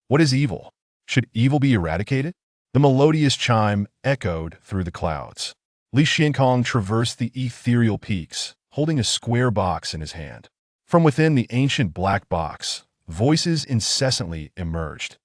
What is evil? Should evil be eradicated? The melodious chime echoed through the clouds. Li Xiankong traversed the ethereal peaks, holding a square box in his hand. From within the ancient black box, voices incessantly emerged.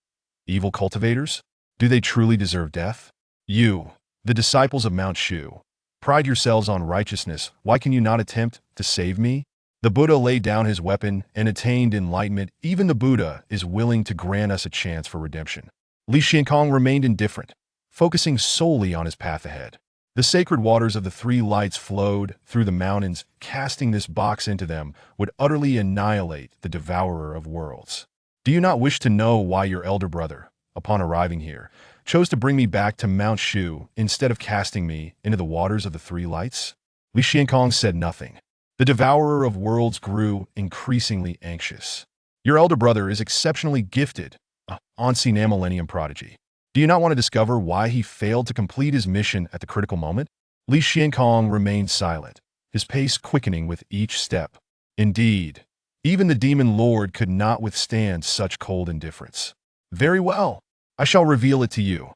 Evil cultivators? Do they truly deserve death? You, the disciples of Mount Shu, pride yourselves on righteousness. Why can you not attempt to save me? The Buddha laid down his weapon and attained enlightenment. Even the Buddha is willing to grant us a chance for redemption. Li Xiankong remained indifferent, focusing solely on his path ahead. The sacred waters of the three lights flowed through the mountains. Casting this box into them would utterly annihilate the devourer of worlds. Do you not wish to know why your elder brother, upon arriving here, chose to bring me back to Mount Shu instead of casting me into the waters of the three lights? Li Xiankong said nothing. The devourer of worlds grew increasingly anxious. Your elder brother is exceptionally gifted, a ancien millennium prodigy. Do you not want to discover why he failed to complete his mission at the critical moment? Li Xiankong remained silent, his pace quickening with each step. Indeed, even the demon lord could not withstand such cold indifference. Very well, I shall reveal it to you.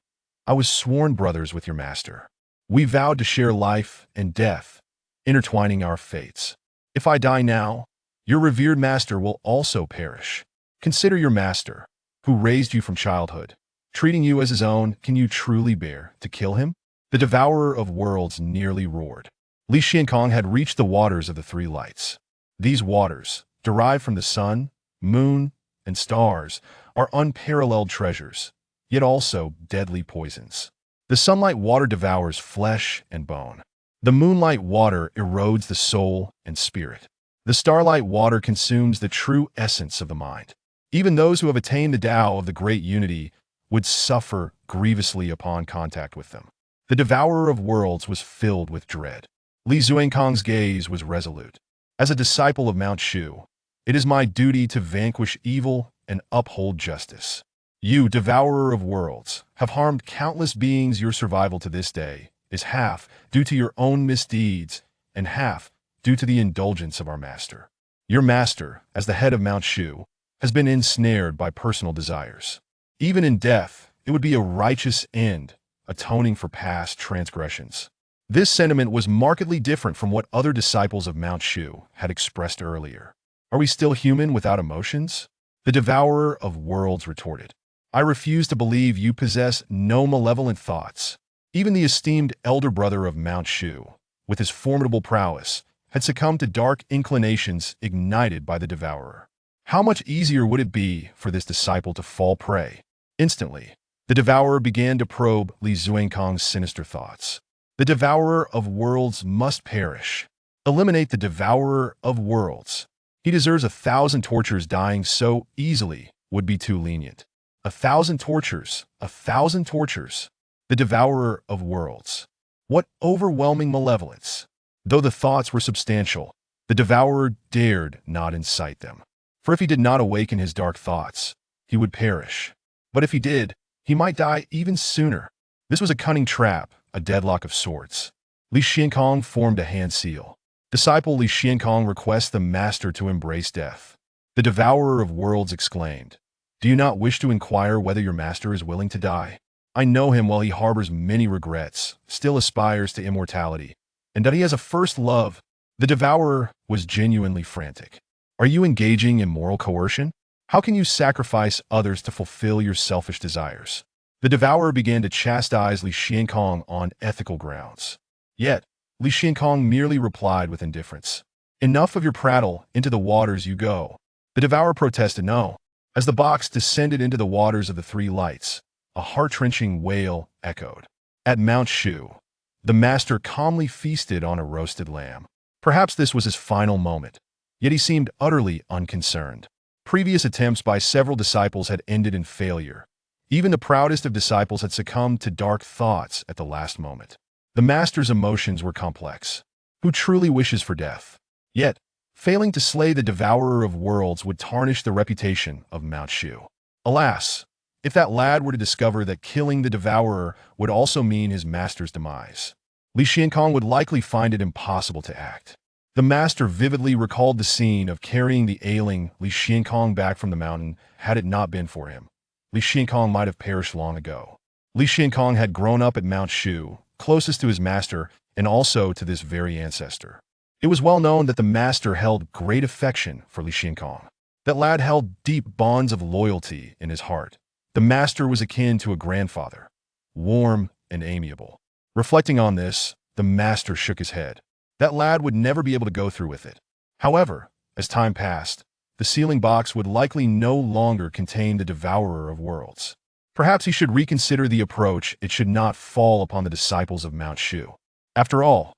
I was sworn brothers with your master. We vowed to share life and death, intertwining our fates. If I die now, your revered master will also perish. Consider your master, who raised you from childhood, treating you as his own. Can you truly bear to kill him? The devourer of worlds nearly roared. Li Xiankong had reached the waters of the three lights. These waters, derived from the sun, moon, and stars, are unparalleled treasures, yet also deadly poisons. The sunlight water devours flesh and bone. The moonlight water erodes the soul and spirit. The starlight water consumes the true essence of the mind. Even those who have attained the Tao of the Great Unity would suffer grievously upon contact with them. The devourer of worlds was filled with dread. Li Xiankong's gaze was resolute. As a disciple of Mount Shu, it is my duty to vanquish evil and uphold justice. You, devourer of worlds, have harmed countless beings. Your survival to this day is half due to your own misdeeds and half due to the indulgence of our master. Your master, as the head of Mount Shu, has been ensnared by personal desires. Even in death, it would be a righteous end, atoning for past transgressions. This sentiment was markedly different from what other disciples of Mount Shu had expressed earlier. Are we still human without emotions? The devourer of worlds retorted. I refuse to believe you possess no malevolent thoughts. Even the esteemed elder brother of Mount Shu, with his formidable prowess, had succumbed to dark inclinations ignited by the devourer. How much easier would it be for this disciple to fall prey? Instantly, the devourer began to probe Li Xiankong's sinister thoughts. The devourer of worlds must perish. Eliminate the devourer of worlds. He deserves 1,000 tortures. Dying so easily would be too lenient. 1,000 tortures, 1,000 tortures. The devourer of worlds. What overwhelming malevolence! Though the thoughts were substantial, the devourer dared not incite them. For if he did not awaken his dark thoughts, he would perish. But if he did, he might die even sooner. This was a cunning trap, a deadlock of sorts. Li Xiankong formed a hand seal. Disciple Li Xiankong requests the master to embrace death. The devourer of worlds exclaimed, Do you not wish to inquire whether your master is willing to die? I know him. While he harbors many regrets, still aspires to immortality, and that he has a first love. The devourer was genuinely frantic. Are you engaging in moral coercion? How can you sacrifice others to fulfill your selfish desires? The devourer began to chastise Li Xiankong on ethical grounds. Yet, Li Xiankong merely replied with indifference. Enough of your prattle, into the waters you go. The devourer protested no. As the box descended into the waters of the three lights, a heart-wrenching wail echoed. At Mount Shu, the master calmly feasted on a roasted lamb. Perhaps this was his final moment, yet he seemed utterly unconcerned. Previous attempts by several disciples had ended in failure. Even the proudest of disciples had succumbed to dark thoughts at the last moment. The master's emotions were complex. Who truly wishes for death? Yet, failing to slay the devourer of worlds would tarnish the reputation of Mount Shu. Alas, if that lad were to discover that killing the devourer would also mean his master's demise, Li Xiankong would likely find it impossible to act. The master vividly recalled the scene of carrying the ailing Li Xiankong back from the mountain. Had it not been for him, Li Xiankong might have perished long ago. Li Xiankong had grown up at Mount Shu, closest to his master and also to this very ancestor. It was well known that the master held great affection for Li Xiankong. That lad held deep bonds of loyalty in his heart. The master was akin to a grandfather, warm and amiable. Reflecting on this, the master shook his head. That lad would never be able to go through with it. However, as time passed, the sealing box would likely no longer contain the devourer of worlds. Perhaps he should reconsider the approach. It should not fall upon the disciples of Mount Shu. After all,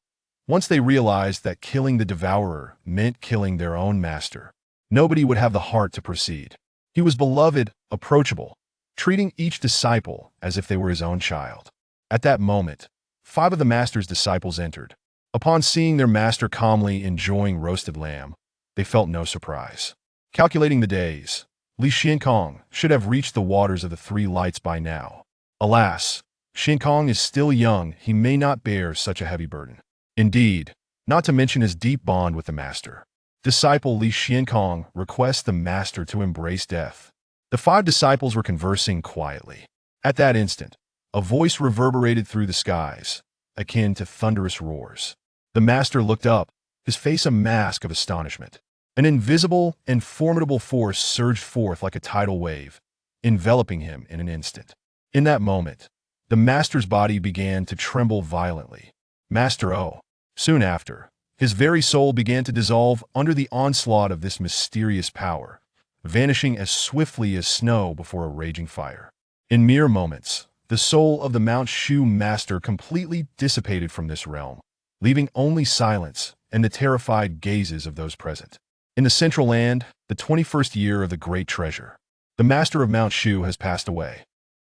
once they realized that killing the devourer meant killing their own master, nobody would have the heart to proceed. He was beloved, approachable, treating each disciple as if they were his own child. At that moment, 5 of the master's disciples entered. Upon seeing their master calmly enjoying roasted lamb, they felt no surprise. Calculating the days, Li Xiankong should have reached the waters of the 3 lights by now. Alas, Xiankong is still young. He may not bear such a heavy burden. Indeed, not to mention his deep bond with the master. Disciple Li Xiankong requests the master to embrace death. The 5 disciples were conversing quietly. At that instant, a voice reverberated through the skies, akin to thunderous roars. The master looked up, his face a mask of astonishment. An invisible and formidable force surged forth like a tidal wave, enveloping him in an instant. In that moment, the master's body began to tremble violently. Master O. Soon after, his very soul began to dissolve under the onslaught of this mysterious power, vanishing as swiftly as snow before a raging fire. In mere moments, the soul of the Mount Shu master completely dissipated from this realm, leaving only silence and the terrified gazes of those present. In the Central Land, the 21st year of the Great Treasure, the master of Mount Shu has passed away.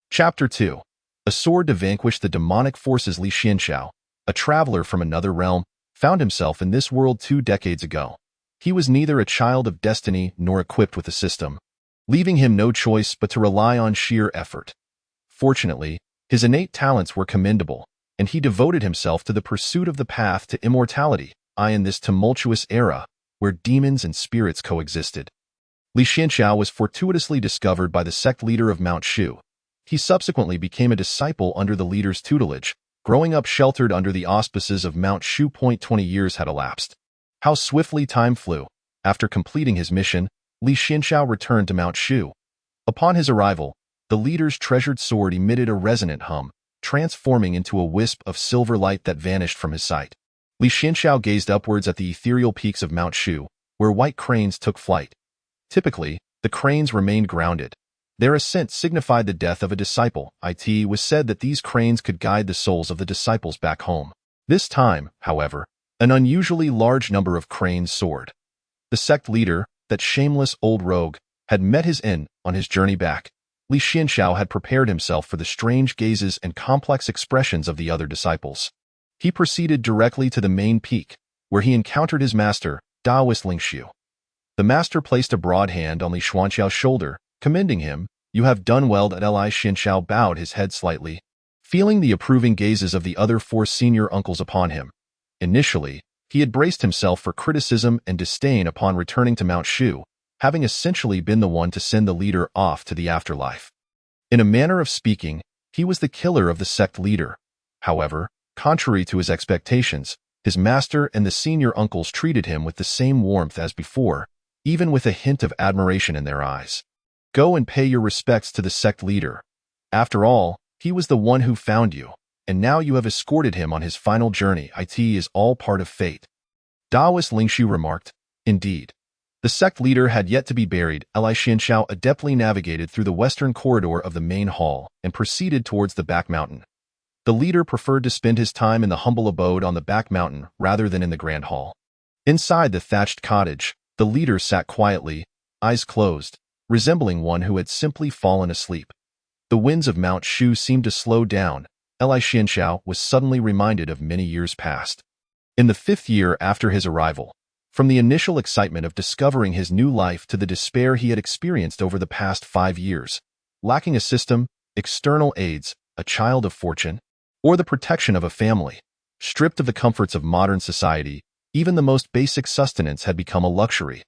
Chapter 2. A sword to vanquish the demonic forces. Li Xianxiao, a traveler from another realm, found himself in this world 2 decades ago. He was neither a child of destiny nor equipped with a system, leaving him no choice but to rely on sheer effort. Fortunately, his innate talents were commendable, and he devoted himself to the pursuit of the path to immortality, in this tumultuous era, where demons and spirits coexisted. Li Xianxiao was fortuitously discovered by the sect leader of Mount Shu. He subsequently became a disciple under the leader's tutelage, growing up sheltered under the auspices of Mount Shu. 20 years had elapsed. How swiftly time flew. After completing his mission, Li Xianxiao returned to Mount Shu. Upon his arrival, the leader's treasured sword emitted a resonant hum, transforming into a wisp of silver light that vanished from his sight. Li Xianxiao gazed upwards at the ethereal peaks of Mount Shu, where white cranes took flight. Typically, the cranes remained grounded. Their ascent signified the death of a disciple. It was said that these cranes could guide the souls of the disciples back home. This time, however, an unusually large number of cranes soared. The sect leader, that shameless old rogue, had met his end on his journey back. Li Xianxiao had prepared himself for the strange gazes and complex expressions of the other disciples. He proceeded directly to the main peak, where he encountered his master, Daoist Lingxiu. The master placed a broad hand on Li Xianxiao's shoulder, commending him. "You have done well." Li Xianxiao bowed his head slightly, feeling the approving gazes of the other 4 senior uncles upon him. Initially, he had braced himself for criticism and disdain upon returning to Mount Shu, having essentially been the one to send the leader off to the afterlife. In a manner of speaking, he was the killer of the sect leader. However, contrary to his expectations, his master and the senior uncles treated him with the same warmth as before, even with a hint of admiration in their eyes. "Go and pay your respects to the sect leader. After all, he was the one who found you, and now you have escorted him on his final journey. It is all part of fate." Daoist Lingxiu remarked. Indeed, the sect leader had yet to be buried. Li Xianxiao adeptly navigated through the western corridor of the main hall and proceeded towards the back mountain. The leader preferred to spend his time in the humble abode on the back mountain rather than in the grand hall. Inside the thatched cottage, the leader sat quietly, eyes closed, resembling one who had simply fallen asleep. The winds of Mount Shu seemed to slow down. Li Xianxiao was suddenly reminded of many years past. In the 5th year after his arrival, from the initial excitement of discovering his new life to the despair he had experienced over the past 5 years, lacking a system, external aids, a child of fortune, or the protection of a family, stripped of the comforts of modern society, even the most basic sustenance had become a luxury.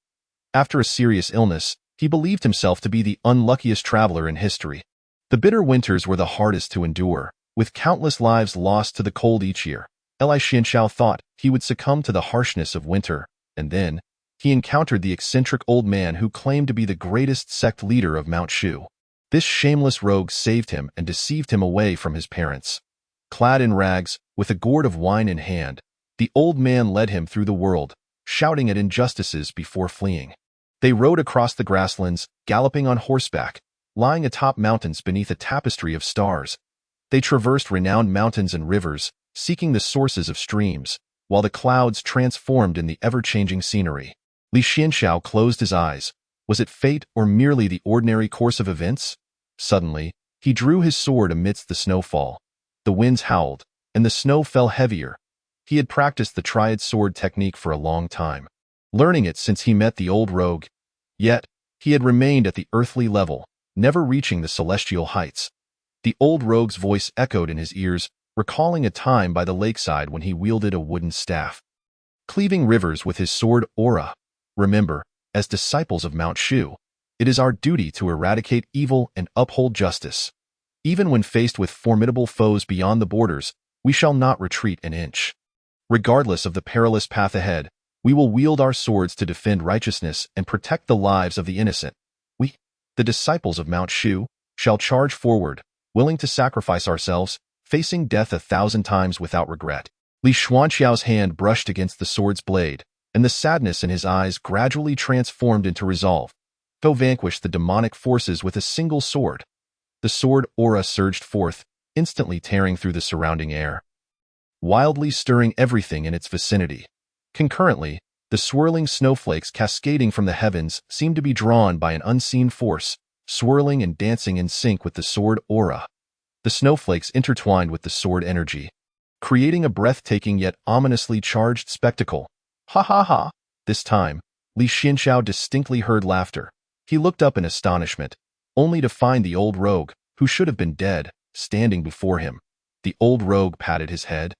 After a serious illness, he believed himself to be the unluckiest traveler in history. The bitter winters were the hardest to endure, with countless lives lost to the cold each year. Li Xianxiao thought he would succumb to the harshness of winter, and then he encountered the eccentric old man who claimed to be the greatest sect leader of Mount Shu. This shameless rogue saved him and deceived him away from his parents. Clad in rags, with a gourd of wine in hand, the old man led him through the world, shouting at injustices before fleeing. They rode across the grasslands, galloping on horseback, lying atop mountains beneath a tapestry of stars. They traversed renowned mountains and rivers, seeking the sources of streams, while the clouds transformed in the ever-changing scenery. Li Xianxiao closed his eyes. Was it fate or merely the ordinary course of events? Suddenly, he drew his sword amidst the snowfall. The winds howled, and the snow fell heavier. He had practiced the triad sword technique for a long time, learning it since he met the old rogue. Yet, he had remained at the earthly level, never reaching the celestial heights. The old rogue's voice echoed in his ears, recalling a time by the lakeside when he wielded a wooden staff, cleaving rivers with his sword aura. Remember, as disciples of Mount Shu, it is our duty to eradicate evil and uphold justice. Even when faced with formidable foes beyond the borders, we shall not retreat an inch. Regardless of the perilous path ahead, we will wield our swords to defend righteousness and protect the lives of the innocent. We, the disciples of Mount Shu, shall charge forward, willing to sacrifice ourselves, facing death 1,000 times without regret. Li Xuanqiao's hand brushed against the sword's blade, and the sadness in his eyes gradually transformed into resolve. Go vanquish the demonic forces with a single sword. The sword aura surged forth, instantly tearing through the surrounding air, wildly stirring everything in its vicinity. Concurrently, the swirling snowflakes cascading from the heavens seemed to be drawn by an unseen force, swirling and dancing in sync with the sword aura. The snowflakes intertwined with the sword energy, creating a breathtaking yet ominously charged spectacle. Ha ha ha! This time, Li Xianxiao distinctly heard laughter. He looked up in astonishment, only to find the old rogue, who should have been dead, standing before him. The old rogue patted his head,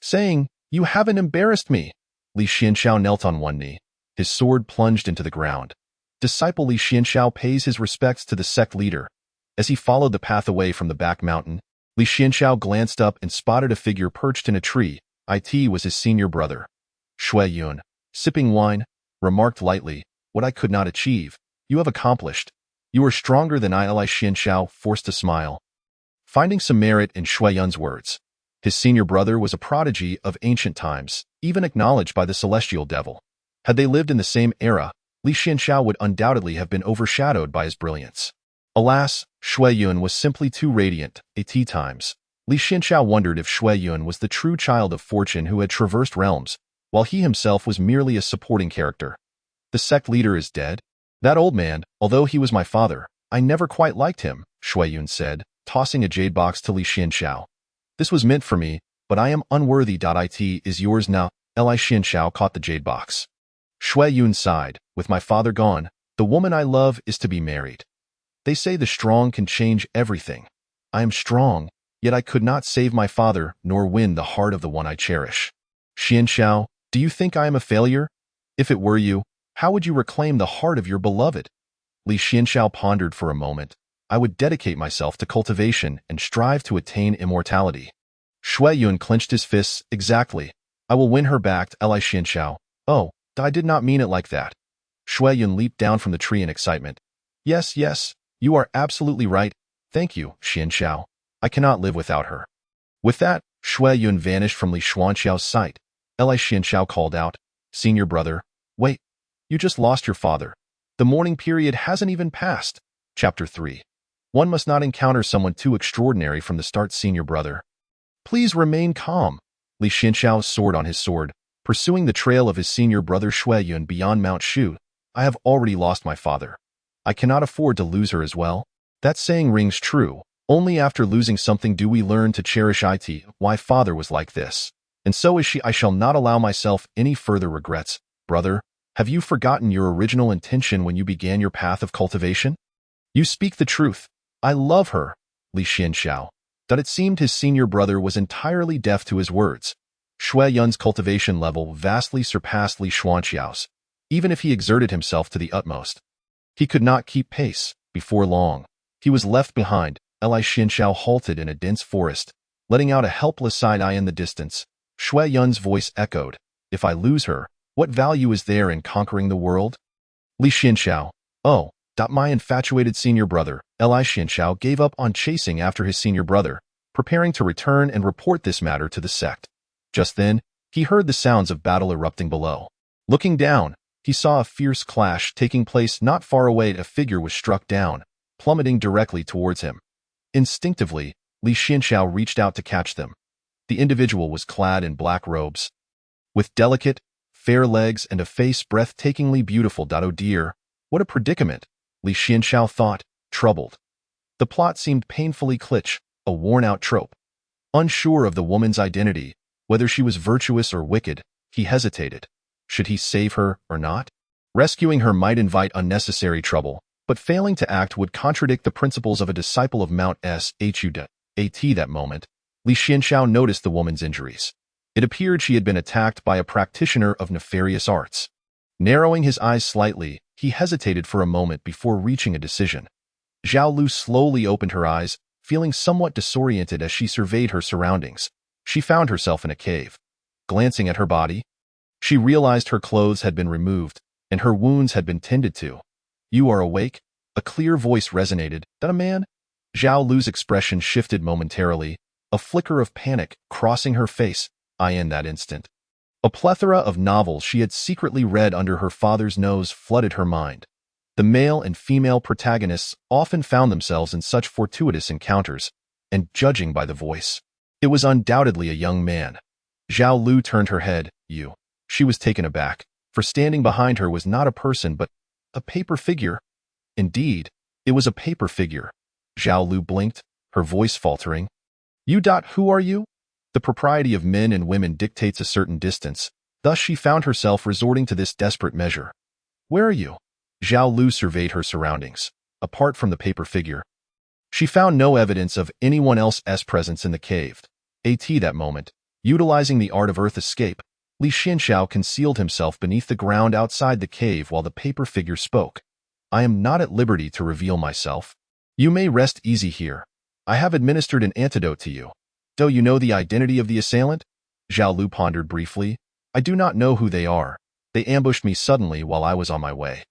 saying, "You haven't embarrassed me." Li Xianxiao knelt on one knee. His sword plunged into the ground. Disciple Li Xianxiao pays his respects to the sect leader. As he followed the path away from the back mountain, Li Xianxiao glanced up and spotted a figure perched in a tree. It was his senior brother. Shui Yun, sipping wine, remarked lightly, "What I could not achieve, you have accomplished. You are stronger than I." Li Xianxiao forced a smile, finding some merit in Shui Yun's words. His senior brother was a prodigy of ancient times, even acknowledged by the celestial devil. Had they lived in the same era, Li Xianxiao would undoubtedly have been overshadowed by his brilliance. Alas, Shui Yun was simply too radiant. At times, Li Xianxiao wondered if Shui Yun was the true child of fortune who had traversed realms, while he himself was merely a supporting character. The sect leader is dead? That old man, although he was my father, I never quite liked him, Shui Yun said, tossing a jade box to Li Xianxiao. This was meant for me, but I am unworthy. It is yours now. Li Xianxiao caught the jade box. Shui Yun sighed, with my father gone, the woman I love is to be married. They say the strong can change everything. I am strong, yet I could not save my father nor win the heart of the one I cherish. Xianxiao, do you think I am a failure? If it were you, how would you reclaim the heart of your beloved? Li Xianxiao pondered for a moment. I would dedicate myself to cultivation and strive to attain immortality. Shui Yun clenched his fists. Exactly. I will win her back. Li Xianxiao. Oh, I did not mean it like that. Shui Yun leaped down from the tree in excitement. Yes, you are absolutely right. Thank you, Xianxiao. I cannot live without her. With that, Shui Yun vanished from Li Xuanqiao's sight. Li Xianxiao called out, Senior brother, wait, you just lost your father. The mourning period hasn't even passed. Chapter 3. One must not encounter someone too extraordinary from the start. Senior brother, please remain calm. Li Xianxiao soared on his sword, pursuing the trail of his senior brother Shui Yun beyond Mount Shu. I have already lost my father. I cannot afford to lose her as well. That saying rings true. Only after losing something do we learn to cherish it. Why father was like this. And so is she. I shall not allow myself any further regrets. Brother, have you forgotten your original intention when you began your path of cultivation? You speak the truth. I love her, Li Xianxiao. That it seemed his senior brother was entirely deaf to his words. Shui Yun's cultivation level vastly surpassed Li Xuanqiao's, even if he exerted himself to the utmost. He could not keep pace. Before long, he was left behind. Li Xianxiao halted in a dense forest, letting out a helpless side-eye in the distance. Shui Yun's voice echoed, "If I lose her, what value is there in conquering the world?" Li Xianxiao, "Oh, my infatuated senior brother." Li Xianxiao gave up on chasing after his senior brother, preparing to return and report this matter to the sect. Just then, he heard the sounds of battle erupting below. Looking down, he saw a fierce clash taking place not far away. A figure was struck down, plummeting directly towards him. Instinctively, Li Xianxiao reached out to catch them. The individual was clad in black robes. With delicate, fair legs and a face breathtakingly beautiful. Oh dear, what a predicament, Li Xianxiao thought, troubled. The plot seemed painfully kitsch, a worn-out trope. Unsure of the woman's identity, whether she was virtuous or wicked, he hesitated. Should he save her or not? Rescuing her might invite unnecessary trouble, but failing to act would contradict the principles of a disciple of Mount Shuda. At that moment, Li Xianxiao noticed the woman's injuries. It appeared she had been attacked by a practitioner of nefarious arts. Narrowing his eyes slightly, he hesitated for a moment before reaching a decision. Zhao Lu slowly opened her eyes, feeling somewhat disoriented as she surveyed her surroundings. She found herself in a cave. Glancing at her body, she realized her clothes had been removed, and her wounds had been tended to. "You are awake?" A clear voice resonated. "That a man?" Zhao Lu's expression shifted momentarily, a flicker of panic crossing her face. In that instant, a plethora of novels she had secretly read under her father's nose flooded her mind. The male and female protagonists often found themselves in such fortuitous encounters, and judging by the voice, it was undoubtedly a young man. Zhao Lu turned her head. "You." She was taken aback, for standing behind her was not a person but a paper figure. Indeed, it was a paper figure. Zhao Lu blinked, her voice faltering. "You. Who are you?" The propriety of men and women dictates a certain distance, thus she found herself resorting to this desperate measure. "Where are you?" Zhao Lu surveyed her surroundings. Apart from the paper figure, she found no evidence of anyone else's presence in the cave. At that moment, utilizing the art of earth escape, Li Xianxiao concealed himself beneath the ground outside the cave while the paper figure spoke. "I am not at liberty to reveal myself. You may rest easy here. I have administered an antidote to you. Do you know the identity of the assailant?" Zhao Lu pondered briefly. "I do not know who they are. They ambushed me suddenly while I was on my way."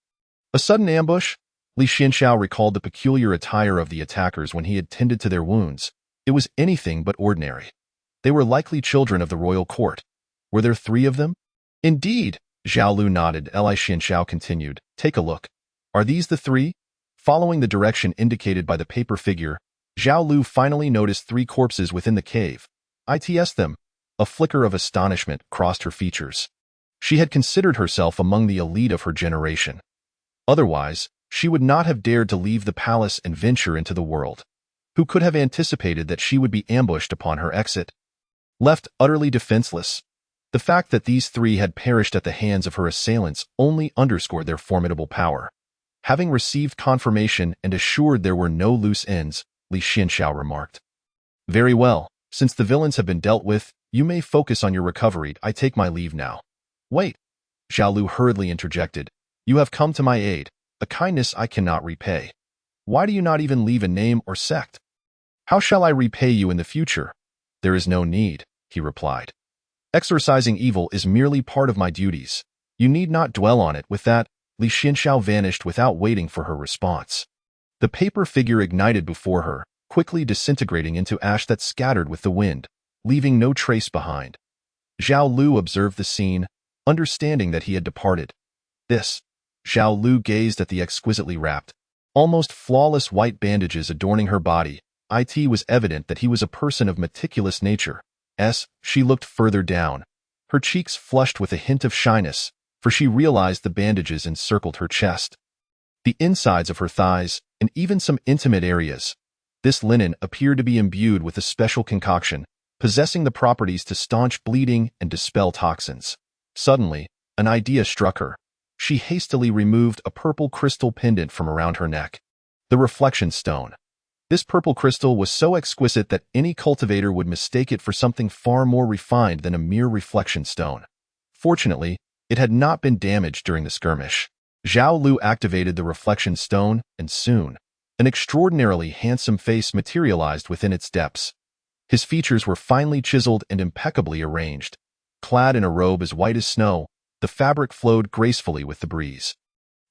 A sudden ambush? Li Xianxiao recalled the peculiar attire of the attackers when he had tended to their wounds. It was anything but ordinary. They were likely children of the royal court. Were there 3 of them? "Indeed," Zhao Lu nodded. Li Xianxiao continued, "Take a look. Are these the 3? Following the direction indicated by the paper figure, Zhao Lu finally noticed 3 corpses within the cave. "It's them." A flicker of astonishment crossed her features. She had considered herself among the elite of her generation. Otherwise, she would not have dared to leave the palace and venture into the world. Who could have anticipated that she would be ambushed upon her exit? Left utterly defenseless, the fact that these 3 had perished at the hands of her assailants only underscored their formidable power. Having received confirmation and assured there were no loose ends, Li Xianxiao remarked, "Very well, since the villains have been dealt with, you may focus on your recovery. I take my leave now." "Wait," Zhao Lu hurriedly interjected. "You have come to my aid, a kindness I cannot repay. Why do you not even leave a name or sect?" "How shall I repay you in the future?" "There is no need," he replied. "Exorcising evil is merely part of my duties. You need not dwell on it." With that, Li Xianxiao vanished without waiting for her response. The paper figure ignited before her, quickly disintegrating into ash that scattered with the wind, leaving no trace behind. Zhao Lu observed the scene, understanding that he had departed. "This." Zhao Lu gazed at the exquisitely wrapped, almost flawless white bandages adorning her body. It was evident that he was a person of meticulous nature. She looked further down, her cheeks flushed with a hint of shyness, for she realized the bandages encircled her chest, the insides of her thighs, and even some intimate areas. This linen appeared to be imbued with a special concoction, possessing the properties to staunch bleeding and dispel toxins. Suddenly, an idea struck her. She hastily removed a purple crystal pendant from around her neck. The reflection stone. This purple crystal was so exquisite that any cultivator would mistake it for something far more refined than a mere reflection stone. Fortunately, it had not been damaged during the skirmish. Zhao Lu activated the reflection stone, and soon, An extraordinarily handsome face materialized within its depths. His features were finely chiseled and impeccably arranged. Clad in a robe as white as snow, the fabric flowed gracefully with the breeze.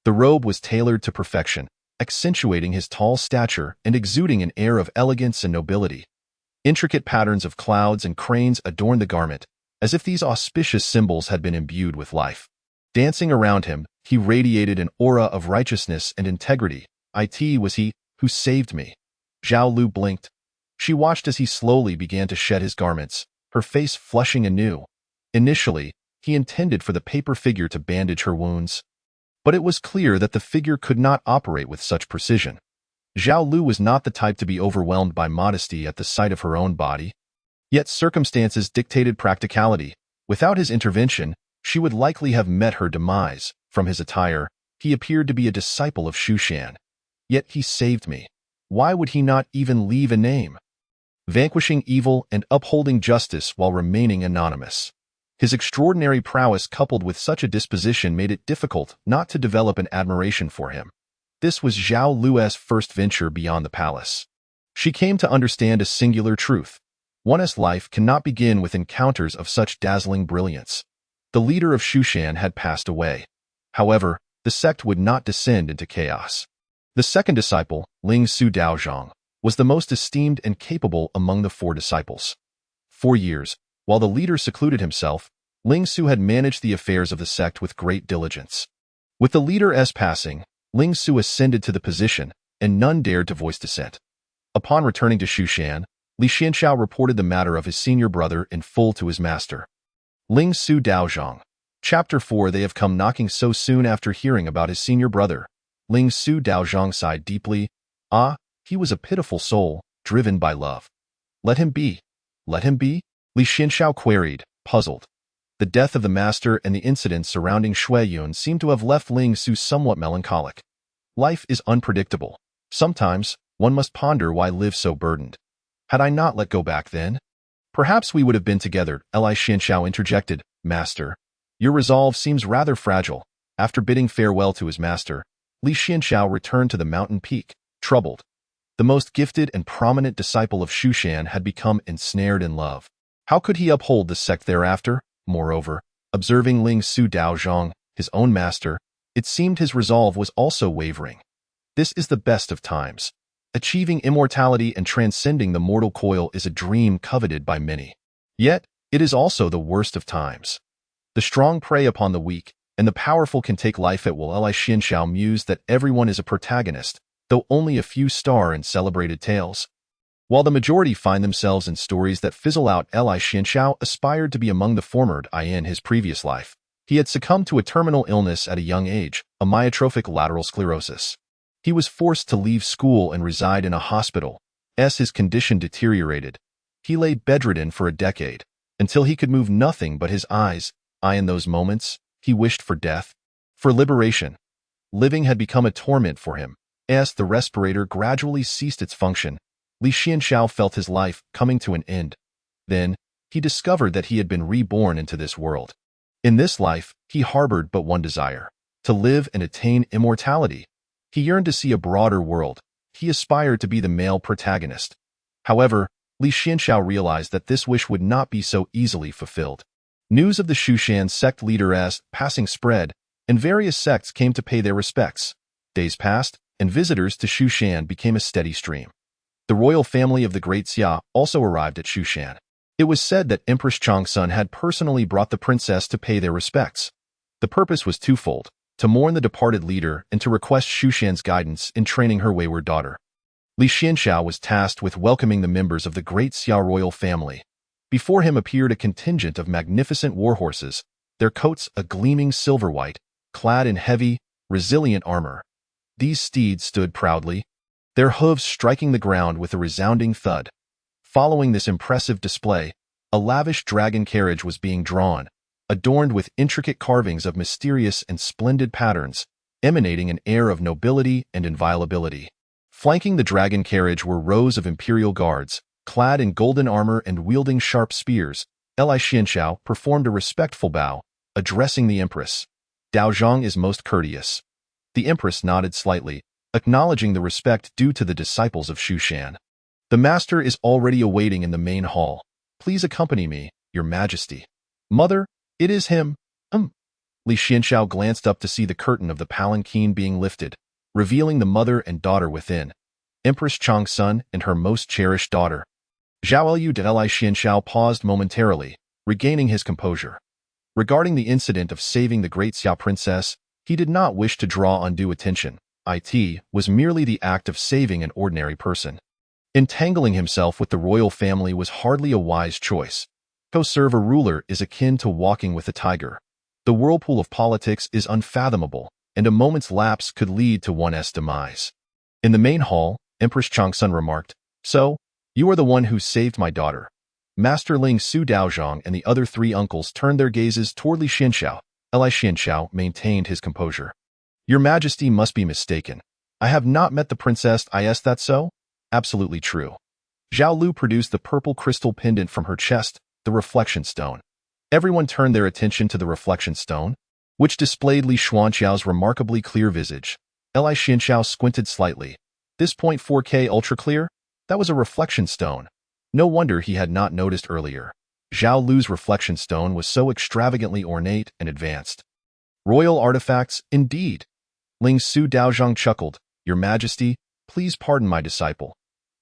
The robe was tailored to perfection, accentuating his tall stature and exuding an air of elegance and nobility. Intricate patterns of clouds and cranes adorned the garment, as if these auspicious symbols had been imbued with life. Dancing around him, he radiated an aura of righteousness and integrity. It was he who saved me. Zhao Lu blinked. She watched as he slowly began to shed his garments, her face flushing anew. Initially, he intended for the paper figure to bandage her wounds. But it was clear that the figure could not operate with such precision. Zhao Lu was not the type to be overwhelmed by modesty at the sight of her own body. Yet circumstances dictated practicality. Without his intervention, she would likely have met her demise. From his attire, he appeared to be a disciple of Shushan. Yet he saved me. Why would he not even leave a name? Vanquishing evil and upholding justice while remaining anonymous. His extraordinary prowess coupled with such a disposition made it difficult not to develop an admiration for him. This was Zhao Lu's first venture beyond the palace. She came to understand a singular truth. One's life cannot begin with encounters of such dazzling brilliance. The leader of Shushan had passed away. However, the sect would not descend into chaos. The second disciple, Ling Su Daozhong, was the most esteemed and capable among the 4 disciples. For years, while the leader secluded himself, Ling Su had managed the affairs of the sect with great diligence. With the leader's passing, Ling Su ascended to the position, and none dared to voice dissent. Upon returning to Shushan, Li Xianxiao reported the matter of his senior brother in full to his master. Ling Su Daozhong. Chapter 4. They have come knocking so soon after hearing about his senior brother. Ling Su Daozhong sighed deeply. Ah, he was a pitiful soul, driven by love. Let him be. Let him be? Li Xianxiao queried, puzzled. The death of the master and the incidents surrounding Shui Yun seemed to have left Ling Su somewhat melancholic. Life is unpredictable. Sometimes, one must ponder why live so burdened. Had I not let go back then? Perhaps we would have been together, Li Xianxiao interjected. Master, your resolve seems rather fragile. After bidding farewell to his master, Li Xianxiao returned to the mountain peak, troubled. The most gifted and prominent disciple of Shushan had become ensnared in love. How could he uphold the sect thereafter? Moreover, observing Ling Su Daozhong, his own master, it seemed his resolve was also wavering. This is the best of times. Achieving immortality and transcending the mortal coil is a dream coveted by many. Yet, it is also the worst of times. The strong prey upon the weak, and the powerful can take life at will. Li Xianxiao mused that everyone is a protagonist, though only a few star in celebrated tales. While the majority find themselves in stories that fizzle out, Li Xianxiao aspired to be among the former. In his previous life, he had succumbed to a terminal illness at a young age, amyotrophic lateral sclerosis. He was forced to leave school and reside in a hospital. As his condition deteriorated, he lay bedridden for a decade, until he could move nothing but his eyes. In those moments, he wished for death, for liberation. Living had become a torment for him. As the respirator gradually ceased its function, Li Xianxiao felt his life coming to an end. Then, he discovered that he had been reborn into this world. In this life, he harbored but one desire: to live and attain immortality. He yearned to see a broader world. He aspired to be the male protagonist. However, Li Xianxiao realized that this wish would not be so easily fulfilled. News of the Shushan sect leader's passing spread, and various sects came to pay their respects. Days passed, and visitors to Shushan became a steady stream. The royal family of the Great Xia also arrived at Shushan. It was said that Empress Changsun had personally brought the princess to pay their respects. The purpose was twofold: to mourn the departed leader and to request Shushan's guidance in training her wayward daughter. Li Xianxiao was tasked with welcoming the members of the Great Xia royal family. Before him appeared a contingent of magnificent warhorses, their coats a gleaming silver white, clad in heavy, resilient armor. These steeds stood proudly, their hooves striking the ground with a resounding thud. Following this impressive display, a lavish dragon carriage was being drawn, adorned with intricate carvings of mysterious and splendid patterns, emanating an air of nobility and inviolability. Flanking the dragon carriage were rows of imperial guards, clad in golden armor and wielding sharp spears. Li Xianxiao performed a respectful bow, addressing the empress. Daozhong is most courteous. The empress nodded slightly, acknowledging the respect due to the disciples of Shushan. The master is already awaiting in the main hall. Please accompany me, your majesty. Mother, it is him. Li Xianxiao glanced up to see the curtain of the palanquin being lifted, revealing the mother and daughter within. Empress Changsun and her most cherished daughter. Zhao Liu de Li Xianxiao paused momentarily, regaining his composure. Regarding the incident of saving the great Xia princess, he did not wish to draw undue attention. It was merely the act of saving an ordinary person. Entangling himself with the royal family was hardly a wise choice. To serve a ruler is akin to walking with a tiger. The whirlpool of politics is unfathomable, and a moment's lapse could lead to one's demise. In the main hall, Empress Changsun remarked, "So, you are the one who saved my daughter." Master Ling Su Daozhong and the other three uncles turned their gazes toward Li Xianxiao. Li Xianxiao maintained his composure. "Your Majesty must be mistaken. I have not met the princess. Is that so?" "Absolutely true." Zhao Lu produced the purple crystal pendant from her chest, the reflection stone. Everyone turned their attention to the reflection stone, which displayed Li Xuanqiao's remarkably clear visage. Li Xianxiao squinted slightly. This 0.4K ultra clear? That was a reflection stone. No wonder he had not noticed earlier. Zhao Lu's reflection stone was so extravagantly ornate and advanced. Royal artifacts, indeed. Ling Su Daozhong chuckled. "Your Majesty, please pardon my disciple.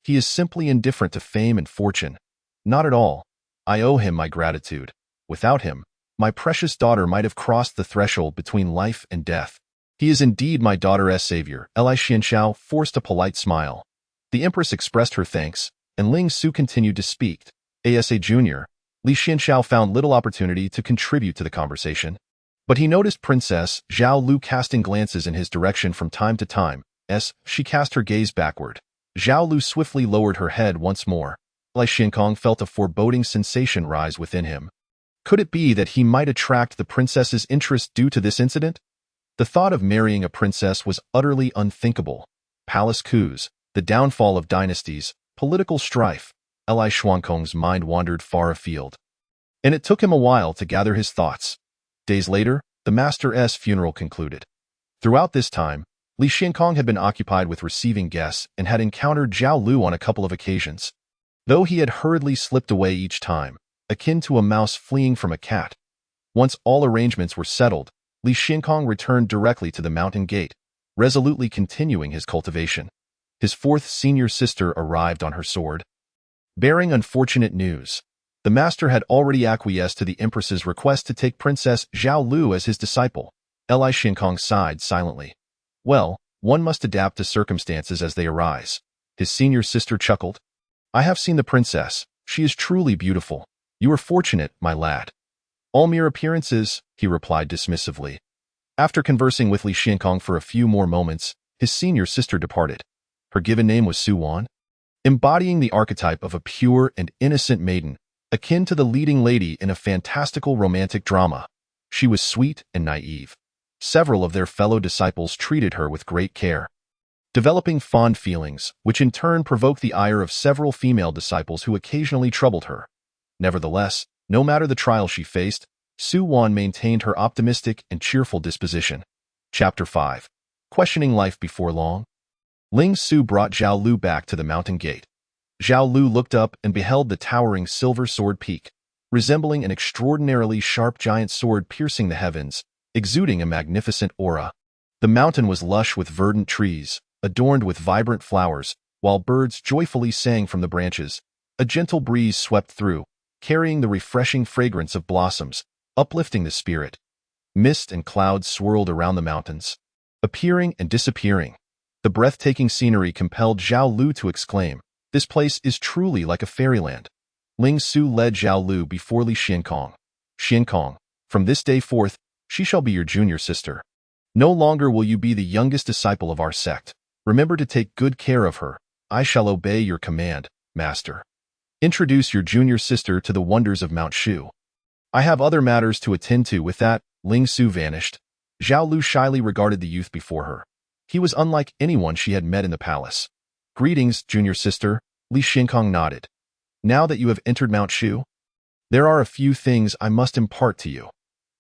He is simply indifferent to fame and fortune." "Not at all. I owe him my gratitude. Without him, my precious daughter might have crossed the threshold between life and death. He is indeed my daughter's savior." Li Xianxiao forced a polite smile. The Empress expressed her thanks, and Ling Su continued to speak. As a junior, Li Xianxiao found little opportunity to contribute to the conversation. But he noticed Princess Zhao Lu casting glances in his direction from time to time. As she cast her gaze backward, Zhao Lu swiftly lowered her head once more. Li Xiankong felt a foreboding sensation rise within him. Could it be that he might attract the princess's interest due to this incident? The thought of marrying a princess was utterly unthinkable. Palace coups, the downfall of dynasties, political strife. Li Xuankong's mind wandered far afield. And it took him a while to gather his thoughts. Days later, the master's funeral concluded. Throughout this time, Li Xiankong had been occupied with receiving guests and had encountered Zhao Lu on a couple of occasions. Though he had hurriedly slipped away each time, akin to a mouse fleeing from a cat. Once all arrangements were settled, Li Xiankong returned directly to the mountain gate, resolutely continuing his cultivation. His fourth senior sister arrived on her sword, bearing unfortunate news. The master had already acquiesced to the Empress's request to take Princess Zhao Lu as his disciple. Li Xiankong sighed silently. "Well, one must adapt to circumstances as they arise." His senior sister chuckled. "I have seen the princess. She is truly beautiful. You are fortunate, my lad." "All mere appearances," he replied dismissively. After conversing with Li Xiankong for a few more moments, his senior sister departed. Her given name was Su Wan, embodying the archetype of a pure and innocent maiden, akin to the leading lady in a fantastical romantic drama. She was sweet and naive. Several of their fellow disciples treated her with great care, developing fond feelings, which in turn provoked the ire of several female disciples who occasionally troubled her. Nevertheless, no matter the trial she faced, Su Wan maintained her optimistic and cheerful disposition. Chapter 5. Questioning Life Before Long. Ling Su brought Zhao Lu back to the mountain gate. Zhao Lu looked up and beheld the towering silver sword peak, resembling an extraordinarily sharp giant sword piercing the heavens, exuding a magnificent aura. The mountain was lush with verdant trees, adorned with vibrant flowers, while birds joyfully sang from the branches. A gentle breeze swept through, carrying the refreshing fragrance of blossoms, uplifting the spirit. Mist and clouds swirled around the mountains, appearing and disappearing. The breathtaking scenery compelled Zhao Lu to exclaim, "This place is truly like a fairyland." Ling Su led Zhao Lu before Li Xiankong. "Xiankong, from this day forth, she shall be your junior sister. No longer will you be the youngest disciple of our sect. Remember to take good care of her. I shall obey your command, master. Introduce your junior sister to the wonders of Mount Shu." "I have other matters to attend to." With that, Ling Su vanished. Zhao Lu shyly regarded the youth before her. He was unlike anyone she had met in the palace. "Greetings, junior sister," Li Xiankong nodded. "Now that you have entered Mount Shu, there are a few things I must impart to you.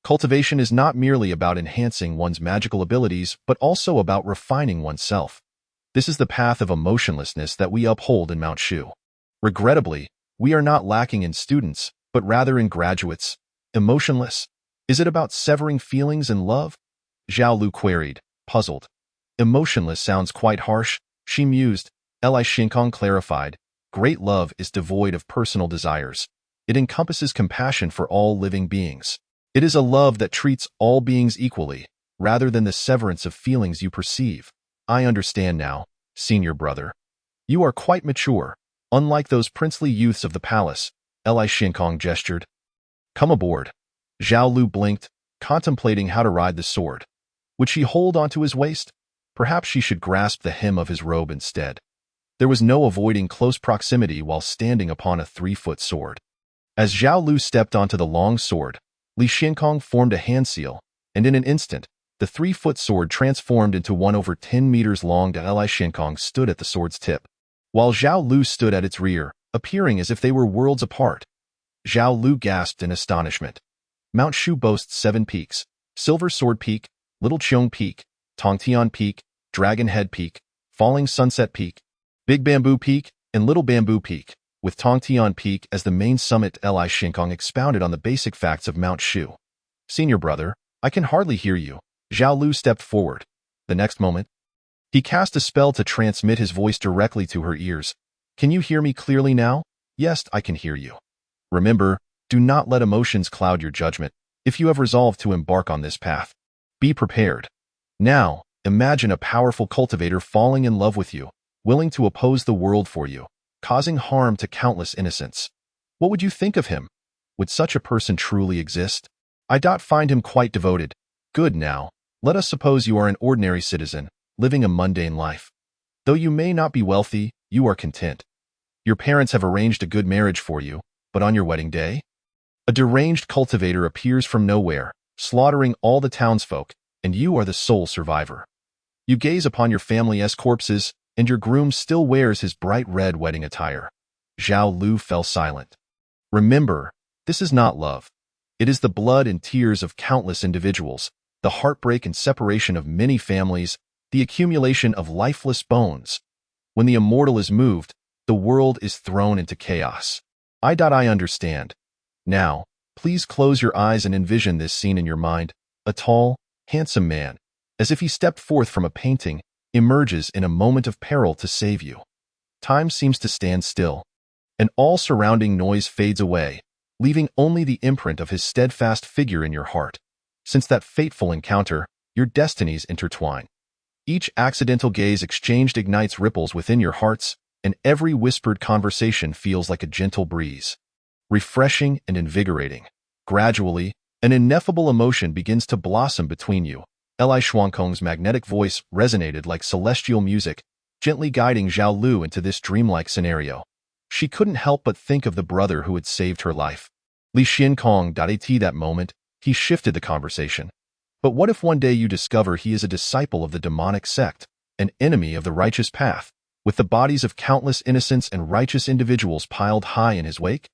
Cultivation is not merely about enhancing one's magical abilities, but also about refining oneself. This is the path of emotionlessness that we uphold in Mount Shu. Regrettably, we are not lacking in students, but rather in graduates. Emotionless? Is it about severing feelings and love? Zhao Lu queried, puzzled. Emotionless sounds quite harsh, she mused. Li Shinkong clarified. Great love is devoid of personal desires. It encompasses compassion for all living beings. It is a love that treats all beings equally, rather than the severance of feelings you perceive. I understand now, senior brother. You are quite mature, unlike those princely youths of the palace, Li Shinkong gestured. Come aboard. Zhao Lu blinked, contemplating how to ride the sword. Would she hold onto his waist? Perhaps she should grasp the hem of his robe instead. There was no avoiding close proximity while standing upon a 3-foot sword. As Zhao Lu stepped onto the long sword, Li Shinkong formed a hand seal, and in an instant, the 3-foot sword transformed into one over 10 meters long. Li Shinkong stood at the sword's tip, while Zhao Lu stood at its rear, appearing as if they were worlds apart. Zhao Lu gasped in astonishment. Mount Shu boasts 7 peaks: Silver Sword Peak, Little Cheong Peak, Tongtian Peak, Dragon Head Peak, Falling Sunset Peak, Big Bamboo Peak, and Little Bamboo Peak, with Tongtian Peak as the main summit. Li Shinkong expounded on the basic facts of Mount Shu. Senior brother, I can hardly hear you. Zhao Lu stepped forward. The next moment, he cast a spell to transmit his voice directly to her ears. Can you hear me clearly now? Yes, I can hear you. Remember, do not let emotions cloud your judgment if you have resolved to embark on this path. Be prepared. Now, imagine a powerful cultivator falling in love with you, willing to oppose the world for you, causing harm to countless innocents. What would you think of him? Would such a person truly exist? I find him quite devoted. Good now, let us suppose you are an ordinary citizen, living a mundane life. Though you may not be wealthy, you are content. Your parents have arranged a good marriage for you, but on your wedding day, a deranged cultivator appears from nowhere, slaughtering all the townsfolk, and you are the sole survivor. You gaze upon your family's corpses, and your groom still wears his bright red wedding attire. Zhao Lu fell silent. Remember, this is not love. It is the blood and tears of countless individuals, the heartbreak and separation of many families, the accumulation of lifeless bones. When the immortal is moved, the world is thrown into chaos. I understand. Now, please close your eyes and envision this scene in your mind. A tall, handsome man, as if he stepped forth from a painting, emerges in a moment of peril to save you. Time seems to stand still, and all surrounding noise fades away, leaving only the imprint of his steadfast figure in your heart. Since that fateful encounter, your destinies intertwine. Each accidental gaze exchanged ignites ripples within your hearts, and every whispered conversation feels like a gentle breeze. Refreshing and invigorating. Gradually, an ineffable emotion begins to blossom between you. Li Shinkong's magnetic voice resonated like celestial music, gently guiding Zhao Lu into this dreamlike scenario. She couldn't help but think of the brother who had saved her life. Li Shinkong. At that moment, he shifted the conversation. But what if one day you discover he is a disciple of the demonic sect, an enemy of the righteous path, with the bodies of countless innocents and righteous individuals piled high in his wake?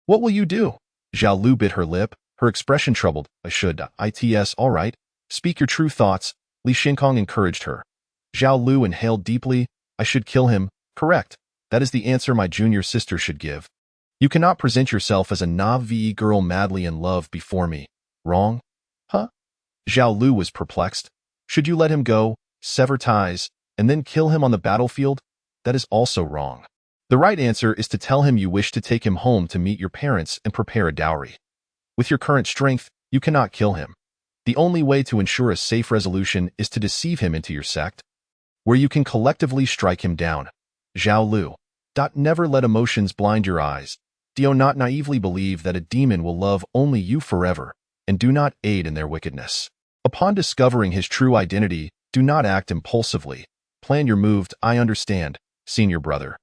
What will you do? Zhao Lu bit her lip, her expression troubled. All right. Speak your true thoughts, Li Shinkong encouraged her. Zhao Lu inhaled deeply. I should kill him. Correct. That is the answer my junior sister should give. You cannot present yourself as a Na'vi girl madly in love before me. Wrong? Huh? Zhao Lu was perplexed. Should you let him go, sever ties, and then kill him on the battlefield? That is also wrong. The right answer is to tell him you wish to take him home to meet your parents and prepare a dowry. With your current strength, you cannot kill him. The only way to ensure a safe resolution is to deceive him into your sect, where you can collectively strike him down. Zhao Lu. Never let emotions blind your eyes. Do not naively believe that a demon will love only you forever, and do not aid in their wickedness. Upon discovering his true identity, do not act impulsively. Plan your move. I understand, senior brother.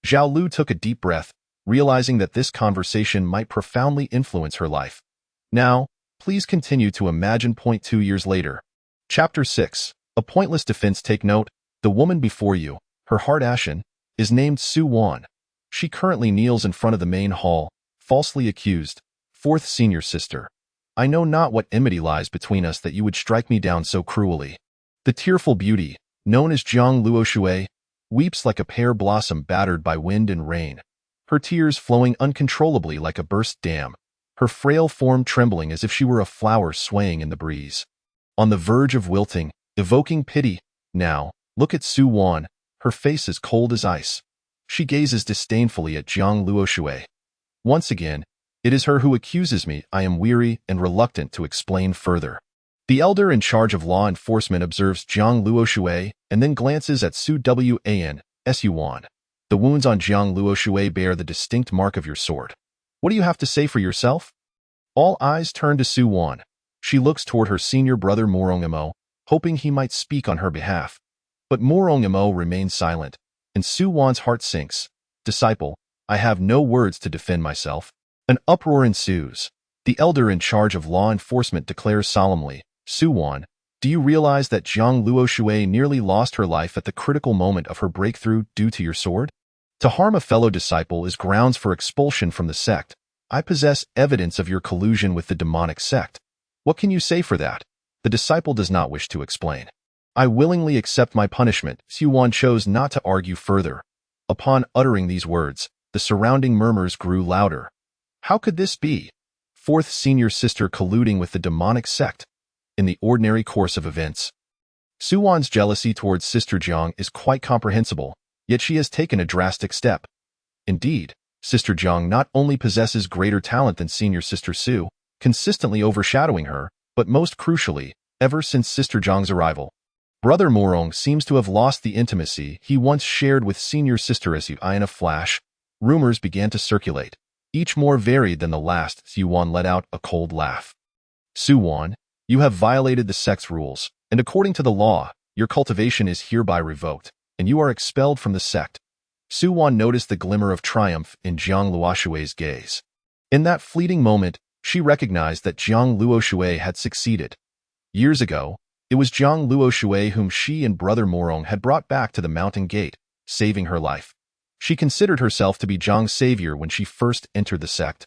Zhao Lu took a deep breath, realizing that this conversation might profoundly influence her life. Now, please continue to imagine. 2 years later. Chapter 6. A pointless defense. Take note, the woman before you, her heart ashen, is named Su Wan. She currently kneels in front of the main hall, falsely accused. 4th senior sister. I know not what enmity lies between us that you would strike me down so cruelly. The tearful beauty, known as Zhang Luoshui, weeps like a pear blossom battered by wind and rain, her tears flowing uncontrollably like a burst dam, her frail form trembling as if she were a flower swaying in the breeze. On the verge of wilting, evoking pity, now, look at Su Wan, her face as cold as ice. She gazes disdainfully at Jiang Luoshui. Once again, it is her who accuses me. I am weary and reluctant to explain further. The elder in charge of law enforcement observes Jiang Luoshui and then glances at Su Wan, Su Wan. The wounds on Jiang Luoshui bear the distinct mark of your sword. What do you have to say for yourself? All eyes turn to Su Wan. She looks toward her senior brother Morongimo, hoping he might speak on her behalf. But Morongimo remains silent, and Su Wan's heart sinks. Disciple, I have no words to defend myself. An uproar ensues. The elder in charge of law enforcement declares solemnly, Su Wan, do you realize that Jiang Luoshui nearly lost her life at the critical moment of her breakthrough due to your sword? To harm a fellow disciple is grounds for expulsion from the sect. I possess evidence of your collusion with the demonic sect. What can you say for that? The disciple does not wish to explain. I willingly accept my punishment. Su Wan chose not to argue further. Upon uttering these words, the surrounding murmurs grew louder. How could this be? Fourth senior sister colluding with the demonic sect? In the ordinary course of events, Su Wan's jealousy towards Sister Jiang is quite comprehensible, yet she has taken a drastic step. Indeed, Sister Jiang not only possesses greater talent than Senior Sister Su, consistently overshadowing her, but most crucially, ever since Sister Jiang's arrival, Brother Morong seems to have lost the intimacy he once shared with Senior Sister Su. In a flash, rumors began to circulate, each more varied than the last. Su Wan let out a cold laugh. Su Wan, you have violated the sect's rules, and according to the law, your cultivation is hereby revoked, and you are expelled from the sect. Su Wan noticed the glimmer of triumph in Jiang Luoshui's gaze. In that fleeting moment, she recognized that Jiang Luoshui had succeeded. Years ago, it was Jiang Luoshui whom she and Brother Morong had brought back to the mountain gate, saving her life. She considered herself to be Jiang's savior when she first entered the sect,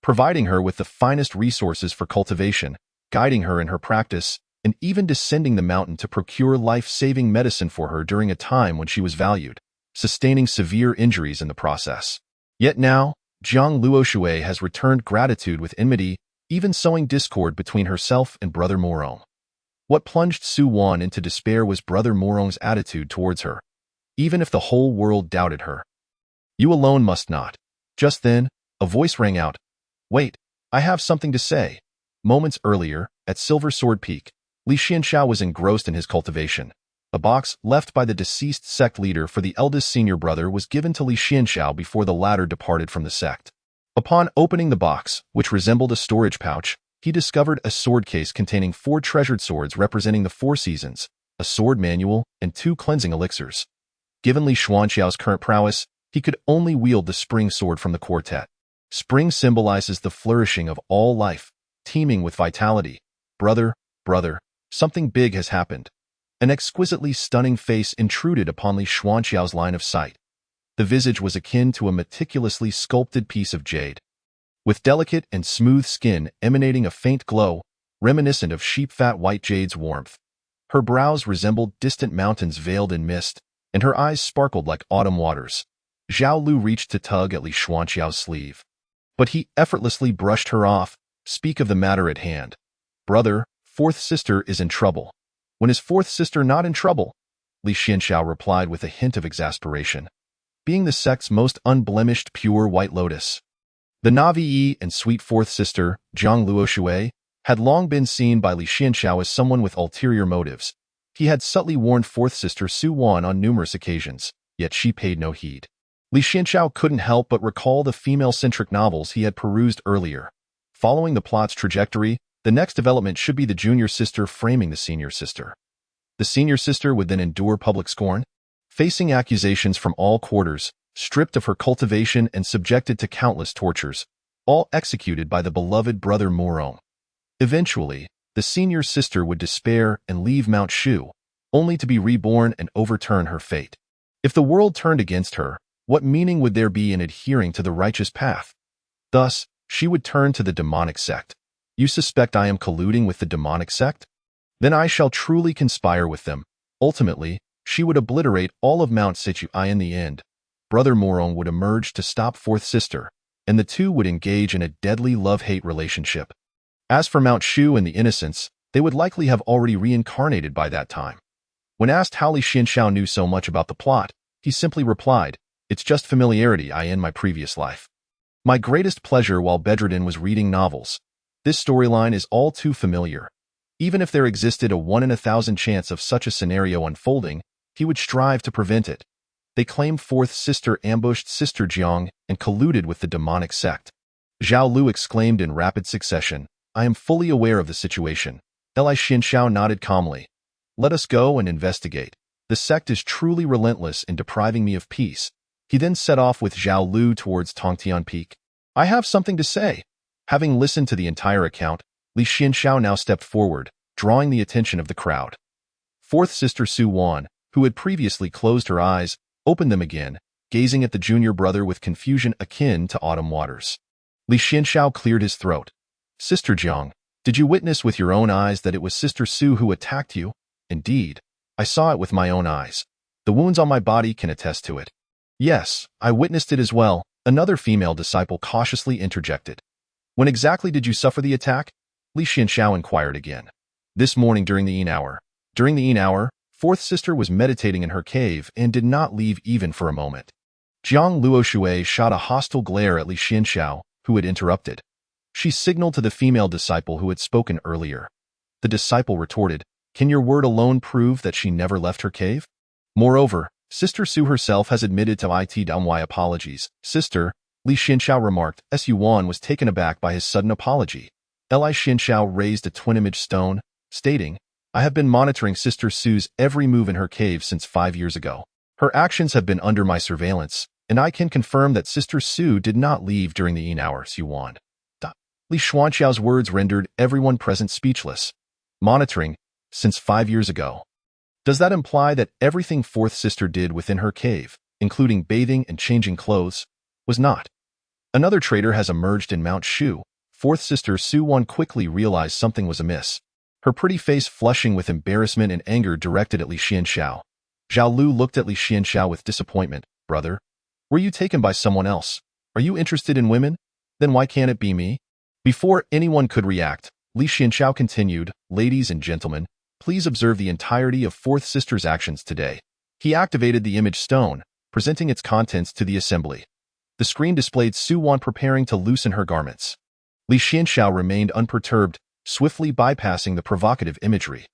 providing her with the finest resources for cultivation, guiding her in her practice, and even descending the mountain to procure life-saving medicine for her during a time when she was valued, sustaining severe injuries in the process. Yet now, Jiang Luoshui has returned gratitude with enmity, even sowing discord between herself and Brother Morong. What plunged Su Wan into despair was Brother Morong's attitude towards her, even if the whole world doubted her. You alone must not. Just then, a voice rang out. Wait, I have something to say. Moments earlier, at Silver Sword Peak, Li Xianxiao was engrossed in his cultivation. A box left by the deceased sect leader for the eldest senior brother was given to Li Xianxiao before the latter departed from the sect. Upon opening the box, which resembled a storage pouch, he discovered a sword case containing 4 treasured swords representing the 4 seasons, a sword manual, and 2 cleansing elixirs. Given Li Xianxiao's current prowess, he could only wield the spring sword from the quartet. Spring symbolizes the flourishing of all life, teeming with vitality. Brother, something big has happened. An exquisitely stunning face intruded upon Li Xianxiao's line of sight. The visage was akin to a meticulously sculpted piece of jade, with delicate and smooth skin emanating a faint glow, reminiscent of sheep-fat white jade's warmth. Her brows resembled distant mountains veiled in mist, and her eyes sparkled like autumn waters. Zhao Lu reached to tug at Li Xianxiao's sleeve, but he effortlessly brushed her off. Speak of the matter at hand. Brother, fourth sister is in trouble. When is fourth sister not in trouble? Li Xianxiao replied with a hint of exasperation. Being the sect's most unblemished pure white lotus. The Navi and sweet fourth sister, Jiang Luoshui, had long been seen by Li Xianxiao as someone with ulterior motives. He had subtly warned fourth sister Su Wan on numerous occasions, yet she paid no heed. Li Xianxiao couldn't help but recall the female-centric novels he had perused earlier. Following the plot's trajectory, the next development should be the junior sister framing the senior sister. The senior sister would then endure public scorn, facing accusations from all quarters, stripped of her cultivation and subjected to countless tortures, all executed by the beloved Brother Morong. Eventually, the senior sister would despair and leave Mount Shu, only to be reborn and overturn her fate. If the world turned against her, what meaning would there be in adhering to the righteous path? Thus, she would turn to the demonic sect. You suspect I am colluding with the demonic sect? Then I shall truly conspire with them. Ultimately, she would obliterate all of Mount Situ. In the end, Brother Morong would emerge to stop Fourth Sister, and the two would engage in a deadly love-hate relationship. As for Mount Shu and the Innocents, they would likely have already reincarnated by that time. When asked how Li Xianxiao knew so much about the plot, he simply replied, "It's just familiarity in my previous life. My greatest pleasure while bedridden was reading novels. This storyline is all too familiar. Even if there existed a 1 in 1,000 chance of such a scenario unfolding, he would strive to prevent it." They claim Fourth Sister ambushed Sister Jiang and colluded with the demonic sect. Zhao Lu exclaimed in rapid succession, "I am fully aware of the situation." Li Xianxiao nodded calmly. "Let us go and investigate. The sect is truly relentless in depriving me of peace." He then set off with Zhao Lu towards Tongtian Peak. "I have something to say." Having listened to the entire account, Li Xianxiao now stepped forward, drawing the attention of the crowd. Fourth Sister Su Wan, who had previously closed her eyes, opened them again, gazing at the junior brother with confusion akin to autumn waters. Li Xianxiao cleared his throat. "Sister Jiang, did you witness with your own eyes that it was Sister Su who attacked you?" "Indeed, I saw it with my own eyes. The wounds on my body can attest to it." "Yes, I witnessed it as well," another female disciple cautiously interjected. "When exactly did you suffer the attack?" Li Xianxiao inquired again. "This morning during the Yin hour." During the Yin hour, Fourth Sister was meditating in her cave and did not leave even for a moment. Jiang Luoshui shot a hostile glare at Li Xianxiao, who had interrupted. She signaled to the female disciple who had spoken earlier. The disciple retorted, "Can your word alone prove that she never left her cave? Moreover, Sister Su herself has admitted to it my apologies." "Sister," Li Xianxiao remarked. Su Wan was taken aback by his sudden apology. Li Xianxiao raised a twin-image stone, stating, "I have been monitoring Sister Su's every move in her cave since 5 years ago. Her actions have been under my surveillance, and I can confirm that Sister Su did not leave during the Yin hour." Su Wan. Li Xuanqiao's words rendered everyone present speechless. Monitoring, since 5 years ago. Does that imply that everything Fourth Sister did within her cave, including bathing and changing clothes, was not? Another traitor has emerged in Mount Shu. Fourth Sister Su Wan quickly realized something was amiss. Her pretty face flushing with embarrassment and anger directed at Li Xianxiao. Zhao Lu looked at Li Xianxiao with disappointment. "Brother, were you taken by someone else? Are you interested in women? Then why can't it be me?" Before anyone could react, Li Xianxiao continued, "Ladies and gentlemen, please observe the entirety of Fourth Sister's actions today." He activated the image stone, presenting its contents to the assembly. The screen displayed Su Wan preparing to loosen her garments. Li Xianxiao remained unperturbed, swiftly bypassing the provocative imagery.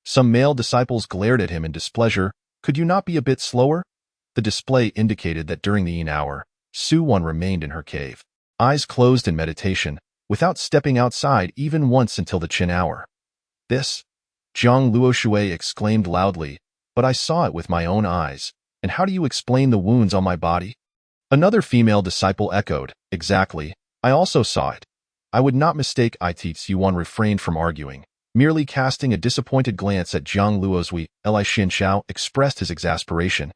Some male disciples glared at him in displeasure. "Could you not be a bit slower?" The display indicated that during the Yin hour, Su Wan remained in her cave, eyes closed in meditation, without stepping outside even once until the Qin hour. "This?" Jiang Luoshui exclaimed loudly, "But I saw it with my own eyes, and how do you explain the wounds on my body?" Another female disciple echoed, "Exactly, I also saw it." "I would not mistake it." Su Wan refrained from arguing, merely casting a disappointed glance at Jiang Luoshui. Li Xianxiao expressed his exasperation.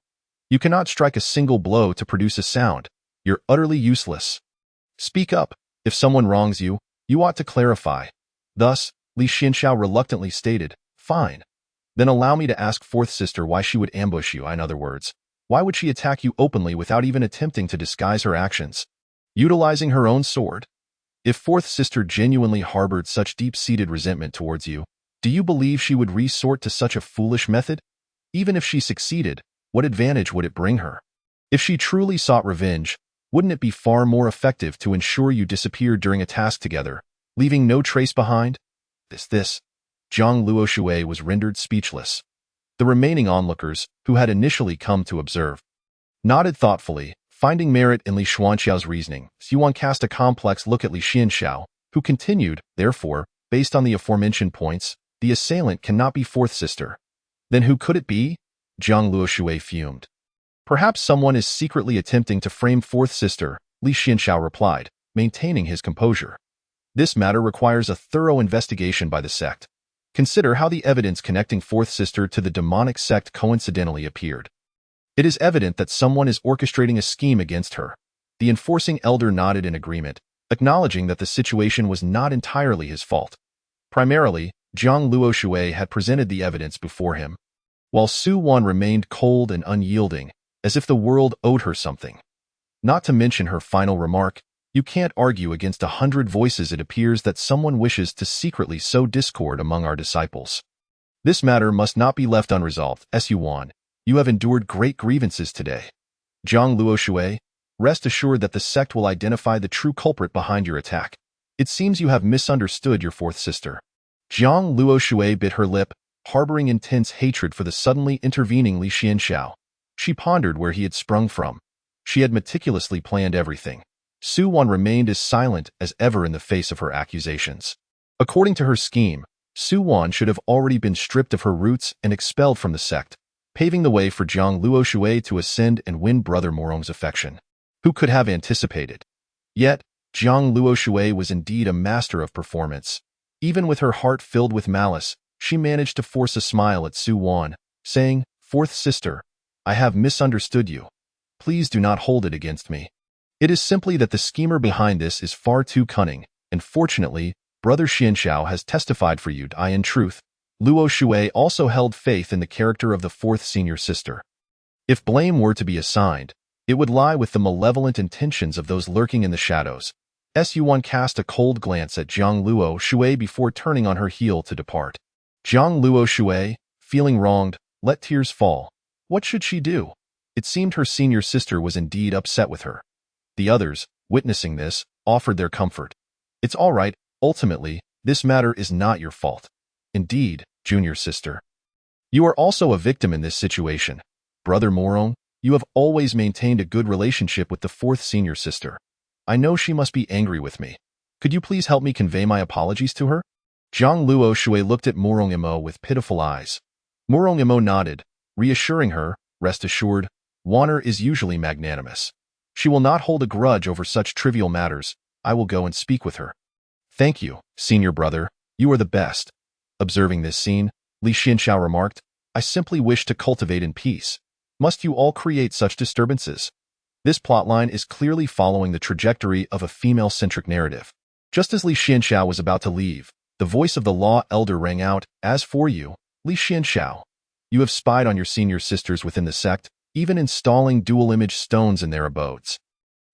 "You cannot strike a single blow to produce a sound. You're utterly useless. Speak up. If someone wrongs you, you ought to clarify." Thus, Li Xianxiao reluctantly stated, "Fine. Then allow me to ask Fourth Sister why she would ambush you. In other words, why would she attack you openly without even attempting to disguise her actions? Utilizing her own sword? If Fourth Sister genuinely harbored such deep-seated resentment towards you, do you believe she would resort to such a foolish method? Even if she succeeded, what advantage would it bring her? If she truly sought revenge, wouldn't it be far more effective to ensure you disappeared during a task together, leaving no trace behind?" This. Jiang Luoshui was rendered speechless. The remaining onlookers, who had initially come to observe, nodded thoughtfully, finding merit in Li Xuanqiao's reasoning. Su Wan cast a complex look at Li Xianxiao, who continued, "Therefore, based on the aforementioned points, the assailant cannot be Fourth Sister. Then who could it be?" Jiang Luoshui fumed. "Perhaps someone is secretly attempting to frame Fourth Sister," Li Xianxiao replied, maintaining his composure. "This matter requires a thorough investigation by the sect. Consider how the evidence connecting Fourth Sister to the demonic sect coincidentally appeared. It is evident that someone is orchestrating a scheme against her." The enforcing elder nodded in agreement, acknowledging that the situation was not entirely his fault. Primarily, Jiang Luoshui had presented the evidence before him. while Su Wan remained cold and unyielding, as if the world owed her something. Not to mention her final remark, "You can't argue against 100 voices. It appears that someone wishes to secretly sow discord among our disciples. This matter must not be left unresolved. Su Wan, you have endured great grievances today. Zhang Luoshui, rest assured that the sect will identify the true culprit behind your attack. It seems you have misunderstood your fourth sister." Zhang Luoshui bit her lip, harboring intense hatred for the suddenly intervening Li Xianxiao. She pondered where he had sprung from. She had meticulously planned everything. Su Wan remained as silent as ever in the face of her accusations. According to her scheme, Su Wan should have already been stripped of her roots and expelled from the sect, paving the way for Zhang Luoshui to ascend and win Brother Morong's affection. Who could have anticipated? Yet, Zhang Luoshui was indeed a master of performance. Even with her heart filled with malice, she managed to force a smile at Su Wan, saying, "Fourth sister, I have misunderstood you. Please do not hold it against me. It is simply that the schemer behind this is far too cunning, and fortunately, Brother Xianxiao has testified for you. In truth, Luoshui also held faith in the character of the fourth senior sister. If blame were to be assigned, it would lie with the malevolent intentions of those lurking in the shadows." Su Wan cast a cold glance at Zhang Luoshui before turning on her heel to depart. Zhang Luoshui, feeling wronged, let tears fall. What should she do? It seemed her senior sister was indeed upset with her. The others, witnessing this, offered their comfort. "It's all right. Ultimately, this matter is not your fault. Indeed, junior sister. You are also a victim in this situation. Brother Morong, you have always maintained a good relationship with the fourth senior sister. I know she must be angry with me. Could you please help me convey my apologies to her?" Zhang Luoshui looked at Morong Imo with pitiful eyes. Morong Imo nodded, reassuring her, "Rest assured, Wanner is usually magnanimous. She will not hold a grudge over such trivial matters. I will go and speak with her." "Thank you, senior brother. You are the best." Observing this scene, Li Xianxiao remarked, "I simply wish to cultivate in peace. Must you all create such disturbances?" This plotline is clearly following the trajectory of a female-centric narrative. Just as Li Xianxiao was about to leave, the voice of the law elder rang out, "As for you, Li Xianxiao, you have spied on your senior sisters within the sect, even installing dual-image stones in their abodes.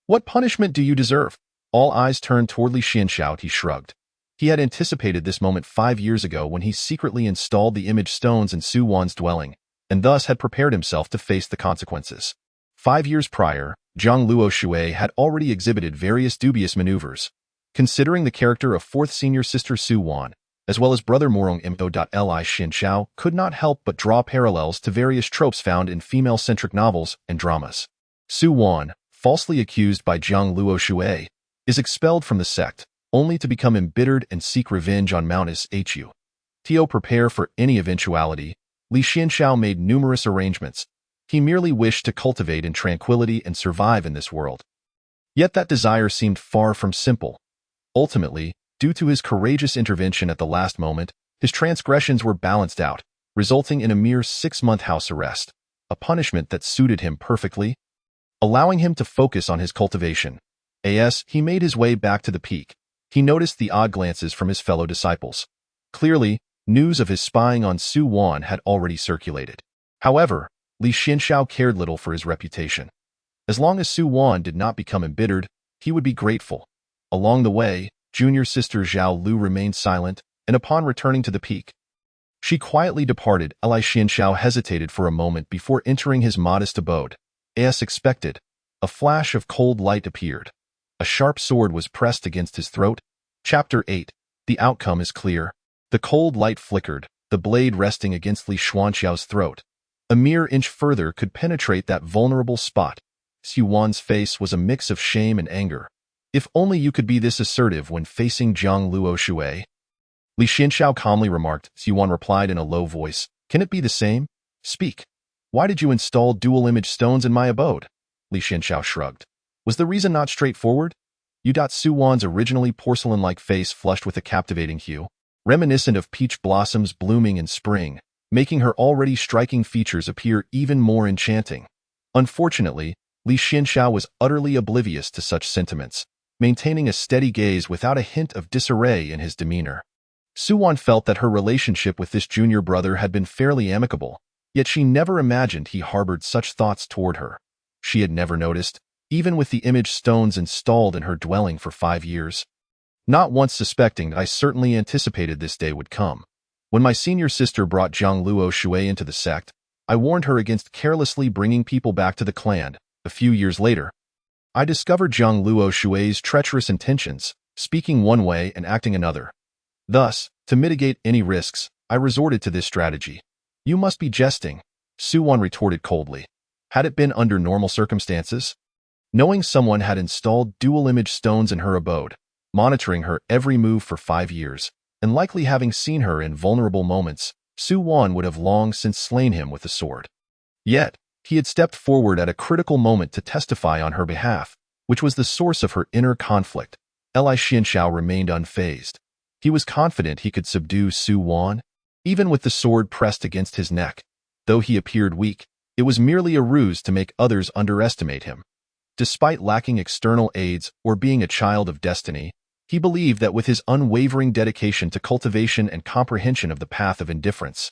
What punishment do you deserve?" All eyes turned toward Li Xianxiao. He shrugged. He had anticipated this moment 5 years ago when he secretly installed the image stones in Su Wan's dwelling, and thus had prepared himself to face the consequences. 5 years prior, Zhang Luoshui had already exhibited various dubious maneuvers. Considering the character of fourth senior sister Su Wan, as well as Brother Morong Imo. Li Xianxiao could not help but draw parallels to various tropes found in female-centric novels and dramas. Su Wan, falsely accused by Zhang Luoshui, is expelled from the sect, only to become embittered and seek revenge on Mount Shu. To prepare for any eventuality, Li Xianxiao made numerous arrangements. He merely wished to cultivate in tranquility and survive in this world. Yet that desire seemed far from simple. Ultimately, due to his courageous intervention at the last moment, his transgressions were balanced out, resulting in a mere 6-month house arrest, a punishment that suited him perfectly, allowing him to focus on his cultivation. As he made his way back to the peak, he noticed the odd glances from his fellow disciples. Clearly, news of his spying on Su Wan had already circulated. However, Li Xianxiao cared little for his reputation. As long as Su Wan did not become embittered, he would be grateful. Along the way, junior sister Zhao Lu remained silent, and upon returning to the peak, she quietly departed. Li Xianxiao hesitated for a moment before entering his modest abode. As expected, a flash of cold light appeared. A sharp sword was pressed against his throat. Chapter 8. The outcome is clear. The cold light flickered, the blade resting against Li Xianxiao's throat. A mere inch further could penetrate that vulnerable spot. Su Wan's face was a mix of shame and anger. "If only you could be this assertive when facing Zhang Luoshui." Li Xianxiao calmly remarked. Su Wan replied in a low voice, "Can it be the same? Speak. Why did you install dual-image stones in my abode?" Li Xianxiao shrugged. Was the reason not straightforward? Su Wan's originally porcelain-like face flushed with a captivating hue, reminiscent of peach blossoms blooming in spring, making her already striking features appear even more enchanting. Unfortunately, Li Xianxiao was utterly oblivious to such sentiments, maintaining a steady gaze without a hint of disarray in his demeanor. Su Wan felt that her relationship with this junior brother had been fairly amicable. Yet she never imagined he harbored such thoughts toward her. She had never noticed, even with the image stones installed in her dwelling for 5 years. Not once suspecting, I certainly anticipated this day would come. When my senior sister brought Zhang Luo Shui into the sect, I warned her against carelessly bringing people back to the clan. A few years later, I discovered Zhang Luo Shui's treacherous intentions, speaking one way and acting another. Thus, to mitigate any risks, I resorted to this strategy. You must be jesting, Su Wan retorted coldly. Had it been under normal circumstances? Knowing someone had installed dual-image stones in her abode, monitoring her every move for 5 years, and likely having seen her in vulnerable moments, Su Wan would have long since slain him with the sword. Yet, he had stepped forward at a critical moment to testify on her behalf, which was the source of her inner conflict. Li Xianxiao remained unfazed. He was confident he could subdue Su Wan, even with the sword pressed against his neck. Though he appeared weak, it was merely a ruse to make others underestimate him. Despite lacking external aids or being a child of destiny, he believed that with his unwavering dedication to cultivation and comprehension of the path of indifference,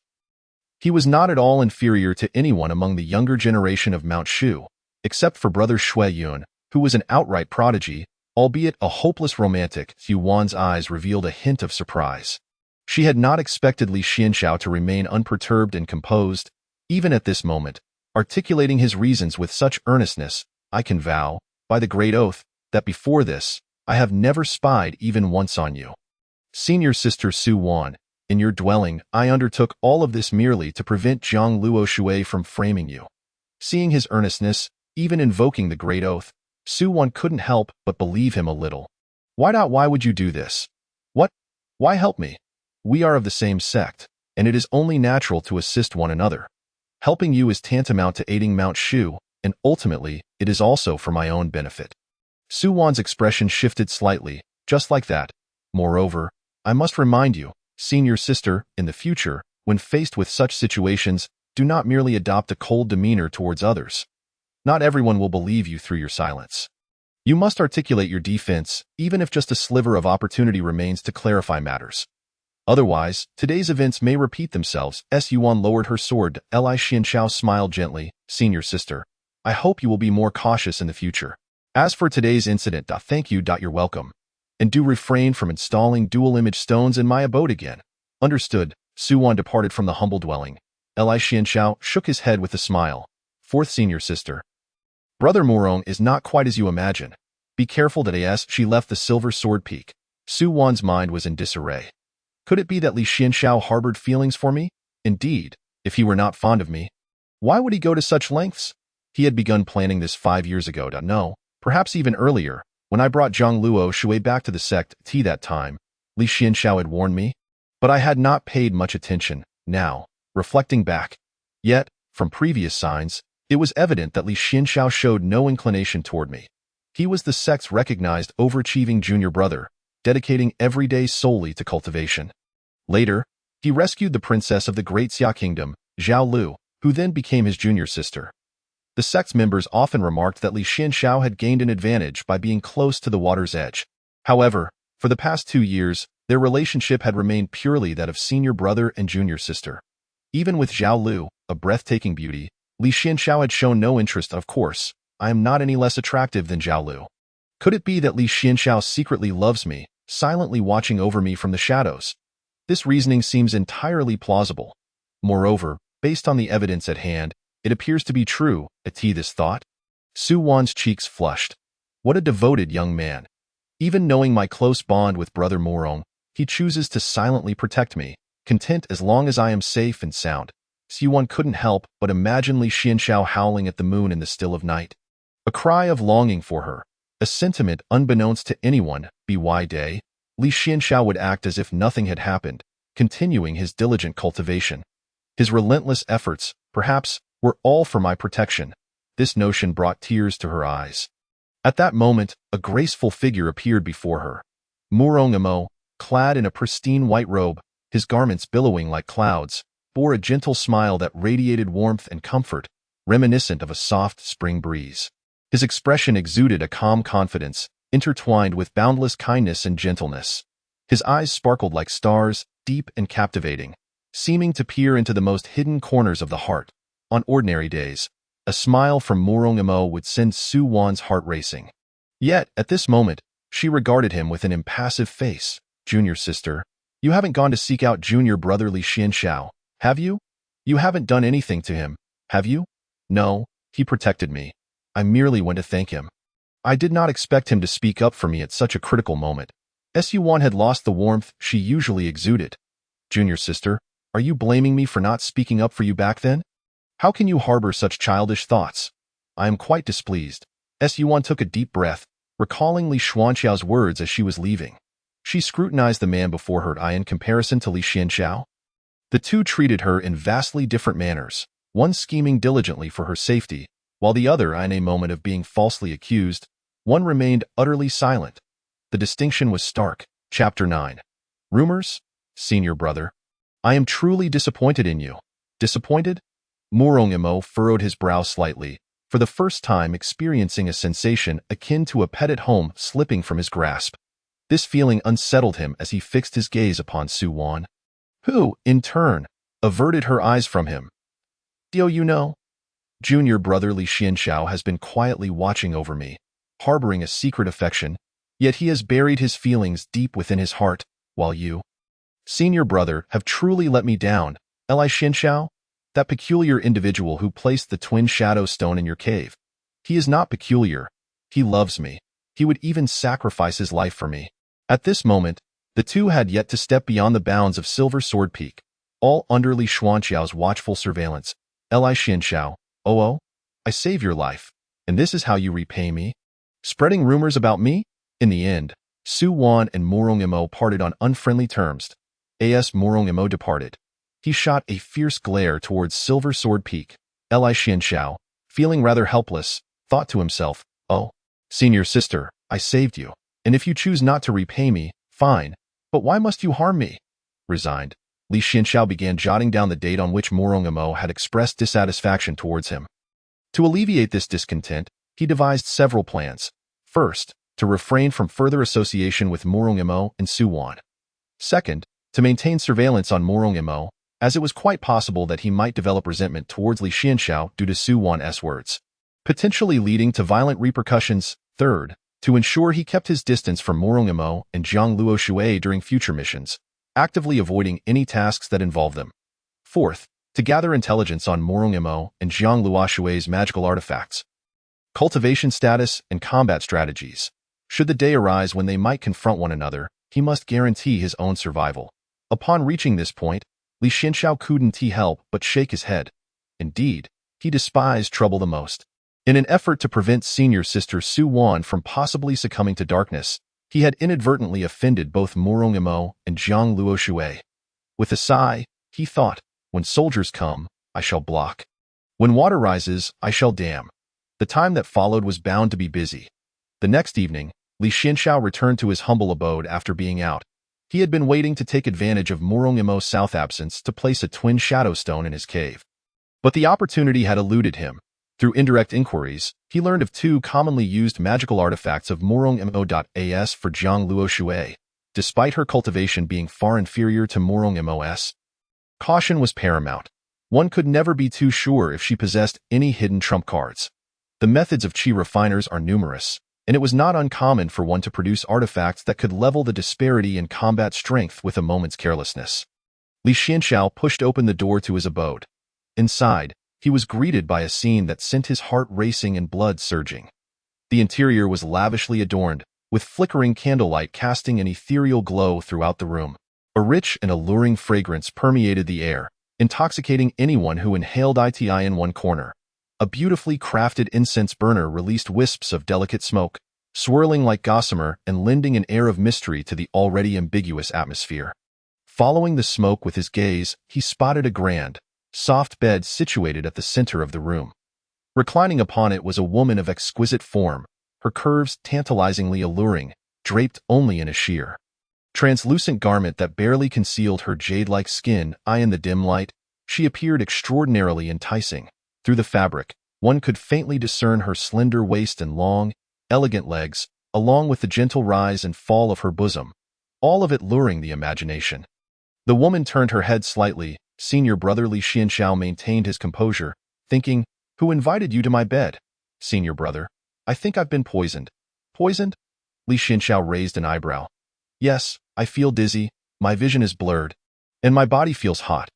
he was not at all inferior to anyone among the younger generation of Mount Shu, except for brother Shui Yun, who was an outright prodigy, albeit a hopeless romantic. Su Wan's eyes revealed a hint of surprise. She had not expected Li Xianxiao to remain unperturbed and composed, even at this moment, articulating his reasons with such earnestness. I can vow, by the great oath, that before this, I have never spied even once on you. Senior sister Su Wan, in your dwelling, I undertook all of this merely to prevent Zhang Luo Shui from framing you. Seeing his earnestness, even invoking the great oath, Su Wan couldn't help but believe him a little. Why would you do this? What? Why help me? We are of the same sect, and it is only natural to assist one another. Helping you is tantamount to aiding Mount Shu, and ultimately, it is also for my own benefit. Su Wan's expression shifted slightly, just like that. Moreover, I must remind you, senior sister, in the future, when faced with such situations, do not merely adopt a cold demeanor towards others. Not everyone will believe you through your silence. You must articulate your defense, even if just a sliver of opportunity remains to clarify matters. Otherwise, today's events may repeat themselves. Su Wan lowered her sword. Li Xianxiao smiled gently. Senior sister, I hope you will be more cautious in the future. As for today's incident, thank you. You're welcome. And do refrain from installing dual-image stones in my abode again. Understood. Su Wan departed from the humble dwelling. Li Xianxiao shook his head with a smile. Fourth senior sister. Brother Murong is not quite as you imagine. Be careful that as she left the Silver Sword Peak, Su Wan's mind was in disarray. Could it be that Li Xianxiao harbored feelings for me? Indeed, if he were not fond of me, why would he go to such lengths? He had begun planning this 5 years ago. No, perhaps even earlier, when I brought Zhang Luo Shui back to the sect. That time, Li Xianxiao had warned me, but I had not paid much attention. Now, reflecting back, yet, from previous signs, it was evident that Li Xianxiao showed no inclination toward me. He was the sect's recognized overachieving junior brother, dedicating every day solely to cultivation. Later, he rescued the princess of the Great Xia Kingdom, Zhao Lu, who then became his junior sister. The sect's members often remarked that Li Xianxiao had gained an advantage by being close to the water's edge. However, for the past 2 years, their relationship had remained purely that of senior brother and junior sister. Even with Zhao Lu, a breathtaking beauty, Li Xianxiao had shown no interest. Of course, I am not any less attractive than Zhao Lu. Could it be that Li Xianxiao secretly loves me, silently watching over me from the shadows? This reasoning seems entirely plausible. Moreover, based on the evidence at hand, it appears to be true. This thought? Su Wan's cheeks flushed. What a devoted young man. Even knowing my close bond with Brother Murong, he chooses to silently protect me, content as long as I am safe and sound. Su Wan couldn't help but imagine Li Xianxiao howling at the moon in the still of night. A cry of longing for her, a sentiment unbeknownst to anyone. By day, Li Xianxiao would act as if nothing had happened, continuing his diligent cultivation. His relentless efforts, perhaps, were all for my protection. This notion brought tears to her eyes. At that moment, a graceful figure appeared before her. Murong Amo, clad in a pristine white robe, his garments billowing like clouds, bore a gentle smile that radiated warmth and comfort, reminiscent of a soft spring breeze. His expression exuded a calm confidence, intertwined with boundless kindness and gentleness. His eyes sparkled like stars, deep and captivating. seeming to peer into the most hidden corners of the heart. On ordinary days, a smile from Murong Imo would send Su Wan's heart racing. Yet, at this moment, she regarded him with an impassive face. Junior sister, you haven't gone to seek out junior brother Li Xianxiao, have you? You haven't done anything to him, have you? No, he protected me. I merely went to thank him. I did not expect him to speak up for me at such a critical moment. Su Wan had lost the warmth she usually exuded. Junior sister, are you blaming me for not speaking up for you back then? How can you harbor such childish thoughts? I am quite displeased. Su Wan took a deep breath, recalling Li Xuanxiao's words as she was leaving. She scrutinized the man before her eye in comparison to Li Xianxiao. The two treated her in vastly different manners, one scheming diligently for her safety, while the other, in a moment of being falsely accused, one remained utterly silent. The distinction was stark. Chapter 9. Rumors? Senior brother. I am truly disappointed in you. Disappointed? Murong Imo furrowed his brow slightly, for the first time experiencing a sensation akin to a pet at home slipping from his grasp. This feeling unsettled him as he fixed his gaze upon Su Wan, who, in turn, averted her eyes from him. Do you know? Junior brother Li Xianxiao has been quietly watching over me, harboring a secret affection, yet he has buried his feelings deep within his heart, while you, senior brother, have truly let me down. Li Xianxiao, that peculiar individual who placed the twin shadow stone in your cave. He is not peculiar. He loves me. He would even sacrifice his life for me. At this moment, the two had yet to step beyond the bounds of Silver Sword Peak, all under Li Xuanxiao's watchful surveillance. Li Xianxiao, oh, I save your life, and this is how you repay me? Spreading rumors about me? In the end, Su Wan and Murong Imo parted on unfriendly terms. As Murong Imo departed, he shot a fierce glare towards Silver Sword Peak. Li Xianxiao, feeling rather helpless, thought to himself, oh, senior sister, I saved you, and if you choose not to repay me, fine, but why must you harm me? Resigned, Li Xianxiao began jotting down the date on which Murong Imo had expressed dissatisfaction towards him. To alleviate this discontent, he devised several plans. First, to refrain from further association with Murong Imo and Su Wan. Second, to maintain surveillance on Murong Imo, as it was quite possible that he might develop resentment towards Li Xianxiao due to Su Wan's words, potentially leading to violent repercussions. Third, to ensure he kept his distance from Murong Imo and Jiang Luoshui during future missions, actively avoiding any tasks that involve them. Fourth, to gather intelligence on Murong Imo and Jiang Luoshui's magical artifacts, cultivation status, and combat strategies. Should the day arise when they might confront one another, he must guarantee his own survival. Upon reaching this point, Li Xianxiao couldn't help but shake his head. Indeed, he despised trouble the most. In an effort to prevent senior sister Su Wan from possibly succumbing to darkness, he had inadvertently offended both Murong Imo and Jiang Luoshui. With a sigh, he thought, when soldiers come, I shall block. When water rises, I shall dam. The time that followed was bound to be busy. The next evening, Li Xianxiao returned to his humble abode after being out. He had been waiting to take advantage of Murong Imo's south absence to place a twin shadow stone in his cave. But the opportunity had eluded him. Through indirect inquiries, he learned of two commonly used magical artifacts of Murong Imo.as for Jiang Luoshui, despite her cultivation being far inferior to Murong Imo's. Caution was paramount. One could never be too sure if she possessed any hidden trump cards. The methods of qi refiners are numerous, and it was not uncommon for one to produce artifacts that could level the disparity in combat strength with a moment's carelessness. Li Xianxiao pushed open the door to his abode. Inside, he was greeted by a scene that sent his heart racing and blood surging. The interior was lavishly adorned, with flickering candlelight casting an ethereal glow throughout the room. A rich and alluring fragrance permeated the air, intoxicating anyone who inhaled it in one corner. A beautifully crafted incense burner released wisps of delicate smoke, swirling like gossamer and lending an air of mystery to the already ambiguous atmosphere. Following the smoke with his gaze, he spotted a grand, soft bed situated at the center of the room. Reclining upon it was a woman of exquisite form, her curves tantalizingly alluring, draped only in a sheer, translucent garment that barely concealed her jade-like skin. In the dim light, she appeared extraordinarily enticing. Through the fabric, one could faintly discern her slender waist and long, elegant legs, along with the gentle rise and fall of her bosom, all of it luring the imagination. The woman turned her head slightly. Senior brother Li Xianxiao maintained his composure, thinking, "Who invited you to my bed?" "Senior brother, I think I've been poisoned." "Poisoned?" Li Xianxiao raised an eyebrow. "Yes, I feel dizzy, my vision is blurred, and my body feels hot."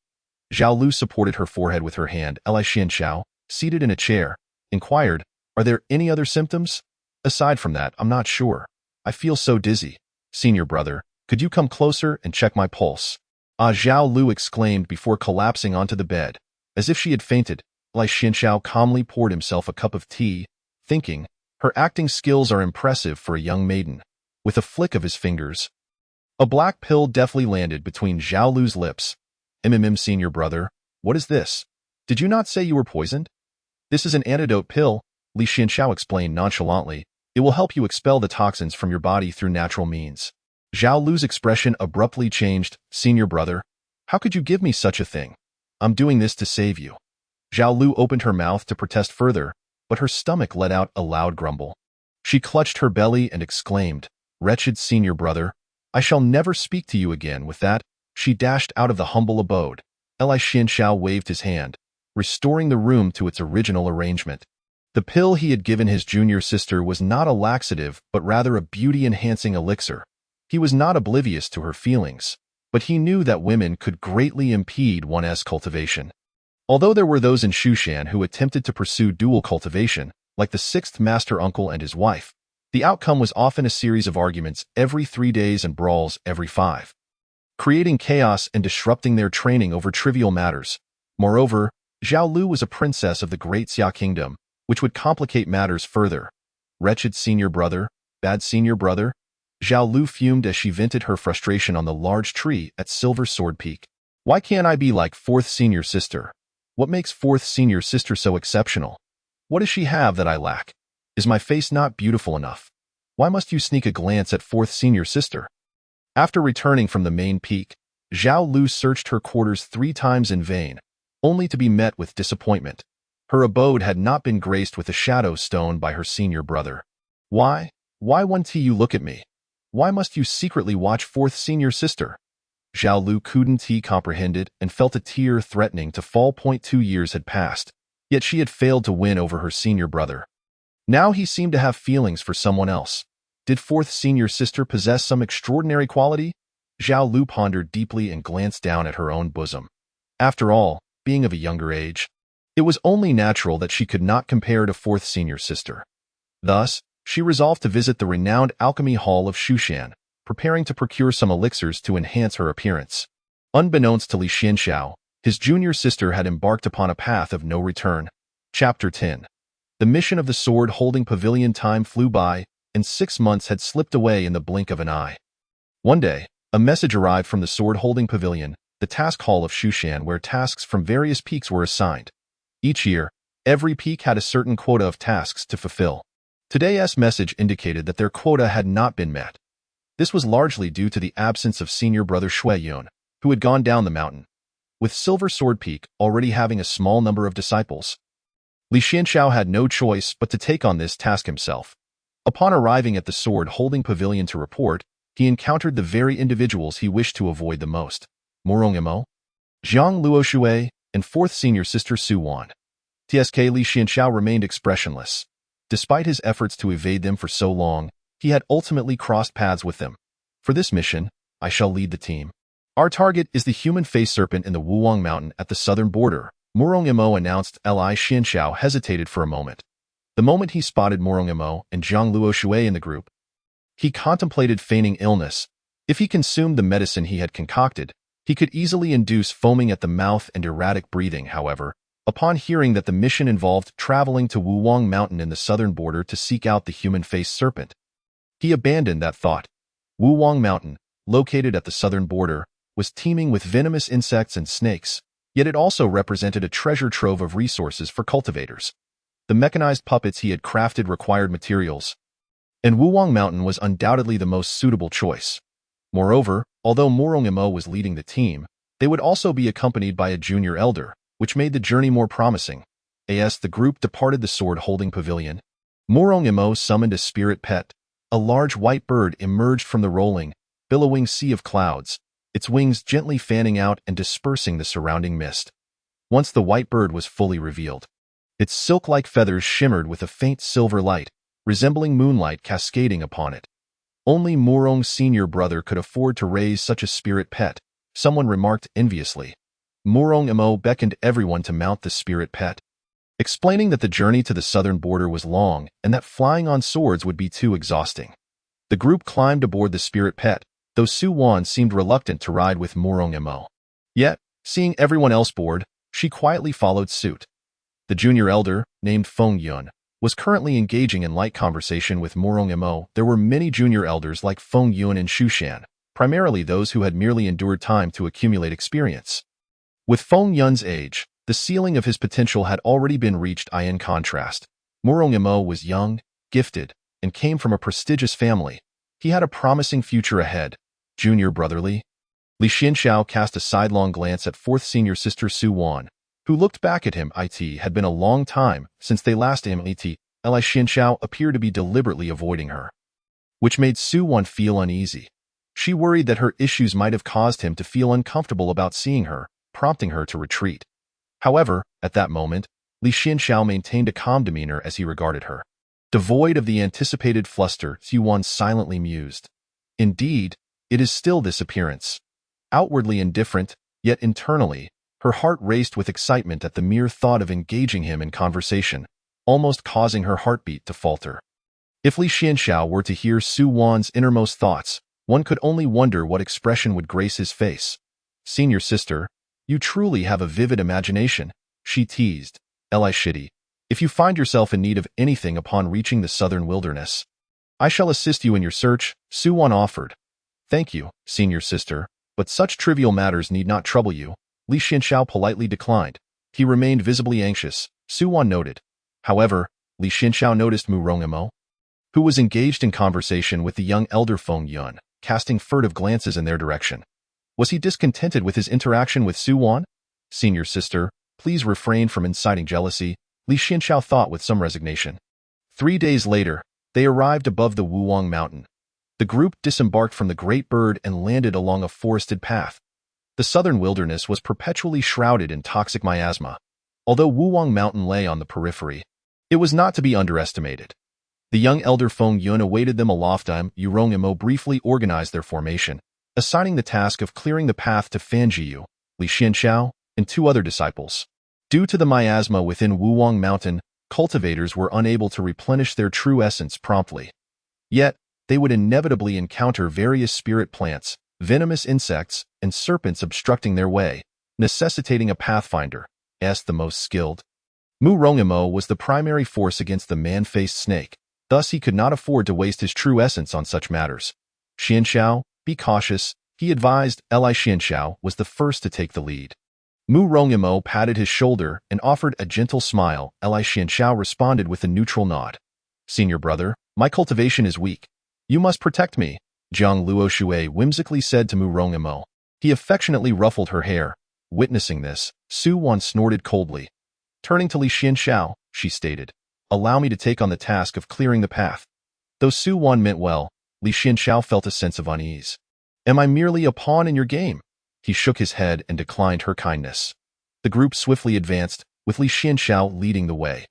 Zhao Lu supported her forehead with her hand. Li Xianxiao, seated in a chair, inquired, "Are there any other symptoms?" "Aside from that, I'm not sure. I feel so dizzy." "Senior brother, could you come closer and check my pulse?" Zhao Lu exclaimed before collapsing onto the bed. As if she had fainted, Li Xianxiao calmly poured himself a cup of tea, thinking, her acting skills are impressive for a young maiden. With a flick of his fingers, a black pill deftly landed between Zhao Lu's lips. Senior brother, what is this? Did you not say you were poisoned?" "This is an antidote pill," Li Xianxiao explained nonchalantly. "It will help you expel the toxins from your body through natural means." Zhao Lu's expression abruptly changed. "Senior brother, how could you give me such a thing? I'm doing this to save you." Zhao Lu opened her mouth to protest further, but her stomach let out a loud grumble. She clutched her belly and exclaimed, "Wretched senior brother, I shall never speak to you again." With that, she dashed out of the humble abode. Li Xianxiao waved his hand, restoring the room to its original arrangement. The pill he had given his junior sister was not a laxative, but rather a beauty-enhancing elixir. He was not oblivious to her feelings, but he knew that women could greatly impede one's cultivation. Although there were those in Shushan who attempted to pursue dual cultivation, like the sixth master uncle and his wife, the outcome was often a series of arguments every 3 days and brawls every 5, creating chaos and disrupting their training over trivial matters. Moreover, Zhao Lu was a princess of the Great Xia Kingdom, which would complicate matters further. "Wretched senior brother, bad senior brother." Zhao Lu fumed as she vented her frustration on the large tree at Silver Sword Peak. "Why can't I be like fourth senior sister? What makes fourth senior sister so exceptional? What does she have that I lack? Is my face not beautiful enough? Why must you sneak a glance at fourth senior sister?" After returning from the main peak, Zhao Lu searched her quarters 3 times in vain, only to be met with disappointment. Her abode had not been graced with a shadow stone by her senior brother. Why won't you look at me? Why must you secretly watch fourth senior sister?" Zhao Lu couldn't comprehend and felt a tear threatening to fall. 2 years had passed, yet she had failed to win over her senior brother. Now he seemed to have feelings for someone else. Did fourth senior sister possess some extraordinary quality? Zhao Lu pondered deeply and glanced down at her own bosom. After all, being of a younger age, it was only natural that she could not compare to fourth senior sister. Thus, she resolved to visit the renowned alchemy hall of Shushan, preparing to procure some elixirs to enhance her appearance. Unbeknownst to Li Xianxiao, his junior sister had embarked upon a path of no return. Chapter 10. The mission of the sword-holding pavilion. Time flew by, and 6 months had slipped away in the blink of an eye. One day, a message arrived from the sword-holding pavilion, the task hall of Shushan, where tasks from various peaks were assigned. Each year, every peak had a certain quota of tasks to fulfill. Today's message indicated that their quota had not been met. This was largely due to the absence of senior brother Shui Yun, who had gone down the mountain. With Silver Sword Peak already having a small number of disciples, Li Xianxiao had no choice but to take on this task himself. Upon arriving at the sword-holding pavilion to report, he encountered the very individuals he wished to avoid the most: Murong Imo, Zhang Luoshui, and fourth senior sister Su Wan. Tsk Li Xianxiao remained expressionless. Despite his efforts to evade them for so long, he had ultimately crossed paths with them. "For this mission, I shall lead the team. Our target is the human face serpent in the Wuwang Mountain at the southern border," Murong Imo announced. Li Xianxiao hesitated for a moment. The moment he spotted Murong Imo and Zhang Luoshui in the group, he contemplated feigning illness. If he consumed the medicine he had concocted, he could easily induce foaming at the mouth and erratic breathing. However, upon hearing that the mission involved traveling to Wuwang Mountain in the southern border to seek out the human face serpent, he abandoned that thought. Wuwang Mountain, located at the southern border, was teeming with venomous insects and snakes, yet it also represented a treasure trove of resources for cultivators. The mechanized puppets he had crafted required materials, and Wuwang Mountain was undoubtedly the most suitable choice. Moreover, although Murong Imo was leading the team, they would also be accompanied by a junior elder, which made the journey more promising. As the group departed the sword-holding pavilion, Murong Imo summoned a spirit pet. A large white bird emerged from the rolling, billowing sea of clouds. its wings gently fanning out and dispersing the surrounding mist. Once the white bird was fully revealed, its silk-like feathers shimmered with a faint silver light, resembling moonlight cascading upon it. Only Murong's senior brother could afford to raise such a spirit pet, someone remarked enviously. Murong Emo beckoned everyone to mount the spirit pet, explaining that the journey to the southern border was long and that flying on swords would be too exhausting. The group climbed aboard the spirit pet, though Su Wan seemed reluctant to ride with Murong Emo. Yet, seeing everyone else board, she quietly followed suit. The junior elder, named Feng Yun, was currently engaging in light conversation with Murong Emo. There were many junior elders like Feng Yun and Xu Shan, primarily those who had merely endured time to accumulate experience. With Feng Yun's age, the ceiling of his potential had already been reached. In contrast, Murong Emo was young, gifted, and came from a prestigious family. He had a promising future ahead. Junior brotherly. Li Xianxiao cast a sidelong glance at fourth senior sister Su Wan, who looked back at him. It had been a long time since they last met. Li Xianxiao appeared to be deliberately avoiding her, which made Su Wan feel uneasy. She worried that her issues might have caused him to feel uncomfortable about seeing her, prompting her to retreat. However, at that moment, Li Xianxiao maintained a calm demeanor as he regarded her. Devoid of the anticipated fluster, Su Wan silently mused. Indeed, it is still this appearance. Outwardly indifferent, yet internally, her heart raced with excitement at the mere thought of engaging him in conversation, almost causing her heartbeat to falter. If Li Xianxiao were to hear Su Wan's innermost thoughts, one could only wonder what expression would grace his face. Senior sister, you truly have a vivid imagination, she teased. Li Shitty, if you find yourself in need of anything upon reaching the southern wilderness, I shall assist you in your search, Su Wan offered. Thank you, senior sister, but such trivial matters need not trouble you, Li Xianxiao politely declined. He remained visibly anxious, Su Wan noted. However, Li Xianxiao noticed Murong Emo, who was engaged in conversation with the young elder Feng Yun, casting furtive glances in their direction. Was he discontented with his interaction with Su Wan? Senior sister, please refrain from inciting jealousy, Li Xianxiao thought with some resignation. 3 days later, they arrived above the Wuwang Mountain. The group disembarked from the Great Bird and landed along a forested path. The southern wilderness was perpetually shrouded in toxic miasma. Although Wuwang Mountain lay on the periphery, it was not to be underestimated. The young elder Feng Yun awaited them aloft. Murong Emo briefly organized their formation, assigning the task of clearing the path to Fanjiu, Li Xianxiao, and 2 other disciples. Due to the miasma within Wuwang Mountain, cultivators were unable to replenish their true essence promptly. Yet, they would inevitably encounter various spirit plants, venomous insects, and serpents obstructing their way, necessitating a pathfinder, the most skilled. Murong Emo was the primary force against the man-faced snake, thus he could not afford to waste his true essence on such matters. Xianxiao, be cautious, he advised. Li Xianxiao was the first to take the lead. Murong Emo patted his shoulder and offered a gentle smile. Li Xianxiao responded with a neutral nod. Senior brother, my cultivation is weak. You must protect me, Jiang Luoshui whimsically said to Murong Emo. He affectionately ruffled her hair. Witnessing this, Su Wan snorted coldly. Turning to Li Xianxiao, she stated, allow me to take on the task of clearing the path. Though Su Wan meant well, Li Xianxiao felt a sense of unease. Am I merely a pawn in your game? He shook his head and declined her kindness. The group swiftly advanced, with Li Xianxiao leading the way.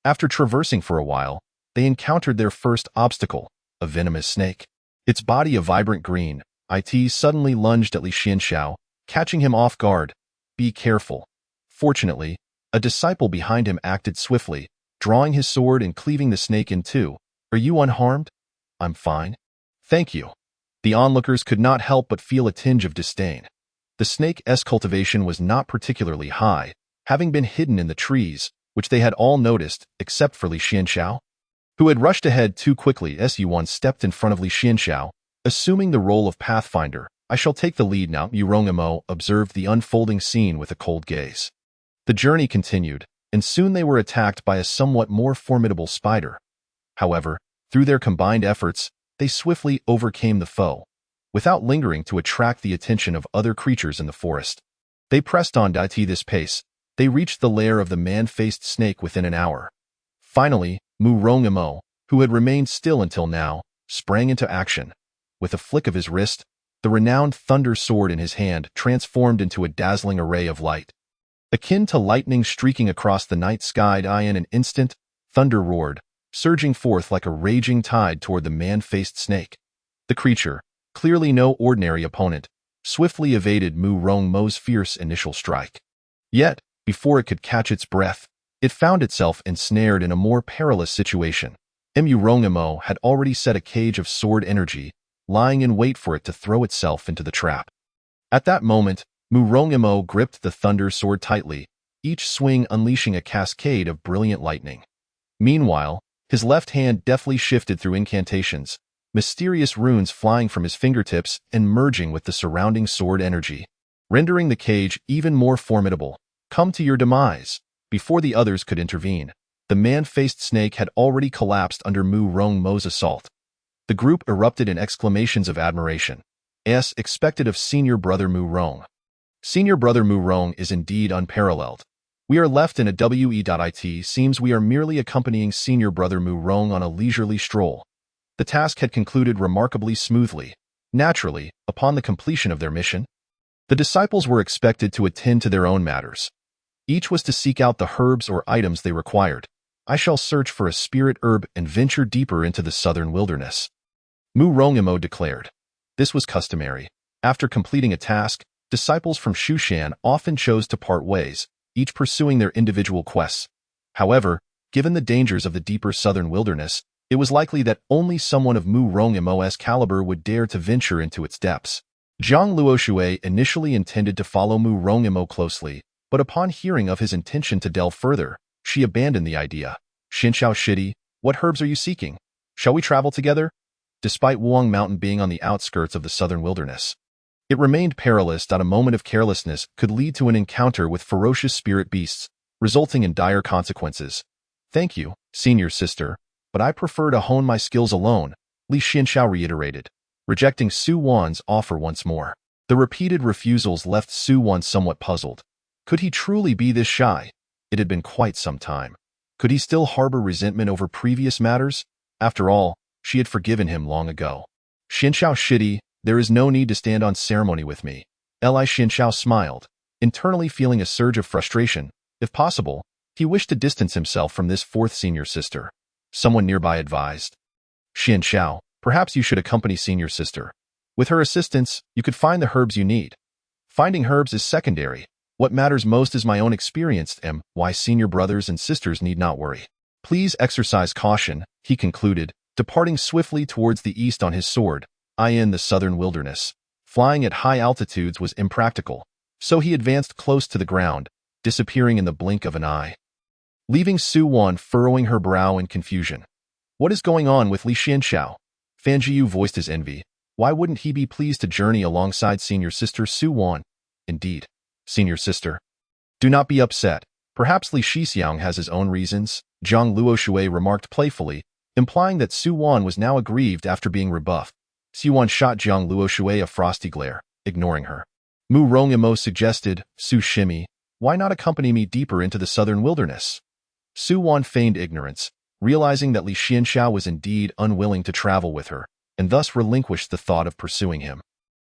After traversing for a while, they encountered their first obstacle, a venomous snake. Its body a vibrant green, it suddenly lunged at Li Xianxiao, catching him off guard. Be careful. Fortunately, a disciple behind him acted swiftly, drawing his sword and cleaving the snake in 2. Are you unharmed? I'm fine. Thank you. The onlookers could not help but feel a tinge of disdain. The snake's cultivation was not particularly high, having been hidden in the trees, which they had all noticed, except for Li Xianxiao, who had rushed ahead too quickly. Yuan stepped in front of Li Xianxiao, assuming the role of pathfinder. I shall take the lead now. Murong Emo observed the unfolding scene with a cold gaze. The journey continued, and soon they were attacked by a somewhat more formidable spider. However, through their combined efforts, they swiftly overcame the foe. Without lingering to attract the attention of other creatures in the forest, they pressed on. At this pace, they reached the lair of the man-faced snake within an hour. Finally, Murong Emo, who had remained still until now, sprang into action. With a flick of his wrist, the renowned thunder sword in his hand transformed into a dazzling array of light. Akin to lightning streaking across the night sky, in an instant, thunder roared, surging forth like a raging tide toward the man-faced snake. The creature, clearly no ordinary opponent, swiftly evaded Mu Rongmo's fierce initial strike. Yet, before it could catch its breath, it found itself ensnared in a more perilous situation. Mu Rongmo had already set a cage of sword energy, lying in wait for it to throw itself into the trap. At that moment, Mu Rongmo gripped the thunder sword tightly, each swing unleashing a cascade of brilliant lightning. Meanwhile, his left hand deftly shifted through incantations, mysterious runes flying from his fingertips and merging with the surrounding sword energy, rendering the cage even more formidable. Come to your demise. Before the others could intervene, the man-faced snake had already collapsed under Mu Rongmo's assault. The group erupted in exclamations of admiration, as expected of senior brother Mu Rong. Senior brother Mu Rong is indeed unparalleled. We are left in a WE.it seems we are merely accompanying senior brother Mu Rong on a leisurely stroll. The task had concluded remarkably smoothly. Naturally, upon the completion of their mission, the disciples were expected to attend to their own matters. Each was to seek out the herbs or items they required. I shall search for a spirit herb and venture deeper into the southern wilderness, Mu Rongmo declared. This was customary. After completing a task, disciples from Shushan often chose to part ways, each pursuing their individual quests. However, given the dangers of the deeper southern wilderness, it was likely that only someone of Mu Rongmo's caliber would dare to venture into its depths. Zhang Luoshui initially intended to follow Mu Rongmo closely, but upon hearing of his intention to delve further, she abandoned the idea. Xianxiao Shidi, what herbs are you seeking? Shall we travel together? Despite Wuang Mountain being on the outskirts of the southern wilderness, it remained perilous that a moment of carelessness could lead to an encounter with ferocious spirit beasts, resulting in dire consequences. Thank you, senior sister, but I prefer to hone my skills alone, Li Xianxiao reiterated, rejecting Su Wan's offer once more. The repeated refusals left Su Wan somewhat puzzled. Could he truly be this shy? It had been quite some time. Could he still harbor resentment over previous matters? After all, she had forgiven him long ago. Xianxiao Shidi, there is no need to stand on ceremony with me. Li Xianxiao smiled, internally feeling a surge of frustration. If possible, he wished to distance himself from this fourth senior sister. Someone nearby advised. Xianxiao, perhaps you should accompany senior sister. With her assistance, you could find the herbs you need. Finding herbs is secondary. What matters most is my own experience and why senior brothers and sisters need not worry. Please exercise caution, he concluded, departing swiftly towards the east on his sword. In the southern wilderness, flying at high altitudes was impractical, so he advanced close to the ground, disappearing in the blink of an eye, leaving Su Wan furrowing her brow in confusion. What is going on with Li Xianxiao? Fan Jiu voiced his envy. Why wouldn't he be pleased to journey alongside senior sister Su Wan? Indeed, senior sister. Do not be upset. Perhaps Li Shixiang has his own reasons, Zhang Luoshui remarked playfully, implying that Su Wan was now aggrieved after being rebuffed. Su Wan shot Zhang Luoshui a frosty glare, ignoring her. Mu Rongmo suggested, Su Shimi, why not accompany me deeper into the southern wilderness? Su Wan feigned ignorance, realizing that Li Xianxiao was indeed unwilling to travel with her, and thus relinquished the thought of pursuing him.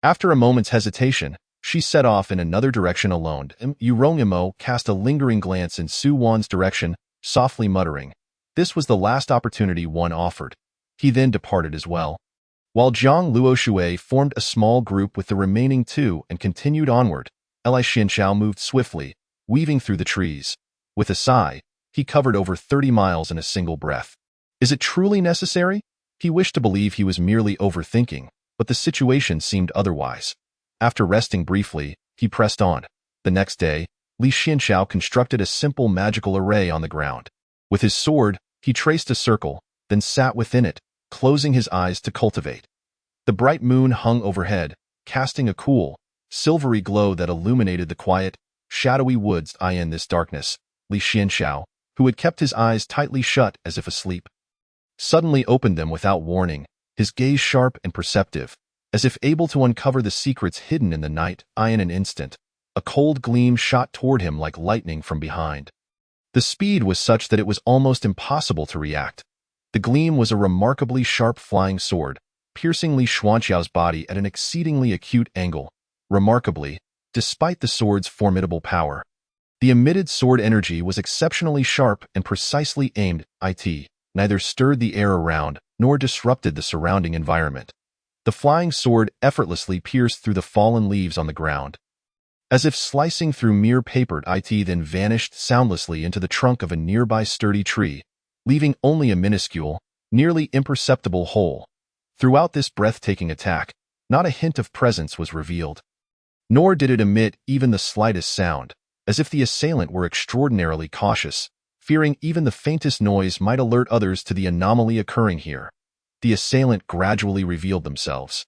After a moment's hesitation, she set off in another direction alone. Mu Rongmo cast a lingering glance in Su Wan's direction, softly muttering, this was the last opportunity one offered. He then departed as well. While Zhang Luoshui formed a small group with the remaining two and continued onward, Li Xianxiao moved swiftly, weaving through the trees. With a sigh, he covered over 30 miles in a single breath. Is it truly necessary? He wished to believe he was merely overthinking, but the situation seemed otherwise. After resting briefly, he pressed on. The next day, Li Xianxiao constructed a simple magical array on the ground. With his sword, he traced a circle, then sat within it, closing his eyes to cultivate. The bright moon hung overhead, casting a cool, silvery glow that illuminated the quiet, shadowy woods. In this darkness, Li Xianxiao, who had kept his eyes tightly shut as if asleep, suddenly opened them without warning, his gaze sharp and perceptive, as if able to uncover the secrets hidden in the night. In an instant, a cold gleam shot toward him like lightning from behind. The speed was such that it was almost impossible to react. The gleam was a remarkably sharp flying sword, piercing Li Xuanqiao's body at an exceedingly acute angle. Remarkably, despite the sword's formidable power, the emitted sword energy was exceptionally sharp and precisely aimed. It neither stirred the air around nor disrupted the surrounding environment. The flying sword effortlessly pierced through the fallen leaves on the ground, as if slicing through mere paper. It then vanished soundlessly into the trunk of a nearby sturdy tree, leaving only a minuscule, nearly imperceptible hole. Throughout this breathtaking attack, not a hint of presence was revealed, nor did it emit even the slightest sound, as if the assailant were extraordinarily cautious, fearing even the faintest noise might alert others to the anomaly occurring here. The assailant gradually revealed themselves.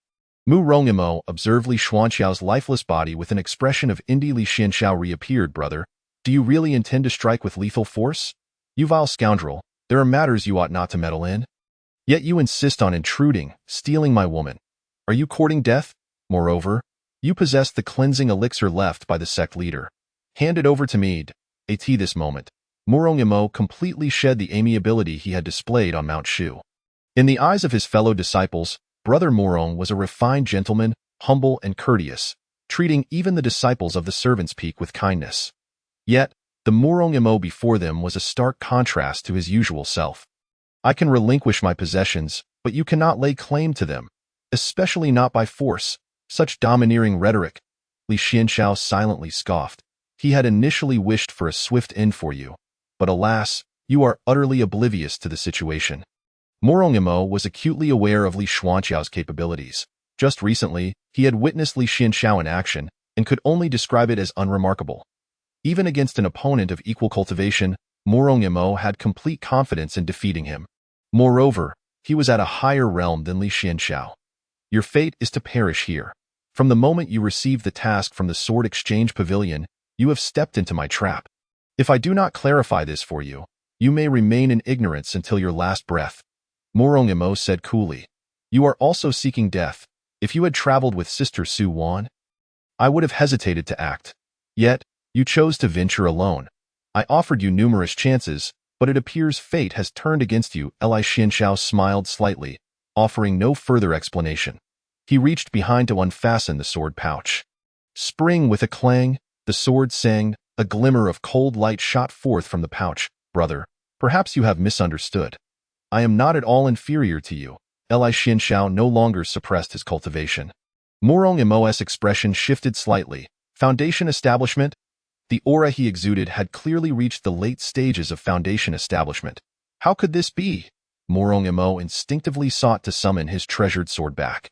Mu Rongimo observed Li Xuanqiao's lifeless body with an expression of Li Xianxiao reappeared. Brother, do you really intend to strike with lethal force? You vile scoundrel, there are matters you ought not to meddle in. Yet you insist on intruding, stealing my woman. Are you courting death? Moreover, you possess the cleansing elixir left by the sect leader. Hand it over to me. At this moment, Mu Rongimo completely shed the amiability he had displayed on Mount Shu. In the eyes of his fellow disciples, Brother Murong was a refined gentleman, humble and courteous, treating even the disciples of the Servants' Peak with kindness. Yet, the Mu Rongimo before them was a stark contrast to his usual self. I can relinquish my possessions, but you cannot lay claim to them, especially not by force. Such domineering rhetoric. Li Xianxiao silently scoffed. He had initially wished for a swift end for you, but alas, you are utterly oblivious to the situation. Mu Rongimo was acutely aware of Li Xuanqiao's capabilities. Just recently, he had witnessed Li Xianxiao in action and could only describe it as unremarkable. Even against an opponent of equal cultivation, Mu Rongimo had complete confidence in defeating him. Moreover, he was at a higher realm than Li Xianxiao. Your fate is to perish here. From the moment you received the task from the Sword Exchange Pavilion, you have stepped into my trap. If I do not clarify this for you, you may remain in ignorance until your last breath. Mu Rongimo said coolly. You are also seeking death. If you had traveled with Sister Su Wan, I would have hesitated to act. Yet, you chose to venture alone. I offered you numerous chances, but it appears fate has turned against you. Li Xianxiao smiled slightly, offering no further explanation. He reached behind to unfasten the sword pouch. Spring with a clang, the sword sang, a glimmer of cold light shot forth from the pouch. Brother, perhaps you have misunderstood. I am not at all inferior to you. Li Xianxiao no longer suppressed his cultivation. Mu Rongimo's expression shifted slightly. Foundation establishment? The aura he exuded had clearly reached the late stages of foundation establishment. How could this be? Mu Rongimo instinctively sought to summon his treasured sword back.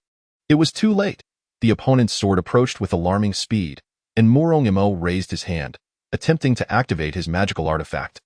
It was too late. The opponent's sword approached with alarming speed, and Mu Rongimo raised his hand, attempting to activate his magical artifact.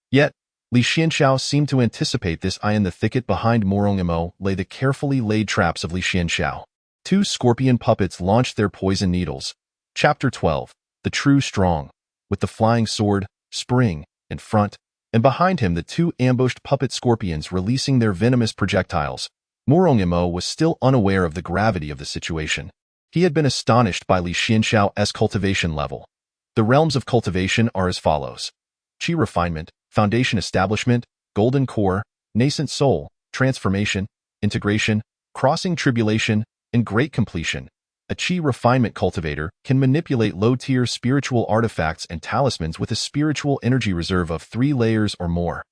Yet, Li Xianxiao seemed to anticipate this. In the thicket behind Mu Rongimo lay the carefully laid traps of Li Xianxiao. 2 scorpion puppets launched their poison needles. Chapter 12. The True Strong. With the flying sword, Spring, in front, and behind him the 2 ambushed puppet scorpions releasing their venomous projectiles. Mu Rongimo was still unaware of the gravity of the situation. He had been astonished by Li Xianxiao's cultivation level. The realms of cultivation are as follows: Qi Refinement, Foundation Establishment, Golden Core, Nascent Soul, Transformation, Integration, Crossing Tribulation, and Great Completion. A Qi Refinement cultivator can manipulate low-tier spiritual artifacts and talismans with a spiritual energy reserve of 3 layers or more,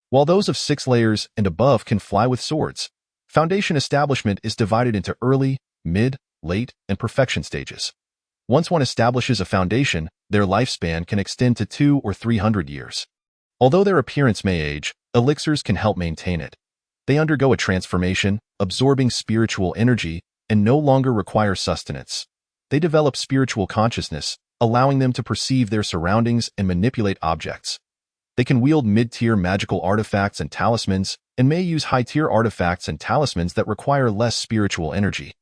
while those of 6 layers and above can fly with swords. Foundation Establishment is divided into early, mid, late, and perfection stages. Once one establishes a foundation, their lifespan can extend to 200 or 300 years. Although their appearance may age, elixirs can help maintain it. They undergo a transformation, absorbing spiritual energy, and no longer require sustenance. They develop spiritual consciousness, allowing them to perceive their surroundings and manipulate objects. They can wield mid-tier magical artifacts and talismans, and may use high-tier artifacts and talismans that require less spiritual energy.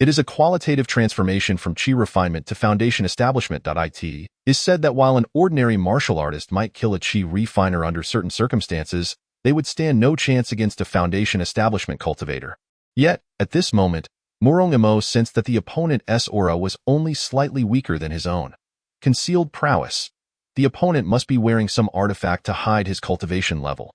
It is a qualitative transformation from Qi Refinement to Foundation Establishment. It is said that while an ordinary martial artist might kill a Qi refiner under certain circumstances, they would stand no chance against a Foundation Establishment cultivator. Yet, at this moment, Mu Rongimo sensed that the opponent's aura was only slightly weaker than his own. Concealed prowess. The opponent must be wearing some artifact to hide his cultivation level.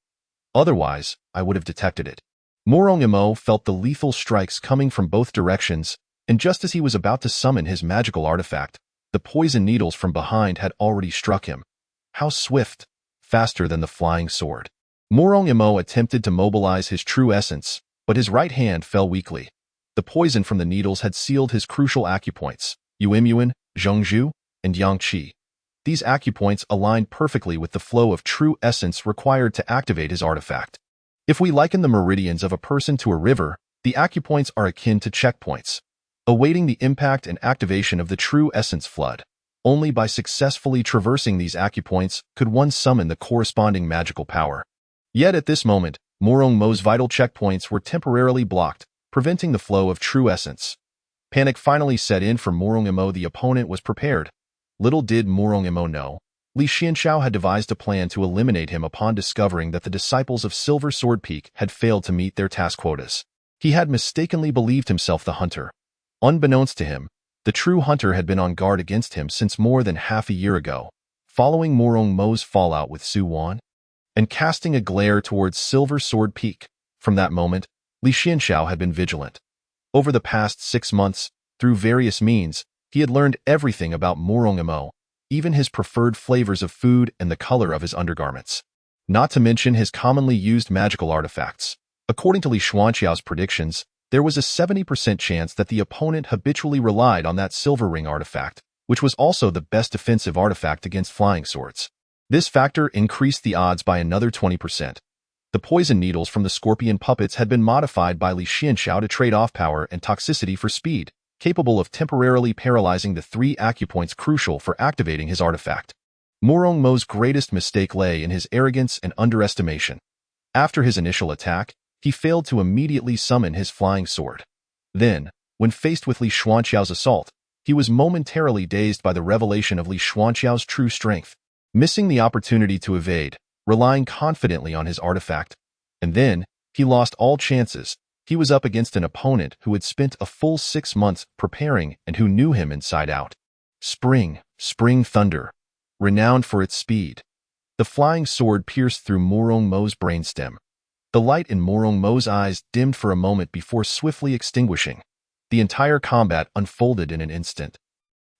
Otherwise, I would have detected it. Morong Imo felt the lethal strikes coming from both directions, and just as he was about to summon his magical artifact, the poison needles from behind had already struck him. How swift! Faster than the flying sword. Morong Imo attempted to mobilize his true essence, but his right hand fell weakly. The poison from the needles had sealed his crucial acupoints, Yuanyuan, Zhongzhu, and Yangqi. These acupoints aligned perfectly with the flow of true essence required to activate his artifact. If we liken the meridians of a person to a river, the acupoints are akin to checkpoints, awaiting the impact and activation of the true essence flood. Only by successfully traversing these acupoints could one summon the corresponding magical power. Yet at this moment, Morong Mo's vital checkpoints were temporarily blocked, preventing the flow of true essence. Panic finally set in for Morong Imo. The opponent was prepared. Little did Morong Imo know, Li Xianxiao had devised a plan to eliminate him upon discovering that the disciples of Silver Sword Peak had failed to meet their task quotas. He had mistakenly believed himself the hunter. Unbeknownst to him, the true hunter had been on guard against him since more than half a year ago, following Morong Mo's fallout with Su Wan, and casting a glare towards Silver Sword Peak. From that moment, Li Xianxiao had been vigilant. Over the past 6 months, through various means, he had learned everything about Morong Imo, even his preferred flavors of food and the color of his undergarments. Not to mention his commonly used magical artifacts. According to Li Xuanqiao's predictions, there was a 70% chance that the opponent habitually relied on that silver ring artifact, which was also the best defensive artifact against flying swords. This factor increased the odds by another 20%. The poison needles from the scorpion puppets had been modified by Li Xianxiao to trade off power and toxicity for speed, capable of temporarily paralyzing the 3 acupoints crucial for activating his artifact. Morong Mo's greatest mistake lay in his arrogance and underestimation. After his initial attack, he failed to immediately summon his flying sword. Then, when faced with Li Xuanqiao's assault, he was momentarily dazed by the revelation of Li Xuanqiao's true strength, missing the opportunity to evade, relying confidently on his artifact. And then, he lost all chances. He was up against an opponent who had spent a full 6 months preparing and who knew him inside out. Spring Thunder, renowned for its speed. The flying sword pierced through Morong Mo's brainstem. The light in Morong Mo's eyes dimmed for a moment before swiftly extinguishing. The entire combat unfolded in an instant.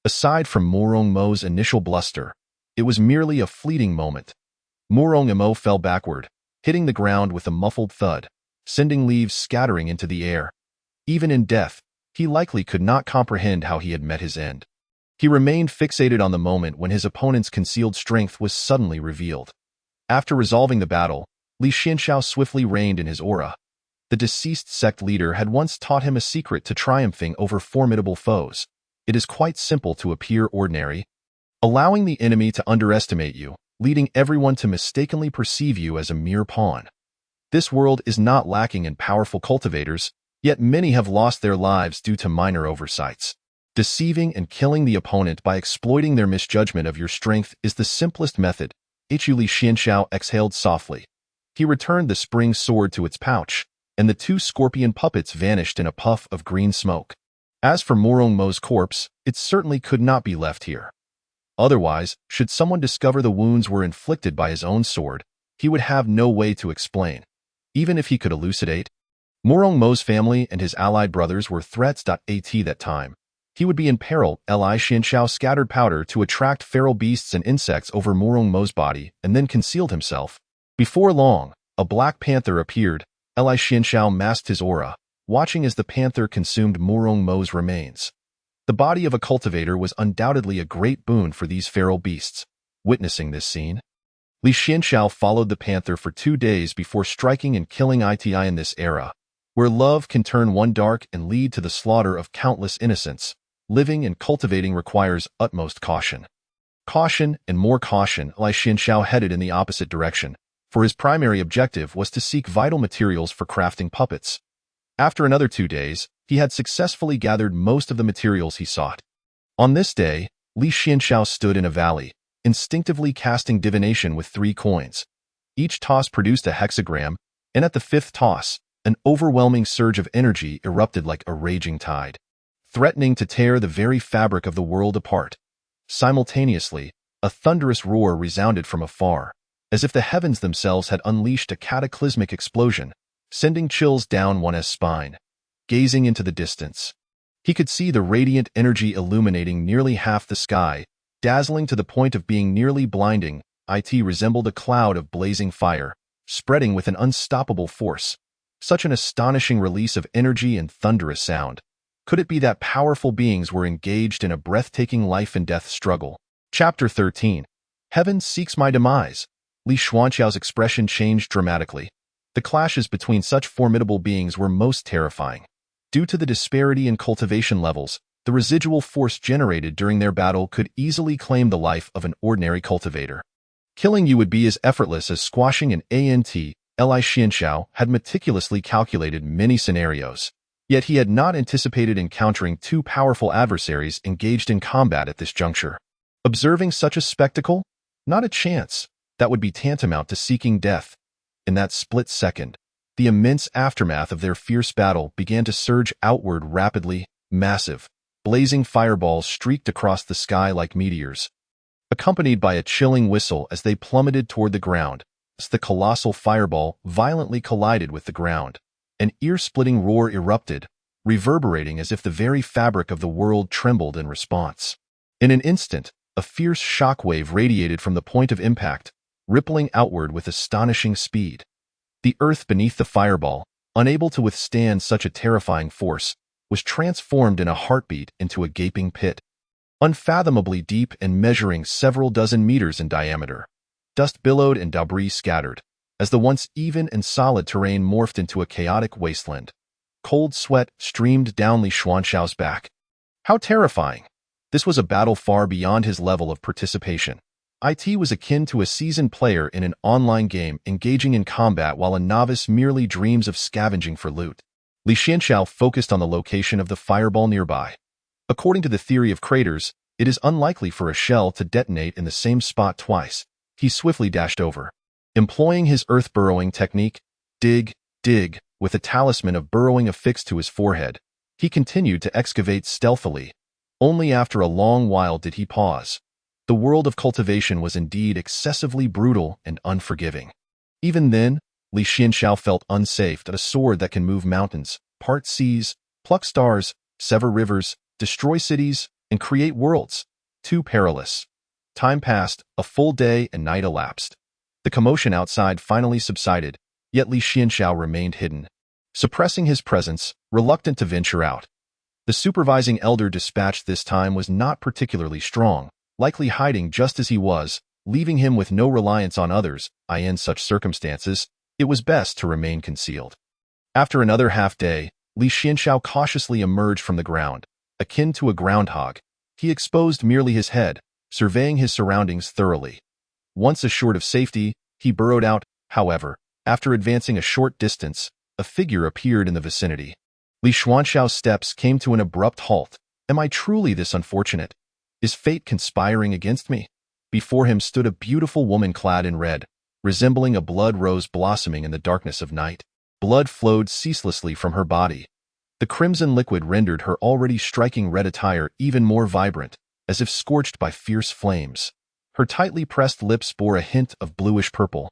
Aside from Morong Mo's initial bluster, it was merely a fleeting moment. Morong Imo fell backward, hitting the ground with a muffled thud, sending leaves scattering into the air. Even in death, he likely could not comprehend how he had met his end. He remained fixated on the moment when his opponent's concealed strength was suddenly revealed. After resolving the battle, Li Xianxiao swiftly reigned in his aura. The deceased sect leader had once taught him a secret to triumphing over formidable foes. It is quite simple to appear ordinary, allowing the enemy to underestimate you, leading everyone to mistakenly perceive you as a mere pawn. This world is not lacking in powerful cultivators, yet many have lost their lives due to minor oversights. Deceiving and killing the opponent by exploiting their misjudgment of your strength is the simplest method. Li Xianxiao exhaled softly. He returned the spring sword to its pouch, and the 2 scorpion puppets vanished in a puff of green smoke. As for Morong Mo's corpse, it certainly could not be left here. Otherwise, should someone discover the wounds were inflicted by his own sword, he would have no way to explain. Even if he could elucidate, Morong Mo's family and his allied brothers were threats. At that time, he would be in peril. Li Xianxiao scattered powder to attract feral beasts and insects over Morong Mo's body and then concealed himself. Before long, a black panther appeared. Li Xianxiao masked his aura, watching as the panther consumed Morong Mo's remains. The body of a cultivator was undoubtedly a great boon for these feral beasts. Witnessing this scene, Li Xianxiao followed the panther for 2 days before striking and killing it. In this era, where love can turn one dark and lead to the slaughter of countless innocents, living and cultivating requires utmost caution. Caution and more caution. Li Xianxiao headed in the opposite direction, for his primary objective was to seek vital materials for crafting puppets. After another 2 days, he had successfully gathered most of the materials he sought. On this day, Li Xianxiao stood in a valley, instinctively casting divination with 3 coins. Each toss produced a hexagram, and at the 5th toss, an overwhelming surge of energy erupted like a raging tide, threatening to tear the very fabric of the world apart. Simultaneously, a thunderous roar resounded from afar, as if the heavens themselves had unleashed a cataclysmic explosion, sending chills down one's spine. Gazing into the distance, he could see the radiant energy illuminating nearly half the sky, dazzling to the point of being nearly blinding. It resembled a cloud of blazing fire, spreading with an unstoppable force. Such an astonishing release of energy and thunderous sound. Could it be that powerful beings were engaged in a breathtaking life-and-death struggle? Chapter 13. Heaven seeks my demise. Li Xuanxiao's expression changed dramatically. The clashes between such formidable beings were most terrifying. Due to the disparity in cultivation levels, the residual force generated during their battle could easily claim the life of an ordinary cultivator. Killing you would be as effortless as squashing an ant. Li Xuanxiao had meticulously calculated many scenarios, yet he had not anticipated encountering two powerful adversaries engaged in combat at this juncture. Observing such a spectacle? Not a chance. That would be tantamount to seeking death. In that split second, the immense aftermath of their fierce battle began to surge outward rapidly. Massive, blazing fireballs streaked across the sky like meteors, accompanied by a chilling whistle as they plummeted toward the ground. As the colossal fireball violently collided with the ground, an ear-splitting roar erupted, reverberating as if the very fabric of the world trembled in response. In an instant, a fierce shockwave radiated from the point of impact, rippling outward with astonishing speed. The earth beneath the fireball, unable to withstand such a terrifying force, was transformed in a heartbeat into a gaping pit, unfathomably deep and measuring several dozen meters in diameter. Dust billowed and debris scattered, as the once even and solid terrain morphed into a chaotic wasteland. Cold sweat streamed down Li Xuanxiao's back. How terrifying! This was a battle far beyond his level of participation. It was akin to a seasoned player in an online game engaging in combat while a novice merely dreams of scavenging for loot. Li Xuanxiao focused on the location of the fireball nearby. According to the theory of craters, it is unlikely for a shell to detonate in the same spot twice. He swiftly dashed over. Employing his earth-burrowing technique, dig, dig, with a talisman of burrowing affixed to his forehead, he continued to excavate stealthily. Only after a long while did he pause. The world of cultivation was indeed excessively brutal and unforgiving. Even then, Li Xuanxiao felt unsafe at a sword that can move mountains, part seas, pluck stars, sever rivers, destroy cities, and create worlds. Too perilous. Time passed, a full day and night elapsed. The commotion outside finally subsided, yet Li Xuanxiao remained hidden, suppressing his presence, reluctant to venture out. The supervising elder dispatched this time was not particularly strong, likely hiding just as he was, leaving him with no reliance on others. In such circumstances, it was best to remain concealed. After another half-day, Li Xuanxiao cautiously emerged from the ground. Akin to a groundhog, he exposed merely his head, surveying his surroundings thoroughly. Once assured of safety, he burrowed out. However, after advancing a short distance, a figure appeared in the vicinity. Li Xuanxiao's steps came to an abrupt halt. Am I truly this unfortunate? Is fate conspiring against me? Before him stood a beautiful woman clad in red, resembling a blood rose blossoming in the darkness of night. Blood flowed ceaselessly from her body. The crimson liquid rendered her already striking red attire even more vibrant, as if scorched by fierce flames. Her tightly pressed lips bore a hint of bluish purple,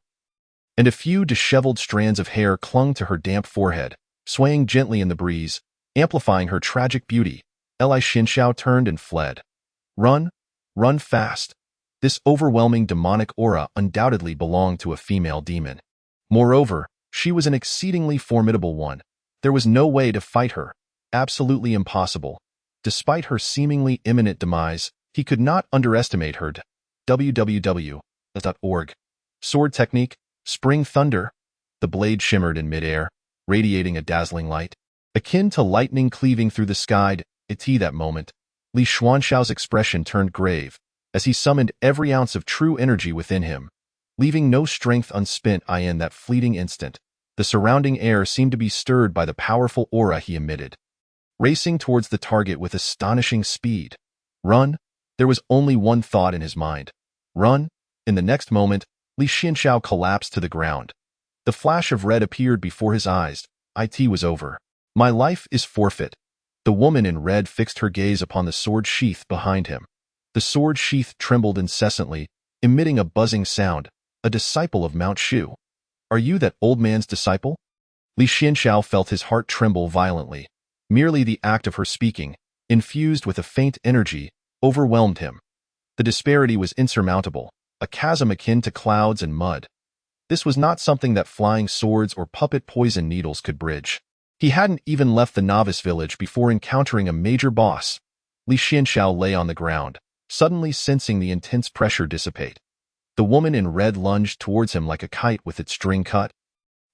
and a few disheveled strands of hair clung to her damp forehead, swaying gently in the breeze, amplifying her tragic beauty. Li Xuanxiao turned and fled. Run, run fast. This overwhelming demonic aura undoubtedly belonged to a female demon. Moreover, she was an exceedingly formidable one. There was no way to fight her. Absolutely impossible. Despite her seemingly imminent demise, he could not underestimate her. www.org. Sword technique, Spring Thunder. The blade shimmered in midair, radiating a dazzling light, akin to lightning cleaving through the sky. At that moment, Li Xuanxiao's expression turned grave, as he summoned every ounce of true energy within him, leaving no strength unspent. In that fleeting instant, the surrounding air seemed to be stirred by the powerful aura he emitted. Racing towards the target with astonishing speed. Run? There was only one thought in his mind. Run? In the next moment, Li Xuanxiao collapsed to the ground. The flash of red appeared before his eyes. It was over. My life is forfeit. The woman in red fixed her gaze upon the sword sheath behind him. The sword sheath trembled incessantly, emitting a buzzing sound. A disciple of Mount Shu. Are you that old man's disciple? Li Xianxiao felt his heart tremble violently. Merely the act of her speaking, infused with a faint energy, overwhelmed him. The disparity was insurmountable, a chasm akin to clouds and mud. This was not something that flying swords or puppet poison needles could bridge. He hadn't even left the novice village before encountering a major boss. Li Xianxiao lay on the ground, suddenly sensing the intense pressure dissipate. The woman in red lunged towards him like a kite with its string cut,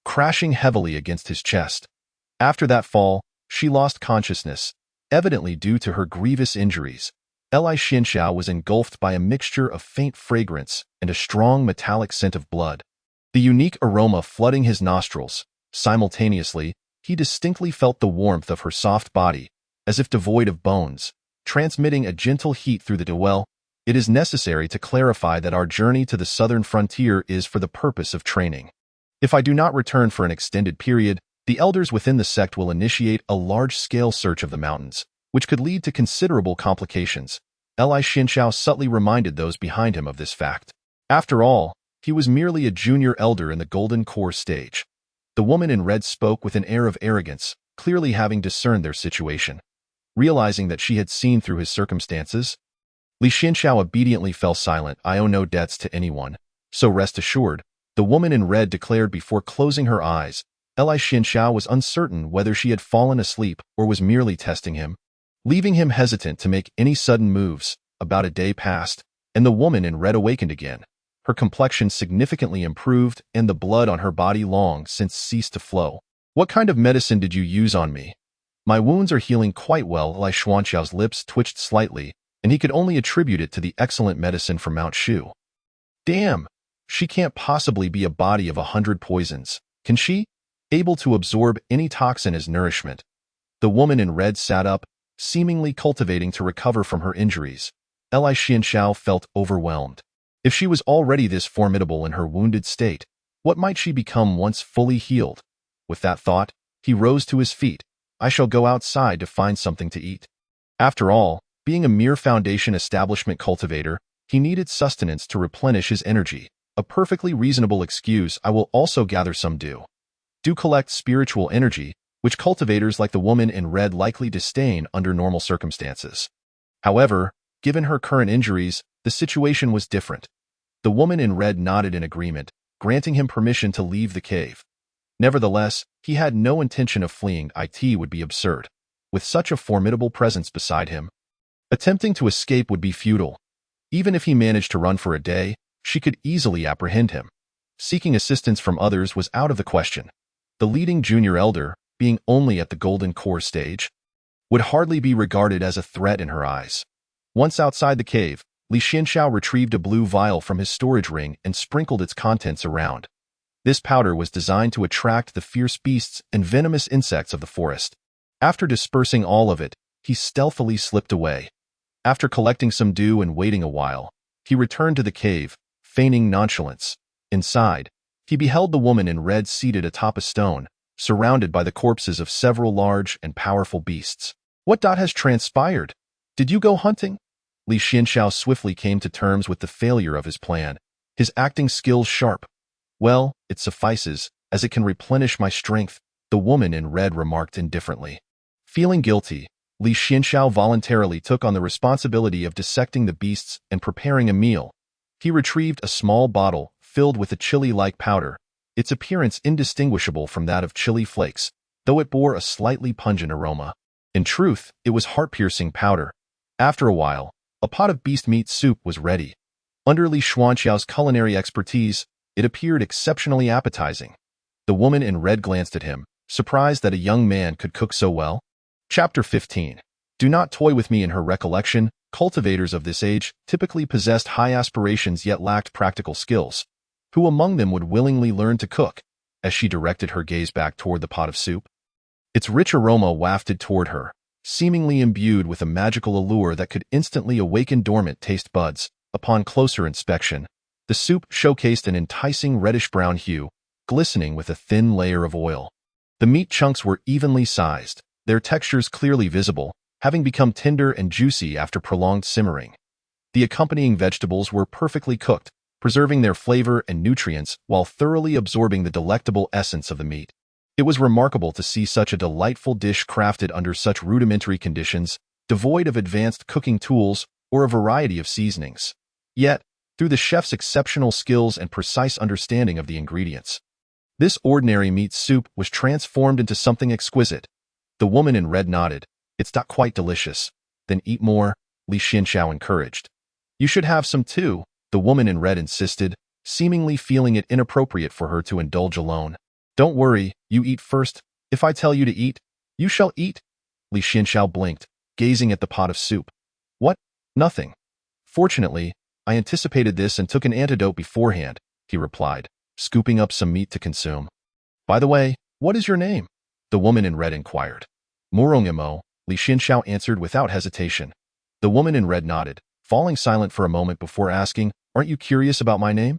crashing heavily against his chest. After that fall, she lost consciousness, evidently due to her grievous injuries. Li Xianxiao was engulfed by a mixture of faint fragrance and a strong metallic scent of blood. The unique aroma flooding his nostrils. Simultaneously, he distinctly felt the warmth of her soft body, as if devoid of bones, transmitting a gentle heat through the well. It is necessary to clarify that our journey to the southern frontier is for the purpose of training. If I do not return for an extended period, the elders within the sect will initiate a large-scale search of the mountains, which could lead to considerable complications. Li Xianxiao subtly reminded those behind him of this fact. After all, he was merely a junior elder in the Golden Core stage. The woman in red spoke with an air of arrogance, clearly having discerned their situation. Realizing that she had seen through his circumstances, Li Xianxiao obediently fell silent. I owe no debts to anyone, so rest assured, the woman in red declared before closing her eyes. Li Xianxiao was uncertain whether she had fallen asleep or was merely testing him. Leaving him hesitant to make any sudden moves, about a day passed, and the woman in red awakened again. Her complexion significantly improved, and the blood on her body long since ceased to flow. What kind of medicine did you use on me? My wounds are healing quite well. Li Xianxiao's lips twitched slightly, and he could only attribute it to the excellent medicine from Mount Shu. Damn! She can't possibly be a body of 100 poisons, can she? Able to absorb any toxin as nourishment. The woman in red sat up, seemingly cultivating to recover from her injuries. Li Xianxiao felt overwhelmed. If she was already this formidable in her wounded state, what might she become once fully healed? With that thought, he rose to his feet. I shall go outside to find something to eat. After all, being a mere foundation establishment cultivator, he needed sustenance to replenish his energy. A perfectly reasonable excuse. I will also gather some dew. Dew collects spiritual energy, which cultivators like the woman in red likely disdain under normal circumstances. However, given her current injuries, the situation was different. The woman in red nodded in agreement, granting him permission to leave the cave. Nevertheless, he had no intention of fleeing. It would be absurd. With such a formidable presence beside him, attempting to escape would be futile. Even if he managed to run for a day, she could easily apprehend him. Seeking assistance from others was out of the question. The leading junior elder, being only at the Golden Core stage, would hardly be regarded as a threat in her eyes. Once outside the cave, Li Xianxiao retrieved a blue vial from his storage ring and sprinkled its contents around. This powder was designed to attract the fierce beasts and venomous insects of the forest. After dispersing all of it, he stealthily slipped away. After collecting some dew and waiting a while, he returned to the cave, feigning nonchalance. Inside, he beheld the woman in red seated atop a stone, surrounded by the corpses of several large and powerful beasts. What has transpired? Did you go hunting? Li Xianxiao swiftly came to terms with the failure of his plan, his acting skills sharp. Well, it suffices, as it can replenish my strength, the woman in red remarked indifferently. Feeling guilty, Li Xianxiao voluntarily took on the responsibility of dissecting the beasts and preparing a meal. He retrieved a small bottle filled with a chili-like powder, its appearance indistinguishable from that of chili flakes, though it bore a slightly pungent aroma. In truth, it was heart-piercing powder. After a while, a pot of beast meat soup was ready. Under Li Xianxiao's culinary expertise, it appeared exceptionally appetizing. The woman in red glanced at him, surprised that a young man could cook so well. Chapter 15. Do not toy with me. In her recollection, cultivators of this age typically possessed high aspirations yet lacked practical skills. Who among them would willingly learn to cook? As she directed her gaze back toward the pot of soup, its rich aroma wafted toward her, seemingly imbued with a magical allure that could instantly awaken dormant taste buds. Upon closer inspection, the soup showcased an enticing reddish-brown hue, glistening with a thin layer of oil. The meat chunks were evenly sized, their textures clearly visible, having become tender and juicy after prolonged simmering. The accompanying vegetables were perfectly cooked, preserving their flavor and nutrients while thoroughly absorbing the delectable essence of the meat. It was remarkable to see such a delightful dish crafted under such rudimentary conditions, devoid of advanced cooking tools or a variety of seasonings. Yet, through the chef's exceptional skills and precise understanding of the ingredients, this ordinary meat soup was transformed into something exquisite. The woman in red nodded. It's not quite delicious. Then eat more, Li Xianxiao encouraged. You should have some too, the woman in red insisted, seemingly feeling it inappropriate for her to indulge alone. Don't worry, you eat first. If I tell you to eat, you shall eat. Li Xianxiao blinked, gazing at the pot of soup. What? Nothing. Fortunately, I anticipated this and took an antidote beforehand, he replied, scooping up some meat to consume. By the way, what is your name? The woman in red inquired. Murongimo, Li Xianxiao answered without hesitation. The woman in red nodded, falling silent for a moment before asking, Aren't you curious about my name?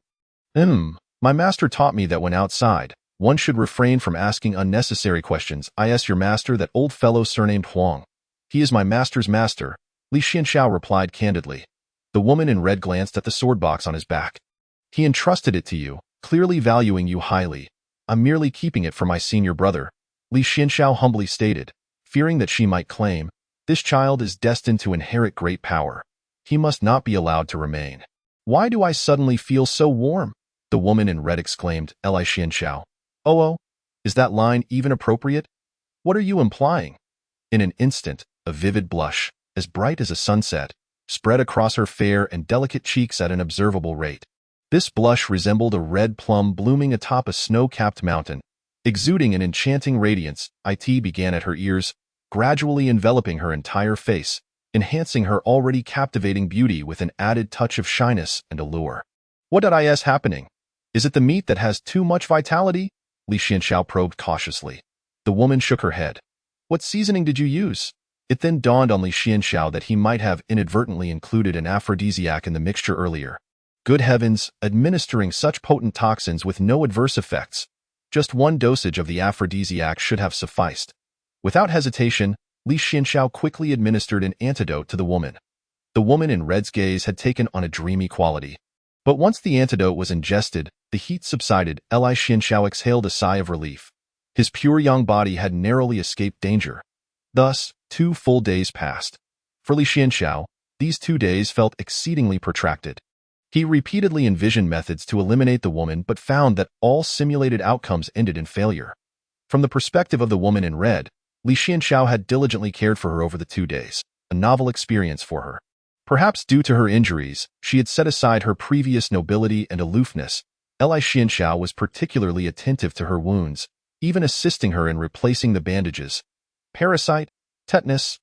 My master taught me that when outside, one should refrain from asking unnecessary questions. I asked your master, that old fellow surnamed Huang. He is my master's master, Li Xianxiao replied candidly. The woman in red glanced at the sword box on his back. He entrusted it to you, clearly valuing you highly. I'm merely keeping it for my senior brother, Li Xianxiao humbly stated, fearing that she might claim, this child is destined to inherit great power. He must not be allowed to remain. Why do I suddenly feel so warm? The woman in red exclaimed, Li Xianxiao. Oh, is that line even appropriate? What are you implying? In an instant, a vivid blush, as bright as a sunset, spread across her fair and delicate cheeks at an observable rate. This blush resembled a red plum blooming atop a snow-capped mountain. Exuding an enchanting radiance, it began at her ears, gradually enveloping her entire face, enhancing her already captivating beauty with an added touch of shyness and allure. What is happening? Is it the meat that has too much vitality? Li Xianxiao probed cautiously. The woman shook her head. What seasoning did you use? It then dawned on Li Xianxiao that he might have inadvertently included an aphrodisiac in the mixture earlier. Good heavens, administering such potent toxins with no adverse effects. Just one dosage of the aphrodisiac should have sufficed. Without hesitation, Li Xianxiao quickly administered an antidote to the woman. The woman in red's gaze had taken on a dreamy quality. But once the antidote was ingested, the heat subsided. Li Xianxiao exhaled a sigh of relief. His pure young body had narrowly escaped danger. Thus, 2 full days passed. For Li Xianxiao, these 2 days felt exceedingly protracted. He repeatedly envisioned methods to eliminate the woman but found that all simulated outcomes ended in failure. From the perspective of the woman in red, Li Xianxiao had diligently cared for her over the 2 days, a novel experience for her. Perhaps due to her injuries, she had set aside her previous nobility and aloofness. Li Xianxiao was particularly attentive to her wounds, even assisting her in replacing the bandages. Parasite? Tetanus?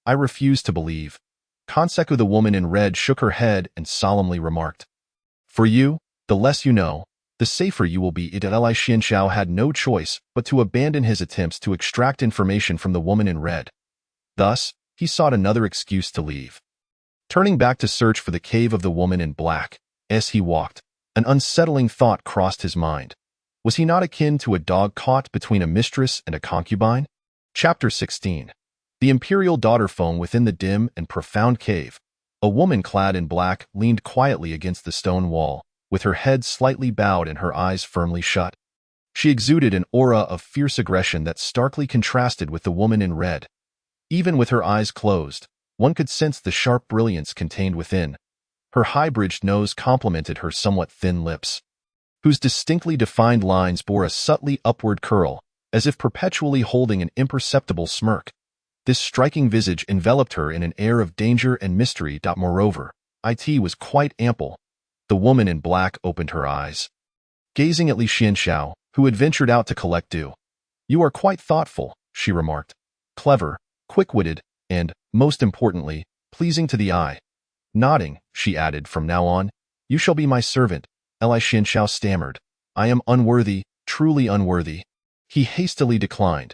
I refuse to believe. Kanseku, the woman in red, shook her head and solemnly remarked. For you, the less you know, the safer you will be. Li Xianxiao had no choice but to abandon his attempts to extract information from the woman in red. Thus, he sought another excuse to leave. Turning back to search for the cave of the woman in black, as he walked, an unsettling thought crossed his mind. Was he not akin to a dog caught between a mistress and a concubine? Chapter 16. The imperial daughter phone. Within the dim and profound cave, a woman clad in black leaned quietly against the stone wall, with her head slightly bowed and her eyes firmly shut. She exuded an aura of fierce aggression that starkly contrasted with the woman in red. Even with her eyes closed, one could sense the sharp brilliance contained within. Her high-bridged nose complemented her somewhat thin lips, whose distinctly defined lines bore a subtly upward curl, as if perpetually holding an imperceptible smirk. This striking visage enveloped her in an air of danger and mystery. Moreover, it was quite ample. The woman in black opened her eyes, gazing at Li Xianxiao, who had ventured out to collect dew. You are quite thoughtful, she remarked. Clever, quick-witted, and, most importantly, pleasing to the eye. Nodding, she added, from now on, you shall be my servant. Li Xianxiao stammered. I am unworthy, truly unworthy. He hastily declined.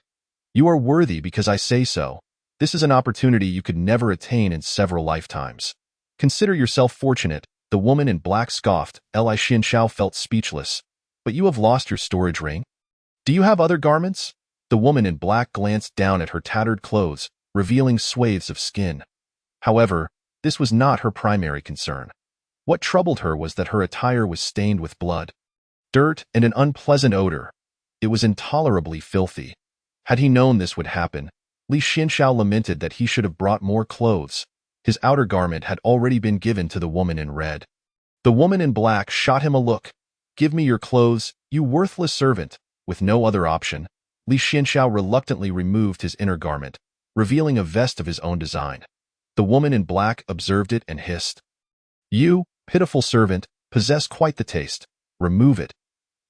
You are worthy because I say so. This is an opportunity you could never attain in several lifetimes. Consider yourself fortunate, the woman in black scoffed. Li Xianxiao felt speechless. But you have lost your storage ring? Do you have other garments? The woman in black glanced down at her tattered clothes, revealing swathes of skin. However, this was not her primary concern. What troubled her was that her attire was stained with blood, dirt, and an unpleasant odor. It was intolerably filthy. Had he known this would happen, Li Xianxiao lamented that he should have brought more clothes. His outer garment had already been given to the woman in red. The woman in black shot him a look. "Give me your clothes, you worthless servant." With no other option, Li Xianxiao reluctantly removed his inner garment, revealing a vest of his own design. The woman in black observed it and hissed, "You, pitiful servant, possess quite the taste. Remove it."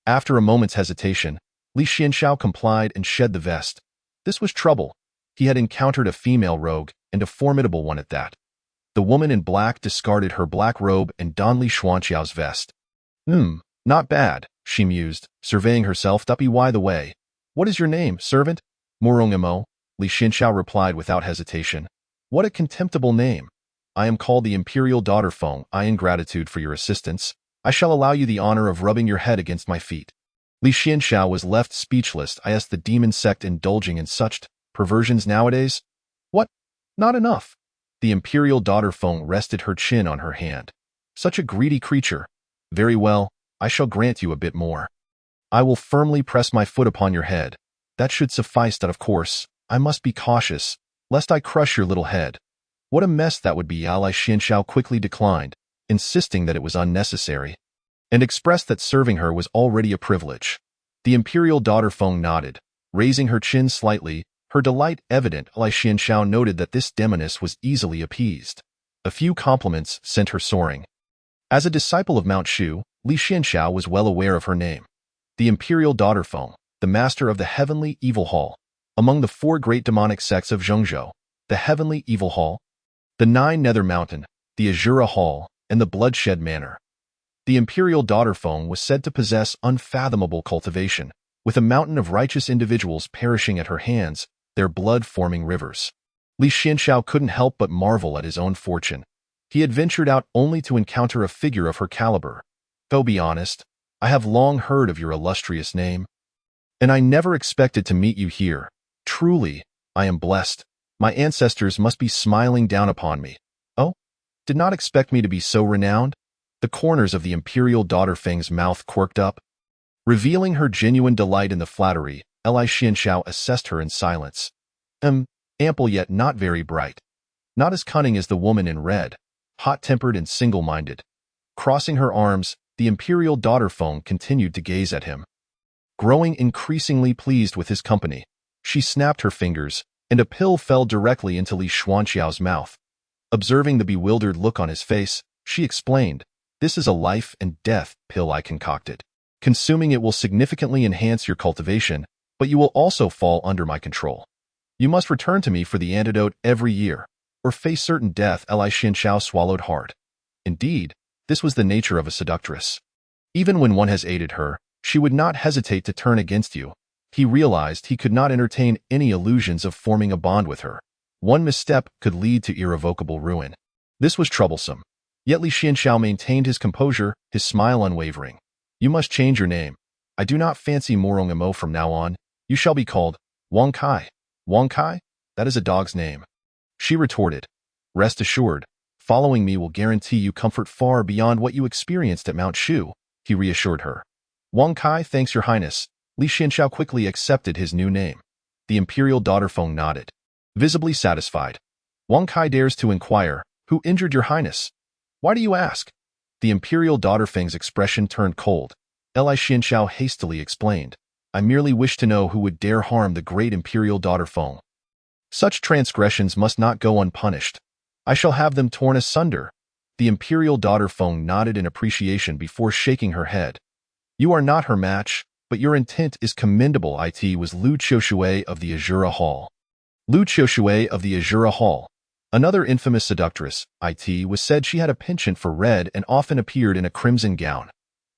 After a moment's hesitation, Li Xianxiao complied and shed the vest. This was trouble. He had encountered a female rogue, and a formidable one at that. The woman in black discarded her black robe and donned Li Xuanxiao's vest. Not bad," she mused, surveying herself. "By the way, what is your name, servant?" "Murongemo," Li Xianxiao replied without hesitation. "What a contemptible name. I am called the Imperial Daughter Feng. In gratitude for your assistance, I shall allow you the honor of rubbing your head against my feet." Li Xianxiao was left speechless. Is the demon sect indulging in such perversions nowadays? What? Not enough. The Imperial Daughter Feng rested her chin on her hand. Such a greedy creature. Very well, I shall grant you a bit more. I will firmly press my foot upon your head. That should suffice. That, of course, I must be cautious, lest I crush your little head. What a mess that would be. Li Xianxiao quickly declined, insisting that it was unnecessary, and expressed that serving her was already a privilege. The Imperial Daughter Feng nodded, raising her chin slightly, her delight evident. Li Xianxiao noted that this demoness was easily appeased. A few compliments sent her soaring. As a disciple of Mount Shu, Li Xianxiao was well aware of her name. The Imperial Daughter Feng, the master of the Heavenly Evil Hall. Among the 4 great demonic sects of Zhengzhou, the Heavenly Evil Hall, the 9 Nether Mountain, the Azura Hall, and the Bloodshed Manor. The Imperial Daughter Feng was said to possess unfathomable cultivation, with a mountain of righteous individuals perishing at her hands, their blood forming rivers. Li Xianxiao couldn't help but marvel at his own fortune. He had ventured out only to encounter a figure of her caliber. Go be honest, I have long heard of your illustrious name, and I never expected to meet you here. Truly, I am blessed. My ancestors must be smiling down upon me. Oh, did not expect me to be so renowned? The corners of the Imperial Daughter Feng's mouth quirked up, revealing her genuine delight in the flattery. Li Xianxiao assessed her in silence. Ample yet not very bright. Not as cunning as the woman in red, hot-tempered and single-minded. Crossing her arms, the Imperial Daughter Feng continued to gaze at him. Growing increasingly pleased with his company, she snapped her fingers, and a pill fell directly into Li Xuanxiao's mouth. Observing the bewildered look on his face, she explained, "This is a life and death pill I concocted. Consuming it will significantly enhance your cultivation, but you will also fall under my control. You must return to me for the antidote every year, or face certain death." Li Xianxiao swallowed hard. Indeed, this was the nature of a seductress. Even when one has aided her, she would not hesitate to turn against you. He realized he could not entertain any illusions of forming a bond with her. One misstep could lead to irrevocable ruin. This was troublesome. Yet Li Xianxiao maintained his composure, his smile unwavering. "You must change your name. I do not fancy Murongemo from now on. You shall be called Wang Kai." "Wang Kai? That is a dog's name," she retorted. "Rest assured, following me will guarantee you comfort far beyond what you experienced at Mount Shu," he reassured her. "Wang Kai, thanks your highness." Li Xianxiao quickly accepted his new name. The Imperial Daughter Feng nodded, visibly satisfied. "Wang Kai dares to inquire, who injured your highness? Why do you ask?" The Imperial Daughter Feng's expression turned cold. Li Xianxiao hastily explained, "I merely wish to know who would dare harm the great Imperial Daughter Feng. Such transgressions must not go unpunished. I shall have them torn asunder." The Imperial Daughter Feng nodded in appreciation before shaking her head. "You are not her match, but your intent is commendable." It was Lu Qiushui of the Azura Hall. Lu Qiushui of the Azura Hall. Another infamous seductress. It was said she had a penchant for red and often appeared in a crimson gown.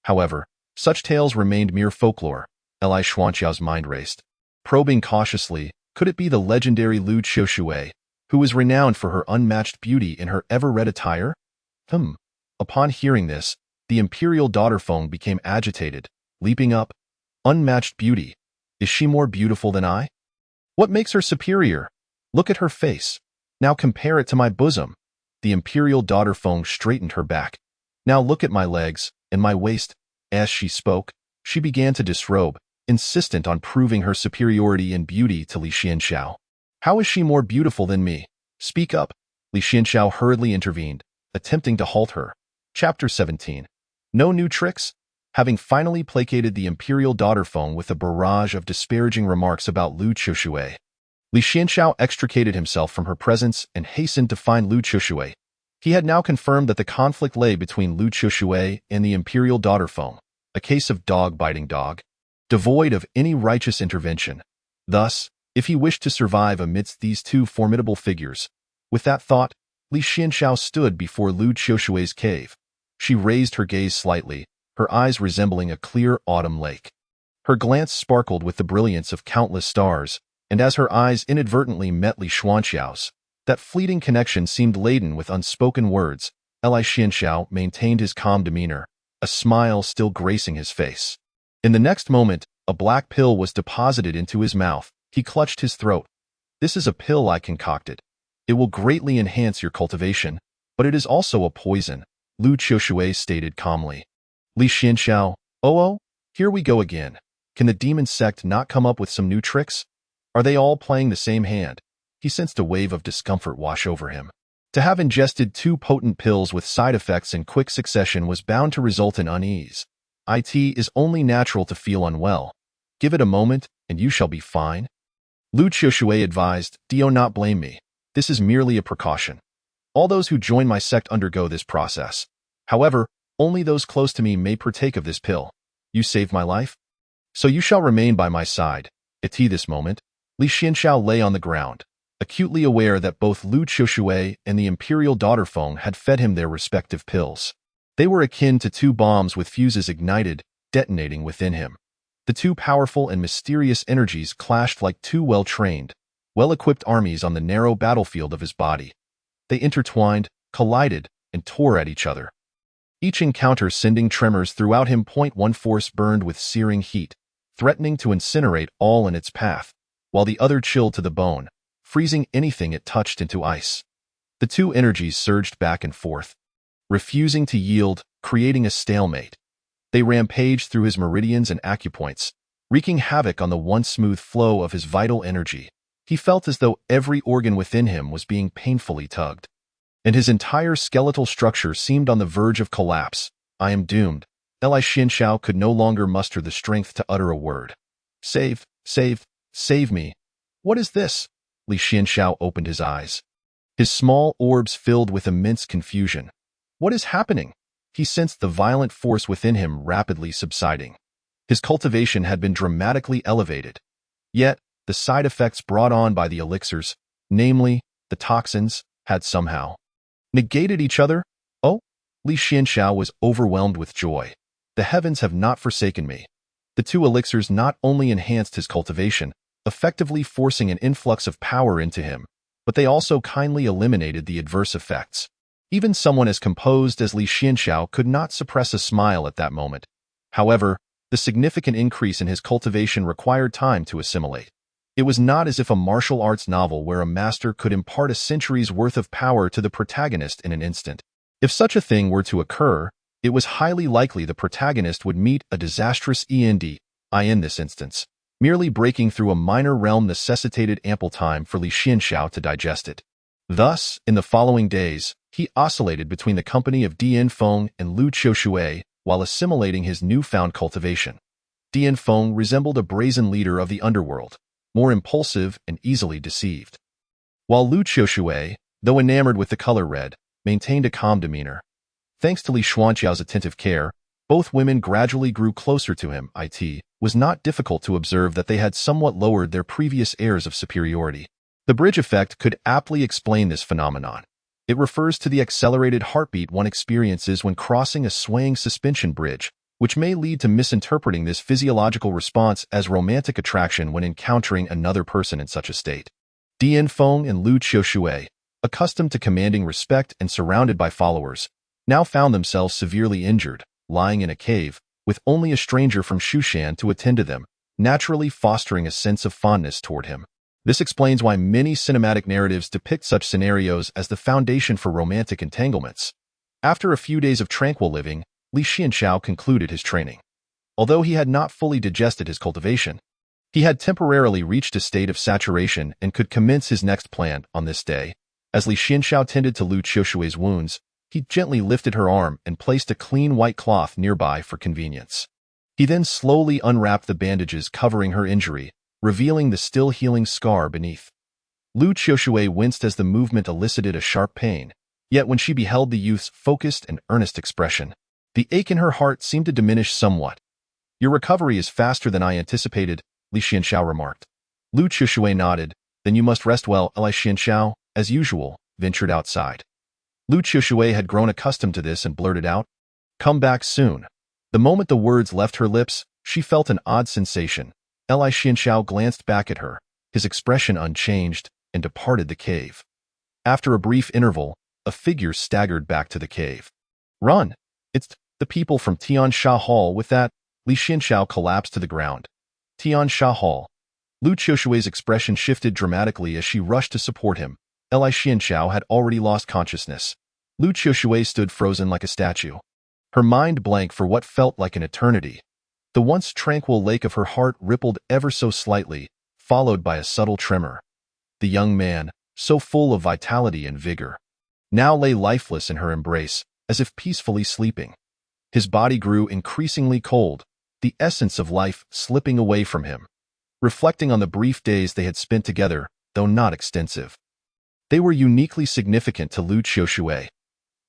However, such tales remained mere folklore. Li Xuanxiao's mind raced. Probing cautiously, could it be the legendary Lu Qiushui, who was renowned for her unmatched beauty in her ever-red attire? Upon hearing this, the Imperial Daughter Feng became agitated, leaping up. "Unmatched beauty? Is she more beautiful than I? What makes her superior? Look at her face. Now compare it to my bosom." The Imperial Daughter Feng straightened her back. "Now look at my legs and my waist." As she spoke, she began to disrobe, insistent on proving her superiority in beauty to Li Xianxiao. How is she more beautiful than me? Speak up. Li Xianxiao hurriedly intervened, attempting to halt her. Chapter 17. No new tricks? Having finally placated the imperial daughter Feng with a barrage of disparaging remarks about Lu Qiushui, Li Xianxiao extricated himself from her presence and hastened to find Lu Qiushui. He had now confirmed that the conflict lay between Lu Qiushui and the imperial daughter Feng, a case of dog biting dog, devoid of any righteous intervention. Thus, if he wished to survive amidst these two formidable figures, with that thought, Li Xianxiao stood before Lu Qiushui's cave. She raised her gaze slightly, her eyes resembling a clear autumn lake. Her glance sparkled with the brilliance of countless stars, and as her eyes inadvertently met Li Xianxiao's, that fleeting connection seemed laden with unspoken words. Li Xianxiao maintained his calm demeanor, a smile still gracing his face. In the next moment, a black pill was deposited into his mouth. He clutched his throat. This is a pill I concocted. It will greatly enhance your cultivation, but it is also a poison, Lu Qiushui stated calmly. Li Xianxiao, oh, here we go again. Can the demon sect not come up with some new tricks? Are they all playing the same hand? He sensed a wave of discomfort wash over him. To have ingested two potent pills with side effects in quick succession was bound to result in unease. It is only natural to feel unwell. Give it a moment, and you shall be fine. Lu Qiushui advised, Do not blame me. This is merely a precaution. All those who join my sect undergo this process. However, only those close to me may partake of this pill. You saved my life? So you shall remain by my side. At this moment, Li Xianxiao lay on the ground, acutely aware that both Lu Qiushui and the imperial daughter Feng had fed him their respective pills. They were akin to two bombs with fuses ignited, detonating within him. The two powerful and mysterious energies clashed like two well-trained, well-equipped armies on the narrow battlefield of his body. They intertwined, collided, and tore at each other. Each encounter sending tremors throughout him. One force burned with searing heat, threatening to incinerate all in its path, while the other chilled to the bone, freezing anything it touched into ice. The two energies surged back and forth, refusing to yield, creating a stalemate. They rampaged through his meridians and acupoints, wreaking havoc on the once smooth flow of his vital energy. He felt as though every organ within him was being painfully tugged, and his entire skeletal structure seemed on the verge of collapse. I am doomed. Li Xianxiao could no longer muster the strength to utter a word. Save me. What is this? Li Xianxiao opened his eyes. His small orbs filled with immense confusion. What is happening? He sensed the violent force within him rapidly subsiding. His cultivation had been dramatically elevated. Yet, the side effects brought on by the elixirs, namely, the toxins, had somehow negated each other. Oh, Li Xianxiao was overwhelmed with joy. The heavens have not forsaken me. The two elixirs not only enhanced his cultivation, effectively forcing an influx of power into him, but they also kindly eliminated the adverse effects. Even someone as composed as Li Xianxiao could not suppress a smile at that moment. However, the significant increase in his cultivation required time to assimilate. It was not as if a martial arts novel where a master could impart a century's worth of power to the protagonist in an instant. If such a thing were to occur, it was highly likely the protagonist would meet a disastrous end. In this instance, merely breaking through a minor realm necessitated ample time for Li Xianxiao to digest it. Thus, in the following days, he oscillated between the company of Dian Feng and Lu Qiushui while assimilating his newfound cultivation. Dian Feng resembled a brazen leader of the underworld, more impulsive and easily deceived, while Lu Qiushui, though enamored with the color red, maintained a calm demeanor. Thanks to Li Xianxiao's attentive care, both women gradually grew closer to him. It was not difficult to observe that they had somewhat lowered their previous airs of superiority. The bridge effect could aptly explain this phenomenon. It refers to the accelerated heartbeat one experiences when crossing a swaying suspension bridge, which may lead to misinterpreting this physiological response as romantic attraction when encountering another person in such a state. Dian Feng and Lu Qiushui, accustomed to commanding respect and surrounded by followers, now found themselves severely injured, lying in a cave, with only a stranger from Shushan to attend to them, naturally fostering a sense of fondness toward him. This explains why many cinematic narratives depict such scenarios as the foundation for romantic entanglements. After a few days of tranquil living, Li Xianxiao concluded his training. Although he had not fully digested his cultivation, he had temporarily reached a state of saturation and could commence his next plan on this day. As Li Xianxiao tended to Lu Qiushui's wounds, he gently lifted her arm and placed a clean white cloth nearby for convenience. He then slowly unwrapped the bandages covering her injury, revealing the still healing scar beneath. Lu Qiushui winced as the movement elicited a sharp pain, yet when she beheld the youth's focused and earnest expression, the ache in her heart seemed to diminish somewhat. "Your recovery is faster than I anticipated," Li Xianxiao remarked. Lu Qiushui nodded. "Then you must rest well." Li Xianxiao, as usual, ventured outside. Lu Qiushui had grown accustomed to this and blurted out, "Come back soon." The moment the words left her lips, she felt an odd sensation. Li Xianxiao glanced back at her, his expression unchanged, and departed the cave. After a brief interval, a figure staggered back to the cave. "Run! It's the people from Tiansha Hall." With that, Li Xianxiao collapsed to the ground. Tiansha Hall. Lu Qiushui's expression shifted dramatically as she rushed to support him. Li Xianxiao had already lost consciousness. Lu Qiushui stood frozen like a statue, her mind blank for what felt like an eternity. The once tranquil lake of her heart rippled ever so slightly, followed by a subtle tremor. The young man, so full of vitality and vigor, now lay lifeless in her embrace, as if peacefully sleeping. His body grew increasingly cold, the essence of life slipping away from him. Reflecting on the brief days they had spent together, though not extensive, they were uniquely significant to Lu Qiushui.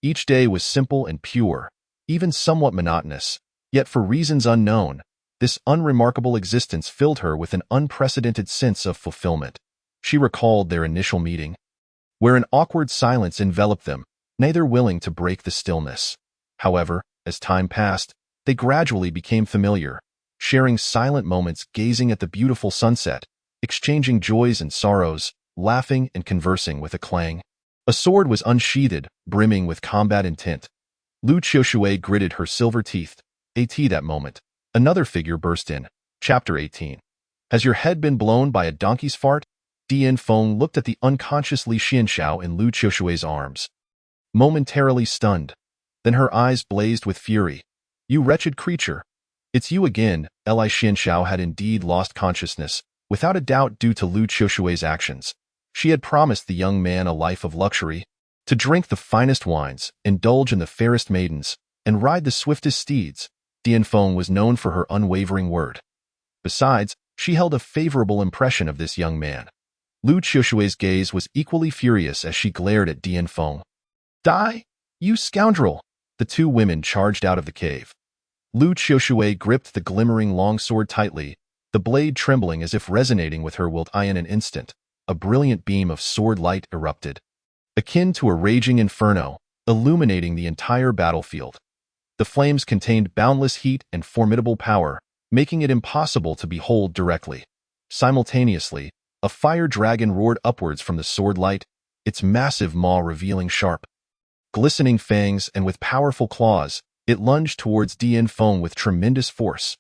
Each day was simple and pure, even somewhat monotonous, yet for reasons unknown, this unremarkable existence filled her with an unprecedented sense of fulfillment. She recalled their initial meeting, where an awkward silence enveloped them, neither willing to break the stillness. However, as time passed, they gradually became familiar, sharing silent moments, gazing at the beautiful sunset, exchanging joys and sorrows, laughing and conversing with a clang. A sword was unsheathed, brimming with combat intent. Lu Qiushui gritted her silver teeth. That moment, another figure burst in. Chapter 18. Has your head been blown by a donkey's fart? Dian Feng looked at the unconscious Li Xianxiao in Lu Qiushui's arms, momentarily stunned. Then her eyes blazed with fury. "You wretched creature! It's you again." Li Xianxiao had indeed lost consciousness, without a doubt due to Lu Qiushui's actions. She had promised the young man a life of luxury, to drink the finest wines, indulge in the fairest maidens, and ride the swiftest steeds. Dian Feng was known for her unwavering word. Besides, she held a favorable impression of this young man. Lu Qiushui's gaze was equally furious as she glared at Dian Feng. "Die, you scoundrel!" The two women charged out of the cave. Lu Qiushui gripped the glimmering longsword tightly, the blade trembling as if resonating with her will. In an instant, a brilliant beam of sword light erupted, akin to a raging inferno, illuminating the entire battlefield. The flames contained boundless heat and formidable power, making it impossible to behold directly. Simultaneously, a fire dragon roared upwards from the sword light, its massive maw revealing sharp, glistening fangs, and with powerful claws, it lunged towards Dian Feng with tremendous force.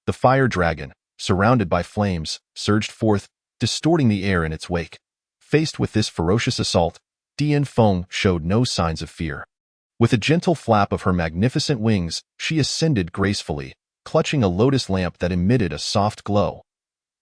The fire dragon, surrounded by flames, surged forth, distorting the air in its wake. Faced with this ferocious assault, Dian Feng showed no signs of fear. With a gentle flap of her magnificent wings, she ascended gracefully, clutching a lotus lamp that emitted a soft glow.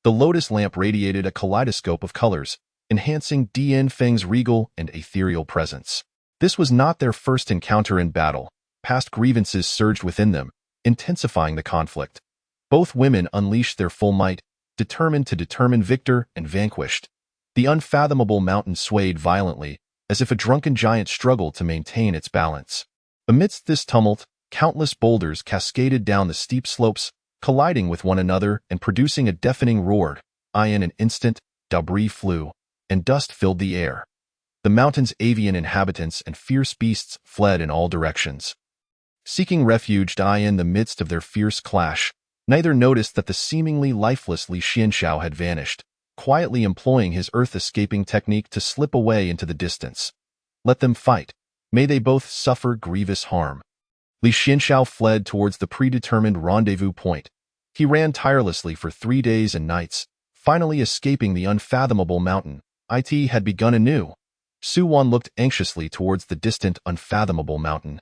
The lotus lamp radiated a kaleidoscope of colors, enhancing Dian Feng's regal and ethereal presence. This was not their first encounter in battle. Past grievances surged within them, intensifying the conflict. Both women unleashed their full might, determined to determine victor and vanquished. The unfathomable mountain swayed violently, as if a drunken giant struggled to maintain its balance. Amidst this tumult, countless boulders cascaded down the steep slopes, colliding with one another and producing a deafening roar. In an instant, debris flew, and dust filled the air. The mountain's avian inhabitants and fierce beasts fled in all directions. Seeking refuge in the midst of their fierce clash, neither noticed that the seemingly lifeless Li Xianxiao had vanished, quietly employing his earth-escaping technique to slip away into the distance. Let them fight. May they both suffer grievous harm. Li Xianxiao fled towards the predetermined rendezvous point. He ran tirelessly for 3 days and nights, finally escaping the unfathomable mountain. It had begun anew. Su Wan looked anxiously towards the distant, unfathomable mountain.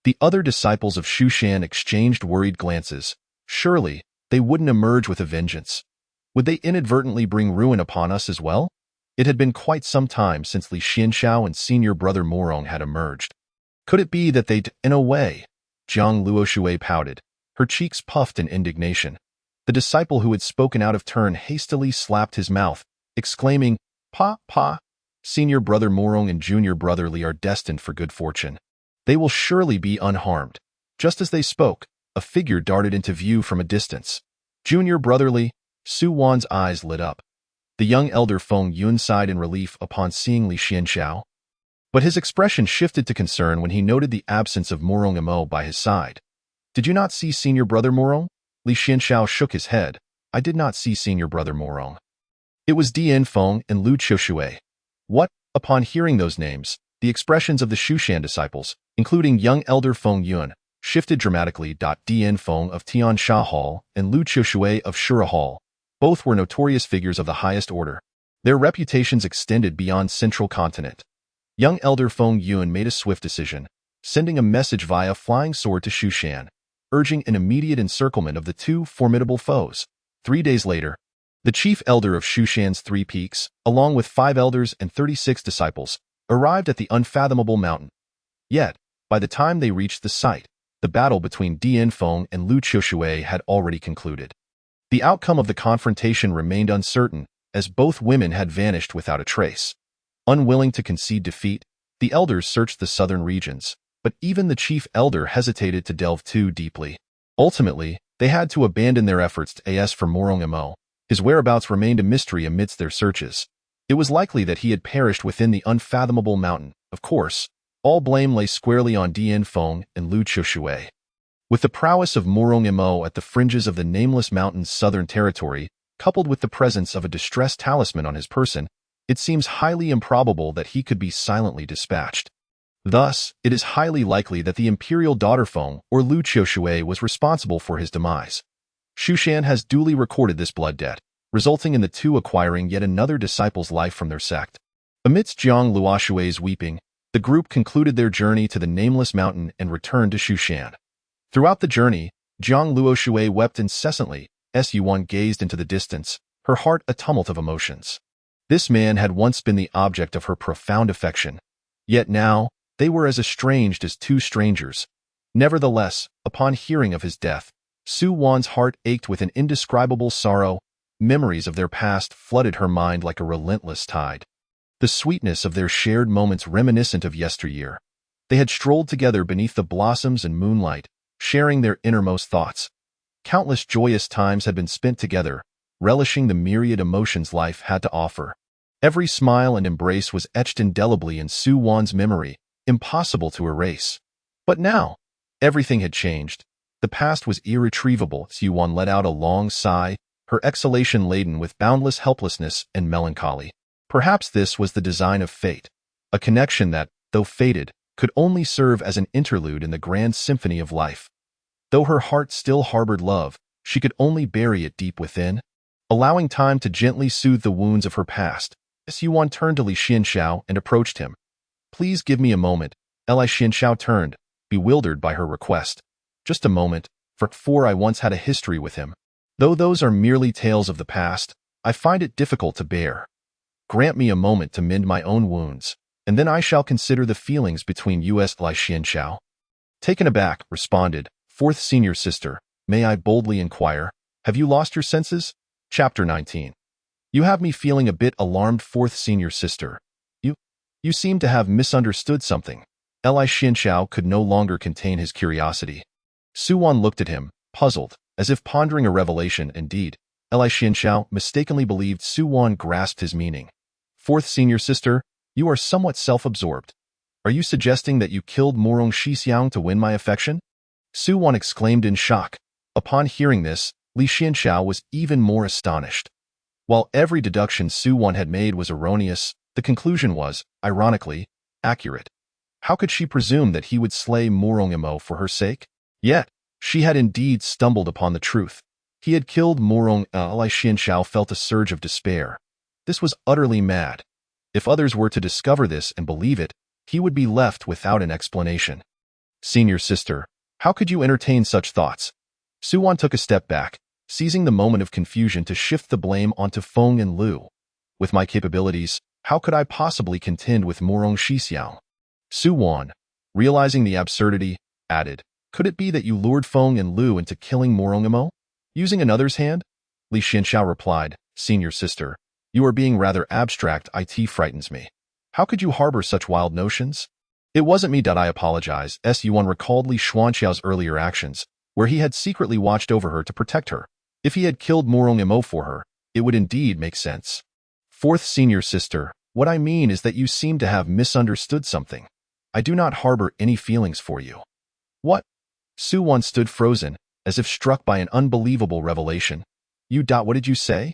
The other disciples of Shu Shan exchanged worried glances. Surely, they wouldn't emerge with a vengeance. Would they inadvertently bring ruin upon us as well? It had been quite some time since Li Xianxiao and senior brother Morong had emerged. Could it be that they'd, in a way? Jiang Luoshui pouted, her cheeks puffed in indignation. The disciple who had spoken out of turn hastily slapped his mouth, exclaiming, "Pa, pa! Senior brother Morong and junior brother Li are destined for good fortune. They will surely be unharmed." Just as they spoke, a figure darted into view from a distance. Junior brother Li, Su Wan's eyes lit up. The young elder Feng Yun sighed in relief upon seeing Li Xianxiao. But his expression shifted to concern when he noted the absence of Morong Emo by his side. "Did you not see senior brother Morong?" Li Xianxiao shook his head. "I did not see senior brother Morong. It was Dian Feng and Lu Qiushui." What? Upon hearing those names, the expressions of the Shushan disciples, including young elder Feng Yun, shifted dramatically. Dian Feng of Tiansha Hall and Lu Qiushui of Shura Hall. Both were notorious figures of the highest order. Their reputations extended beyond Central Continent. Young elder Feng Yun made a swift decision, sending a message via flying sword to Shushan, urging an immediate encirclement of the two formidable foes. 3 days later, the chief elder of Shushan's 3 peaks, along with 5 elders and 36 disciples, arrived at the unfathomable mountain. Yet, by the time they reached the site, the battle between Dian Feng and Lu Qiushui had already concluded. The outcome of the confrontation remained uncertain, as both women had vanished without a trace. Unwilling to concede defeat, the elders searched the southern regions, but even the chief elder hesitated to delve too deeply. Ultimately, they had to abandon their efforts to ask for Morong Emo. His whereabouts remained a mystery amidst their searches. It was likely that he had perished within the unfathomable mountain. Of course, all blame lay squarely on Dian Feng and Lu Qiushui. With the prowess of Morong Emo at the fringes of the Nameless Mountain's southern territory, coupled with the presence of a distressed talisman on his person, it seems highly improbable that he could be silently dispatched. Thus, it is highly likely that the imperial daughter Feng or Lu Qiushui was responsible for his demise. Shushan has duly recorded this blood debt, resulting in the two acquiring yet another disciple's life from their sect. Amidst Jiang Luoshui's weeping, the group concluded their journey to the Nameless Mountain and returned to Shushan. Throughout the journey, Jiang Luoshui wept incessantly. Su1 gazed into the distance, her heart a tumult of emotions. This man had once been the object of her profound affection, yet now they were as estranged as two strangers. Nevertheless, upon hearing of his death, Su Wan's heart ached with an indescribable sorrow. Memories of their past flooded her mind like a relentless tide. The sweetness of their shared moments reminiscent of yesteryear. They had strolled together beneath the blossoms and moonlight, sharing their innermost thoughts. Countless joyous times had been spent together, relishing the myriad emotions life had to offer. Every smile and embrace was etched indelibly in Su Wan's memory, impossible to erase. But now, everything had changed. The past was irretrievable. Su Wan let out a long sigh, her exhalation laden with boundless helplessness and melancholy. Perhaps this was the design of fate, a connection that, though fated, could only serve as an interlude in the grand symphony of life. Though her heart still harbored love, she could only bury it deep within. Allowing time to gently soothe the wounds of her past, Su1 turned to Li Xianxiao and approached him. "Please give me a moment." Li Xianxiao turned, bewildered by her request. "Just a moment, for I once had a history with him. Though those are merely tales of the past, I find it difficult to bear. Grant me a moment to mend my own wounds, and then I shall consider the feelings between us." Li Xianxiao, taken aback, responded, "Fourth senior sister, may I boldly inquire, have you lost your senses?" Chapter 19. "You have me feeling a bit alarmed, fourth senior sister. You seem to have misunderstood something." Li Xianxiao could no longer contain his curiosity. Su Wan looked at him, puzzled, as if pondering a revelation. Indeed, Li Xianxiao mistakenly believed Su Wan grasped his meaning. "Fourth senior sister, you are somewhat self-absorbed. Are you suggesting that you killed Morong Shixiang to win my affection?" Su Wan exclaimed in shock. Upon hearing this, Li Xianxiao was even more astonished. While every deduction Su Wan had made was erroneous, the conclusion was, ironically, accurate. How could she presume that he would slay Morong Emo for her sake? Yet, she had indeed stumbled upon the truth. He had killed Morong. Li Xianxiao felt a surge of despair. This was utterly mad. If others were to discover this and believe it, he would be left without an explanation. "Senior sister, how could you entertain such thoughts?" Su Wan took a step back, seizing the moment of confusion to shift the blame onto Feng and Lu. With my capabilities, how could I possibly contend with Morong Shixiao? Su Wan, realizing the absurdity, added, could it be that you lured Feng and Lu into killing Morong Imo? Using another's hand? Li Xianxiao replied, senior sister, you are being rather abstract. It frightens me. How could you harbor such wild notions? It wasn't me. I apologize. Yuan recalled Li Xuanxiao's earlier actions, where he had secretly watched over her to protect her. If he had killed Morong Imo for her, it would indeed make sense. Fourth senior sister, what I mean is that you seem to have misunderstood something. I do not harbor any feelings for you. What? Su Wan stood frozen, as if struck by an unbelievable revelation. What did you say?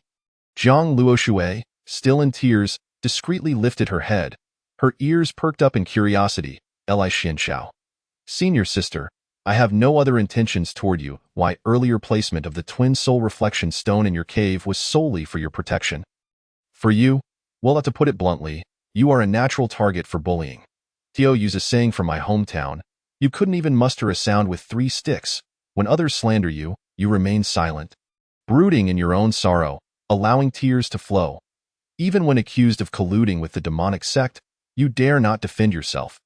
Zhang Luoshui, still in tears, discreetly lifted her head. Her ears perked up in curiosity. Li Xianxiao. Senior sister, I have no other intentions toward you. Why earlier placement of the twin soul reflection stone in your cave was solely for your protection. For you, well, to put it bluntly, you are a natural target for bullying. Tio uses a saying from my hometown. You couldn't even muster a sound with 3 sticks. When others slander you, you remain silent, brooding in your own sorrow, allowing tears to flow. Even when accused of colluding with the demonic sect, you dare not defend yourself.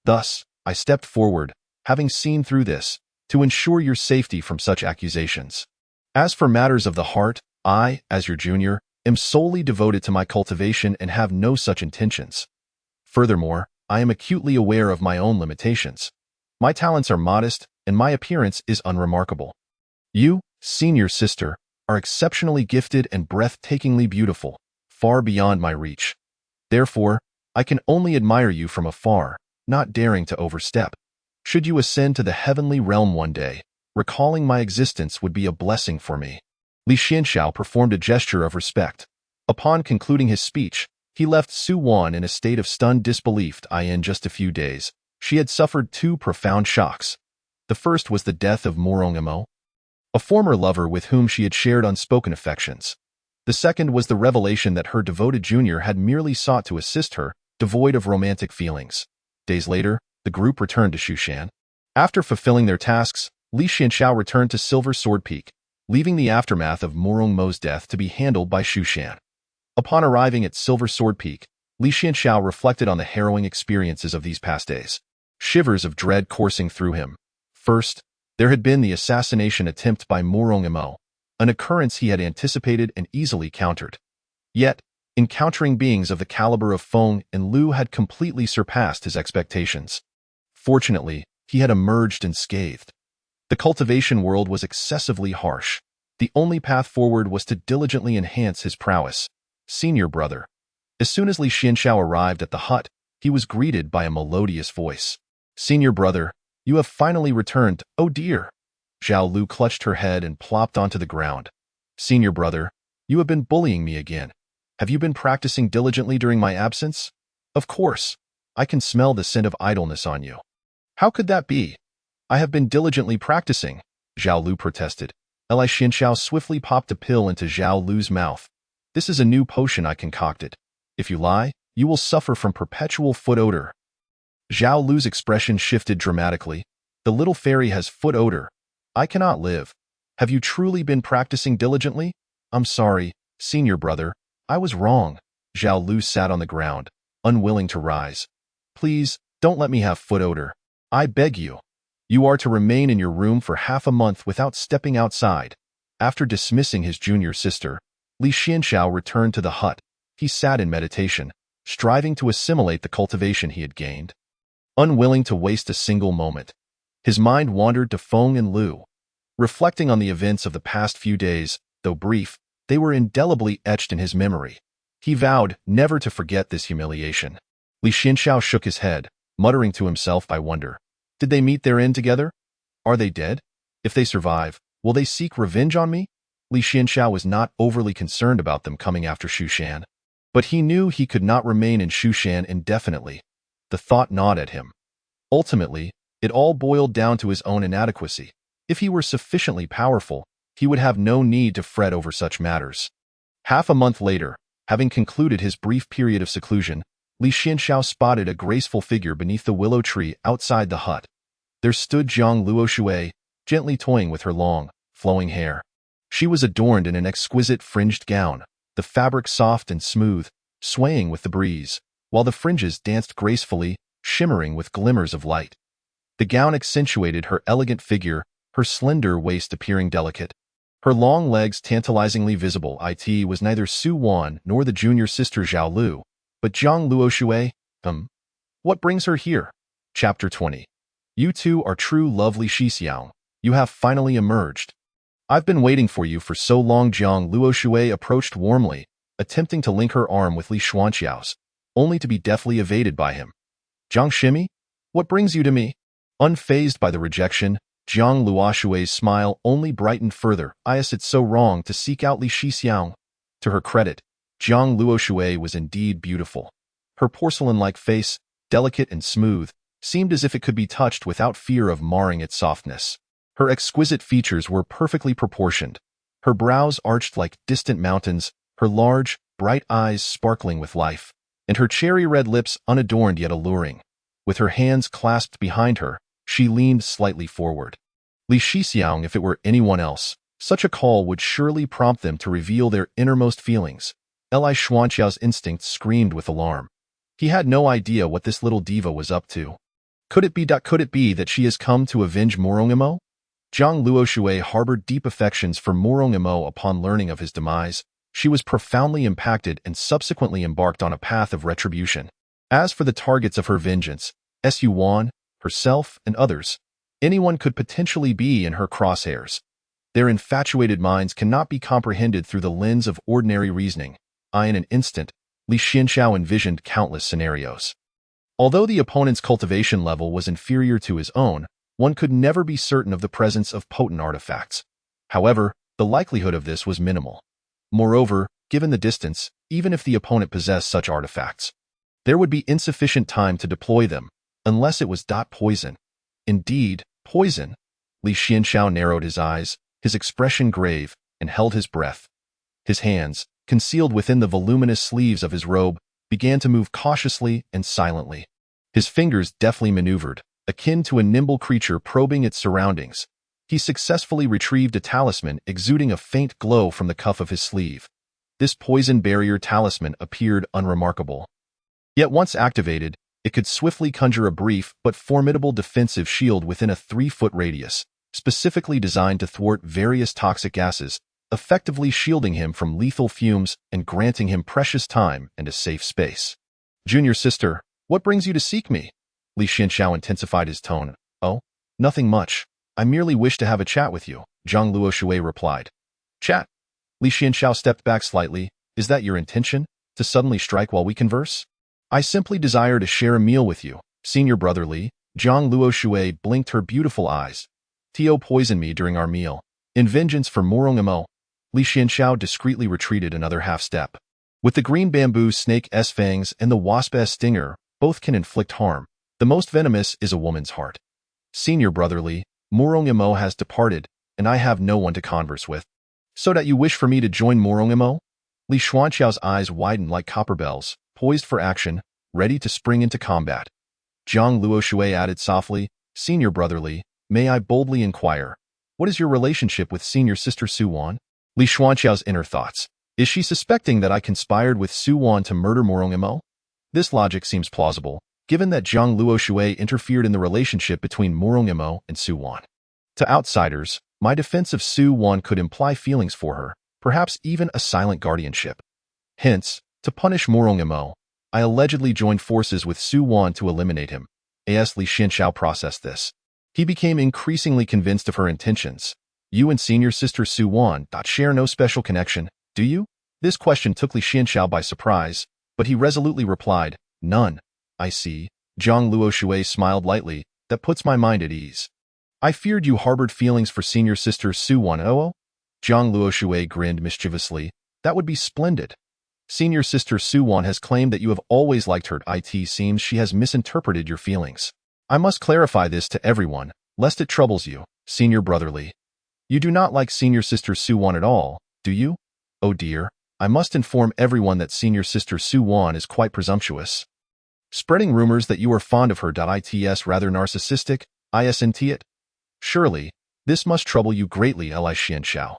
Thus, I stepped forward, having seen through this, to ensure your safety from such accusations. As for matters of the heart, I, as your junior, am solely devoted to my cultivation and have no such intentions. Furthermore, I am acutely aware of my own limitations. My talents are modest, and my appearance is unremarkable. You, senior sister, are exceptionally gifted and breathtakingly beautiful, far beyond my reach. Therefore, I can only admire you from afar, not daring to overstep. Should you ascend to the heavenly realm one day, recalling my existence would be a blessing for me. Li Xianxiao performed a gesture of respect. Upon concluding his speech, he left Su Wan in a state of stunned disbelief. In just a few days, she had suffered 2 profound shocks. The first was the death of Morong Imo, a former lover with whom she had shared unspoken affections. The second was the revelation that her devoted junior had merely sought to assist her, devoid of romantic feelings. Days later, the group returned to Shushan. After fulfilling their tasks, Li Xianxiao returned to Silver Sword Peak, leaving the aftermath of Morong Mo's death to be handled by Shushan. Upon arriving at Silver Sword Peak, Li Xianxiao reflected on the harrowing experiences of these past days. Shivers of dread coursing through him. First, there had been the assassination attempt by Morong Imo, an occurrence he had anticipated and easily countered. Yet, encountering beings of the caliber of Feng and Lu had completely surpassed his expectations. Fortunately, he had emerged unscathed. The cultivation world was excessively harsh. The only path forward was to diligently enhance his prowess. Senior brother. As soon as Li Xianxiao arrived at the hut, he was greeted by a melodious voice. Senior brother, you have finally returned. Oh dear. Zhao Lu clutched her head and plopped onto the ground. Senior brother, you have been bullying me again. Have you been practicing diligently during my absence? Of course. I can smell the scent of idleness on you. How could that be? I have been diligently practicing, Zhao Lu protested. Li Xianxiao swiftly popped a pill into Zhao Lu's mouth. This is a new potion I concocted. If you lie, you will suffer from perpetual foot odor. Zhao Lu's expression shifted dramatically. The little fairy has foot odor. I cannot live. Have you truly been practicing diligently? I'm sorry, senior brother. I was wrong. Zhao Lu sat on the ground, unwilling to rise. Please, don't let me have foot odor. I beg you. You are to remain in your room for half a month without stepping outside. After dismissing his junior sister, Li Xianxiao returned to the hut. He sat in meditation, striving to assimilate the cultivation he had gained. Unwilling to waste a single moment, his mind wandered to Feng and Lu. Reflecting on the events of the past few days, though brief, they were indelibly etched in his memory. He vowed never to forget this humiliation. Li Xianxiao shook his head, muttering to himself, I wonder. Did they meet their end together? Are they dead? If they survive, will they seek revenge on me? Li Xianxiao was not overly concerned about them coming after Shushan. But he knew he could not remain in Shushan indefinitely. The thought gnawed at him. Ultimately, it all boiled down to his own inadequacy. If he were sufficiently powerful, he would have no need to fret over such matters. Half a month later, having concluded his brief period of seclusion, Li Xianxiao spotted a graceful figure beneath the willow tree outside the hut. There stood Zhang Luoshui, gently toying with her long, flowing hair. She was adorned in an exquisite fringed gown, the fabric soft and smooth, swaying with the breeze, while the fringes danced gracefully, shimmering with glimmers of light. The gown accentuated her elegant figure, her slender waist appearing delicate. Her long legs tantalizingly visible. It was neither Su Wan nor the junior sister Zhao Lu, but Zhang Luoshui. What brings her here? Chapter 20. You two are true lovely Shixiang. You have finally emerged. I've been waiting for you for so long. Zhang Luoshui approached warmly, attempting to link her arm with Li Xuanqiao's, only to be deftly evaded by him. Zhang Shimi? What brings you to me? Unfazed by the rejection, Zhang Luoshui's smile only brightened further. It's so wrong to seek out Li Shixiang. To her credit, Zhang Luoshui was indeed beautiful. Her porcelain-like face, delicate and smooth, seemed as if it could be touched without fear of marring its softness. Her exquisite features were perfectly proportioned, her brows arched like distant mountains, her large, bright eyes sparkling with life, and her cherry-red lips unadorned yet alluring. With her hands clasped behind her, she leaned slightly forward. Li Shixiang, if it were anyone else, such a call would surely prompt them to reveal their innermost feelings. Li Xuanqiao's instincts screamed with alarm. He had no idea what this little diva was up to. Could it be that she has come to avenge Morongimo? Zhang Luoshui harbored deep affections for Morongimo. Upon learning of his demise, she was profoundly impacted and subsequently embarked on a path of retribution. As for the targets of her vengeance, Su Wan, herself, and others, anyone could potentially be in her crosshairs. Their infatuated minds cannot be comprehended through the lens of ordinary reasoning. In an instant, Li Xianxiao envisioned countless scenarios. Although the opponent's cultivation level was inferior to his own, one could never be certain of the presence of potent artifacts. However, the likelihood of this was minimal. Moreover, given the distance, even if the opponent possessed such artifacts, there would be insufficient time to deploy them, unless it was poison. Indeed, poison. Li Xianxiao narrowed his eyes, his expression grave, and held his breath. His hands, concealed within the voluminous sleeves of his robe, began to move cautiously and silently. His fingers deftly maneuvered, akin to a nimble creature probing its surroundings. He successfully retrieved a talisman exuding a faint glow from the cuff of his sleeve. This poison barrier talisman appeared unremarkable. Yet once activated, it could swiftly conjure a brief but formidable defensive shield within a 3-foot radius, specifically designed to thwart various toxic gases, effectively shielding him from lethal fumes and granting him precious time and a safe space. Junior sister, what brings you to seek me? Li Xianxiao intensified his tone. Oh, nothing much. I merely wish to have a chat with you, Zhang Luoshui replied. Chat? Li Xianxiao stepped back slightly. Is that your intention, to suddenly strike while we converse? I simply desire to share a meal with you, senior brother Li. Zhang Luoshui blinked her beautiful eyes. Tio poisoned me during our meal. In vengeance for Morongimo, Li Xianxiao discreetly retreated another half-step. With the green bamboo snake's fangs and the wasp's stinger, both can inflict harm. The most venomous is a woman's heart. Senior brother Li, Morongimo has departed, and I have no one to converse with. So that you wish for me to join Morongimo? Li Xuanqiao's eyes widened like copper bells, poised for action, ready to spring into combat. Zhang Luoshui added softly, Senior brother Li, may I boldly inquire, what is your relationship with senior sister Su Wan? Li Xuanqiao's inner thoughts. Is she suspecting that I conspired with Su Wan to murder Morongimo? This logic seems plausible, given that Zhang Luoshui interfered in the relationship between Morongimo and Su Wan. To outsiders, my defense of Su Wan could imply feelings for her, perhaps even a silent guardianship. Hence, to punish Morongimo, I allegedly joined forces with Su Wan to eliminate him. As Li Xianxiao processed this, he became increasingly convinced of her intentions. You and senior sister Su Wan share no special connection, do you? This question took Li Xianxiao by surprise, but he resolutely replied, none. I see. Zhang Luoshui smiled lightly. That puts my mind at ease. I feared you harbored feelings for senior sister Su Wan. Oh? Zhang Luoshui grinned mischievously. That would be splendid. Senior sister Su Wan has claimed that you have always liked her. It seems she has misinterpreted your feelings. I must clarify this to everyone, lest it troubles you, senior brother Li. You do not like senior sister Su Wan at all, do you? Oh dear, I must inform everyone that senior sister Su Wan is quite presumptuous. Spreading rumors that you are fond of her. It's rather narcissistic, isn't it? Surely, This must trouble you greatly, Li Xianxiao.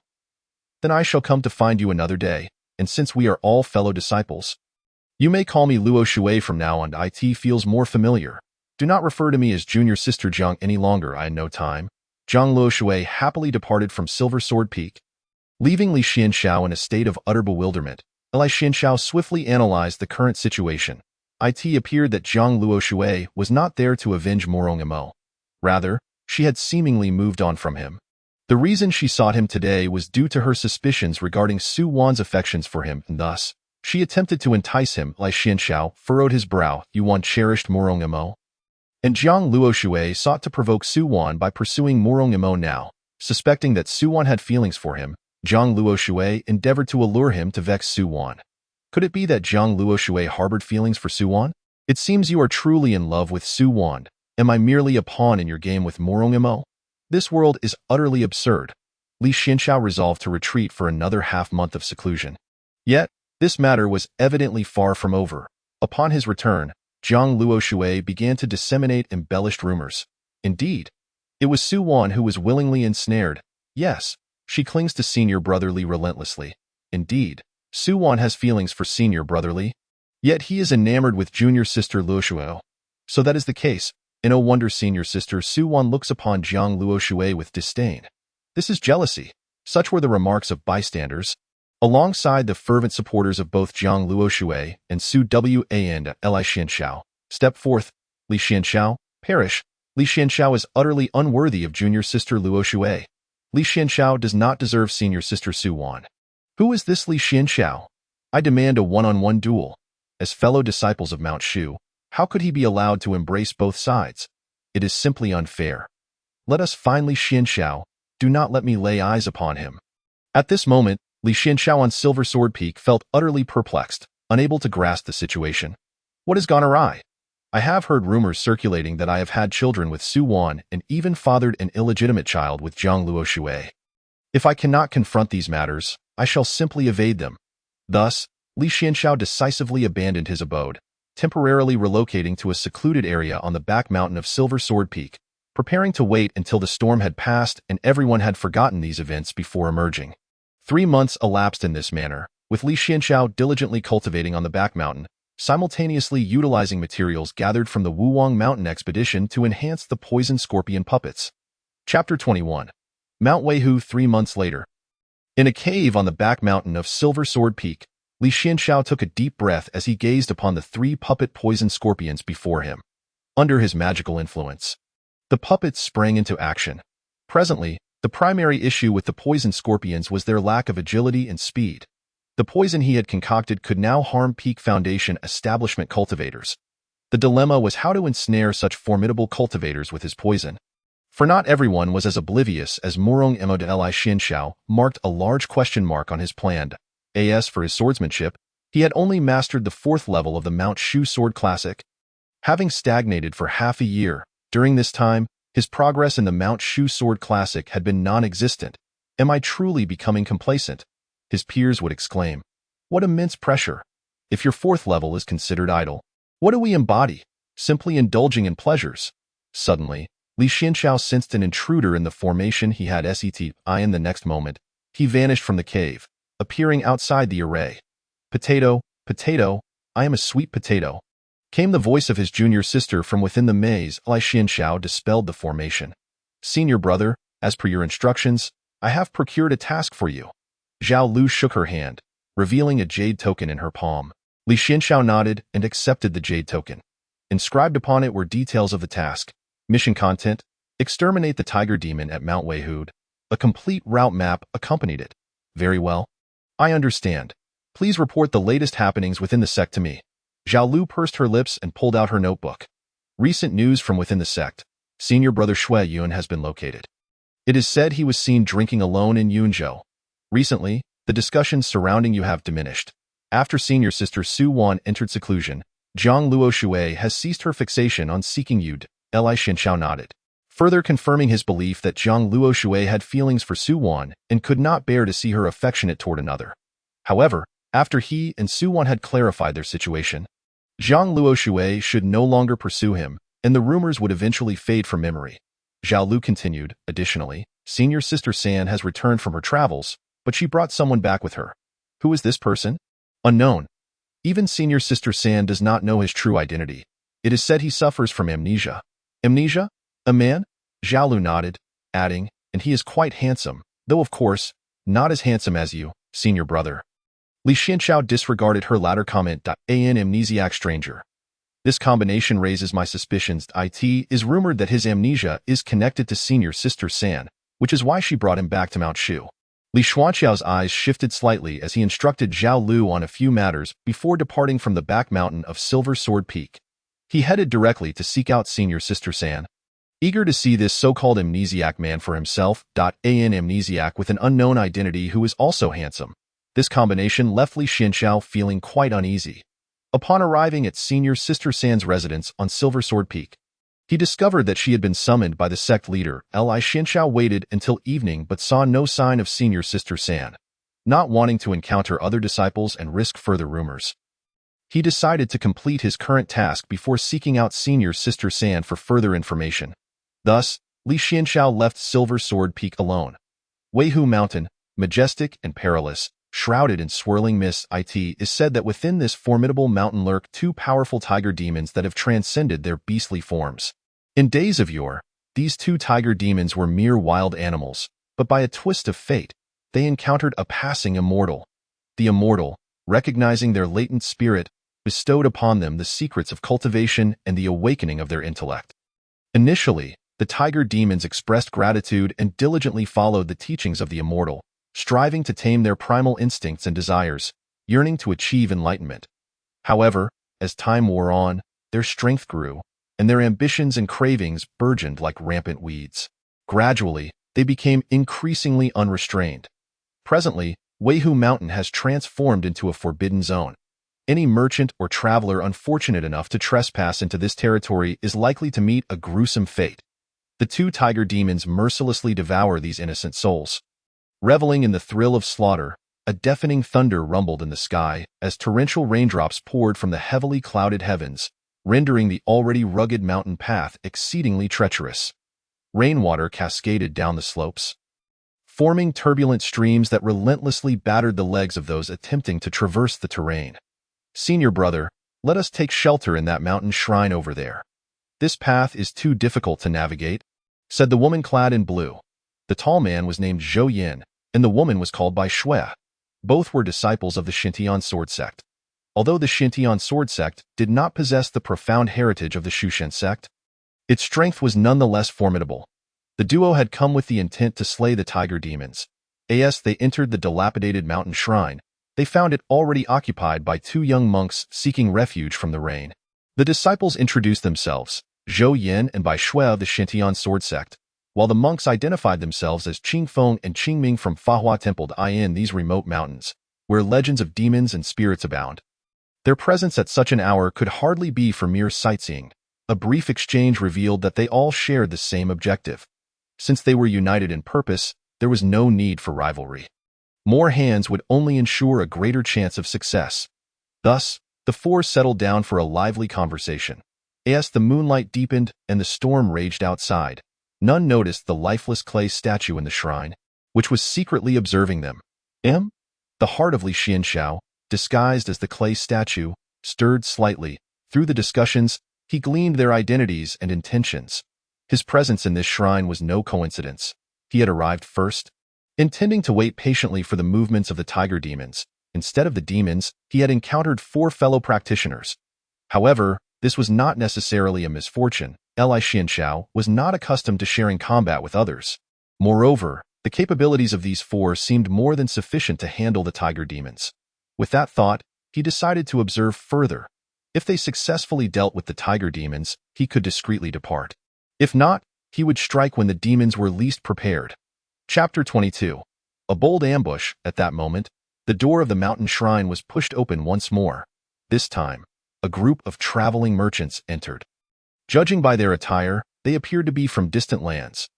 Then I shall come to find you another day, and since we are all fellow disciples, you may call me Luo Shui from now on. It feels more familiar. Do not refer to me as junior sister Zhang any longer. I had no time. Zhang Luo Shui happily departed from Silver Sword Peak. Leaving Li Xianxiao in a state of utter bewilderment, Li Xianxiao swiftly analyzed the current situation. It appeared that Zhang Luo Shui was not there to avenge Morong Imo. Rather, she had seemingly moved on from him. The reason she sought him today was due to her suspicions regarding Su Wan's affections for him, and thus, she attempted to entice him. Li Xianxiao furrowed his brow. You want cherished Morong Imo? And Zhang Luo Shui sought to provoke Su Wan by pursuing Morong Imo now. Suspecting that Su Wan had feelings for him, Zhang Luo Shui endeavored to allure him to vex Su Wan. Could it be that Zhang Luo Shui harbored feelings for Su Wan? It seems you are truly in love with Su Wan. Am I merely a pawn in your game with Morong Imo? This world is utterly absurd. Li Xianxiao resolved to retreat for another half-month of seclusion. Yet, this matter was evidently far from over. Upon his return, Zhang Luo Shui began to disseminate embellished rumors. Indeed, it was Su Wan who was willingly ensnared. Yes, she clings to senior brother Li relentlessly. Indeed, Su Wan has feelings for senior brother Li. Yet he is enamored with junior sister Luo Shui. So that is the case, and no wonder senior sister Su Wan looks upon Zhang Luo Shui with disdain. This is jealousy. Such were the remarks of bystanders. Alongside the fervent supporters of both Zhang Luo Shui and Su Wa and Li Xianxiao, step forth, Li Xianxiao, perish. Li Xianxiao is utterly unworthy of junior sister Luo Shui. Li Xianxiao does not deserve senior sister Su Wan. Who is this Li Xianxiao? I demand a one-on-one duel. As fellow disciples of Mount Shu, how could he be allowed to embrace both sides? It is simply unfair. Let us find Li Xianxiao. Do not let me lay eyes upon him. At this moment, Li Xianxiao on Silver Sword Peak felt utterly perplexed, unable to grasp the situation. What has gone awry? I have heard rumors circulating that I have had children with Su Wan and even fathered an illegitimate child with Zhang Luo Shui. If I cannot confront these matters, I shall simply evade them. Thus, Li Xianxiao decisively abandoned his abode, temporarily relocating to a secluded area on the back mountain of Silver Sword Peak, preparing to wait until the storm had passed and everyone had forgotten these events before emerging. 3 months elapsed in this manner, with Li Xianxiao diligently cultivating on the back mountain, simultaneously utilizing materials gathered from the Wuwang Mountain expedition to enhance the poison scorpion puppets. Chapter 21. Mount Weihu 3 months later. In a cave on the back mountain of Silver Sword Peak, Li Xianxiao took a deep breath as he gazed upon the 3 puppet poison scorpions before him. Under his magical influence, the puppets sprang into action. Presently, the primary issue with the poison scorpions was their lack of agility and speed. The poison he had concocted could now harm Peak Foundation establishment cultivators. The dilemma was how to ensnare such formidable cultivators with his poison. For not everyone was as oblivious as Morong Imo de Li Xianxiao marked a large question mark on his plan. As for his swordsmanship, he had only mastered the 4th level of the Mount Shu Sword Classic. Having stagnated for half a year, during this time, his progress in the Mount Shu Sword Classic had been non-existent. Am I truly becoming complacent? His peers would exclaim. What immense pressure! If your 4th level is considered idle, what do we embody? Simply indulging in pleasures. Suddenly, Li Xianxiao sensed an intruder in the formation he had set. In the next moment, he vanished from the cave, appearing outside the array. Potato, potato, I am a sweet potato. Came the voice of his junior sister from within the maze. Li Xianxiao dispelled the formation. Senior brother, as per your instructions, I have procured a task for you. Zhao Lu shook her hand, revealing a jade token in her palm. Li Xianxiao nodded and accepted the jade token. Inscribed upon it were details of the task. Mission content: exterminate the tiger demon at Mount Weihu. A complete route map accompanied it. Very well. I understand. Please report the latest happenings within the sect to me. Zhao Lu pursed her lips and pulled out her notebook. Recent news from within the sect. Senior brother Shui Yun has been located. It is said he was seen drinking alone in Yunzhou. Recently, the discussions surrounding you have diminished. After senior sister Su Wan entered seclusion, Zhang Luo Shui has ceased her fixation on seeking you. Li Xianxiao nodded, further confirming his belief that Zhang Luo Shui had feelings for Su Wan and could not bear to see her affectionate toward another. However, after he and Su Wan had clarified their situation, Zhang Luo Shui should no longer pursue him, and the rumors would eventually fade from memory. Zhao Lu continued. Additionally, Senior Sister San has returned from her travels, but she brought someone back with her. Who is this person? Unknown. Even Senior Sister San does not know his true identity. It is said he suffers from amnesia. Amnesia? A man? Zhao Lu nodded, adding, and he is quite handsome, though of course, not as handsome as you, senior brother. Li Xianxiao disregarded her latter comment. An amnesiac stranger. This combination raises my suspicions. It is rumored that his amnesia is connected to Senior Sister San, which is why she brought him back to Mount Shu. Li Xuanxiao's eyes shifted slightly as he instructed Zhao Lu on a few matters before departing from the back mountain of Silver Sword Peak. He headed directly to seek out Senior Sister San. Eager to see this so-called amnesiac man for himself. An amnesiac with an unknown identity who is also handsome. This combination left Li Xianxiao feeling quite uneasy. Upon arriving at Senior Sister San's residence on Silver Sword Peak, he discovered that she had been summoned by the sect leader. Li Xianxiao waited until evening but saw no sign of Senior Sister San. Not wanting to encounter other disciples and risk further rumors, he decided to complete his current task before seeking out Senior Sister San for further information. Thus, Li Xianxiao left Silver Sword Peak alone. Weihu Mountain, majestic and perilous, shrouded in swirling mists. It is said that within this formidable mountain lurk two powerful tiger demons that have transcended their beastly forms. In days of yore, these two tiger demons were mere wild animals, but by a twist of fate, they encountered a passing immortal. The immortal, recognizing their latent spirit, bestowed upon them the secrets of cultivation and the awakening of their intellect. Initially, the tiger demons expressed gratitude and diligently followed the teachings of the immortal, striving to tame their primal instincts and desires, yearning to achieve enlightenment. However, as time wore on, their strength grew, and their ambitions and cravings burgeoned like rampant weeds. Gradually, they became increasingly unrestrained. Presently, Weihu Mountain has transformed into a forbidden zone. Any merchant or traveler unfortunate enough to trespass into this territory is likely to meet a gruesome fate. The two tiger demons mercilessly devour these innocent souls. Reveling in the thrill of slaughter, a deafening thunder rumbled in the sky as torrential raindrops poured from the heavily clouded heavens, rendering the already rugged mountain path exceedingly treacherous. Rainwater cascaded down the slopes, forming turbulent streams that relentlessly battered the legs of those attempting to traverse the terrain. Senior brother, let us take shelter in that mountain shrine over there. This path is too difficult to navigate, said the woman clad in blue. The tall man was named Zhou Yin, and the woman was called by Shui. Both were disciples of the Xintian sword sect. Although the Xintian sword sect did not possess the profound heritage of the Shushen sect, its strength was nonetheless formidable. The duo had come with the intent to slay the tiger demons. As they entered the dilapidated mountain shrine, they found it already occupied by two young monks seeking refuge from the rain. The disciples introduced themselves, Zhou Yin and Bai Shui of the Xintian sword sect, while the monks identified themselves as Qing Feng and Qing Ming from Fahua Temple in these remote mountains, where legends of demons and spirits abound. Their presence at such an hour could hardly be for mere sightseeing. A brief exchange revealed that they all shared the same objective. Since they were united in purpose, there was no need for rivalry. More hands would only ensure a greater chance of success. Thus, the four settled down for a lively conversation. As the moonlight deepened and the storm raged outside, none noticed the lifeless clay statue in the shrine, which was secretly observing them. The heart of Li Xianxiao, disguised as the clay statue, stirred slightly. Through the discussions, he gleaned their identities and intentions. His presence in this shrine was no coincidence. He had arrived first, intending to wait patiently for the movements of the tiger demons. Instead of the demons, he had encountered four fellow practitioners. However, this was not necessarily a misfortune. Li Xianxiao was not accustomed to sharing combat with others. Moreover, the capabilities of these four seemed more than sufficient to handle the tiger demons. With that thought, he decided to observe further. If they successfully dealt with the tiger demons, he could discreetly depart. If not, he would strike when the demons were least prepared. Chapter 22. A bold ambush. At that moment, the door of the mountain shrine was pushed open once more. This time, a group of traveling merchants entered. Judging by their attire, they appeared to be from distant lands.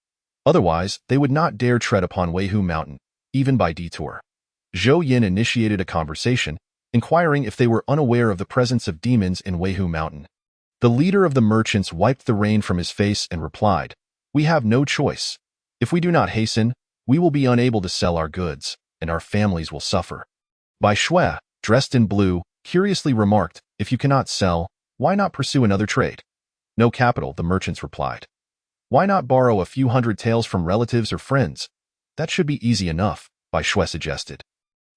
Otherwise, they would not dare tread upon Weihu Mountain, even by detour. Zhou Yin initiated a conversation, inquiring if they were unaware of the presence of demons in Weihu Mountain. The leader of the merchants wiped the rain from his face and replied, We have no choice. If we do not hasten, we will be unable to sell our goods, and our families will suffer. Bai Shui, dressed in blue, curiously remarked, if you cannot sell, why not pursue another trade? No capital, the merchants replied. Why not borrow a few hundred taels from relatives or friends? That should be easy enough, Bai Shui suggested.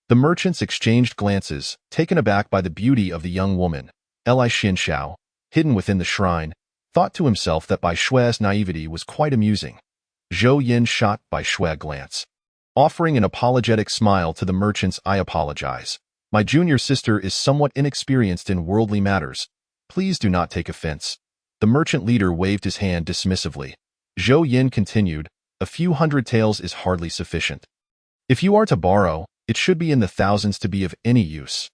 The merchants exchanged glances, taken aback by the beauty of the young woman. Li Xianxiao, hidden within the shrine, thought to himself that Bai Shui's naivety was quite amusing. Zhou Yin shot Bai Shui a glance. Offering an apologetic smile to the merchants, I apologize. My junior sister is somewhat inexperienced in worldly matters. Please do not take offense. The merchant leader waved his hand dismissively. Zhou Yin continued, a few hundred taels is hardly sufficient. If you are to borrow, it should be in the thousands to be of any use.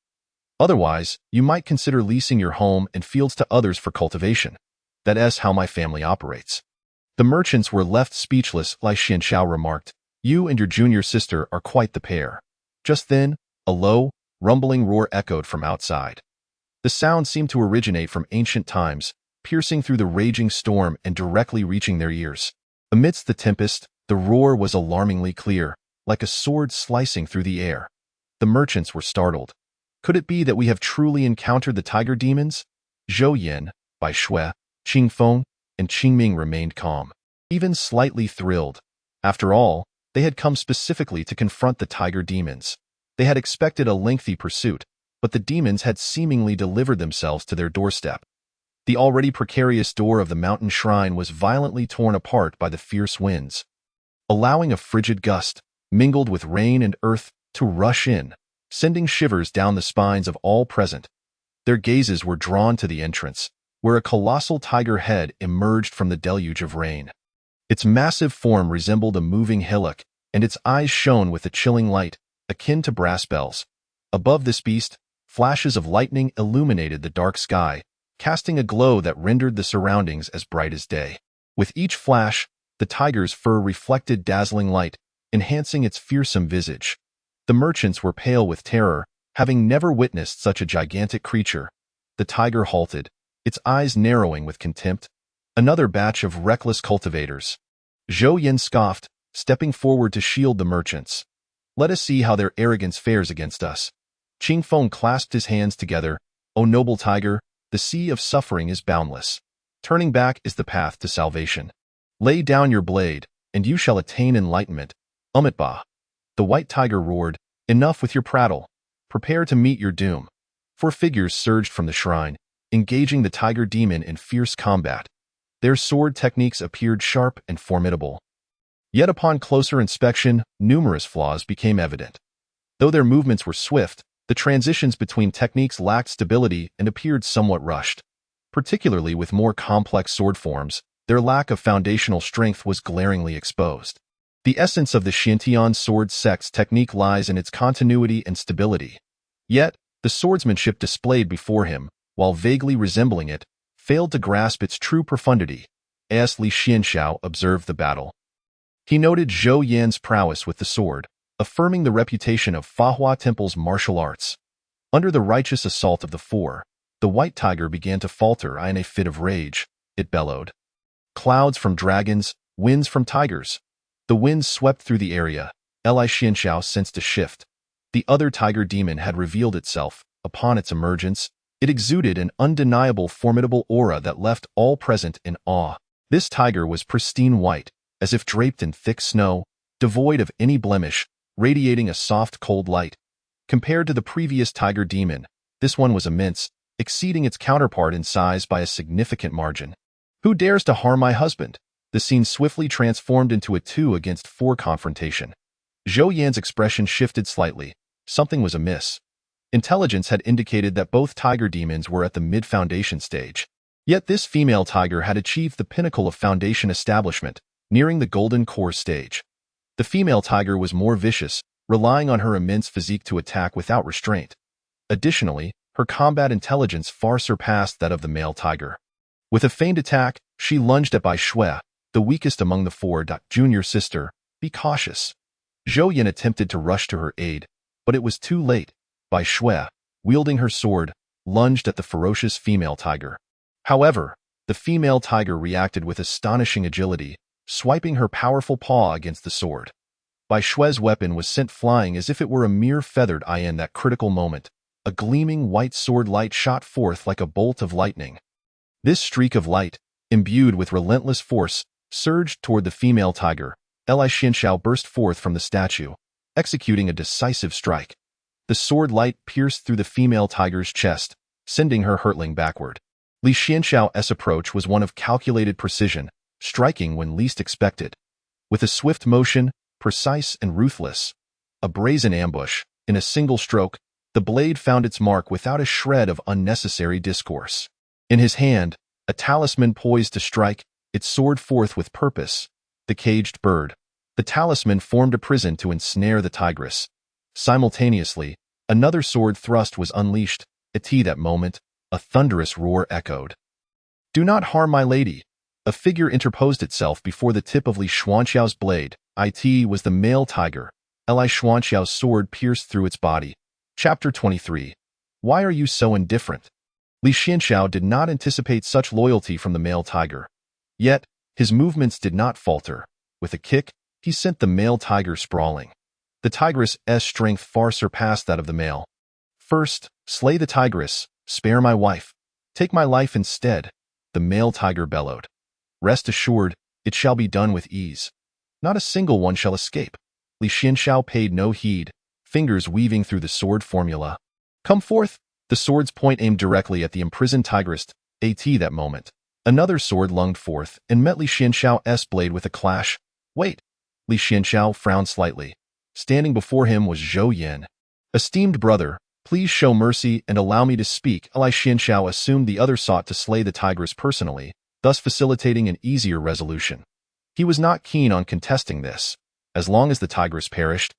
Otherwise, you might consider leasing your home and fields to others for cultivation. That is how my family operates. The merchants were left speechless. Li Xianxiao remarked, you and your junior sister are quite the pair. Just then, a low, rumbling roar echoed from outside. The sound seemed to originate from ancient times, piercing through the raging storm and directly reaching their ears. Amidst the tempest, the roar was alarmingly clear, like a sword slicing through the air. The merchants were startled. Could it be that we have truly encountered the tiger demons? Zhou Yin, Bai Shui, Qing Feng, and Qing Ming remained calm, even slightly thrilled. After all, they had come specifically to confront the tiger demons. They had expected a lengthy pursuit, but the demons had seemingly delivered themselves to their doorstep. The already precarious door of the mountain shrine was violently torn apart by the fierce winds, allowing a frigid gust, mingled with rain and earth, to rush in, sending shivers down the spines of all present. Their gazes were drawn to the entrance, where a colossal tiger head emerged from the deluge of rain. Its massive form resembled a moving hillock, and its eyes shone with a chilling light, akin to brass bells. Above this beast, flashes of lightning illuminated the dark sky, casting a glow that rendered the surroundings as bright as day. With each flash, the tiger's fur reflected dazzling light, enhancing its fearsome visage. The merchants were pale with terror, having never witnessed such a gigantic creature. The tiger halted, its eyes narrowing with contempt. Another batch of reckless cultivators. Zhou Yin scoffed, stepping forward to shield the merchants. Let us see how their arrogance fares against us. Qing Feng clasped his hands together. O noble tiger, the sea of suffering is boundless. Turning back is the path to salvation. Lay down your blade, and you shall attain enlightenment. Umitba. The white tiger roared, enough with your prattle. Prepare to meet your doom. 4 figures surged from the shrine, engaging the tiger demon in fierce combat. Their sword techniques appeared sharp and formidable. Yet upon closer inspection, numerous flaws became evident. Though their movements were swift, the transitions between techniques lacked stability and appeared somewhat rushed. Particularly with more complex sword forms, their lack of foundational strength was glaringly exposed. The essence of the Xiantian sword sect's technique lies in its continuity and stability. Yet, the swordsmanship displayed before him, while vaguely resembling it, failed to grasp its true profundity. As Li Xianxiao observed the battle, he noted Zhou Yan's prowess with the sword, affirming the reputation of Fahua Temple's martial arts. Under the righteous assault of the 4, the white tiger began to falter in a fit of rage. It bellowed. Clouds from dragons, winds from tigers. The winds swept through the area. Li Xianxiao sensed a shift. The other tiger demon had revealed itself. Upon its emergence, it exuded an undeniable formidable aura that left all present in awe. This tiger was pristine white, as if draped in thick snow, devoid of any blemish, radiating a soft cold light. Compared to the previous tiger demon, this one was immense, exceeding its counterpart in size by a significant margin. Who dares to harm my husband? The scene swiftly transformed into a 2-against-4 confrontation. Zhou Yan's expression shifted slightly. Something was amiss. Intelligence had indicated that both tiger demons were at the mid-foundation stage. Yet this female tiger had achieved the pinnacle of foundation establishment, nearing the golden core stage. The female tiger was more vicious, relying on her immense physique to attack without restraint. Additionally, her combat intelligence far surpassed that of the male tiger. With a feigned attack, she lunged at Bai Shui, the weakest among the 4. Junior sister, be cautious. Zhou Yin attempted to rush to her aid, but it was too late. Bai Shui, wielding her sword, lunged at the ferocious female tiger. However, the female tiger reacted with astonishing agility, swiping her powerful paw against the sword. Bai Shui's weapon was sent flying as if it were a mere feathered eye. In that critical moment, a gleaming white sword light shot forth like a bolt of lightning. This streak of light, imbued with relentless force, surged toward the female tiger. Li Xianxiao burst forth from the statue, executing a decisive strike. The sword light pierced through the female tiger's chest, sending her hurtling backward. Li Xianxiao's approach was one of calculated precision, striking when least expected. With a swift motion, precise and ruthless, a brazen ambush, in a single stroke, the blade found its mark without a shred of unnecessary discourse. In his hand, a talisman poised to strike, it soared forth with purpose. The caged bird. The talisman formed a prison to ensnare the tigress. Simultaneously, another sword thrust was unleashed. At that moment, a thunderous roar echoed. "Do not harm my lady." A figure interposed itself before the tip of Li Xuanxiao's blade. It was the male tiger. Li Xuanxiao's sword pierced through its body. Chapter 23. Why are you so indifferent? Li Xianxiao did not anticipate such loyalty from the male tiger. Yet, his movements did not falter. With a kick, he sent the male tiger sprawling. The tigress's strength far surpassed that of the male. "First, slay the tigress, spare my wife. Take my life instead," the male tiger bellowed. "Rest assured, it shall be done with ease. Not a single one shall escape." Li Xianxiao paid no heed, fingers weaving through the sword formula. "Come forth!" The sword's point aimed directly at the imprisoned tigress. At that moment, another sword lunged forth and met Li Xianxiao's blade with a clash. "Wait!" Li Xianxiao frowned slightly. Standing before him was Zhou Yan. "Esteemed brother, please show mercy and allow me to speak." Li Xianxiao assumed the other sought to slay the tigress personally, thus facilitating an easier resolution. He was not keen on contesting this. As long as the tigress perished,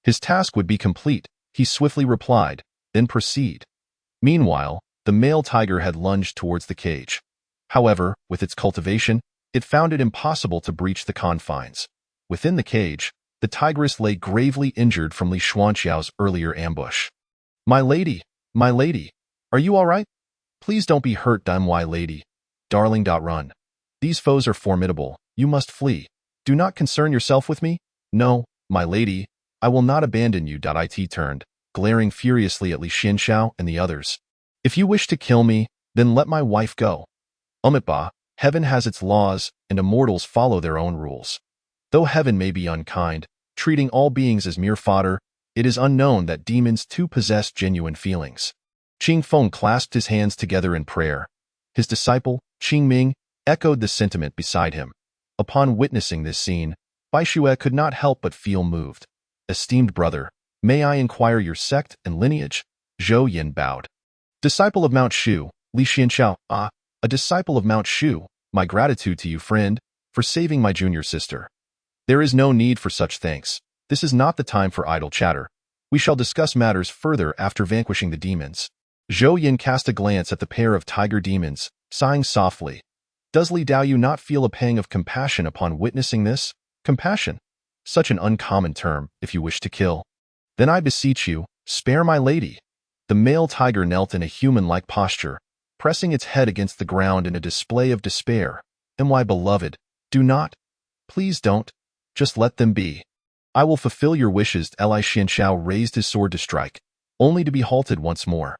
his task would be complete. He swiftly replied, "Then proceed." Meanwhile, the male tiger had lunged towards the cage. However, with its cultivation, it found it impossible to breach the confines. Within the cage, the tigress lay gravely injured from Li Xuanxiao's earlier ambush. My lady, are you all right? Please don't be hurt, my lady. Darling. Run. These foes are formidable. You must flee. Do not concern yourself with me. No, my lady, I will not abandon you. It turned, glaring furiously at Li Xianxiao and the others. If you wish to kill me, then let my wife go. Umitba, heaven has its laws, and immortals follow their own rules. Though heaven may be unkind, treating all beings as mere fodder, it is unknown that demons too possess genuine feelings. Qing Feng clasped his hands together in prayer. His disciple, Qing Ming, echoed the sentiment beside him. Upon witnessing this scene, Bai Shui could not help but feel moved. Esteemed brother, may I inquire your sect and lineage? Zhou Yan bowed. Disciple of Mount Shu, Li Xianxiao. A disciple of Mount Shu. My gratitude to you, friend, for saving my junior sister. There is no need for such thanks. This is not the time for idle chatter. We shall discuss matters further after vanquishing the demons. Zhou Yan cast a glance at the pair of tiger demons, sighing softly. Does Li Daoyu not feel a pang of compassion upon witnessing this? Compassion? Such an uncommon term, if you wish to kill. Then I beseech you, spare my lady. The male tiger knelt in a human-like posture, pressing its head against the ground in a display of despair. My beloved, do not. Please don't. Just let them be. I will fulfill your wishes. Li Xianxiao raised his sword to strike, only to be halted once more.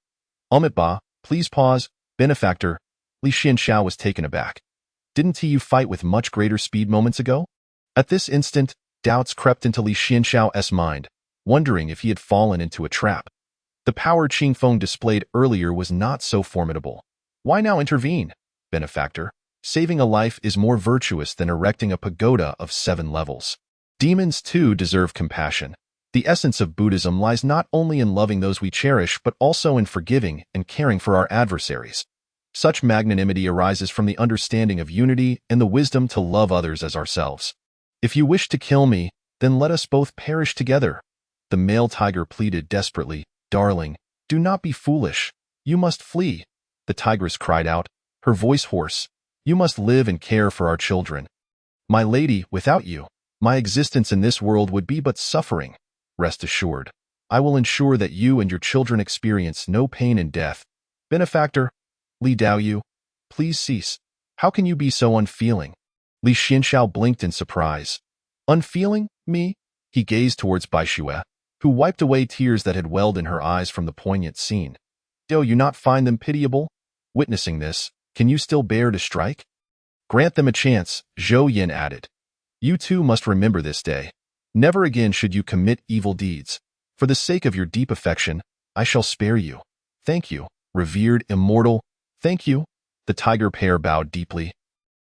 Umitba, please pause. Benefactor. Li Xianxiao was taken aback. Didn't you fight with much greater speed moments ago? At this instant, doubts crept into Li Xianxiao's mind, wondering if he had fallen into a trap. The power Qing Feng displayed earlier was not so formidable. Why now intervene? Benefactor. Saving a life is more virtuous than erecting a pagoda of 7 levels. Demons too deserve compassion. The essence of Buddhism lies not only in loving those we cherish but also in forgiving and caring for our adversaries. Such magnanimity arises from the understanding of unity and the wisdom to love others as ourselves. If you wish to kill me, then let us both perish together. The male tiger pleaded desperately. Darling, do not be foolish. You must flee. The tigress cried out, her voice hoarse. You must live and care for our children. My lady, without you, my existence in this world would be but suffering. Rest assured, I will ensure that you and your children experience no pain in death. Benefactor, Li Daoyu, please cease. How can you be so unfeeling? Li Xianxiao blinked in surprise. Unfeeling me? He gazed towards Bai Xue, who wiped away tears that had welled in her eyes from the poignant scene. Do you not find them pitiable? Witnessing this, can you still bear to strike? Grant them a chance, Zhou Yin added. You too must remember this day. Never again should you commit evil deeds. For the sake of your deep affection, I shall spare you. Thank you, revered immortal. Thank you. The tiger pair bowed deeply.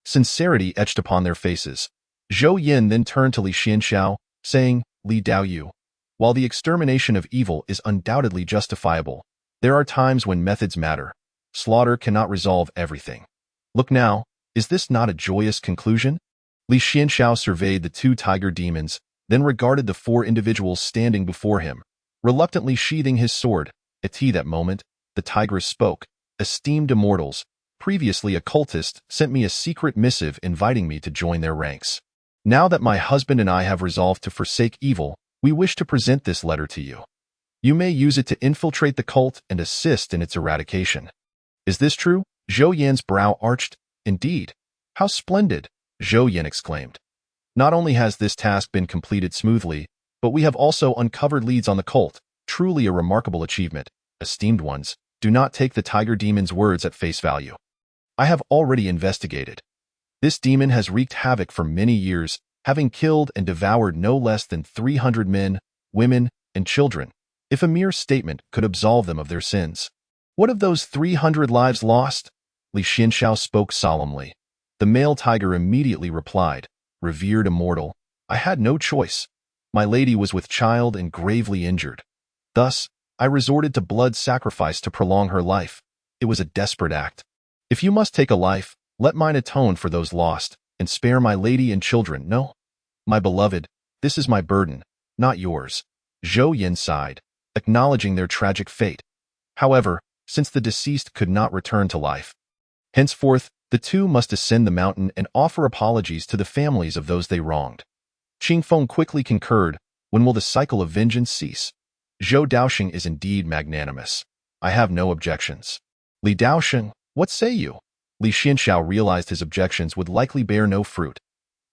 Sincerity etched upon their faces. Zhou Yin then turned to Li Xianxiao, saying, Li Daoyu, while the extermination of evil is undoubtedly justifiable, there are times when methods matter. Slaughter cannot resolve everything. Look now, is this not a joyous conclusion? Li Xianxiao surveyed the two tiger demons, then regarded the four individuals standing before him, reluctantly sheathing his sword. At that moment, the tigress spoke. Esteemed immortals, previously a cultist sent me a secret missive inviting me to join their ranks. Now that my husband and I have resolved to forsake evil, we wish to present this letter to you. You may use it to infiltrate the cult and assist in its eradication. Is this true? Zhou Yan's brow arched. Indeed. How splendid, Zhou Yan exclaimed. Not only has this task been completed smoothly, but we have also uncovered leads on the cult. Truly a remarkable achievement. Esteemed ones, do not take the tiger demon's words at face value. I have already investigated. This demon has wreaked havoc for many years, having killed and devoured no less than 300 men, women, and children. If a mere statement could absolve them of their sins. What of those 300 lives lost? Li Xianxiao spoke solemnly. The male tiger immediately replied, Revered immortal, I had no choice. My lady was with child and gravely injured. Thus, I resorted to blood sacrifice to prolong her life. It was a desperate act. If you must take a life, let mine atone for those lost, and spare my lady and children. No, my beloved, this is my burden, not yours. Zhou Yin sighed, acknowledging their tragic fate. However, since the deceased could not return to life, henceforth, the two must ascend the mountain and offer apologies to the families of those they wronged. Qing Feng quickly concurred, when will the cycle of vengeance cease? Zhou Daoxing is indeed magnanimous. I have no objections. Li Daoxing, what say you? Li Xianxiao realized his objections would likely bear no fruit.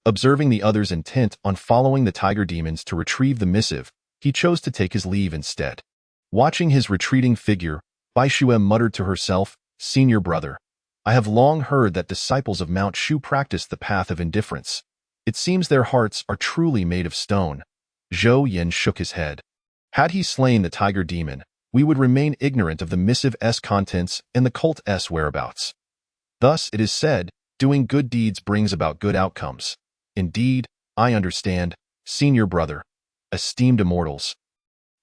Observing the other's intent on following the tiger demons to retrieve the missive, he chose to take his leave instead. Watching his retreating figure, Bai Xue muttered to herself, Senior brother, I have long heard that disciples of Mount Shu practice the path of indifference. It seems their hearts are truly made of stone. Zhou Yin shook his head. Had he slain the tiger demon, we would remain ignorant of the missive's contents and the cult's whereabouts. Thus, it is said, doing good deeds brings about good outcomes. Indeed, I understand, senior brother. Esteemed immortals.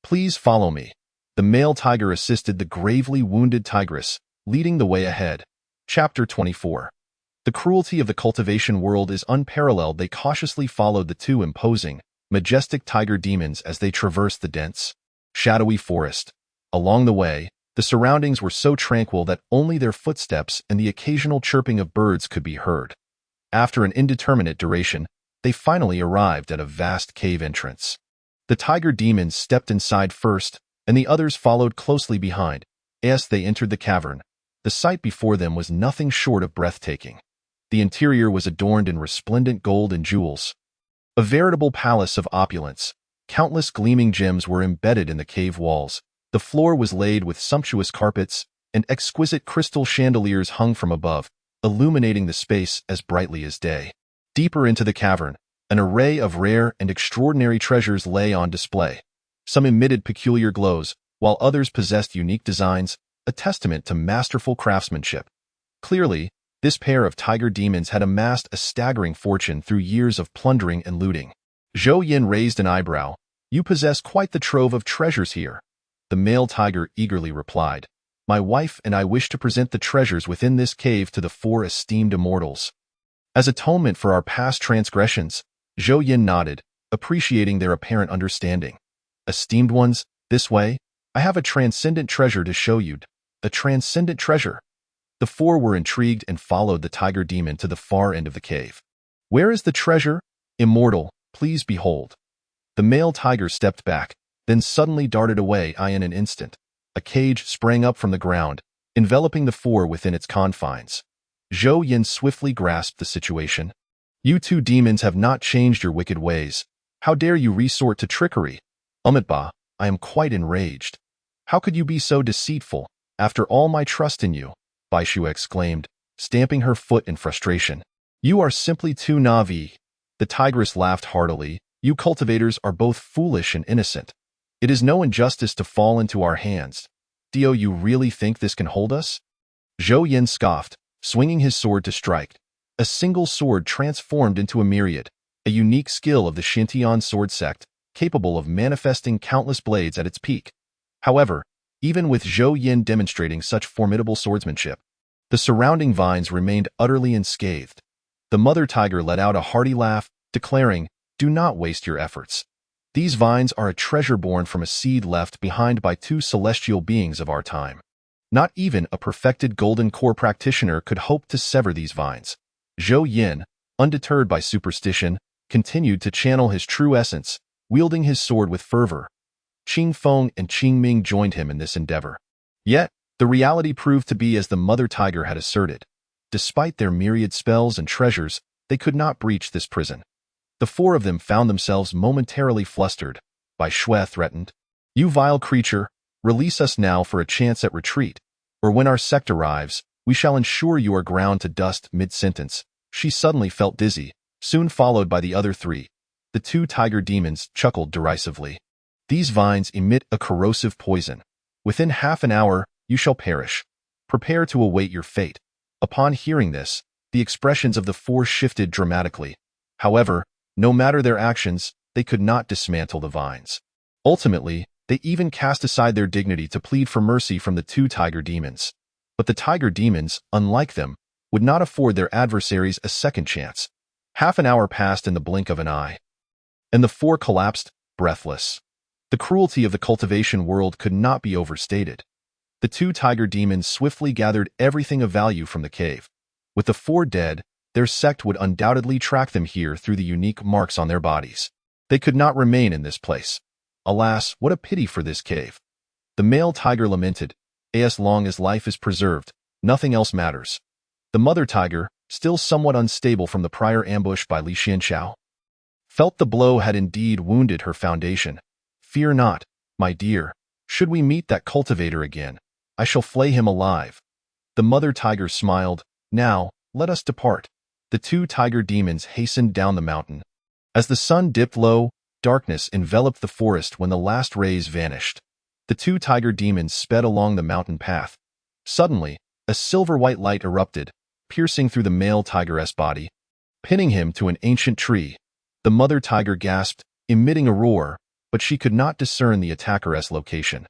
Please follow me. The male tiger assisted the gravely wounded tigress, leading the way ahead. Chapter 24. The cruelty of the cultivation world is unparalleled. They cautiously followed the two imposing, majestic tiger demons as they traversed the dense, shadowy forest. Along the way, the surroundings were so tranquil that only their footsteps and the occasional chirping of birds could be heard. After an indeterminate duration, they finally arrived at a vast cave entrance. The tiger demons stepped inside first, and the others followed closely behind. As they entered the cavern, the sight before them was nothing short of breathtaking. The interior was adorned in resplendent gold and jewels. A veritable palace of opulence. Countless gleaming gems were embedded in the cave walls. The floor was laid with sumptuous carpets, and exquisite crystal chandeliers hung from above, illuminating the space as brightly as day. Deeper into the cavern, an array of rare and extraordinary treasures lay on display. Some emitted peculiar glows, while others possessed unique designs, a testament to masterful craftsmanship. Clearly, this pair of tiger demons had amassed a staggering fortune through years of plundering and looting. Zhou Yin raised an eyebrow. You possess quite the trove of treasures here. The male tiger eagerly replied. My wife and I wish to present the treasures within this cave to the four esteemed immortals. As atonement for our past transgressions, Zhou Yin nodded, appreciating their apparent understanding. Esteemed ones, this way, I have a transcendent treasure to show you. A transcendent treasure. The four were intrigued and followed the tiger demon to the far end of the cave. Where is the treasure? Immortal, please behold. The male tiger stepped back, then suddenly darted away. In an instant, a cage sprang up from the ground, enveloping the four within its confines. Zhou Yin swiftly grasped the situation. You two demons have not changed your wicked ways. How dare you resort to trickery? Amitabha, I am quite enraged. How could you be so deceitful, after all my trust in you? Baishu exclaimed, stamping her foot in frustration. You are simply too naive. The tigress laughed heartily. You cultivators are both foolish and innocent. It is no injustice to fall into our hands. Do you really think this can hold us? Zhou Yin scoffed, swinging his sword to strike. A single sword transformed into a myriad, a unique skill of the Xintian sword sect, capable of manifesting countless blades at its peak. However, even with Zhou Yin demonstrating such formidable swordsmanship, the surrounding vines remained utterly unscathed. The mother tiger let out a hearty laugh, declaring, "Do not waste your efforts. These vines are a treasure born from a seed left behind by two celestial beings of our time. Not even a perfected golden core practitioner could hope to sever these vines." Zhou Yin, undeterred by superstition, continued to channel his true essence, wielding his sword with fervor. Qing Feng and Qing Ming joined him in this endeavor. Yet, the reality proved to be as the mother tiger had asserted. Despite their myriad spells and treasures, they could not breach this prison. The four of them found themselves momentarily flustered. Bai Shui threatened, "You vile creature, release us now for a chance at retreat, or when our sect arrives, we shall ensure you are ground to dust mid-sentence." She suddenly felt dizzy, soon followed by the other three. The two tiger demons chuckled derisively. "These vines emit a corrosive poison. Within half an hour, you shall perish. Prepare to await your fate." Upon hearing this, the expressions of the four shifted dramatically. However, no matter their actions, they could not dismantle the vines. Ultimately, they even cast aside their dignity to plead for mercy from the two tiger demons. But the tiger demons, unlike them, would not afford their adversaries a second chance. Half an hour passed in the blink of an eye, and the four collapsed, breathless. The cruelty of the cultivation world could not be overstated. The two tiger demons swiftly gathered everything of value from the cave. With the four dead, their sect would undoubtedly track them here through the unique marks on their bodies. They could not remain in this place. Alas, what a pity for this cave. The male tiger lamented, "As long as life is preserved, nothing else matters." The mother tiger, still somewhat unstable from the prior ambush by Li Xianxiao, felt the blow had indeed wounded her foundation. "Fear not, my dear. Should we meet that cultivator again, I shall flay him alive." The mother tiger smiled. "Now, let us depart." The two tiger demons hastened down the mountain. As the sun dipped low, darkness enveloped the forest when the last rays vanished. The two tiger demons sped along the mountain path. Suddenly, a silver-white light erupted, piercing through the male tiger's body, pinning him to an ancient tree. The mother tiger gasped, emitting a roar, but she could not discern the attacker's location.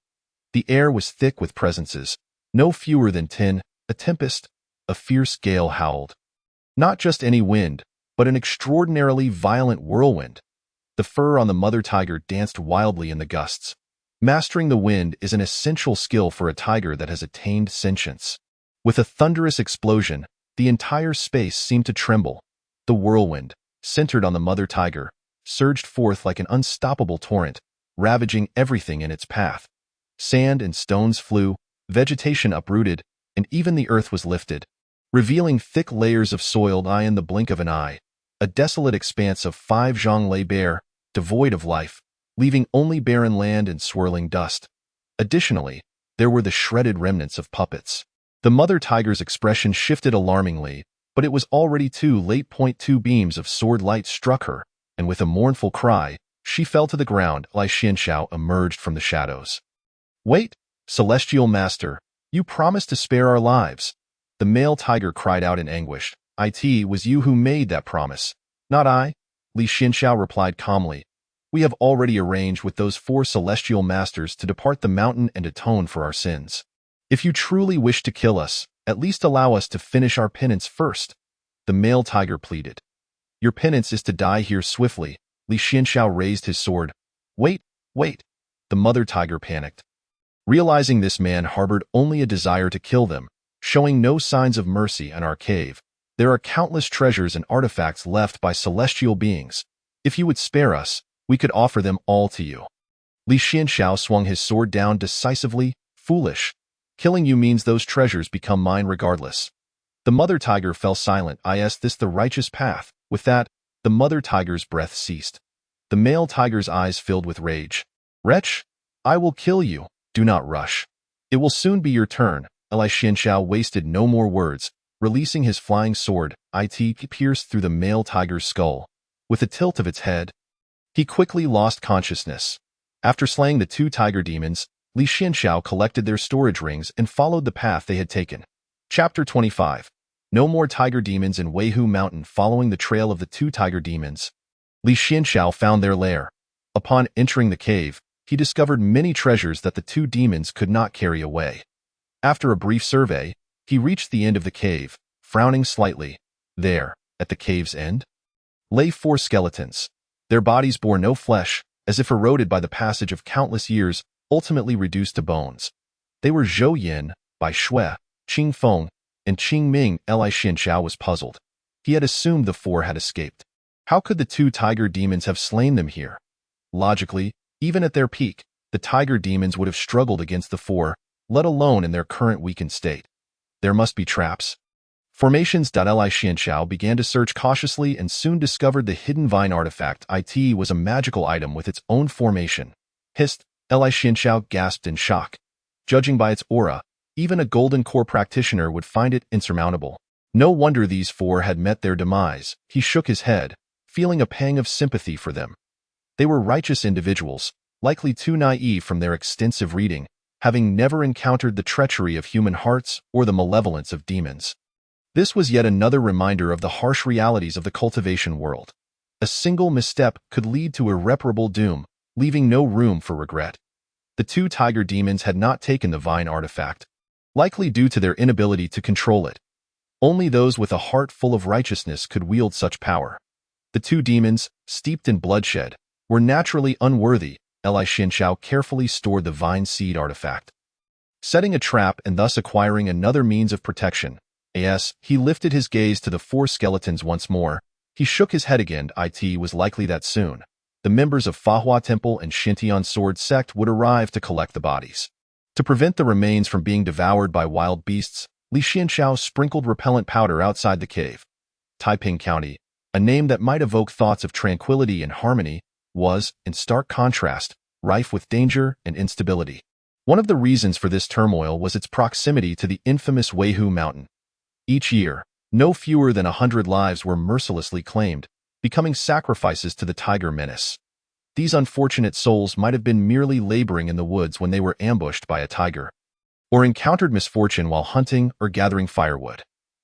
The air was thick with presences, no fewer than 10, a tempest, a fierce gale howled. Not just any wind, but an extraordinarily violent whirlwind. The fur on the mother tiger danced wildly in the gusts. Mastering the wind is an essential skill for a tiger that has attained sentience. With a thunderous explosion, the entire space seemed to tremble. The whirlwind, centered on the mother tiger, surged forth like an unstoppable torrent, ravaging everything in its path. Sand and stones flew, vegetation uprooted, and even the earth was lifted, revealing thick layers of soil in the blink of an eye. A desolate expanse of 5 zhang lay bare, devoid of life, leaving only barren land and swirling dust. Additionally, there were the shredded remnants of puppets. The mother tiger's expression shifted alarmingly, but it was already too late. 2 beams of sword light struck her, and with a mournful cry, she fell to the ground. Li Xianxiao emerged from the shadows. "Wait, Celestial Master, you promised to spare our lives." The male tiger cried out in anguish. "It was you who made that promise, not I," Li Xianxiao replied calmly. "We have already arranged with those 4 celestial masters to depart the mountain and atone for our sins. If you truly wish to kill us, at least allow us to finish our penance first," the male tiger pleaded. "Your penance is to die here swiftly." Li Xianxiao raised his sword. Wait, the mother tiger panicked, realizing this man harbored only a desire to kill them, showing no signs of mercy in our cave. "There are countless treasures and artifacts left by celestial beings. If you would spare us, we could offer them all to you." Li Xianxiao swung his sword down decisively. "Foolish. Killing you means those treasures become mine regardless." The mother tiger fell silent. "Is this the righteous path?" With that, the mother tiger's breath ceased. The male tiger's eyes filled with rage. "Wretch, I will kill you. Do not rush. It will soon be your turn." Li Xianxiao wasted no more words. Releasing his flying sword, it pierced through the male tiger's skull. With a tilt of its head, he quickly lost consciousness. After slaying the two tiger demons, Li Xianxiao collected their storage rings and followed the path they had taken. Chapter 25. No more tiger demons in Weihu Mountain. Following the trail of the two tiger demons, Li Xianxiao found their lair. Upon entering the cave, he discovered many treasures that the two demons could not carry away. After a brief survey, he reached the end of the cave, frowning slightly. There, at the cave's end, lay four skeletons. Their bodies bore no flesh, as if eroded by the passage of countless years, ultimately reduced to bones. They were Zhou Yin, Bai Shui, Qing Feng, and Qing Ming. Li Xianxiao was puzzled. He had assumed the four had escaped. How could the two tiger demons have slain them here? Logically, even at their peak, the tiger demons would have struggled against the four, let alone in their current weakened state. There must be traps. Formations. Li Xianxiao began to search cautiously and soon discovered the hidden vine artifact. It was a magical item with its own formation. Hist! Li Xianxiao gasped in shock. Judging by its aura, even a golden core practitioner would find it insurmountable. No wonder these four had met their demise. He shook his head, feeling a pang of sympathy for them. They were righteous individuals, likely too naive from their extensive reading, having never encountered the treachery of human hearts or the malevolence of demons. This was yet another reminder of the harsh realities of the cultivation world. A single misstep could lead to irreparable doom, leaving no room for regret. The two tiger demons had not taken the vine artifact, likely due to their inability to control it. Only those with a heart full of righteousness could wield such power. The two demons, steeped in bloodshed, were naturally unworthy. Li Xianxiao carefully stored the vine seed artifact, setting a trap and thus acquiring another means of protection. He lifted his gaze to the four skeletons once more. He shook his head again. It was likely that soon the members of Fahua Temple and Xintian Sword Sect would arrive to collect the bodies. To prevent the remains from being devoured by wild beasts, Li Xianxiao sprinkled repellent powder outside the cave. Taiping County, a name that might evoke thoughts of tranquility and harmony, was, in stark contrast, rife with danger and instability. One of the reasons for this turmoil was its proximity to the infamous Weihu Mountain. Each year, no fewer than 100 lives were mercilessly claimed, becoming sacrifices to the tiger menace. These unfortunate souls might have been merely laboring in the woods when they were ambushed by a tiger, or encountered misfortune while hunting or gathering firewood.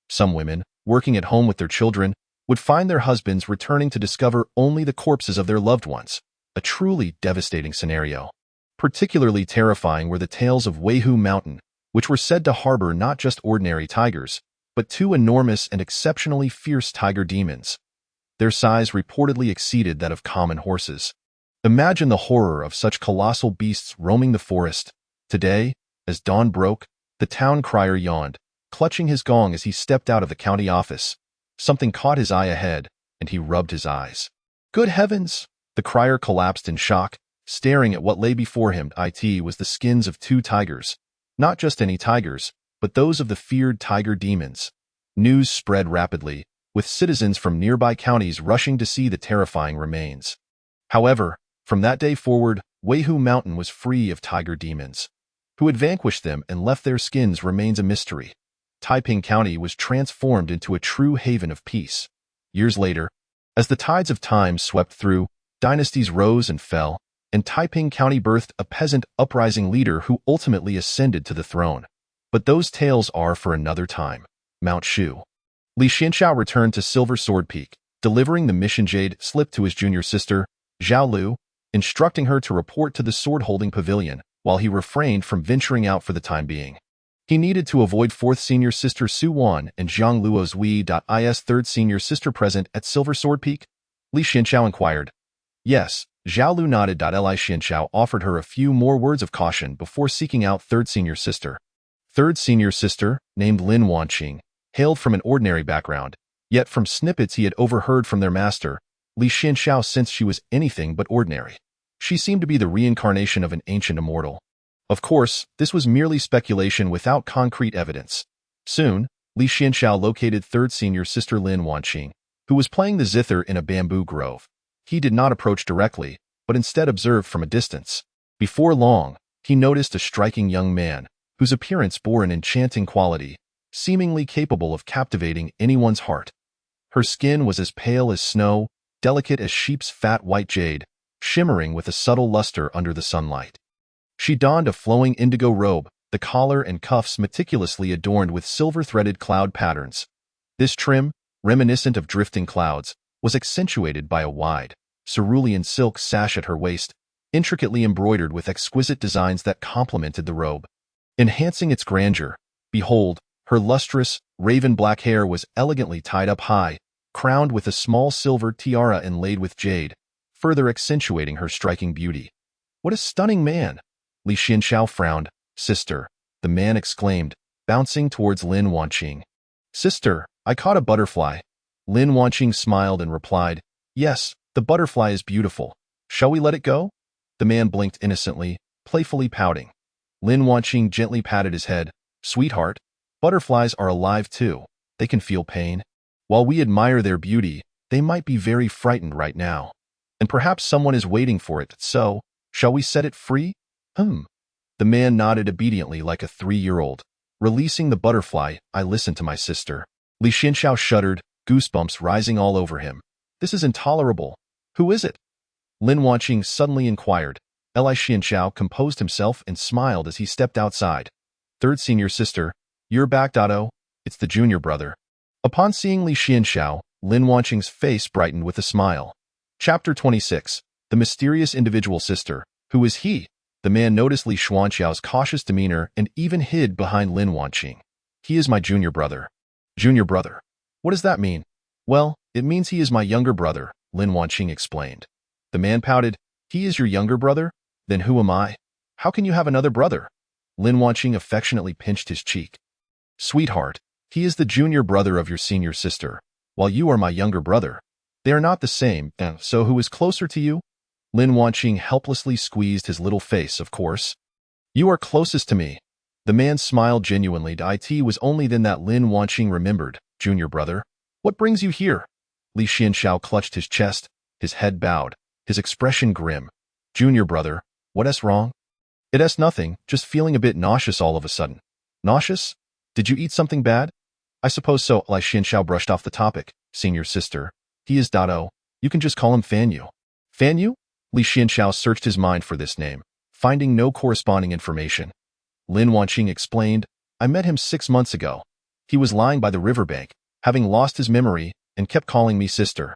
Some women, working at home with their children, would find their husbands returning to discover only the corpses of their loved ones, a truly devastating scenario. Particularly terrifying were the tales of Weihu Mountain, which were said to harbor not just ordinary tigers, but two enormous and exceptionally fierce tiger demons. Their size reportedly exceeded that of common horses. Imagine the horror of such colossal beasts roaming the forest. Today, as dawn broke, the town crier yawned, clutching his gong as he stepped out of the county office. Something caught his eye ahead, and he rubbed his eyes. Good heavens! The crier collapsed in shock, staring at what lay before him. It was the skins of two tigers. Not just any tigers, but those of the feared tiger demons. News spread rapidly, with citizens from nearby counties rushing to see the terrifying remains. However, from that day forward, Weihu Mountain was free of tiger demons. Who had vanquished them and left their skins remains a mystery. Taiping County was transformed into a true haven of peace. Years later, as the tides of time swept through, dynasties rose and fell, and Taiping County birthed a peasant uprising leader who ultimately ascended to the throne. But those tales are for another time. Mount Shu. Li Xianxiao returned to Silver Sword Peak, delivering the mission jade slip to his junior sister, Zhao Lu, instructing her to report to the sword-holding pavilion, while he refrained from venturing out for the time being. He needed to avoid fourth senior sister Su Wan and Zhang Luo's Wei.is third senior sister present at Silver Sword Peak. Li Xianxiao inquired. Yes, Zhao Lu nodded. Li Xianxiao offered her a few more words of caution before seeking out third senior sister. Third senior sister, named Lin Wanqing, hailed from an ordinary background, yet from snippets he had overheard from their master, Li Xianxiao sensed she was anything but ordinary. She seemed to be the reincarnation of an ancient immortal. Of course, this was merely speculation without concrete evidence. Soon, Li Xianxiao located third senior sister Lin Wanqing. who was playing the zither in a bamboo grove. He did not approach directly, but instead observed from a distance. Before long, he noticed a striking young man, whose appearance bore an enchanting quality, seemingly capable of captivating anyone's heart. Her skin was as pale as snow, delicate as sheep's fat white jade, shimmering with a subtle luster under the sunlight. She donned a flowing indigo robe, the collar and cuffs meticulously adorned with silver-threaded cloud patterns. This trim, reminiscent of drifting clouds, was accentuated by a wide, cerulean silk sash at her waist, intricately embroidered with exquisite designs that complemented the robe. Enhancing its grandeur, behold, her lustrous, raven-black hair was elegantly tied up high, crowned with a small silver tiara inlaid with jade, further accentuating her striking beauty. "What a stunning man!" Li Xianxiao frowned. "Sister," the man exclaimed, bouncing towards Lin Wanqing. "Sister, I caught a butterfly." Lin Wanqing smiled and replied, "Yes, the butterfly is beautiful. Shall we let it go?" The man blinked innocently, playfully pouting. Lin Wanqing gently patted his head. "Sweetheart, butterflies are alive too. They can feel pain. While we admire their beauty, they might be very frightened right now. And perhaps someone is waiting for it, so, shall we set it free?" The man nodded obediently like a 3-year-old. Releasing the butterfly, I listened to my sister. Li Xianxiao shuddered, goosebumps rising all over him. "This is intolerable. Who is it?" Lin Wanqing suddenly inquired. Li Xianxiao composed himself and smiled as he stepped outside. "Third senior sister, you're back, Dotto. It's the junior brother." Upon seeing Li Xianxiao, Lin Wanqing's face brightened with a smile. Chapter 26. The Mysterious Individual Sister. Who is he? The man noticed Li Xianxiao's cautious demeanor and even hid behind Lin Wanqing. "He is my junior brother." "Junior brother? What does that mean?" "Well, it means he is my younger brother," Lin Wanqing explained. The man pouted. "He is your younger brother? Then who am I? How can you have another brother?" Lin Wanqing affectionately pinched his cheek. "Sweetheart, he is the junior brother of your senior sister, while you are my younger brother. They are not the same, so who is closer to you?" Lin Wanqing helplessly squeezed his little face, "Of course. You are closest to me." The man smiled genuinely. It was only then that Lin Wanqing remembered. "Junior brother, what brings you here?" Li Xianxiao clutched his chest, his head bowed, his expression grim. "Junior brother, what's wrong?" "It's nothing, just feeling a bit nauseous all of a sudden." "Nauseous? Did you eat something bad?" "I suppose so." Li Xianxiao brushed off the topic. "Senior sister, he is Dotto. You can just call him Fanyu." "Fanyu?" Li Xianxiao searched his mind for this name, finding no corresponding information. Lin Wanqing explained, "I met him 6 months ago. He was lying by the riverbank, having lost his memory, and kept calling me sister.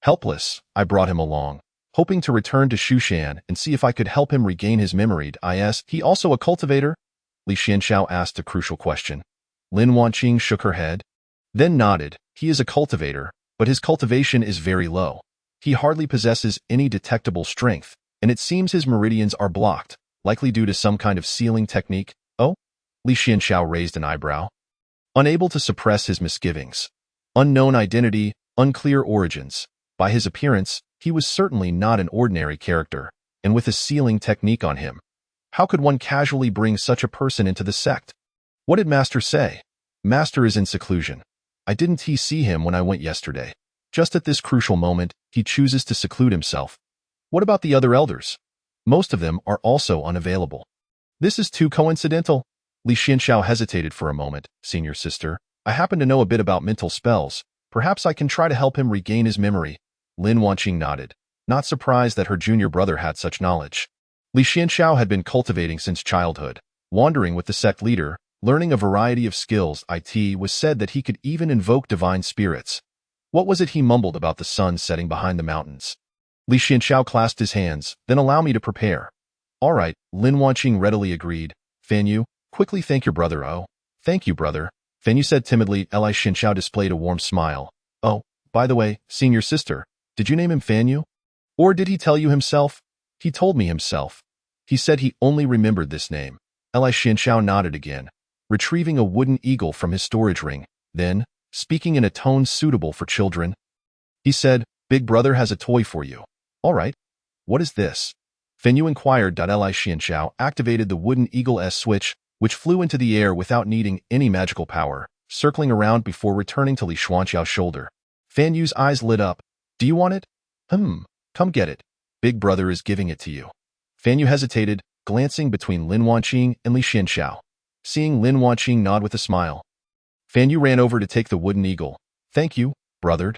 Helpless, I brought him along, hoping to return to Shushan and see if I could help him regain his memory. Is he also a cultivator?" Li Xianxiao asked a crucial question. Lin Wanqing shook her head, then nodded. "He is a cultivator, but his cultivation is very low. He hardly possesses any detectable strength, and it seems his meridians are blocked, likely due to some kind of sealing technique." "Oh?" Li Xianxiao raised an eyebrow. Unable to suppress his misgivings. Unknown identity, unclear origins. By his appearance, he was certainly not an ordinary character, and with a sealing technique on him. How could one casually bring such a person into the sect? "What did Master say?" "Master is in seclusion. I didn't see him when I went yesterday. Just at this crucial moment, he chooses to seclude himself." "What about the other elders?" "Most of them are also unavailable." "This is too coincidental." Li Xianxiao hesitated for a moment. "Senior sister, I happen to know a bit about mental spells. Perhaps I can try to help him regain his memory." Lin Wanqing nodded, not surprised that her junior brother had such knowledge. Li Xianxiao had been cultivating since childhood, wandering with the sect leader, learning a variety of skills. It was said that he could even invoke divine spirits. What was it he mumbled about the sun setting behind the mountains? Li Xianxiao clasped his hands. "Then allow me to prepare." "All right," Lin Wanqing readily agreed. "Fanyu, quickly thank your brother." "Oh, thank you, brother," Fanyu said timidly. Li Xianxiao displayed a warm smile. "Oh, by the way, senior sister, did you name him Fanyu? Or did he tell you himself?" "He told me himself. He said he only remembered this name." Li Xianxiao nodded again, retrieving a wooden eagle from his storage ring. Then, speaking in a tone suitable for children, he said, "Big brother has a toy for you." "All right. What is this?" Fanyu inquired. Li Xianxiao activated the wooden eagle's switch, which flew into the air without needing any magical power, circling around before returning to Li Xianxiao's shoulder. Fan Yu's eyes lit up. Do you want it? Come get it. Big brother is giving it to you. Fan Yu hesitated, glancing between Lin Wanqing and Li Xianxiao. Seeing Lin Wanqing nod with a smile, Fan Yu ran over to take the wooden eagle. Thank you, brother.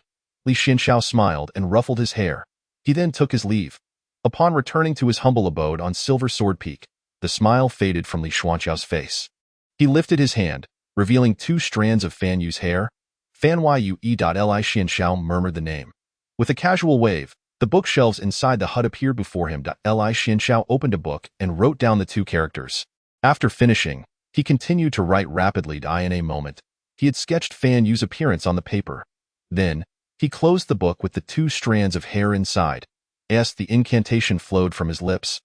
Li Xianxiao smiled and ruffled his hair. He then took his leave. Upon returning to his humble abode on Silver Sword Peak, the smile faded from Li Xianxiao's face. He lifted his hand, revealing 2 strands of Fan Yu's hair. Fan Yue. Li Xianxiao murmured the name. With a casual wave, the bookshelves inside the hut appeared before him. Li Xianxiao opened a book and wrote down the 2 characters. After finishing, he continued to write rapidly. In a moment, he had sketched Fan Yu's appearance on the paper. Then, he closed the book with the 2 strands of hair inside. As the incantation flowed from his lips,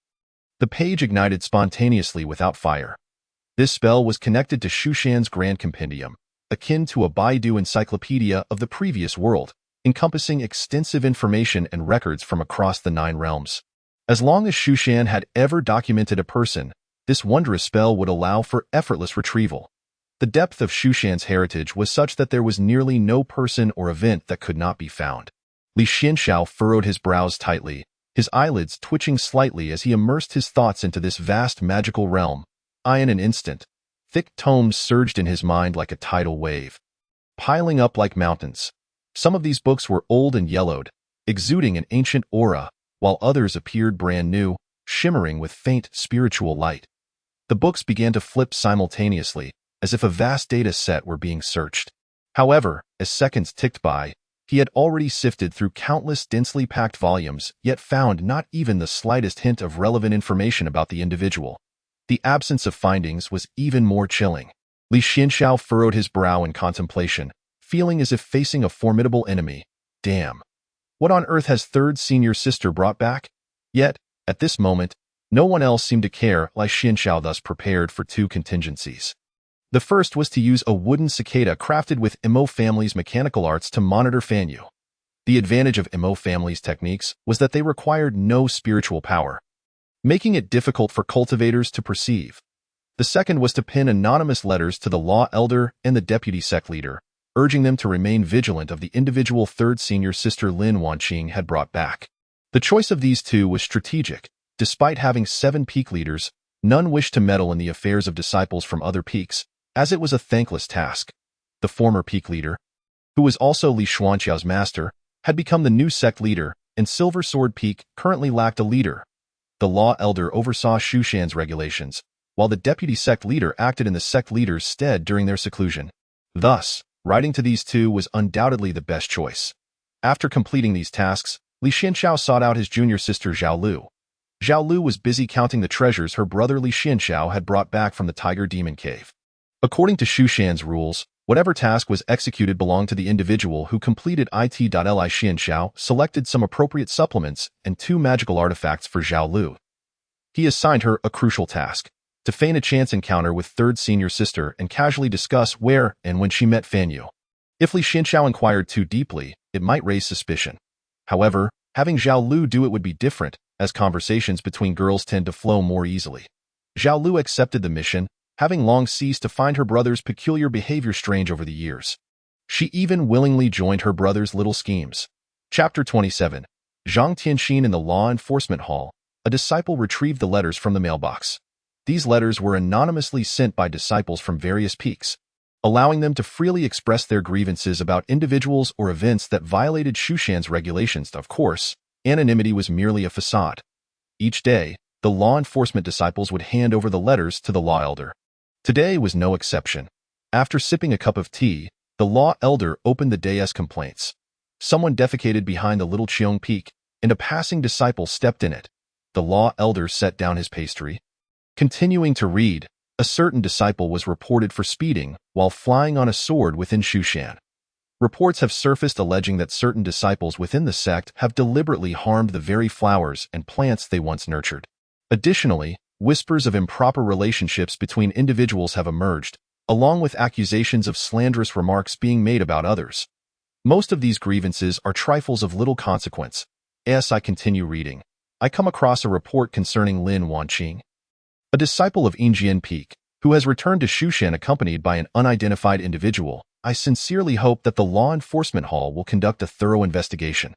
the page ignited spontaneously without fire. This spell was connected to Shushan's Grand Compendium, akin to a Baidu encyclopedia of the previous world, encompassing extensive information and records from across the 9 realms. As long as Shushan had ever documented a person, this wondrous spell would allow for effortless retrieval. The depth of Shushan's heritage was such that there was nearly no person or event that could not be found. Li Xianxiao furrowed his brows tightly, his eyelids twitching slightly as he immersed his thoughts into this vast magical realm. In an instant, thick tomes surged in his mind like a tidal wave, piling up like mountains. Some of these books were old and yellowed, exuding an ancient aura, while others appeared brand new, shimmering with faint spiritual light. The books began to flip simultaneously, as if a vast data set were being searched. However, as seconds ticked by, he had already sifted through countless densely packed volumes, yet found not even the slightest hint of relevant information about the individual. The absence of findings was even more chilling. Li Xianxiao furrowed his brow in contemplation, feeling as if facing a formidable enemy. Damn. What on earth has third senior sister brought back? Yet, at this moment, no one else seemed to care. Li Xianxiao thus prepared for 2 contingencies. The first was to use a wooden cicada crafted with Imo family's mechanical arts to monitor Fan Yu. The advantage of Imo family's techniques was that they required no spiritual power, making it difficult for cultivators to perceive. The second was to pin anonymous letters to the Law Elder and the Deputy Sect Leader, urging them to remain vigilant of the individual third senior sister Lin Wanqing had brought back. The choice of these 2 was strategic. Despite having 7 peak leaders, none wished to meddle in the affairs of disciples from other peaks, as it was a thankless task. The former peak leader, who was also Li Xianxiao's master, had become the new sect leader, and Silver Sword Peak currently lacked a leader. The Law Elder oversaw Shushan's regulations, while the Deputy Sect Leader acted in the sect leader's stead during their seclusion. Thus, writing to these 2 was undoubtedly the best choice. After completing these tasks, Li Xianxiao sought out his junior sister Zhao Lu. Zhao Lu was busy counting the treasures her brother Li Xianxiao had brought back from the Tiger Demon Cave. According to Shushan's rules, whatever task was executed belonged to the individual who completed it. Li Xianxiao selected some appropriate supplements and 2 magical artifacts for Zhao Lu. He assigned her a crucial task, to feign a chance encounter with third senior sister and casually discuss where and when she met Fan Yu. If Li Xianxiao inquired too deeply, it might raise suspicion. However, having Zhao Lu do it would be different, as conversations between girls tend to flow more easily. Zhao Lu accepted the mission, having long ceased to find her brother's peculiar behavior strange over the years. She even willingly joined her brother's little schemes. Chapter 27. Zhang Tianxin in the Law Enforcement Hall. A disciple retrieved the letters from the mailbox. These letters were anonymously sent by disciples from various peaks, allowing them to freely express their grievances about individuals or events that violated Shushan's regulations. Of course, anonymity was merely a facade. Each day, the law enforcement disciples would hand over the letters to the Law Elder. Today was no exception. After sipping a cup of tea, the Law Elder opened the day's complaints. Someone defecated behind the Little Cheong Peak, and a passing disciple stepped in it. The Law Elder set down his pastry. Continuing to read, a certain disciple was reported for speeding while flying on a sword within Shushan. Reports have surfaced alleging that certain disciples within the sect have deliberately harmed the very flowers and plants they once nurtured. Additionally, whispers of improper relationships between individuals have emerged, along with accusations of slanderous remarks being made about others. Most of these grievances are trifles of little consequence. As I continue reading, I come across a report concerning Lin Wanqing, a disciple of Yinjian Peak, who has returned to Shushan accompanied by an unidentified individual. I sincerely hope that the Law Enforcement Hall will conduct a thorough investigation.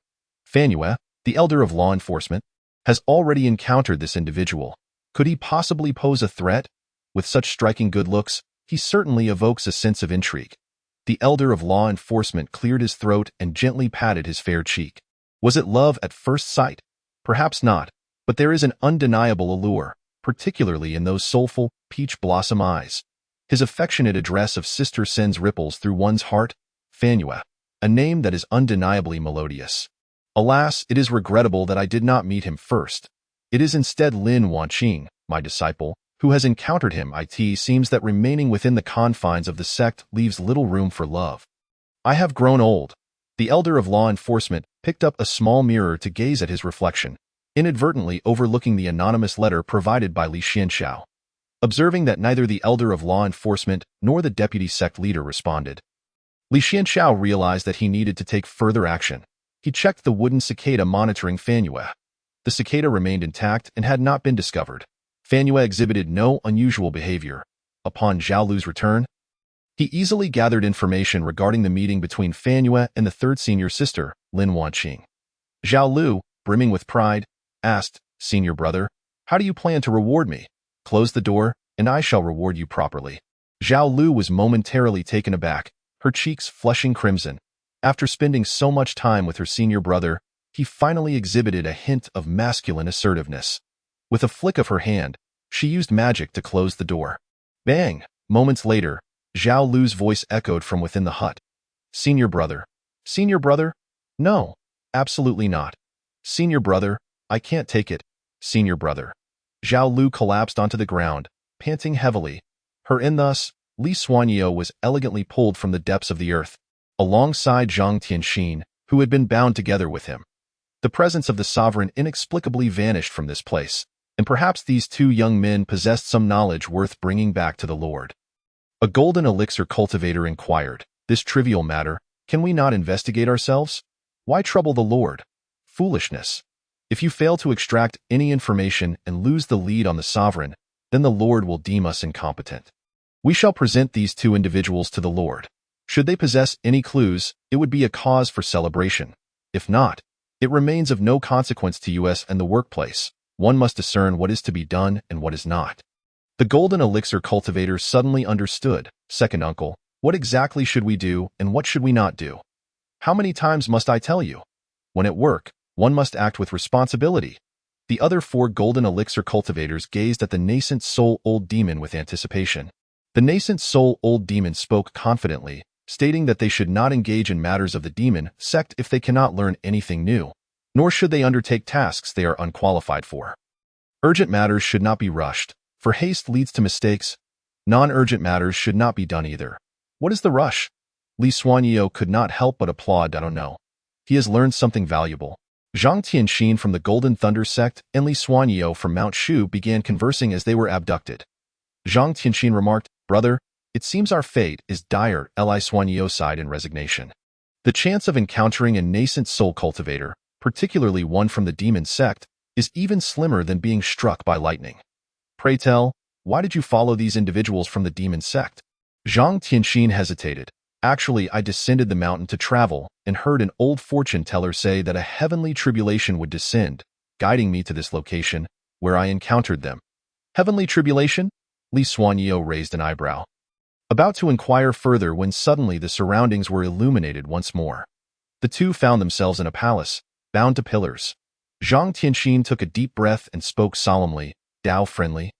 Fanue, the elder of law enforcement, has already encountered this individual. Could he possibly pose a threat? With such striking good looks, he certainly evokes a sense of intrigue. The elder of law enforcement cleared his throat and gently patted his fair cheek. Was it love at first sight? Perhaps not, but there is an undeniable allure, particularly in those soulful, peach blossom eyes. His affectionate address of sister sends ripples through one's heart. Fanue, a name that is undeniably melodious. Alas, it is regrettable that I did not meet him first. It is instead Lin Wanqing, my disciple, who has encountered him. It seems that remaining within the confines of the sect leaves little room for love. I have grown old. The elder of law enforcement picked up a small mirror to gaze at his reflection, inadvertently overlooking the anonymous letter provided by Li Xianxiao. Observing that neither the elder of law enforcement nor the deputy sect leader responded, Li Xianxiao realized that he needed to take further action. He checked the wooden cicada monitoring Fanue. The cicada remained intact and had not been discovered. Fanue exhibited no unusual behavior. Upon Zhao Lu's return, he easily gathered information regarding the meeting between Fanue and the third senior sister, Lin Wanqing. Zhao Lu, brimming with pride, asked, "Senior brother, how do you plan to reward me? Close the door, and I shall reward you properly." Zhao Lu was momentarily taken aback, her cheeks flushing crimson. After spending so much time with her senior brother, he finally exhibited a hint of masculine assertiveness. With a flick of her hand, she used magic to close the door. Bang! Moments later, Zhao Lu's voice echoed from within the hut. "Senior brother. Senior brother? No, absolutely not. Senior brother, I can't take it. Senior brother." Zhao Lu collapsed onto the ground, panting heavily. Thus, Li Xuanyou was elegantly pulled from the depths of the earth, alongside Zhang Tianxin, who had been bound together with him. The presence of the sovereign inexplicably vanished from this place, and perhaps these two young men possessed some knowledge worth bringing back to the Lord. A golden elixir cultivator inquired, "This trivial matter, can we not investigate ourselves? Why trouble the Lord? Foolishness. If you fail to extract any information and lose the lead on the sovereign, then the Lord will deem us incompetent. We shall present these two individuals to the Lord. Should they possess any clues, it would be a cause for celebration. If not, it remains of no consequence to us and the workplace. One must discern what is to be done and what is not." The golden elixir cultivator suddenly understood. "Second uncle, what exactly should we do and what should we not do? How many times must I tell you? When at work, one must act with responsibility." The other four golden elixir cultivators gazed at the nascent soul old demon with anticipation. The nascent soul old demon spoke confidently, stating that they should not engage in matters of the demon sect if they cannot learn anything new, nor should they undertake tasks they are unqualified for. Urgent matters should not be rushed, for haste leads to mistakes. Non-urgent matters should not be done either. What is the rush? Li Xuanyou could not help but applaud. I don't know. He has learned something valuable. Zhang Tianxin from the Golden Thunder sect and Li Xuanyou from Mount Shu began conversing as they were abducted. Zhang Tianxin remarked, "Brother, it seems our fate is dire." Li Xuanyou sighed in resignation. The chance of encountering a nascent soul cultivator, particularly one from the demon sect, is even slimmer than being struck by lightning. Pray tell, why did you follow these individuals from the demon sect? Zhang Tianxin hesitated. Actually, I descended the mountain to travel and heard an old fortune teller say that a heavenly tribulation would descend, guiding me to this location, where I encountered them. Heavenly tribulation? Li Xuanyou raised an eyebrow, about to inquire further when suddenly the surroundings were illuminated once more. The two found themselves in a palace, bound to pillars. Zhang Tianxin took a deep breath and spoke solemnly, "Dao friendly.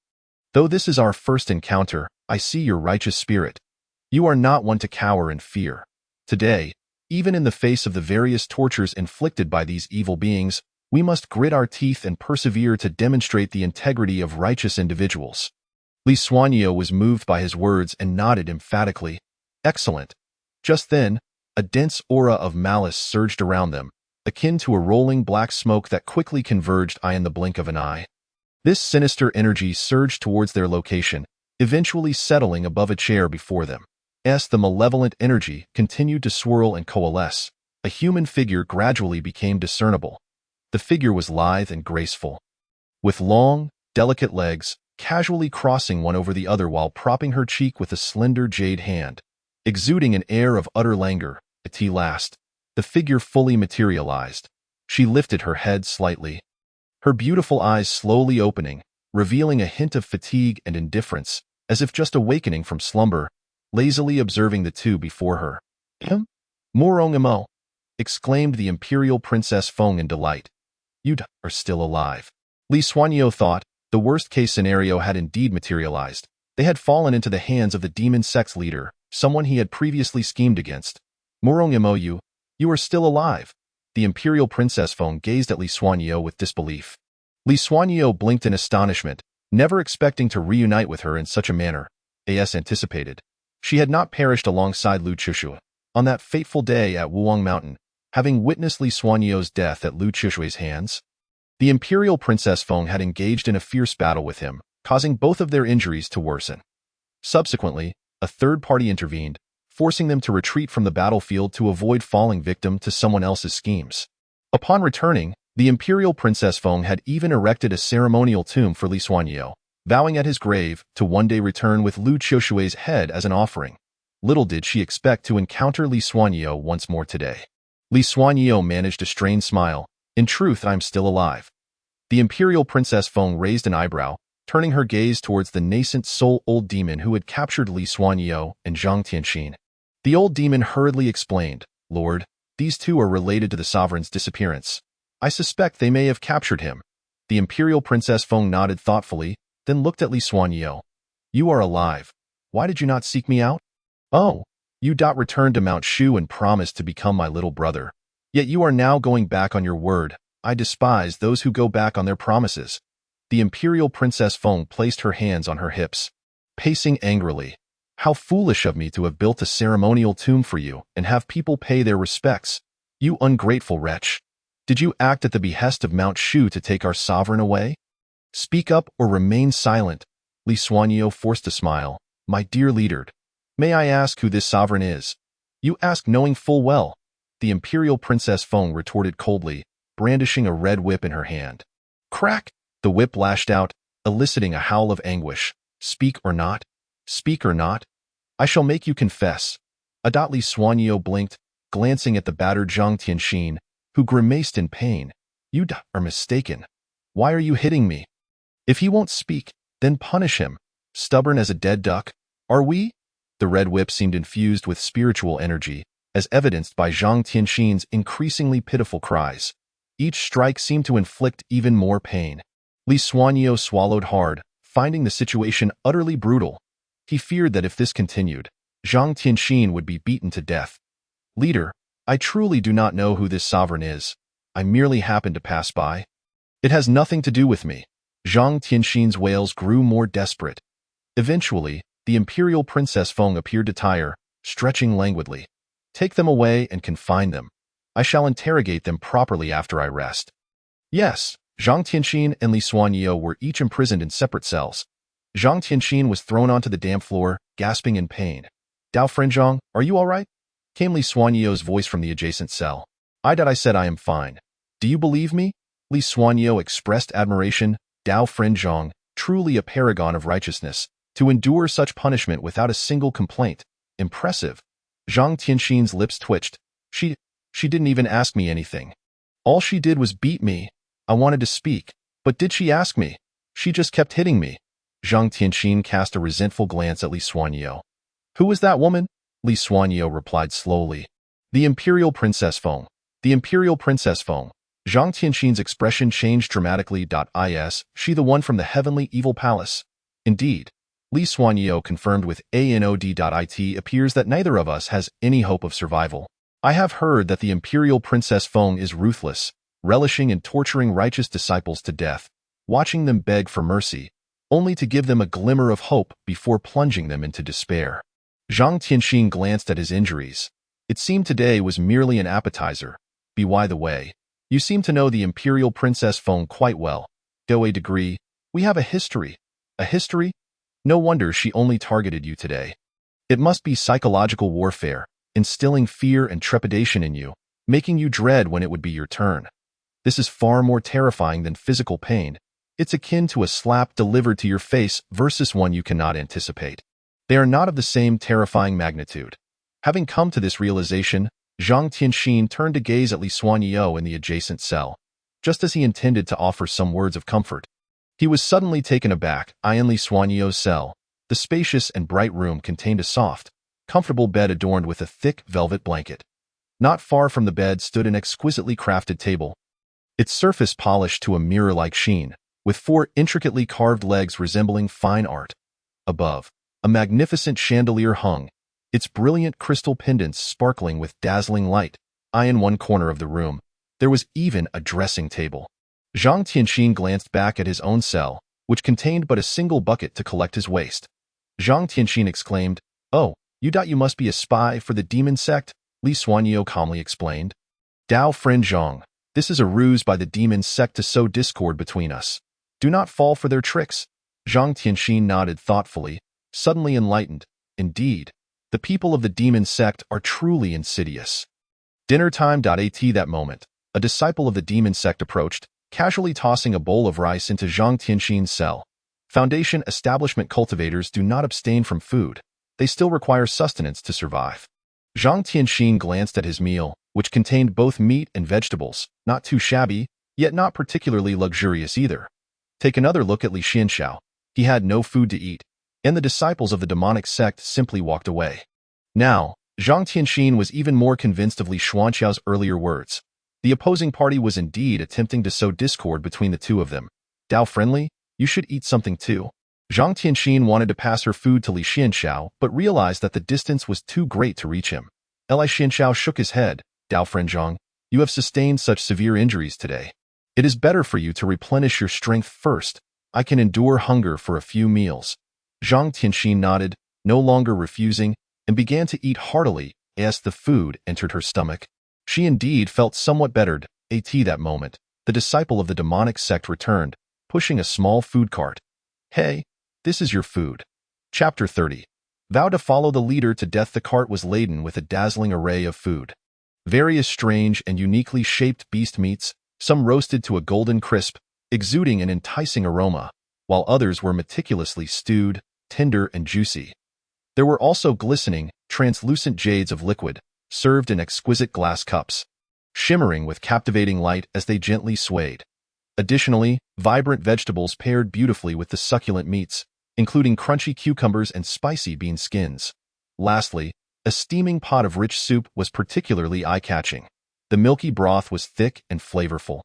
Though this is our first encounter, I see your righteous spirit. You are not one to cower in fear. Today, even in the face of the various tortures inflicted by these evil beings, we must grit our teeth and persevere to demonstrate the integrity of righteous individuals." Li Xuanyou was moved by his words and nodded emphatically. "Excellent." Just then, a dense aura of malice surged around them, akin to a rolling black smoke that quickly converged in the blink of an eye. This sinister energy surged towards their location, eventually settling above a chair before them. As the malevolent energy continued to swirl and coalesce, a human figure gradually became discernible. The figure was lithe and graceful, with long, delicate legs, casually crossing one over the other while propping her cheek with a slender jade hand. Exuding an air of utter languor, at last, the figure fully materialized. She lifted her head slightly, her beautiful eyes slowly opening, revealing a hint of fatigue and indifference, as if just awakening from slumber, lazily observing the two before her. Morong Imo, exclaimed the imperial Princess Feng in delight. You are still alive. Li Xuanyo thought the worst-case scenario had indeed materialized. They had fallen into the hands of the demon sect's leader, someone he had previously schemed against. Morong Imo, you are still alive. The imperial Princess Feng gazed at Li Xuanyo with disbelief. Li Xuanyo blinked in astonishment, never expecting to reunite with her in such a manner, as anticipated. She had not perished alongside Lu Chishui on that fateful day at Wuang Mountain, having witnessed Li Xuanyo's death at Lu Chishui's hands. The imperial Princess Feng had engaged in a fierce battle with him, causing both of their injuries to worsen. Subsequently, a third party intervened, forcing them to retreat from the battlefield to avoid falling victim to someone else's schemes. Upon returning, the imperial Princess Feng had even erected a ceremonial tomb for Li Xuanyo, vowing at his grave to one day return with Lu Chishui's head as an offering. Little did she expect to encounter Li Xuanyo once more today. Li Xuanyo managed a strained smile. In truth, I'm still alive. The imperial Princess Feng raised an eyebrow, turning her gaze towards the nascent soul-old demon who had captured Li Xuanyo and Zhang Tianxin. The old demon hurriedly explained, Lord, these two are related to the sovereign's disappearance. I suspect they may have captured him. The imperial Princess Feng nodded thoughtfully, then looked at Li Xuanyo. You are alive. Why did you not seek me out? Oh, you returned to Mount Shu and promised to become my little brother. Yet you are now going back on your word. I despise those who go back on their promises. The imperial Princess Feng placed her hands on her hips, pacing angrily. How foolish of me to have built a ceremonial tomb for you and have people pay their respects. You ungrateful wretch. Did you act at the behest of Mount Shu to take our sovereign away? Speak up or remain silent. Li Xuanyo forced a smile. My dear leader, may I ask who this sovereign is? You ask knowing full well. The imperial Princess Feng retorted coldly, brandishing a red whip in her hand. Crack! The whip lashed out, eliciting a howl of anguish. Speak or not? Speak or not? I shall make you confess. Li Xuanyo blinked, glancing at the battered Zhang Tianxin, who grimaced in pain. You are mistaken. Why are you hitting me? If he won't speak, then punish him. Stubborn as a dead duck, are we? The red whip seemed infused with spiritual energy, as evidenced by Zhang Tianxin's increasingly pitiful cries. Each strike seemed to inflict even more pain. Li Xuanyo swallowed hard, finding the situation utterly brutal. He feared that if this continued, Zhang Tianxin would be beaten to death. Leader, I truly do not know who this sovereign is. I merely happened to pass by. It has nothing to do with me. Zhang Tianxin's wails grew more desperate. Eventually, the imperial Princess Feng appeared to tire, stretching languidly. Take them away and confine them. I shall interrogate them properly after I rest. Yes, Zhang Tianxin and Li Xuanyo were each imprisoned in separate cells. Zhang Tianxin was thrown onto the damp floor, gasping in pain. Dao Frenzhong, are you all right? Came Li Xuanyo's voice from the adjacent cell. I said I am fine. Do you believe me? Li Xuanyo expressed admiration. Dao Frenzhong, truly a paragon of righteousness, to endure such punishment without a single complaint. Impressive. Zhang Tianxin's lips twitched. She didn't even ask me anything. All she did was beat me. I wanted to speak, but did she ask me? She just kept hitting me. Zhang Tianxin cast a resentful glance at Li Xuanyo. Who was that woman? Li Xuanyo replied slowly. The imperial Princess Feng. The imperial Princess Feng. Zhang Tianxin's expression changed dramatically. Is she the one from the heavenly evil palace? Indeed. Li Xuanyo confirmed with ANOD.IT appears that neither of us has any hope of survival. I have heard that the imperial Princess Feng is ruthless, relishing in torturing righteous disciples to death, watching them beg for mercy, only to give them a glimmer of hope before plunging them into despair. Zhang Tianxin glanced at his injuries. It seemed today was merely an appetizer. By the way, you seem to know the imperial Princess Feng quite well. To a degree, we have a history. A history? No wonder she only targeted you today. It must be psychological warfare, instilling fear and trepidation in you, making you dread when it would be your turn. This is far more terrifying than physical pain. It's akin to a slap delivered to your face versus one you cannot anticipate. They are not of the same terrifying magnitude. Having come to this realization, Zhang Tianxin turned to gaze at Li Xuanyou in the adjacent cell, just as he intended to offer some words of comfort. He was suddenly taken aback. In Li Xuanyou's cell, the spacious and bright room contained a soft, comfortable bed adorned with a thick velvet blanket. Not far from the bed stood an exquisitely crafted table, its surface polished to a mirror-like sheen, with 4 intricately carved legs resembling fine art. Above, a magnificent chandelier hung, its brilliant crystal pendants sparkling with dazzling light. In one corner of the room, there was even a dressing table. Zhang Tianxin glanced back at his own cell, which contained but a single bucket to collect his waste. Zhang Tianxin exclaimed, "Oh, you must be a spy for the demon sect," Li Xuanyou calmly explained. "Dao friend Zhang, this is a ruse by the demon sect to sow discord between us. Do not fall for their tricks." Zhang Tianxin nodded thoughtfully, suddenly enlightened. Indeed, the people of the demon sect are truly insidious. Dinner time. At that moment, a disciple of the demon sect approached, casually tossing a bowl of rice into Zhang Tianxin's cell. Foundation establishment cultivators do not abstain from food. They still require sustenance to survive. Zhang Tianxin glanced at his meal, which contained both meat and vegetables, not too shabby, yet not particularly luxurious either. Take another look at Li Xianxiao. He had no food to eat, and the disciples of the demonic sect simply walked away. Now, Zhang Tianxin was even more convinced of Li Xuanxiao's earlier words. The opposing party was indeed attempting to sow discord between the two of them. "Dao friendly, you should eat something too." Zhang Tianxin wanted to pass her food to Li Xianxiao, but realized that the distance was too great to reach him. Li Xianxiao shook his head. "Dao friend Zhang, you have sustained such severe injuries today. It is better for you to replenish your strength first. I can endure hunger for a few meals." Zhang Tianxin nodded, no longer refusing, and began to eat heartily as the food entered her stomach. She indeed felt somewhat bettered. At that moment, the disciple of the demonic sect returned, pushing a small food cart. "Hey, this is your food." Chapter 30. Vow to follow the leader to death. The cart was laden with a dazzling array of food. Various strange and uniquely shaped beast meats, some roasted to a golden crisp, exuding an enticing aroma, while others were meticulously stewed, tender and juicy. There were also glistening, translucent jades of liquid, served in exquisite glass cups, shimmering with captivating light as they gently swayed. Additionally, vibrant vegetables paired beautifully with the succulent meats, including crunchy cucumbers and spicy bean skins. Lastly, a steaming pot of rich soup was particularly eye-catching. The milky broth was thick and flavorful.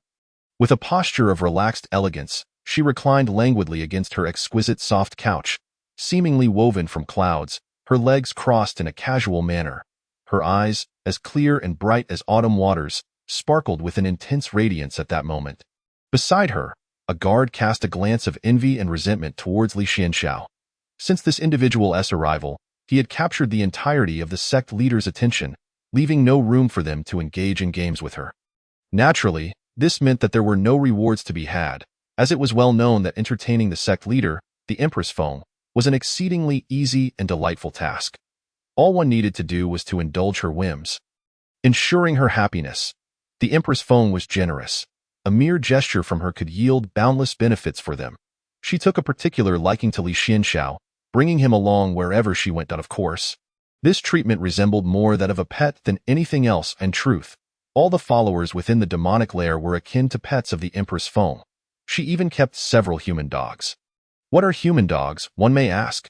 With a posture of relaxed elegance, she reclined languidly against her exquisite soft couch, seemingly woven from clouds, her legs crossed in a casual manner. Her eyes, as clear and bright as autumn waters, sparkled with an intense radiance at that moment. Beside her, a guard cast a glance of envy and resentment towards Li Xianxiao. Since this individual's arrival, he had captured the entirety of the sect leader's attention, leaving no room for them to engage in games with her. Naturally, this meant that there were no rewards to be had, as it was well known that entertaining the sect leader, the Empress Feng, was an exceedingly easy and delightful task. All one needed to do was to indulge her whims, ensuring her happiness. The Empress Feng was generous. A mere gesture from her could yield boundless benefits for them. She took a particular liking to Li Xianxiao, bringing him along wherever she went. Of course, this treatment resembled more that of a pet than anything else. In truth, all the followers within the demonic lair were akin to pets of the Empress Feng. She even kept several human dogs. What are human dogs, one may ask?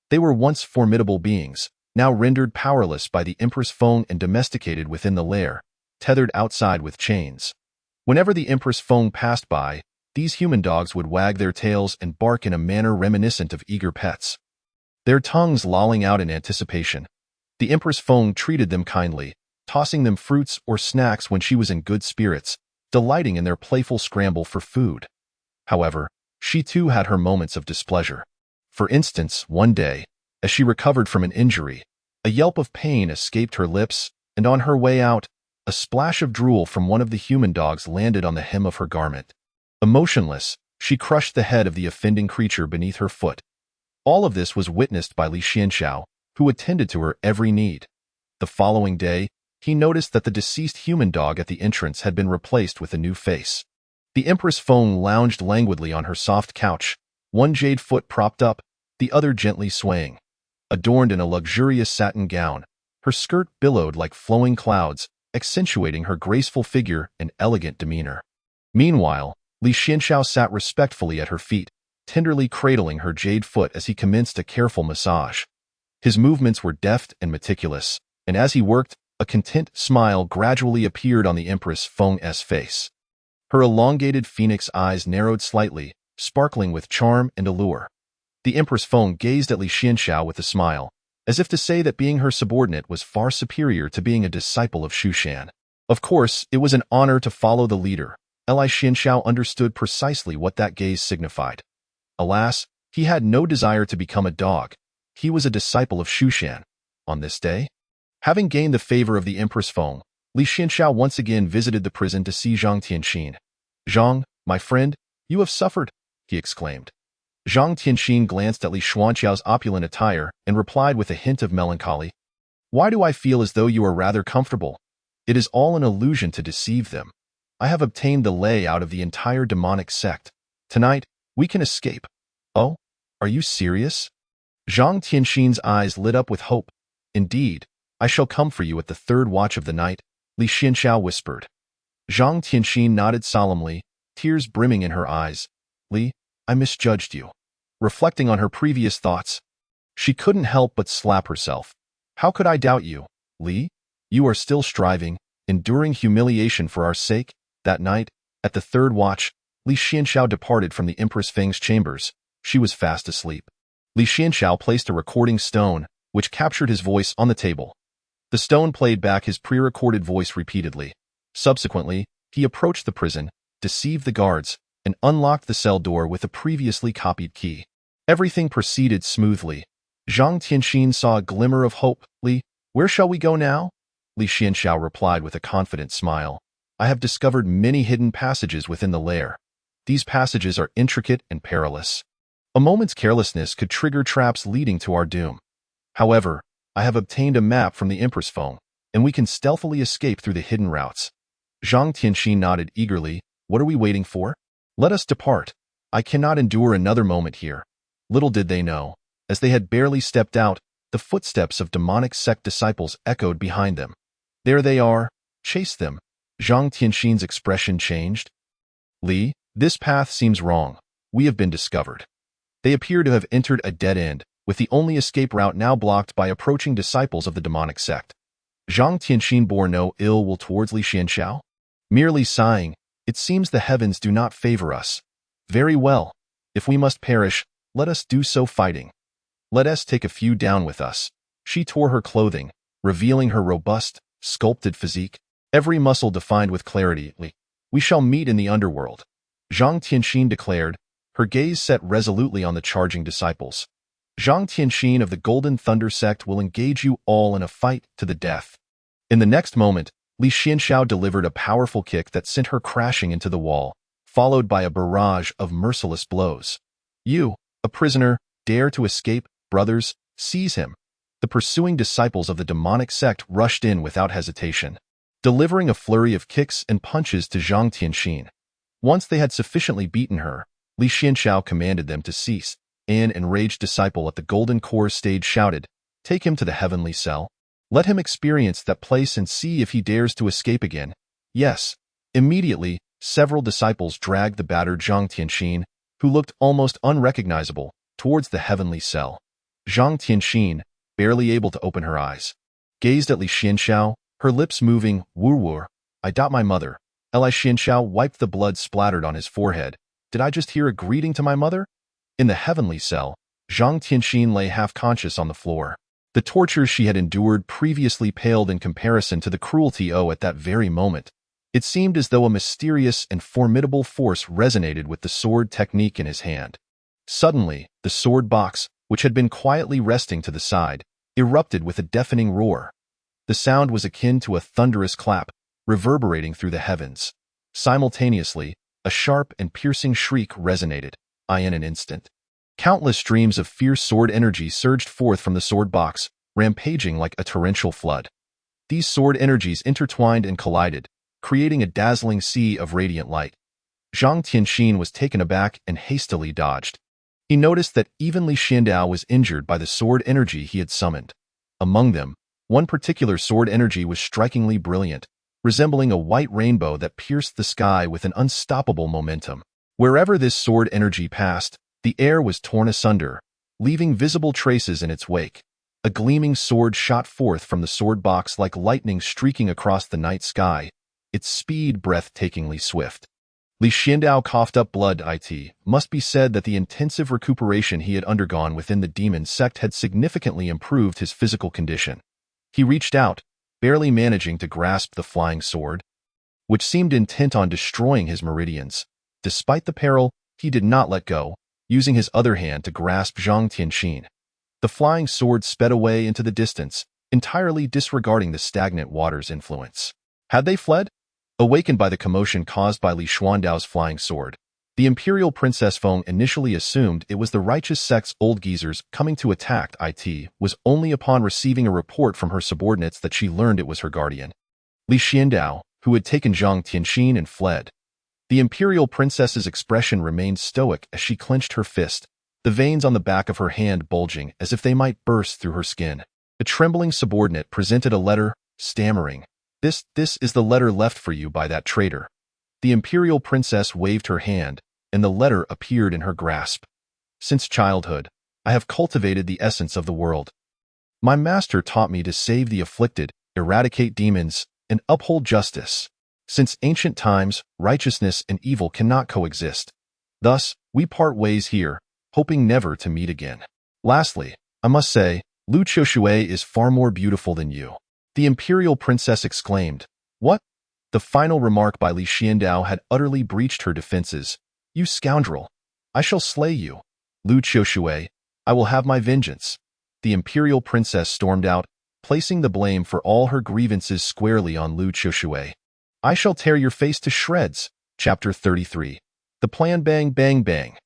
They were once formidable beings, now rendered powerless by the Empress Feng and domesticated within the lair, tethered outside with chains. Whenever the Empress Feng passed by, these human dogs would wag their tails and bark in a manner reminiscent of eager pets, their tongues lolling out in anticipation. The Empress Feng treated them kindly, tossing them fruits or snacks when she was in good spirits, delighting in their playful scramble for food. However, she too had her moments of displeasure. For instance, one day, as she recovered from an injury, a yelp of pain escaped her lips, and on her way out, a splash of drool from one of the human dogs landed on the hem of her garment. Emotionless, she crushed the head of the offending creature beneath her foot. All of this was witnessed by Li Xianxiao, who attended to her every need. The following day, he noticed that the deceased human dog at the entrance had been replaced with a new face. The Empress Feng lounged languidly on her soft couch, one jade foot propped up, the other gently swaying. Adorned in a luxurious satin gown, Her skirt billowed like flowing clouds, accentuating her graceful figure and elegant demeanor. Meanwhile, Li Xianxiao sat respectfully at her feet, tenderly cradling her jade foot as he commenced a careful massage. His movements were deft and meticulous, and as he worked, a content smile gradually appeared on the Empress Feng's face. Her elongated phoenix eyes narrowed slightly, sparkling with charm and allure. The Empress Feng gazed at Li Xianxiao with a smile, as if to say that being her subordinate was far superior to being a disciple of Xu Shan. Of course, it was an honor to follow the leader. Li Xianxiao understood precisely what that gaze signified. Alas, he had no desire to become a dog. He was a disciple of Xu Shan. On this day, having gained the favor of the Empress Feng, Li Xianxiao once again visited the prison to see Zhang Tianxin. "Zhang, my friend, you have suffered," he exclaimed. Zhang Tianxin glanced at Li Xuanqiao's opulent attire and replied with a hint of melancholy. "Why do I feel as though you are rather comfortable? It is all an illusion to deceive them. I have obtained the layout of the entire demonic sect. Tonight, we can escape." "Oh, are you serious?" Zhang Tianxin's eyes lit up with hope. "Indeed, I shall come for you at the third watch of the night," Li Xianxiao whispered. Zhang Tianxin nodded solemnly, tears brimming in her eyes. "Li, I misjudged you." Reflecting on her previous thoughts, she couldn't help but slap herself. "How could I doubt you, Li? You are still striving, enduring humiliation for our sake." That night, at the third watch, Li Xianxiao departed from the Empress Feng's chambers. She was fast asleep. Li Xianxiao placed a recording stone, which captured his voice, on the table. The stone played back his pre-recorded voice repeatedly. Subsequently, he approached the prison, deceived the guards, and unlocked the cell door with a previously copied key. Everything proceeded smoothly. Zhang Tianxin saw a glimmer of hope. "Li, where shall we go now?" Li Xianxiao replied with a confident smile. "I have discovered many hidden passages within the lair. These passages are intricate and perilous. A moment's carelessness could trigger traps leading to our doom. However, I have obtained a map from the Empress Feng, and we can stealthily escape through the hidden routes." Zhang Tianxin nodded eagerly. "What are we waiting for? Let us depart. I cannot endure another moment here." Little did they know, as they had barely stepped out, the footsteps of demonic sect disciples echoed behind them. "There they are. Chase them." Zhang Tianxin's expression changed. "Li, this path seems wrong. We have been discovered." They appear to have entered a dead end, with the only escape route now blocked by approaching disciples of the demonic sect. Zhang Tianxin bore no ill will towards Li Xianxiao. Merely sighing, "It seems the heavens do not favor us. Very well. If we must perish, let us do so fighting. Let us take a few down with us." She tore her clothing, revealing her robust, sculpted physique, every muscle defined with clarity. "We shall meet in the underworld," Zhang Tianxin declared, her gaze set resolutely on the charging disciples. "Zhang Tianxin of the Golden Thunder sect will engage you all in a fight to the death." In the next moment, Li Xianxiao delivered a powerful kick that sent her crashing into the wall, followed by a barrage of merciless blows. "You, a prisoner, dare to escape? Brothers, seize him." The pursuing disciples of the demonic sect rushed in without hesitation, delivering a flurry of kicks and punches to Zhang Tianxin. Once they had sufficiently beaten her, Li Xianxiao commanded them to cease. An enraged disciple at the Golden Core stage shouted, "Take him to the heavenly cell. Let him experience that place and see if he dares to escape again." Yes. Immediately, several disciples dragged the battered Zhang Tianxin, who looked almost unrecognizable, towards the heavenly cell. Zhang Tianxin, barely able to open her eyes, gazed at Li Xianxiao, her lips moving. "Wu, I doubt my mother." Li Xianxiao wiped the blood splattered on his forehead. "Did I just hear a greeting to my mother?" In the heavenly cell, Zhang Tianxin lay half-conscious on the floor. The tortures she had endured previously paled in comparison to the cruelty at that very moment. It seemed as though a mysterious and formidable force resonated with the sword technique in his hand. Suddenly, the sword box, which had been quietly resting to the side, erupted with a deafening roar. The sound was akin to a thunderous clap, reverberating through the heavens. Simultaneously, a sharp and piercing shriek resonated. In an instant, countless streams of fierce sword energy surged forth from the sword box, rampaging like a torrential flood. These sword energies intertwined and collided, creating a dazzling sea of radiant light. Zhang Tianxin was taken aback and hastily dodged. He noticed that even Li Xianxiao was injured by the sword energy he had summoned. Among them, One particular sword energy was strikingly brilliant, resembling a white rainbow that pierced the sky with an unstoppable momentum. Wherever this sword energy passed, the air was torn asunder, leaving visible traces in its wake. A gleaming sword shot forth from the sword box like lightning streaking across the night sky, its speed breathtakingly swift. Li Xiandao coughed up blood. It must be said that the intensive recuperation he had undergone within the demon sect had significantly improved his physical condition. He reached out, barely managing to grasp the flying sword, which seemed intent on destroying his meridians. Despite the peril, he did not let go, using his other hand to grasp Zhang Tianxin. The flying sword sped away into the distance, entirely disregarding the stagnant water's influence. Had they fled? Awakened by the commotion caused by Li Xuandao's flying sword, the Imperial Princess Feng initially assumed it was the righteous sect's old geezers coming to attack. It was only upon receiving a report from her subordinates that she learned it was her guardian, Li Xiandao, who had taken Zhang Tianxin and fled. The Imperial Princess's expression remained stoic as she clenched her fist, the veins on the back of her hand bulging as if they might burst through her skin. The trembling subordinate presented a letter, stammering, This is the letter left for you by that traitor." The Imperial Princess waved her hand, and the letter appeared in her grasp. "Since childhood, I have cultivated the essence of the world. My master taught me to save the afflicted, eradicate demons, and uphold justice. Since ancient times, righteousness and evil cannot coexist. Thus, we part ways here, hoping never to meet again. Lastly, I must say, Lu Qiushui is far more beautiful than you." The Imperial Princess exclaimed. "What?" The final remark by Li Xiandao had utterly breached her defenses. "You scoundrel! I shall slay you. Lu Qiushui, I will have my vengeance." The Imperial Princess stormed out, placing the blame for all her grievances squarely on Lu Qiushui. "I shall tear your face to shreds." Chapter 33. The plan. Bang, bang, bang.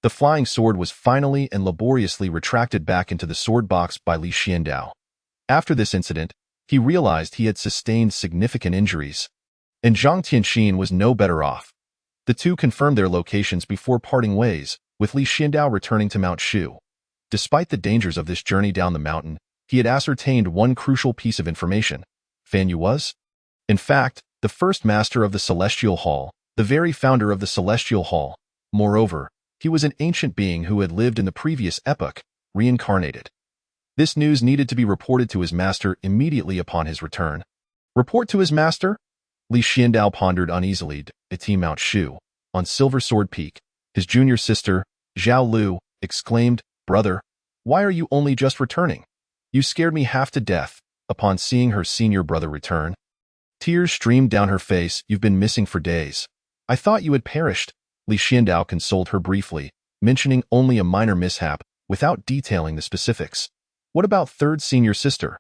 The flying sword was finally and laboriously retracted back into the sword box by Li Xiandao. After this incident, he realized he had sustained significant injuries, and Zhang Tianxin was no better off. The two confirmed their locations before parting ways, with Li Xiandao returning to Mount Shu. Despite the dangers of this journey down the mountain, he had ascertained one crucial piece of information. Fan Yu was, in fact, the first master of the Celestial Hall, the very founder of the Celestial Hall. Moreover, he was an ancient being who had lived in the previous epoch, reincarnated. This news needed to be reported to his master immediately upon his return. Report to his master? Li Xiandao pondered uneasily. At Mount Shu, on Silver Sword Peak, his junior sister, Zhao Lu, exclaimed, "Brother, why are you only just returning? You scared me half to death." Upon seeing her senior brother return, tears streamed down her face. "You've been missing for days. I thought you had perished." Li Xiandao consoled her briefly, mentioning only a minor mishap, without detailing the specifics. "What about third senior sister?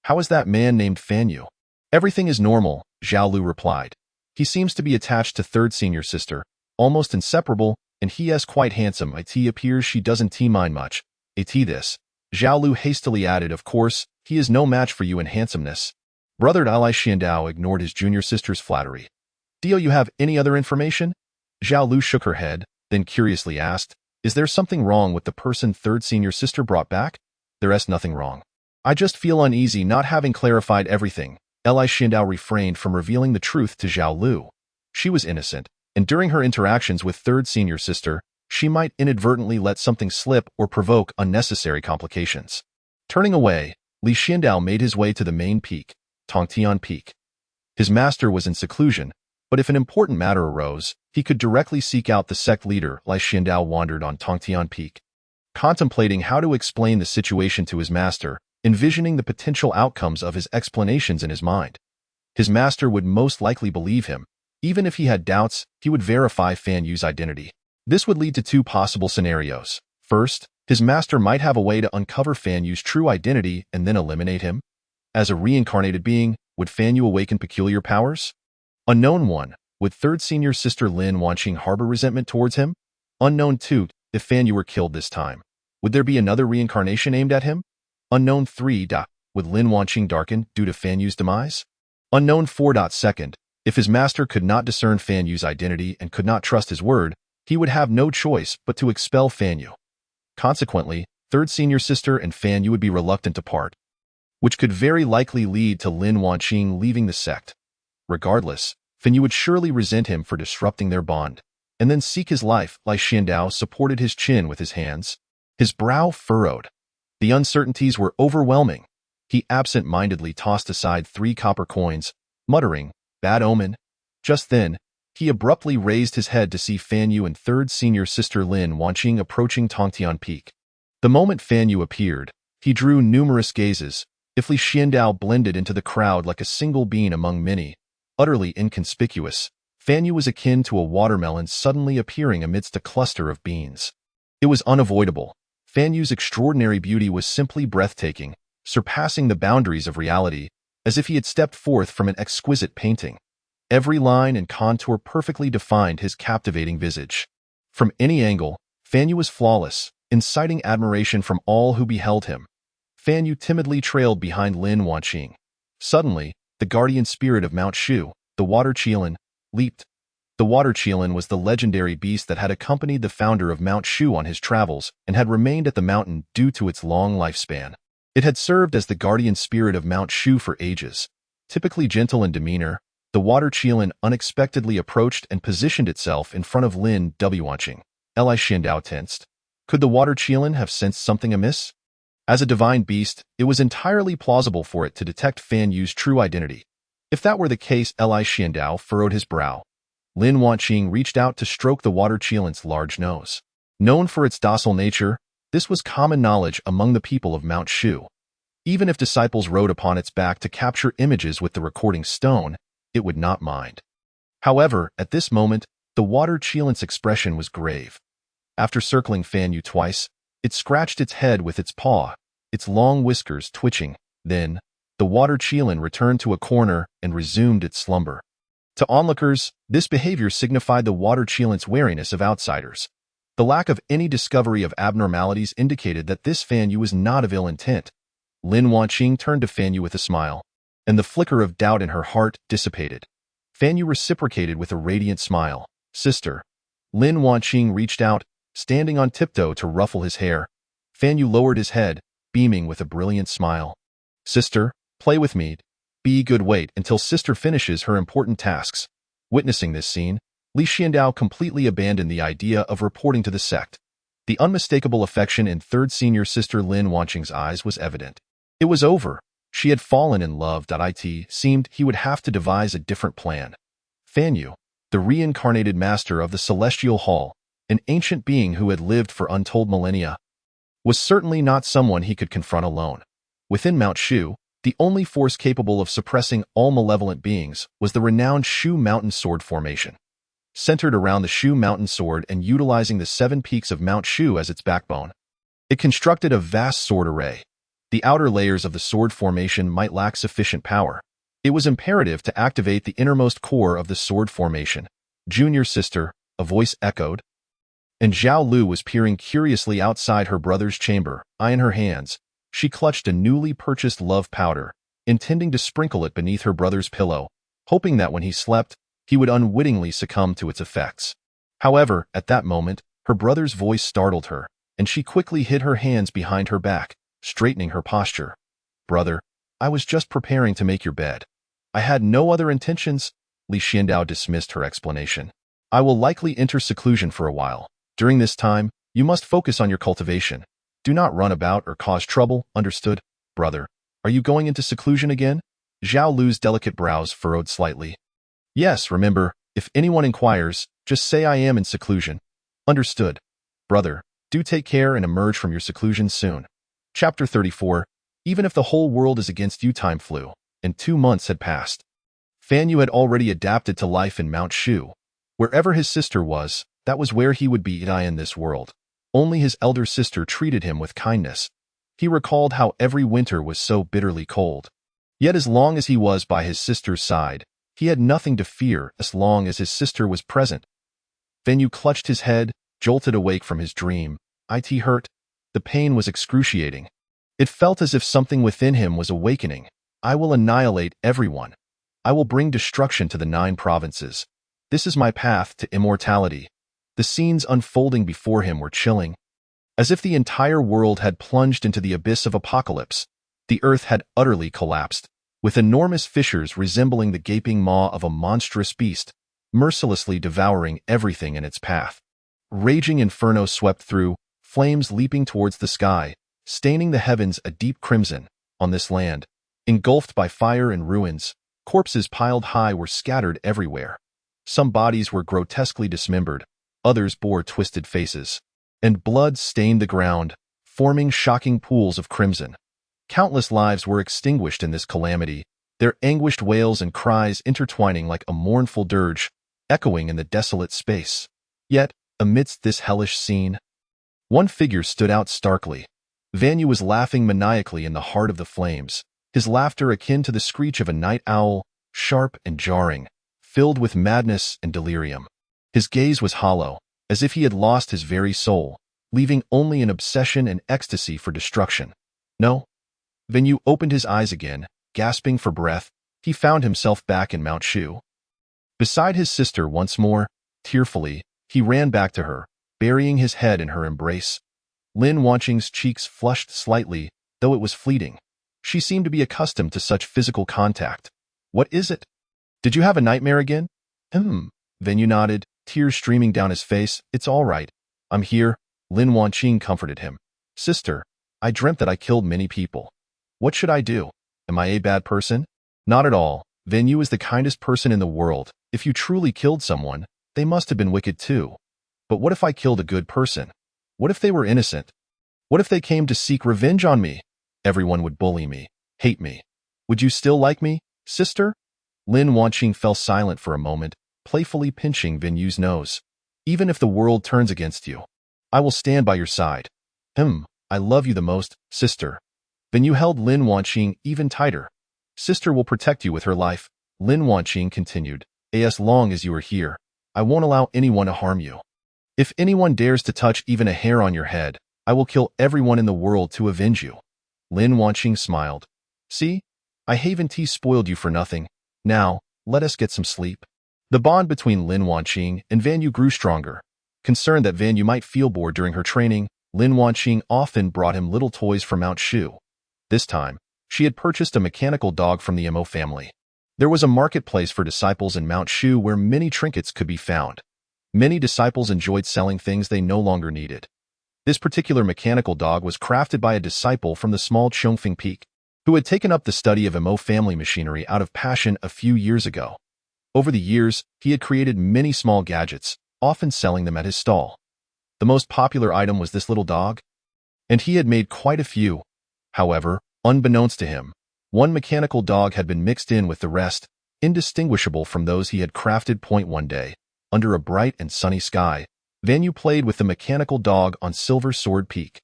How is that man named Fan Yu?" "Everything is normal," Zhao Lu replied. "He seems to be attached to third senior sister, almost inseparable, and he is quite handsome. It appears she doesn't mind much. This." Zhao Lu hastily added, "Of course, he is no match for you in handsomeness." Brother Li Xiandao ignored his junior sister's flattery. "Do you have any other information?" Zhao Lu shook her head, then curiously asked, "Is there something wrong with the person third senior sister brought back?" "There's nothing wrong. I just feel uneasy not having clarified everything." Li Xiandao refrained from revealing the truth to Zhao Lu. She was innocent, and during her interactions with third senior sister, she might inadvertently let something slip or provoke unnecessary complications. Turning away, Li Xiandao made his way to the main peak, Tongtian Peak. His master was in seclusion, but if an important matter arose, he could directly seek out the sect leader. Li Xiandao wandered on Tongtian Peak, contemplating how to explain the situation to his master, envisioning the potential outcomes of his explanations in his mind. His master would most likely believe him. Even if he had doubts, he would verify Fan Yu's identity. This would lead to two possible scenarios. First, his master might have a way to uncover Fan Yu's true identity and then eliminate him. As a reincarnated being, would Fan Yu awaken peculiar powers? Unknown 1. Would third senior sister Lin Wanqing harbor resentment towards him? Unknown 2. If Fan Yu were killed this time, would there be another reincarnation aimed at him? Unknown 3. Would Lin Wanqing darken due to Fan Yu's demise? Unknown 4. Second, if his master could not discern Fan Yu's identity and could not trust his word, he would have no choice but to expel Fan Yu. Consequently, third senior sister and Fan Yu would be reluctant to part. which could very likely lead to Lin Wanqing leaving the sect. Regardless, Fan Yu would surely resent him for disrupting their bond, and then seek his life. Li Xiandao supported his chin with his hands, his brow furrowed. The uncertainties were overwhelming. He absent-mindedly tossed aside 3 copper coins, muttering, "Bad omen." Just then, he abruptly raised his head to see Fan Yu and third senior sister Lin Wanqing approaching Tongtian Peak. The moment Fan Yu appeared, he drew numerous gazes. If Li Xiandao blended into the crowd like a single bean among many, utterly inconspicuous, Fan Yu was akin to a watermelon suddenly appearing amidst a cluster of beans. It was unavoidable. Fan Yu's extraordinary beauty was simply breathtaking, surpassing the boundaries of reality, as if he had stepped forth from an exquisite painting. Every line and contour perfectly defined his captivating visage. From any angle, Fan Yu was flawless, inciting admiration from all who beheld him. Fan Yu timidly trailed behind Lin Wanqing. Suddenly, the guardian spirit of Mount Shu, the Water Qilin, leaped. The Water Qilin was the legendary beast that had accompanied the founder of Mount Shu on his travels and had remained at the mountain due to its long lifespan. It had served as the guardian spirit of Mount Shu for ages. Typically gentle in demeanor, the Water Qilin unexpectedly approached and positioned itself in front of Lin Wanqing. Li Xiandao tensed. Could the Water Qilin have sensed something amiss? As a divine beast, it was entirely plausible for it to detect Fan Yu's true identity. If that were the case, Li Xiandao furrowed his brow. Lin Wanqing reached out to stroke the Water Qilin's large nose. Known for its docile nature, this was common knowledge among the people of Mount Shu. Even if disciples rode upon its back to capture images with the recording stone, it would not mind. However, at this moment, the Water Qilin's expression was grave. After circling Fan Yu twice, it scratched its head with its paw, its long whiskers twitching. Then, the Water Qilin returned to a corner and resumed its slumber. To onlookers, this behavior signified the Water Qilin's wariness of outsiders. The lack of any discovery of abnormalities indicated that this Fan Yu was not of ill intent. Lin Wanqing turned to Fan Yu with a smile, and the flicker of doubt in her heart dissipated. Fan Yu reciprocated with a radiant smile. "Sister." Lin Wanqing reached out, standing on tiptoe to ruffle his hair. Fan Yu lowered his head, beaming with a brilliant smile. "Sister, play with me. Be good, wait until sister finishes her important tasks." Witnessing this scene, Li Xiandao completely abandoned the idea of reporting to the sect. The unmistakable affection in third senior sister Lin Wanqing's eyes was evident. It was over. She had fallen in love. It seemed he would have to devise a different plan. Fan Yu, the reincarnated master of the Celestial Hall, an ancient being who had lived for untold millennia, was certainly not someone he could confront alone. Within Mount Shu, the only force capable of suppressing all malevolent beings was the renowned Shu Mountain Sword Formation. Centered around the Shu Mountain Sword and utilizing the 7 peaks of Mount Shu as its backbone, it constructed a vast sword array. The outer layers of the sword formation might lack sufficient power. It was imperative to activate the innermost core of the sword formation. "Junior sister," a voice echoed, and Zhao Lu was peering curiously outside her brother's chamber. Eye in her hands, she clutched a newly purchased love powder, intending to sprinkle it beneath her brother's pillow, hoping that when he slept, he would unwittingly succumb to its effects. However, at that moment, her brother's voice startled her, and she quickly hid her hands behind her back, straightening her posture. "Brother, I was just preparing to make your bed. I had no other intentions." Li Xiandao dismissed her explanation. "I will likely enter seclusion for a while. During this time, you must focus on your cultivation. Do not run about or cause trouble, understood?" "Brother, are you going into seclusion again?" Zhao Lu's delicate brows furrowed slightly. "Yes, remember, if anyone inquires, just say I am in seclusion." "Understood. Brother, do take care and emerge from your seclusion soon." Chapter 34. Even if the whole world is against you, time flew, and 2 months had passed. Fan Yu had already adapted to life in Mount Shu. Wherever his sister was, that was where he would be in this world. Only his elder sister treated him with kindness. He recalled how every winter was so bitterly cold. Yet as long as he was by his sister's side, he had nothing to fear as long as his sister was present. Fan Yu clutched his head, jolted awake from his dream. It hurt. The pain was excruciating. It felt as if something within him was awakening. "I will annihilate everyone. I will bring destruction to the 9 provinces. This is my path to immortality." The scenes unfolding before him were chilling. As if the entire world had plunged into the abyss of apocalypse, The earth had utterly collapsed, with enormous fissures resembling the gaping maw of a monstrous beast, mercilessly devouring everything in its path. Raging inferno swept through, flames leaping towards the sky, staining the heavens a deep crimson. On this land, engulfed by fire and ruins, corpses piled high were scattered everywhere. Some bodies were grotesquely dismembered, others bore twisted faces, and blood stained the ground, forming shocking pools of crimson. Countless lives were extinguished in this calamity, their anguished wails and cries intertwining like a mournful dirge, echoing in the desolate space. Yet, amidst this hellish scene, one figure stood out starkly. Vanu was laughing maniacally in the heart of the flames, his laughter akin to the screech of a night owl, sharp and jarring, filled with madness and delirium. His gaze was hollow, as if he had lost his very soul, leaving only an obsession and ecstasy for destruction. No. Vanu opened his eyes again, gasping for breath. He found himself back in Mount Shu. Beside his sister once more, tearfully, he ran back to her, burying his head in her embrace. Lin Wanqing's cheeks flushed slightly, though it was fleeting. She seemed to be accustomed to such physical contact. What is it? Did you have a nightmare again? Vanu nodded, tears streaming down his face. It's all right. I'm here. Lin Wanqing comforted him. Sister, I dreamt that I killed many people. What should I do? Am I a bad person? Not at all. Vanu is the kindest person in the world. If you truly killed someone, they must have been wicked too. But what if I killed a good person? What if they were innocent? What if they came to seek revenge on me? Everyone would bully me, hate me. Would you still like me, sister? Lin Wanqing fell silent for a moment, playfully pinching Vanu's nose. Even if the world turns against you, I will stand by your side. I love you the most, sister. Vanu held Lin Wanqing even tighter. Sister will protect you with her life, Lin Wanqing continued. As long as you are here, I won't allow anyone to harm you. If anyone dares to touch even a hair on your head, I will kill everyone in the world to avenge you. Lin Wanqing smiled. See? I haven't spoiled you for nothing. Now, let us get some sleep. The bond between Lin Wanqing and Vanu grew stronger. Concerned that Vanu might feel bored during her training, Lin Wanqing often brought him little toys from Mount Shu. This time, she had purchased a mechanical dog from the Mo family. There was a marketplace for disciples in Mount Shu where many trinkets could be found. Many disciples enjoyed selling things they no longer needed. This particular mechanical dog was crafted by a disciple from the small Chongfeng Peak, who had taken up the study of Mo family machinery out of passion a few years ago. Over the years, he had created many small gadgets, often selling them at his stall. The most popular item was this little dog, and he had made quite a few. However, unbeknownst to him, one mechanical dog had been mixed in with the rest, indistinguishable from those he had crafted. One day, under a bright and sunny sky, Vanu played with the mechanical dog on Silver Sword Peak.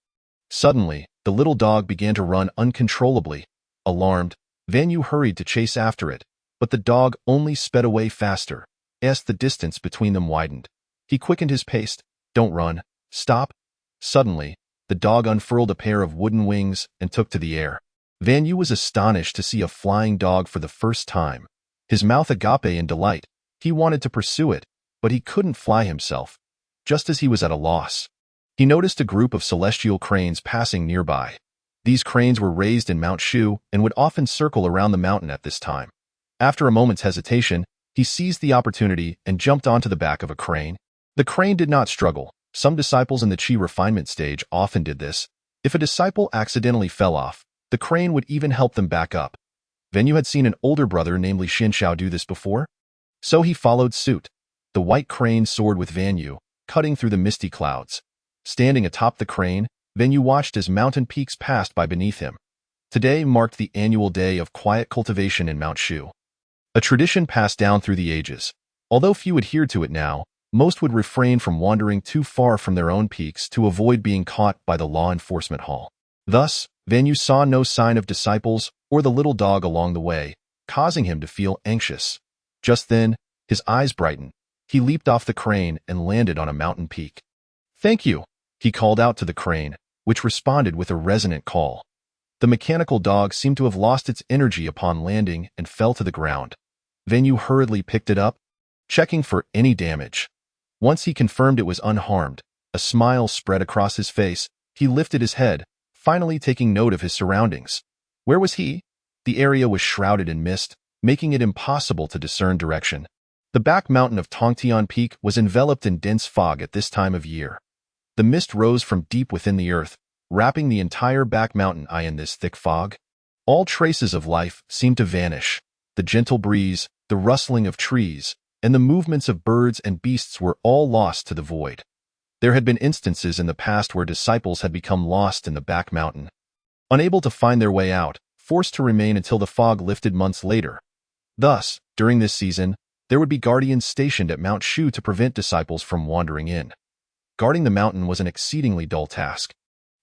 Suddenly, the little dog began to run uncontrollably. Alarmed, Vanu hurried to chase after it, but the dog only sped away faster, as the distance between them widened. He quickened his pace. Don't run. Stop. Suddenly, the dog unfurled a pair of wooden wings and took to the air. Vanu was astonished to see a flying dog for the first time. His mouth agape in delight. He wanted to pursue it, but he couldn't fly himself. Just as he was at a loss, he noticed a group of celestial cranes passing nearby. These cranes were raised in Mount Shu and would often circle around the mountain at this time. After a moment's hesitation, he seized the opportunity and jumped onto the back of a crane. The crane did not struggle. Some disciples in the Qi refinement stage often did this. If a disciple accidentally fell off, the crane would even help them back up. Vanu had seen an older brother named Li Xianxiao do this before, so he followed suit. The white crane soared with Vanu, cutting through the misty clouds. Standing atop the crane, Vanu watched as mountain peaks passed by beneath him. Today marked the annual day of quiet cultivation in Mount Shu, a tradition passed down through the ages. Although few adhered to it now, most would refrain from wandering too far from their own peaks to avoid being caught by the law enforcement hall. Thus, Vanu saw no sign of disciples or the little dog along the way, causing him to feel anxious. Just then, his eyes brightened. He leaped off the crane and landed on a mountain peak. Thank you, he called out to the crane, which responded with a resonant call. The mechanical dog seemed to have lost its energy upon landing and fell to the ground. Vanu hurriedly picked it up, checking for any damage. Once he confirmed it was unharmed, a smile spread across his face. He lifted his head, finally taking note of his surroundings. Where was he? The area was shrouded in mist, making it impossible to discern direction. The back mountain of Tongtian Peak was enveloped in dense fog at this time of year. The mist rose from deep within the earth, wrapping the entire back mountain in this thick fog. All traces of life seemed to vanish. The gentle breeze, the rustling of trees, and the movements of birds and beasts were all lost to the void. There had been instances in the past where disciples had become lost in the back mountain, unable to find their way out, forced to remain until the fog lifted months later. Thus, during this season, there would be guardians stationed at Mount Shu to prevent disciples from wandering in. Guarding the mountain was an exceedingly dull task,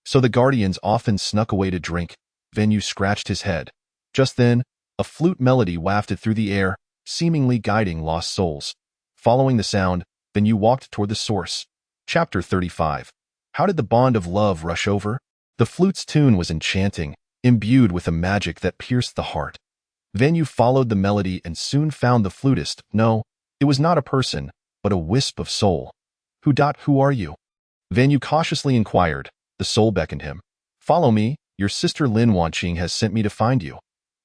so the guardians often snuck away to drink. Ven Yu scratched his head. Just then, a flute melody wafted through the air, seemingly guiding lost souls. Following the sound, Ven Yu walked toward the source. Chapter 35. How did the bond of love rush over? The flute's tune was enchanting, imbued with a magic that pierced the heart. Ven Yu followed the melody and soon found the flutist. No, it was not a person, but a wisp of soul. Who are you? Ven Yu cautiously inquired. The soul beckoned him. Follow me, your sister Lin Wanqing has sent me to find you.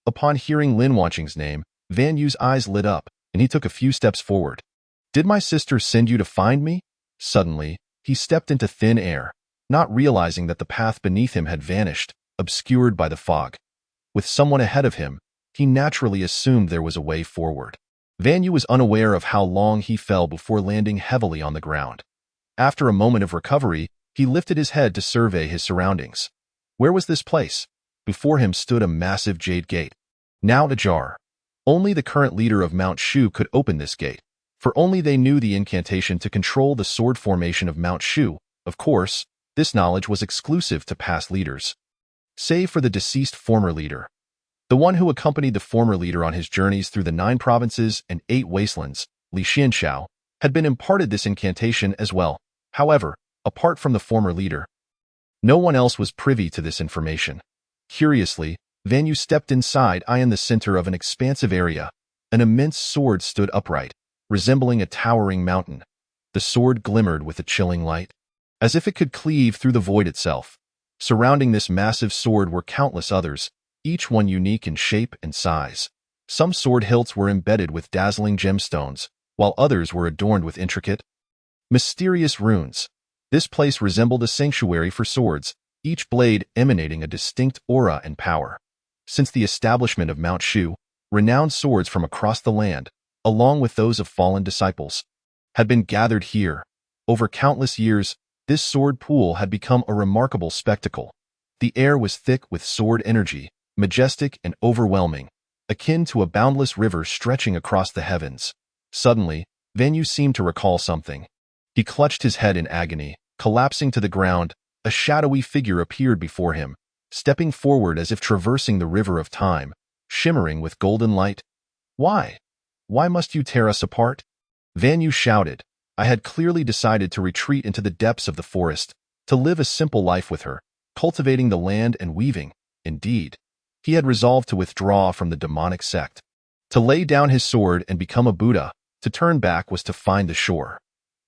Upon hearing Lin Wanqing's name, Ven Yu's eyes lit up, and he took a few steps forward. Did my sister send you to find me? Suddenly, he stepped into thin air, not realizing that the path beneath him had vanished, obscured by the fog. With someone ahead of him, he naturally assumed there was a way forward. Ven Yu was unaware of how long he fell before landing heavily on the ground. After a moment of recovery, he lifted his head to survey his surroundings. Where was this place? Before him stood a massive jade gate, now ajar. Only the current leader of Mount Shu could open this gate, for only they knew the incantation to control the sword formation of Mount Shu. Of course, this knowledge was exclusive to past leaders, save for the deceased former leader. The one who accompanied the former leader on his journeys through the 9 provinces and 8 wastelands, Li Xianxiao, had been imparted this incantation as well. However, apart from the former leader, no one else was privy to this information. Curiously, Ven Yu stepped inside in the center of an expansive area. An immense sword stood upright, resembling a towering mountain. The sword glimmered with a chilling light, as if it could cleave through the void itself. Surrounding this massive sword were countless others, each one unique in shape and size. Some sword hilts were embedded with dazzling gemstones, while others were adorned with intricate, mysterious runes. This place resembled a sanctuary for swords, each blade emanating a distinct aura and power. Since the establishment of Mount Shu, renowned swords from across the land, along with those of fallen disciples, had been gathered here. Over countless years, this sword pool had become a remarkable spectacle. The air was thick with sword energy, majestic and overwhelming, akin to a boundless river stretching across the heavens. Suddenly, Ven Yu seemed to recall something. He clutched his head in agony. Collapsing to the ground, a shadowy figure appeared before him, stepping forward as if traversing the river of time, shimmering with golden light. Why? Why must you tear us apart? Ven Yu shouted. I had clearly decided to retreat into the depths of the forest, to live a simple life with her, cultivating the land and weaving. Indeed, he had resolved to withdraw from the demonic sect, to lay down his sword and become a Buddha. To turn back was to find the shore.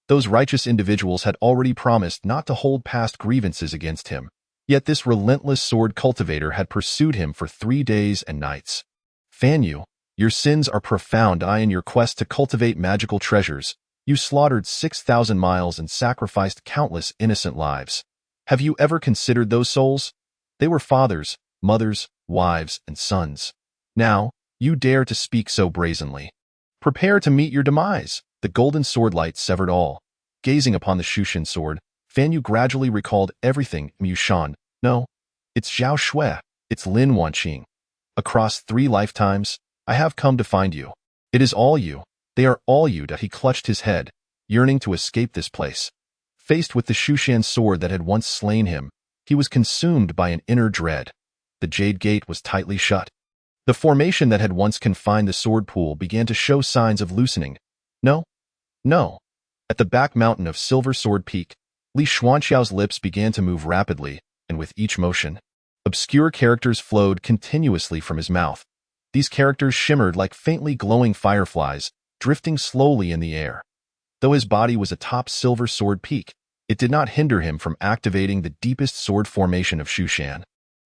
Those righteous individuals had already promised not to hold past grievances against him, yet this relentless sword cultivator had pursued him for 3 days and nights. Fan Yu, your sins are profound. In your quest to cultivate magical treasures, you slaughtered 6,000 miles and sacrificed countless innocent lives. Have you ever considered those souls? They were fathers, mothers, wives, and sons. Now, you dare to speak so brazenly. Prepare to meet your demise. The golden sword light severed all. Gazing upon the Shushan sword, Fan Yu gradually recalled everything. Mushan, no, it's Zhao Shui, it's Lin Wanqing. Across 3 lifetimes, I have come to find you. It is all you. They are all you. He clutched his head, yearning to escape this place. Faced with the Shushan sword that had once slain him, he was consumed by an inner dread. The jade gate was tightly shut. The formation that had once confined the sword pool began to show signs of loosening. No. At the back mountain of Silver Sword Peak, Li Xuanqiao's lips began to move rapidly, and with each motion, obscure characters flowed continuously from his mouth. These characters shimmered like faintly glowing fireflies, drifting slowly in the air. Though his body was atop Silver Sword Peak, it did not hinder him from activating the deepest sword formation of Shushan.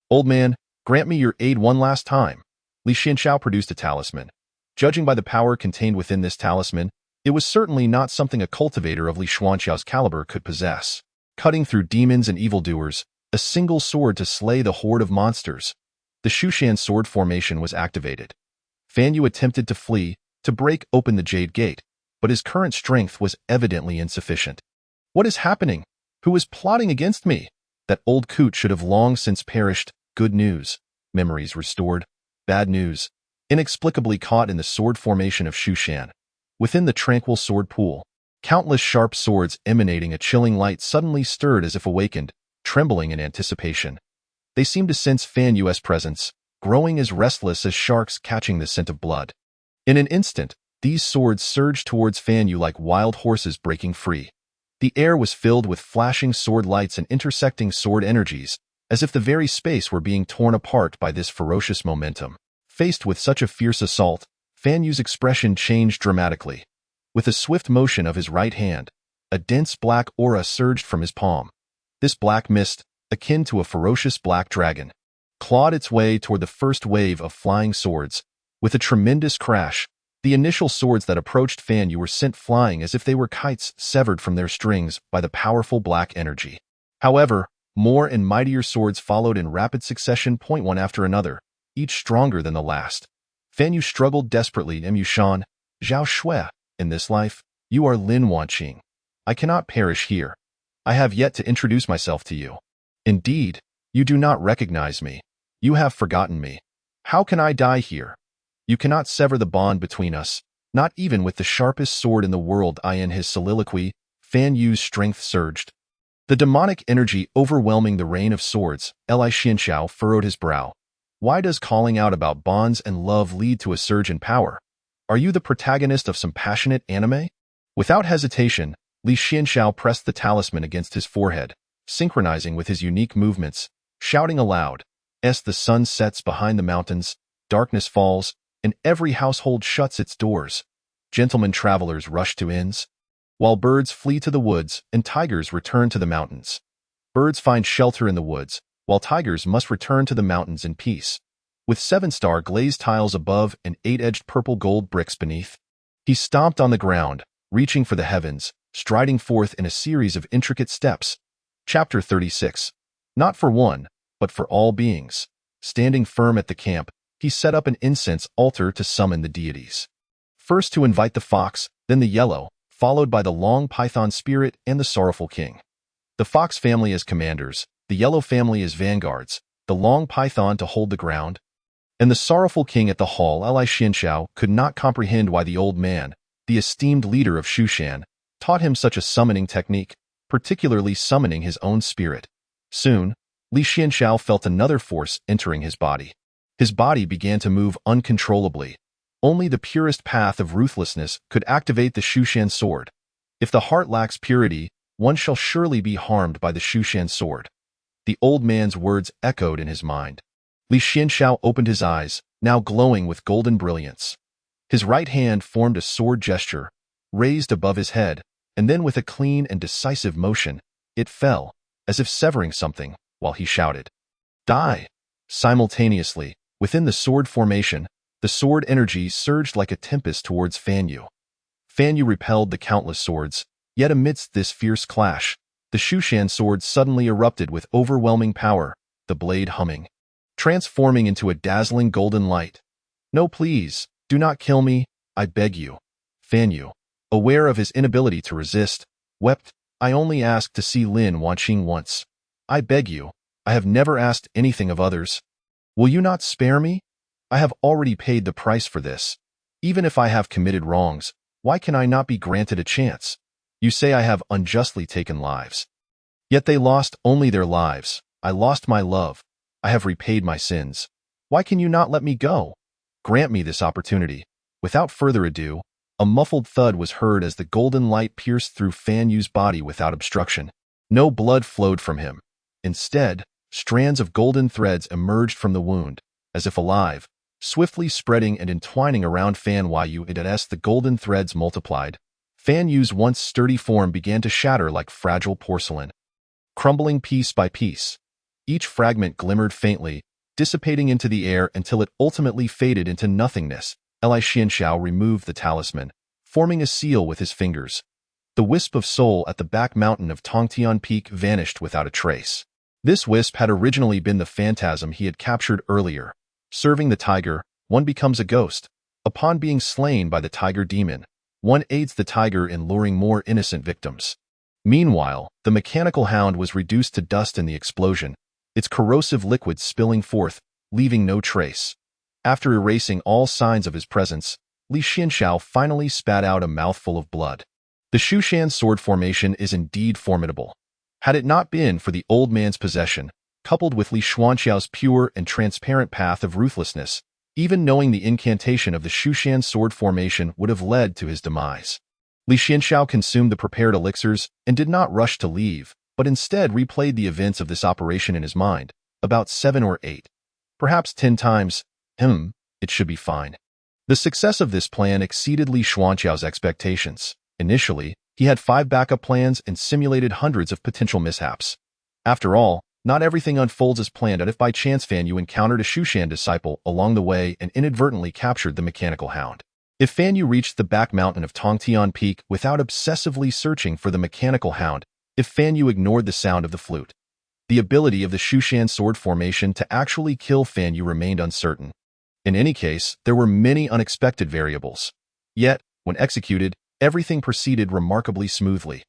Old man, Grant me your aid one last time. Li Xianxiao produced a talisman. Judging by the power contained within this talisman, it was certainly not something a cultivator of Li Xuanxiao's caliber could possess. Cutting through demons and evildoers, a single sword to slay the horde of monsters. The Shushan sword formation was activated. Fan Yu attempted to flee, to break open the Jade Gate, but his current strength was evidently insufficient. What is happening? Who is plotting against me? That old coot should have long since perished. Good news. Memories restored. Bad news. Inexplicably caught in the sword formation of Shushan. Within the tranquil sword pool, countless sharp swords emanating a chilling light suddenly stirred as if awakened, trembling in anticipation. They seemed to sense Fan Yu's presence, growing as restless as sharks catching the scent of blood. In an instant, these swords surged towards Fan Yu like wild horses breaking free. The air was filled with flashing sword lights and intersecting sword energies, as if the very space were being torn apart by this ferocious momentum. Faced with such a fierce assault, Fan Yu's expression changed dramatically. With a swift motion of his right hand, a dense black aura surged from his palm. This black mist, akin to a ferocious black dragon, clawed its way toward the first wave of flying swords. With a tremendous crash, the initial swords that approached Fan Yu were sent flying as if they were kites severed from their strings by the powerful black energy. However, more and mightier swords followed in rapid succession, one after another, each stronger than the last. Fan Yu struggled desperately. Mushan, Zhao Shui, in this life, you are Lin Wanqing. I cannot perish here. I have yet to introduce myself to you. Indeed, you do not recognize me. You have forgotten me. How can I die here? You cannot sever the bond between us, not even with the sharpest sword in the world. In his soliloquy, Fan Yu's strength surged. The demonic energy overwhelming the rain of swords. Li Xianxiao furrowed his brow. Why does calling out about bonds and love lead to a surge in power? Are you the protagonist of some passionate anime? Without hesitation, Li Xianxiao pressed the talisman against his forehead, synchronizing with his unique movements, shouting aloud, "As the sun sets behind the mountains, darkness falls, and every household shuts its doors. Gentlemen travelers rush to inns, while birds flee to the woods and tigers return to the mountains. Birds find shelter in the woods, while tigers must return to the mountains in peace." With 7-star glazed tiles above and 8-edged purple gold bricks beneath, he stomped on the ground, reaching for the heavens, striding forth in a series of intricate steps. Chapter 36. Not for one, but for all beings. Standing firm at the camp, he set up an incense altar to summon the deities. First to invite the fox, then the yellow, followed by the long python spirit and the sorrowful king. The fox family as commanders, the yellow family as vanguards, the long python to hold the ground, and the sorrowful king at the hall. Li Xianxiao could not comprehend why the old man, the esteemed leader of Shushan, taught him such a summoning technique, particularly summoning his own spirit. Soon, Li Xianxiao felt another force entering his body. His body began to move uncontrollably. Only the purest path of ruthlessness could activate the Shushan sword. If the heart lacks purity, one shall surely be harmed by the Shushan sword. The old man's words echoed in his mind. Li Xianxiao opened his eyes, now glowing with golden brilliance. His right hand formed a sword gesture, raised above his head, and then with a clean and decisive motion, it fell, as if severing something, while he shouted, "Die!" Simultaneously, within the sword formation, the sword energy surged like a tempest towards Fan Yu. Fan Yu repelled the countless swords, yet amidst this fierce clash, the Shushan sword suddenly erupted with overwhelming power, the blade humming, transforming into a dazzling golden light. "No, please, do not kill me, I beg you." Fan Yu, aware of his inability to resist, wept, "I only asked to see Lin Wanqing once. I beg you, I have never asked anything of others. Will you not spare me? I have already paid the price for this. Even if I have committed wrongs, why can I not be granted a chance? You say I have unjustly taken lives. Yet they lost only their lives. I lost my love. I have repaid my sins. Why can you not let me go? Grant me this opportunity." Without further ado, a muffled thud was heard as the golden light pierced through Fan Yu's body without obstruction. No blood flowed from him. Instead, strands of golden threads emerged from the wound, as if alive, swiftly spreading and entwining around Fan Yu. As the golden threads multiplied, Fan Yu's once sturdy form began to shatter like fragile porcelain, crumbling piece by piece. Each fragment glimmered faintly, dissipating into the air until it ultimately faded into nothingness. Li Xianxiao removed the talisman, forming a seal with his fingers. The wisp of soul at the back mountain of Tongtian Peak vanished without a trace. This wisp had originally been the phantasm he had captured earlier. Serving the tiger, one becomes a ghost. Upon being slain by the tiger demon, one aids the tiger in luring more innocent victims. Meanwhile, the mechanical hound was reduced to dust in the explosion, its corrosive liquid spilling forth, leaving no trace. After erasing all signs of his presence, Li Xianxiao finally spat out a mouthful of blood. The Shushan sword formation is indeed formidable. Had it not been for the old man's possession, coupled with Li Xuanxiao's pure and transparent path of ruthlessness, even knowing the incantation of the Shushan sword formation would have led to his demise. Li Xianxiao consumed the prepared elixirs and did not rush to leave, but instead replayed the events of this operation in his mind, about 7 or 8. Perhaps 10 times. It should be fine. The success of this plan exceeded Li Xuanxiao's expectations. Initially, he had 5 backup plans and simulated hundreds of potential mishaps. After all, not everything unfolds as planned, and if by chance Fan Yu encountered a Shushan disciple along the way and inadvertently captured the mechanical hound. If Fan Yu reached the back mountain of Tongtian Peak without obsessively searching for the mechanical hound, if Fan Yu ignored the sound of the flute, the ability of the Shushan sword formation to actually kill Fan Yu remained uncertain. In any case, there were many unexpected variables. Yet, when executed, everything proceeded remarkably smoothly.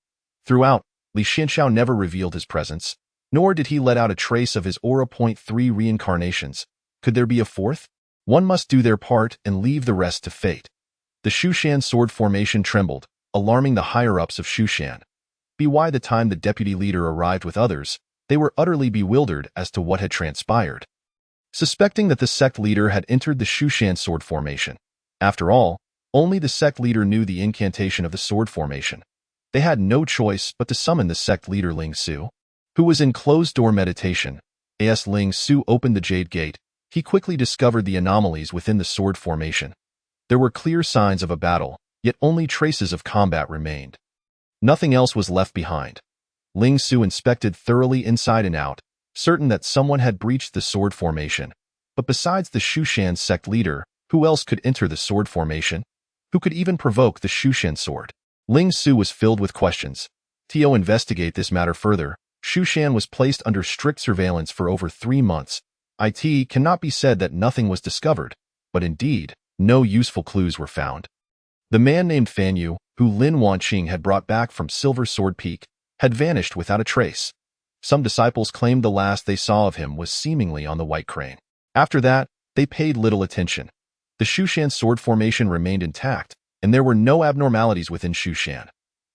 Throughout, Li Xianxiao never revealed his presence, nor did he let out a trace of his Aura Point 3 reincarnations. Could there be a fourth? One must do their part and leave the rest to fate. The Shushan sword formation trembled, alarming the higher-ups of Shushan. By the time the deputy leader arrived with others, they were utterly bewildered as to what had transpired. Suspecting that the sect leader had entered the Shushan sword formation. After all, only the sect leader knew the incantation of the sword formation. They had no choice but to summon the sect leader Ling Su, who was in closed-door meditation. As Ling Su opened the Jade Gate, he quickly discovered the anomalies within the sword formation. There were clear signs of a battle, yet only traces of combat remained. Nothing else was left behind. Ling Su inspected thoroughly inside and out, certain that someone had breached the sword formation. But besides the Shushan sect leader, who else could enter the sword formation? Who could even provoke the Shushan sword? Ling Su was filled with questions. To investigate this matter further, Shushan was placed under strict surveillance for over 3 months. It cannot be said that nothing was discovered, but indeed, no useful clues were found. The man named Fan Yu, who Lin Wanqing had brought back from Silver Sword Peak, had vanished without a trace. Some disciples claimed the last they saw of him was seemingly on the White Crane. After that, they paid little attention. The Shushan sword formation remained intact, and there were no abnormalities within Shushan.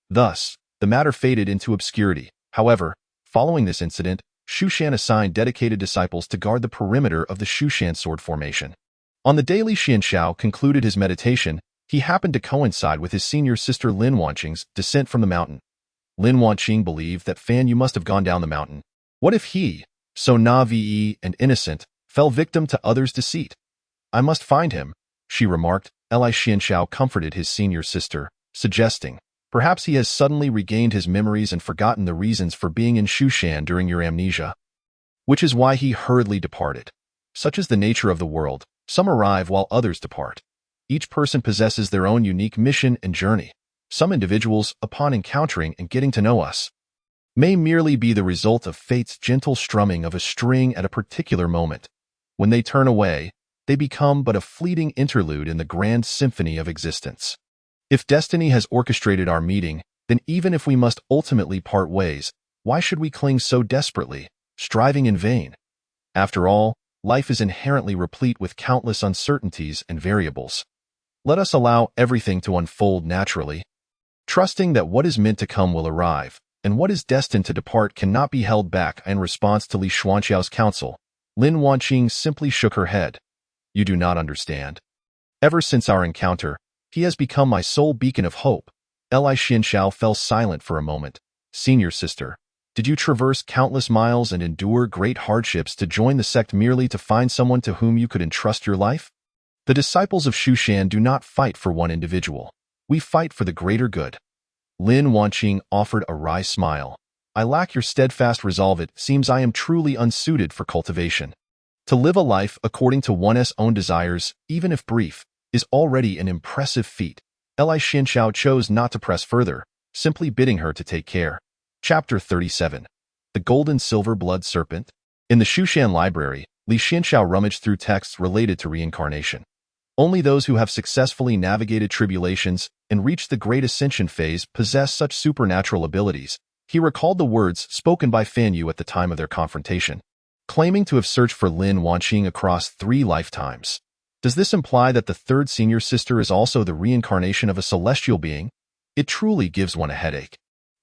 Thus, the matter faded into obscurity. However, following this incident, Shushan assigned dedicated disciples to guard the perimeter of the Shushan sword formation. On the day Li Xianxiao concluded his meditation, he happened to coincide with his senior sister Lin Wanqing's descent from the mountain. Lin Wanqing believed that Fan Yu must have gone down the mountain. What if he, so naive and innocent, fell victim to others' deceit? I must find him, she remarked. Li Xianxiao comforted his senior sister, suggesting, perhaps he has suddenly regained his memories and forgotten the reasons for being in Shushan during your amnesia. Which is why he hurriedly departed. Such is the nature of the world. Some arrive while others depart. Each person possesses their own unique mission and journey. Some individuals, upon encountering and getting to know us, may merely be the result of fate's gentle strumming of a string at a particular moment. When they turn away, they become but a fleeting interlude in the grand symphony of existence. If destiny has orchestrated our meeting, then even if we must ultimately part ways, why should we cling so desperately, striving in vain? After all, life is inherently replete with countless uncertainties and variables. Let us allow everything to unfold naturally, trusting that what is meant to come will arrive, and what is destined to depart cannot be held back. In response to Li Xuanxiao's counsel, Lin Wanqing simply shook her head. You do not understand. Ever since our encounter, he has become my sole beacon of hope. Li Xianxiao fell silent for a moment. Senior sister, did you traverse countless miles and endure great hardships to join the sect merely to find someone to whom you could entrust your life? The disciples of Shushan do not fight for one individual. We fight for the greater good. Lin Wanqing offered a wry smile. I lack your steadfast resolve. It seems I am truly unsuited for cultivation. To live a life according to one's own desires, even if brief, is already an impressive feat. Li Xianxiao chose not to press further, simply bidding her to take care. Chapter 37. The Golden Silver Blood Serpent. In the Shushan Library, Li Xianxiao rummaged through texts related to reincarnation. Only those who have successfully navigated tribulations and reached the Great Ascension phase possess such supernatural abilities. He recalled the words spoken by Fan Yu at the time of their confrontation, claiming to have searched for Lin Wanqing across 3 lifetimes. Does this imply that the third senior sister is also the reincarnation of a celestial being? It truly gives one a headache.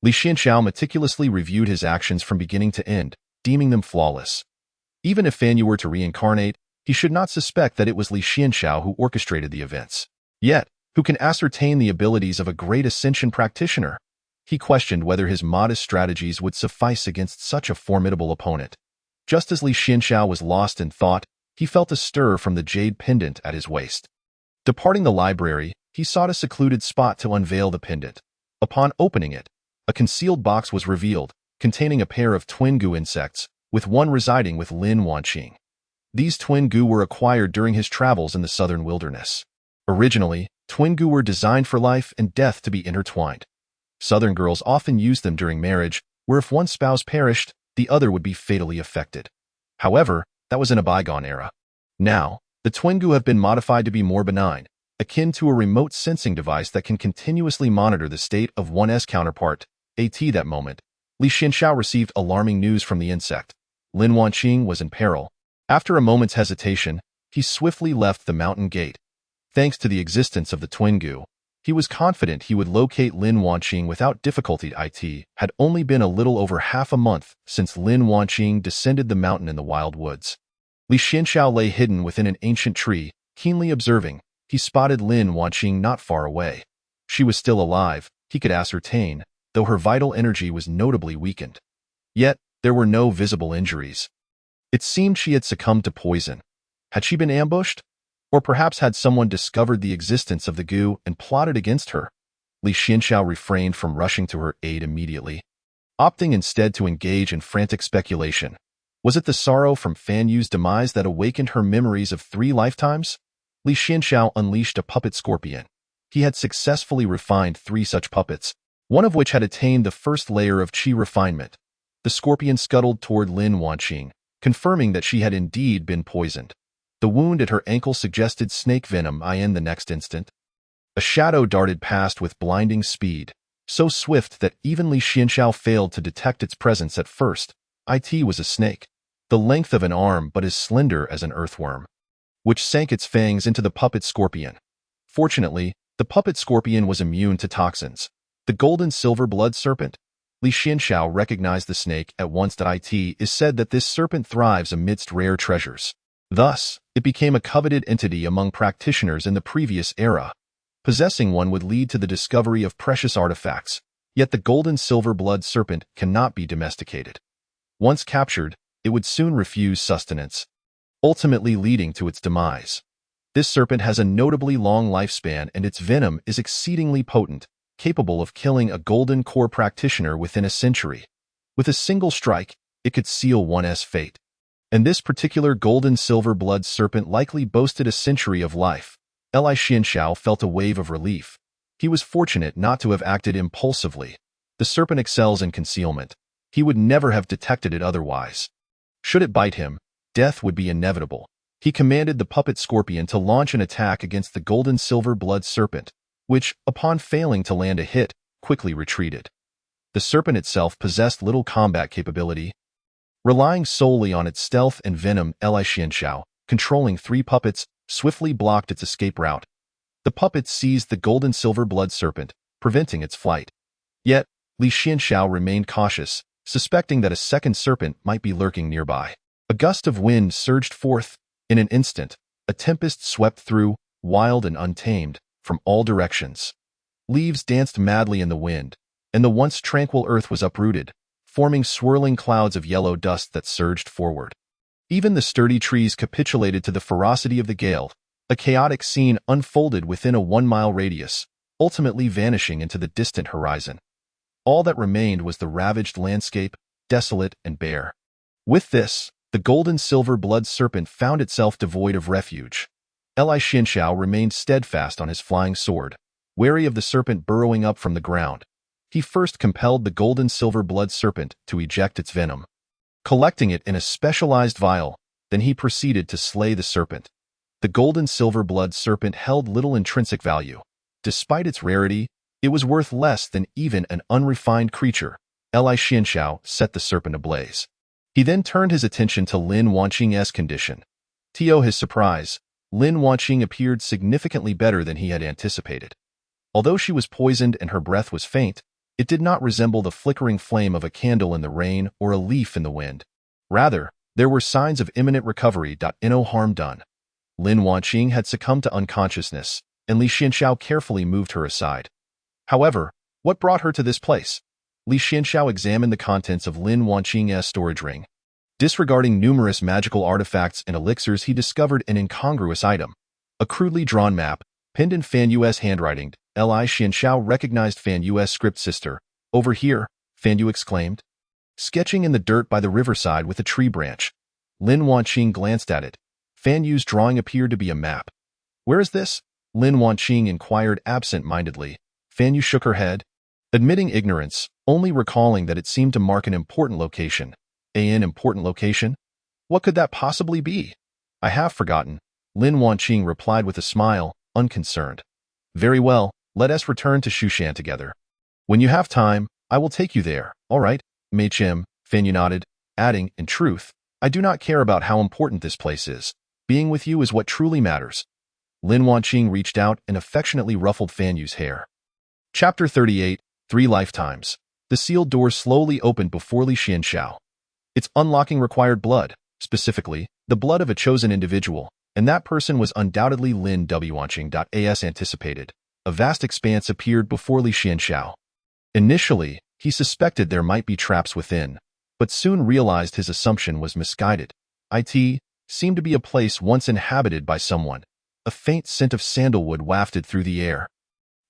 Li Xianxiao meticulously reviewed his actions from beginning to end, deeming them flawless. Even if Fan Yu were to reincarnate, he should not suspect that it was Li Xianxiao who orchestrated the events. Yet, who can ascertain the abilities of a great ascension practitioner? He questioned whether his modest strategies would suffice against such a formidable opponent. Just as Li Xianxiao was lost in thought, he felt a stir from the jade pendant at his waist. Departing the library, he sought a secluded spot to unveil the pendant. Upon opening it, a concealed box was revealed, containing a pair of twin gu insects, with one residing with Lin Wanqing. These twin gu were acquired during his travels in the southern wilderness. Originally, twin gu were designed for life and death to be intertwined. Southern girls often used them during marriage, where if one spouse perished, the other would be fatally affected. However, that was in a bygone era. Now, the twin gu have been modified to be more benign, akin to a remote sensing device that can continuously monitor the state of one's counterpart. At that moment, Li Xianxiao received alarming news from the insect. Lin Wanqing was in peril. After a moment's hesitation, he swiftly left the mountain gate. Thanks to the existence of the twin gu, he was confident he would locate Lin Wanqing without difficulty. It had only been a little over half a month since Lin Wanqing descended the mountain in the wild woods. Li Xianxiao lay hidden within an ancient tree, keenly observing. He spotted Lin Wanqing not far away. She was still alive, he could ascertain, though her vital energy was notably weakened. Yet, there were no visible injuries. It seemed she had succumbed to poison. Had she been ambushed? Or perhaps had someone discovered the existence of the gu and plotted against her? Li Xianxiao refrained from rushing to her aid immediately, opting instead to engage in frantic speculation. Was it the sorrow from Fan Yu's demise that awakened her memories of 3 lifetimes? Li Xianxiao unleashed a puppet scorpion. He had successfully refined 3 such puppets, one of which had attained the first layer of qi refinement. The scorpion scuttled toward Lin Wanqing, confirming that she had indeed been poisoned. The wound at her ankle suggested snake venom. In the next instant, a shadow darted past with blinding speed, so swift that even Li Xianxiao failed to detect its presence at first. It was a snake, the length of an arm but as slender as an earthworm, which sank its fangs into the puppet scorpion. Fortunately, the puppet scorpion was immune to toxins. The golden silver blood serpent? Li Xianxiao recognized the snake at once. It is said that this serpent thrives amidst rare treasures. Thus, it became a coveted entity among practitioners in the previous era. Possessing one would lead to the discovery of precious artifacts, yet the golden silver blood serpent cannot be domesticated. Once captured, it would soon refuse sustenance, ultimately leading to its demise. This serpent has a notably long lifespan and its venom is exceedingly potent, capable of killing a golden core practitioner within a century. With a single strike, it could seal one's fate. And this particular golden silver blood serpent likely boasted a century of life. Li Xianxiao felt a wave of relief. He was fortunate not to have acted impulsively. The serpent excels in concealment. He would never have detected it otherwise. Should it bite him, death would be inevitable. He commanded the puppet scorpion to launch an attack against the golden silver blood serpent, which, upon failing to land a hit, quickly retreated. The serpent itself possessed little combat capability. Relying solely on its stealth and venom, Li Xianxiao, controlling 3 puppets, swiftly blocked its escape route. The puppets seized the golden silver blood serpent, preventing its flight. Yet, Li Xianxiao remained cautious, suspecting that a second serpent might be lurking nearby. A gust of wind surged forth. In an instant, a tempest swept through, wild and untamed, from all directions. Leaves danced madly in the wind, and the once tranquil earth was uprooted, forming swirling clouds of yellow dust that surged forward. Even the sturdy trees capitulated to the ferocity of the gale. A chaotic scene unfolded within a 1-mile radius, ultimately vanishing into the distant horizon. All that remained was the ravaged landscape, desolate and bare. With this, The gold-and-silver blood serpent found itself devoid of refuge. Li Xianxiao remained steadfast on his flying sword, wary of the serpent burrowing up from the ground. He first compelled the gold-and-silver blood serpent to eject its venom. Collecting it in a specialized vial, then he proceeded to slay the serpent. The gold-and-silver blood serpent held little intrinsic value. Despite its rarity, it was worth less than even an unrefined creature. Li Xianxiao set the serpent ablaze. He then turned his attention to Lin Wanqing's condition. To his surprise, Lin Wanqing appeared significantly better than he had anticipated. Although she was poisoned and her breath was faint, it did not resemble the flickering flame of a candle in the rain or a leaf in the wind. Rather, there were signs of imminent recovery. No harm done. Lin Wanqing had succumbed to unconsciousness, and Li Xianxiao carefully moved her aside. However, what brought her to this place? Li Xianxiao examined the contents of Lin Wanqing's storage ring. Disregarding numerous magical artifacts and elixirs, he discovered an incongruous item. A crudely drawn map, pinned in Fan Yu's handwriting. Li Xianxiao recognized Fan Yu's script sister. "Over here," Fan Yu exclaimed. Sketching in the dirt by the riverside with a tree branch. Lin Wanqing glanced at it. Fan Yu's drawing appeared to be a map. "Where is this?" Lin Wanqing inquired absent-mindedly. Fan Yu shook her head, admitting ignorance, only recalling that it seemed to mark an important location. An important location? What could that possibly be? "I have forgotten," Lin Wanqing replied with a smile, unconcerned. "Very well, let us return to Shushan together. When you have time, I will take you there, all right?" Mei Chim, Fan Yu nodded, adding, "In truth, I do not care about how important this place is. Being with you is what truly matters." Lin Wanqing reached out and affectionately ruffled Fan Yu's hair. Chapter 38, 3 Lifetimes. The sealed door slowly opened before Li Xianxiao. Its unlocking required blood, specifically, the blood of a chosen individual, and that person was undoubtedly Lin Wanqing. As anticipated, a vast expanse appeared before Li Xianxiao. Initially, he suspected there might be traps within, but soon realized his assumption was misguided. It seemed to be a place once inhabited by someone. A faint scent of sandalwood wafted through the air,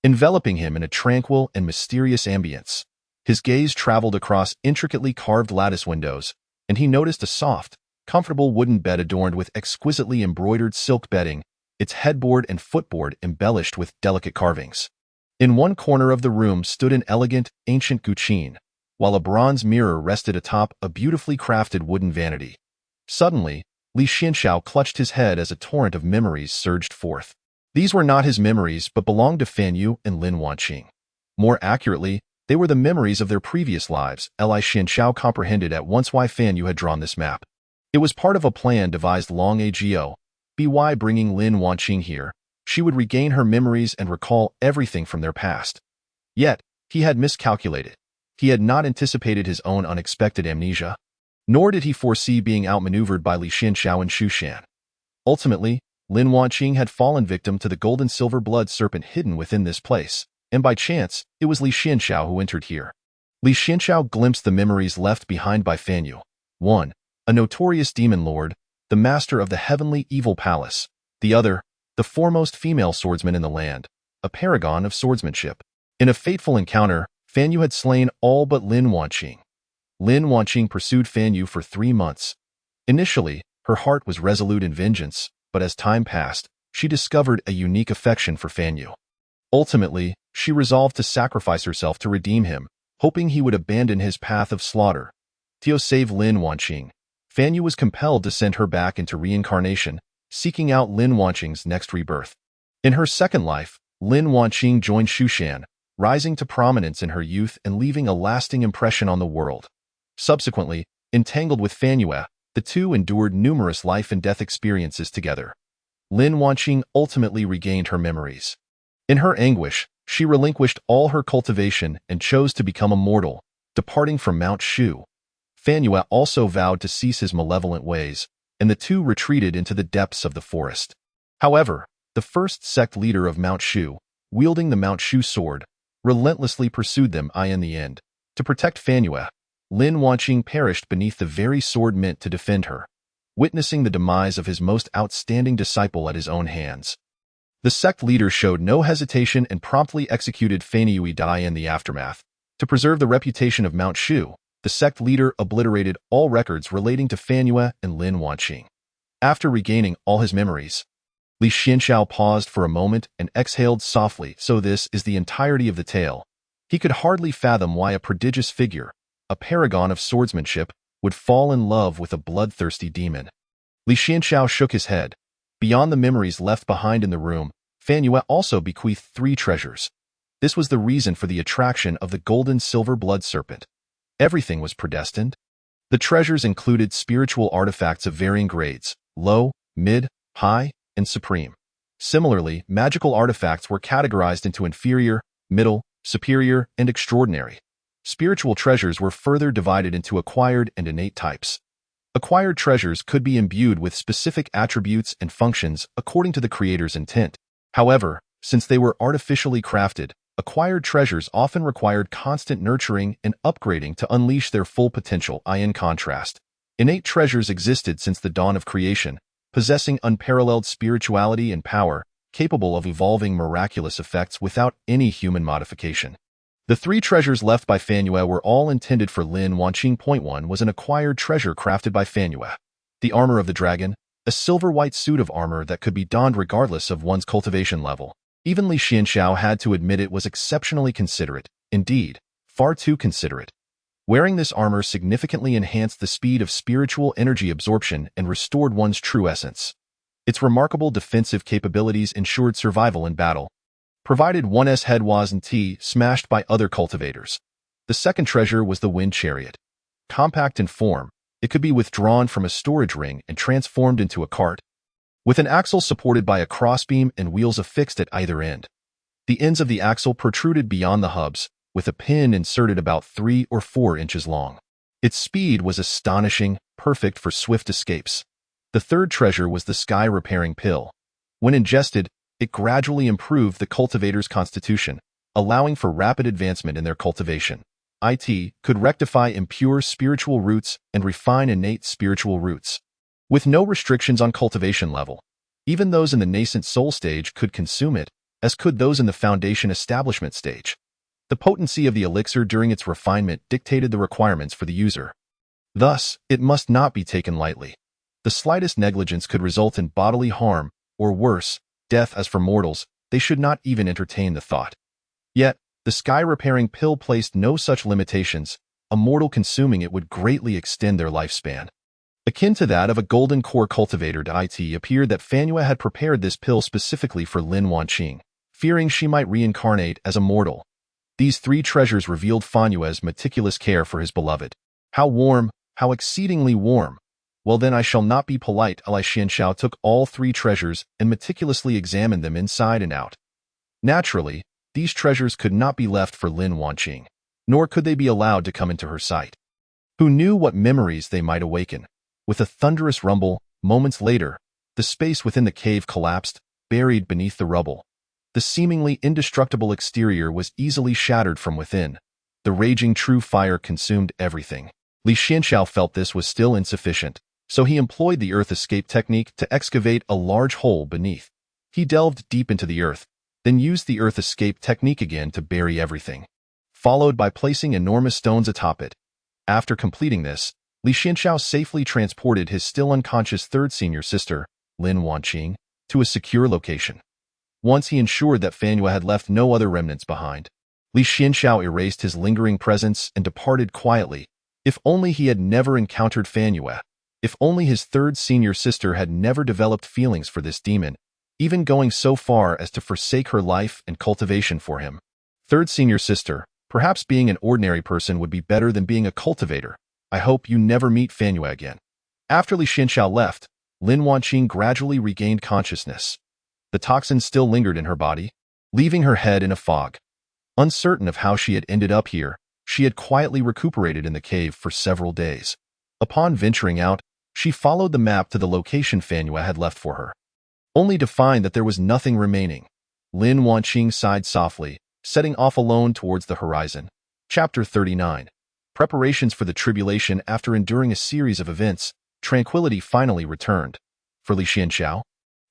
enveloping him in a tranquil and mysterious ambience. His gaze traveled across intricately carved lattice windows, and he noticed a soft, comfortable wooden bed adorned with exquisitely embroidered silk bedding, its headboard and footboard embellished with delicate carvings. In one corner of the room stood an elegant, ancient guqin, while a bronze mirror rested atop a beautifully crafted wooden vanity. Suddenly, Li Xianxiao clutched his head as a torrent of memories surged forth. These were not his memories but belonged to Fan Yu and Lin Wanqing. More accurately, they were the memories of their previous lives. Li Xianxiao comprehended at once why Fan Yu had drawn this map. It was part of a plan devised long ago. By bringing Lin Wanqing here, she would regain her memories and recall everything from their past. Yet, he had miscalculated. He had not anticipated his own unexpected amnesia, nor did he foresee being outmaneuvered by Li Xianxiao and Shushan. Ultimately, Lin Wanqing had fallen victim to the gold-and-silver blood serpent hidden within this place, and by chance, it was Li Xianxiao who entered here. Li Xianxiao glimpsed the memories left behind by Fan Yu. 1. A notorious demon lord, the master of the heavenly evil palace. The other, the foremost female swordsman in the land, a paragon of swordsmanship. In a fateful encounter, Fan Yu had slain all but Lin Wanqing. Lin Wanqing pursued Fan Yu for 3 months. Initially, her heart was resolute in vengeance, but as time passed, she discovered a unique affection for Fan Yu. Ultimately, she resolved to sacrifice herself to redeem him, hoping he would abandon his path of slaughter. To save Lin Wanqing, Fan Yu was compelled to send her back into reincarnation, seeking out Lin Wanqing's next rebirth. In her second life, Lin Wanqing joined Shushan, rising to prominence in her youth and leaving a lasting impression on the world. Subsequently, entangled with Fan Yu, the two endured numerous life and death experiences together. Lin Wanqing ultimately regained her memories. In her anguish, she relinquished all her cultivation and chose to become immortal, departing from Mount Shu. Fan Yu also vowed to cease his malevolent ways, and the two retreated into the depths of the forest. However, the first sect leader of Mount Shu, wielding the Mount Shu sword, relentlessly pursued them. In the end, to protect Fan Yu, Lin Wanqing perished beneath the very sword meant to defend her, witnessing the demise of his most outstanding disciple at his own hands. The sect leader showed no hesitation and promptly executed Fan Yu in the aftermath. To preserve the reputation of Mount Shu, The sect leader obliterated all records relating to Fan Yue and Lin Wanqing. After regaining all his memories, Li Xianxiao paused for a moment and exhaled softly. So this is the entirety of the tale. He could hardly fathom why a prodigious figure, a paragon of swordsmanship, would fall in love with a bloodthirsty demon. Li Xianxiao shook his head. Beyond the memories left behind in the room, Fan Yue also bequeathed 3 treasures. This was the reason for the attraction of the golden silver blood serpent. Everything was predestined. The treasures included spiritual artifacts of varying grades, low, mid, high, and supreme. Similarly, magical artifacts were categorized into inferior, middle, superior, and extraordinary. Spiritual treasures were further divided into acquired and innate types. Acquired treasures could be imbued with specific attributes and functions according to the creator's intent. However, since they were artificially crafted, acquired treasures often required constant nurturing and upgrading to unleash their full potential. In contrast, innate treasures existed since the dawn of creation, possessing unparalleled spirituality and power, capable of evolving miraculous effects without any human modification. The 3 treasures left by Fan Yue were all intended for Lin Wanqing. Point 1 was an acquired treasure crafted by Fan Yue. The armor of the dragon, a silver-white suit of armor that could be donned regardless of one's cultivation level. Even Li Xianxiao had to admit it was exceptionally considerate, indeed, far too considerate. Wearing this armor significantly enhanced the speed of spiritual energy absorption and restored one's true essence. Its remarkable defensive capabilities ensured survival in battle, provided one's head wasn't smashed by other cultivators. The second treasure was the wind chariot. Compact in form, it could be withdrawn from a storage ring and transformed into a cart, with an axle supported by a crossbeam and wheels affixed at either end. The ends of the axle protruded beyond the hubs, with a pin inserted about 3 or 4 inches long. Its speed was astonishing, perfect for swift escapes. The third treasure was the sky-repairing pill. When ingested, it gradually improved the cultivator's constitution, allowing for rapid advancement in their cultivation. It could rectify impure spiritual roots and refine innate spiritual roots. With no restrictions on cultivation level, even those in the nascent soul stage could consume it, as could those in the foundation establishment stage. The potency of the elixir during its refinement dictated the requirements for the user. Thus, it must not be taken lightly. The slightest negligence could result in bodily harm, or worse, death. As for mortals, they should not even entertain the thought. Yet, the sky-repairing pill placed no such limitations. A mortal consuming it would greatly extend their lifespan. Akin to that of a golden core cultivator. It appeared that Fan Yue had prepared this pill specifically for Lin Wanqing, fearing she might reincarnate as a mortal. These 3 treasures revealed Fan Yue's meticulous care for his beloved. How warm, how exceedingly warm. Well then, I shall not be polite. Li Xianxiao took all 3 treasures and meticulously examined them inside and out. Naturally, these treasures could not be left for Lin Wanqing, nor could they be allowed to come into her sight. Who knew what memories they might awaken? With a thunderous rumble, moments later, the space within the cave collapsed, buried beneath the rubble. The seemingly indestructible exterior was easily shattered from within. The raging true fire consumed everything. Li Xianxiao felt this was still insufficient, so he employed the earth escape technique to excavate a large hole beneath. He delved deep into the earth, then used the earth escape technique again to bury everything, followed by placing enormous stones atop it. After completing this, Li Xianxiao safely transported his still unconscious 3rd senior sister, Lin Wanqing, to a secure location. Once he ensured that Fan Yue had left no other remnants behind, Li Xianxiao erased his lingering presence and departed quietly. If only he had never encountered Fan Yue. If only his 3rd senior sister had never developed feelings for this demon, even going so far as to forsake her life and cultivation for him. 3rd senior sister, perhaps being an ordinary person would be better than being a cultivator. I hope you never meet Fan Yue again. After Li Xianxiao left, Lin Wanqing gradually regained consciousness. The toxins still lingered in her body, leaving her head in a fog. Uncertain of how she had ended up here, she had quietly recuperated in the cave for several days. Upon venturing out, she followed the map to the location Fan Yue had left for her, only to find that there was nothing remaining. Lin Wanqing sighed softly, setting off alone towards the horizon. Chapter 39. Preparations for the tribulation. After enduring a series of events, tranquility finally returned. For Li Xianxiao,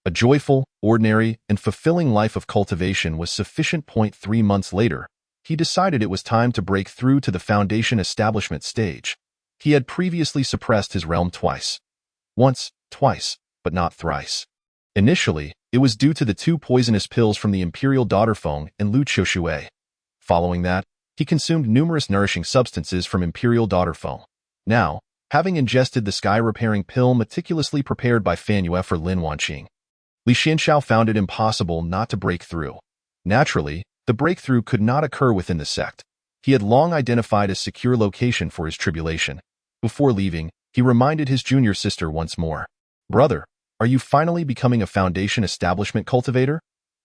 a joyful, ordinary, and fulfilling life of cultivation was sufficient. 3 months later, he decided it was time to break through to the foundation establishment stage. He had previously suppressed his realm twice. Once, twice, but not thrice. Initially, it was due to the 2 poisonous pills from the Imperial Daughter Feng and Lu Qiushui. Following that, he consumed numerous nourishing substances from Imperial Daughter Feng. Now, having ingested the sky-repairing pill meticulously prepared by Fan Yue for Lin Wanqing, Li Xianxiao found it impossible not to break through. Naturally, the breakthrough could not occur within the sect. He had long identified a secure location for his tribulation. Before leaving, he reminded his junior sister once more. "Brother, are you finally becoming a foundation establishment cultivator?"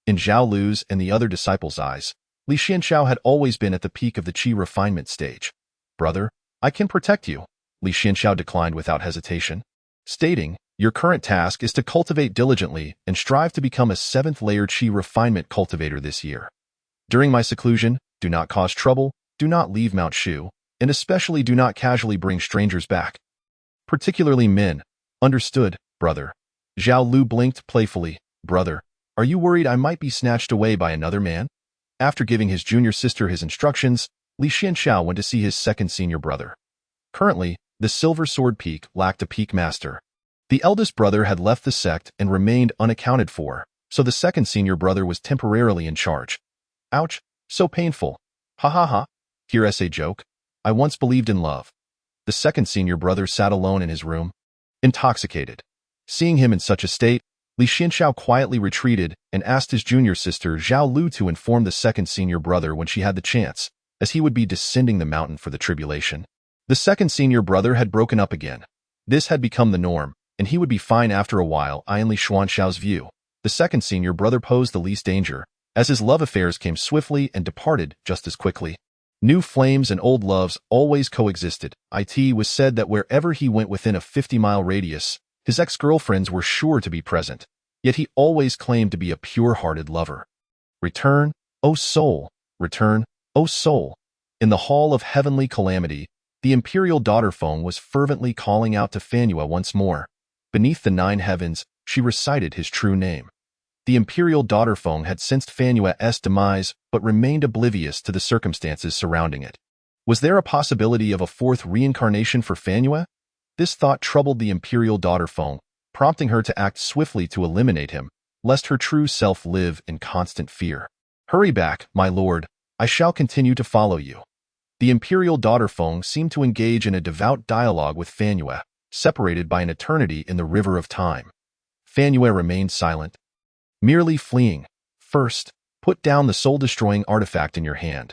In Zhao Lu's and the other disciples' eyes, Li Xianxiao had always been at the peak of the qi refinement stage. "Brother, I can protect you," Li Xianxiao declined without hesitation, stating, "Your current task is to cultivate diligently and strive to become a 7th-layer qi refinement cultivator this year. During my seclusion, do not cause trouble, do not leave Mount Shu, and especially do not casually bring strangers back. Particularly men. Understood, brother." Zhao Lu blinked playfully. "Brother, are you worried I might be snatched away by another man?" After giving his junior sister his instructions, Li Xianxiao went to see his second senior brother. Currently, the Silver Sword Peak lacked a peak master. The eldest brother had left the sect and remained unaccounted for, so the second senior brother was temporarily in charge. Ouch, so painful. Ha ha ha. Here's a joke. I once believed in love. The second senior brother sat alone in his room, intoxicated. Seeing him in such a state, Li Xianxiao quietly retreated and asked his junior sister Zhao Lu to inform the second senior brother when she had the chance, as he would be descending the mountain for the tribulation. The second senior brother had broken up again. This had become the norm, and he would be fine after a while. In Li Xuanxiao's view, the second senior brother posed the least danger, as his love affairs came swiftly and departed just as quickly. New flames and old loves always coexisted. It was said that wherever he went within a 50-mile radius, his ex-girlfriends were sure to be present, yet he always claimed to be a pure-hearted lover. Return, O soul! Return, O soul! In the hall of heavenly calamity, the Imperial Daughter Feng was fervently calling out to Fan Yue once more. Beneath the 9 heavens, she recited his true name. The Imperial Daughter Feng had sensed Fan Yue's demise, but remained oblivious to the circumstances surrounding it. Was there a possibility of a 4th reincarnation for Fan Yue? This thought troubled the Imperial Daughter Feng, prompting her to act swiftly to eliminate him, lest her true self live in constant fear. "Hurry back, my lord. I shall continue to follow you." The Imperial Daughter Feng seemed to engage in a devout dialogue with Fan Yue, separated by an eternity in the river of time. Fan Yue remained silent, merely fleeing. "First, put down the soul-destroying artifact in your hand."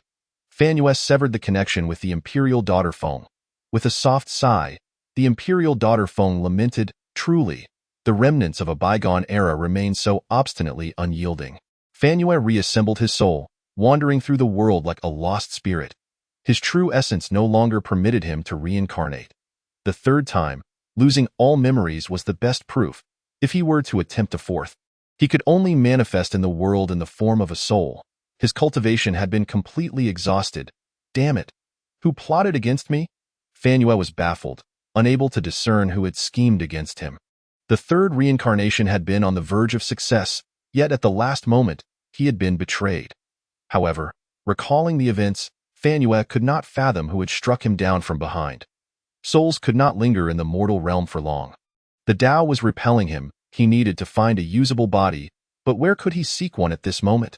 Fan Yue severed the connection with the Imperial Daughter Feng. With a soft sigh, the Imperial Daughter Feng lamented, "Truly, the remnants of a bygone era remain so obstinately unyielding." Fan Yue reassembled his soul, wandering through the world like a lost spirit. His true essence no longer permitted him to reincarnate. The 3rd time, losing all memories was the best proof. If he were to attempt a 4th, he could only manifest in the world in the form of a soul. His cultivation had been completely exhausted. Damn it! Who plotted against me? Fan Yue was baffled, unable to discern who had schemed against him. The 3rd reincarnation had been on the verge of success, yet at the last moment, he had been betrayed. However, recalling the events, Fan Yue could not fathom who had struck him down from behind. Souls could not linger in the mortal realm for long. The Tao was repelling him. He needed to find a usable body, but where could he seek one at this moment?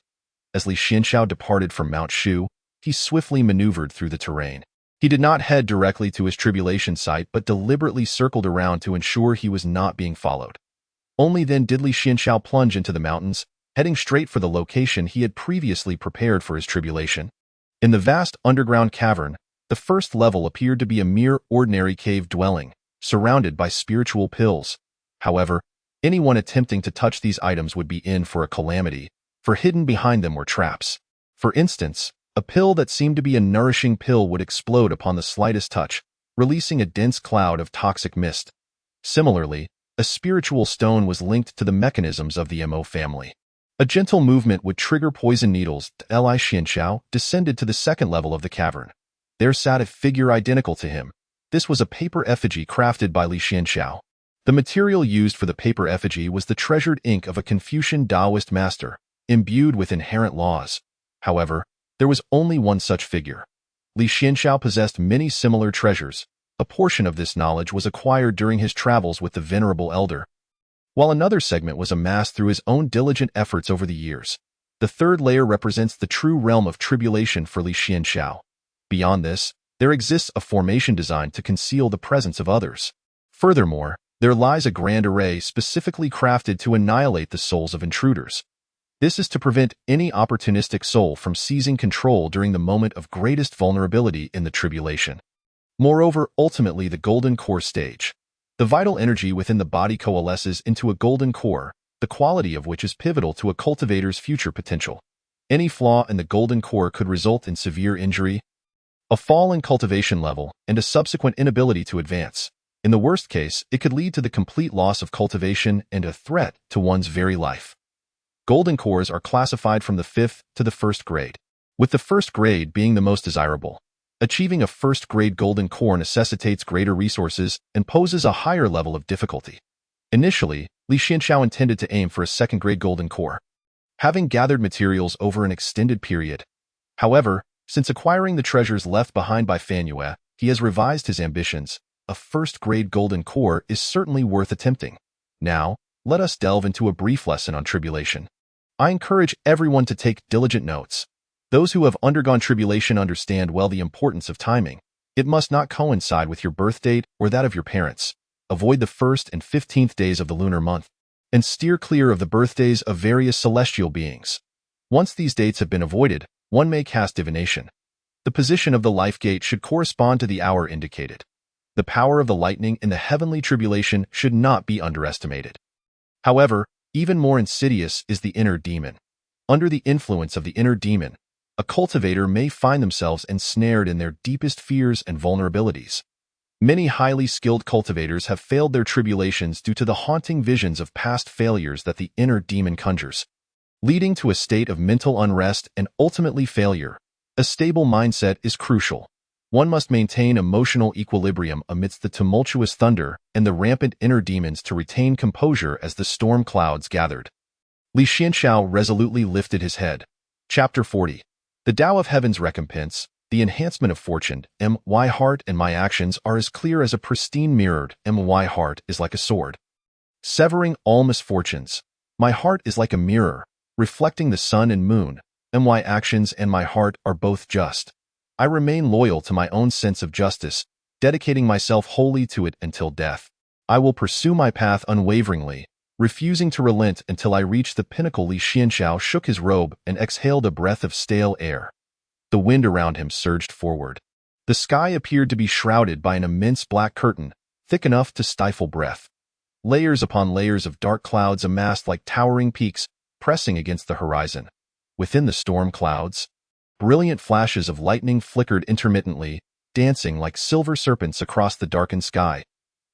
As Li Xianxiao departed from Mount Shu, he swiftly maneuvered through the terrain. He did not head directly to his tribulation site, but deliberately circled around to ensure he was not being followed. Only then did Li Xianxiao plunge into the mountains, heading straight for the location he had previously prepared for his tribulation. In the vast underground cavern, the 1st level appeared to be a mere ordinary cave dwelling, surrounded by spiritual pills. However, anyone attempting to touch these items would be in for a calamity, for hidden behind them were traps. For instance, a pill that seemed to be a nourishing pill would explode upon the slightest touch, releasing a dense cloud of toxic mist. Similarly, a spiritual stone was linked to the mechanisms of the Mo family. A gentle movement would trigger poison needles. Li Xianxiao descended to the 2nd level of the cavern. There sat a figure identical to him. This was a paper effigy crafted by Li Xianxiao. The material used for the paper effigy was the treasured ink of a Confucian Taoist master, imbued with inherent laws. However, There was only one such figure. Li Xianxiao possessed many similar treasures. A portion of this knowledge was acquired during his travels with the Venerable Elder, while another segment was amassed through his own diligent efforts over the years. The third layer represents the true realm of tribulation for Li Xianxiao. Beyond this, there exists a formation designed to conceal the presence of others. Furthermore, there lies a grand array specifically crafted to annihilate the souls of intruders. This is to prevent any opportunistic soul from seizing control during the moment of greatest vulnerability in the tribulation. Moreover, ultimately the golden core stage. The vital energy within the body coalesces into a golden core, the quality of which is pivotal to a cultivator's future potential. Any flaw in the golden core could result in severe injury, a fall in cultivation level, and a subsequent inability to advance. In the worst case, it could lead to the complete loss of cultivation and a threat to one's very life. Golden cores are classified from the 5th to the 1st grade, with the 1st grade being the most desirable. Achieving a 1st grade golden core necessitates greater resources and poses a higher level of difficulty. Initially, Li Xianxiao intended to aim for a 2nd grade golden core, having gathered materials over an extended period. However, since acquiring the treasures left behind by Fan Yue, he has revised his ambitions. A 1st grade golden core is certainly worth attempting. Now, let us delve into a brief lesson on tribulation. I encourage everyone to take diligent notes. Those who have undergone tribulation understand well the importance of timing. It must not coincide with your birth date or that of your parents. Avoid the 1st and 15th days of the lunar month, and steer clear of the birthdays of various celestial beings. Once these dates have been avoided, one may cast divination. The position of the life gate should correspond to the hour indicated. The power of the lightning in the heavenly tribulation should not be underestimated. However, even more insidious is the inner demon. Under the influence of the inner demon, a cultivator may find themselves ensnared in their deepest fears and vulnerabilities. Many highly skilled cultivators have failed their tribulations due to the haunting visions of past failures that the inner demon conjures, leading to a state of mental unrest and ultimately failure. A stable mindset is crucial. One must maintain emotional equilibrium amidst the tumultuous thunder and the rampant inner demons to retain composure as the storm clouds gathered. Li Xianxiao resolutely lifted his head. Chapter 40. The Tao of Heaven's Recompense, the enhancement of fortune. My heart and my actions are as clear as a pristine mirror. My heart is like a sword, severing all misfortunes. My heart is like a mirror, reflecting the sun and moon. My actions and my heart are both just. I remain loyal to my own sense of justice, dedicating myself wholly to it until death. I will pursue my path unwaveringly, refusing to relent until I reach the pinnacle. Li Xianxiao shook his robe and exhaled a breath of stale air. The wind around him surged forward. The sky appeared to be shrouded by an immense black curtain, thick enough to stifle breath. Layers upon layers of dark clouds amassed like towering peaks, pressing against the horizon. Within the storm clouds, brilliant flashes of lightning flickered intermittently, dancing like silver serpents across the darkened sky.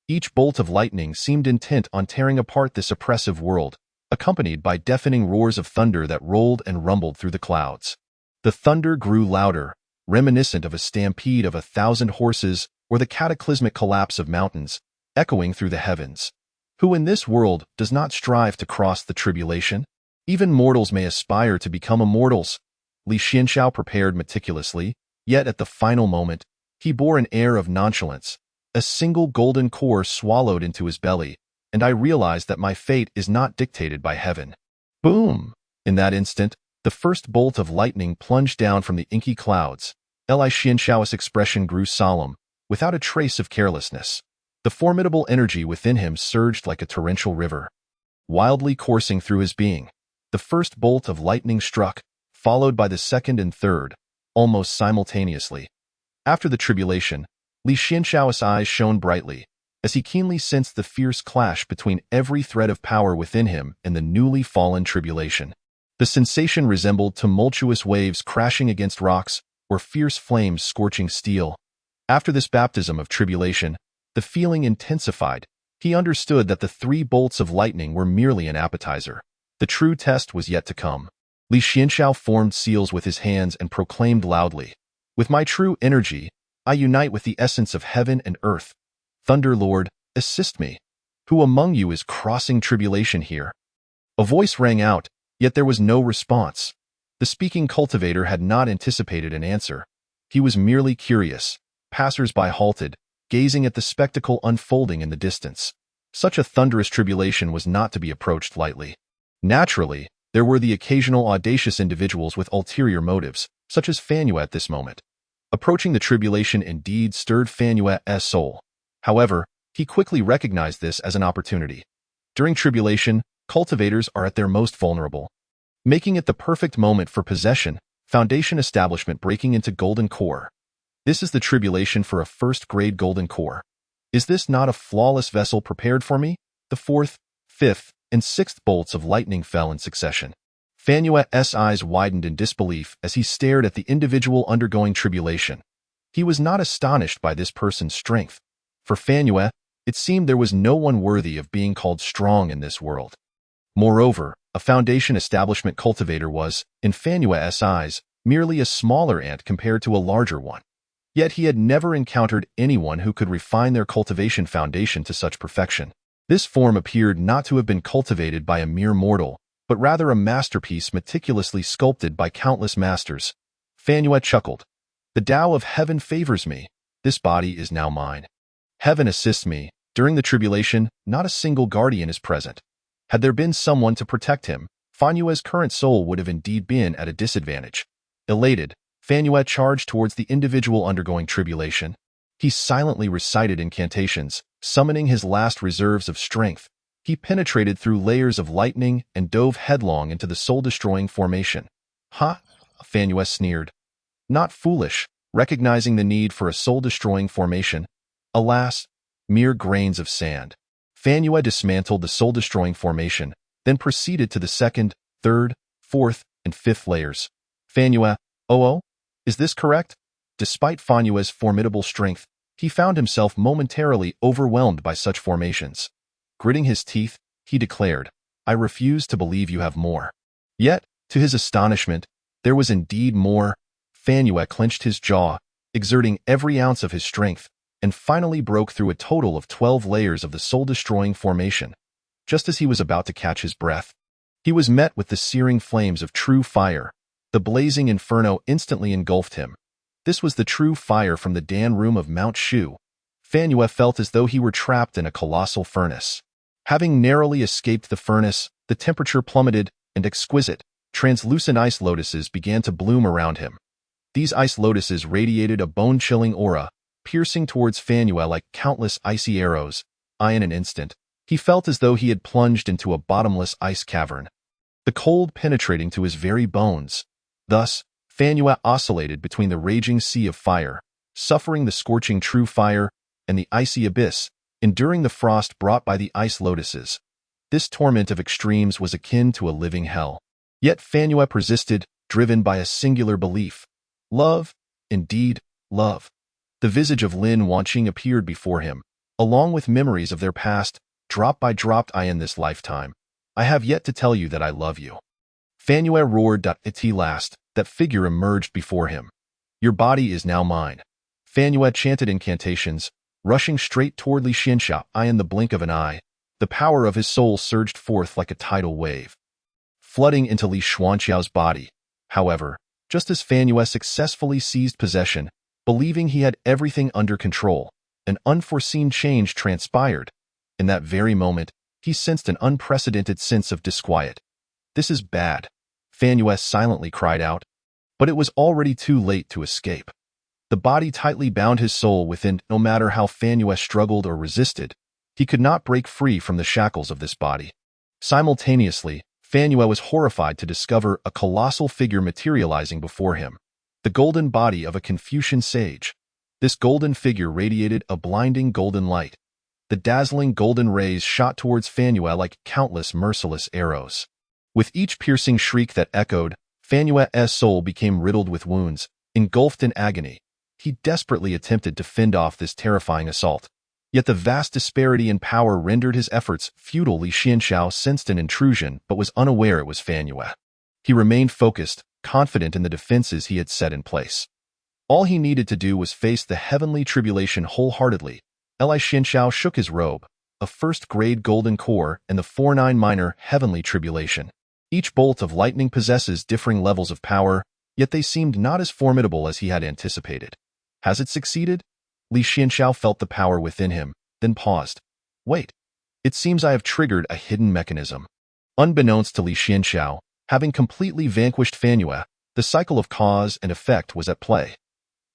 Each bolt of lightning seemed intent on tearing apart this oppressive world, accompanied by deafening roars of thunder that rolled and rumbled through the clouds. The thunder grew louder, reminiscent of a stampede of 1,000 horses or the cataclysmic collapse of mountains, echoing through the heavens. Who in this world does not strive to cross the tribulation? Even mortals may aspire to become immortals. Li Xianxiao prepared meticulously, yet at the final moment, he bore an air of nonchalance. A single golden core swallowed into his belly, and I realized that my fate is not dictated by heaven. Boom! In that instant, the first bolt of lightning plunged down from the inky clouds. Li Xianxiao's expression grew solemn, without a trace of carelessness. The formidable energy within him surged like a torrential river, wildly coursing through his being. The first bolt of lightning struck, followed by the second and third, almost simultaneously. After the tribulation, Li Xianxiao's eyes shone brightly, as he keenly sensed the fierce clash between every thread of power within him and the newly fallen tribulation. The sensation resembled tumultuous waves crashing against rocks or fierce flames scorching steel. After this baptism of tribulation, the feeling intensified. He understood that the 3 bolts of lightning were merely an appetizer. The true test was yet to come. Li Xianxiao formed seals with his hands and proclaimed loudly, "With my true energy, I unite with the essence of heaven and earth. Thunder Lord, assist me. Who among you is crossing tribulation here?" A voice rang out, yet there was no response. The speaking cultivator had not anticipated an answer. He was merely curious. Passers-by halted, gazing at the spectacle unfolding in the distance. Such a thunderous tribulation was not to be approached lightly. Naturally, there were the occasional audacious individuals with ulterior motives, such as Fanua at this moment. Approaching the tribulation indeed stirred Fanua's soul. However, he quickly recognized this as an opportunity. During tribulation, cultivators are at their most vulnerable, making it the perfect moment for possession, foundation establishment breaking into golden core. This is the tribulation for a first-grade golden core. Is this not a flawless vessel prepared for me? The fourth, fifth, and sixth bolts of lightning fell in succession. Fanua's eyes widened in disbelief as he stared at the individual undergoing tribulation. He was not astonished by this person's strength. For Fanua, it seemed there was no one worthy of being called strong in this world. Moreover, a foundation establishment cultivator was, in Fanua's eyes, merely a smaller ant compared to a larger one. Yet he had never encountered anyone who could refine their cultivation foundation to such perfection. This form appeared not to have been cultivated by a mere mortal, but rather a masterpiece meticulously sculpted by countless masters. Fanua chuckled. The Tao of heaven favors me. This body is now mine. Heaven assists me. During the tribulation, not a single guardian is present. Had there been someone to protect him, Fanua's current soul would have indeed been at a disadvantage. Elated, Fanua charged towards the individual undergoing tribulation. He silently recited incantations, summoning his last reserves of strength. He penetrated through layers of lightning and dove headlong into the soul-destroying formation. Ha! Fanua sneered. Not foolish, recognizing the need for a soul-destroying formation. Alas, mere grains of sand. Fanua dismantled the soul-destroying formation, then proceeded to the second, third, fourth, and fifth layers. Fanua, oh, is this correct? Despite Fanua's formidable strength, he found himself momentarily overwhelmed by such formations. Gritting his teeth, he declared, I refuse to believe you have more. Yet, to his astonishment, there was indeed more. Fanua clenched his jaw, exerting every ounce of his strength, and finally broke through a total of 12 layers of the soul-destroying formation. Just as he was about to catch his breath, he was met with the searing flames of true fire. The blazing inferno instantly engulfed him. This was the true fire from the Dan room of Mount Shu. Fanua felt as though he were trapped in a colossal furnace. Having narrowly escaped the furnace, the temperature plummeted, and exquisite, translucent ice lotuses began to bloom around him. These ice lotuses radiated a bone-chilling aura, piercing towards Fanua like countless icy arrows. In an instant, he felt as though he had plunged into a bottomless ice cavern, the cold penetrating to his very bones. Thus, Fanua oscillated between the raging sea of fire, suffering the scorching true fire, and the icy abyss, enduring the frost brought by the ice lotuses. This torment of extremes was akin to a living hell. Yet Fanua persisted, driven by a singular belief. Love, indeed, love. The visage of Lin Wanqing appeared before him, along with memories of their past, drop by drop. In this lifetime, I have yet to tell you that I love you. Fanua roared. At last, that figure emerged before him. Your body is now mine. Fanua chanted incantations, rushing straight toward Li Xianxiao. In the blink of an eye, the power of his soul surged forth like a tidal wave, flooding into Li Xianxiao's body. However, just as Fanua successfully seized possession, believing he had everything under control, an unforeseen change transpired. In that very moment, he sensed an unprecedented sense of disquiet. This is bad, Fanua silently cried out. But it was already too late to escape. The body tightly bound his soul within. No matter how Fanua struggled or resisted, he could not break free from the shackles of this body. Simultaneously, Fanua was horrified to discover a colossal figure materializing before him. The golden body of a Confucian sage. This golden figure radiated a blinding golden light. The dazzling golden rays shot towards Fanua like countless merciless arrows. With each piercing shriek that echoed, Fanua's soul became riddled with wounds, engulfed in agony. He desperately attempted to fend off this terrifying assault. Yet the vast disparity in power rendered his efforts futile. Li Xianxiao sensed an intrusion but was unaware it was Fanua. He remained focused, confident in the defenses he had set in place. All he needed to do was face the heavenly tribulation wholeheartedly. Li Xianxiao shook his robe, a first-grade golden core and the 4-9 minor heavenly tribulation. Each bolt of lightning possesses differing levels of power, yet they seemed not as formidable as he had anticipated. Has it succeeded? Li Xianxiao felt the power within him, then paused. Wait. It seems I have triggered a hidden mechanism. Unbeknownst to Li Xianxiao, having completely vanquished Fan Yue, the cycle of cause and effect was at play.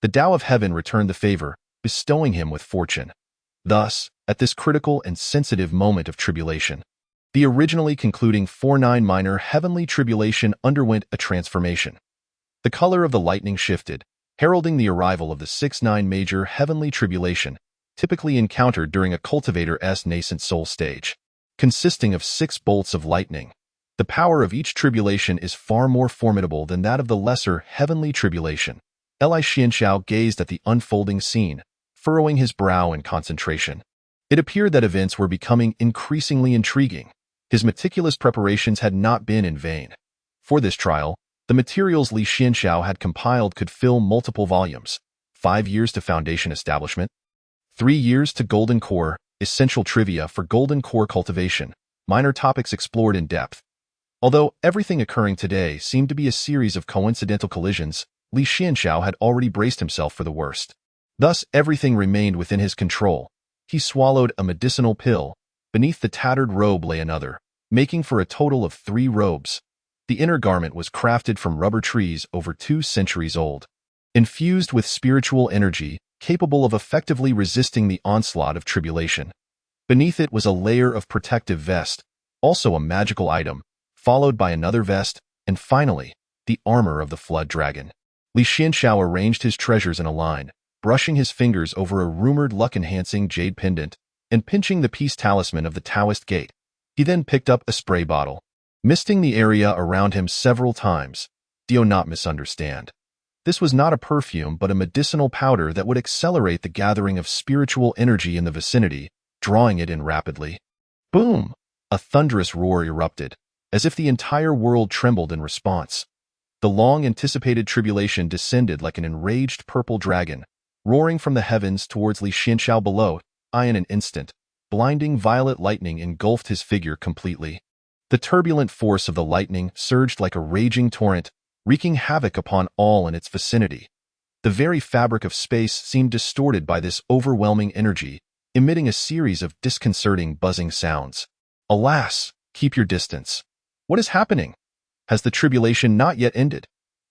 The Tao of Heaven returned the favor, bestowing him with fortune. Thus, at this critical and sensitive moment of tribulation, the originally concluding 4-9 minor heavenly tribulation underwent a transformation. The color of the lightning shifted, heralding the arrival of the 6-9 major heavenly tribulation, typically encountered during a cultivator's nascent soul stage. Consisting of 6 bolts of lightning, the power of each tribulation is far more formidable than that of the lesser heavenly tribulation. Li Xianxiao gazed at the unfolding scene, furrowing his brow in concentration. It appeared that events were becoming increasingly intriguing. His meticulous preparations had not been in vain. For this trial, the materials Li Xianxiao had compiled could fill multiple volumes. 5 years to foundation establishment, 3 years to golden core, essential trivia for golden core cultivation, minor topics explored in depth. Although everything occurring today seemed to be a series of coincidental collisions, Li Xianxiao had already braced himself for the worst. Thus, everything remained within his control. He swallowed a medicinal pill. Beneath the tattered robe lay another, making for a total of 3 robes. The inner garment was crafted from rubber trees over 2 centuries old. Infused with spiritual energy, capable of effectively resisting the onslaught of tribulation. Beneath it was a layer of protective vest, also a magical item, followed by another vest, and finally, the armor of the Flood Dragon. Li Xianxiao arranged his treasures in a line, brushing his fingers over a rumored luck-enhancing jade pendant and pinching the peace talisman of the Taoist gate. He then picked up a spray bottle, misting the area around him several times. Do not misunderstand. This was not a perfume but a medicinal powder that would accelerate the gathering of spiritual energy in the vicinity, drawing it in rapidly. Boom! A thunderous roar erupted, as if the entire world trembled in response. The long-anticipated tribulation descended like an enraged purple dragon, roaring from the heavens towards Li Xianxiao below. In an instant, blinding violet lightning engulfed his figure completely. The turbulent force of the lightning surged like a raging torrent, wreaking havoc upon all in its vicinity. The very fabric of space seemed distorted by this overwhelming energy, emitting a series of disconcerting buzzing sounds. Alas, keep your distance. What is happening? Has the tribulation not yet ended?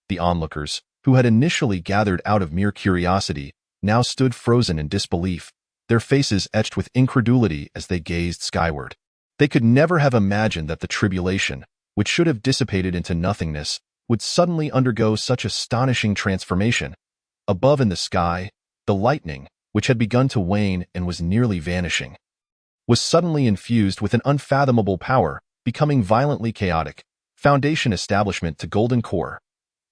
The onlookers, who had initially gathered out of mere curiosity, now stood frozen in disbelief, their faces etched with incredulity as they gazed skyward. They could never have imagined that the tribulation, which should have dissipated into nothingness, would suddenly undergo such astonishing transformation. Above in the sky, the lightning, which had begun to wane and was nearly vanishing, was suddenly infused with an unfathomable power, becoming violently chaotic. Foundation establishment to golden core.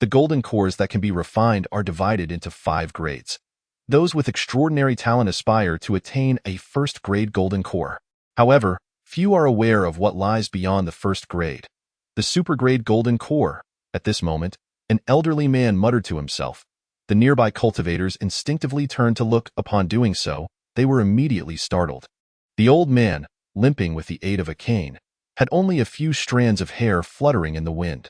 The golden cores that can be refined are divided into 5 grades. Those with extraordinary talent aspire to attain a first-grade golden core. However, few are aware of what lies beyond the first grade. The super-grade golden core. At this moment, an elderly man muttered to himself. The nearby cultivators instinctively turned to look. Upon doing so, they were immediately startled. The old man, limping with the aid of a cane, had only a few strands of hair fluttering in the wind.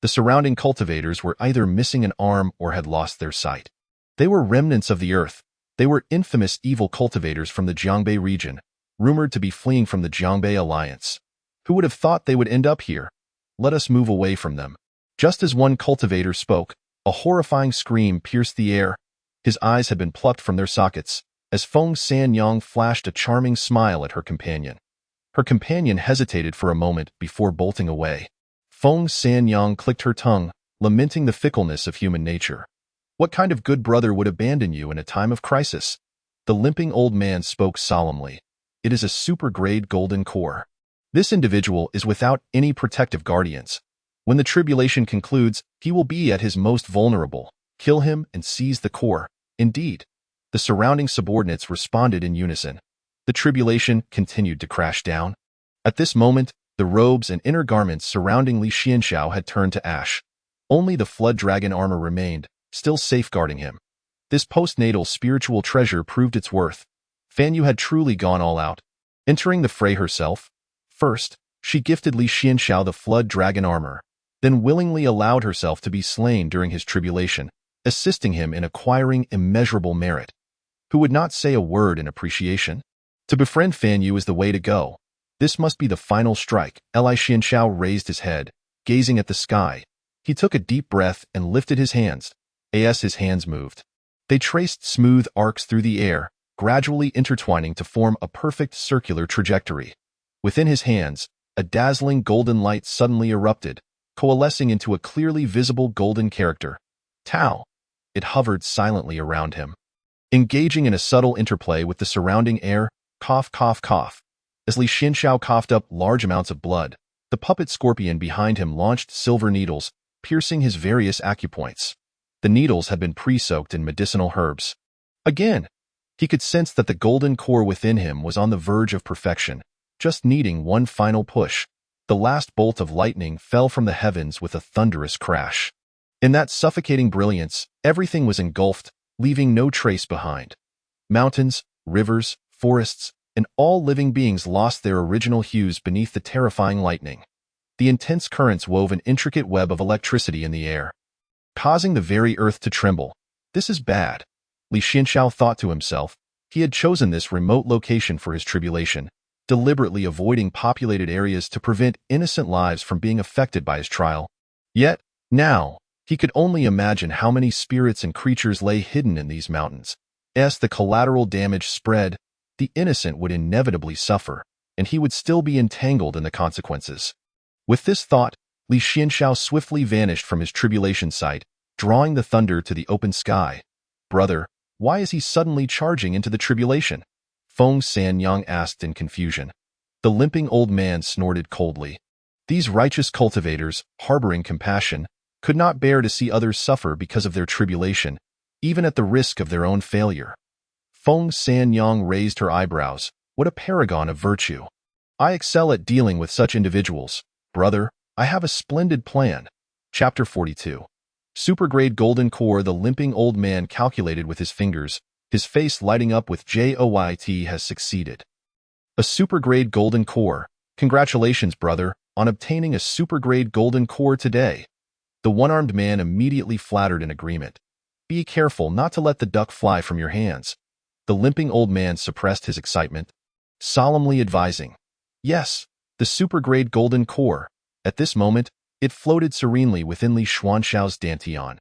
The surrounding cultivators were either missing an arm or had lost their sight. They were remnants of the earth. They were infamous evil cultivators from the Jiangbei region, rumored to be fleeing from the Jiangbei Alliance. Who would have thought they would end up here? Let us move away from them. Just as one cultivator spoke, a horrifying scream pierced the air. His eyes had been plucked from their sockets, as Feng Sanyang flashed a charming smile at her companion. Her companion hesitated for a moment before bolting away. Feng Sanyang clicked her tongue, lamenting the fickleness of human nature. What kind of good brother would abandon you in a time of crisis? The limping old man spoke solemnly. It is a super-grade golden core. This individual is without any protective guardians. When the tribulation concludes, he will be at his most vulnerable. Kill him and seize the core. Indeed. The surrounding subordinates responded in unison. The tribulation continued to crash down. At this moment, the robes and inner garments surrounding Li Xianxiao had turned to ash. Only the Flood Dragon armor remained, still safeguarding him. This postnatal spiritual treasure proved its worth. Fan Yu had truly gone all out. Entering the fray herself, first, She gifted Li Xianxiao the Flood Dragon armor, then willingly allowed herself to be slain during his tribulation, assisting him in acquiring immeasurable merit. Who would not say a word in appreciation? To befriend Fan Yu is the way to go. This must be the final strike. Li Xianxiao raised his head, gazing at the sky. He took a deep breath and lifted his hands. His hands moved. They traced smooth arcs through the air, gradually intertwining to form a perfect circular trajectory. Within his hands, a dazzling golden light suddenly erupted, coalescing into a clearly visible golden character. Tao. It hovered silently around him, engaging in a subtle interplay with the surrounding air. Cough, cough, cough. As Li Xianxiao coughed up large amounts of blood, the puppet scorpion behind him launched silver needles, piercing his various acupoints. The needles had been pre-soaked in medicinal herbs. Again, he could sense that the golden core within him was on the verge of perfection, just needing one final push. The last bolt of lightning fell from the heavens with a thunderous crash. In that suffocating brilliance, everything was engulfed, leaving no trace behind. Mountains, rivers, forests, and all living beings lost their original hues beneath the terrifying lightning. The intense currents wove an intricate web of electricity in the air, causing the very earth to tremble. This is bad, Li Xianxiao thought to himself. He had chosen this remote location for his tribulation, deliberately avoiding populated areas to prevent innocent lives from being affected by his trial. Yet, now, he could only imagine how many spirits and creatures lay hidden in these mountains. As the collateral damage spread, the innocent would inevitably suffer, and he would still be entangled in the consequences. With this thought, Li Xianxiao swiftly vanished from his tribulation site, drawing the thunder to the open sky. Brother, why is he suddenly charging into the tribulation? Feng Sanyang asked in confusion. The limping old man snorted coldly. These righteous cultivators, harboring compassion, could not bear to see others suffer because of their tribulation, even at the risk of their own failure. Feng Sanyang raised her eyebrows. What a paragon of virtue. I excel at dealing with such individuals. Brother, I have a splendid plan. Chapter 42. Supergrade Golden Core. The limping old man calculated with his fingers, his face lighting up with joy. Has succeeded. A supergrade Golden Core. Congratulations, brother, on obtaining a supergrade Golden Core today. The one-armed man immediately flattered in agreement. Be careful not to let the duck fly from your hands. The limping old man suppressed his excitement, solemnly advising. Yes, the supergrade Golden Core. At this moment, it floated serenely within Li Xianxiao's dantian.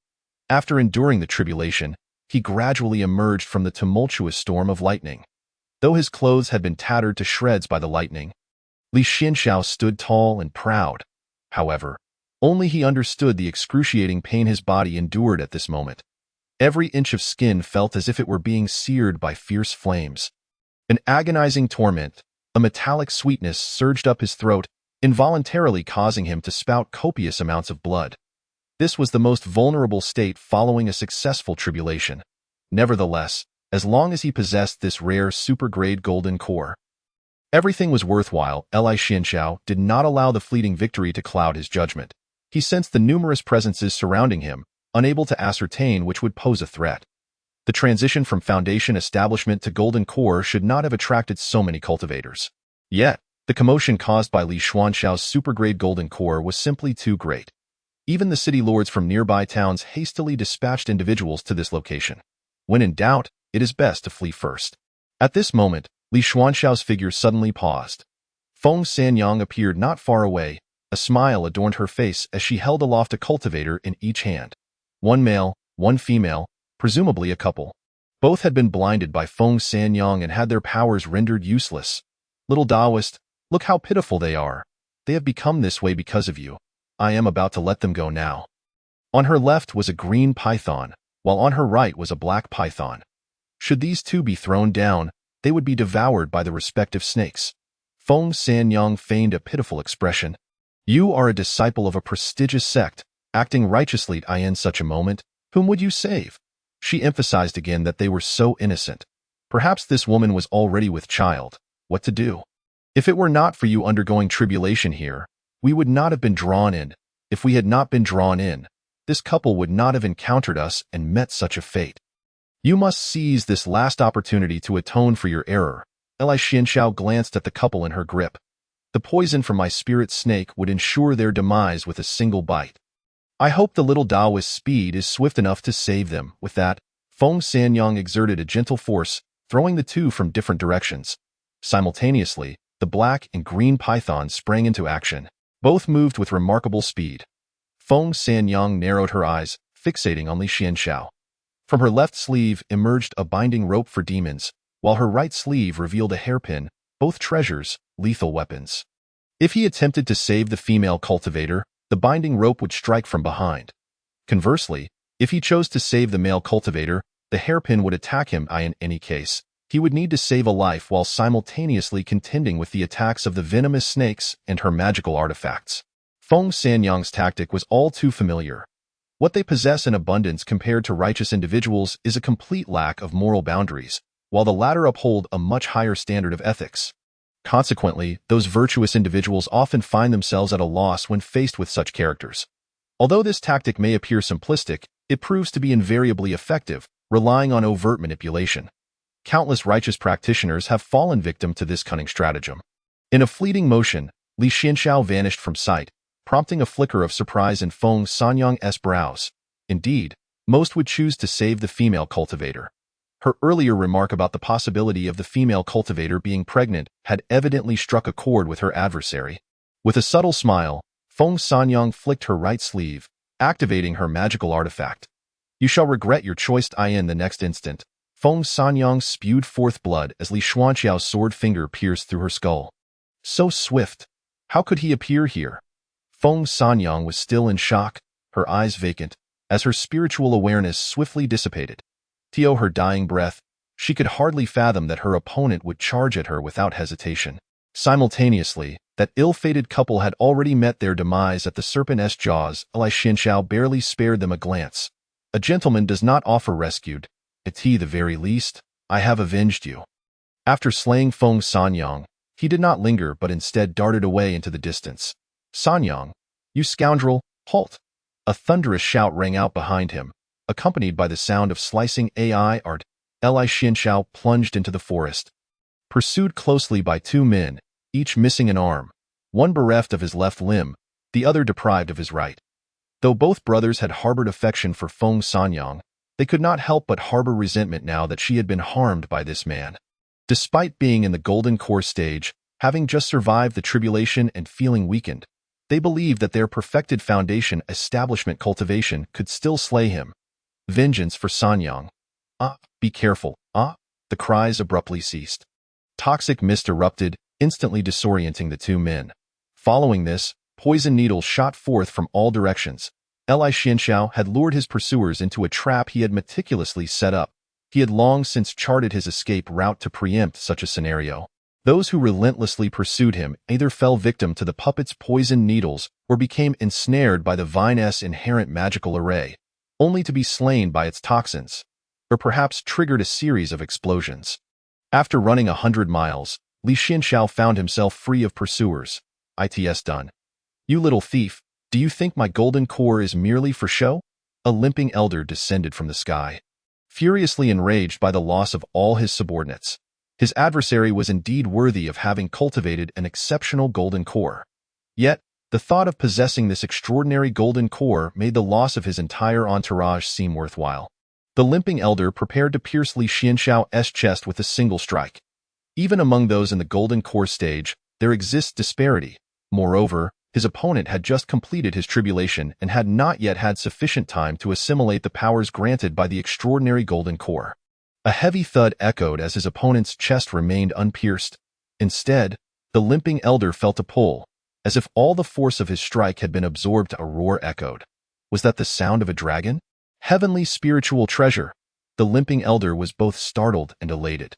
After enduring the tribulation, he gradually emerged from the tumultuous storm of lightning. Though his clothes had been tattered to shreds by the lightning, Li Xianxiao stood tall and proud. However, only he understood the excruciating pain his body endured at this moment. Every inch of skin felt as if it were being seared by fierce flames. An agonizing torment, a metallic sweetness surged up his throat, involuntarily causing him to spout copious amounts of blood. This was the most vulnerable state following a successful tribulation. Nevertheless, as long as he possessed this rare supergrade Golden Core, everything was worthwhile. Li Xianxiao did not allow the fleeting victory to cloud his judgment. He sensed the numerous presences surrounding him, unable to ascertain which would pose a threat. The transition from Foundation establishment to Golden Core should not have attracted so many cultivators. Yet, the commotion caused by Li Xianxiao's supergrade Golden Core was simply too great. Even the city lords from nearby towns hastily dispatched individuals to this location. When in doubt, it is best to flee first. At this moment, Li Xianxiao's figure suddenly paused. Feng Sanyang appeared not far away. A smile adorned her face as she held aloft a cultivator in each hand. One male, one female, presumably a couple. Both had been blinded by Feng Sanyang and had their powers rendered useless. Little Taoist, look how pitiful they are. They have become this way because of you. I am about to let them go now. On her left was a green python, while on her right was a black python. Should these two be thrown down, they would be devoured by the respective snakes. Feng Sanyang feigned a pitiful expression. You are a disciple of a prestigious sect, acting righteously in such a moment. Whom would you save? She emphasized again that they were so innocent. Perhaps this woman was already with child. What to do? If it were not for you undergoing tribulation here, we would not have been drawn in. If we had not been drawn in, this couple would not have encountered us and met such a fate. You must seize this last opportunity to atone for your error. Li Xianxiao glanced at the couple in her grip. The poison from my spirit snake would ensure their demise with a single bite. I hope the little Taoist's speed is swift enough to save them. With that, Feng Sanyang exerted a gentle force, throwing the two from different directions. Simultaneously, the black and green pythons sprang into action. Both moved with remarkable speed. Feng Sanyang narrowed her eyes, fixating on Li Xianxiao. From her left sleeve emerged a binding rope for demons, while her right sleeve revealed a hairpin, both treasures, lethal weapons. If he attempted to save the female cultivator, the binding rope would strike from behind. Conversely, if he chose to save the male cultivator, the hairpin would attack him. In any case, he would need to save a life while simultaneously contending with the attacks of the venomous snakes and her magical artifacts. Feng Sanyang's tactic was all too familiar. What they possess in abundance compared to righteous individuals is a complete lack of moral boundaries, while the latter uphold a much higher standard of ethics. Consequently, those virtuous individuals often find themselves at a loss when faced with such characters. Although this tactic may appear simplistic, it proves to be invariably effective, relying on overt manipulation. Countless righteous practitioners have fallen victim to this cunning stratagem. In a fleeting motion, Li Xianxiao vanished from sight, prompting a flicker of surprise in Feng Sanyang's brows. Indeed, most would choose to save the female cultivator. Her earlier remark about the possibility of the female cultivator being pregnant had evidently struck a chord with her adversary. With a subtle smile, Feng Sanyang flicked her right sleeve, activating her magical artifact. You shall regret your choice. In the next instant, Feng Sanyang spewed forth blood as Li Xuanxiao's sword finger pierced through her skull. So swift! How could he appear here? Feng Sanyang was still in shock, her eyes vacant, as her spiritual awareness swiftly dissipated. Her dying breath, she could hardly fathom that her opponent would charge at her without hesitation. Simultaneously, that ill-fated couple had already met their demise at the serpent's jaws. Li Xianxiao barely spared them a glance. A gentleman does not offer rescued. At the very least, I have avenged you. After slaying Feng Sanyang, he did not linger but instead darted away into the distance. Sanyang, you scoundrel, halt! A thunderous shout rang out behind him, accompanied by the sound of slicing art. Li Xianxiao plunged into the forest. Pursued closely by two men, each missing an arm, one bereft of his left limb, the other deprived of his right. Though both brothers had harbored affection for Feng Sanyang, they could not help but harbor resentment now that she had been harmed by this man. Despite being in the golden core stage, having just survived the tribulation and feeling weakened, they believed that their perfected foundation establishment cultivation could still slay him. Vengeance for Sanyang. Be careful. The cries abruptly ceased. Toxic mist erupted, instantly disorienting the two men. Following this, poison needles shot forth from all directions. Li Xianxiao had lured his pursuers into a trap he had meticulously set up. He had long since charted his escape route to preempt such a scenario. Those who relentlessly pursued him either fell victim to the puppet's poison needles or became ensnared by the vine's inherent magical array, only to be slain by its toxins, or perhaps triggered a series of explosions. After running 100 miles, Li Xianxiao found himself free of pursuers. It's done. You little thief, do you think my golden core is merely for show? A limping elder descended from the sky. Furiously enraged by the loss of all his subordinates, his adversary was indeed worthy of having cultivated an exceptional golden core. Yet, the thought of possessing this extraordinary golden core made the loss of his entire entourage seem worthwhile. The limping elder prepared to pierce Li Xianxiao's chest with a single strike. Even among those in the golden core stage, there exists disparity. Moreover, his opponent had just completed his tribulation and had not yet had sufficient time to assimilate the powers granted by the extraordinary golden core. A heavy thud echoed as his opponent's chest remained unpierced. Instead, the limping elder felt a pull, as if all the force of his strike had been absorbed. A roar echoed. Was that the sound of a dragon? Heavenly spiritual treasure. The limping elder was both startled and elated.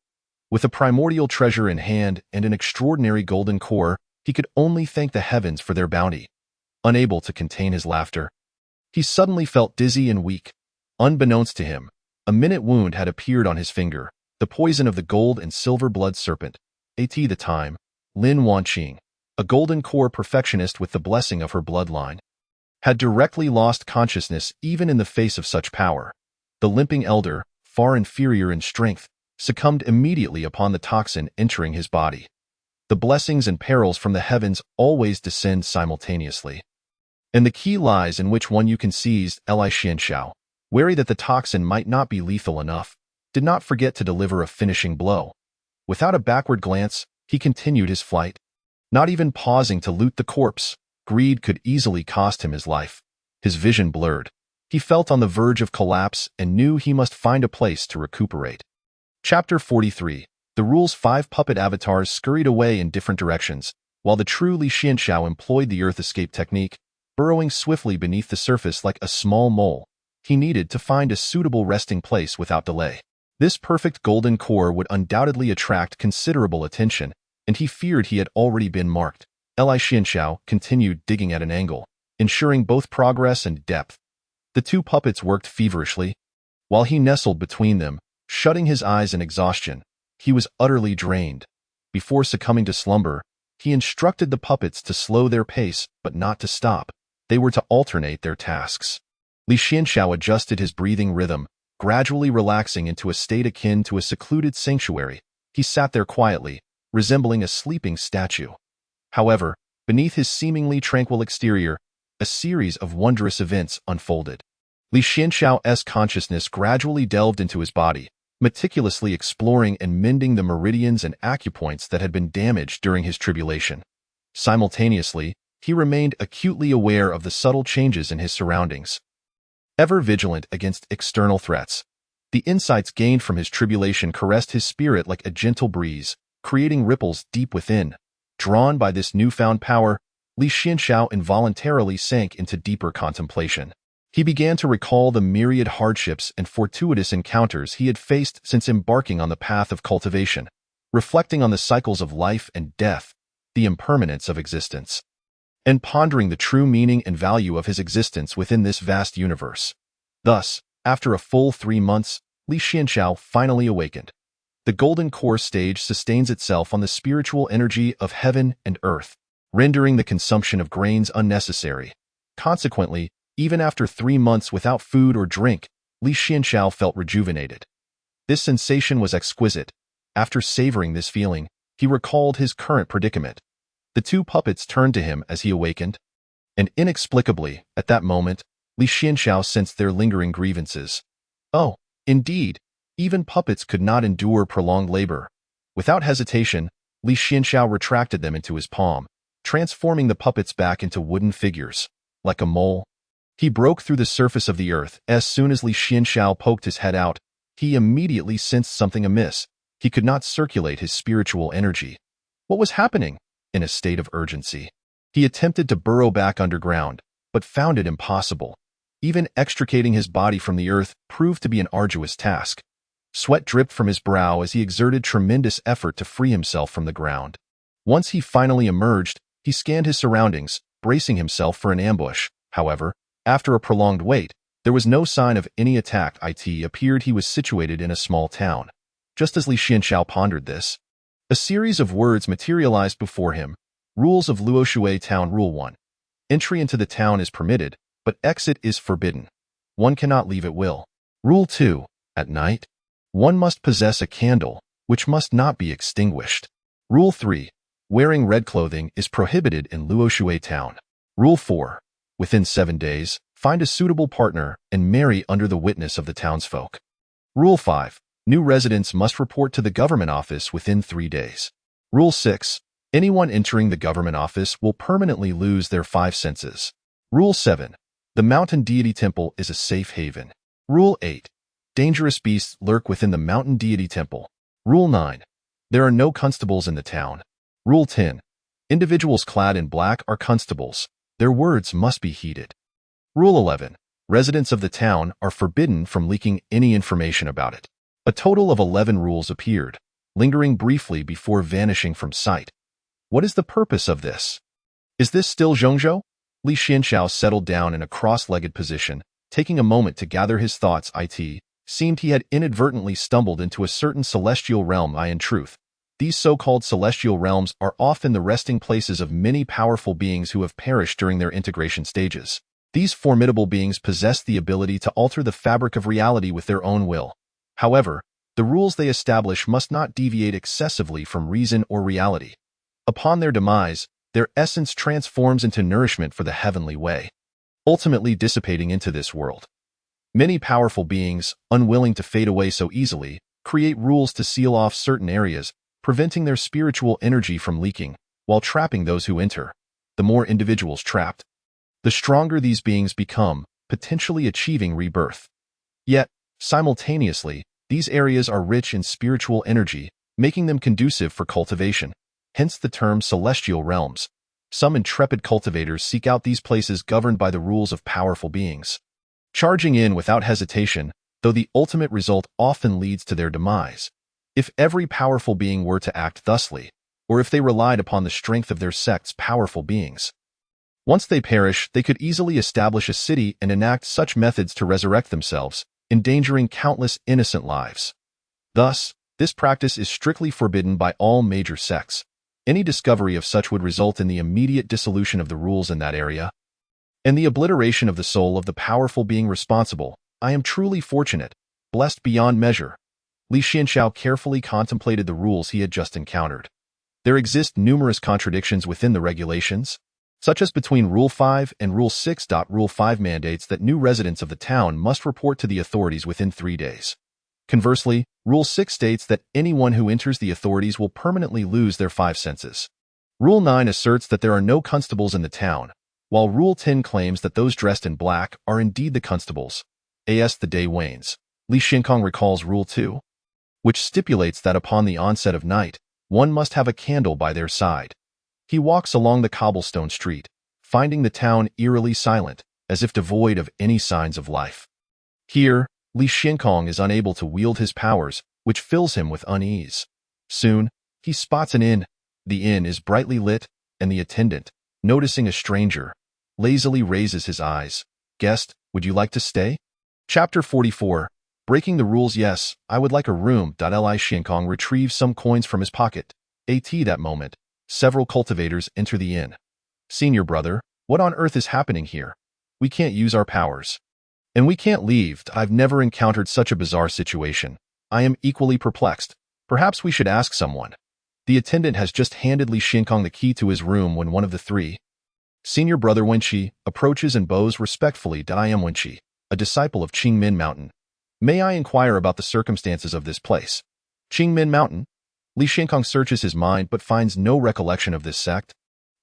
With a primordial treasure in hand and an extraordinary golden core, he could only thank the heavens for their bounty. Unable to contain his laughter, he suddenly felt dizzy and weak. Unbeknownst to him, a minute wound had appeared on his finger, the poison of the gold and silver blood serpent. At the time, Lin Wanqing, a golden core perfectionist with the blessing of her bloodline, had directly lost consciousness even in the face of such power. The limping elder, far inferior in strength, succumbed immediately upon the toxin entering his body. The blessings and perils from the heavens always descend simultaneously. And the key lies in which one you can seize. Li Xianxiao, wary that the toxin might not be lethal enough, did not forget to deliver a finishing blow. Without a backward glance, he continued his flight. Not even pausing to loot the corpse, greed could easily cost him his life. His vision blurred. He felt on the verge of collapse and knew he must find a place to recuperate. Chapter 43. The Rule's 5 puppet avatars scurried away in different directions, while the true Li Xianxiao employed the earth escape technique, burrowing swiftly beneath the surface like a small mole. He needed to find a suitable resting place without delay. This perfect golden core would undoubtedly attract considerable attention, and he feared he had already been marked. Li Xianxiao continued digging at an angle, ensuring both progress and depth. The 2 puppets worked feverishly. While he nestled between them, shutting his eyes in exhaustion, he was utterly drained. Before succumbing to slumber, he instructed the puppets to slow their pace but not to stop. They were to alternate their tasks. Li Xianxiao adjusted his breathing rhythm, gradually relaxing into a state akin to a secluded sanctuary. He sat there quietly, resembling a sleeping statue. However, beneath his seemingly tranquil exterior, a series of wondrous events unfolded. Li Xianxiao's consciousness gradually delved into his body, meticulously exploring and mending the meridians and acupoints that had been damaged during his tribulation. Simultaneously, he remained acutely aware of the subtle changes in his surroundings. Ever vigilant against external threats, the insights gained from his tribulation caressed his spirit like a gentle breeze, creating ripples deep within. Drawn by this newfound power, Li Xianxiao involuntarily sank into deeper contemplation. He began to recall the myriad hardships and fortuitous encounters he had faced since embarking on the path of cultivation, reflecting on the cycles of life and death, the impermanence of existence, and pondering the true meaning and value of his existence within this vast universe. Thus, after a full 3 months, Li Xianxiao finally awakened. The golden core stage sustains itself on the spiritual energy of heaven and earth, rendering the consumption of grains unnecessary. Consequently, even after 3 months without food or drink, Li Xianxiao felt rejuvenated. This sensation was exquisite. After savoring this feeling, he recalled his current predicament. The 2 puppets turned to him as he awakened, and inexplicably, at that moment, Li Xianxiao sensed their lingering grievances. Oh, indeed, even puppets could not endure prolonged labor. Without hesitation, Li Xianxiao retracted them into his palm, transforming the puppets back into wooden figures. Like a mole, he broke through the surface of the earth. As soon as Li Xianxiao poked his head out, he immediately sensed something amiss. He could not circulate his spiritual energy. What was happening? In a state of urgency, he attempted to burrow back underground, but found it impossible. Even extricating his body from the earth proved to be an arduous task. Sweat dripped from his brow as he exerted tremendous effort to free himself from the ground. Once he finally emerged, he scanned his surroundings, bracing himself for an ambush. However, after a prolonged wait, there was no sign of any attack. It appeared he was situated in a small town. Just as Li Xianxiao pondered this, a series of words materialized before him. Rules of Luoshui Town. Rule 1. Entry into the town is permitted, but exit is forbidden. One cannot leave at will. Rule 2. At night, one must possess a candle, which must not be extinguished. Rule 3. Wearing red clothing is prohibited in Luoshui Town. Rule 4. Within 7 days, find a suitable partner and marry under the witness of the townsfolk. Rule 5. New residents must report to the government office within 3 days. Rule 6. Anyone entering the government office will permanently lose their 5 senses. Rule 7. The mountain deity temple is a safe haven. Rule 8. Dangerous beasts lurk within the mountain deity temple. Rule 9. There are no constables in the town. Rule 10. Individuals clad in black are constables. Their words must be heeded. Rule 11. Residents of the town are forbidden from leaking any information about it. A total of 11 rules appeared, lingering briefly before vanishing from sight. What is the purpose of this? Is this still Zhongzhou? Li Xianxiao settled down in a cross-legged position, taking a moment to gather his thoughts. It seemed he had inadvertently stumbled into a certain celestial realm. In truth, these so-called celestial realms are often the resting places of many powerful beings who have perished during their integration stages. These formidable beings possess the ability to alter the fabric of reality with their own will. However, the rules they establish must not deviate excessively from reason or reality. Upon their demise, their essence transforms into nourishment for the heavenly way, ultimately dissipating into this world. Many powerful beings, unwilling to fade away so easily, create rules to seal off certain areas, preventing their spiritual energy from leaking, while trapping those who enter. The more individuals trapped, the stronger these beings become, potentially achieving rebirth. Yet, simultaneously, these areas are rich in spiritual energy, making them conducive for cultivation. Hence the term celestial realms. Some intrepid cultivators seek out these places governed by the rules of powerful beings, charging in without hesitation, though the ultimate result often leads to their demise. If every powerful being were to act thusly, or if they relied upon the strength of their sect's powerful beings, once they perish, they could easily establish a city and enact such methods to resurrect themselves, endangering countless innocent lives. Thus, this practice is strictly forbidden by all major sects. Any discovery of such would result in the immediate dissolution of the rules in that area, and the obliteration of the soul of the powerful being responsible. I am truly fortunate, blessed beyond measure. Li Xianxiao carefully contemplated the rules he had just encountered. There exist numerous contradictions within the regulations, such as between Rule 5 and Rule 6. Rule 5 mandates that new residents of the town must report to the authorities within 3 days. Conversely, Rule 6 states that anyone who enters the authorities will permanently lose their 5 senses. Rule 9 asserts that there are no constables in the town, while Rule 10 claims that those dressed in black are indeed the constables. As the day wanes, Li Xiankong recalls Rule 2, which stipulates that upon the onset of night, one must have a candle by their side. He walks along the cobblestone street, finding the town eerily silent, as if devoid of any signs of life. Here, Li Xiankong is unable to wield his powers, which fills him with unease. Soon, he spots an inn. The inn is brightly lit, and the attendant, noticing a stranger, lazily raises his eyes. "Guest, would you like to stay?" Chapter 44. Breaking the rules. Yes, I would like a room. Li Xiankong retrieves some coins from his pocket. That moment, several cultivators enter the inn. "Senior brother, what on earth is happening here? We can't use our powers. And we can't leave. I've never encountered such a bizarre situation. I am equally perplexed. Perhaps we should ask someone." The attendant has just handed Li Xiankong the key to his room when one of the three, Senior brother Wenqi, approaches and bows respectfully. "I am Wenqi, a disciple of Qingmin Mountain. May I inquire about the circumstances of this place?" Qingmin Mountain? Li Xiankong searches his mind but finds no recollection of this sect.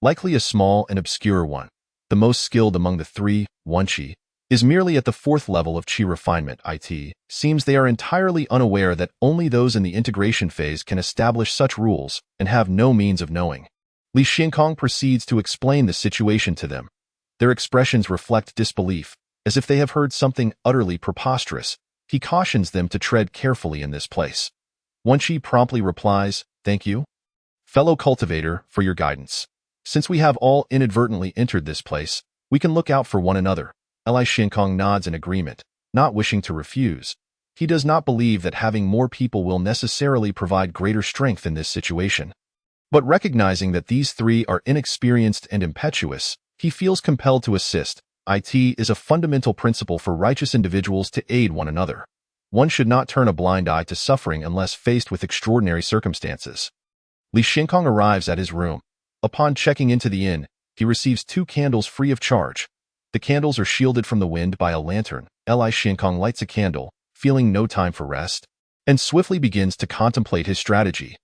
Likely a small and obscure one. The most skilled among the three, Wenqi, is merely at the 4th level of Qi refinement. It seems they are entirely unaware that only those in the integration phase can establish such rules and have no means of knowing. Li Xiankong proceeds to explain the situation to them. Their expressions reflect disbelief, as if they have heard something utterly preposterous. He cautions them to tread carefully in this place. Wenqi promptly replies, "Thank you, fellow cultivator, for your guidance. Since we have all inadvertently entered this place, we can look out for one another." Li Xiankong nods in agreement, not wishing to refuse. He does not believe that having more people will necessarily provide greater strength in this situation. But recognizing that these three are inexperienced and impetuous, he feels compelled to assist. It is a fundamental principle for righteous individuals to aid one another. One should not turn a blind eye to suffering unless faced with extraordinary circumstances. Li Xiankong arrives at his room. Upon checking into the inn, he receives 2 candles free of charge. The candles are shielded from the wind by a lantern. Li Xiankong lights a candle, feeling no time for rest, and swiftly begins to contemplate his strategy.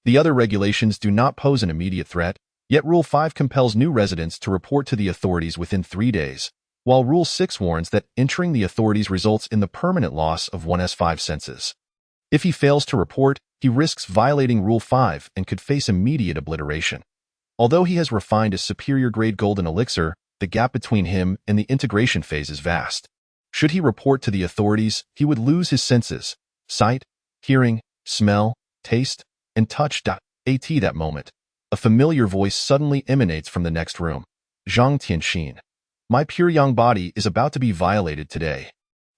The other regulations do not pose an immediate threat, yet Rule 5 compels new residents to report to the authorities within 3 days, while Rule 6 warns that entering the authorities results in the permanent loss of one's 5 senses. If he fails to report, he risks violating Rule 5 and could face immediate obliteration. Although he has refined a superior-grade golden elixir, the gap between him and the integration phase is vast. Should he report to the authorities, he would lose his senses: sight, hearing, smell, taste, and touch. At that moment, a familiar voice suddenly emanates from the next room. "Zhang Tianxin, my pure young body is about to be violated today.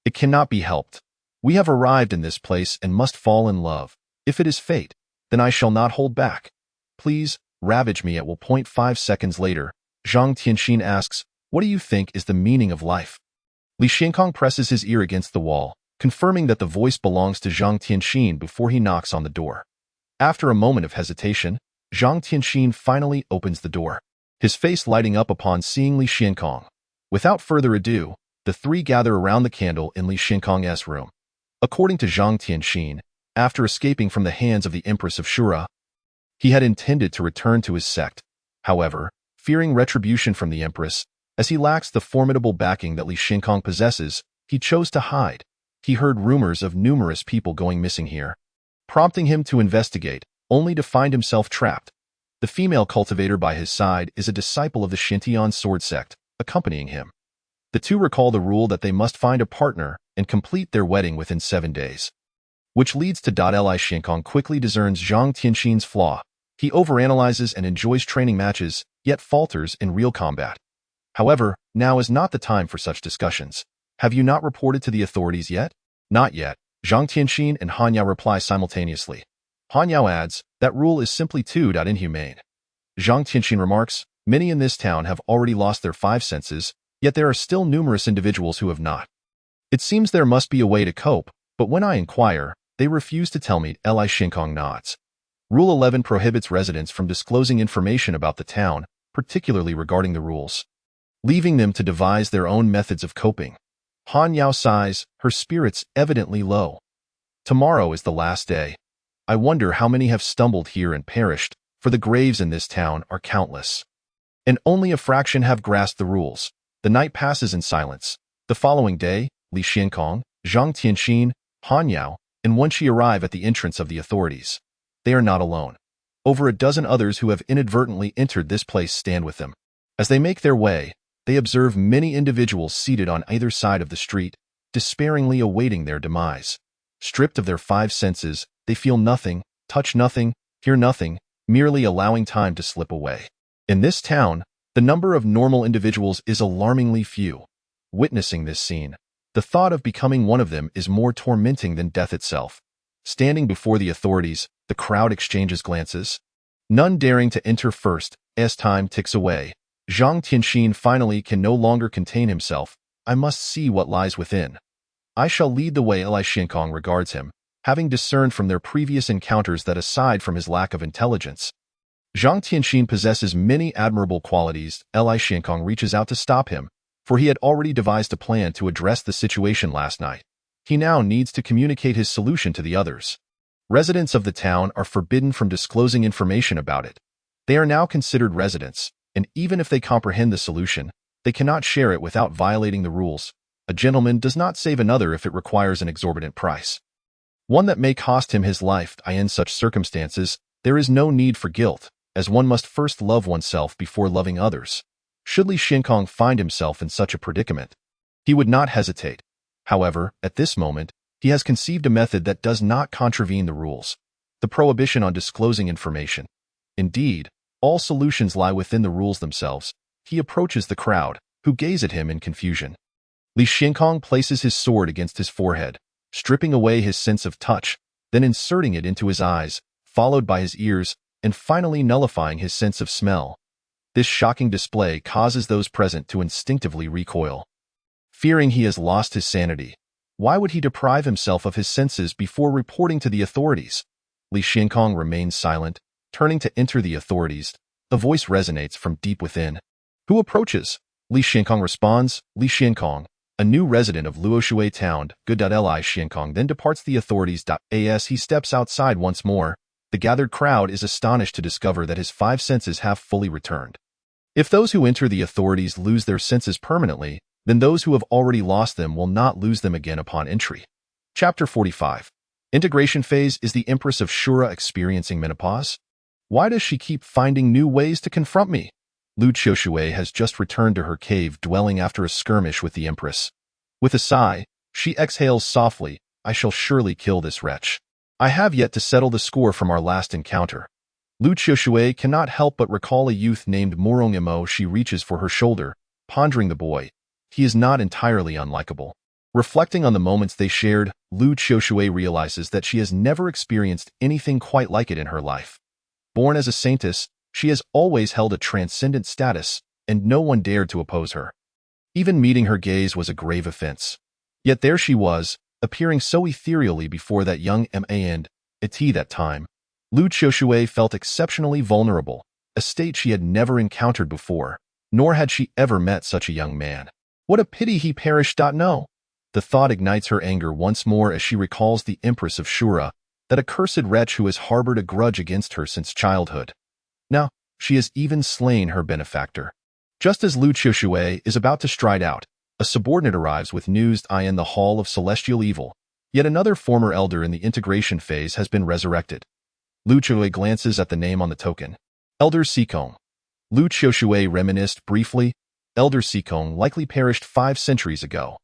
It cannot be helped. We have arrived in this place and must fall in love. If it is fate, then I shall not hold back. Please, ravage me at will." 5 seconds later, Zhang Tianxin asks, "What do you think is the meaning of life?" Li Xiankong presses his ear against the wall, confirming that the voice belongs to Zhang Tianxin before he knocks on the door. After a moment of hesitation, Zhang Tianxin finally opens the door, his face lighting up upon seeing Li Xiankong. Without further ado, the three gather around the candle in Li Xiankong's room. According to Zhang Tianxin, after escaping from the hands of the Empress of Shura, he had intended to return to his sect. However, fearing retribution from the Empress, as he lacks the formidable backing that Li Xiankong possesses, he chose to hide. He heard rumors of numerous people going missing here, prompting him to investigate, only to find himself trapped. The female cultivator by his side is a disciple of the Xintian sword sect, accompanying him. The two recall the rule that they must find a partner and complete their wedding within 7 days. Which leads to Li Xiankong quickly discerns Zhang Tianxin's flaw. He overanalyzes and enjoys training matches, yet falters in real combat. However, now is not the time for such discussions. Have you not reported to the authorities yet? Not yet. Zhang Tianxin and Han Yao reply simultaneously. Han Yao adds, that rule is simply too inhumane. Zhang Tianxin remarks, many in this town have already lost their 5 senses, yet there are still numerous individuals who have not. It seems there must be a way to cope, but when I inquire, they refuse to tell me. Li Xiankong nods. Rule 11 prohibits residents from disclosing information about the town, particularly regarding the rules, leaving them to devise their own methods of coping. Han Yao sighs, her spirits evidently low. Tomorrow is the last day. I wonder how many have stumbled here and perished, for the graves in this town are countless. And only a fraction have grasped the rules. The night passes in silence. The following day, Li Xiankong, Zhang Tianxin, Han Yao, and Wenqi arrive at the entrance of the authorities. They are not alone. Over a dozen others who have inadvertently entered this place stand with them. As they make their way, they observe many individuals seated on either side of the street, despairingly awaiting their demise. Stripped of their 5 senses, they feel nothing, touch nothing, hear nothing, merely allowing time to slip away. In this town, the number of normal individuals is alarmingly few. Witnessing this scene, the thought of becoming one of them is more tormenting than death itself. Standing before the authorities, the crowd exchanges glances, none daring to enter first. As time ticks away, Zhang Tianxin finally can no longer contain himself. I must see what lies within. I shall lead the way. Li Xiankong regards him, having discerned from their previous encounters that aside from his lack of intelligence, Zhang Tianxin possesses many admirable qualities. Li Xiankong reaches out to stop him, for he had already devised a plan to address the situation last night. He now needs to communicate his solution to the others. Residents of the town are forbidden from disclosing information about it. They are now considered residents, and even if they comprehend the solution, they cannot share it without violating the rules. A gentleman does not save another if it requires an exorbitant price, one that may cost him his life. In such circumstances, there is no need for guilt, as one must first love oneself before loving others. Should Li Xiankong find himself in such a predicament, he would not hesitate. However, at this moment, he has conceived a method that does not contravene the rules, the prohibition on disclosing information. Indeed, all solutions lie within the rules themselves. He approaches the crowd, who gaze at him in confusion. Li Xiankong places his sword against his forehead, stripping away his sense of touch, then inserting it into his eyes, followed by his ears, and finally nullifying his sense of smell. This shocking display causes those present to instinctively recoil, fearing he has lost his sanity. Why would he deprive himself of his senses before reporting to the authorities? Li Xiankong remains silent, turning to enter the authorities. A voice resonates from deep within. Who approaches? Li Xiankong responds, Li Xiankong, a new resident of Luoshui town. Good. Li Xiankong then departs the authorities. As he steps outside once more, the gathered crowd is astonished to discover that his 5 senses have fully returned. If those who enter the authorities lose their senses permanently, then those who have already lost them will not lose them again upon entry. Chapter 45. Integration phase. Is the Empress of Shura experiencing menopause? Why does she keep finding new ways to confront me? Lu Qiushui has just returned to her cave dwelling after a skirmish with the Empress. With a sigh, she exhales softly, I shall surely kill this wretch. I have yet to settle the score from our last encounter. Lu Qiushui cannot help but recall a youth named Murong Imo. She reaches for her shoulder, pondering the boy. He is not entirely unlikable. Reflecting on the moments they shared, Lu Qiushui realizes that she has never experienced anything quite like it in her life. Born as a saintess, she has always held a transcendent status, and no one dared to oppose her. Even meeting her gaze was a grave offense. Yet there she was, appearing so ethereally before that young man, at that time. Lu Qiushui felt exceptionally vulnerable, a state she had never encountered before, nor had she ever met such a young man. What a pity he perished. No. The thought ignites her anger once more as she recalls the Empress of Shura, that accursed wretch who has harbored a grudge against her since childhood. Now, she has even slain her benefactor. Just as Lu Qiushui is about to stride out, a subordinate arrives with news in the Hall of Celestial Evil. Yet another former elder in the integration phase has been resurrected. Lu Qiushui glances at the name on the token. Elder Sikong. Lu Qiushui reminisced briefly. Elder Sikong likely perished 5 centuries ago.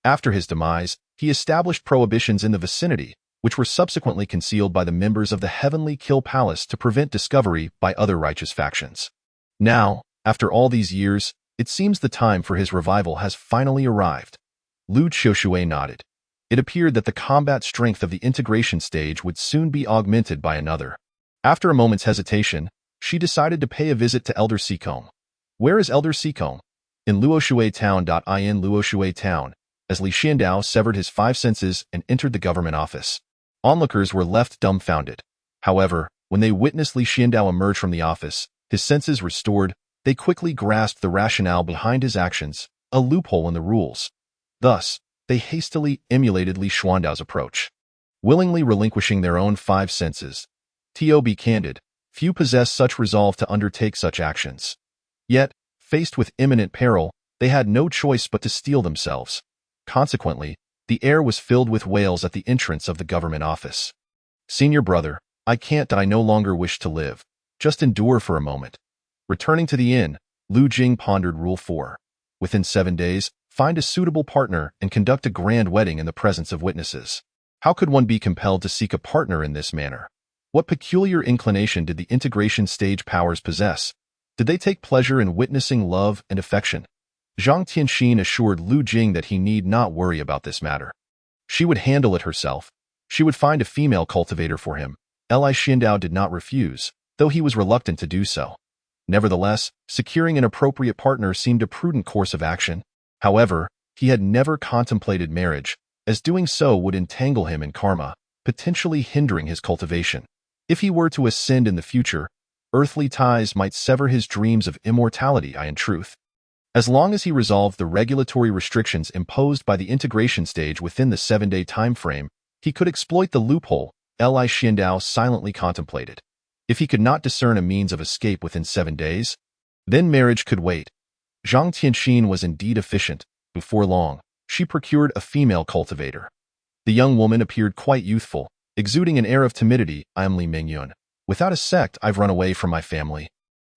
After his demise, he established prohibitions in the vicinity, which were subsequently concealed by the members of the Heavenly Kill Palace to prevent discovery by other righteous factions. Now, after all these years, it seems the time for his revival has finally arrived. Lu Qiushui nodded. It appeared that the combat strength of the integration stage would soon be augmented by another. After a moment's hesitation, she decided to pay a visit to Elder Sikong. Where is Elder Sikong? In Luoshui Town. In Luoshui Town, as Li Xiandao severed his 5 senses and entered the government office. Onlookers were left dumbfounded. However, when they witnessed Li Xiandao emerge from the office, his senses restored, they quickly grasped the rationale behind his actions, a loophole in the rules. Thus, they hastily emulated Li Xiandao's approach. Willingly relinquishing their own 5 senses. To be candid, few possess such resolve to undertake such actions. Yet, faced with imminent peril, they had no choice but to steel themselves. Consequently, the air was filled with wails at the entrance of the government office. Senior brother, I no longer wish to live. Just endure for a moment. Returning to the inn, Lu Jing pondered Rule 4. Within 7 days, find a suitable partner and conduct a grand wedding in the presence of witnesses. How could one be compelled to seek a partner in this manner? What peculiar inclination did the integration stage powers possess? Did they take pleasure in witnessing love and affection? Zhang Tianxin assured Lu Jing that he need not worry about this matter. She would handle it herself. She would find a female cultivator for him. Li Xiandao did not refuse, though he was reluctant to do so. Nevertheless, securing an appropriate partner seemed a prudent course of action. However, he had never contemplated marriage, as doing so would entangle him in karma, potentially hindering his cultivation. If he were to ascend in the future, earthly ties might sever his dreams of immortality. In truth, as long as he resolved the regulatory restrictions imposed by the integration stage within the 7-day time frame, he could exploit the loophole. Li Xiandao silently contemplated. If he could not discern a means of escape within 7 days, then marriage could wait. Zhang Tianxin was indeed efficient. Before long, she procured a female cultivator. The young woman appeared quite youthful, exuding an air of timidity. I am Li Mingyun. Without a sect, I've run away from my family.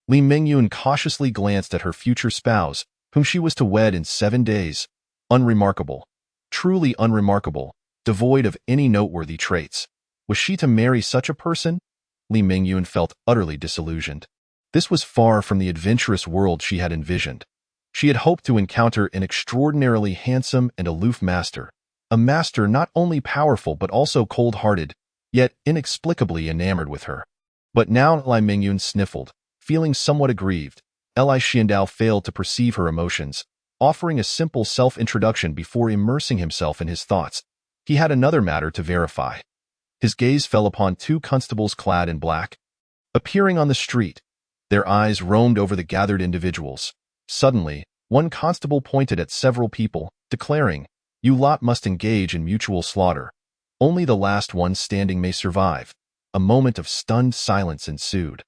Li Mingyun cautiously glanced at her future spouse, whom she was to wed in 7 days. Unremarkable. Truly unremarkable, devoid of any noteworthy traits. Was she to marry such a person? Li Mingyun felt utterly disillusioned. This was far from the adventurous world she had envisioned. She had hoped to encounter an extraordinarily handsome and aloof master, a master not only powerful but also cold-hearted, yet inexplicably enamored with her. But now Li Mingyun sniffled, feeling somewhat aggrieved. Li Xiandao failed to perceive her emotions, offering a simple self-introduction before immersing himself in his thoughts. He had another matter to verify. His gaze fell upon 2 constables clad in black. Appearing on the street, their eyes roamed over the gathered individuals. Suddenly, one constable pointed at several people, declaring, "You lot must engage in mutual slaughter. Only the last one standing may survive." A moment of stunned silence ensued.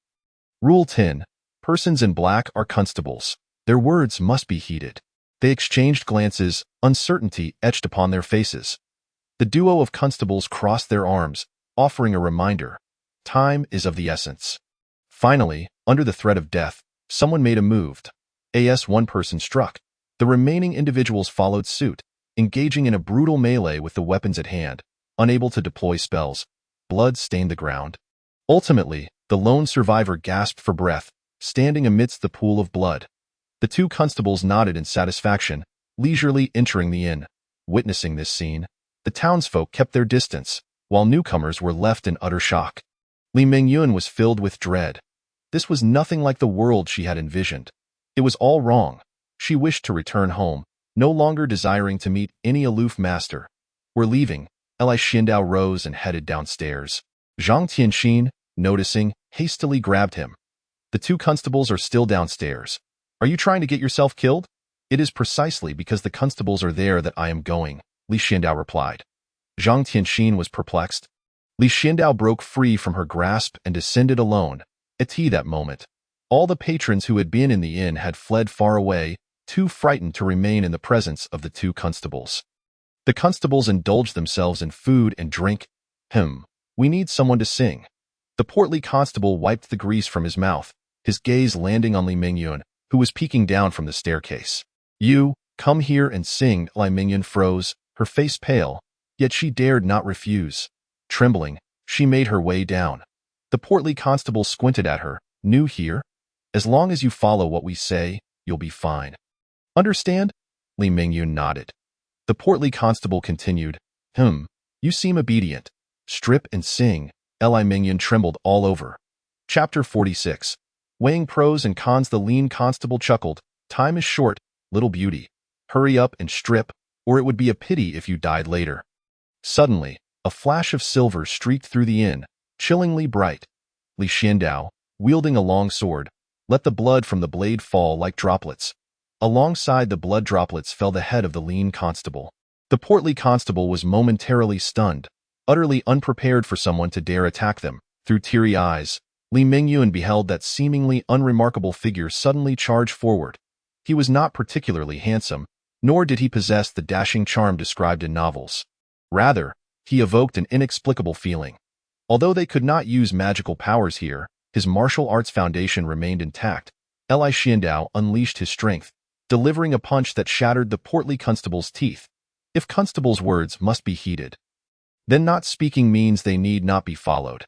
Rule 10. Persons in black are constables. Their words must be heeded. They exchanged glances, uncertainty etched upon their faces. The duo of constables crossed their arms, offering a reminder. Time is of the essence. Finally, under the threat of death, someone made a move. One person struck. The remaining individuals followed suit, engaging in a brutal melee with the weapons at hand, unable to deploy spells. Blood stained the ground. Ultimately, the lone survivor gasped for breath, standing amidst the pool of blood. The 2 constables nodded in satisfaction, leisurely entering the inn. Witnessing this scene, the townsfolk kept their distance, while newcomers were left in utter shock. Li Mingyun was filled with dread. This was nothing like the world she had envisioned. It was all wrong. She wished to return home, no longer desiring to meet any aloof master. We're leaving. Li Xiandao rose and headed downstairs. Zhang Tianxin, noticing, hastily grabbed him. "The two constables are still downstairs. Are you trying to get yourself killed?" "It is precisely because the constables are there that I am going," Li Xiandao replied. Zhang Tianxin was perplexed. Li Xiandao broke free from her grasp and descended alone. At that moment, all the patrons who had been in the inn had fled far away, too frightened to remain in the presence of the two constables. The constables indulged themselves in food and drink. We need someone to sing." The portly constable wiped the grease from his mouth, his gaze landing on Li Mingyun, who was peeking down from the staircase. "You, come here and sing." Li Mingyun froze, her face pale, yet she dared not refuse. Trembling, she made her way down. The portly constable squinted at her. "New here? As long as you follow what we say, you'll be fine. Understand?" Li Mingyun nodded. The portly constable continued, "You seem obedient. Strip and sing." Li Mingyun trembled all over. Chapter 46. Weighing pros and cons. The lean constable chuckled. "Time is short, little beauty. Hurry up and strip, or it would be a pity if you died later." Suddenly, a flash of silver streaked through the inn, chillingly bright. Li Xiandao, wielding a long sword, let the blood from the blade fall like droplets. Alongside the blood droplets fell the head of the lean constable. The portly constable was momentarily stunned, utterly unprepared for someone to dare attack them. Through teary eyes, Li Mingyun beheld that seemingly unremarkable figure suddenly charge forward. He was not particularly handsome, nor did he possess the dashing charm described in novels. Rather, he evoked an inexplicable feeling. Although they could not use magical powers here, his martial arts foundation remained intact. Li Xiandao unleashed his strength, delivering a punch that shattered the portly constable's teeth. If constable's words must be heeded, then not speaking means they need not be followed.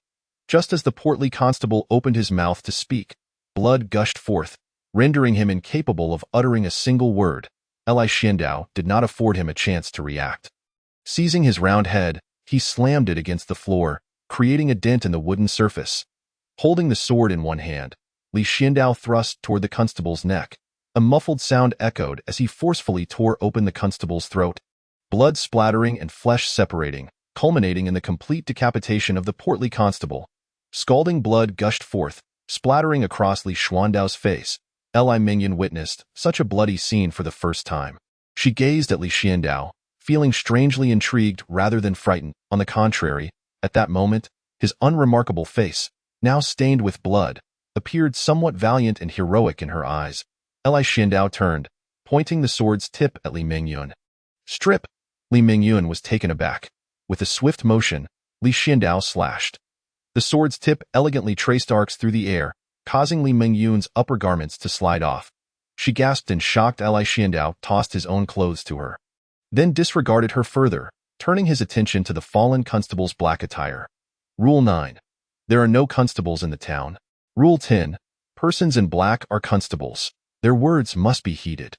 Just as the portly constable opened his mouth to speak, blood gushed forth, rendering him incapable of uttering a single word. Li Xiandao did not afford him a chance to react. Seizing his round head, he slammed it against the floor, creating a dent in the wooden surface. Holding the sword in one hand, Li Xiandao thrust toward the constable's neck. A muffled sound echoed as he forcefully tore open the constable's throat. Blood splattering and flesh separating, culminating in the complete decapitation of the portly constable. Scalding blood gushed forth, splattering across Li Xiandao's face. Li Mingyun witnessed such a bloody scene for the first time. She gazed at Li Xiandao, feeling strangely intrigued rather than frightened. On the contrary, at that moment, his unremarkable face, now stained with blood, appeared somewhat valiant and heroic in her eyes. Li Xiandao turned, pointing the sword's tip at Li Mingyun. "Strip!" Li Mingyun was taken aback. With a swift motion, Li Xiandao slashed. The sword's tip elegantly traced arcs through the air, causing Li Mingyun's upper garments to slide off. She gasped in shock. Li Xiandao tossed his own clothes to her, then disregarded her further, turning his attention to the fallen constable's black attire. Rule 9. There are no constables in the town. Rule 10. Persons in black are constables. Their words must be heeded.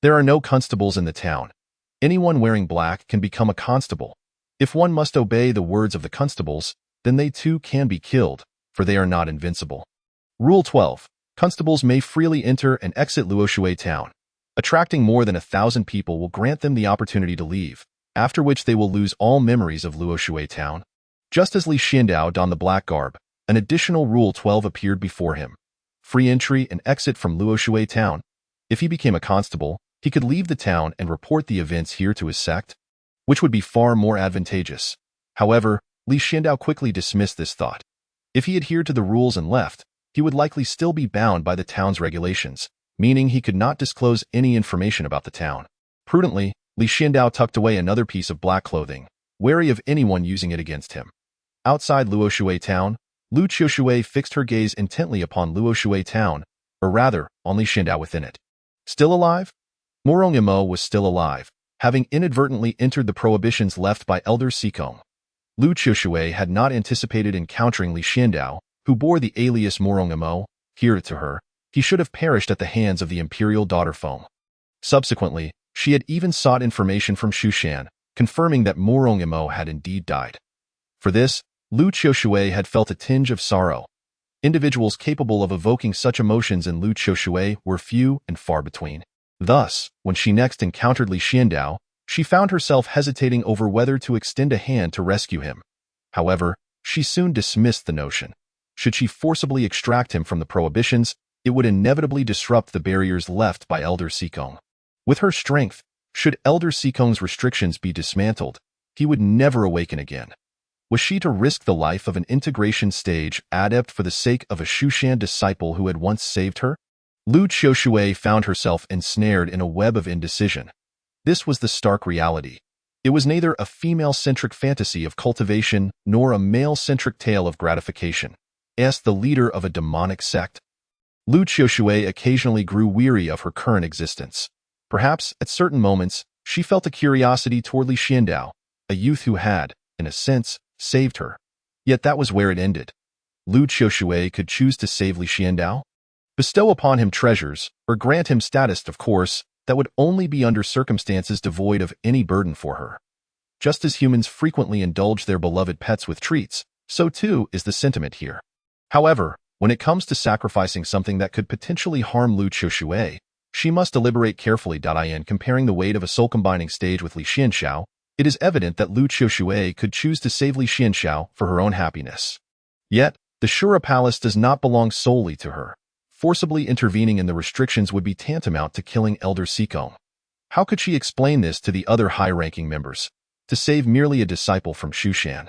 There are no constables in the town. Anyone wearing black can become a constable. If one must obey the words of the constables, then they too can be killed, for they are not invincible. Rule 12. Constables may freely enter and exit Luoshui town. Attracting more than 1,000 people will grant them the opportunity to leave, after which they will lose all memories of Luoshui town. Just as Li Xiandao donned the black garb, an additional Rule 12 appeared before him. Free entry and exit from Luoshui town. If he became a constable, he could leave the town and report the events here to his sect, which would be far more advantageous. However, Li Xiandao quickly dismissed this thought. If he adhered to the rules and left, he would likely still be bound by the town's regulations, meaning he could not disclose any information about the town. Prudently, Li Xiandao tucked away another piece of black clothing, wary of anyone using it against him. Outside Luoshui town, Lu Qiushui fixed her gaze intently upon Luoshui town, or rather, on Li Xiandao within it. Still alive? Morong Imo was still alive, having inadvertently entered the prohibitions left by Elder Sikong. Lu Qiushui had not anticipated encountering Li Xiandao, who bore the alias Morong Imo. Here to her, he should have perished at the hands of the imperial daughter Feng. Subsequently, she had even sought information from Shushan, confirming that Morong Imo had indeed died. For this, Lu Qiushui had felt a tinge of sorrow. Individuals capable of evoking such emotions in Lu Qiushui were few and far between. Thus, when she next encountered Li Xiandao, she found herself hesitating over whether to extend a hand to rescue him. However, she soon dismissed the notion. Should she forcibly extract him from the prohibitions, it would inevitably disrupt the barriers left by Elder Seekong. With her strength, should Elder Seekong's restrictions be dismantled, he would never awaken again. Was she to risk the life of an integration stage adept for the sake of a Shushan disciple who had once saved her? Lu Qiushui found herself ensnared in a web of indecision. This was the stark reality. It was neither a female-centric fantasy of cultivation nor a male-centric tale of gratification. As the leader of a demonic sect, Lu Qiushui occasionally grew weary of her current existence. Perhaps, at certain moments, she felt a curiosity toward Li Xiandao, a youth who had, in a sense, saved her. Yet that was where it ended. Lu Qiushui could choose to save Li Xiandao, bestow upon him treasures, or grant him status, of course, that would only be under circumstances devoid of any burden for her. Just as humans frequently indulge their beloved pets with treats, so too is the sentiment here. However, when it comes to sacrificing something that could potentially harm Lu Qiushui, she must deliberate carefully. In comparing the weight of a soul-combining stage with Li Xianxiao, it is evident that Lu Qiushui could choose to save Li Xianxiao for her own happiness. Yet, the Shura Palace does not belong solely to her. Forcibly intervening in the restrictions would be tantamount to killing Elder Seekong. How could she explain this to the other high-ranking members? To save merely a disciple from Shushan?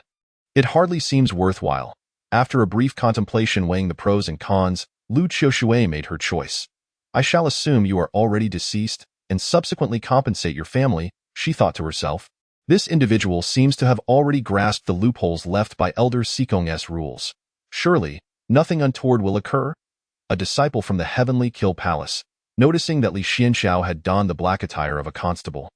It hardly seems worthwhile. After a brief contemplation weighing the pros and cons, Lu Qiushui made her choice. I shall assume you are already deceased, and subsequently compensate your family, she thought to herself. This individual seems to have already grasped the loopholes left by Elder Seekong's rules. Surely, nothing untoward will occur? A disciple from the Heavenly Kill Palace, noticing that Li Xianxiao had donned the black attire of a constable,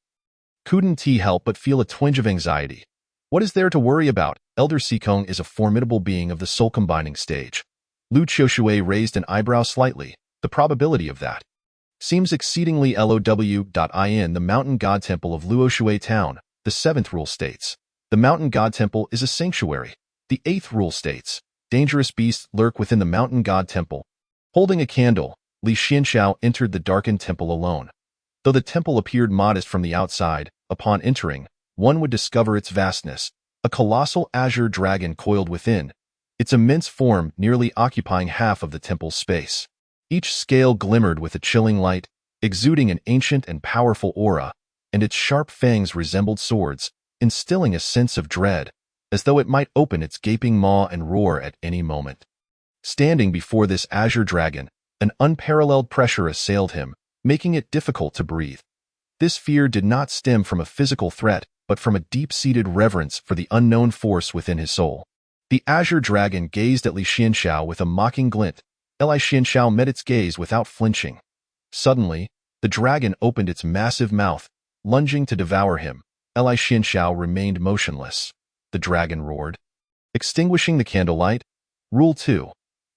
couldn't he help but feel a twinge of anxiety. What is there to worry about? Elder Seekong is a formidable being of the soul-combining stage. Lu Qiushui raised an eyebrow slightly. The probability of that seems exceedingly low. The Mountain God Temple of Luoshui Town, the 7th rule states. The Mountain God Temple is a sanctuary. The 8th rule states. Dangerous beasts lurk within the Mountain God Temple. Holding a candle, Li Xianxiao entered the darkened temple alone. Though the temple appeared modest from the outside, upon entering, one would discover its vastness. A colossal azure dragon coiled within, its immense form nearly occupying half of the temple's space. Each scale glimmered with a chilling light, exuding an ancient and powerful aura, and its sharp fangs resembled swords, instilling a sense of dread, as though it might open its gaping maw and roar at any moment. Standing before this azure dragon, an unparalleled pressure assailed him, making it difficult to breathe. This fear did not stem from a physical threat, but from a deep-seated reverence for the unknown force within his soul. The azure dragon gazed at Li Xianxiao with a mocking glint. Li Xianxiao met its gaze without flinching. Suddenly, the dragon opened its massive mouth, lunging to devour him. Li Xianxiao remained motionless. The dragon roared, extinguishing the candlelight. Rule 2.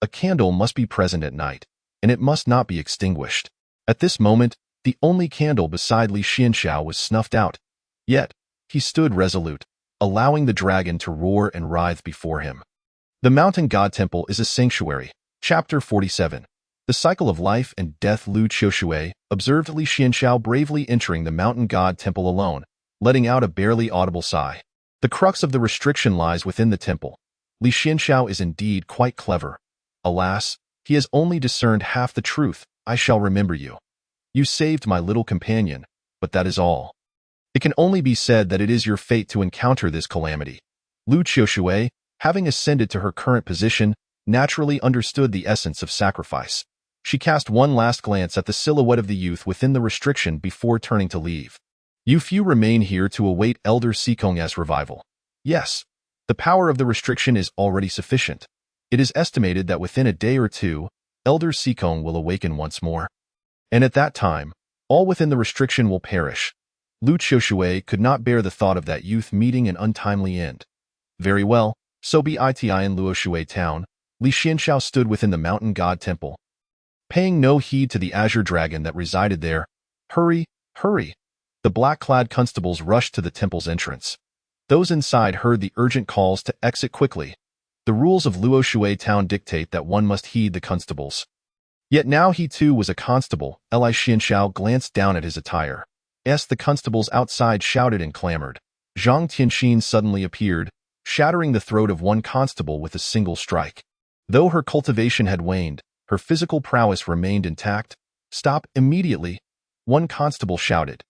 A candle must be present at night, and it must not be extinguished. At this moment, the only candle beside Li Xianxiao was snuffed out. Yet, he stood resolute, allowing the dragon to roar and writhe before him. The Mountain God Temple is a sanctuary. Chapter 47. The Cycle of Life and Death. Lu Qiushui observed Li Xianxiao bravely entering the Mountain God Temple alone, letting out a barely audible sigh. The crux of the restriction lies within the temple. Li Xianxiao is indeed quite clever. Alas, he has only discerned half the truth. I shall remember you. You saved my little companion, but that is all. It can only be said that it is your fate to encounter this calamity. Lu Qiushui, having ascended to her current position, naturally understood the essence of sacrifice. She cast one last glance at the silhouette of the youth within the restriction before turning to leave. You few remain here to await Elder Seekong's revival. Yes, the power of the restriction is already sufficient. It is estimated that within a day or two, Elder Seekong will awaken once more. And at that time, all within the restriction will perish. Lu Qiushui could not bear the thought of that youth meeting an untimely end. Very well, so be it. In Luoshui Town, Li Xianxiao stood within the Mountain God Temple, paying no heed to the azure dragon that resided there. Hurry, hurry! The black-clad constables rushed to the temple's entrance. Those inside heard the urgent calls to exit quickly. The rules of Luoshui Town dictate that one must heed the constables. Yet now he too was a constable. Li Xianxiao glanced down at his attire. The constables outside shouted and clamored. Zhang Tianxin suddenly appeared, shattering the throat of one constable with a single strike. Though her cultivation had waned, her physical prowess remained intact. "Stop immediately!" one constable shouted.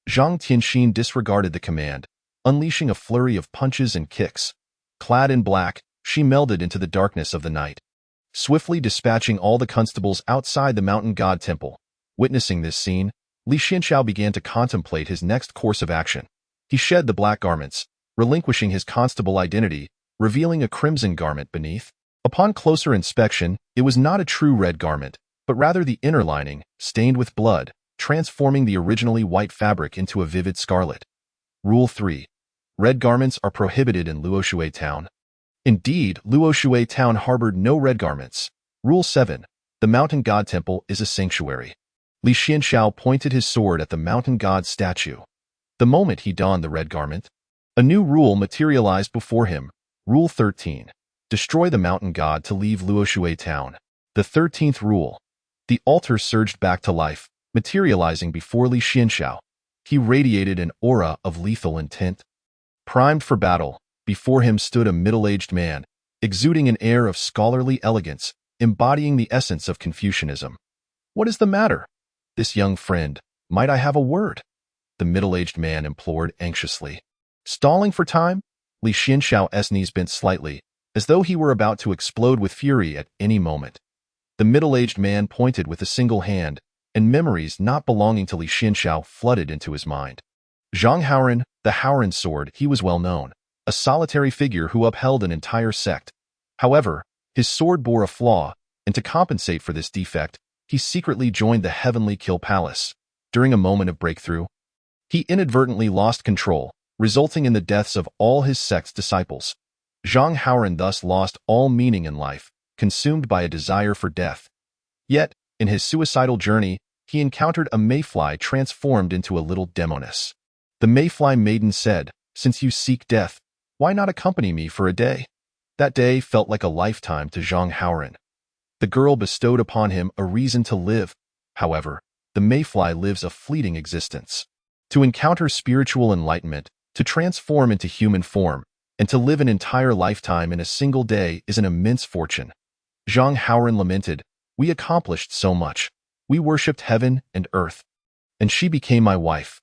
Zhang Tianxin disregarded the command, unleashing a flurry of punches and kicks. Clad in black, she melded into the darkness of the night, swiftly dispatching all the constables outside the mountain god temple. Witnessing this scene, Li Xianxiao began to contemplate his next course of action. He shed the black garments, relinquishing his constable identity, revealing a crimson garment beneath. Upon closer inspection, it was not a true red garment, but rather the inner lining, stained with blood, transforming the originally white fabric into a vivid scarlet. Rule 3. Red garments are prohibited in Luoshui town. Indeed, Luoshui town harbored no red garments. Rule 7. The mountain god temple is a sanctuary. Li Xianxiao pointed his sword at the mountain god statue. The moment he donned the red garment, a new rule materialized before him. Rule 13. Destroy the mountain god to leave Luoshui town. The 13th rule. The altar surged back to life, materializing before Li Xianxiao. He radiated an aura of lethal intent. Primed for battle, before him stood a middle-aged man, exuding an air of scholarly elegance, embodying the essence of Confucianism. "What is the matter? This young friend, might I have a word?" the middle-aged man implored anxiously. Stalling for time, Li Xianxiao's knees bent slightly, as though he were about to explode with fury at any moment. The middle-aged man pointed with a single hand, and memories not belonging to Li Xianxiao flooded into his mind. Zhang Haoran, the Haoran sword, he was well known, a solitary figure who upheld an entire sect. However, his sword bore a flaw, and to compensate for this defect, he secretly joined the Heavenly Kill Palace. During a moment of breakthrough, he inadvertently lost control, resulting in the deaths of all his sect's disciples. Zhang Haoran thus lost all meaning in life, consumed by a desire for death. Yet, in his suicidal journey, he encountered a mayfly transformed into a little demoness. The mayfly maiden said, "Since you seek death, why not accompany me for a day?" That day felt like a lifetime to Zhang Haoran. The girl bestowed upon him a reason to live. However, the mayfly lives a fleeting existence. To encounter spiritual enlightenment, to transform into human form, and to live an entire lifetime in a single day is an immense fortune. Zhang Haoran lamented, "We accomplished so much. We worshipped heaven and earth. And she became my wife.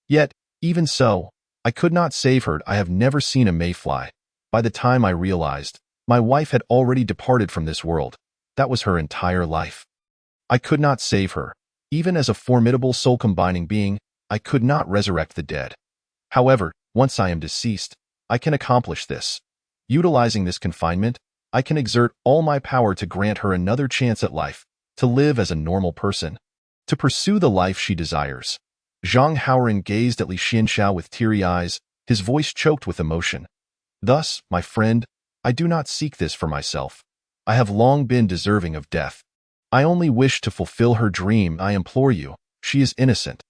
Yet, even so, I could not save her. I have never seen a mayfly. By the time I realized, my wife had already departed from this world. That was her entire life. I could not save her. Even as a formidable soul-combining being, I could not resurrect the dead. However, once I am deceased, I can accomplish this. Utilizing this confinement, I can exert all my power to grant her another chance at life, to live as a normal person, to pursue the life she desires." Zhang Haoran gazed at Li Xianxiao with teary eyes, his voice choked with emotion. "Thus, my friend, I do not seek this for myself. I have long been deserving of death. I only wish to fulfill her dream. I implore you, she is innocent.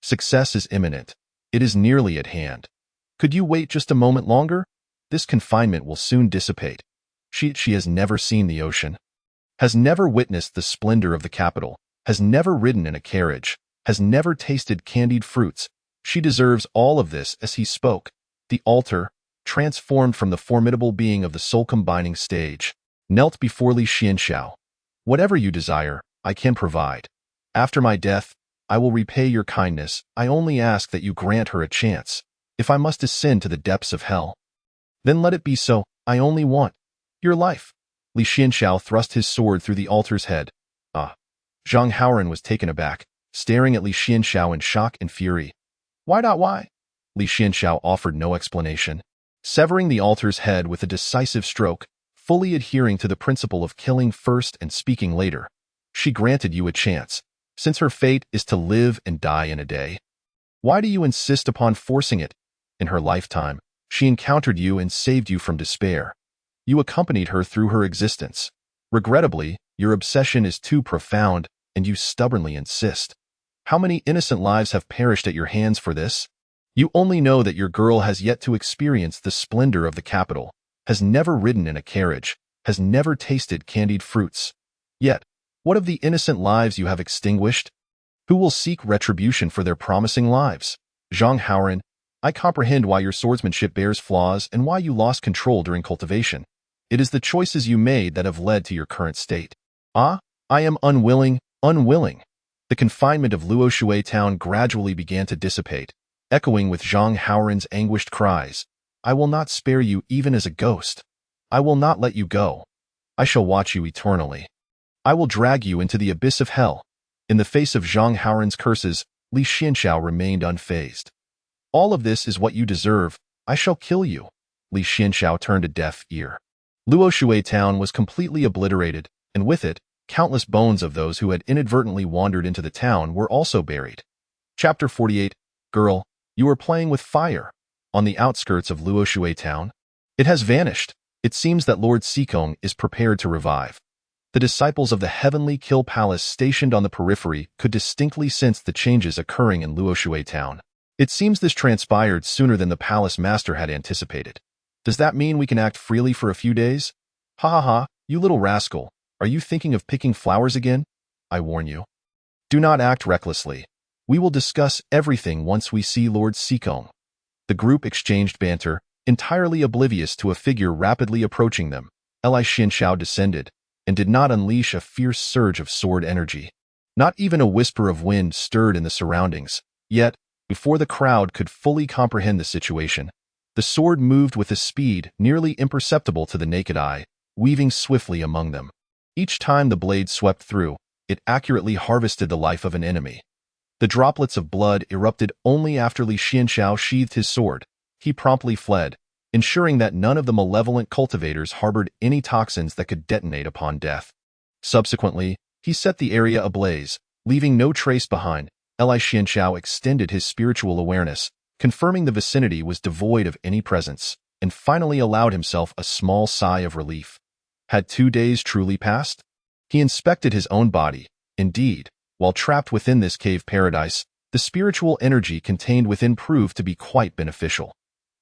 Success is imminent. It is nearly at hand. Could you wait just a moment longer? This confinement will soon dissipate. She has never seen the ocean, has never witnessed the splendor of the capital, has never ridden in a carriage, has never tasted candied fruits. She deserves all of this." As he spoke, the altar, transformed from the formidable being of the soul-combining stage, knelt before Li Xianxiao. "Whatever you desire, I can provide. After my death, I will repay your kindness. I only ask that you grant her a chance. If I must descend to the depths of hell, then let it be so. I only want your life." Li Xianxiao thrust his sword through the altar's head. "Ah." Zhang Haoran was taken aback, staring at Li Xianxiao in shock and fury. Why? Li Xianxiao offered no explanation, severing the altar's head with a decisive stroke, fully adhering to the principle of killing first and speaking later. "She granted you a chance, since her fate is to live and die in a day. Why do you insist upon forcing it? In her lifetime, she encountered you and saved you from despair. You accompanied her through her existence. Regrettably, your obsession is too profound, and you stubbornly insist. How many innocent lives have perished at your hands for this? You only know that your girl has yet to experience the splendor of the capital, has never ridden in a carriage, has never tasted candied fruits. Yet, what of the innocent lives you have extinguished? Who will seek retribution for their promising lives? Zhang Haoran, I comprehend why your swordsmanship bears flaws and why you lost control during cultivation. It is the choices you made that have led to your current state. Ah, I am unwilling. The confinement of Luo Shui town gradually began to dissipate, echoing with Zhang Haoran's anguished cries. I will not spare you even as a ghost. I will not let you go. I shall watch you eternally. I will drag you into the abyss of hell. In the face of Zhang Haoran's curses, Li Xianxiao remained unfazed. All of this is what you deserve. I shall kill you. Li Xianxiao turned a deaf ear. Luo Shui town was completely obliterated, and with it, countless bones of those who had inadvertently wandered into the town were also buried. Chapter 48. Girl, you are playing with fire. On the outskirts of Luo Shui town, it has vanished. It seems that Lord Xikong is prepared to revive. The disciples of the Heavenly Kill Palace stationed on the periphery could distinctly sense the changes occurring in Luo Shui town. It seems this transpired sooner than the palace master had anticipated. Does that mean we can act freely for a few days? Ha ha ha, you little rascal. Are you thinking of picking flowers again? I warn you. Do not act recklessly. We will discuss everything once we see Lord Xikong. The group exchanged banter, entirely oblivious to a figure rapidly approaching them. Li Xianxiao descended, and did not unleash a fierce surge of sword energy. Not even a whisper of wind stirred in the surroundings. Yet, before the crowd could fully comprehend the situation, the sword moved with a speed nearly imperceptible to the naked eye, weaving swiftly among them. Each time the blade swept through, it accurately harvested the life of an enemy. The droplets of blood erupted only after Li Xianxiao sheathed his sword. He promptly fled, ensuring that none of the malevolent cultivators harbored any toxins that could detonate upon death. Subsequently, he set the area ablaze, leaving no trace behind. Li Xianxiao extended his spiritual awareness, confirming the vicinity was devoid of any presence, and finally allowed himself a small sigh of relief. Had 2 days truly passed? He inspected his own body. Indeed, while trapped within this cave paradise, the spiritual energy contained within proved to be quite beneficial.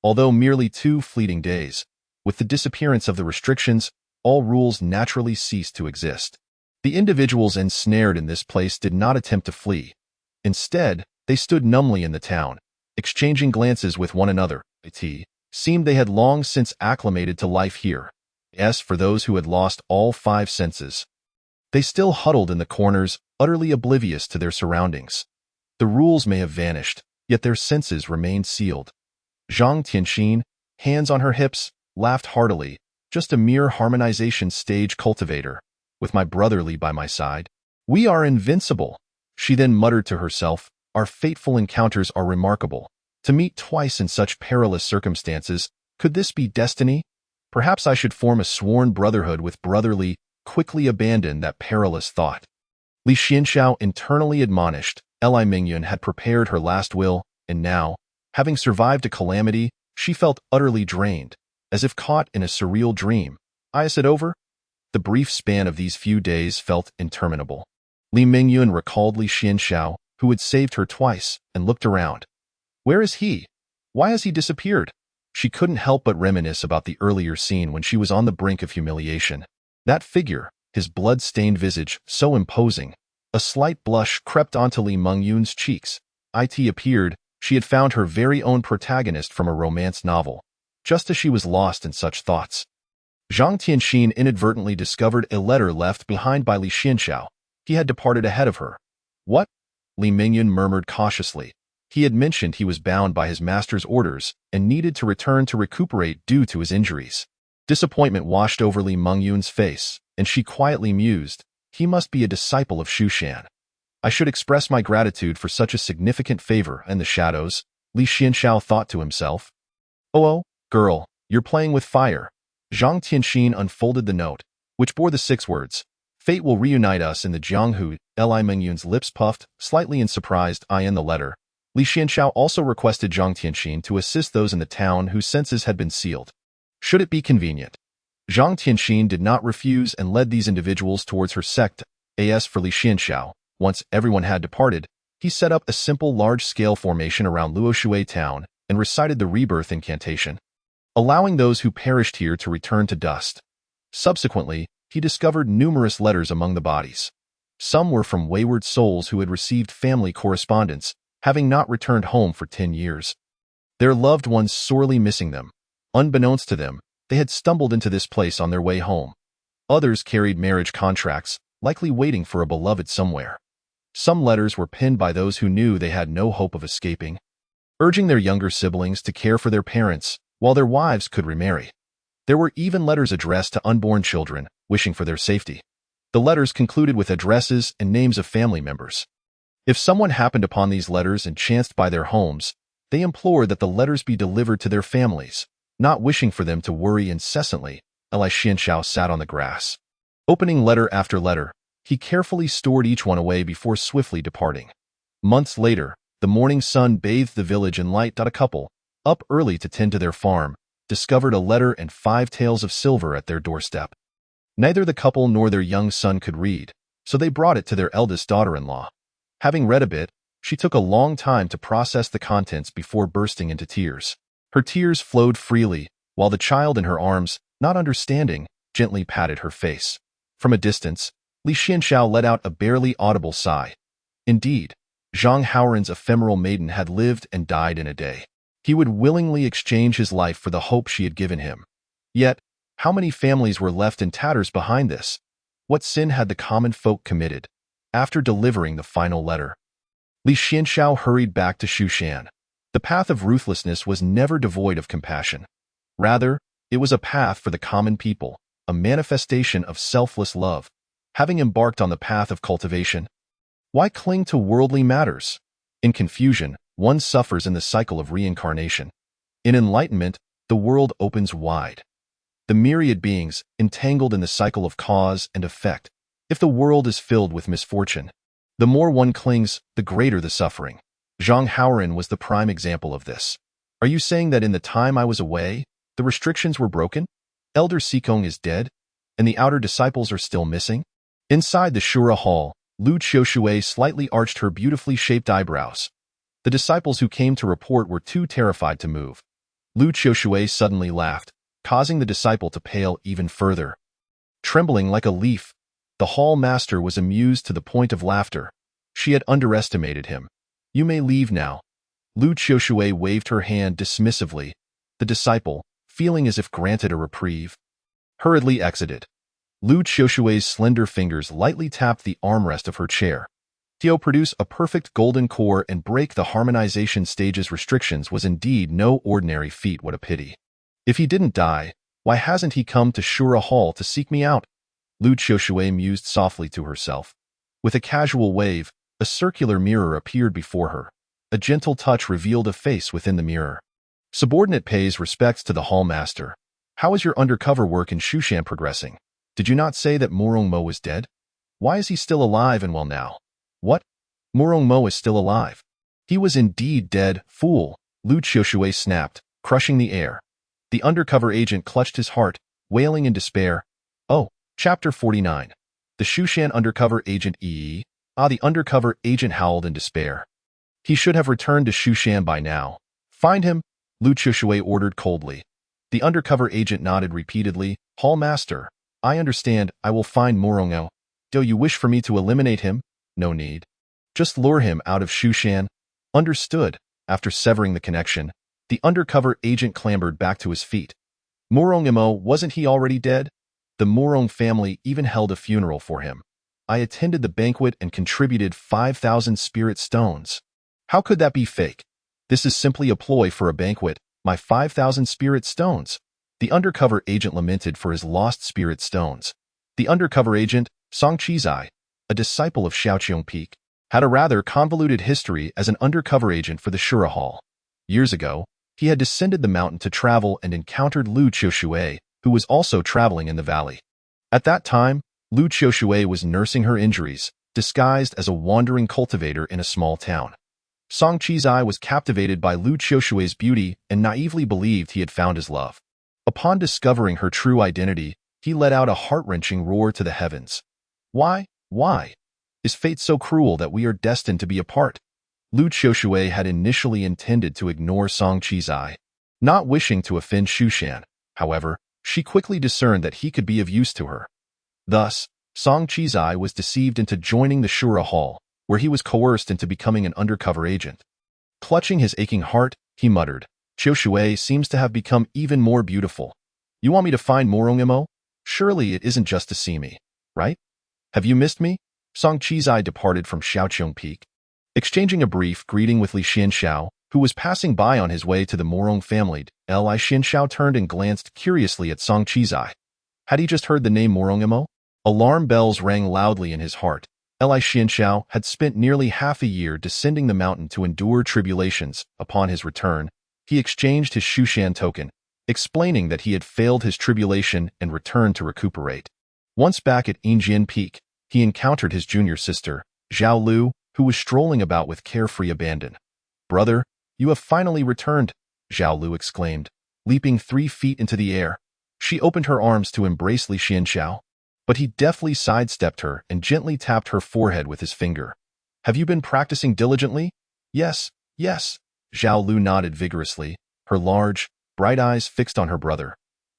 Although merely 2 fleeting days, with the disappearance of the restrictions, all rules naturally ceased to exist. The individuals ensnared in this place did not attempt to flee. Instead, they stood numbly in the town, exchanging glances with one another. It seemed they had long since acclimated to life here. As for those who had lost all 5 senses, they still huddled in the corners, utterly oblivious to their surroundings. The rules may have vanished, yet their senses remained sealed. Zhang Tianxin, hands on her hips, laughed heartily. Just a mere harmonization stage cultivator, with my brother Li by my side. We are invincible. She then muttered to herself, our fateful encounters are remarkable. To meet twice in such perilous circumstances, could this be destiny? Perhaps I should form a sworn brotherhood with Brother Li. Quickly abandoned that perilous thought. Li Xianxiao internally admonished. Li Mingyun had prepared her last will, and now, having survived a calamity, she felt utterly drained, as if caught in a surreal dream. Is it over? The brief span of these few days felt interminable. Li Mingyun recalled Li Xianxiao, who had saved her twice, and looked around. Where is he? Why has he disappeared? She couldn't help but reminisce about the earlier scene when she was on the brink of humiliation. That figure, his blood-stained visage, so imposing. A slight blush crept onto Li Mingyun's cheeks. It appeared she had found her very own protagonist from a romance novel, just as she was lost in such thoughts. Zhang Tianxin inadvertently discovered a letter left behind by Li Xianxiao. He had departed ahead of her. What? Li Mingyun murmured cautiously. He had mentioned he was bound by his master's orders and needed to return to recuperate due to his injuries. Disappointment washed over Li Mingyun's face, and she quietly mused, he must be a disciple of Shushan. I should express my gratitude for such a significant favor. In the shadows, Li Xianxiao thought to himself. Oh, girl, you're playing with fire. Zhang Tianxin unfolded the note, which bore the 6 words. Fate will reunite us in the Jianghu. Li Mingyun's lips puffed, slightly in surprised eye in the letter. Li Xianxiao also requested Zhang Tianxin to assist those in the town whose senses had been sealed. Should it be convenient? Zhang Tianxin did not refuse and led these individuals towards her sect. As for Li Xianxiao, once everyone had departed, he set up a simple large-scale formation around Luo Shui town and recited the rebirth incantation, allowing those who perished here to return to dust. Subsequently, he discovered numerous letters among the bodies. Some were from wayward souls who had received family correspondence, having not returned home for 10 years. Their loved ones sorely missing them. Unbeknownst to them, they They had stumbled into this place on their way home. Others carried marriage contracts, likely waiting for a beloved somewhere. Some letters were penned by those who knew they had no hope of escaping, urging their younger siblings to care for their parents while their wives could remarry. There were even letters addressed to unborn children, wishing for their safety. The letters concluded with addresses and names of family members. If someone happened upon these letters and chanced by their homes, they implored that the letters be delivered to their families, not wishing for them to worry incessantly. Li Xianxiao sat on the grass. Opening letter after letter, he carefully stored each one away before swiftly departing. Months later, the morning sun bathed the village in light. A couple, up early to tend to their farm, discovered a letter and 5 taels of silver at their doorstep. Neither the couple nor their young son could read, so they brought it to their eldest daughter-in-law. Having read a bit, she took a long time to process the contents before bursting into tears. Her tears flowed freely, while the child in her arms, not understanding, gently patted her face. From a distance, Li Xianxiao let out a barely audible sigh. Indeed, Zhang Haoran's ephemeral maiden had lived and died in a day. He would willingly exchange his life for the hope she had given him. Yet, how many families were left in tatters behind this? What sin had the common folk committed? After delivering the final letter, Li Xianxiao hurried back to Shushan. The path of ruthlessness was never devoid of compassion. Rather, it was a path for the common people, a manifestation of selfless love. Having embarked on the path of cultivation, why cling to worldly matters? In confusion, one suffers in the cycle of reincarnation. In enlightenment, the world opens wide. The myriad beings, entangled in the cycle of cause and effect. If the world is filled with misfortune, the more one clings, the greater the suffering. Zhang Haoran was the prime example of this. Are you saying that in the time I was away, the restrictions were broken? Elder Sikong is dead, and the outer disciples are still missing? Inside the Shura hall, Lu Qiushui slightly arched her beautifully shaped eyebrows. The disciples who came to report were too terrified to move. Lu Qiushui suddenly laughed, causing the disciple to pale even further. Trembling like a leaf, the hall master was amused to the point of laughter. She had underestimated him. You may leave now. Lu Qiushui waved her hand dismissively. The disciple, feeling as if granted a reprieve, hurriedly exited. Lu Qiushui's slender fingers lightly tapped the armrest of her chair. To produce a perfect golden core and break the harmonization stage's restrictions was indeed no ordinary feat. What a pity. If he didn't die, why hasn't he come to Shura Hall to seek me out? Lu Qiushui mused softly to herself. With a casual wave, a circular mirror appeared before her. A gentle touch revealed a face within the mirror. Subordinate pays respects to the hall master. How is your undercover work in Shushan progressing? Did you not say that Murong Mo was dead? Why is he still alive and well now? What? Murong Mo is still alive. He was indeed dead, fool, Lu Qiushui snapped, crushing the air. The undercover agent clutched his heart, wailing in despair. Oh, Chapter 49. The Shushan undercover agent The undercover agent howled in despair. He should have returned to Shushan by now. Find him, Lu Qiushui ordered coldly. The undercover agent nodded repeatedly. Hall master, I understand. I will find Morongo. Do you wish for me to eliminate him? No need. Just lure him out of Shushan. Understood. After severing the connection, the undercover agent clambered back to his feet. Murong wasn't he already dead? The Murong family even held a funeral for him. I attended the banquet and contributed 5,000 spirit stones. How could that be fake? This is simply a ploy for a banquet. My 5,000 spirit stones. The undercover agent lamented for his lost spirit stones. The undercover agent, Song Qizai, a disciple of Xiaoqiong Peak, had a rather convoluted history as an undercover agent for the Shura Hall. Years ago, he had descended the mountain to travel and encountered Lu Qiushui, who was also traveling in the valley. At that time, Lu Qiushui was nursing her injuries, disguised as a wandering cultivator in a small town. Song Qizai was captivated by Lu Qiushui's beauty and naively believed he had found his love. Upon discovering her true identity, he let out a heart-wrenching roar to the heavens. Why? Is fate so cruel that we are destined to be apart? Lu Qiushui had initially intended to ignore Song Qizai, not wishing to offend Shushan. However, she quickly discerned that he could be of use to her. Thus, Song Qizai was deceived into joining the Shura Hall, where he was coerced into becoming an undercover agent. Clutching his aching heart, he muttered, Qiushui seems to have become even more beautiful. You want me to find Morong Imo? Surely it isn't just to see me, right? Have you missed me? Song Chizai departed from Xiaoqiong Peak. Exchanging a brief greeting with Li Xianxiao, who was passing by on his way to the Morong family, Li Xianxiao turned and glanced curiously at Song Chizai. Had he just heard the name Morong Imo? Alarm bells rang loudly in his heart. Li Xianxiao had spent nearly half a year descending the mountain to endure tribulations. Upon his return, he exchanged his Shushan token, explaining that he had failed his tribulation and returned to recuperate. Once back at Yinjian Peak, he encountered his junior sister, Zhao Lu, who was strolling about with carefree abandon. "Brother, you have finally returned," Zhao Lu exclaimed, leaping 3 feet into the air. She opened her arms to embrace Li Xianxiao, but he deftly sidestepped her and gently tapped her forehead with his finger. "Have you been practicing diligently?" "Yes, yes," Zhao Lu nodded vigorously, her large, bright eyes fixed on her brother.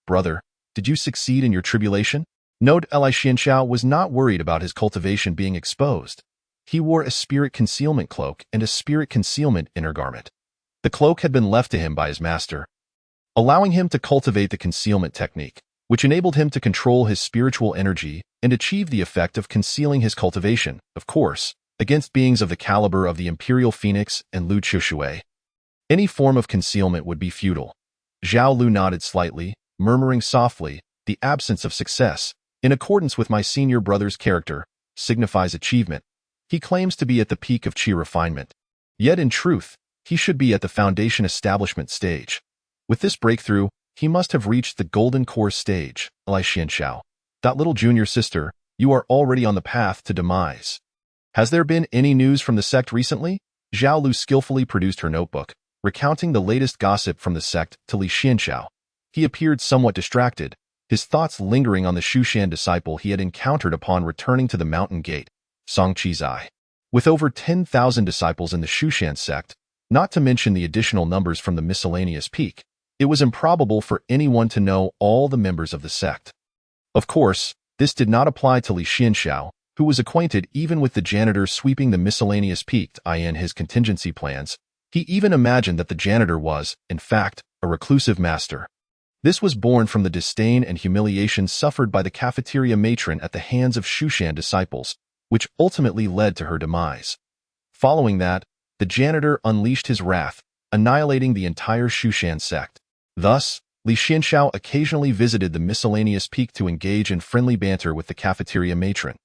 "Brother, did you succeed in your tribulation?" Note Li Xianxiao was not worried about his cultivation being exposed. He wore a spirit concealment cloak and a spirit concealment inner garment. The cloak had been left to him by his master, allowing him to cultivate the concealment technique, which enabled him to control his spiritual energy and achieve the effect of concealing his cultivation, of course, against beings of the caliber of the Imperial Phoenix and Lu Chushui. Any form of concealment would be futile. Zhao Lu nodded slightly, murmuring softly, "The absence of success, in accordance with my senior brother's character, signifies achievement. He claims to be at the peak of Qi refinement. Yet in truth, he should be at the foundation establishment stage. With this breakthrough, he must have reached the golden core stage." Li Xianxiao, "That little junior sister, you are already on the path to demise. Has there been any news from the sect recently?" Zhao Lu skillfully produced her notebook, recounting the latest gossip from the sect to Li Xianxiao. He appeared somewhat distracted, his thoughts lingering on the Shushan disciple he had encountered upon returning to the mountain gate, Song Chizai. With over 10,000 disciples in the Shushan sect, not to mention the additional numbers from the miscellaneous peak, it was improbable for anyone to know all the members of the sect. Of course, this did not apply to Li Xianxiao, who was acquainted even with the janitor sweeping the miscellaneous peak in his contingency plans. He even imagined that the janitor was, in fact, a reclusive master. This was born from the disdain and humiliation suffered by the cafeteria matron at the hands of Shushan disciples, which ultimately led to her demise. Following that, the janitor unleashed his wrath, annihilating the entire Shushan sect. Thus, Li Xianxiao occasionally visited the miscellaneous peak to engage in friendly banter with the cafeteria matron.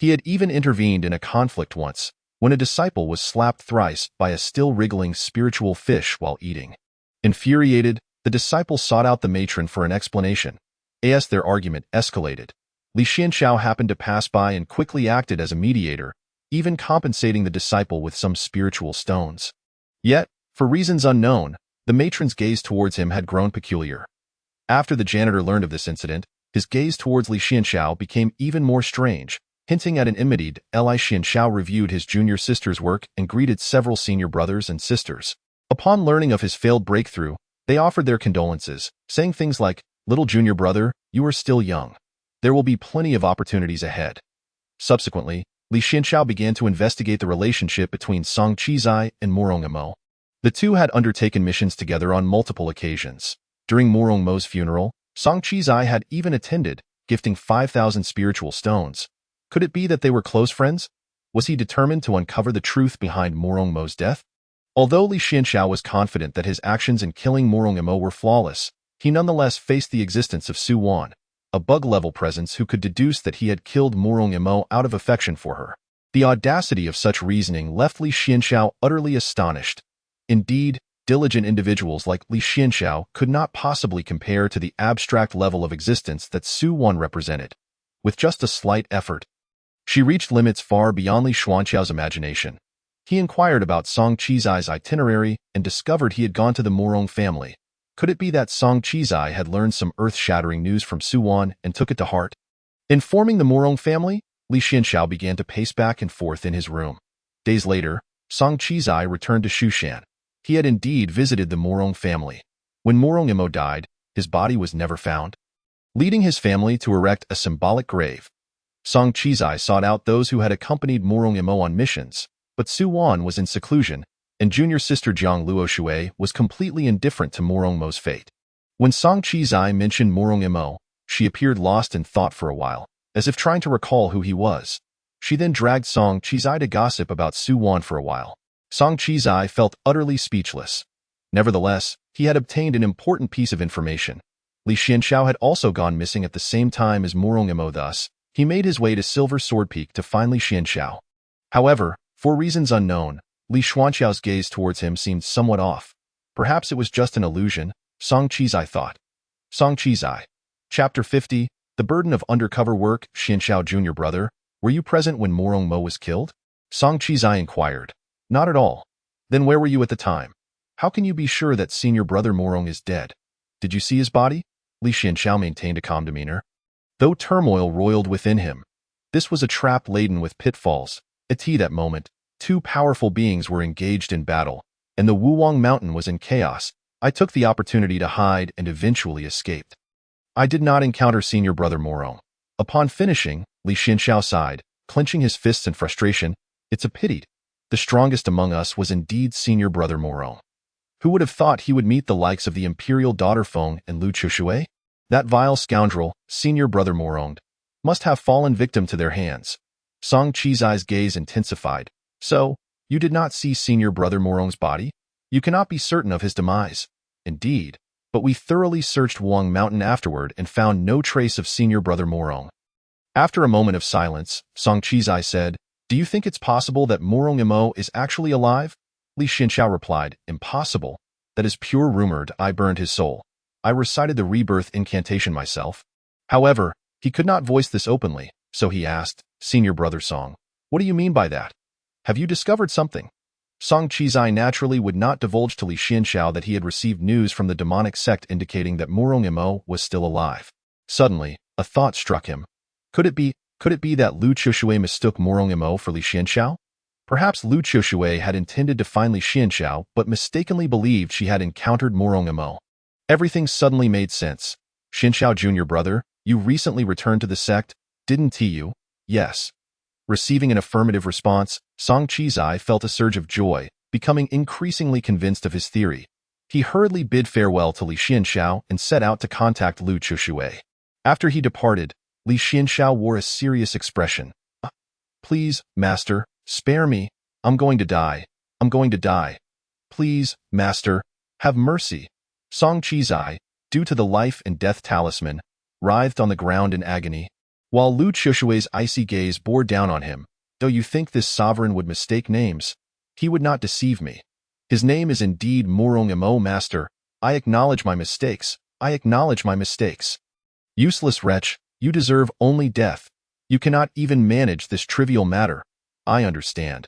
He had even intervened in a conflict once, when a disciple was slapped thrice by a still wriggling spiritual fish while eating. Infuriated, the disciple sought out the matron for an explanation. As their argument escalated, Li Xianxiao happened to pass by and quickly acted as a mediator, even compensating the disciple with some spiritual stones. Yet, for reasons unknown, the matron's gaze towards him had grown peculiar. After the janitor learned of this incident, his gaze towards Li Xianxiao became even more strange, hinting at an enmity. Li Xianxiao reviewed his junior sister's work and greeted several senior brothers and sisters. Upon learning of his failed breakthrough, they offered their condolences, saying things like, "Little junior brother, you are still young. There will be plenty of opportunities ahead." Subsequently, Li Xianxiao began to investigate the relationship between Song Chizai and Morong Imo. The two had undertaken missions together on multiple occasions. During Morong Mo's funeral, Song Chizai had even attended, gifting 5,000 spiritual stones. Could it be that they were close friends? Was he determined to uncover the truth behind Morong Mo's death? Although Li Xianxiao was confident that his actions in killing Morong Imo were flawless, he nonetheless faced the existence of Su Wan, a bug-level presence who could deduce that he had killed Morong Imo out of affection for her. The audacity of such reasoning left Li Xianxiao utterly astonished. Indeed, diligent individuals like Li Xianxiao could not possibly compare to the abstract level of existence that Su Wan represented. With just a slight effort, she reached limits far beyond Li Xianxiao's imagination. He inquired about Song Chizai's itinerary and discovered he had gone to the Morong family. Could it be that Song Chizai had learned some earth-shattering news from Su Wan and took it to heart? Informing the Morong family, Li Xianxiao began to pace back and forth in his room. Days later, Song Chizai returned to Shushan. He had indeed visited the Morong family. When Morong Imo died, his body was never found. Leading his family to erect a symbolic grave, Song Chizai sought out those who had accompanied Morong Imo on missions, but Su Wan was in seclusion, and junior sister Jiang Luoshui was completely indifferent to Morong Mo's fate. When Song Qizai mentioned Morong Mo, she appeared lost in thought for a while, as if trying to recall who he was. She then dragged Song Qizai to gossip about Su Wan for a while. Song Qizai felt utterly speechless. Nevertheless, he had obtained an important piece of information. Li Xianxiao had also gone missing at the same time as Morong Mo. Thus, he made his way to Silver Sword Peak to find Li Xianxiao. However, for reasons unknown, Li Xianxiao's gaze towards him seemed somewhat off. Perhaps it was just an illusion, Song Qizai thought. Song Qizai. Chapter 50, The Burden of Undercover Work. Xianxiao Jr. Brother, were you present when Morong Mo was killed? Song Qizai inquired. Not at all. Then where were you at the time? How can you be sure that senior brother Morong is dead? Did you see his body? Li Xianxiao maintained a calm demeanor. Though turmoil roiled within him, this was a trap laden with pitfalls. At that moment, two powerful beings were engaged in battle, and the Wuwang Mountain was in chaos. I took the opportunity to hide and eventually escaped. I did not encounter senior brother Morong. Upon finishing, Li Xianxiao sighed, clenching his fists in frustration. It's a pity. The strongest among us was indeed senior brother Morong. Who would have thought he would meet the likes of the imperial daughter Feng and Lu Chushui? That vile scoundrel, senior brother Morong, must have fallen victim to their hands. Song Qizai's gaze intensified. So, you did not see senior brother Morong's body? You cannot be certain of his demise. Indeed, but we thoroughly searched Wuwang Mountain afterward and found no trace of senior brother Morong. After a moment of silence, Song Qizai said, Do you think it's possible that Morong Mo is actually alive? Li Xianxiao replied, Impossible. That is pure rumored. I burned his soul. I recited the rebirth incantation myself. However, he could not voice this openly, so he asked, Senior brother Song, what do you mean by that? Have you discovered something? Song Qizai naturally would not divulge to Li Xianxiao that he had received news from the demonic sect indicating that Morong Mo was still alive. Suddenly, a thought struck him. Could it be that Lu Chushui mistook Morong Mo for Li Xianxiao? Perhaps Lu Chushui had intended to find Li Xianxiao but mistakenly believed she had encountered Morong Mo. Everything suddenly made sense. Xianxiao Jr. Brother, you recently returned to the sect, didn't you? Yes. Receiving an affirmative response, Song Qizai felt a surge of joy, becoming increasingly convinced of his theory. He hurriedly bid farewell to Li Xianxiao and set out to contact Lu Chushui. After he departed, Li Xianxiao wore a serious expression. Please, master, spare me. I'm going to die. I'm going to die. Please, master, have mercy. Song Qizai, due to the life and death talisman, writhed on the ground in agony, while Lu Chushui's icy gaze bore down on him. Though you think this sovereign would mistake names, he would not deceive me. His name is indeed Morong Mo. Master. I acknowledge my mistakes. I acknowledge my mistakes. Useless wretch, you deserve only death. You cannot even manage this trivial matter. I understand.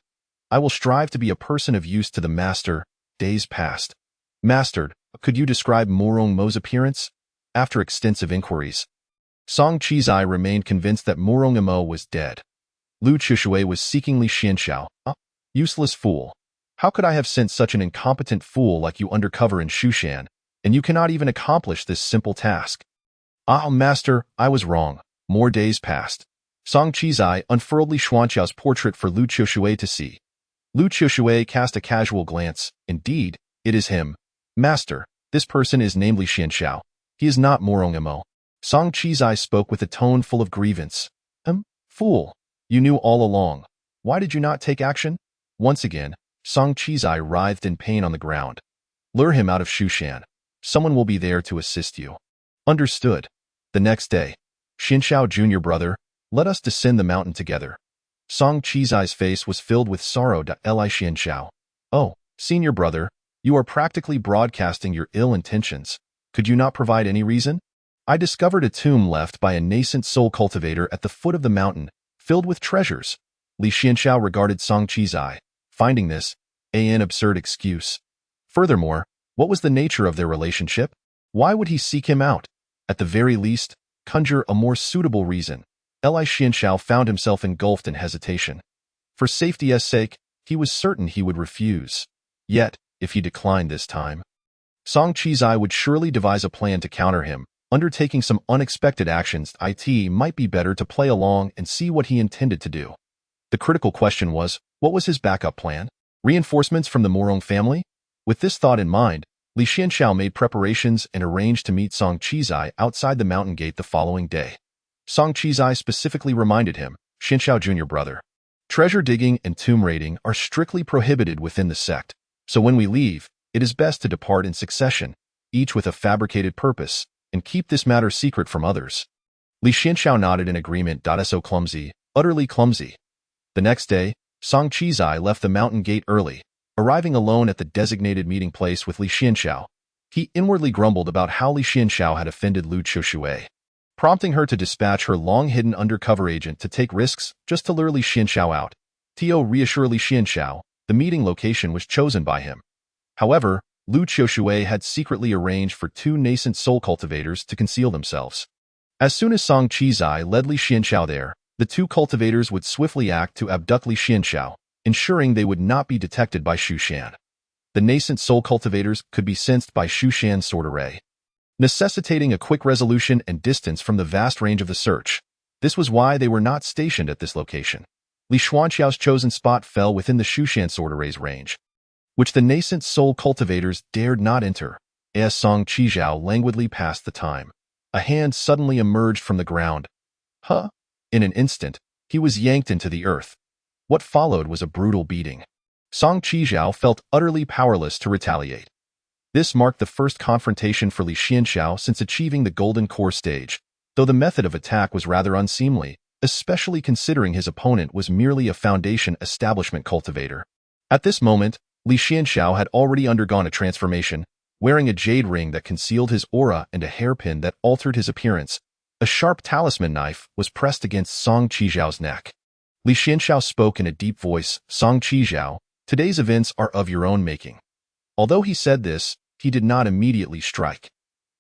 I will strive to be a person of use to the master. Days passed. Master, could you describe Morong Mo's appearance? After extensive inquiries, Song Qizai remained convinced that Morong Mo was dead. Lu Chushui was seeking Li Xianxiao. Useless fool. How could I have sent such an incompetent fool like you undercover in Shushan, and you cannot even accomplish this simple task? Master, I was wrong. More days passed. Song Qizai unfurled Li Xianxiao's portrait for Lu Chushui to see. Lu Chushui cast a casual glance. Indeed, it is him. Master, this person is named Li Xianxiao. He is not Morong Mo. Song Qizai spoke with a tone full of grievance. Fool. You knew all along. Why did you not take action? Once again, Song Qizai writhed in pain on the ground. Lure him out of Shushan. Someone will be there to assist you. Understood. The next day, Xianxiao Jr. Brother, let us descend the mountain together. Song Qizai's face was filled with sorrow. Li Xianxiao. Oh, senior brother, you are practically broadcasting your ill intentions. Could you not provide any reason? I discovered a tomb left by a nascent soul cultivator at the foot of the mountain, filled with treasures. Li Xianxiao regarded Song Qizai, finding this an absurd excuse. Furthermore, what was the nature of their relationship? Why would he seek him out? At the very least, conjure a more suitable reason. Li Xianxiao found himself engulfed in hesitation. For safety's sake, he was certain he would refuse. Yet, if he declined this time, Song Qizai would surely devise a plan to counter him. Undertaking some unexpected actions, it might be better to play along and see what he intended to do. The critical question was, what was his backup plan? Reinforcements from the Morong family? With this thought in mind, Li Xianxiao made preparations and arranged to meet Song Qizai outside the mountain gate the following day. Song Qizai specifically reminded him, Xianxiao Jr. brother, treasure digging and tomb raiding are strictly prohibited within the sect, so when we leave, it is best to depart in succession, each with a fabricated purpose, and keep this matter secret from others. Li Xianxiao nodded in agreement. So clumsy, utterly clumsy. The next day, Song Qizai left the mountain gate early, arriving alone at the designated meeting place with Li Xianxiao. He inwardly grumbled about how Li Xianxiao had offended Lu Qiushui, prompting her to dispatch her long-hidden undercover agent to take risks just to lure Li Xianxiao out. Tio reassured Li Xianxiao the meeting location was chosen by him. However, Lu Qiushui had secretly arranged for two nascent soul cultivators to conceal themselves. As soon as Song Qizai led Li Xianxiao there, the two cultivators would swiftly act to abduct Li Xianxiao, ensuring they would not be detected by Xu Shan. The nascent soul cultivators could be sensed by Xu Shan's sword array, necessitating a quick resolution and distance from the vast range of the search. This was why they were not stationed at this location. Li Xuanxiao's chosen spot fell within the Xu Shan sword array's range, which the nascent soul cultivators dared not enter. As Song Qizhao languidly passed the time, a hand suddenly emerged from the ground. Huh? In an instant, he was yanked into the earth. What followed was a brutal beating. Song Qizhao felt utterly powerless to retaliate. This marked the first confrontation for Li Xianxiao since achieving the Golden Core stage, though the method of attack was rather unseemly, especially considering his opponent was merely a Foundation establishment cultivator. At this moment, Li Xianxiao had already undergone a transformation, wearing a jade ring that concealed his aura and a hairpin that altered his appearance. A sharp talisman knife was pressed against Song Qizhao's neck. Li Xianxiao spoke in a deep voice, Song Qizhao, today's events are of your own making. Although he said this, he did not immediately strike.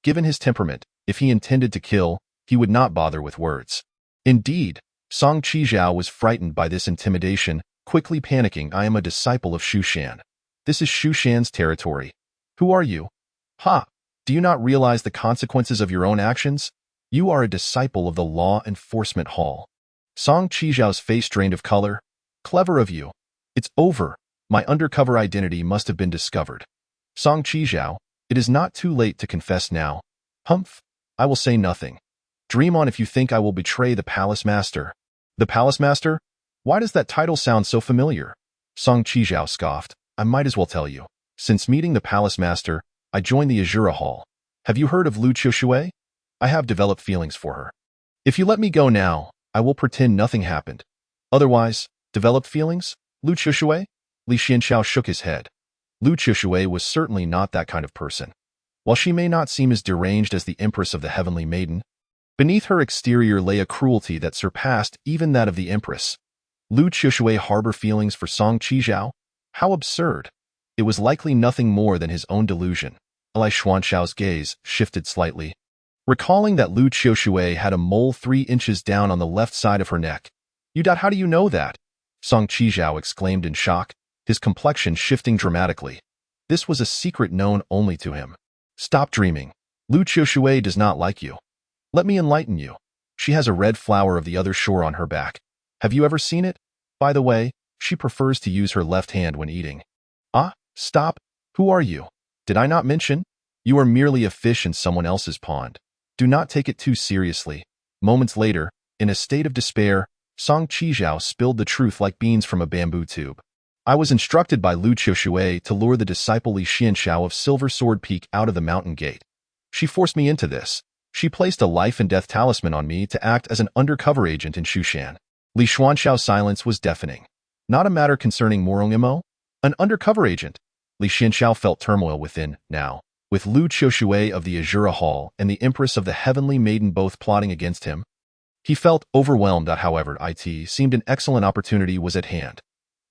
Given his temperament, if he intended to kill, he would not bother with words. Indeed, Song Qizhao was frightened by this intimidation, quickly panicking. I am a disciple of Xu Shan. This is Xu Shan's territory. Who are you? Ha! Do you not realize the consequences of your own actions? You are a disciple of the Law Enforcement Hall. Song Qizhao's face drained of color. Clever of you. It's over. My undercover identity must have been discovered. Song Qizhao, it is not too late to confess now. Humph. I will say nothing. Dream on if you think I will betray the Palace Master. The Palace Master? Why does that title sound so familiar? Song Qizhao scoffed. I might as well tell you. Since meeting the Palace Master, I joined the Azura Hall. Have you heard of Lu Qiushui? I have developed feelings for her. If you let me go now, I will pretend nothing happened. Otherwise, developed feelings? Lu Qiushui? Li Xianxiao shook his head. Lu Qiushui was certainly not that kind of person. While she may not seem as deranged as the Empress of the Heavenly Maiden, beneath her exterior lay a cruelty that surpassed even that of the Empress. Lu Qiushui harbor feelings for Song Qizhao? How absurd. It was likely nothing more than his own delusion. Li Xuanxiao's gaze shifted slightly, recalling that Lu Qiushui had a mole 3 inches down on the left side of her neck. How do you know that? Song Qizhao exclaimed in shock, his complexion shifting dramatically. This was a secret known only to him. Stop dreaming. Lu Qiushui does not like you. Let me enlighten you. She has a red flower of the other shore on her back. Have you ever seen it? By the way, she prefers to use her left hand when eating. Ah, stop. Who are you? Did I not mention? You are merely a fish in someone else's pond. Do not take it too seriously. Moments later, in a state of despair, Song Qizhao spilled the truth like beans from a bamboo tube. I was instructed by Lu Qiushui to lure the disciple Li Xianxiao of Silver Sword Peak out of the mountain gate. She forced me into this. She placed a life and death talisman on me to act as an undercover agent in Xu Shan. Li Xuanxiao's silence was deafening. Not a matter concerning Morong Imo? An undercover agent? Li Xianxiao felt turmoil within, now. With Lu Qiushui of the Azura Hall and the Empress of the Heavenly Maiden both plotting against him, he felt overwhelmed. However, it seemed an excellent opportunity was at hand.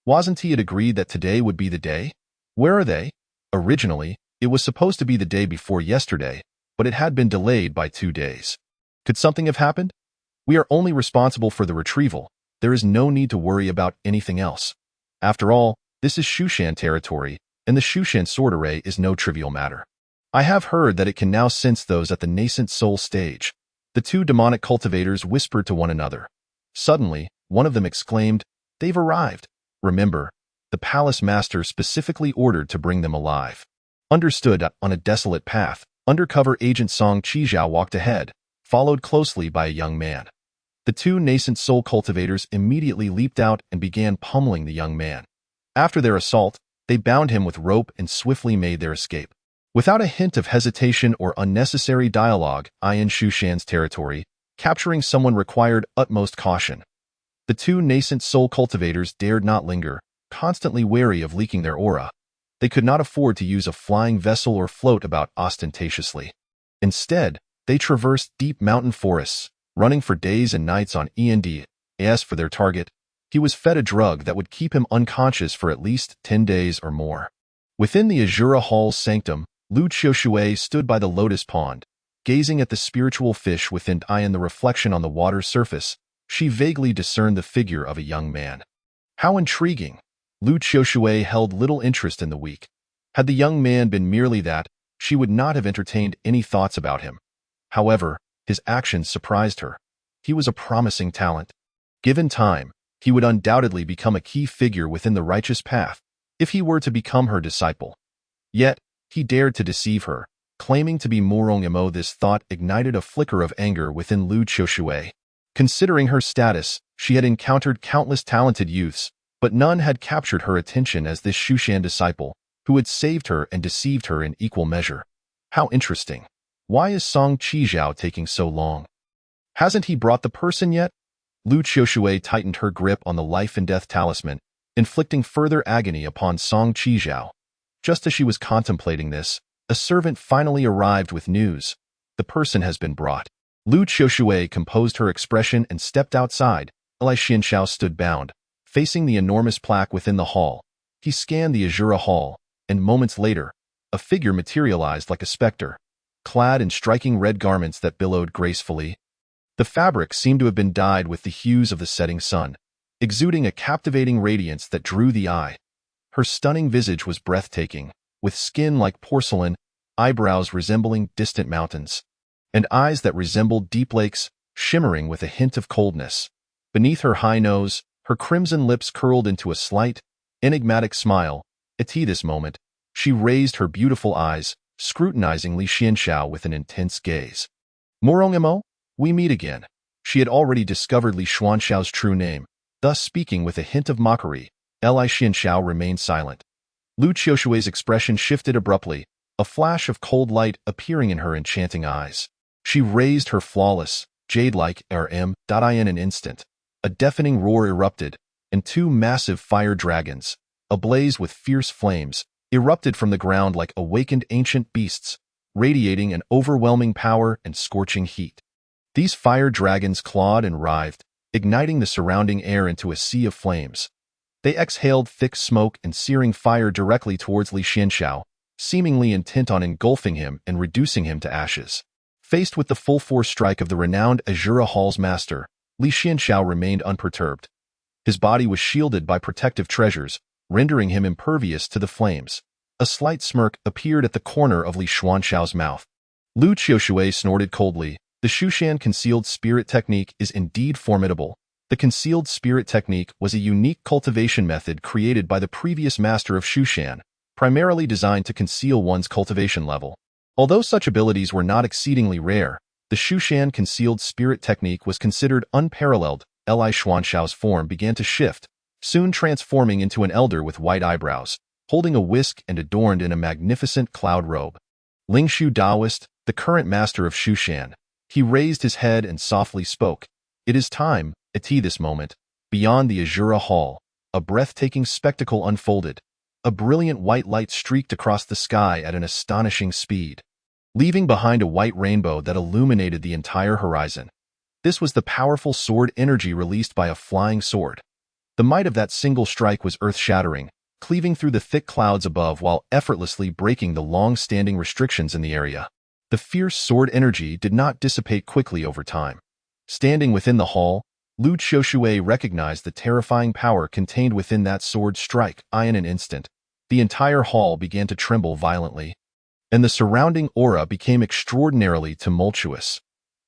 Wasn't he agreed that today would be the day? Where are they? Originally, it was supposed to be the day before yesterday, but it had been delayed by 2 days. Could something have happened? We are only responsible for the retrieval. There is no need to worry about anything else. After all, this is Xu Shan territory, and the Xu Shan sword array is no trivial matter. I have heard that it can now sense those at the nascent soul stage. The two demonic cultivators whispered to one another. Suddenly, one of them exclaimed, "They've arrived. Remember, the Palace Master specifically ordered to bring them alive." Understood. On a desolate path, undercover agent Song Qijiao walked ahead, followed closely by a young man. The two nascent soul cultivators immediately leaped out and began pummeling the young man. After their assault, they bound him with rope and swiftly made their escape. Without a hint of hesitation or unnecessary dialogue, in Shushan's territory, capturing someone required utmost caution. The two nascent soul cultivators dared not linger, constantly wary of leaking their aura. They could not afford to use a flying vessel or float about ostentatiously. Instead, they traversed deep mountain forests, running for days and nights on END. For their target, he was fed a drug that would keep him unconscious for at least 10 days or more. Within the Azura Hall's sanctum, Lu Qiushui stood by the lotus pond, gazing at the spiritual fish within the reflection on the water's surface. She vaguely discerned the figure of a young man. How intriguing! Lu Qiushui held little interest in the weak. Had the young man been merely that, she would not have entertained any thoughts about him. However, his actions surprised her. He was a promising talent. Given time, he would undoubtedly become a key figure within the righteous path, if he were to become her disciple. Yet, he dared to deceive her, claiming to be Morong Emo. This thought ignited a flicker of anger within Lu Qiushui. Considering her status, she had encountered countless talented youths, but none had captured her attention as this Shushan disciple, who had saved her and deceived her in equal measure. How interesting. Why is Song Qijiao taking so long? Hasn't he brought the person yet? Lu Qiushui tightened her grip on the life and death talisman, inflicting further agony upon Song Qijiao. Just as she was contemplating this, a servant finally arrived with news. The person has been brought. Lu Qiushui composed her expression and stepped outside. Li Xianxiao stood bound, facing the enormous plaque within the hall. He scanned the Azura Hall, and moments later, a figure materialized like a specter, clad in striking red garments that billowed gracefully. The fabric seemed to have been dyed with the hues of the setting sun, exuding a captivating radiance that drew the eye. Her stunning visage was breathtaking, with skin like porcelain, eyebrows resembling distant mountains, and eyes that resembled deep lakes, shimmering with a hint of coldness. Beneath her high nose, her crimson lips curled into a slight, enigmatic smile. At this moment, she raised her beautiful eyes, scrutinizing Li Xianxiao with an intense gaze. Morong Emo, we meet again. She had already discovered Li Xuanxiao's true name, thus speaking with a hint of mockery. Li Xianxiao remained silent. Lu Qiushui's expression shifted abruptly, a flash of cold light appearing in her enchanting eyes. She raised her flawless, jade-like in an instant. A deafening roar erupted, and two massive fire dragons, ablaze with fierce flames, erupted from the ground like awakened ancient beasts, radiating an overwhelming power and scorching heat. These fire dragons clawed and writhed, igniting the surrounding air into a sea of flames. They exhaled thick smoke and searing fire directly towards Li Xianxiao, seemingly intent on engulfing him and reducing him to ashes. Faced with the full force strike of the renowned Azura Hall's master, Li Xianxiao remained unperturbed. His body was shielded by protective treasures, rendering him impervious to the flames. A slight smirk appeared at the corner of Li Xuanxiao's mouth. Lu Qiushui snorted coldly. The Shushan concealed spirit technique is indeed formidable. The concealed spirit technique was a unique cultivation method created by the previous master of Shushan, primarily designed to conceal one's cultivation level. Although such abilities were not exceedingly rare, the Shushan concealed spirit technique was considered unparalleled. Li Xuanxiao's form began to shift, soon transforming into an elder with white eyebrows, holding a whisk and adorned in a magnificent cloud robe. Lingshu Daoist, the current master of Shushan. He raised his head and softly spoke. It is time. At this moment, beyond the Azura Hall, a breathtaking spectacle unfolded. A brilliant white light streaked across the sky at an astonishing speed, leaving behind a white rainbow that illuminated the entire horizon. This was the powerful sword energy released by a flying sword. The might of that single strike was earth-shattering, cleaving through the thick clouds above while effortlessly breaking the long-standing restrictions in the area. The fierce sword energy did not dissipate quickly over time. Standing within the hall, Lu Qiushui recognized the terrifying power contained within that sword strike. In an instant, the entire hall began to tremble violently, and the surrounding aura became extraordinarily tumultuous.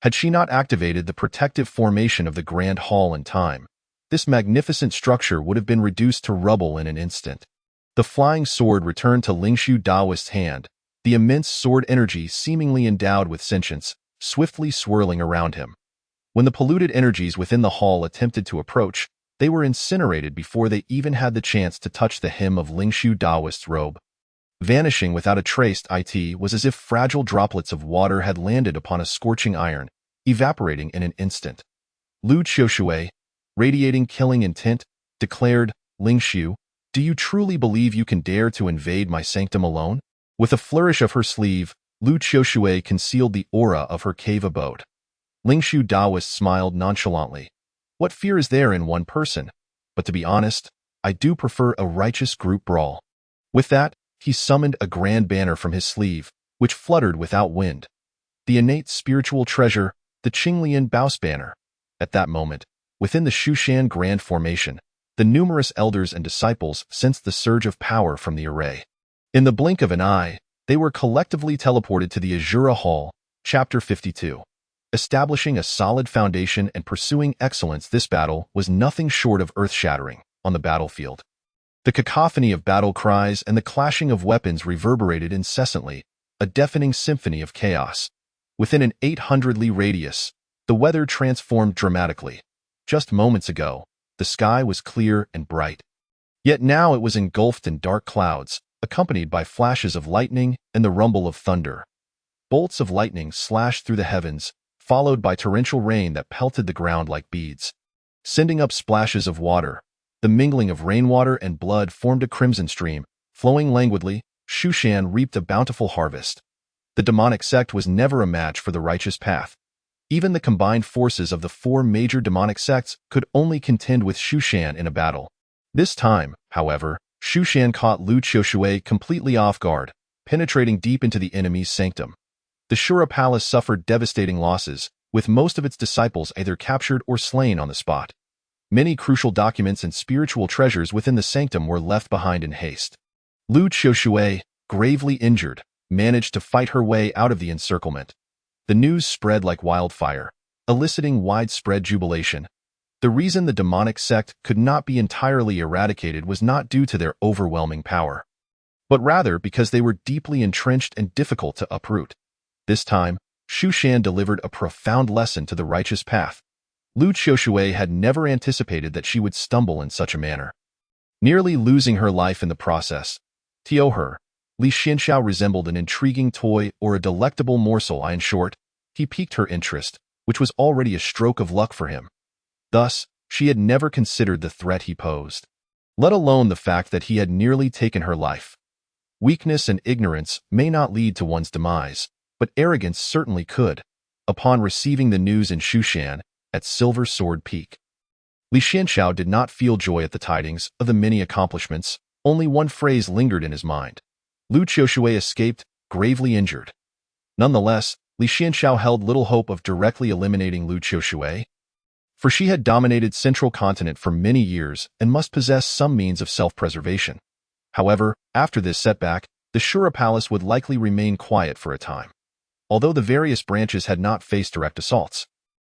Had she not activated the protective formation of the Grand Hall in time, this magnificent structure would have been reduced to rubble in an instant. The flying sword returned to Lingshu Daoist's hand, the immense sword energy seemingly endowed with sentience, swiftly swirling around him. When the polluted energies within the hall attempted to approach, they were incinerated before they even had the chance to touch the hem of Lingshu Daoist's robe. Vanishing without a trace, it was as if fragile droplets of water had landed upon a scorching iron, evaporating in an instant. Lu Qiushui, radiating killing intent, declared, "Lingshu, do you truly believe you can dare to invade my sanctum alone?" With a flourish of her sleeve, Lu Qiushui concealed the aura of her cave abode. Lingshu Daoist smiled nonchalantly. What fear is there in one person? But to be honest, I do prefer a righteous group brawl. With that, he summoned a grand banner from his sleeve, which fluttered without wind. The innate spiritual treasure, the Qinglian Baos banner. At that moment, within the Shushan Grand Formation, the numerous elders and disciples sensed the surge of power from the array. In the blink of an eye, they were collectively teleported to the Azura Hall, Chapter 52. Establishing a solid foundation and pursuing excellence, this battle was nothing short of earth-shattering on the battlefield. The cacophony of battle cries and the clashing of weapons reverberated incessantly, a deafening symphony of chaos. Within an 800-li radius, the weather transformed dramatically. Just moments ago, the sky was clear and bright. Yet now it was engulfed in dark clouds, accompanied by flashes of lightning and the rumble of thunder. Bolts of lightning slashed through the heavens, followed by torrential rain that pelted the ground like beads. Sending up splashes of water, the mingling of rainwater and blood formed a crimson stream. Flowing languidly, Shushan reaped a bountiful harvest. The demonic sect was never a match for the righteous path. Even the combined forces of the four major demonic sects could only contend with Shushan in a battle. This time, however, Shushan caught Lu Qiushui completely off guard, penetrating deep into the enemy's sanctum. The Shura Palace suffered devastating losses, with most of its disciples either captured or slain on the spot. Many crucial documents and spiritual treasures within the sanctum were left behind in haste. Lu Qiushui, gravely injured, managed to fight her way out of the encirclement. The news spread like wildfire, eliciting widespread jubilation. The reason the demonic sect could not be entirely eradicated was not due to their overwhelming power, but rather because they were deeply entrenched and difficult to uproot. This time, Shushan delivered a profound lesson to the righteous path. Lu Qiushui had never anticipated that she would stumble in such a manner, nearly losing her life in the process. To her, Li Xianxiao resembled an intriguing toy or a delectable morsel. In short, he piqued her interest, which was already a stroke of luck for him. Thus, she had never considered the threat he posed, let alone the fact that he had nearly taken her life. Weakness and ignorance may not lead to one's demise, but arrogance certainly could. Upon receiving the news in Shushan, at Silver Sword Peak, Li Xianxiao did not feel joy at the tidings of the many accomplishments. Only one phrase lingered in his mind. Lu Qiushui escaped, gravely injured. Nonetheless, Li Xianxiao held little hope of directly eliminating Lu Qiushui, for she had dominated Central Continent for many years and must possess some means of self-preservation. However, after this setback, the Shura Palace would likely remain quiet for a time. Although the various branches had not faced direct assaults,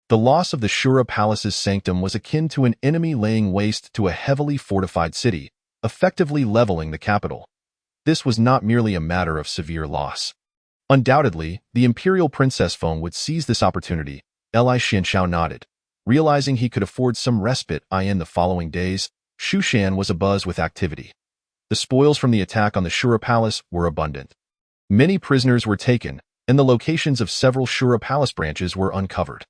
the loss of the Shura Palace's sanctum was akin to an enemy laying waste to a heavily fortified city, effectively leveling the capital. This was not merely a matter of severe loss. Undoubtedly, the Imperial Princess Feng would seize this opportunity. Li Xianxiao nodded. Realizing he could afford some respite in the following days, Shushan was abuzz with activity. The spoils from the attack on the Shura Palace were abundant. Many prisoners were taken, and the locations of several Shura Palace branches were uncovered.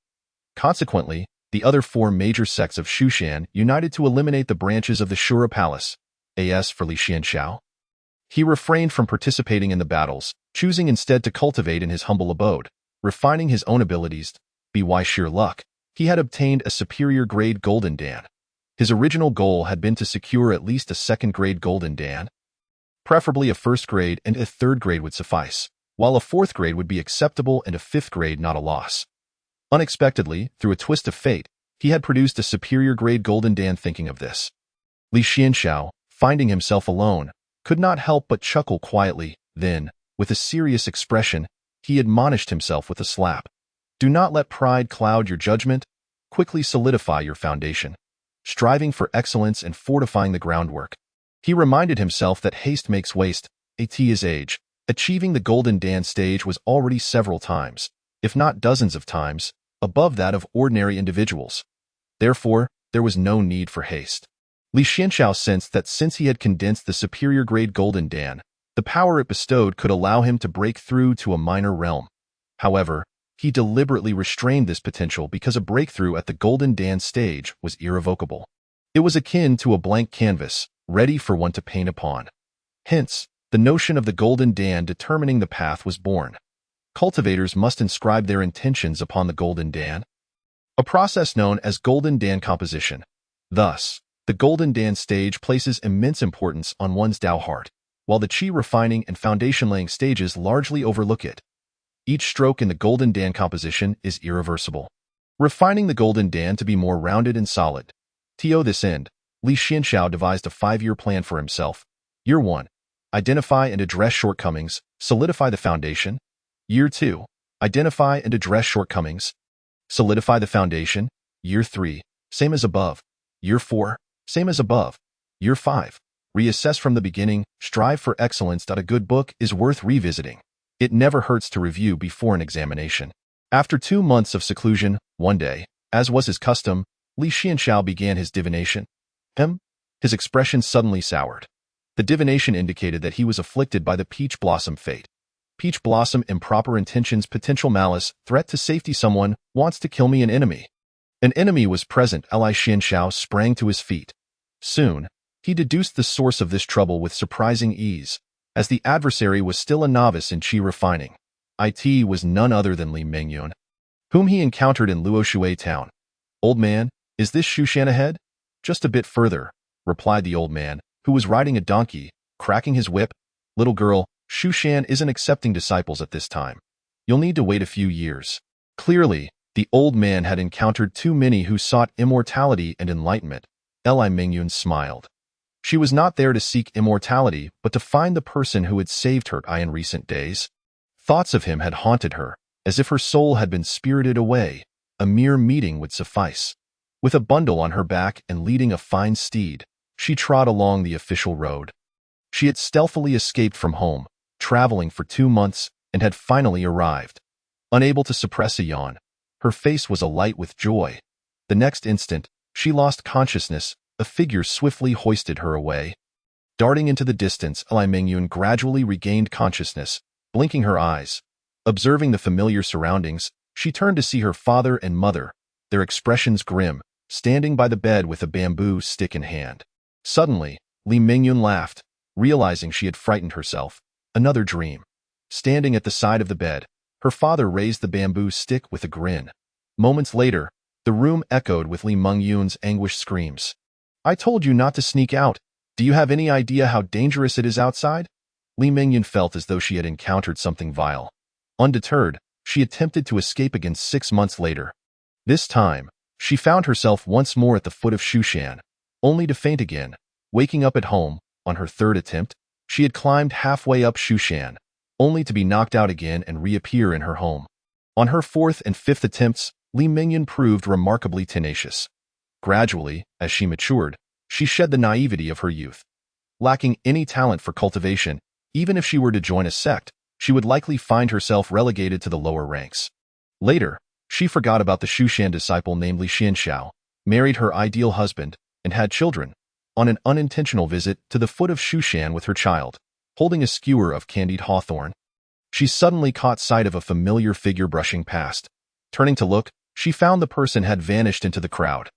Consequently, the other four major sects of Shushan united to eliminate the branches of the Shura Palace. As for Li Xianxiao, he refrained from participating in the battles, choosing instead to cultivate in his humble abode, refining his own abilities. By sheer luck, he had obtained a superior-grade Golden Dan. His original goal had been to secure at least a second-grade Golden Dan. Preferably a first grade and a third grade would suffice, while a fourth grade would be acceptable and a fifth grade not a loss. Unexpectedly, through a twist of fate, he had produced a superior-grade Golden Dan. Thinking of this, Li Xianxiao, finding himself alone, could not help but chuckle quietly. Then, with a serious expression, he admonished himself with a slap. Do not let pride cloud your judgment. Quickly solidify your foundation, striving for excellence and fortifying the groundwork. He reminded himself that haste makes waste, at his age. Achieving the Golden Dan stage was already several times, if not dozens of times, above that of ordinary individuals. Therefore, there was no need for haste. Li Xianxiao sensed that since he had condensed the superior-grade Golden Dan, the power it bestowed could allow him to break through to a minor realm. However, he deliberately restrained this potential because a breakthrough at the Golden Dan stage was irrevocable. It was akin to a blank canvas, ready for one to paint upon. Hence, the notion of the Golden Dan determining the path was born. Cultivators must inscribe their intentions upon the Golden Dan, a process known as Golden Dan composition. Thus, the Golden Dan stage places immense importance on one's Tao heart, while the Qi refining and foundation-laying stages largely overlook it. Each stroke in the Golden Dan composition is irreversible, refining the Golden Dan to be more rounded and solid. To this end, Li Xianxiao devised a 5-year plan for himself. Year 1. Identify and address shortcomings, solidify the foundation. Year 2. Identify and address shortcomings, solidify the foundation. Year 3. Same as above. Year 4. Same as above. Year 5. Reassess from the beginning, strive for excellence. A good book is worth revisiting. It never hurts to review before an examination. After 2 months of seclusion, one day, as was his custom, Li Xianxiao began his divination. His expression suddenly soured. The divination indicated that he was afflicted by the peach blossom fate. Peach blossom, improper intentions, potential malice, threat to safety. Someone wants to kill me, an enemy. An enemy was present. Li Xianxiao sprang to his feet. Soon, he deduced the source of this trouble with surprising ease, as the adversary was still a novice in Qi refining. It was none other than Li Mengyun, whom he encountered in Luoshui town. Old man, is this Shushan ahead? Just a bit further, replied the old man, who was riding a donkey, cracking his whip. Little girl, Shushan isn't accepting disciples at this time. You'll need to wait a few years. Clearly, the old man had encountered too many who sought immortality and enlightenment. Li Mengyun smiled. She was not there to seek immortality, but to find the person who had saved her in recent days. Thoughts of him had haunted her, as if her soul had been spirited away. A mere meeting would suffice. With a bundle on her back and leading a fine steed, she trod along the official road. She had stealthily escaped from home, traveling for 2 months, and had finally arrived. Unable to suppress a yawn, her face was alight with joy. The next instant, she lost consciousness. A figure swiftly hoisted her away. Darting into the distance, Li Mengyun gradually regained consciousness, blinking her eyes. Observing the familiar surroundings, she turned to see her father and mother, their expressions grim, standing by the bed with a bamboo stick in hand. Suddenly, Li Mengyun laughed, realizing she had frightened herself. Another dream. Standing at the side of the bed, her father raised the bamboo stick with a grin. Moments later, the room echoed with Li Mengyun's anguished screams. I told you not to sneak out. Do you have any idea how dangerous it is outside? Li Mengyun felt as though she had encountered something vile. Undeterred, she attempted to escape again 6 months later. This time, she found herself once more at the foot of Shushan, only to faint again. Waking up at home, on her 3rd attempt, she had climbed halfway up Shushan, only to be knocked out again and reappear in her home. On her 4th and 5th attempts, Li Mengyun proved remarkably tenacious. Gradually, as she matured, she shed the naivety of her youth. Lacking any talent for cultivation, even if she were to join a sect, she would likely find herself relegated to the lower ranks. Later, she forgot about the Shushan disciple named Li Xianxiao, married her ideal husband, and had children. On an unintentional visit to the foot of Shushan with her child, holding a skewer of candied hawthorn, she suddenly caught sight of a familiar figure brushing past. Turning to look, she found the person had vanished into the crowd.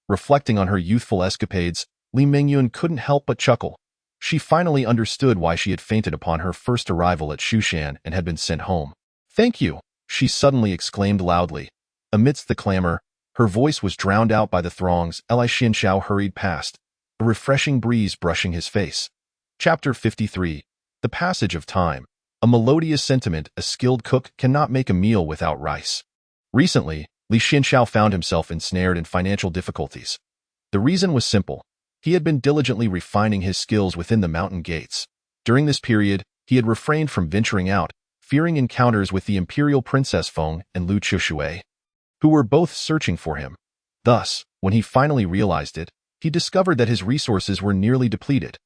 Reflecting on her youthful escapades, Li Mengyun couldn't help but chuckle. She finally understood why she had fainted upon her first arrival at Shushan and had been sent home. Thank you, she suddenly exclaimed loudly. Amidst the clamor, her voice was drowned out by the throngs. Li Xianxiao hurried past, a refreshing breeze brushing his face. Chapter 53. The Passage of Time. A melodious sentiment. A skilled cook cannot make a meal without rice. Recently, Li Xianxiao found himself ensnared in financial difficulties. The reason was simple. He had been diligently refining his skills within the mountain gates. During this period, he had refrained from venturing out, fearing encounters with the imperial princess Feng and Lu Chushui, who were both searching for him. Thus, when he finally realized it, he discovered that his resources were nearly depleted.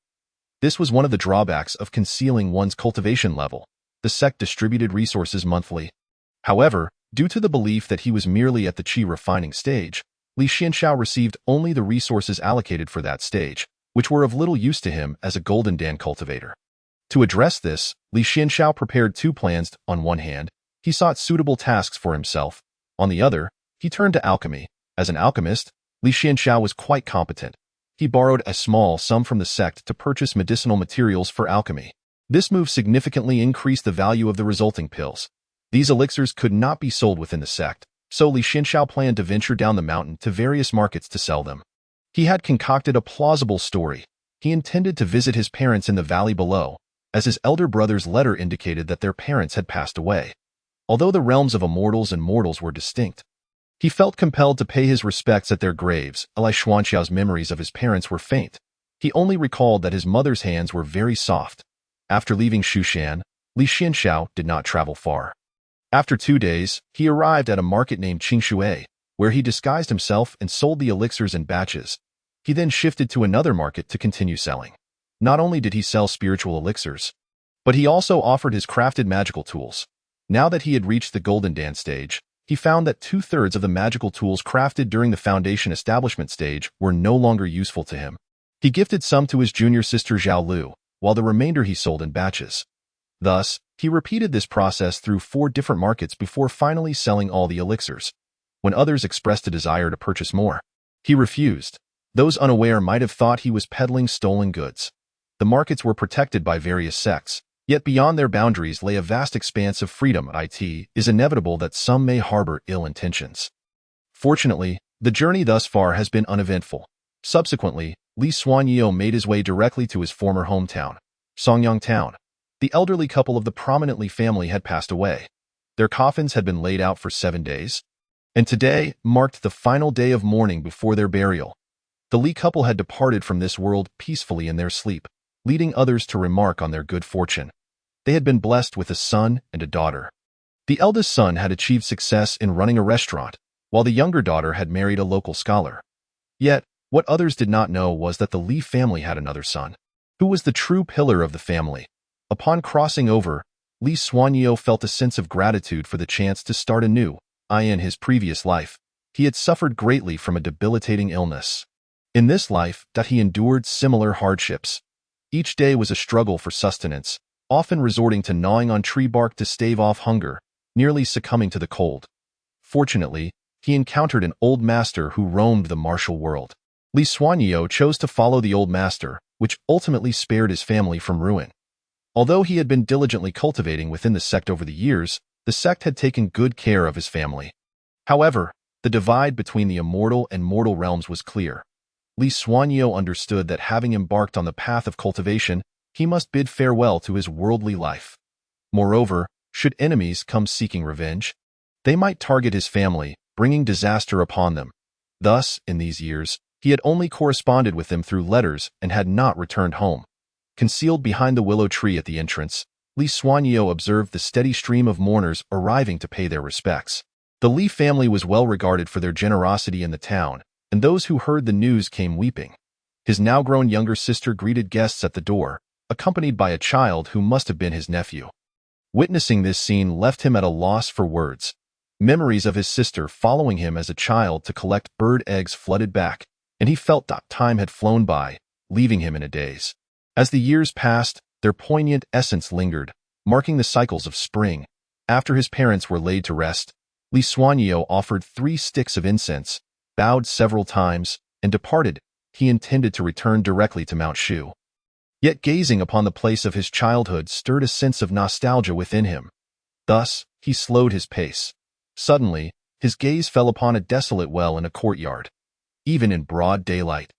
This was one of the drawbacks of concealing one's cultivation level. The sect distributed resources monthly. However, due to the belief that he was merely at the qi refining stage, Li Xianxiao received only the resources allocated for that stage, which were of little use to him as a Golden Dan cultivator. To address this, Li Xianxiao prepared two plans. On one hand, he sought suitable tasks for himself. On the other, he turned to alchemy. As an alchemist, Li Xianxiao was quite competent. He borrowed a small sum from the sect to purchase medicinal materials for alchemy. This move significantly increased the value of the resulting pills. These elixirs could not be sold within the sect, so Li Xianxiao planned to venture down the mountain to various markets to sell them. He had concocted a plausible story. He intended to visit his parents in the valley below, as his elder brother's letter indicated that their parents had passed away. Although the realms of immortals and mortals were distinct, he felt compelled to pay his respects at their graves. Li Xuanxiao's memories of his parents were faint. He only recalled that his mother's hands were very soft. After leaving Shushan, Li Xianxiao did not travel far. After 2 days, he arrived at a market named Qingshui, where he disguised himself and sold the elixirs in batches. He then shifted to another market to continue selling. Not only did he sell spiritual elixirs, but he also offered his crafted magical tools. Now that he had reached the Golden Dan stage, he found that 2/3 of the magical tools crafted during the foundation establishment stage were no longer useful to him. He gifted some to his junior sister Zhao Lu, while the remainder he sold in batches. Thus, he repeated this process through 4 different markets before finally selling all the elixirs. When others expressed a desire to purchase more, he refused. Those unaware might have thought he was peddling stolen goods. The markets were protected by various sects, yet beyond their boundaries lay a vast expanse of freedom. It is inevitable that some may harbor ill intentions. Fortunately, the journey thus far has been uneventful. Subsequently, Li Xuanyao made his way directly to his former hometown, Songyang Town. The elderly couple of the prominent Li family had passed away. Their coffins had been laid out for 7 days, and today marked the final day of mourning before their burial. The Li couple had departed from this world peacefully in their sleep, leading others to remark on their good fortune. They had been blessed with a son and a daughter. The eldest son had achieved success in running a restaurant, while the younger daughter had married a local scholar. Yet, what others did not know was that the Li family had another son, who was the true pillar of the family. Upon crossing over, Li Xuanyao felt a sense of gratitude for the chance to start anew. In his previous life, he had suffered greatly from a debilitating illness. In this life, he endured similar hardships. Each day was a struggle for sustenance, often resorting to gnawing on tree bark to stave off hunger, nearly succumbing to the cold. Fortunately, he encountered an old master who roamed the martial world. Li Xuanyao chose to follow the old master, which ultimately spared his family from ruin. Although he had been diligently cultivating within the sect over the years, the sect had taken good care of his family. However, the divide between the immortal and mortal realms was clear. Li Xuanyao understood that having embarked on the path of cultivation, he must bid farewell to his worldly life. Moreover, should enemies come seeking revenge, they might target his family, bringing disaster upon them. Thus, in these years, he had only corresponded with them through letters and had not returned home. Concealed behind the willow tree at the entrance, Li Xuanyao observed the steady stream of mourners arriving to pay their respects. The Li family was well regarded for their generosity in the town, and those who heard the news came weeping. His now-grown younger sister greeted guests at the door, accompanied by a child who must have been his nephew. Witnessing this scene left him at a loss for words. Memories of his sister following him as a child to collect bird eggs flooded back, and he felt that time had flown by, leaving him in a daze. As the years passed, their poignant essence lingered, marking the cycles of spring. After his parents were laid to rest, Li Xuanyao offered 3 sticks of incense, bowed several times, and departed. He intended to return directly to Mount Shu. Yet gazing upon the place of his childhood stirred a sense of nostalgia within him. Thus, he slowed his pace. Suddenly, his gaze fell upon a desolate well in a courtyard. Even in broad daylight,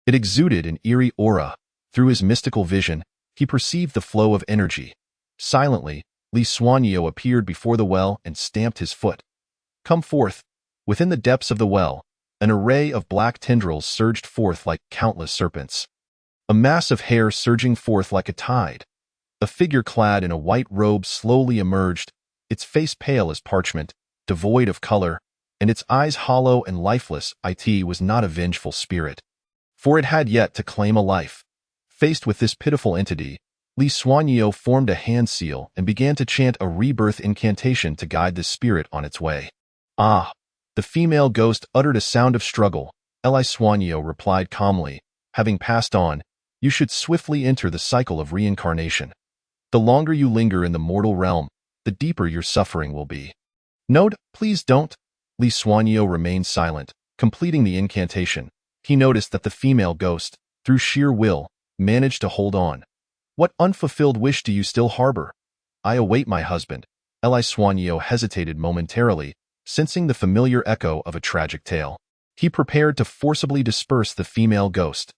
it exuded an eerie aura. Through his mystical vision, he perceived the flow of energy. Silently, Li Xuanyao appeared before the well and stamped his foot. Come forth. Within the depths of the well, an array of black tendrils surged forth like countless serpents. A mass of hair surging forth like a tide. A figure clad in a white robe slowly emerged, its face pale as parchment, devoid of color, and its eyes hollow and lifeless. It was not a vengeful spirit, for it had yet to claim a life. Faced with this pitiful entity, Li Xuanyeo formed a hand seal and began to chant a rebirth incantation to guide the spirit on its way. Ah! The female ghost uttered a sound of struggle. Li Xuanyeo replied calmly, having passed on, you should swiftly enter the cycle of reincarnation. The longer you linger in the mortal realm, the deeper your suffering will be. Note, please don't. Li Xuanyeo remained silent, completing the incantation. He noticed that the female ghost, through sheer will, managed to hold on. What unfulfilled wish do you still harbor? I await my husband. Li Xuanyeo hesitated momentarily, sensing the familiar echo of a tragic tale. He prepared to forcibly disperse the female ghost.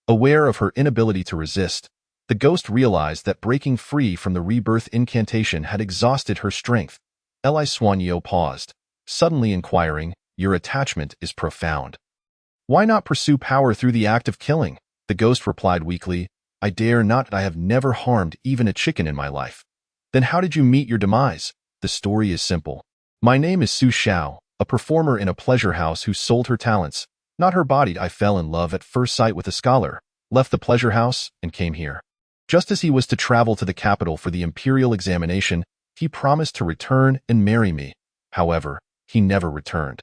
Aware of her inability to resist, the ghost realized that breaking free from the rebirth incantation had exhausted her strength. Li Xuanyeo paused, suddenly inquiring, your attachment is profound. Why not pursue power through the act of killing? The ghost replied weakly, I dare not. I have never harmed even a chicken in my life. Then how did you meet your demise? The story is simple. My name is Su Xiao, a performer in a pleasure house who sold her talents, not her body. I fell in love at first sight with a scholar, left the pleasure house, and came here. Just as he was to travel to the capital for the imperial examination, he promised to return and marry me. However, he never returned.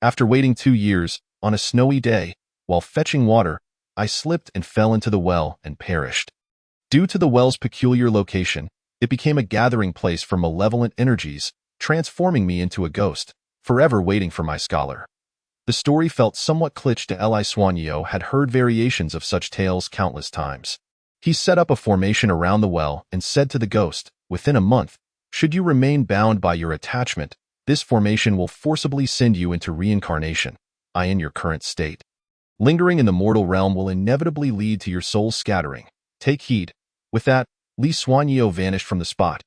After waiting 2 years, on a snowy day, while fetching water, I slipped and fell into the well and perished. Due to the well's peculiar location, it became a gathering place for malevolent energies, transforming me into a ghost, forever waiting for my scholar. The story felt somewhat cliché to Li Xuanyeo had heard variations of such tales countless times. He set up a formation around the well and said to the ghost, within a month, should you remain bound by your attachment, this formation will forcibly send you into reincarnation, i.e. in your current state. Lingering in the mortal realm will inevitably lead to your soul's scattering. Take heed. With that, Li Xuanyeo vanished from the spot.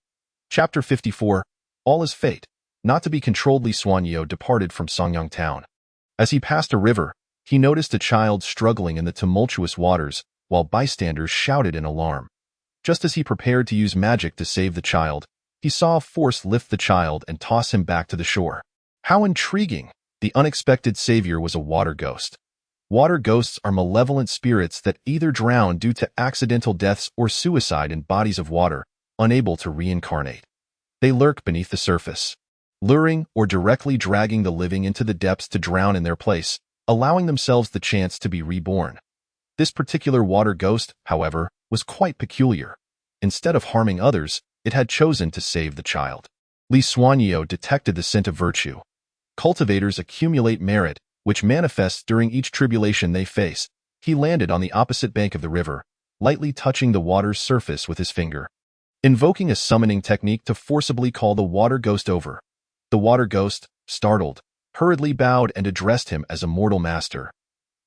Chapter 54. All is fate. Not to be controlled. Li Xuanyeo departed from Songyang town. As he passed a river, he noticed a child struggling in the tumultuous waters, while bystanders shouted in alarm. Just as he prepared to use magic to save the child, he saw a force lift the child and toss him back to the shore. How intriguing! The unexpected savior was a water ghost. Water ghosts are malevolent spirits that either drown due to accidental deaths or suicide in bodies of water, unable to reincarnate. They lurk beneath the surface, luring or directly dragging the living into the depths to drown in their place, allowing themselves the chance to be reborn. This particular water ghost, however, was quite peculiar. Instead of harming others, it had chosen to save the child. Li Xuanyeo detected the scent of virtue. Cultivators accumulate merit, which manifests during each tribulation they face. He landed on the opposite bank of the river, lightly touching the water's surface with his finger, invoking a summoning technique to forcibly call the water ghost over. The water ghost, startled, hurriedly bowed and addressed him as a mortal master.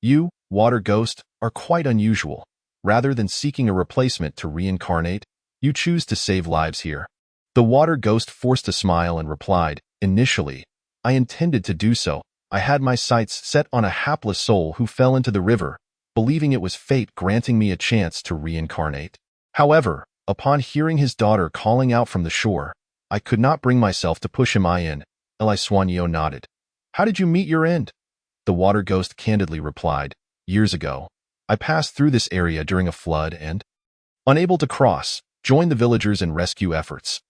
You, water ghost, are quite unusual. Rather than seeking a replacement to reincarnate, you choose to save lives here. The water ghost forced a smile and replied, initially, I intended to do so. I had my sights set on a hapless soul who fell into the river, believing it was fate granting me a chance to reincarnate. However, upon hearing his daughter calling out from the shore, I could not bring myself to push him in. Li Xuanyeo nodded. How did you meet your end? The water ghost candidly replied, years ago, I passed through this area during a flood and, unable to cross, joined the villagers in rescue efforts.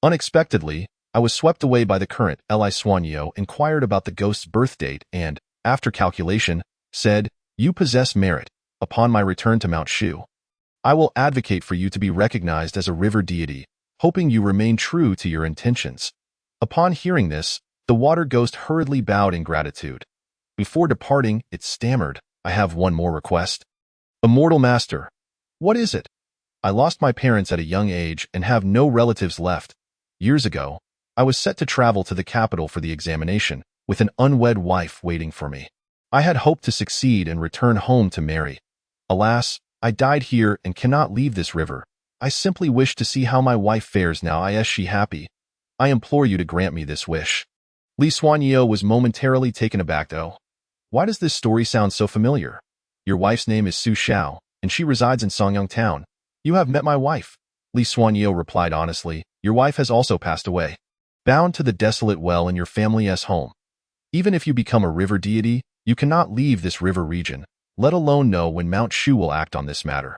Unexpectedly, I was swept away by the current. Li Xuanyeo inquired about the ghost's birth date and, after calculation, said, you possess merit. Upon my return to Mount Shu, I will advocate for you to be recognized as a river deity, hoping you remain true to your intentions. Upon hearing this, the water ghost hurriedly bowed in gratitude. Before departing, it stammered, I have one more request. Immortal Master. What is it? I lost my parents at a young age and have no relatives left. Years ago, I was set to travel to the capital for the examination, with an unwed wife waiting for me. I had hoped to succeed and return home to marry. Alas, I died here and cannot leave this river. I simply wish to see how my wife fares now. Is she happy? I implore you to grant me this wish. Li Xuanyeo was momentarily taken aback though. Why does this story sound so familiar? Your wife's name is Su Xiao, and she resides in Songyang town. You have met my wife. Li Xuanyeo replied honestly, your wife has also passed away, bound to the desolate well in your family's home. Even if you become a river deity, you cannot leave this river region, let alone know when Mount Shu will act on this matter.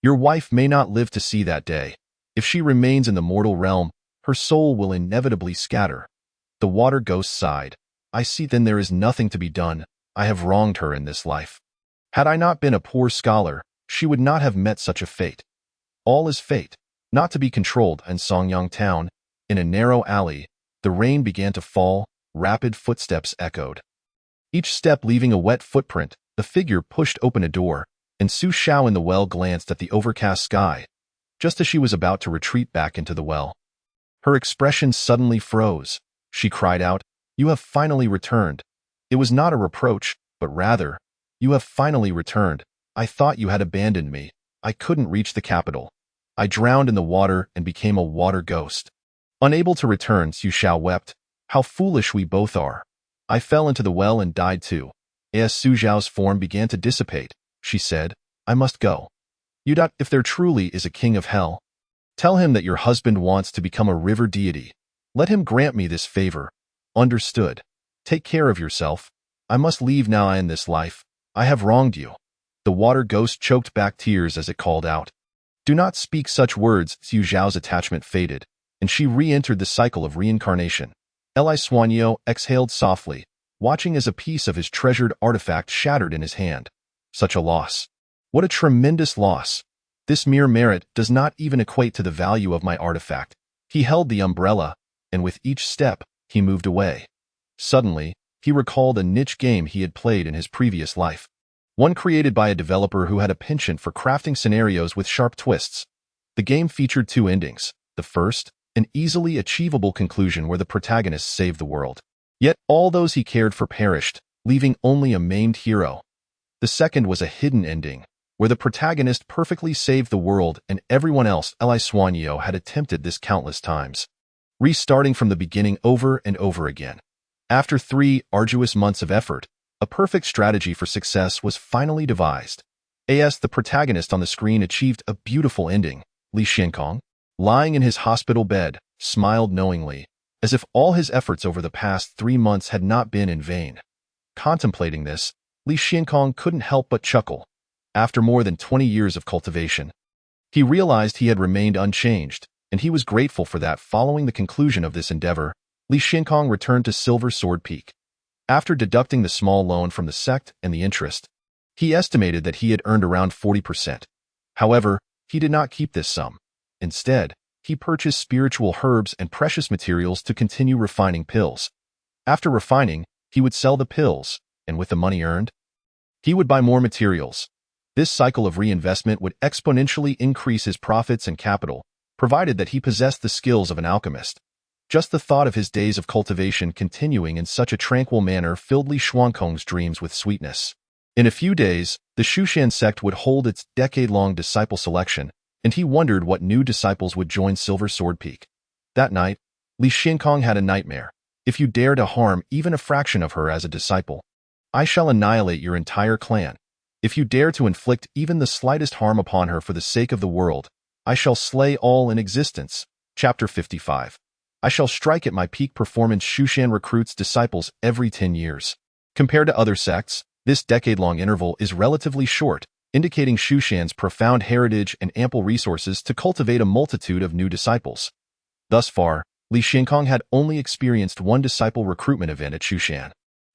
Your wife may not live to see that day. If she remains in the mortal realm, her soul will inevitably scatter. The water ghost sighed. I see, then there is nothing to be done. I have wronged her in this life. Had I not been a poor scholar, she would not have met such a fate. All is fate, not to be controlled. In Songyang town, in a narrow alley, the rain began to fall, rapid footsteps echoed. Each step leaving a wet footprint, the figure pushed open a door, and Su Xiao in the well glanced at the overcast sky, just as she was about to retreat back into the well. Her expression suddenly froze. She cried out, "You have finally returned." It was not a reproach, but rather, "You have finally returned. I thought you had abandoned me. I couldn't reach the capital. I drowned in the water and became a water ghost." Unable to return, Su Xiao wept. "How foolish we both are. I fell into the well and died too." As Su Xiao's form began to dissipate, she said, "I must go. If there truly is a king of hell, tell him that your husband wants to become a river deity. Let him grant me this favor. Understood. Take care of yourself. I must leave now in this life. I have wronged you." The water ghost choked back tears as it called out. "Do not speak such words." Su Xiao's attachment faded, and she re-entered the cycle of reincarnation. Li Xuanyo exhaled softly, watching as a piece of his treasured artifact shattered in his hand. Such a loss. What a tremendous loss. This mere merit does not even equate to the value of my artifact. He held the umbrella, and with each step, he moved away. Suddenly, he recalled a niche game he had played in his previous life. One created by a developer who had a penchant for crafting scenarios with sharp twists. The game featured two endings. The first, an easily achievable conclusion where the protagonist saved the world. Yet all those he cared for perished, leaving only a maimed hero. The second was a hidden ending, where the protagonist perfectly saved the world and everyone else. Li Xuanyo had attempted this countless times, restarting from the beginning over and over again. After 3 arduous months of effort, a perfect strategy for success was finally devised. As the protagonist on the screen achieved a beautiful ending, Li Xiankong, lying in his hospital bed, smiled knowingly, as if all his efforts over the past 3 months had not been in vain. Contemplating this, Li Xiankong couldn't help but chuckle. After more than 20 years of cultivation, he realized he had remained unchanged, and he was grateful for that. Following the conclusion of this endeavor, Li Xiankong returned to Silver Sword Peak. After deducting the small loan from the sect and the interest, he estimated that he had earned around 40%. However, he did not keep this sum. Instead, he purchased spiritual herbs and precious materials to continue refining pills. After refining, he would sell the pills, and with the money earned, he would buy more materials. This cycle of reinvestment would exponentially increase his profits and capital, provided that he possessed the skills of an alchemist. Just the thought of his days of cultivation continuing in such a tranquil manner filled Li Xuankong's dreams with sweetness. In a few days, the Shushan sect would hold its decade-long disciple selection, and he wondered what new disciples would join Silver Sword Peak. That night, Li Xiankong had a nightmare. "If you dare to harm even a fraction of her as a disciple, I shall annihilate your entire clan. If you dare to inflict even the slightest harm upon her for the sake of the world, I shall slay all in existence." Chapter 55. I shall strike at my peak performance. Shushan recruits disciples every 10 years. Compared to other sects, this decade-long interval is relatively short, indicating Shushan's profound heritage and ample resources to cultivate a multitude of new disciples. Thus far, Li Xiankong had only experienced one disciple recruitment event at Shushan.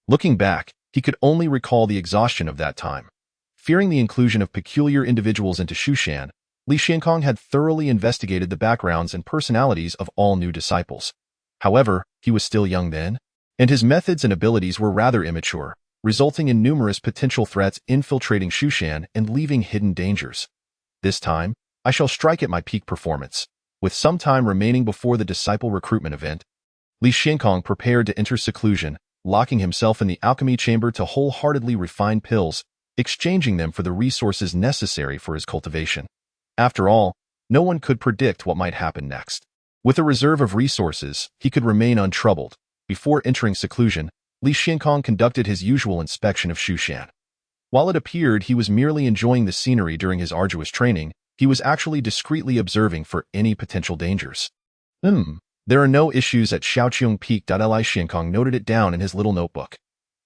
Looking back, he could only recall the exhaustion of that time. Fearing the inclusion of peculiar individuals into Shushan, Li Xiankong had thoroughly investigated the backgrounds and personalities of all new disciples. However, he was still young then, and his methods and abilities were rather immature, resulting in numerous potential threats infiltrating Shushan and leaving hidden dangers. This time, I shall strike at my peak performance. With some time remaining before the disciple recruitment event, Li Xiankong prepared to enter seclusion, locking himself in the alchemy chamber to wholeheartedly refine pills, exchanging them for the resources necessary for his cultivation. After all, no one could predict what might happen next. With a reserve of resources, he could remain untroubled. Before entering seclusion, Li Xiankong conducted his usual inspection of Shushan. While it appeared he was merely enjoying the scenery during his arduous training, he was actually discreetly observing for any potential dangers. There are no issues at Shaoqiong Peak. Li Xiankong noted it down in his little notebook.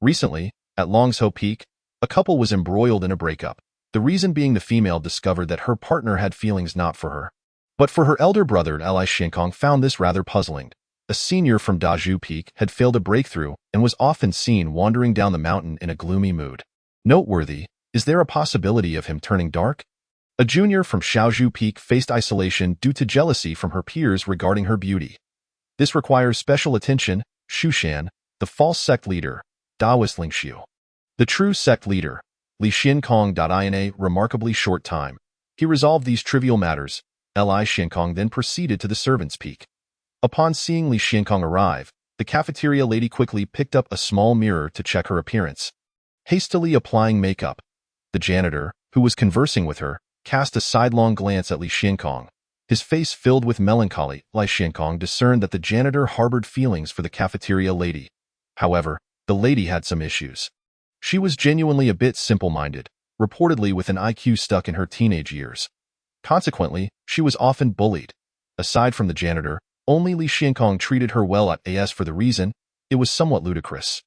Recently, at Longzhou Peak, a couple was embroiled in a breakup. The reason being the female discovered that her partner had feelings not for her, but for her elder brother. Li Xiankong found this rather puzzling. A senior from Dazhu Peak had failed a breakthrough and was often seen wandering down the mountain in a gloomy mood. Noteworthy, is there a possibility of him turning dark? A junior from Shaozhu Peak faced isolation due to jealousy from her peers regarding her beauty. This requires special attention. Shushan, the false sect leader, Daoist Lingxiu. The true sect leader, Li Xiankong. In a remarkably short time, he resolved these trivial matters. Li Xiankong then proceeded to the servants' peak. Upon seeing Li Xiankong arrive, the cafeteria lady quickly picked up a small mirror to check her appearance. Hastily applying makeup, the janitor, who was conversing with her, cast a sidelong glance at Li Xiankong. His face filled with melancholy. Li Xiankong discerned that the janitor harbored feelings for the cafeteria lady. However, the lady had some issues. She was genuinely a bit simple-minded, reportedly with an IQ stuck in her teenage years. Consequently, she was often bullied. Aside from the janitor, only Li Xiankong treated her well. As for the reason, it was somewhat ludicrous.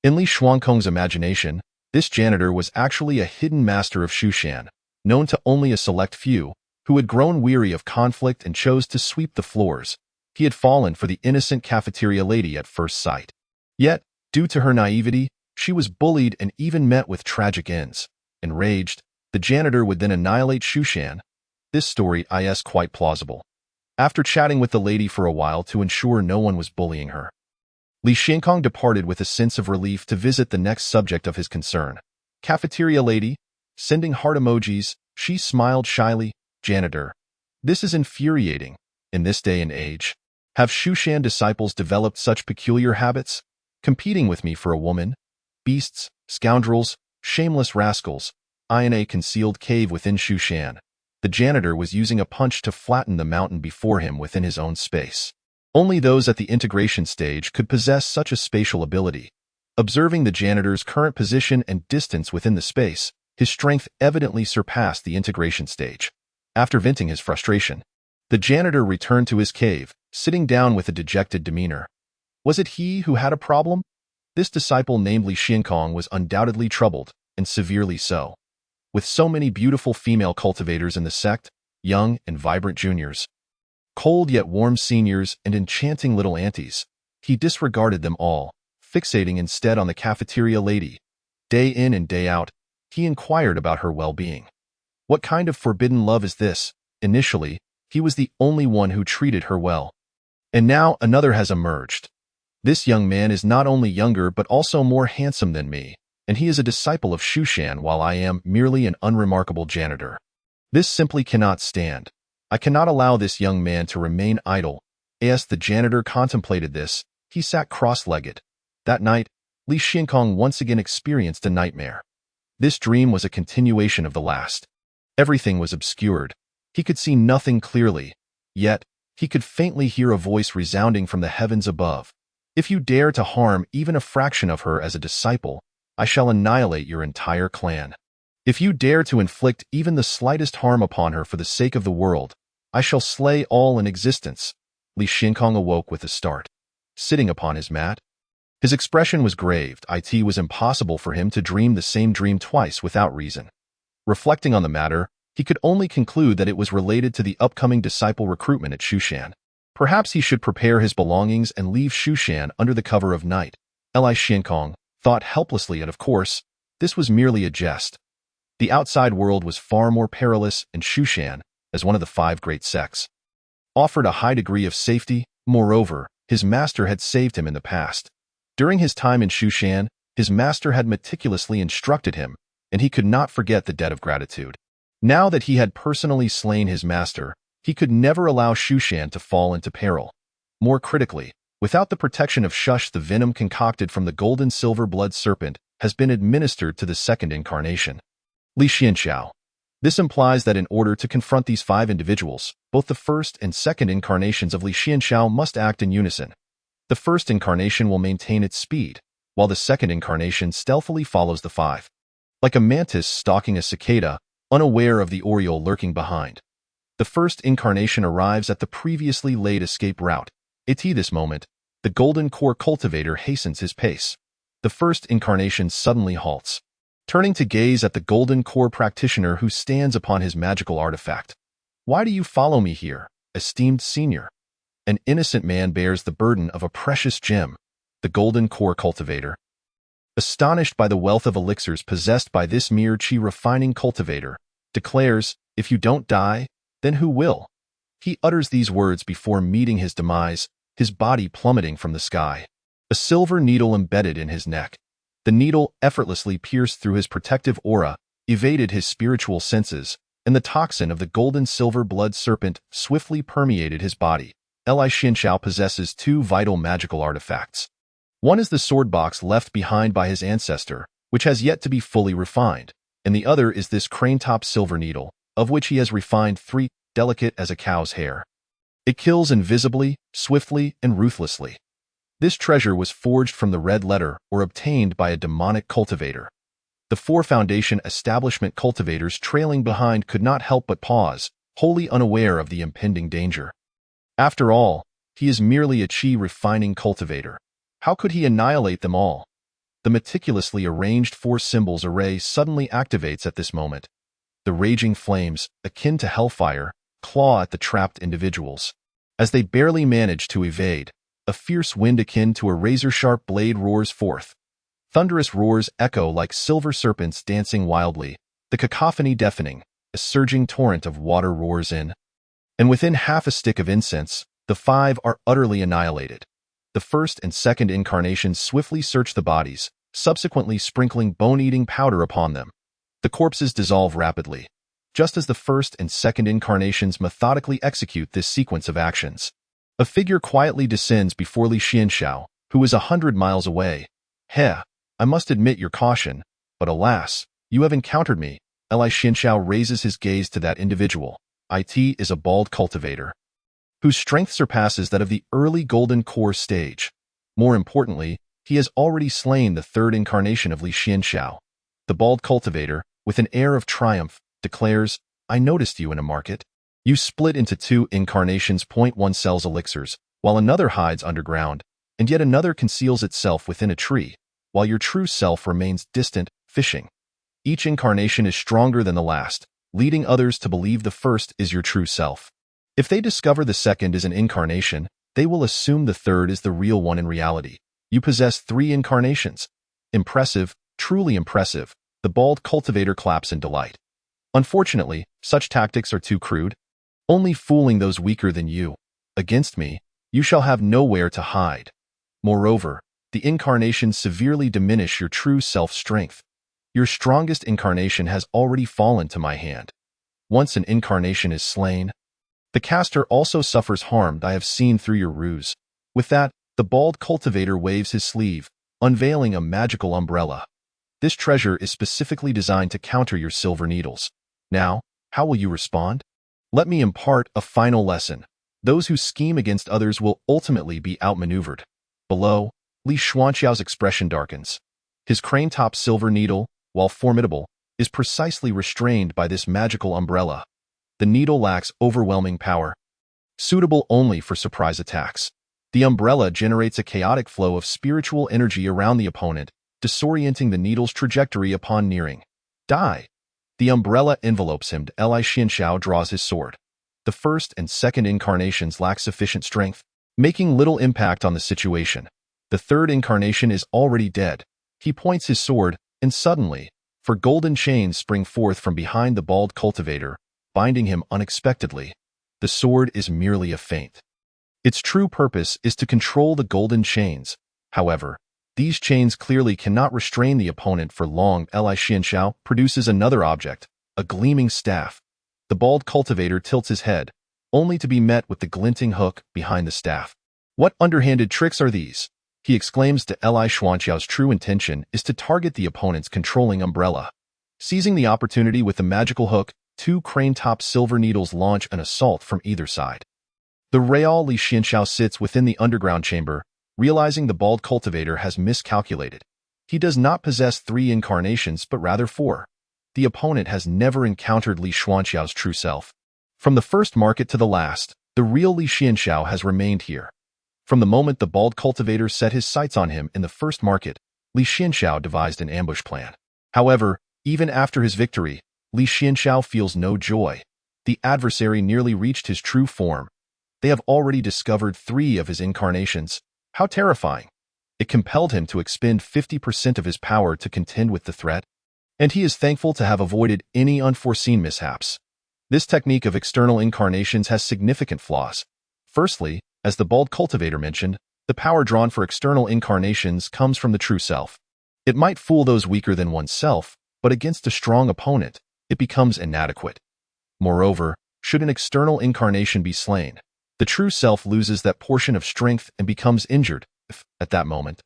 In Li Xiankong's imagination, this janitor was actually a hidden master of Shushan, known to only a select few, who had grown weary of conflict and chose to sweep the floors. He had fallen for the innocent cafeteria lady at first sight. Yet, due to her naivety, she was bullied and even met with tragic ends. Enraged, the janitor would then annihilate Shushan. This story is quite plausible. After chatting with the lady for a while to ensure no one was bullying her, Li Xiankong departed with a sense of relief to visit the next subject of his concern. Cafeteria lady, sending heart emojis, she smiled shyly. Janitor. This is infuriating. In this day and age, have Shushan disciples developed such peculiar habits? Competing with me for a woman? Beasts, scoundrels, shameless rascals. In a concealed cave within Shushan, the janitor was using a punch to flatten the mountain before him within his own space. Only those at the integration stage could possess such a spatial ability. Observing the janitor's current position and distance within the space, his strength evidently surpassed the integration stage. After venting his frustration, the janitor returned to his cave, sitting down with a dejected demeanor. Was it he who had a problem? This disciple named Li Xiankong was undoubtedly troubled, and severely so. With so many beautiful female cultivators in the sect, young and vibrant juniors, cold yet warm seniors, and enchanting little aunties, he disregarded them all, fixating instead on the cafeteria lady. Day in and day out, he inquired about her well-being. What kind of forbidden love is this? Initially, he was the only one who treated her well. And now another has emerged. This young man is not only younger but also more handsome than me, and he is a disciple of Shushan while I am merely an unremarkable janitor. This simply cannot stand. I cannot allow this young man to remain idle. As the janitor contemplated this, he sat cross-legged. That night, Li Xiankong once again experienced a nightmare. This dream was a continuation of the last. Everything was obscured. He could see nothing clearly. Yet, he could faintly hear a voice resounding from the heavens above. If you dare to harm even a fraction of her as a disciple, I shall annihilate your entire clan. If you dare to inflict even the slightest harm upon her for the sake of the world, I shall slay all in existence. Li Xiankong awoke with a start. Sitting upon his mat, his expression was grave. It was impossible for him to dream the same dream twice without reason. Reflecting on the matter, he could only conclude that it was related to the upcoming disciple recruitment at Shushan. Perhaps he should prepare his belongings and leave Shushan under the cover of night. Li Xiankong thought helplessly, and of course, this was merely a jest. The outside world was far more perilous, and Shushan, as one of the 5 great sects, offered a high degree of safety. Moreover, his master had saved him in the past. During his time in Shushan, his master had meticulously instructed him, and he could not forget the debt of gratitude. Now that he had personally slain his master, he could never allow Shushan to fall into peril. More critically, without the protection of Shush, the venom concocted from the golden silver blood serpent has been administered to the second incarnation, Li Xianxiao. This implies that in order to confront these 5 individuals, both the first and second incarnations of Li Xianxiao must act in unison. The first incarnation will maintain its speed, while the second incarnation stealthily follows the 5. Like a mantis stalking a cicada, unaware of the oriole lurking behind. The first incarnation arrives at the previously laid escape route. At this moment, the golden core cultivator hastens his pace. The first incarnation suddenly halts. turning to gaze at the golden core practitioner who stands upon his magical artifact. "Why do you follow me here, esteemed senior?" An innocent man bears the burden of a precious gem, the golden core cultivator. Astonished by the wealth of elixirs possessed by this mere chi-refining cultivator, declares, "If you don't die, then who will?" He utters these words before meeting his demise, his body plummeting from the sky. A silver needle embedded in his neck. The needle effortlessly pierced through his protective aura, evaded his spiritual senses, and the toxin of the golden-silver blood serpent swiftly permeated his body. Li Xianxiao possesses two vital magical artifacts. One is the sword box left behind by his ancestor, which has yet to be fully refined, and the other is this crane-top silver needle, of which he has refined 3, delicate as a cow's hair. It kills invisibly, swiftly, and ruthlessly. This treasure was forged from the red letter or obtained by a demonic cultivator. The 4 Foundation establishment cultivators trailing behind could not help but pause, wholly unaware of the impending danger. After all, he is merely a chi-refining cultivator. How could he annihilate them all? The meticulously arranged 4 symbols array suddenly activates at this moment. The raging flames, akin to hellfire, claw at the trapped individuals. As they barely manage to evade, a fierce wind akin to a razor-sharp blade roars forth. Thunderous roars echo like silver serpents dancing wildly, the cacophony deafening. A surging torrent of water roars in. And within half a stick of incense, the 5 are utterly annihilated. The first and second incarnations swiftly search the bodies, subsequently sprinkling bone-eating powder upon them. The corpses dissolve rapidly, just as the first and second incarnations methodically execute this sequence of actions. A figure quietly descends before Li Xianxiao, who is 100 miles away. "Heh, I must admit your caution, but alas, you have encountered me." Li Xianxiao raises his gaze to that individual. It is a bald cultivator, whose strength surpasses that of the early golden core stage. More importantly, he has already slain the 3rd incarnation of Li Xianxiao. The bald cultivator, with an air of triumph, declares, "I noticed you in a market. You split into 2 incarnations. One sells elixirs, while another hides underground, and yet another conceals itself within a tree, while your true self remains distant, fishing. Each incarnation is stronger than the last, leading others to believe the first is your true self. If they discover the second is an incarnation, they will assume the third is the real one in reality. You possess 3 incarnations. Impressive, truly impressive." The bald cultivator claps in delight. "Unfortunately, such tactics are too crude. Only fooling those weaker than you. Against me, you shall have nowhere to hide. Moreover, the incarnations severely diminish your true self-strength. Your strongest incarnation has already fallen to my hand. Once an incarnation is slain, the caster also suffers harm. I have seen through your ruse." With that, the bald cultivator waves his sleeve, unveiling a magical umbrella. "This treasure is specifically designed to counter your silver needles. Now, how will you respond? Let me impart a final lesson. Those who scheme against others will ultimately be outmaneuvered." Below, Li Xianxiao's expression darkens. His crane-top silver needle, while formidable, is precisely restrained by this magical umbrella. The needle lacks overwhelming power, suitable only for surprise attacks. The umbrella generates a chaotic flow of spiritual energy around the opponent, disorienting the needle's trajectory upon nearing. "Die!" The umbrella envelopes him. Li Xianxiao draws his sword. The first and second incarnations lack sufficient strength, making little impact on the situation. The 3rd incarnation is already dead. He points his sword, and suddenly, 4 golden chains spring forth from behind the bald cultivator, binding him unexpectedly. The sword is merely a feint. Its true purpose is to control the golden chains. However, these chains clearly cannot restrain the opponent for long. Li Xianxiao produces another object, a gleaming staff. The bald cultivator tilts his head, only to be met with the glinting hook behind the staff. "What underhanded tricks are these?" he exclaims. Li Xianxiao's true intention is to target the opponent's controlling umbrella. Seizing the opportunity with the magical hook, 2 crane-top silver needles launch an assault from either side. The real Li Xianxiao sits within the underground chamber, realizing the bald cultivator has miscalculated. He does not possess 3 incarnations but rather 4. The opponent has never encountered Li Xianxiao's true self. From the first market to the last, the real Li Xianxiao has remained here. From the moment the bald cultivator set his sights on him in the first market, Li Xianxiao devised an ambush plan. However, even after his victory, Li Xianxiao feels no joy. The adversary nearly reached his true form. They have already discovered 3 of his incarnations. How terrifying! It compelled him to expend 50% of his power to contend with the threat, and he is thankful to have avoided any unforeseen mishaps. This technique of external incarnations has significant flaws. Firstly, as the bald cultivator mentioned, the power drawn for external incarnations comes from the true self. It might fool those weaker than oneself, but against a strong opponent, it becomes inadequate. Moreover, should an external incarnation be slain, the true self loses that portion of strength and becomes injured. If, at that moment,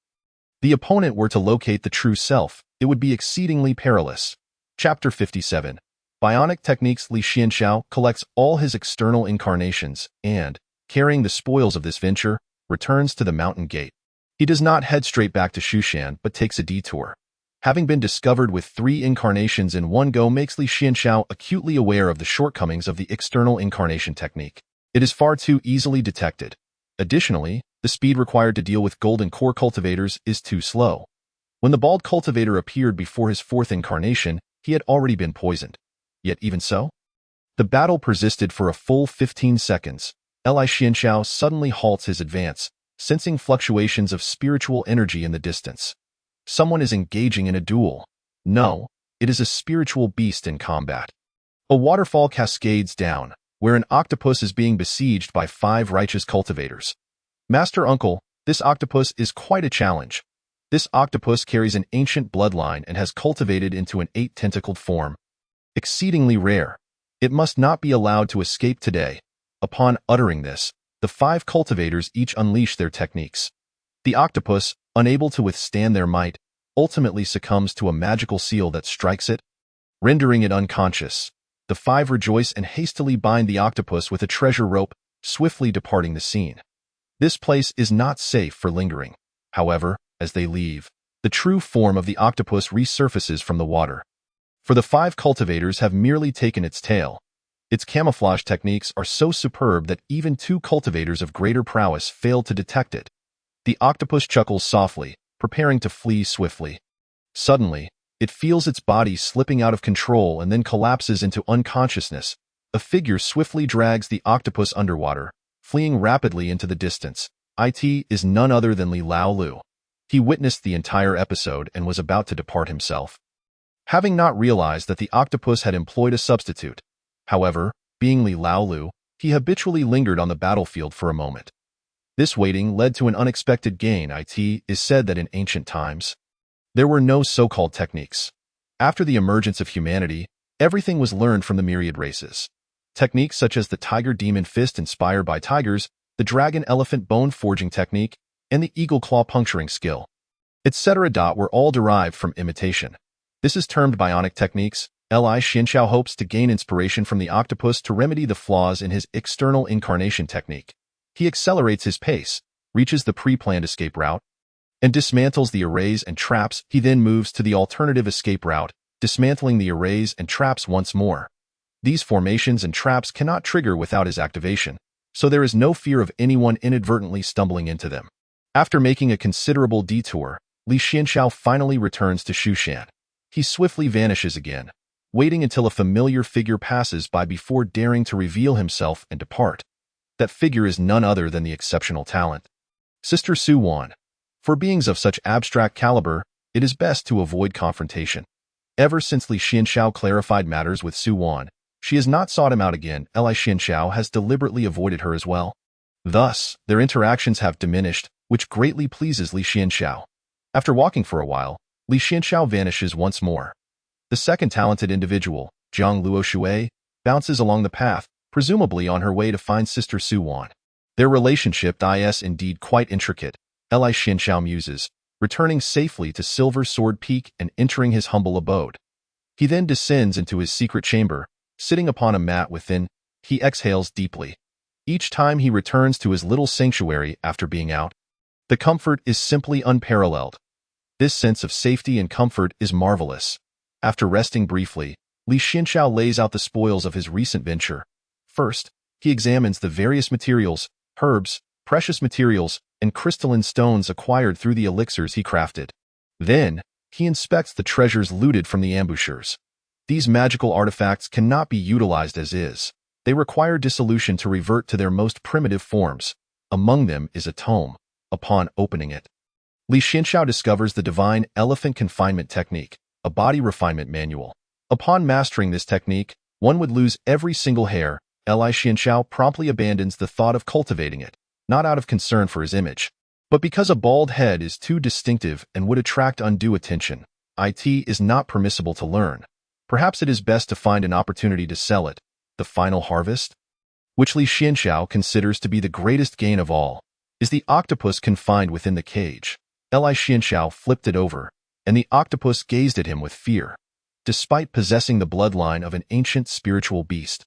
the opponent were to locate the true self, it would be exceedingly perilous. Chapter 57. Bionic Techniques. Li Xianxiao collects all his external incarnations and, carrying the spoils of this venture, returns to the mountain gate. He does not head straight back to Shushan but takes a detour. Having been discovered with 3 incarnations in one go makes Li Xianxiao acutely aware of the shortcomings of the external incarnation technique. It is far too easily detected. Additionally, the speed required to deal with golden core cultivators is too slow. When the bald cultivator appeared before his 4th incarnation, he had already been poisoned. Yet even so, the battle persisted for a full 15 seconds. Li Xianxiao suddenly halts his advance, sensing fluctuations of spiritual energy in the distance. Someone is engaging in a duel. No, it is a spiritual beast in combat. A waterfall cascades down, where an octopus is being besieged by 5 righteous cultivators. Master Uncle, this octopus is quite a challenge. This octopus carries an ancient bloodline and has cultivated into an 8-tentacled form. Exceedingly rare. It must not be allowed to escape today. Upon uttering this, the 5 cultivators each unleash their techniques. The octopus, unable to withstand their might, ultimately succumbs to a magical seal that strikes it, rendering it unconscious. The 5 rejoice and hastily bind the octopus with a treasure rope, swiftly departing the scene. This place is not safe for lingering. However, as they leave, the true form of the octopus resurfaces from the water. For the 5 cultivators have merely taken its tail. Its camouflage techniques are so superb that even 2 cultivators of greater prowess failed to detect it. The octopus chuckles softly, preparing to flee swiftly. Suddenly, it feels its body slipping out of control and then collapses into unconsciousness. A figure swiftly drags the octopus underwater, fleeing rapidly into the distance. It is none other than Li Laolu. He witnessed the entire episode and was about to depart himself, having not realized that the octopus had employed a substitute. However, being Li Laolu, he habitually lingered on the battlefield for a moment. This waiting led to an unexpected gain. It is said that in ancient times, there were no so-called techniques. After the emergence of humanity, everything was learned from the myriad races. Techniques such as the tiger demon fist inspired by tigers, the dragon elephant bone forging technique, and the eagle claw puncturing skill, etc. were all derived from imitation. This is termed bionic techniques. Li Xianxiao hopes to gain inspiration from the octopus to remedy the flaws in his external incarnation technique. He accelerates his pace, reaches the pre-planned escape route, and dismantles the arrays and traps. He then moves to the alternative escape route, dismantling the arrays and traps once more. These formations and traps cannot trigger without his activation, so there is no fear of anyone inadvertently stumbling into them. After making a considerable detour, Li Xianxiao finally returns to Shushan. He swiftly vanishes again, waiting until a familiar figure passes by before daring to reveal himself and depart. That figure is none other than the exceptional talent, Sister Su Wan. For beings of such abstract caliber, it is best to avoid confrontation. Ever since Li Xianxiao clarified matters with Su Wan, she has not sought him out again. Li Xianxiao has deliberately avoided her as well. Thus, their interactions have diminished, which greatly pleases Li Xianxiao. After walking for a while, Li Xianxiao vanishes once more. The second talented individual, Zhang Luoshui, bounces along the path, presumably on her way to find Sister Su Wan. Their relationship is indeed quite intricate, Li Xianxiao muses, returning safely to Silver Sword Peak and entering his humble abode. He then descends into his secret chamber. Sitting upon a mat within, he exhales deeply. Each time he returns to his little sanctuary after being out, the comfort is simply unparalleled. This sense of safety and comfort is marvelous. After resting briefly, Li Xianxiao lays out the spoils of his recent venture. First, he examines the various materials, herbs, precious materials, and crystalline stones acquired through the elixirs he crafted. Then, he inspects the treasures looted from the ambushers. These magical artifacts cannot be utilized as is. They require dissolution to revert to their most primitive forms. Among them is a tome. Upon opening it, Li Xianxiao discovers the divine elephant confinement technique, a body refinement manual. Upon mastering this technique, one would lose every single hair. Li Xianxiao promptly abandons the thought of cultivating it, not out of concern for his image, but because a bald head is too distinctive and would attract undue attention. It is not permissible to learn. Perhaps it is best to find an opportunity to sell it. The final harvest, which Li Xianxiao considers to be the greatest gain of all, is the octopus confined within the cage. Li Xianxiao flipped it over, and the octopus gazed at him with fear. Despite possessing the bloodline of an ancient spiritual beast,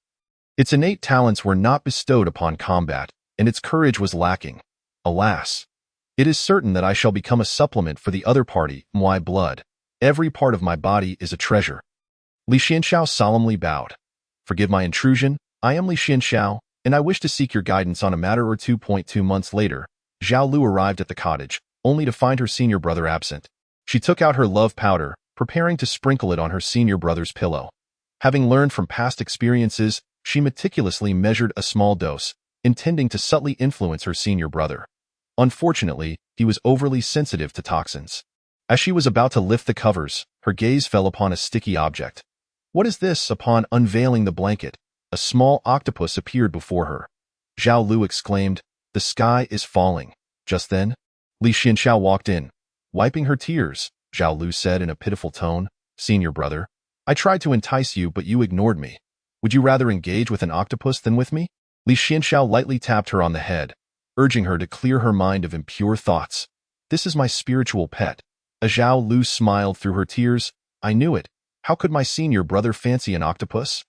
its innate talents were not bestowed upon combat, and its courage was lacking. Alas, it is certain that I shall become a supplement for the other party, my blood. Every part of my body is a treasure. Li Xianxiao solemnly bowed. Forgive my intrusion. I am Li Xianxiao, and I wish to seek your guidance on a matter or two. 2 months later, Zhao Lu arrived at the cottage, only to find her senior brother absent. She took out her love powder, preparing to sprinkle it on her senior brother's pillow. Having learned from past experiences, she meticulously measured a small dose, intending to subtly influence her senior brother. Unfortunately, he was overly sensitive to toxins. As she was about to lift the covers, her gaze fell upon a sticky object. What is this? Upon unveiling the blanket, a small octopus appeared before her. Zhao Lu exclaimed, "The sky is falling." Just then, Li Xianxiao walked in. Wiping her tears, Zhao Lu said in a pitiful tone, "Senior brother, I tried to entice you, but you ignored me. Would you rather engage with an octopus than with me?" Li Xianxiao lightly tapped her on the head, urging her to clear her mind of impure thoughts. "This is my spiritual pet." Zhao Lu smiled through her tears. "I knew it. How could my senior brother fancy an octopus?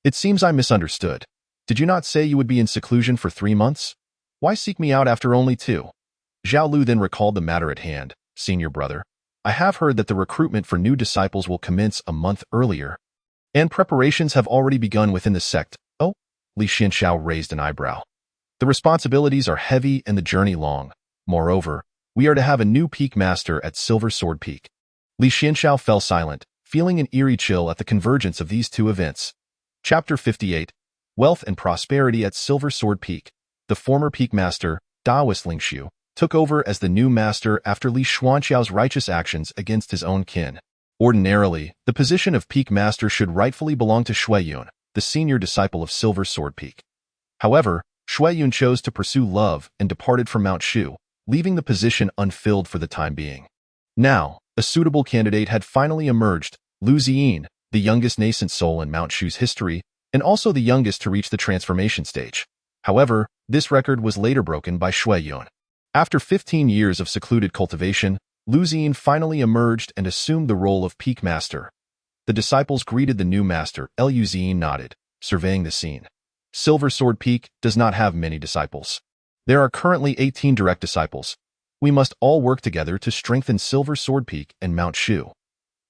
It seems I misunderstood. Did you not say you would be in seclusion for 3 months? Why seek me out after only 2? Zhao Lu then recalled the matter at hand. "Senior brother, I have heard that the recruitment for new disciples will commence a month earlier, and preparations have already begun within the sect." "Oh?" Li Xianxiao raised an eyebrow. "The responsibilities are heavy and the journey long. Moreover, we are to have a new peak master at Silver Sword Peak." Li Xianxiao fell silent, feeling an eerie chill at the convergence of these two events. Chapter 58. Wealth and Prosperity at Silver Sword Peak. The former peak master, Daoist Lingxiu, took over as the new master after Li Xuanqiao's righteous actions against his own kin. Ordinarily, the position of peak master should rightfully belong to Shuiyun, the senior disciple of Silver Sword Peak. However, Shuiyun chose to pursue love and departed from Mount Shu, leaving the position unfilled for the time being. Now, a suitable candidate had finally emerged, Lu Ziyin, the youngest nascent soul in Mount Shu's history, and also the youngest to reach the transformation stage. However, this record was later broken by Shuiyun. After 15 years of secluded cultivation, Lu Ziyin finally emerged and assumed the role of peak master. The disciples greeted the new master. Lu Ziyin nodded, surveying the scene. Silver Sword Peak does not have many disciples. There are currently 18 direct disciples. We must all work together to strengthen Silver Sword Peak and Mount Shu.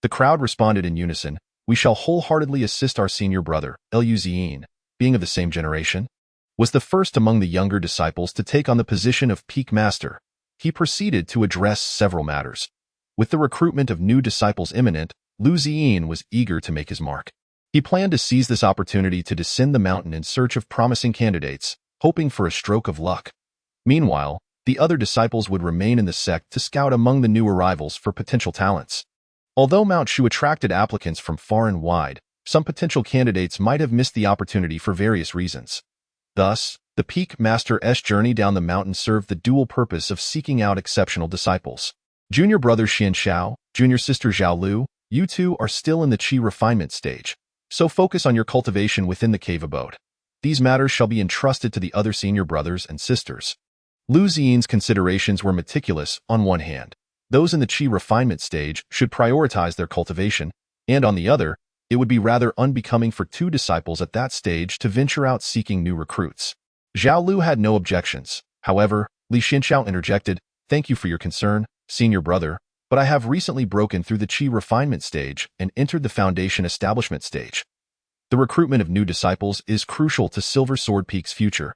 The crowd responded in unison. "We shall wholeheartedly assist our senior brother." Lu Ziyin, being of the same generation, was the first among the younger disciples to take on the position of peak master. He proceeded to address several matters. With the recruitment of new disciples imminent, Lu Ziyin was eager to make his mark. He planned to seize this opportunity to descend the mountain in search of promising candidates, hoping for a stroke of luck. Meanwhile, the other disciples would remain in the sect to scout among the new arrivals for potential talents. Although Mount Shu attracted applicants from far and wide, some potential candidates might have missed the opportunity for various reasons. Thus, the Peak Master's journey down the mountain served the dual purpose of seeking out exceptional disciples. Junior brother Xianxiao, junior sister Zhao Lu, you two are still in the Qi refinement stage, so focus on your cultivation within the cave abode. These matters shall be entrusted to the other senior brothers and sisters. Lu Ziyin's considerations were meticulous. On one hand, those in the Qi refinement stage should prioritize their cultivation, and on the other, it would be rather unbecoming for 2 disciples at that stage to venture out seeking new recruits. Zhao Lu had no objections. However, Li Xianxiao interjected, "Thank you for your concern, senior brother, but I have recently broken through the Qi refinement stage and entered the foundation establishment stage. The recruitment of new disciples is crucial to Silver Sword Peak's future,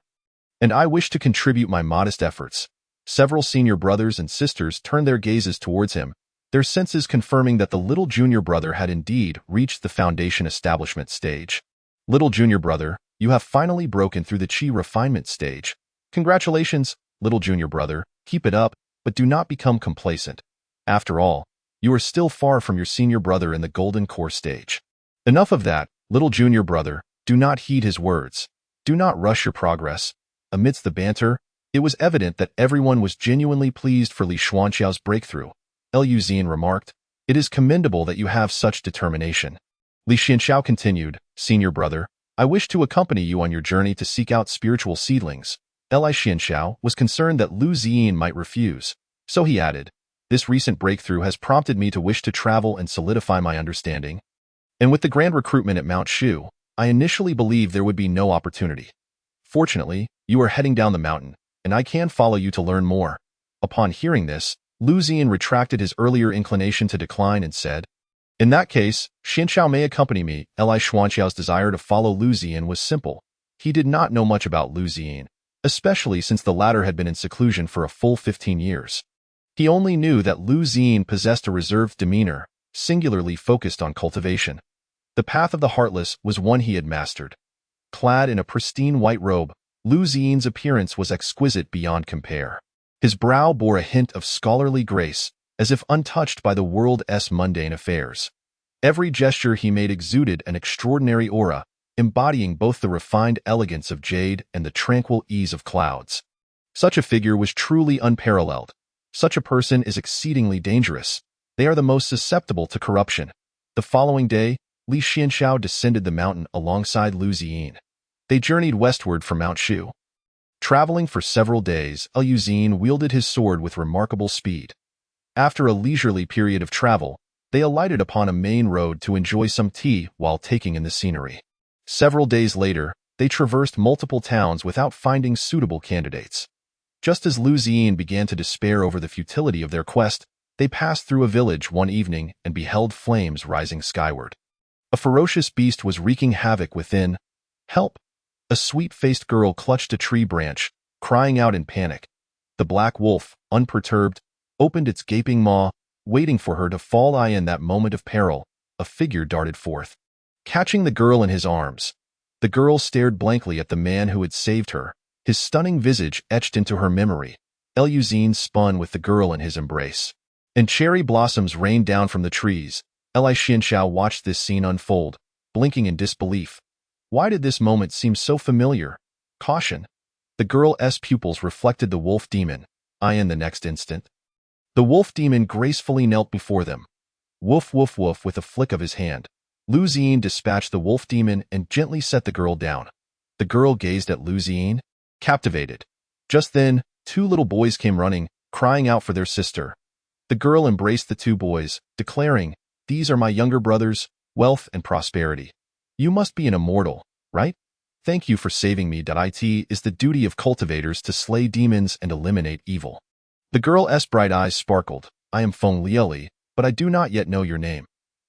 and I wish to contribute my modest efforts." Several senior brothers and sisters turned their gazes towards him, their senses confirming that the little junior brother had indeed reached the foundation establishment stage. Little junior brother, you have finally broken through the chi refinement stage. Congratulations, little junior brother, keep it up, but do not become complacent. After all, you are still far from your senior brother in the golden core stage. Enough of that, little junior brother, do not heed his words. Do not rush your progress. Amidst the banter, it was evident that everyone was genuinely pleased for Li Xuanqiao's breakthrough. Lu Zian remarked, "It is commendable that you have such determination." Li Xianxiao continued, "Senior brother, I wish to accompany you on your journey to seek out spiritual seedlings." Li Xianxiao was concerned that Lu Ziyin might refuse, so he added, "This recent breakthrough has prompted me to wish to travel and solidify my understanding. And with the grand recruitment at Mount Shu, I initially believed there would be no opportunity. Fortunately, you are heading down the mountain, and I can follow you to learn more." Upon hearing this, Lu Ziyin retracted his earlier inclination to decline and said, "In that case, Xianxiao may accompany me." Li Xuanqiao's desire to follow Lu Ziyin was simple. He did not know much about Lu Ziyin, especially since the latter had been in seclusion for a full 15 years. He only knew that Lu Ziyin possessed a reserved demeanor, singularly focused on cultivation. The path of the heartless was one he had mastered. Clad in a pristine white robe, Lu Ziyin's appearance was exquisite beyond compare. His brow bore a hint of scholarly grace, as if untouched by the world's mundane affairs. Every gesture he made exuded an extraordinary aura, embodying both the refined elegance of jade and the tranquil ease of clouds. Such a figure was truly unparalleled. Such a person is exceedingly dangerous. They are the most susceptible to corruption. The following day, Li Xianxiao descended the mountain alongside Lu Ziyin. They journeyed westward from Mount Shu. Traveling for several days, Lu Ziyin wielded his sword with remarkable speed. After a leisurely period of travel, they alighted upon a main road to enjoy some tea while taking in the scenery. Several days later, they traversed multiple towns without finding suitable candidates. Just as Lu Ziyin began to despair over the futility of their quest, they passed through a village one evening and beheld flames rising skyward. A ferocious beast was wreaking havoc within. "Help!" A sweet-faced girl clutched a tree branch, crying out in panic. The black wolf, unperturbed, opened its gaping maw, waiting for her to fall. In that moment of peril, a figure darted forth. Catching the girl in his arms, the girl stared blankly at the man who had saved her, his stunning visage etched into her memory. Lu Ziyin spun with the girl in his embrace, and cherry blossoms rained down from the trees. Li Xianxiao watched this scene unfold, blinking in disbelief. Why did this moment seem so familiar? Caution! The girl's pupils reflected the wolf demon. In the next instant, the wolf demon gracefully knelt before them. Woof woof woof with a flick of his hand. Lu Ziyin dispatched the wolf demon and gently set the girl down. The girl gazed at Lu Ziyin, captivated. Just then, two little boys came running, crying out for their sister. The girl embraced the two boys, declaring, "These are my younger brothers, Wealth and Prosperity. You must be an immortal, right? Thank you for saving me. It is the duty of cultivators to slay demons and eliminate evil." The girl's bright eyes sparkled. "I am Feng Lieli, but I do not yet know your name."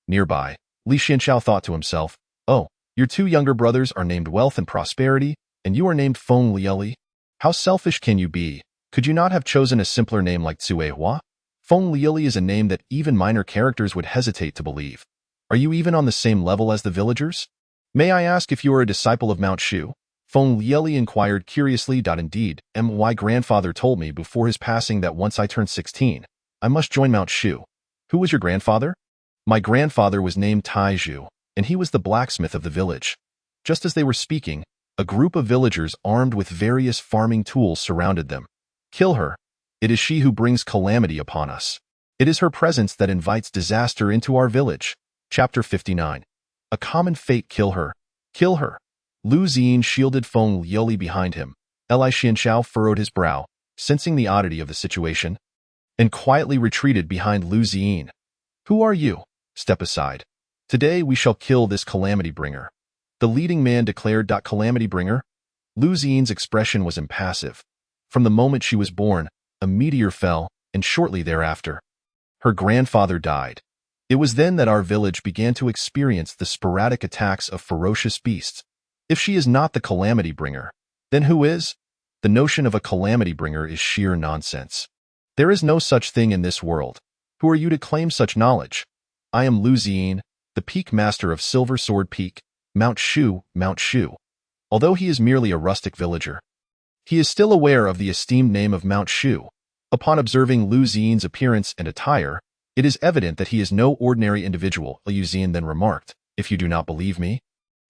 Nearby, Li Xianxiao thought to himself, "Oh, your two younger brothers are named Wealth and Prosperity, and you are named Feng Lieli? How selfish can you be? Could you not have chosen a simpler name like Cui Hua? Feng Lieli is a name that even minor characters would hesitate to believe. Are you even on the same level as the villagers? May I ask if you are a disciple of Mount Shu?" Feng Lieli inquired curiously. "Indeed, my grandfather told me before his passing that once I turned 16, I must join Mount Shu." "Who was your grandfather?" "My grandfather was named Tai Zhu, and he was the blacksmith of the village." Just as they were speaking, a group of villagers armed with various farming tools surrounded them. "Kill her. It is she who brings calamity upon us. It is her presence that invites disaster into our village." Chapter 59. A common fate. Kill her. Kill her. Lu Ziyin shielded Feng Lieli behind him. Li Xianxiao furrowed his brow, sensing the oddity of the situation, and quietly retreated behind Lu Ziyin. "Who are you? Step aside. Today we shall kill this calamity bringer," the leading man declared. "Calamity bringer?" Lu Ziyin's expression was impassive. From the moment she was born, a meteor fell, and shortly thereafter, her grandfather died. It was then that our village began to experience the sporadic attacks of ferocious beasts. If she is not the calamity bringer, then who is? The notion of a calamity bringer is sheer nonsense. There is no such thing in this world. Who are you to claim such knowledge? I am Lu Ziyin, the Peak Master of Silver Sword Peak, Mount Shu, Mount Shu. Although he is merely a rustic villager, he is still aware of the esteemed name of Mount Shu. Upon observing Lu Ziyin's appearance and attire, it is evident that he is no ordinary individual. Lu Ziyin then remarked, "If you do not believe me,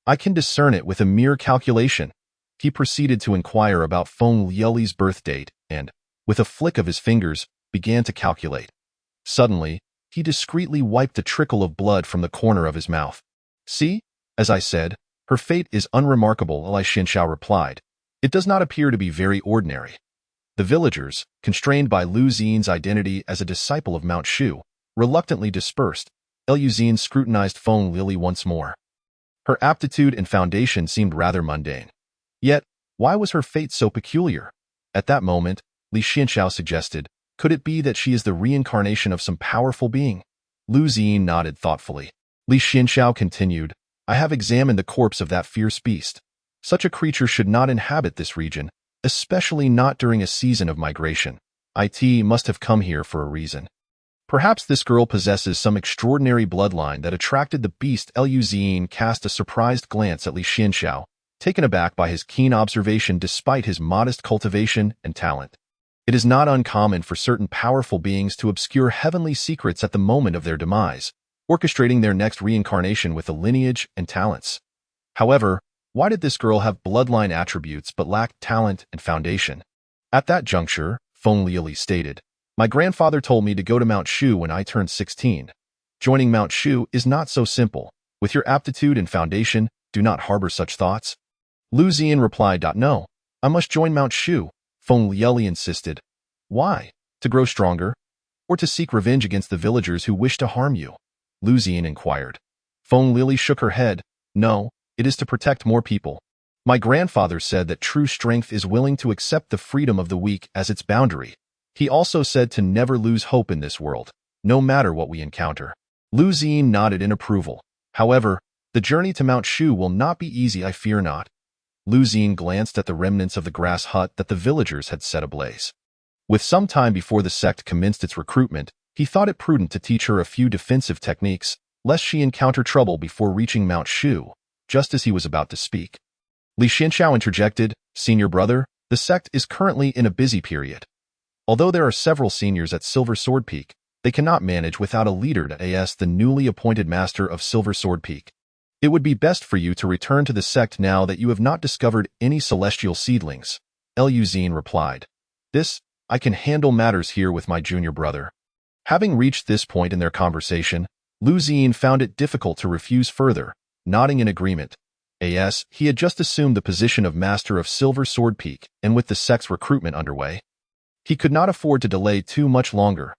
I can discern it with a mere calculation." He proceeded to inquire about Feng Liuli's birth date and, with a flick of his fingers, began to calculate. Suddenly, he discreetly wiped a trickle of blood from the corner of his mouth. "See, as I said, her fate is unremarkable," Li Xianxiao replied. "It does not appear to be very ordinary." The villagers, constrained by Lu Ziyin's identity as a disciple of Mount Shu, reluctantly dispersed. Lu Ziyin scrutinized Feng Liuli once more. Her aptitude and foundation seemed rather mundane. Yet, why was her fate so peculiar? At that moment, Li Xianxiao suggested, "Could it be that she is the reincarnation of some powerful being?" Lu Ziyin nodded thoughtfully. Li Xianxiao continued, "I have examined the corpse of that fierce beast. Such a creature should not inhabit this region, especially not during a season of migration. It must have come here for a reason. Perhaps this girl possesses some extraordinary bloodline that attracted the beast." Lu Ziyin cast a surprised glance at Li Xianxiao, taken aback by his keen observation despite his modest cultivation and talent. It is not uncommon for certain powerful beings to obscure heavenly secrets at the moment of their demise, orchestrating their next reincarnation with a lineage and talents. However, why did this girl have bloodline attributes but lack talent and foundation? At that juncture, Feng Liuli stated, "My grandfather told me to go to Mount Shu when I turned 16. Joining Mount Shu is not so simple. With your aptitude and foundation, do not harbor such thoughts." Lu Ziyin replied, "No, I must join Mount Shu." Feng Liuli insisted. "Why? To grow stronger? Or to seek revenge against the villagers who wish to harm you?" Lu Ziyin inquired. Feng Liuli shook her head. "No, it is to protect more people. My grandfather said that true strength is willing to accept the freedom of the weak as its boundary. He also said to never lose hope in this world, no matter what we encounter." Lu Ziyin nodded in approval. "However, the journey to Mount Shu will not be easy, I fear not." Lu Ziyin glanced at the remnants of the grass hut that the villagers had set ablaze. With some time before the sect commenced its recruitment, he thought it prudent to teach her a few defensive techniques, lest she encounter trouble before reaching Mount Shu. Just as he was about to speak, Li Xianxiao interjected, "Senior brother, the sect is currently in a busy period. Although there are several seniors at Silver Sword Peak, they cannot manage without a leader to as the newly appointed master of Silver Sword Peak. It would be best for you to return to the sect now that you have not discovered any celestial seedlings." Lu Ziyin replied, I can handle matters here with my junior brother." Having reached this point in their conversation, Lu Ziyin found it difficult to refuse further, nodding in agreement. He had just assumed the position of Master of Silver Sword Peak, and with the sect's recruitment underway, he could not afford to delay too much longer.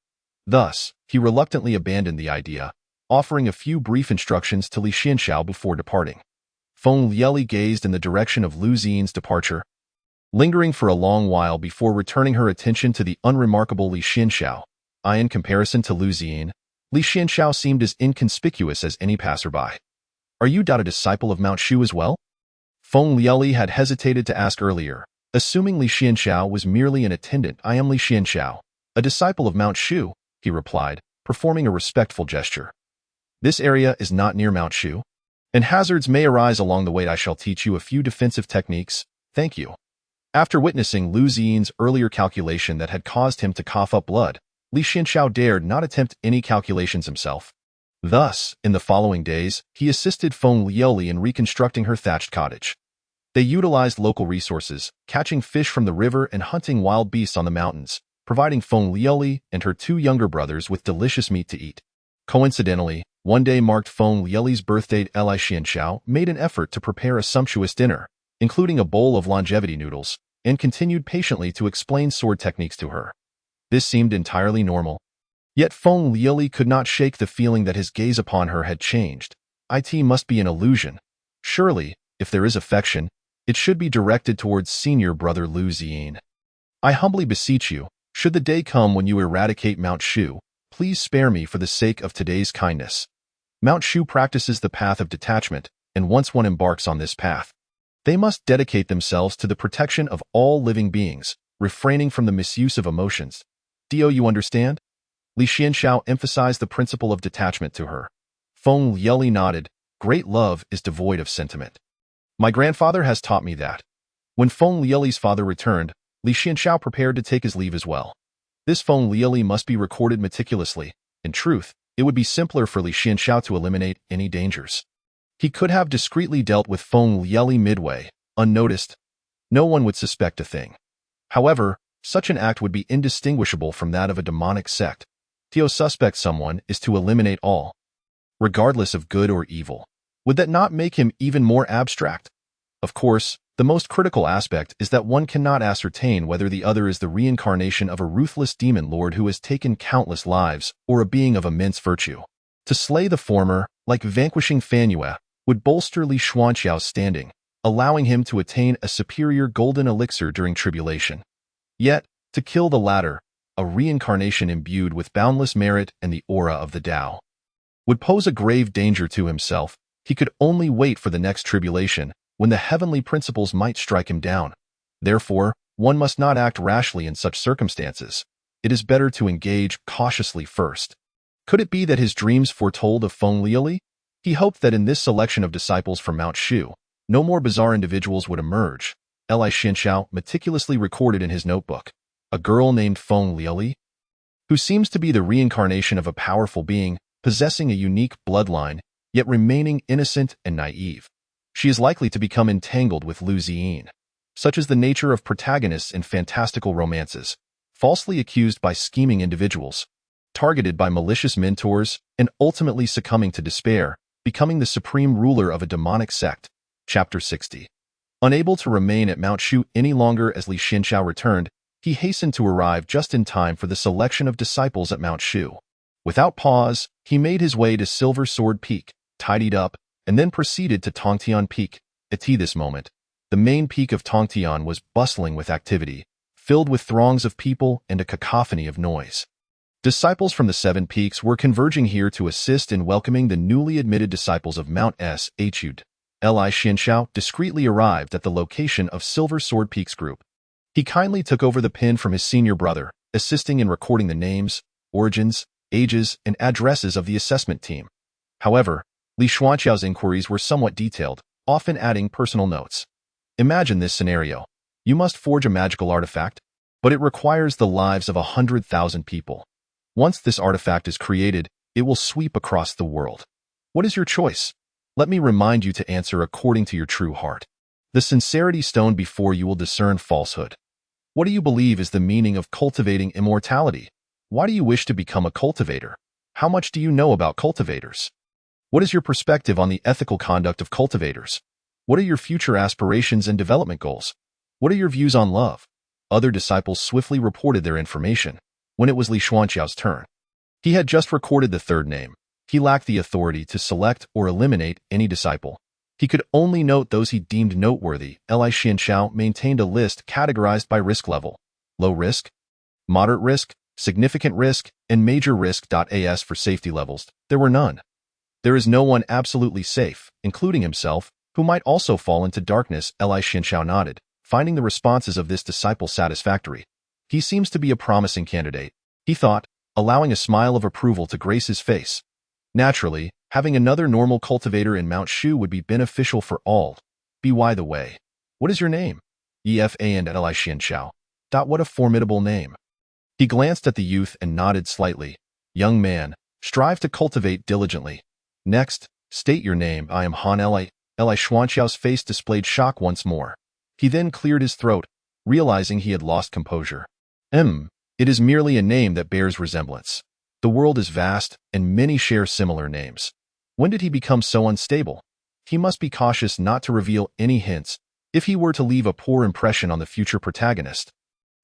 Thus, he reluctantly abandoned the idea, offering a few brief instructions to Li Xianxiao before departing. Feng Liuli gazed in the direction of Lu Ziyin's departure, lingering for a long while before returning her attention to the unremarkable Li Xianxiao. In comparison to Lu Ziyin, Li Xianxiao seemed as inconspicuous as any passerby. "Are you a disciple of Mount Shu as well?" Feng Liuli had hesitated to ask earlier, assuming Li Xianxiao was merely an attendant. "I am Li Xianxiao, a disciple of Mount Shu," he replied, performing a respectful gesture. "This area is not near Mount Shu, and hazards may arise along the way. I shall teach you a few defensive techniques. Thank you." After witnessing Lu Ziyin's earlier calculation that had caused him to cough up blood, Li Xianxiao dared not attempt any calculations himself. Thus, in the following days, he assisted Feng Liuli in reconstructing her thatched cottage. They utilized local resources, catching fish from the river and hunting wild beasts on the mountains, providing Feng Liuli and her two younger brothers with delicious meat to eat. Coincidentally, one day marked Feng Liuli's birthday. Li Xianxiao made an effort to prepare a sumptuous dinner, including a bowl of longevity noodles, and continued patiently to explain sword techniques to her. This seemed entirely normal. Yet Feng Liuli could not shake the feeling that his gaze upon her had changed. It must be an illusion. Surely, if there is affection, it should be directed towards senior brother Lu Ziyin. "I humbly beseech you, should the day come when you eradicate Mount Shu, please spare me for the sake of today's kindness." Mount Shu practices the path of detachment, and once one embarks on this path, they must dedicate themselves to the protection of all living beings, refraining from the misuse of emotions. Do you understand? Li Xianxiao emphasized the principle of detachment to her. Feng Lieli nodded. Great love is devoid of sentiment. My grandfather has taught me that. When Feng Lieli's father returned, Li Xianxiao prepared to take his leave as well. This Feng Lieli must be recorded meticulously. In truth, it would be simpler for Li Xianxiao to eliminate any dangers. He could have discreetly dealt with Feng Lieli midway, unnoticed. No one would suspect a thing. However, such an act would be indistinguishable from that of a demonic sect. To suspect someone is to eliminate all, regardless of good or evil. Would that not make him even more abstract? Of course, the most critical aspect is that one cannot ascertain whether the other is the reincarnation of a ruthless demon lord who has taken countless lives or a being of immense virtue. To slay the former, like vanquishing Fan Yue, would bolster Li Xuanqiao's standing, allowing him to attain a superior golden elixir during tribulation. Yet, to kill the latter, a reincarnation imbued with boundless merit and the aura of the Tao, would pose a grave danger to himself. He could only wait for the next tribulation, when the heavenly principles might strike him down. Therefore, one must not act rashly in such circumstances. It is better to engage cautiously first. Could it be that his dreams foretold of Feng Lieli? He hoped that in this selection of disciples from Mount Shu, no more bizarre individuals would emerge. Li Xianxiao meticulously recorded in his notebook. A girl named Feng Lieli, who seems to be the reincarnation of a powerful being, possessing a unique bloodline, yet remaining innocent and naive. She is likely to become entangled with Lu Ziyin. Such is the nature of protagonists in fantastical romances, falsely accused by scheming individuals, targeted by malicious mentors, and ultimately succumbing to despair, becoming the supreme ruler of a demonic sect. Chapter 60. Unable to remain at Mount Shu any longer as Li Xianxiao returned, he hastened to arrive just in time for the selection of disciples at Mount Shu. Without pause, he made his way to Silver Sword Peak, tidied up, and then proceeded to Tongtian Peak. At this moment, the main peak of Tongtian was bustling with activity, filled with throngs of people and a cacophony of noise. Disciples from the 7 peaks were converging here to assist in welcoming the newly admitted disciples of Mount Shud. Li Xianxiao discreetly arrived at the location of Silver Sword Peak's group. He kindly took over the pen from his senior brother, assisting in recording the names, origins, ages, and addresses of the assessment team. However, Li Xuanqiao's inquiries were somewhat detailed, often adding personal notes. Imagine this scenario. You must forge a magical artifact, but it requires the lives of 100,000 people. Once this artifact is created, it will sweep across the world. What is your choice? Let me remind you to answer according to your true heart. The sincerity stone before you will discern falsehood. What do you believe is the meaning of cultivating immortality? Why do you wish to become a cultivator? How much do you know about cultivators? What is your perspective on the ethical conduct of cultivators? What are your future aspirations and development goals? What are your views on love? Other disciples swiftly reported their information. When it was Li Xuanqiao's turn, he had just recorded the 3rd name. He lacked the authority to select or eliminate any disciple. He could only note those he deemed noteworthy. Li Xianxiao maintained a list categorized by risk level: low risk, moderate risk, significant risk, and major risk. As for safety levels, there were none. There is no one absolutely safe, including himself, who might also fall into darkness. Li Xianxiao nodded, finding the responses of this disciple satisfactory. He seems to be a promising candidate, he thought, allowing a smile of approval to grace his face. Naturally, having another normal cultivator in Mount Shu would be beneficial for all. By the way, what is your name? Efa and Li Xianxiao. What a formidable name. He glanced at the youth and nodded slightly. Young man, strive to cultivate diligently. Next, state your name. I am Han Li. Li Xuanqiao's face displayed shock once more. He then cleared his throat, realizing he had lost composure. It is merely a name that bears resemblance. The world is vast, and many share similar names. When did he become so unstable? He must be cautious not to reveal any hints, if he were to leave a poor impression on the future protagonist.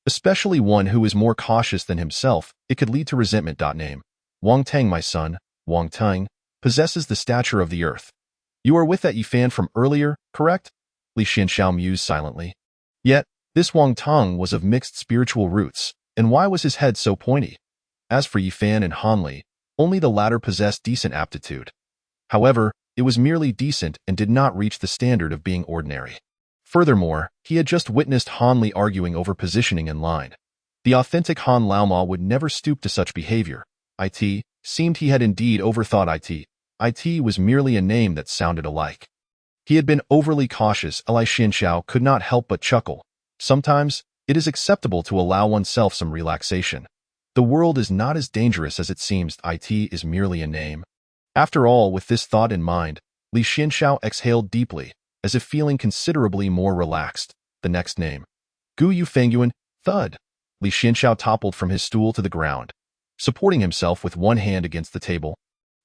Especially one who is more cautious than himself, it could lead to resentment. Name: Wang Tang. My son, Wang Tang, possesses the stature of the earth. You are with that Yifan from earlier, correct? Li Xianxiao mused silently. Yet, this Wang Tang was of mixed spiritual roots, and why was his head so pointy? As for Yifan and Han Li, only the latter possessed decent aptitude. However, it was merely decent and did not reach the standard of being ordinary. Furthermore, he had just witnessed Han Li arguing over positioning in line. The authentic Han Laoma would never stoop to such behavior. It seemed he had indeed overthought it. It was merely a name that sounded alike. He had been overly cautious. Li Xianxiao could not help but chuckle. Sometimes, it is acceptable to allow oneself some relaxation. The world is not as dangerous as it seems. It is merely a name. After all, with this thought in mind, Li Xianxiao exhaled deeply, as if feeling considerably more relaxed. The next name. Gu Yufengyuan, thud. Li Xianxiao toppled from his stool to the ground, supporting himself with one hand against the table.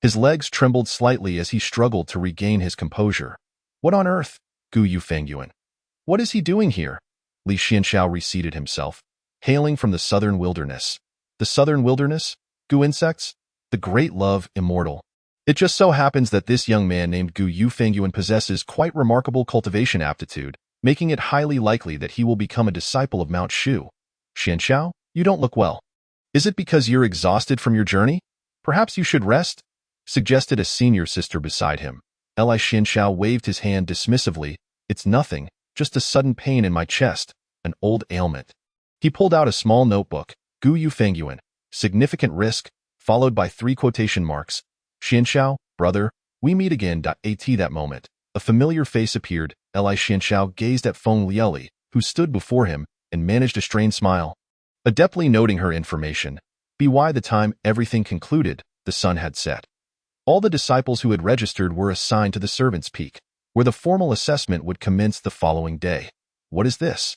His legs trembled slightly as he struggled to regain his composure. What on earth? Gu Yufengyuan. What is he doing here? Li Xianxiao reseated himself, hailing from the southern wilderness. The southern wilderness? Gu insects? The great love, immortal. It just so happens that this young man named Gu Yufengyuan possesses quite remarkable cultivation aptitude, making it highly likely that he will become a disciple of Mount Shu. Xianxiao, you don't look well. Is it because you're exhausted from your journey? Perhaps you should rest? Suggested a senior sister beside him. Li Xianxiao waved his hand dismissively. It's nothing, just a sudden pain in my chest, an old ailment. He pulled out a small notebook. Gu Yufengyuan, significant risk, followed by 3 quotation marks. Xianxiao, brother, we meet again. At that moment, a familiar face appeared. Li Xianxiao gazed at Feng Lieli, who stood before him, and managed a strained smile. Adeptly noting her information, by the time everything concluded, the sun had set. All the disciples who had registered were assigned to the Servants' Peak, where the formal assessment would commence the following day. What is this?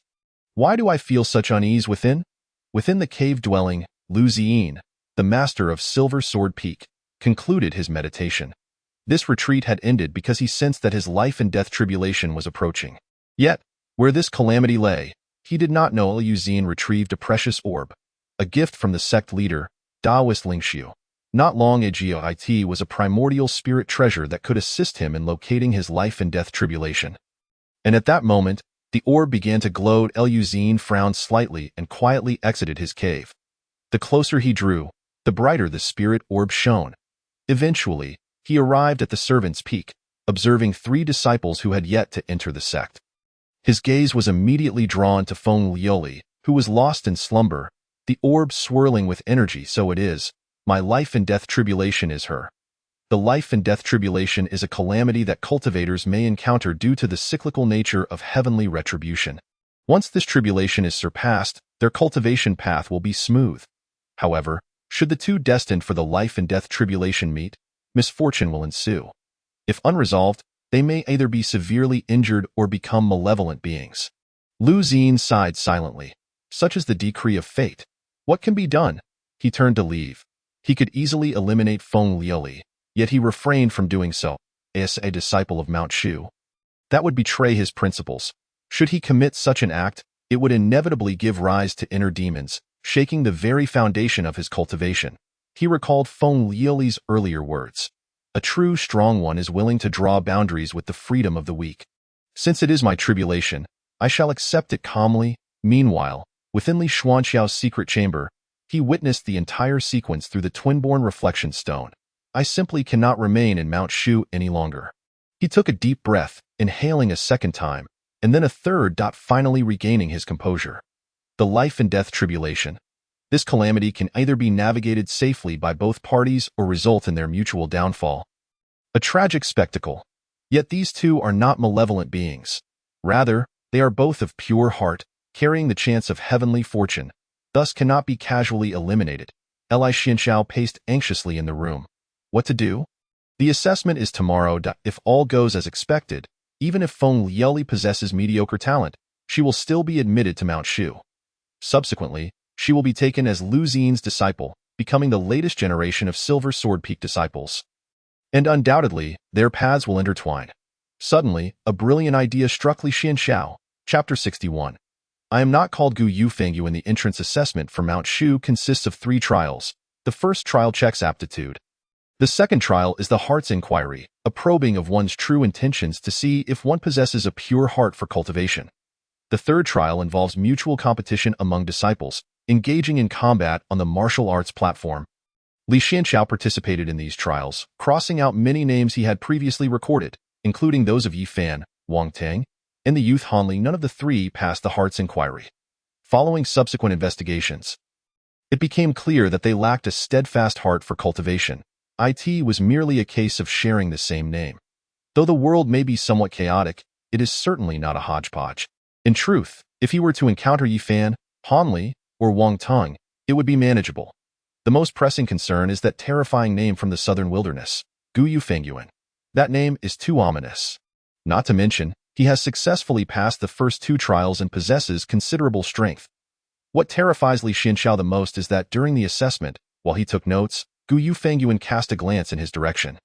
Why do I feel such unease within? Within the cave dwelling, Lu Ziyin, the master of Silver Sword Peak, concluded his meditation. This retreat had ended because he sensed that his life and death tribulation was approaching. Yet, where this calamity lay, he did not know Liu Ziyin retrieved a precious orb, a gift from the sect leader, Daoist Lingxiu. Not long ago, it was a primordial spirit treasure that could assist him in locating his life and death tribulation. And at that moment, the orb began to glow. Liu Ziyin frowned slightly and quietly exited his cave. The closer he drew, the brighter the spirit orb shone. Eventually, he arrived at the Servants' Peak, observing 3 disciples who had yet to enter the sect. His gaze was immediately drawn to Feng Lieli, who was lost in slumber, the orb swirling with energy. So it is, my life and death tribulation is her. The life and death tribulation is a calamity that cultivators may encounter due to the cyclical nature of heavenly retribution. Once this tribulation is surpassed, their cultivation path will be smooth. However, should the 2 destined for the life and death tribulation meet, misfortune will ensue. If unresolved, they may either be severely injured or become malevolent beings. Lu Ziyin sighed silently. Such is the decree of fate. What can be done? He turned to leave. He could easily eliminate Feng Lieli, yet he refrained from doing so, as a disciple of Mount Shu. That would betray his principles. Should he commit such an act, it would inevitably give rise to inner demons, shaking the very foundation of his cultivation. He recalled Feng Lieli's earlier words. A true strong one is willing to draw boundaries with the freedom of the weak. Since it is my tribulation, I shall accept it calmly. Meanwhile, within Li Xuanxiao's secret chamber, he witnessed the entire sequence through the twin-born reflection stone. I simply cannot remain in Mount Shu any longer. He took a deep breath, inhaling a second time, and then a third. Finally regaining his composure. The life and death tribulation. This calamity can either be navigated safely by both parties or result in their mutual downfall. A tragic spectacle. Yet these 2 are not malevolent beings. Rather, they are both of pure heart, carrying the chance of heavenly fortune, thus cannot be casually eliminated. Li Xianxiao paced anxiously in the room. What to do? The assessment is tomorrow. If all goes as expected, even if Feng Lieli possesses mediocre talent, she will still be admitted to Mount Shu. Subsequently, she will be taken as Lu Ziyin's disciple, becoming the latest generation of Silver Sword Peak disciples. And undoubtedly, their paths will intertwine. Suddenly, a brilliant idea struck Li Xianxiao. Chapter 61. I am not called Gu Yufengyuan. The entrance assessment for Mount Shu consists of 3 trials. The first trial checks aptitude. The second trial is the heart's inquiry, a probing of one's true intentions to see if one possesses a pure heart for cultivation. The third trial involves mutual competition among disciples, engaging in combat on the martial arts platform. Li Xianxiao participated in these trials, crossing out many names he had previously recorded, including those of Yi Fan, Wang Tang, and the youth Han Li. None of the 3 passed the heart's inquiry. Following subsequent investigations, It became clear that they lacked a steadfast heart for cultivation. It was merely a case of sharing the same name. Though the world may be somewhat chaotic, it is certainly not a hodgepodge. In truth, if he were to encounter Yifan, Hanli, or Wang Tong, it would be manageable. The most pressing concern is that terrifying name from the southern wilderness, Gu Yufengyuan. That name is too ominous. Not to mention, he has successfully passed the first 2 trials and possesses considerable strength. What terrifies Li Xianxiao the most is that during the assessment, while he took notes, Gu Yufengyuan cast a glance in his direction.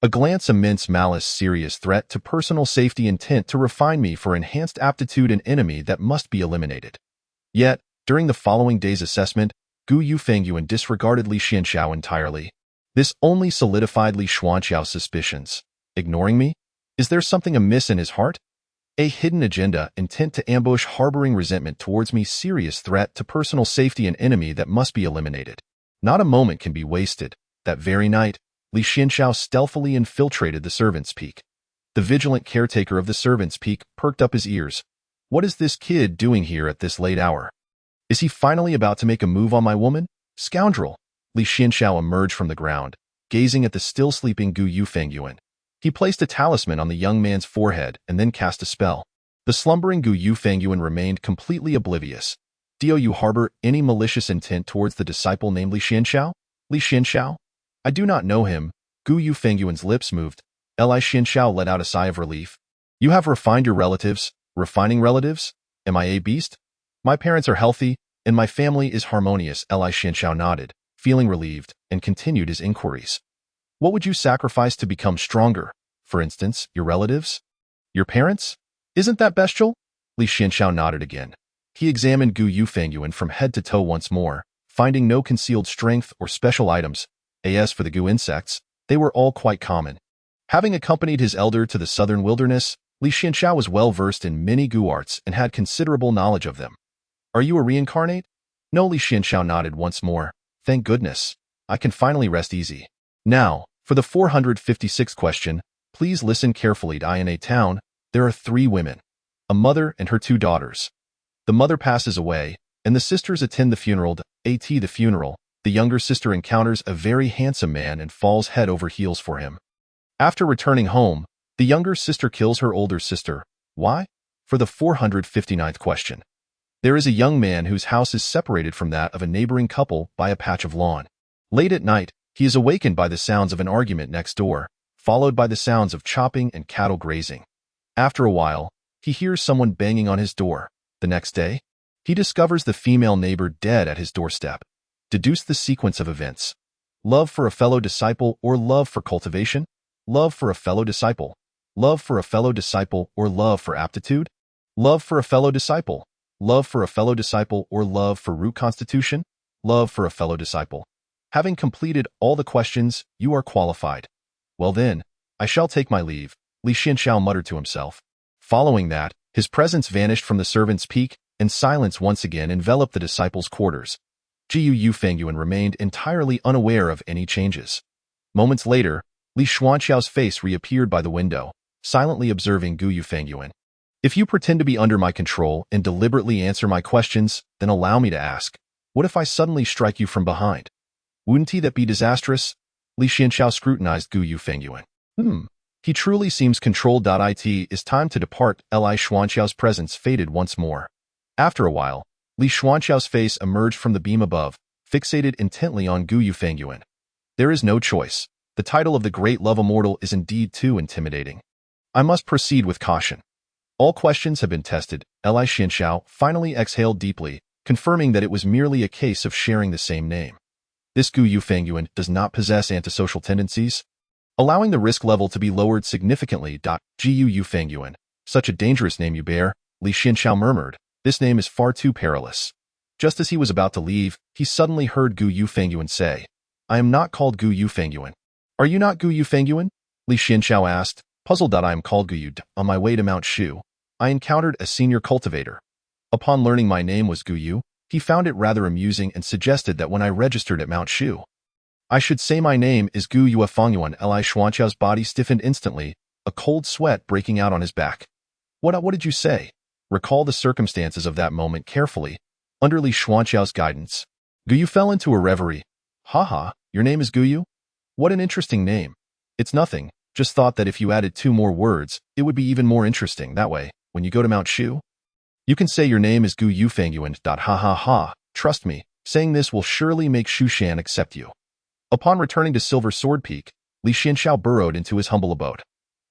A glance immense malice, serious threat to personal safety, intent to refine me for enhanced aptitude, an enemy that must be eliminated. Yet, during the following day's assessment, Gu Yufengyuan disregarded Li Xianxiao entirely. This only solidified Li Xuanqiao's suspicions. Ignoring me? Is there something amiss in his heart? A hidden agenda, intent to ambush, harboring resentment towards me, serious threat to personal safety, an enemy that must be eliminated. Not a moment can be wasted. That very night, Li Xianxiao stealthily infiltrated the servants' peak. The vigilant caretaker of the servants' peak perked up his ears. What is this kid doing here at this late hour? Is he finally about to make a move on my woman? Scoundrel! Li Xianxiao emerged from the ground, gazing at the still sleeping Gu Yufengyuan. He placed a talisman on the young man's forehead and then cast a spell. The slumbering Gu Yufengyuan remained completely oblivious. Do you harbor any malicious intent towards the disciple named Li Xianxiao? Li Xianxiao? I do not know him. Gu Yufengyuan's lips moved. Li Xianxiao let out a sigh of relief. You have refined your relatives? Refining relatives? Am I a beast? My parents are healthy, and my family is harmonious. Li Xianxiao nodded, feeling relieved, and continued his inquiries. What would you sacrifice to become stronger? For instance, your relatives? Your parents? Isn't that bestial? Li Xianxiao nodded again. He examined Gu Yufengyuan from head to toe once more, finding no concealed strength or special items. As for the Gu insects, they were all quite common. Having accompanied his elder to the southern wilderness, Li Xianxiao was well versed in many Gu arts and had considerable knowledge of them. Are you a reincarnate? No, Li Xianxiao nodded once more. Thank goodness. I can finally rest easy. Now, for the 456th question, please listen carefully. In a town, there are 3 women, a mother and her 2 daughters. The mother passes away, and the sisters attend the funeral. The funeral, the younger sister encounters a very handsome man and falls head over heels for him. After returning home, the younger sister kills her older sister. Why? For the 459th question. There is a young man whose house is separated from that of a neighboring couple by a patch of lawn. Late at night, he is awakened by the sounds of an argument next door, followed by the sounds of chopping and cattle grazing. After a while, he hears someone banging on his door. The next day, he discovers the female neighbor dead at his doorstep. Deduce the sequence of events. Love for a fellow disciple or love for cultivation? Love for a fellow disciple. Love for a fellow disciple or love for aptitude? Love for a fellow disciple. Love for a fellow disciple or love for root constitution? Love for a fellow disciple. Having completed all the questions, you are qualified. Well then, I shall take my leave, Li Xianxiao muttered to himself. Following that, his presence vanished from the servants' peak, and silence once again enveloped the disciples' quarters. Gu Yufengyuan remained entirely unaware of any changes. Moments later, Li Xuanqiao's face reappeared by the window, silently observing Gu Yufengyuan. If you pretend to be under my control and deliberately answer my questions, then allow me to ask, what if I suddenly strike you from behind? Wouldn't that be disastrous? Li Xianxiao scrutinized Gu Yufengyuan. He truly seems controlled. It is time to depart. Li Xuanqiao's presence faded once more. After a while, Li Xuanqiao's face emerged from the beam above, fixated intently on Gu Yufengyuan. There is no choice. The title of the great love immortal is indeed too intimidating. I must proceed with caution. All questions have been tested. Li Xianxiao finally exhaled deeply, confirming that it was merely a case of sharing the same name. This Gu Yufengyuan does not possess antisocial tendencies, allowing the risk level to be lowered significantly. Gu Yufengyuan, such a dangerous name you bear, Li Xianxiao murmured. This name is far too perilous. Just as he was about to leave, he suddenly heard Gu Yufengyuan say, I am not called Gu Yufengyuan. Are you not Gu Yufengyuan? Li Xianxiao asked, puzzled. I am called Gu Yu. On my way to Mount Shu, I encountered a senior cultivator. Upon learning my name was Gu Yu, he found it rather amusing and suggested that when I registered at Mount Shu, I should say my name is Gu Yufengyuan. Li Xuanqiao's body stiffened instantly, a cold sweat breaking out on his back. What did you say? Recall the circumstances of that moment carefully, under Li Xuanqiao's guidance. Guyu fell into a reverie. Haha, your name is Guyu? What an interesting name. It's nothing, just thought that if you added 2 more words, it would be even more interesting. That way, when you go to Mount Shu, you can say your name is Gu Yufengyuan. Ha ha ha. Trust me, saying this will surely make Shu Shan accept you. Upon returning to Silver Sword Peak, Li Xianxiao burrowed into his humble abode.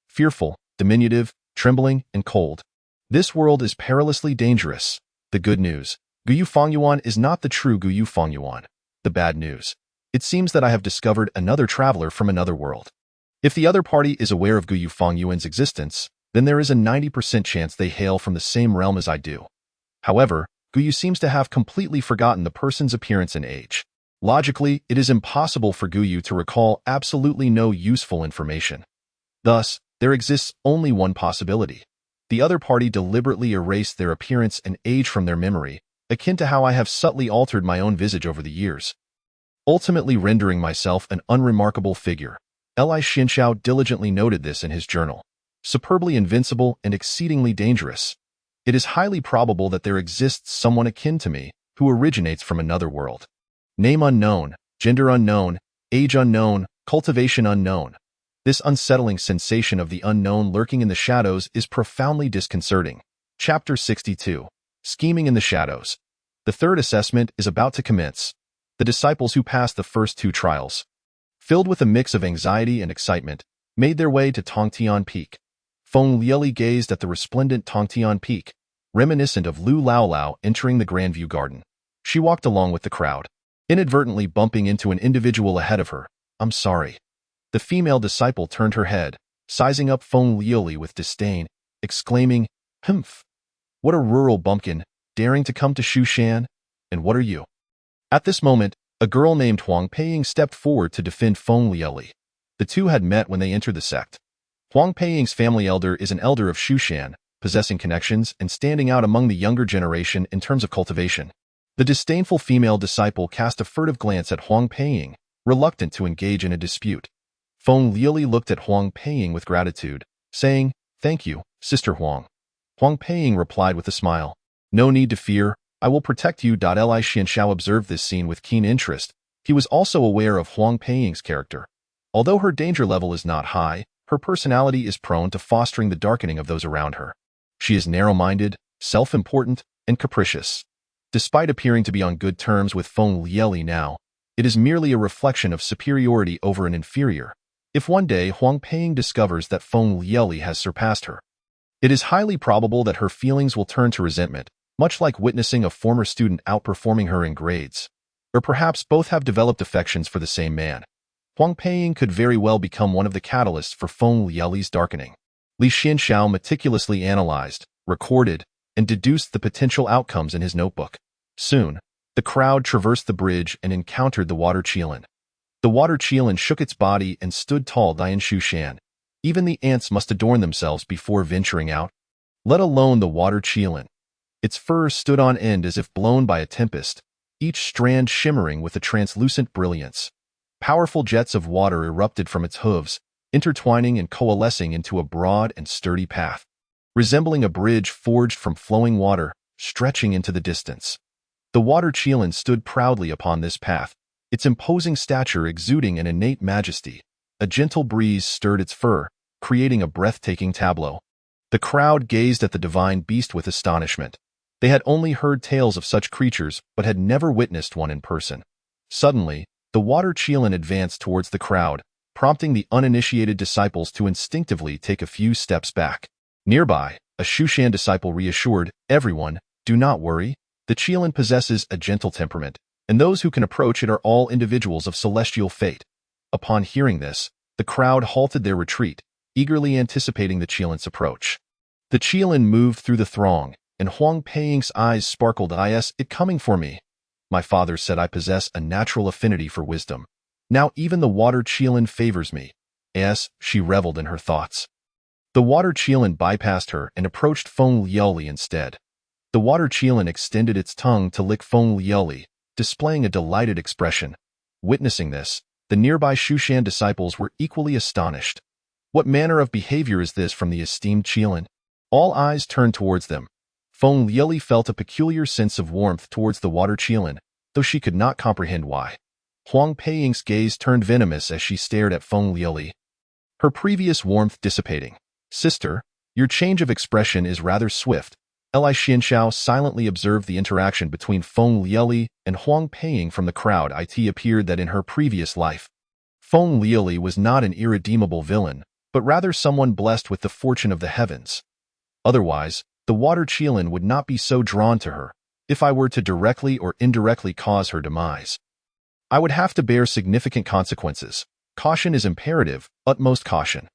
Fearful, diminutive, trembling, and cold. This world is perilously dangerous. The good news. Gu Yufengyuan is not the true Gu Yufengyuan. The bad news. It seems that I have discovered another traveler from another world. If the other party is aware of Gu Yufengyuan's existence, then there is a 90% chance they hail from the same realm as I do. However, Guyu seems to have completely forgotten the person's appearance and age. Logically, it is impossible for Guyu to recall absolutely no useful information. Thus, there exists only one possibility. The other party deliberately erased their appearance and age from their memory, akin to how I have subtly altered my own visage over the years, ultimately rendering myself an unremarkable figure. Li Xianxiao diligently noted this in his journal. Superbly invincible and exceedingly dangerous. It is highly probable that there exists someone akin to me who originates from another world. Name unknown, gender unknown, age unknown, cultivation unknown. This unsettling sensation of the unknown lurking in the shadows is profoundly disconcerting. Chapter 62. Scheming in the Shadows. The third assessment is about to commence. The disciples who passed the first 2 trials, filled with a mix of anxiety and excitement, made their way to Tongtian Peak. Feng Lieli gazed at the resplendent Tongtian Peak, reminiscent of Lu Laolao entering the Grandview Garden. She walked along with the crowd, inadvertently bumping into an individual ahead of her. I'm sorry. The female disciple turned her head, sizing up Feng Lieli with disdain, exclaiming, Humph! What a rural bumpkin, daring to come to Shu Shan? And what are you? At this moment, a girl named Huang Peiying stepped forward to defend Feng Lieli. The two had met when they entered the sect. Huang Peiying's family elder is an elder of Shu Shan, possessing connections and standing out among the younger generation in terms of cultivation. The disdainful female disciple cast a furtive glance at Huang Peiying, reluctant to engage in a dispute. Feng Lieli looked at Huang Peiying with gratitude, saying, Thank you, Sister Huang. Huang Peiying replied with a smile. No need to fear, I will protect you. Li Xianxiao observed this scene with keen interest. He was also aware of Huang Peiying's character. Although her danger level is not high, her personality is prone to fostering the darkening of those around her. She is narrow-minded, self-important, and capricious. Despite appearing to be on good terms with Feng Lieli now, it is merely a reflection of superiority over an inferior. If one day Huang Peiying discovers that Feng Lieli has surpassed her, it is highly probable that her feelings will turn to resentment, much like witnessing a former student outperforming her in grades. Or perhaps both have developed affections for the same man. Huang Peiying could very well become one of the catalysts for Feng Lieli's darkening. Li Xianxiao meticulously analyzed, recorded, and deduced the potential outcomes in his notebook. Soon, the crowd traversed the bridge and encountered the water Qilin. The water Qilin shook its body and stood tall in Shu Shan. Even the ants must adorn themselves before venturing out, let alone the water Qilin. Its fur stood on end as if blown by a tempest, each strand shimmering with a translucent brilliance. Powerful jets of water erupted from its hooves, intertwining and coalescing into a broad and sturdy path, resembling a bridge forged from flowing water, stretching into the distance. The water Qilin stood proudly upon this path, its imposing stature exuding an innate majesty. A gentle breeze stirred its fur, creating a breathtaking tableau. The crowd gazed at the divine beast with astonishment. They had only heard tales of such creatures, but had never witnessed one in person. Suddenly, the water Qilin advanced towards the crowd, prompting the uninitiated disciples to instinctively take a few steps back. Nearby, a Shu Shan disciple reassured everyone, do not worry, the Qilin possesses a gentle temperament, and those who can approach it are all individuals of celestial fate. Upon hearing this, the crowd halted their retreat, eagerly anticipating the Qilin's approach. The Qilin moved through the throng, and Huang Peiying's eyes sparkled. Is it coming for me? My father said I possess a natural affinity for wisdom. Now even the water Qilin favors me. Yes, she reveled in her thoughts. The water Qilin bypassed her and approached Feng Lieli instead. The water Qilin extended its tongue to lick Feng Lieli, displaying a delighted expression. Witnessing this, the nearby Shu Shan disciples were equally astonished. What manner of behavior is this from the esteemed Qilin? All eyes turned towards them. Feng Lieli felt a peculiar sense of warmth towards the water Qilin, though she could not comprehend why. Huang Peiying's gaze turned venomous as she stared at Feng Liuli, her previous warmth dissipating. "Sister, your change of expression is rather swift." Li Xianxiao silently observed the interaction between Feng Liuli and Huang Peiying from the crowd. It appeared that in her previous life, Feng Liuli was not an irredeemable villain, but rather someone blessed with the fortune of the heavens. Otherwise, the water Qilin would not be so drawn to her. If I were to directly or indirectly cause her demise, I would have to bear significant consequences. Caution is imperative, utmost caution.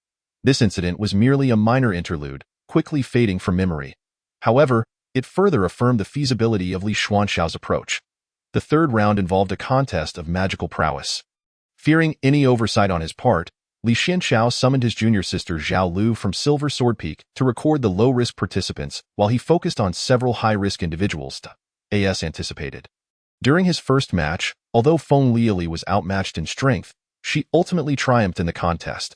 This incident was merely a minor interlude, quickly fading from memory. However, it further affirmed the feasibility of Li Xuanxiao's approach. The third round involved a contest of magical prowess. Fearing any oversight on his part, Li Xianxiao summoned his junior sister Zhao Lu from Silver Sword Peak to record the low-risk participants while he focused on several high-risk individuals, as anticipated. During his first match, although Feng Liuli was outmatched in strength, she ultimately triumphed in the contest.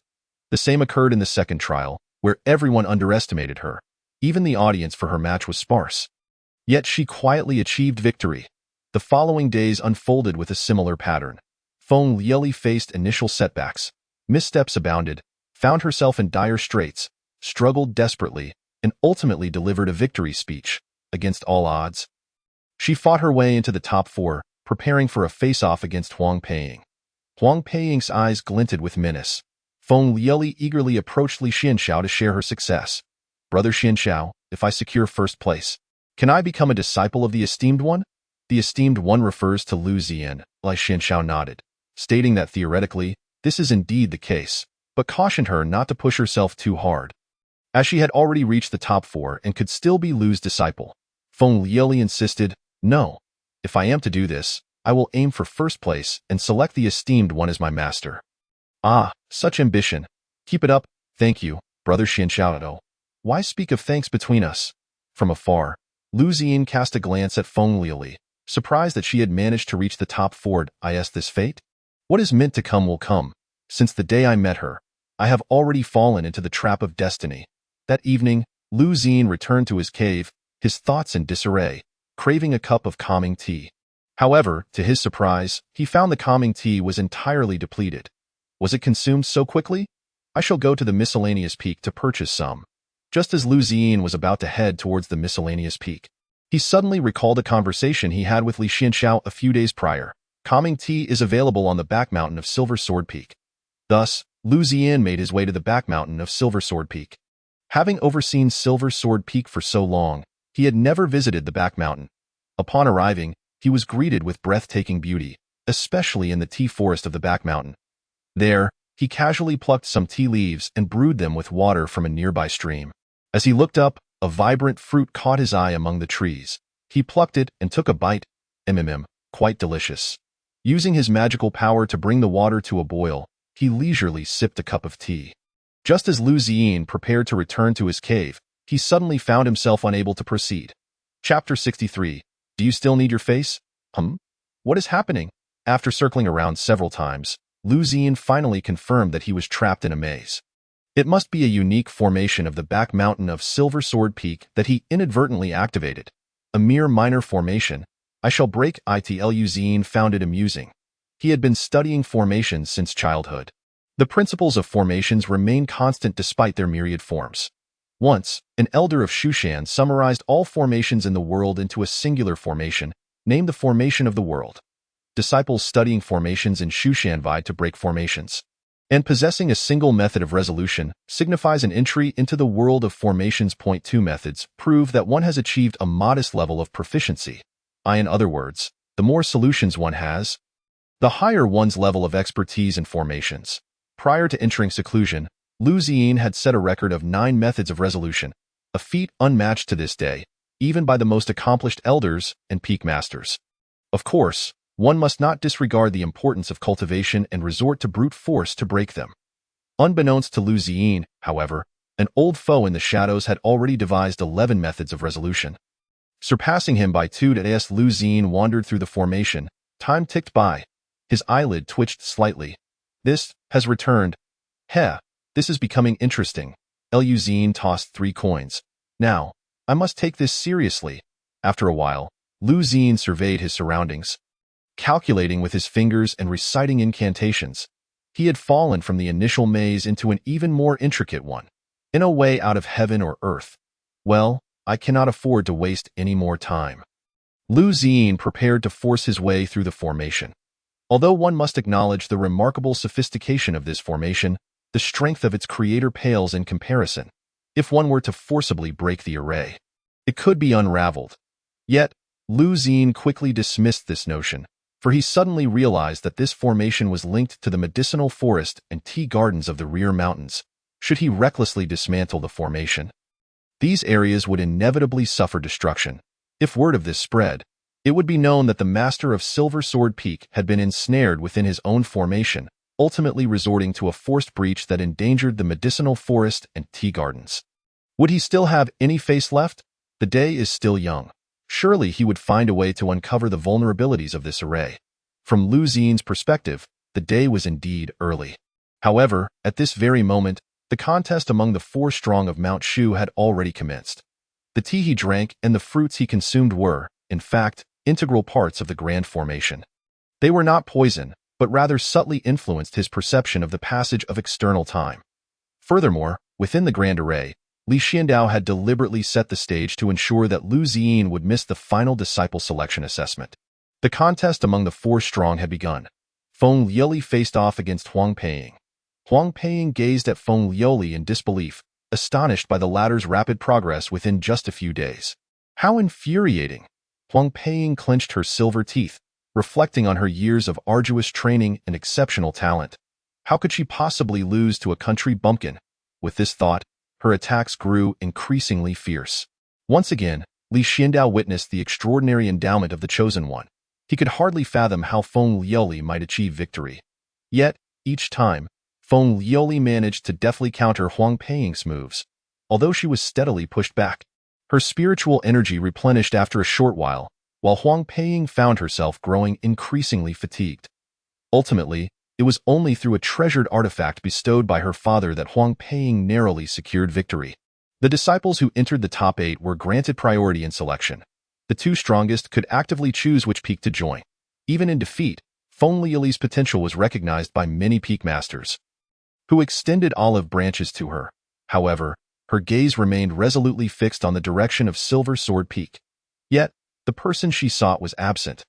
The same occurred in the second trial, where everyone underestimated her. Even the audience for her match was sparse. Yet she quietly achieved victory. The following days unfolded with a similar pattern. Feng Liuli faced initial setbacks, missteps abounded, found herself in dire straits, struggled desperately, and ultimately delivered a victory speech. Against all odds, she fought her way into the top 4, preparing for a face-off against Huang Peiying. Huang Peiying's eyes glinted with menace. Feng Liuli eagerly approached Li Xianxiao to share her success. "Brother Xianxiao, if I secure first place, can I become a disciple of the Esteemed One?" The Esteemed One refers to Lu Ziyan. Li Xianxiao nodded, stating that theoretically, this is indeed the case, but cautioned her not to push herself too hard, as she had already reached the top 4 and could still be Lu's disciple. Feng Liuli insisted, "No, if I am to do this, I will aim for first place and select the Esteemed One as my master." "Ah, such ambition. Keep it up, thank you, Brother Xianxiao. Why speak of thanks between us?" From afar, Lu Ziyan cast a glance at Feng Liuli, surprised that she had managed to reach the top 4. "Is this fate? What is meant to come will come. Since the day I met her, I have already fallen into the trap of destiny." That evening, Lu Ziyan returned to his cave, his thoughts in disarray, craving a cup of calming tea. However, to his surprise, he found the calming tea was entirely depleted. Was it consumed so quickly? I shall go to the miscellaneous peak to purchase some. Just as Lu Ziyan was about to head towards the miscellaneous peak, he suddenly recalled a conversation he had with Li Xianxiao a few days prior. Calming tea is available on the back mountain of Silver Sword Peak. Thus, Lu Ziyan made his way to the back mountain of Silver Sword Peak. Having overseen Silver Sword Peak for so long, he had never visited the back mountain. Upon arriving, he was greeted with breathtaking beauty, especially in the tea forest of the back mountain. There, he casually plucked some tea leaves and brewed them with water from a nearby stream. As he looked up, a vibrant fruit caught his eye among the trees. He plucked it and took a bite. Quite delicious. Using his magical power to bring the water to a boil, he leisurely sipped a cup of tea. Just as Lu Ziyan prepared to return to his cave, he suddenly found himself unable to proceed. Chapter 63. Do you still need your face? What is happening? After circling around several times, Lu Ziyan finally confirmed that he was trapped in a maze. It must be a unique formation of the back mountain of Silver Sword Peak that he inadvertently activated. A mere minor formation. I shall break it. Lu Ziyan found it amusing. He had been studying formations since childhood. The principles of formations remain constant despite their myriad forms. Once, an elder of Shushan summarized all formations in the world into a singular formation, named the formation of the world. Disciples studying formations in Shushan vied to break formations, and possessing a single method of resolution signifies an entry into the world of formations. Point 2 methods prove that one has achieved a modest level of proficiency. In other words, the more solutions one has, the higher one's level of expertise in formations. Prior to entering seclusion, Lu Ziyan had set a record of 9 methods of resolution, a feat unmatched to this day, even by the most accomplished elders and peak masters. Of course, one must not disregard the importance of cultivation and resort to brute force to break them. Unbeknownst to Lu Ziyan, however, an old foe in the shadows had already devised 11 methods of resolution. Surpassing him by 2 as Lu Ziyan wandered through the formation, time ticked by. His eyelid twitched slightly. This has returned. This is becoming interesting. Lu Ziyan tossed 3 coins. Now, I must take this seriously. After a while, Lu Ziyan surveyed his surroundings. calculating with his fingers and reciting incantations. He had fallen from the initial maze into an even more intricate one, in a way out of heaven or earth. Well, I cannot afford to waste any more time. Lu Ziyin prepared to force his way through the formation. Although one must acknowledge the remarkable sophistication of this formation, the strength of its creator pales in comparison. If one were to forcibly break the array, it could be unraveled. Yet, Lu Ziyin quickly dismissed this notion, for he suddenly realized that this formation was linked to the medicinal forest and tea gardens of the rear mountains. Should he recklessly dismantle the formation, these areas would inevitably suffer destruction. If word of this spread, it would be known that the master of Silver Sword Peak had been ensnared within his own formation, ultimately resorting to a forced breach that endangered the medicinal forest and tea gardens. Would he still have any face left? The day is still young. Surely he would find a way to uncover the vulnerabilities of this array. From Lu Ziyin's perspective, the day was indeed early. However, at this very moment, the contest among the 4 strong of Mount Shu had already commenced. The tea he drank and the fruits he consumed were, in fact, integral parts of the grand formation. They were not poison, but rather subtly influenced his perception of the passage of external time. Furthermore, within the grand array, Li Xiandao had deliberately set the stage to ensure that Lu Ziyin would miss the final disciple selection assessment. The contest among the 4 strong had begun. Feng Liuli faced off against Huang Peiying. Huang Peiying gazed at Feng Liuli in disbelief, astonished by the latter's rapid progress within just a few days. How infuriating! Huang Peiying clenched her silver teeth, reflecting on her years of arduous training and exceptional talent. How could she possibly lose to a country bumpkin? With this thought, her attacks grew increasingly fierce. Once again, Li Xiandao witnessed the extraordinary endowment of the Chosen One. He could hardly fathom how Feng Liuli might achieve victory. Yet, each time, Feng Liuli managed to deftly counter Huang Peiying's moves. Although she was steadily pushed back, her spiritual energy replenished after a short while Huang Peiying found herself growing increasingly fatigued. Ultimately, it was only through a treasured artifact bestowed by her father that Huang Peiying narrowly secured victory. The disciples who entered the top 8 were granted priority in selection. The 2 strongest could actively choose which peak to join. Even in defeat, Feng Liuli's potential was recognized by many peak masters, who extended olive branches to her. However, her gaze remained resolutely fixed on the direction of Silver Sword Peak. Yet, the person she sought was absent.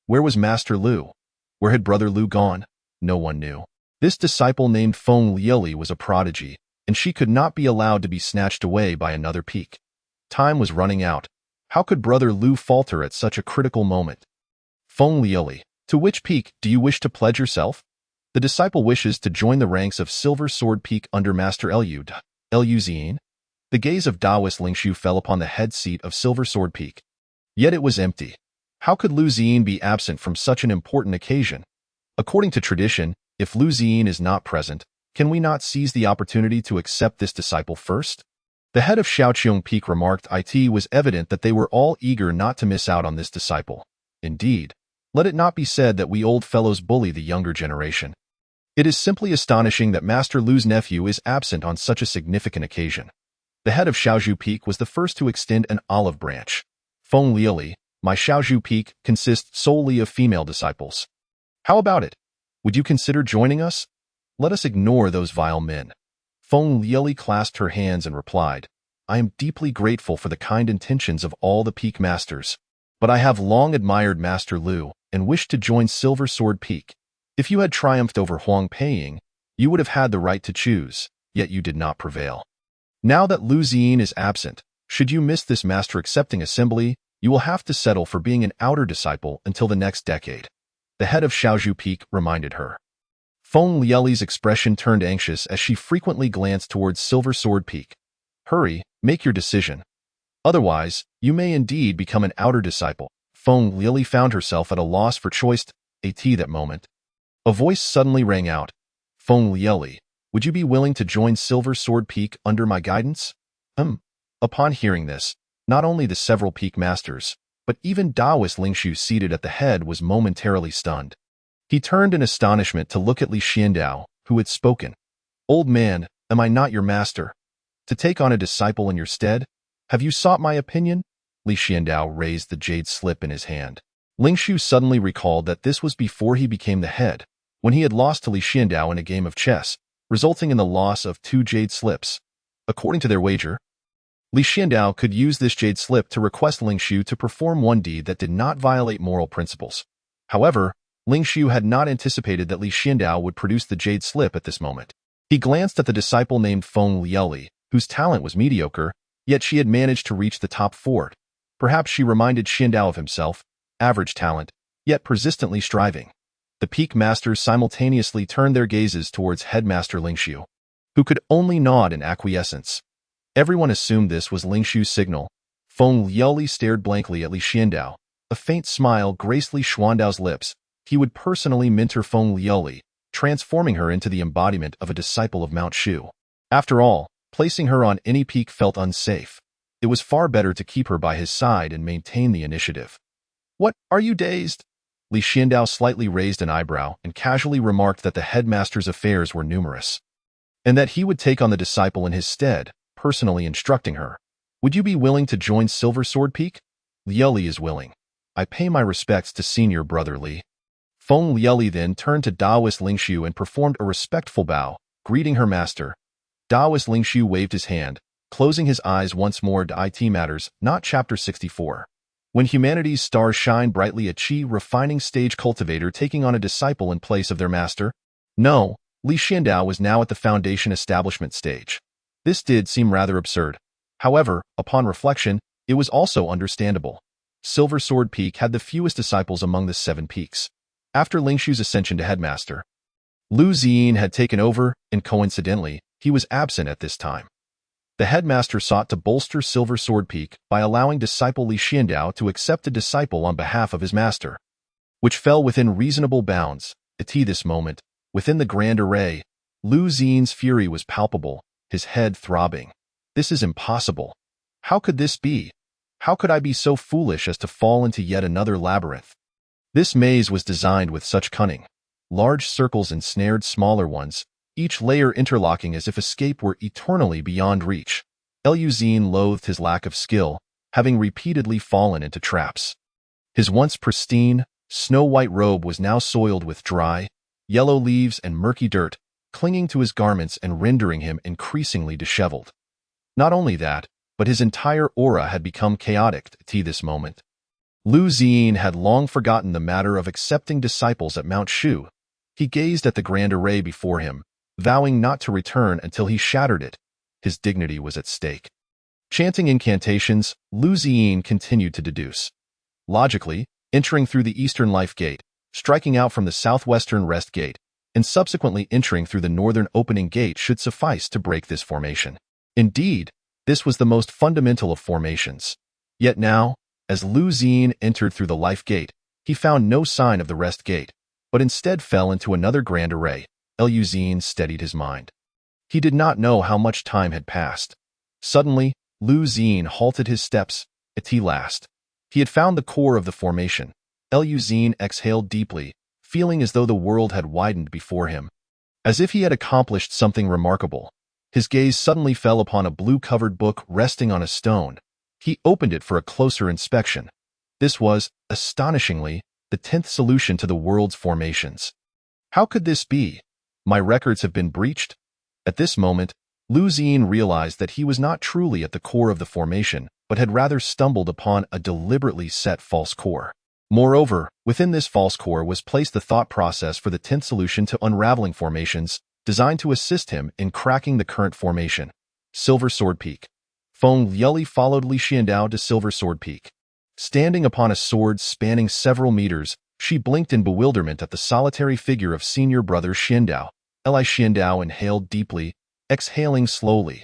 Where was Master Lu? Where had Brother Lu gone? No one knew. This disciple named Feng Liuli was a prodigy, and she could not be allowed to be snatched away by another peak. Time was running out. How could Brother Lu falter at such a critical moment? Feng Liuli, to which peak do you wish to pledge yourself? The disciple wishes to join the ranks of Silver Sword Peak under Master Lu Ziyin. The gaze of Taoist Lingshu fell upon the head seat of Silver Sword Peak. Yet it was empty. How could Lu Ziyin be absent from such an important occasion? According to tradition, if Lu Ziyin is not present, can we not seize the opportunity to accept this disciple first? The head of Shaoqiong Peak remarked it was evident that they were all eager not to miss out on this disciple. Indeed, let it not be said that we old fellows bully the younger generation. It is simply astonishing that Master Lu's nephew is absent on such a significant occasion. The head of Shaozhou Peak was the first to extend an olive branch. Feng Liuli, my Shaozhou Peak consists solely of female disciples. How about it? Would you consider joining us? Let us ignore those vile men. Feng Liuli clasped her hands and replied, I am deeply grateful for the kind intentions of all the Peak Masters, but I have long admired Master Lu and wished to join Silver Sword Peak. If you had triumphed over Huang Peiying, you would have had the right to choose, yet you did not prevail. Now that Lu Ziyin is absent, should you miss this master-accepting assembly, you will have to settle for being an outer disciple until the next decade. The head of Shaozhou Peak reminded her. Feng Liuli's expression turned anxious as she frequently glanced towards Silver Sword Peak. Hurry, make your decision. Otherwise, you may indeed become an outer disciple. Feng Liuli found herself at a loss for choice at that moment. A voice suddenly rang out. Feng Liuli, would you be willing to join Silver Sword Peak under my guidance? Upon hearing this, not only the several peak masters, but even Taoist Lingshu seated at the head was momentarily stunned. He turned in astonishment to look at Li Xiandao, who had spoken. Old man, am I not your master? To take on a disciple in your stead? Have you sought my opinion? Li Xiandao raised the jade slip in his hand. Ling Xiu suddenly recalled that this was before he became the head, when he had lost to Li Xiandao in a game of chess, resulting in the loss of 2 jade slips. According to their wager, Li Xiandao could use this jade slip to request Ling Xiu to perform one deed that did not violate moral principles. However, Ling Xiu had not anticipated that Li Xiandao would produce the jade slip at this moment. He glanced at the disciple named Feng Lieli, whose talent was mediocre, yet she had managed to reach the top 4. Perhaps she reminded Xiandao of himself, average talent, yet persistently striving. The peak masters simultaneously turned their gazes towards Headmaster Ling Xiu, who could only nod in acquiescence. Everyone assumed this was Ling Xiu's signal. Feng Lieli stared blankly at Li Xiandao. A faint smile graced Li Xuandao's lips. He would personally mentor Feng Lieli, transforming her into the embodiment of a disciple of Mount Shu. After all, placing her on any peak felt unsafe. It was far better to keep her by his side and maintain the initiative. "What, are you dazed?" Li Xiandao slightly raised an eyebrow and casually remarked that the headmaster's affairs were numerous, and that he would take on the disciple in his stead, personally instructing her. "Would you be willing to join Silver Sword Peak?" "Lieli is willing. I pay my respects to senior brother Li." Feng Lieli then turned to Daoist Ling Xiu and performed a respectful bow, greeting her master. Daoist Ling Xiu waved his hand, closing his eyes once more to IT matters, not Chapter 64. When humanity's stars shine brightly, a Qi refining stage cultivator taking on a disciple in place of their master? No, Li Xiandao was now at the foundation establishment stage. This did seem rather absurd. However, upon reflection, it was also understandable. Silver Sword Peak had the fewest disciples among the 7 peaks. After Ling Xiu's ascension to headmaster, Lu Ziyin had taken over, and coincidentally, he was absent at this time. The headmaster sought to bolster Silver Sword Peak by allowing disciple Li Xiandao to accept a disciple on behalf of his master, which fell within reasonable bounds. At this moment, within the Grand Array, Lu Ziyin's fury was palpable, his head throbbing. "This is impossible. How could this be? How could I be so foolish as to fall into yet another labyrinth? This maze was designed with such cunning. Large circles ensnared smaller ones, each layer interlocking as if escape were eternally beyond reach. Lu Ziyin loathed his lack of skill, having repeatedly fallen into traps. His once pristine, snow-white robe was now soiled with dry, yellow leaves and murky dirt, clinging to his garments and rendering him increasingly disheveled. Not only that, but his entire aura had become chaotic at this moment. Lu Ziyin had long forgotten the matter of accepting disciples at Mount Shu. He gazed at the Grand Array before him, vowing not to return until he shattered it. His dignity was at stake. Chanting incantations, Lu Ziyin continued to deduce. Logically, entering through the Eastern Life Gate, striking out from the Southwestern Rest Gate, and subsequently entering through the Northern Opening Gate should suffice to break this formation. Indeed, this was the most fundamental of formations. Yet now, as Lu Ziyin entered through the Life Gate, he found no sign of the Rest Gate, but instead fell into another Grand Array. Lu Ziyin steadied his mind. He did not know how much time had passed. Suddenly, Lu Ziyin halted his steps. At last, he had found the core of the formation. Lu Ziyin exhaled deeply, feeling as though the world had widened before him. As if he had accomplished something remarkable, his gaze suddenly fell upon a blue-covered book resting on a stone. He opened it for a closer inspection. This was, astonishingly, the 10th solution to the world's formations. How could this be? My records have been breached? At this moment, Lu Ziyin realized that he was not truly at the core of the formation, but had rather stumbled upon a deliberately set false core. Moreover, within this false core was placed the thought process for the 10th solution to unraveling formations, designed to assist him in cracking the current formation. Silver Sword Peak. Feng Lieli followed Li Xiandao to Silver Sword Peak. Standing upon a sword spanning several meters, she blinked in bewilderment at the solitary figure of senior brother Xiandao. Li Xiandao inhaled deeply, exhaling slowly.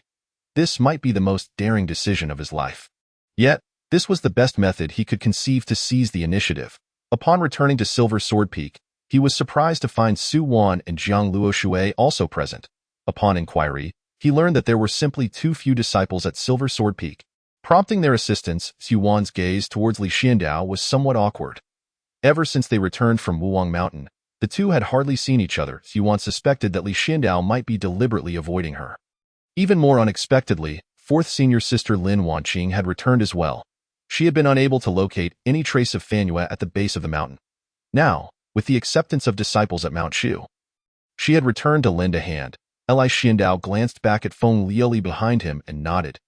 This might be the most daring decision of his life. Yet, this was the best method he could conceive to seize the initiative. Upon returning to Silver Sword Peak, he was surprised to find Su Wan and Jiang Luoshui also present. Upon inquiry, he learned that there were simply too few disciples at Silver Sword Peak. Prompting their assistance, Su Wan's gaze towards Li Xiandao was somewhat awkward. Ever since they returned from Wuang Mountain, the two had hardly seen each other. Su Wan suspected that Li Xiandao might be deliberately avoiding her. Even more unexpectedly, fourth senior sister Lin Wanqing had returned as well. She had been unable to locate any trace of Fanyue at the base of the mountain. Now, with the acceptance of disciples at Mount Shu, she had returned to lend a hand. Li Xiandao glanced back at Feng Liuli behind him and nodded.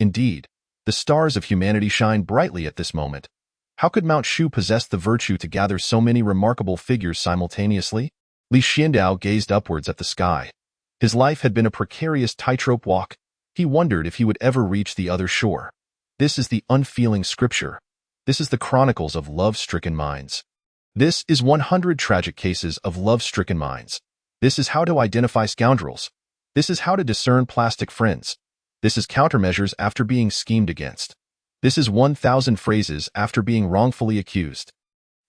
Indeed, the stars of humanity shine brightly at this moment. How could Mount Shu possess the virtue to gather so many remarkable figures simultaneously? Li Xiandao gazed upwards at the sky. His life had been a precarious tightrope walk. He wondered if he would ever reach the other shore. This is the unfeeling scripture. This is the chronicles of love-stricken minds. This is 100 tragic cases of love-stricken minds. This is how to identify scoundrels. This is how to discern plastic friends. This is countermeasures after being schemed against. This is 1,000 phrases after being wrongfully accused.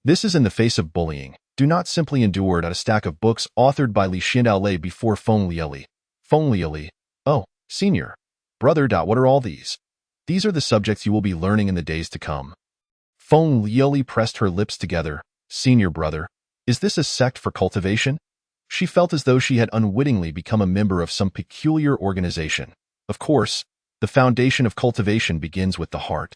This is in the face of bullying. Do not simply endure at a stack of books authored by Li Xiandao lay before Feng Liuli. Feng Liuli. Oh, senior. Brother. What are all these? These are the subjects you will be learning in the days to come. Feng Liuli pressed her lips together. Senior brother. Is this a sect for cultivation? She felt as though she had unwittingly become a member of some peculiar organization. Of course, the foundation of cultivation begins with the heart.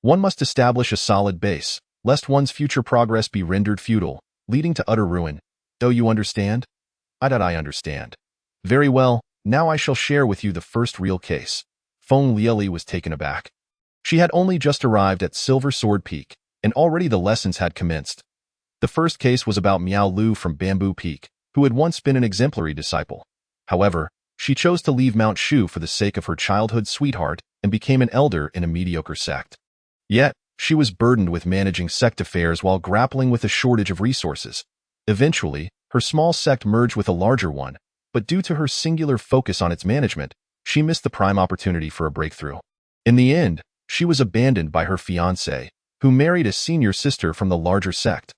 One must establish a solid base, lest one's future progress be rendered futile, leading to utter ruin. Do you understand? I understand. Very well, now I shall share with you the first real case. Feng Liuli was taken aback. She had only just arrived at Silver Sword Peak, and already the lessons had commenced. The first case was about Miao Lu from Bamboo Peak, who had once been an exemplary disciple. However, she chose to leave Mount Shu for the sake of her childhood sweetheart and became an elder in a mediocre sect. Yet, she was burdened with managing sect affairs while grappling with a shortage of resources. Eventually, her small sect merged with a larger one, but due to her singular focus on its management, she missed the prime opportunity for a breakthrough. In the end, she was abandoned by her fiancé, who married a senior sister from the larger sect.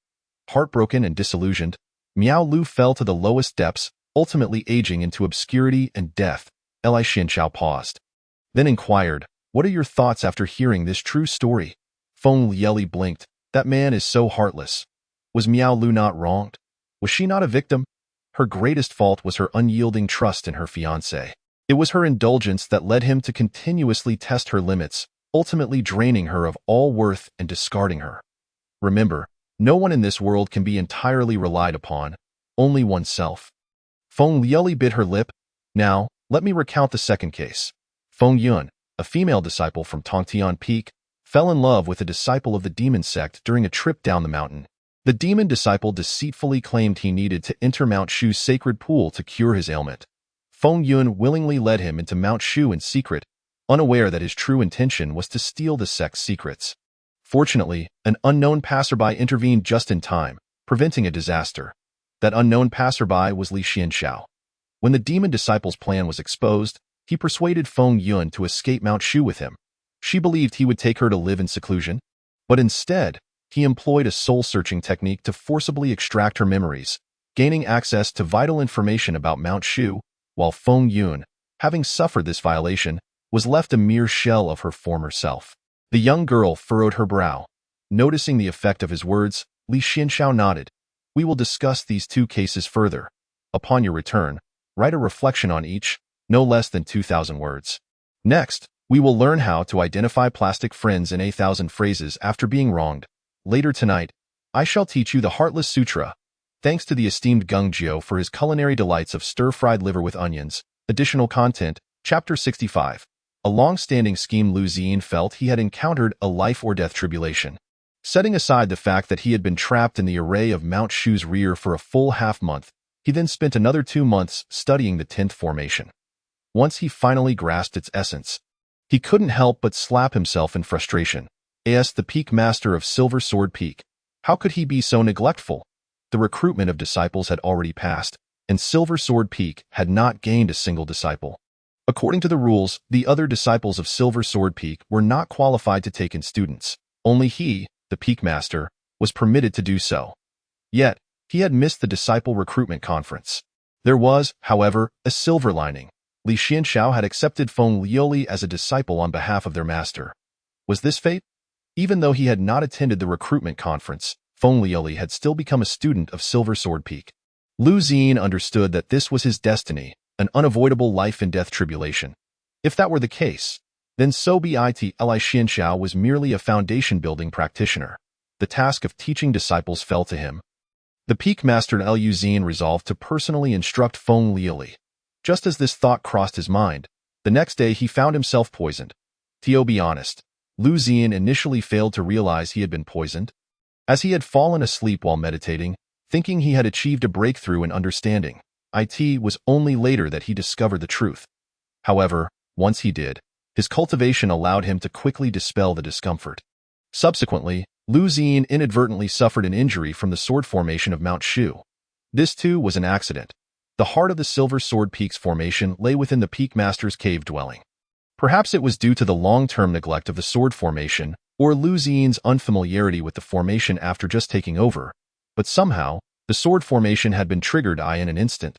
Heartbroken and disillusioned, Miao Lu fell to the lowest depths, ultimately aging into obscurity and death. Li Xianchao paused. Then inquired, "What are your thoughts after hearing this true story?" Feng Liuli blinked. That man is so heartless. Was Miao Lu not wronged? Was she not a victim? Her greatest fault was her unyielding trust in her fiancé. It was her indulgence that led him to continuously test her limits, ultimately draining her of all worth and discarding her. Remember, no one in this world can be entirely relied upon, only oneself. Feng Liuli bit her lip. Now, let me recount the second case. Feng Yun, a female disciple from Tongtian Peak, fell in love with a disciple of the demon sect during a trip down the mountain. The demon disciple deceitfully claimed he needed to enter Mount Shu's sacred pool to cure his ailment. Feng Yun willingly led him into Mount Shu in secret, unaware that his true intention was to steal the sect's secrets. Fortunately, an unknown passerby intervened just in time, preventing a disaster. That unknown passerby was Li Xianchao. When the demon disciple's plan was exposed, he persuaded Feng Yun to escape Mount Shu with him. She believed he would take her to live in seclusion, but instead, he employed a soul-searching technique to forcibly extract her memories, gaining access to vital information about Mount Shu, while Feng Yun, having suffered this violation, was left a mere shell of her former self. The young girl furrowed her brow. Noticing the effect of his words, Li Xianchao nodded. We will discuss these two cases further. Upon your return, write a reflection on each, no less than 2,000 words. Next, we will learn how to identify plastic friends in 1,000 phrases after being wronged. Later tonight, I shall teach you the Heartless Sutra. Thanks to the esteemed Gung Jiu for his culinary delights of stir-fried liver with onions. Additional content, Chapter 65. A long-standing scheme. Lu Ziyin felt he had encountered a life-or-death tribulation. Setting aside the fact that he had been trapped in the array of Mount Shu's rear for a full half-month, he then spent another 2 months studying the 10th formation. Once he finally grasped its essence, he couldn't help but slap himself in frustration. As the Peak Master of Silver Sword Peak, how could he be so neglectful? The recruitment of disciples had already passed, and Silver Sword Peak had not gained a single disciple. According to the rules, the other disciples of Silver Sword Peak were not qualified to take in students. Only he, the Peak Master, was permitted to do so. Yet, he had missed the disciple recruitment conference. There was, however, a silver lining. Li Xianchao had accepted Feng Liuli as a disciple on behalf of their master. Was this fate? Even though he had not attended the recruitment conference, Feng Liuli had still become a student of Silver Sword Peak. Lu Ziyin understood that this was his destiny, an unavoidable life-and-death tribulation. If that were the case, Then Sobi It Li Xianxiao was merely a foundation-building practitioner. The task of teaching disciples fell to him. The peak master Liu Xin resolved to personally instruct Feng Liuli. Just as this thought crossed his mind, the next day he found himself poisoned. To be honest, Liu Xin initially failed to realize he had been poisoned. As he had fallen asleep while meditating, thinking he had achieved a breakthrough in understanding, it was only later that he discovered the truth. However, once he did, his cultivation allowed him to quickly dispel the discomfort. Subsequently, Liu Xin inadvertently suffered an injury from the sword formation of Mount Shu. This too was an accident. The heart of the Silver Sword Peaks formation lay within the Peak Master's cave dwelling. Perhaps it was due to the long-term neglect of the sword formation, or Liu Xin's unfamiliarity with the formation after just taking over, but somehow, the sword formation had been triggered in an instant.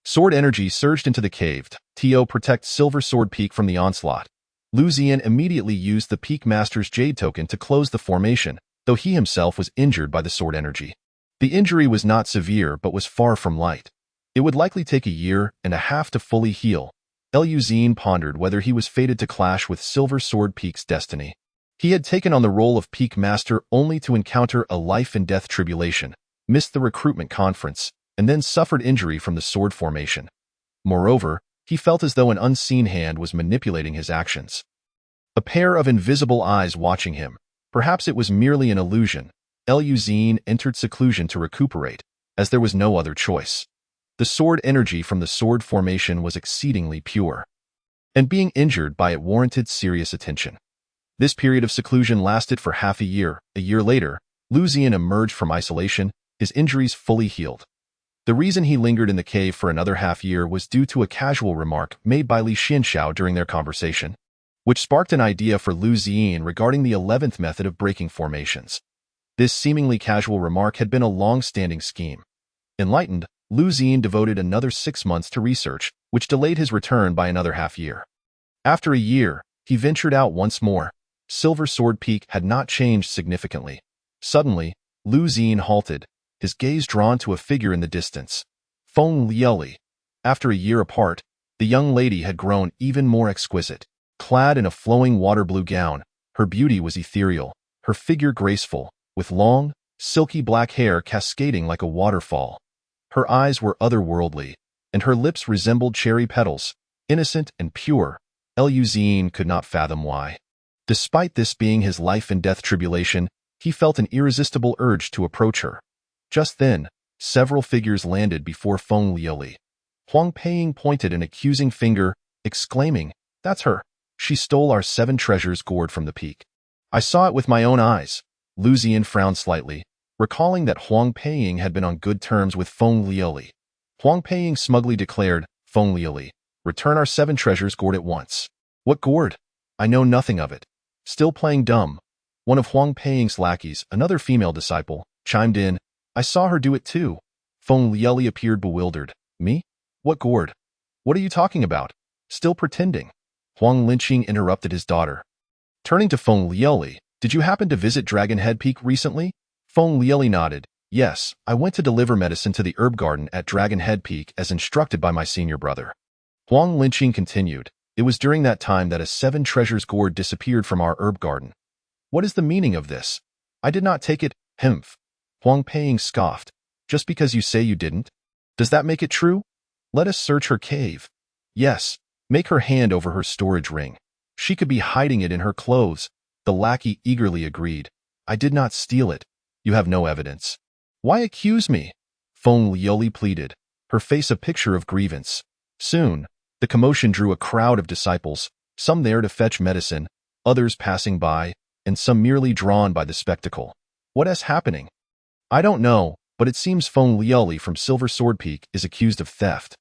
Sword energy surged into the cave to protect Silver Sword Peak from the onslaught. Liu Xin immediately used the Peak Master's Jade Token to close the formation, though he himself was injured by the sword energy. The injury was not severe but was far from light. It would likely take a year and a half to fully heal. Liu Xin pondered whether he was fated to clash with Silver Sword Peak's destiny. He had taken on the role of Peak Master only to encounter a life-and-death tribulation, missed the recruitment conference, and then suffered injury from the sword formation. Moreover, he felt as though an unseen hand was manipulating his actions. A pair of invisible eyes watching him. Perhaps it was merely an illusion. Liu Xin entered seclusion to recuperate, as there was no other choice. The sword energy from the sword formation was exceedingly pure, and being injured by it warranted serious attention. This period of seclusion lasted for half a year. A year later, Liu Xin emerged from isolation, his injuries fully healed. The reason he lingered in the cave for another half-year was due to a casual remark made by Li Xianxiao during their conversation, which sparked an idea for Liu Xin regarding the 11th method of breaking formations. This seemingly casual remark had been a long-standing scheme. Enlightened, Liu Xin devoted another 6 months to research, which delayed his return by another half-year. After a year, he ventured out once more. Silver Sword Peak had not changed significantly. Suddenly, Liu Xin halted, his gaze drawn to a figure in the distance. Feng Liuli. After a year apart, the young lady had grown even more exquisite. Clad in a flowing water-blue gown, her beauty was ethereal, her figure graceful, with long, silky black hair cascading like a waterfall. Her eyes were otherworldly, and her lips resembled cherry petals, innocent and pure. Liu Xin could not fathom why. Despite this being his life-and-death tribulation, he felt an irresistible urge to approach her. Just then, several figures landed before Feng Liuli. Huang Peiying pointed an accusing finger, exclaiming, "That's her. She stole our 7 treasures gourd from the peak. I saw it with my own eyes." Liu Xin frowned slightly, recalling that Huang Peiying had been on good terms with Feng Liuli. Huang Peiying smugly declared, "Feng Liuli, return our 7 treasures gourd at once." "What gourd? I know nothing of it." Still playing dumb, one of Huang Peiying's lackeys, another female disciple, chimed in, "I saw her do it too." Feng Liuli appeared bewildered. "Me? What gourd? What are you talking about?" Still pretending. Huang Linqing interrupted his daughter. Turning to Feng Liuli, "Did you happen to visit Dragon Head Peak recently?" Feng Liuli nodded. "Yes, I went to deliver medicine to the herb garden at Dragon Head Peak as instructed by my senior brother." Huang Linqing continued, "It was during that time that a 7 treasures gourd disappeared from our herb garden." "What is the meaning of this? I did not take it." "Humph." Huang Peiying scoffed. "Just because you say you didn't? Does that make it true? Let us search her cave." "Yes, make her hand over her storage ring. She could be hiding it in her clothes." The lackey eagerly agreed. "I did not steal it. You have no evidence." "Why accuse me?" Feng Liuli pleaded, her face a picture of grievance. Soon, the commotion drew a crowd of disciples, some there to fetch medicine, others passing by, and some merely drawn by the spectacle. "What is happening?" "I don't know, but it seems Feng Liuli from Silver Sword Peak is accused of theft."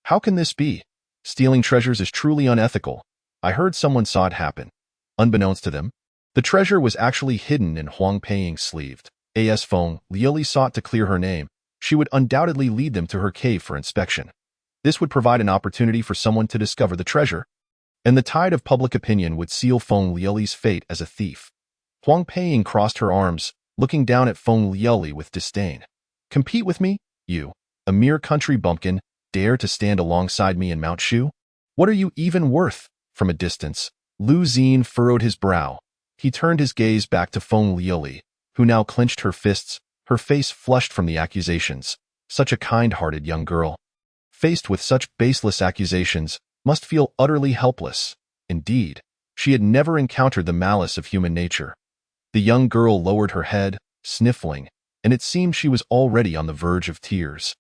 "How can this be? Stealing treasures is truly unethical. I heard someone saw it happen." Unbeknownst to them, the treasure was actually hidden in Huang Peiying's sleeve. As Feng Liuli sought to clear her name, she would undoubtedly lead them to her cave for inspection. This would provide an opportunity for someone to discover the treasure, and the tide of public opinion would seal Feng Liuli's fate as a thief. Huang Peiying crossed her arms, looking down at Feng Liuli with disdain. "Compete with me? You, a mere country bumpkin, dare to stand alongside me in Mount Shu? What are you even worth?" From a distance, Lu Xing furrowed his brow. He turned his gaze back to Feng Liuli, who now clenched her fists, her face flushed from the accusations. Such a kind-hearted young girl, faced with such baseless accusations, must feel utterly helpless. Indeed, she had never encountered the malice of human nature. The young girl lowered her head, sniffling, and it seemed she was already on the verge of tears.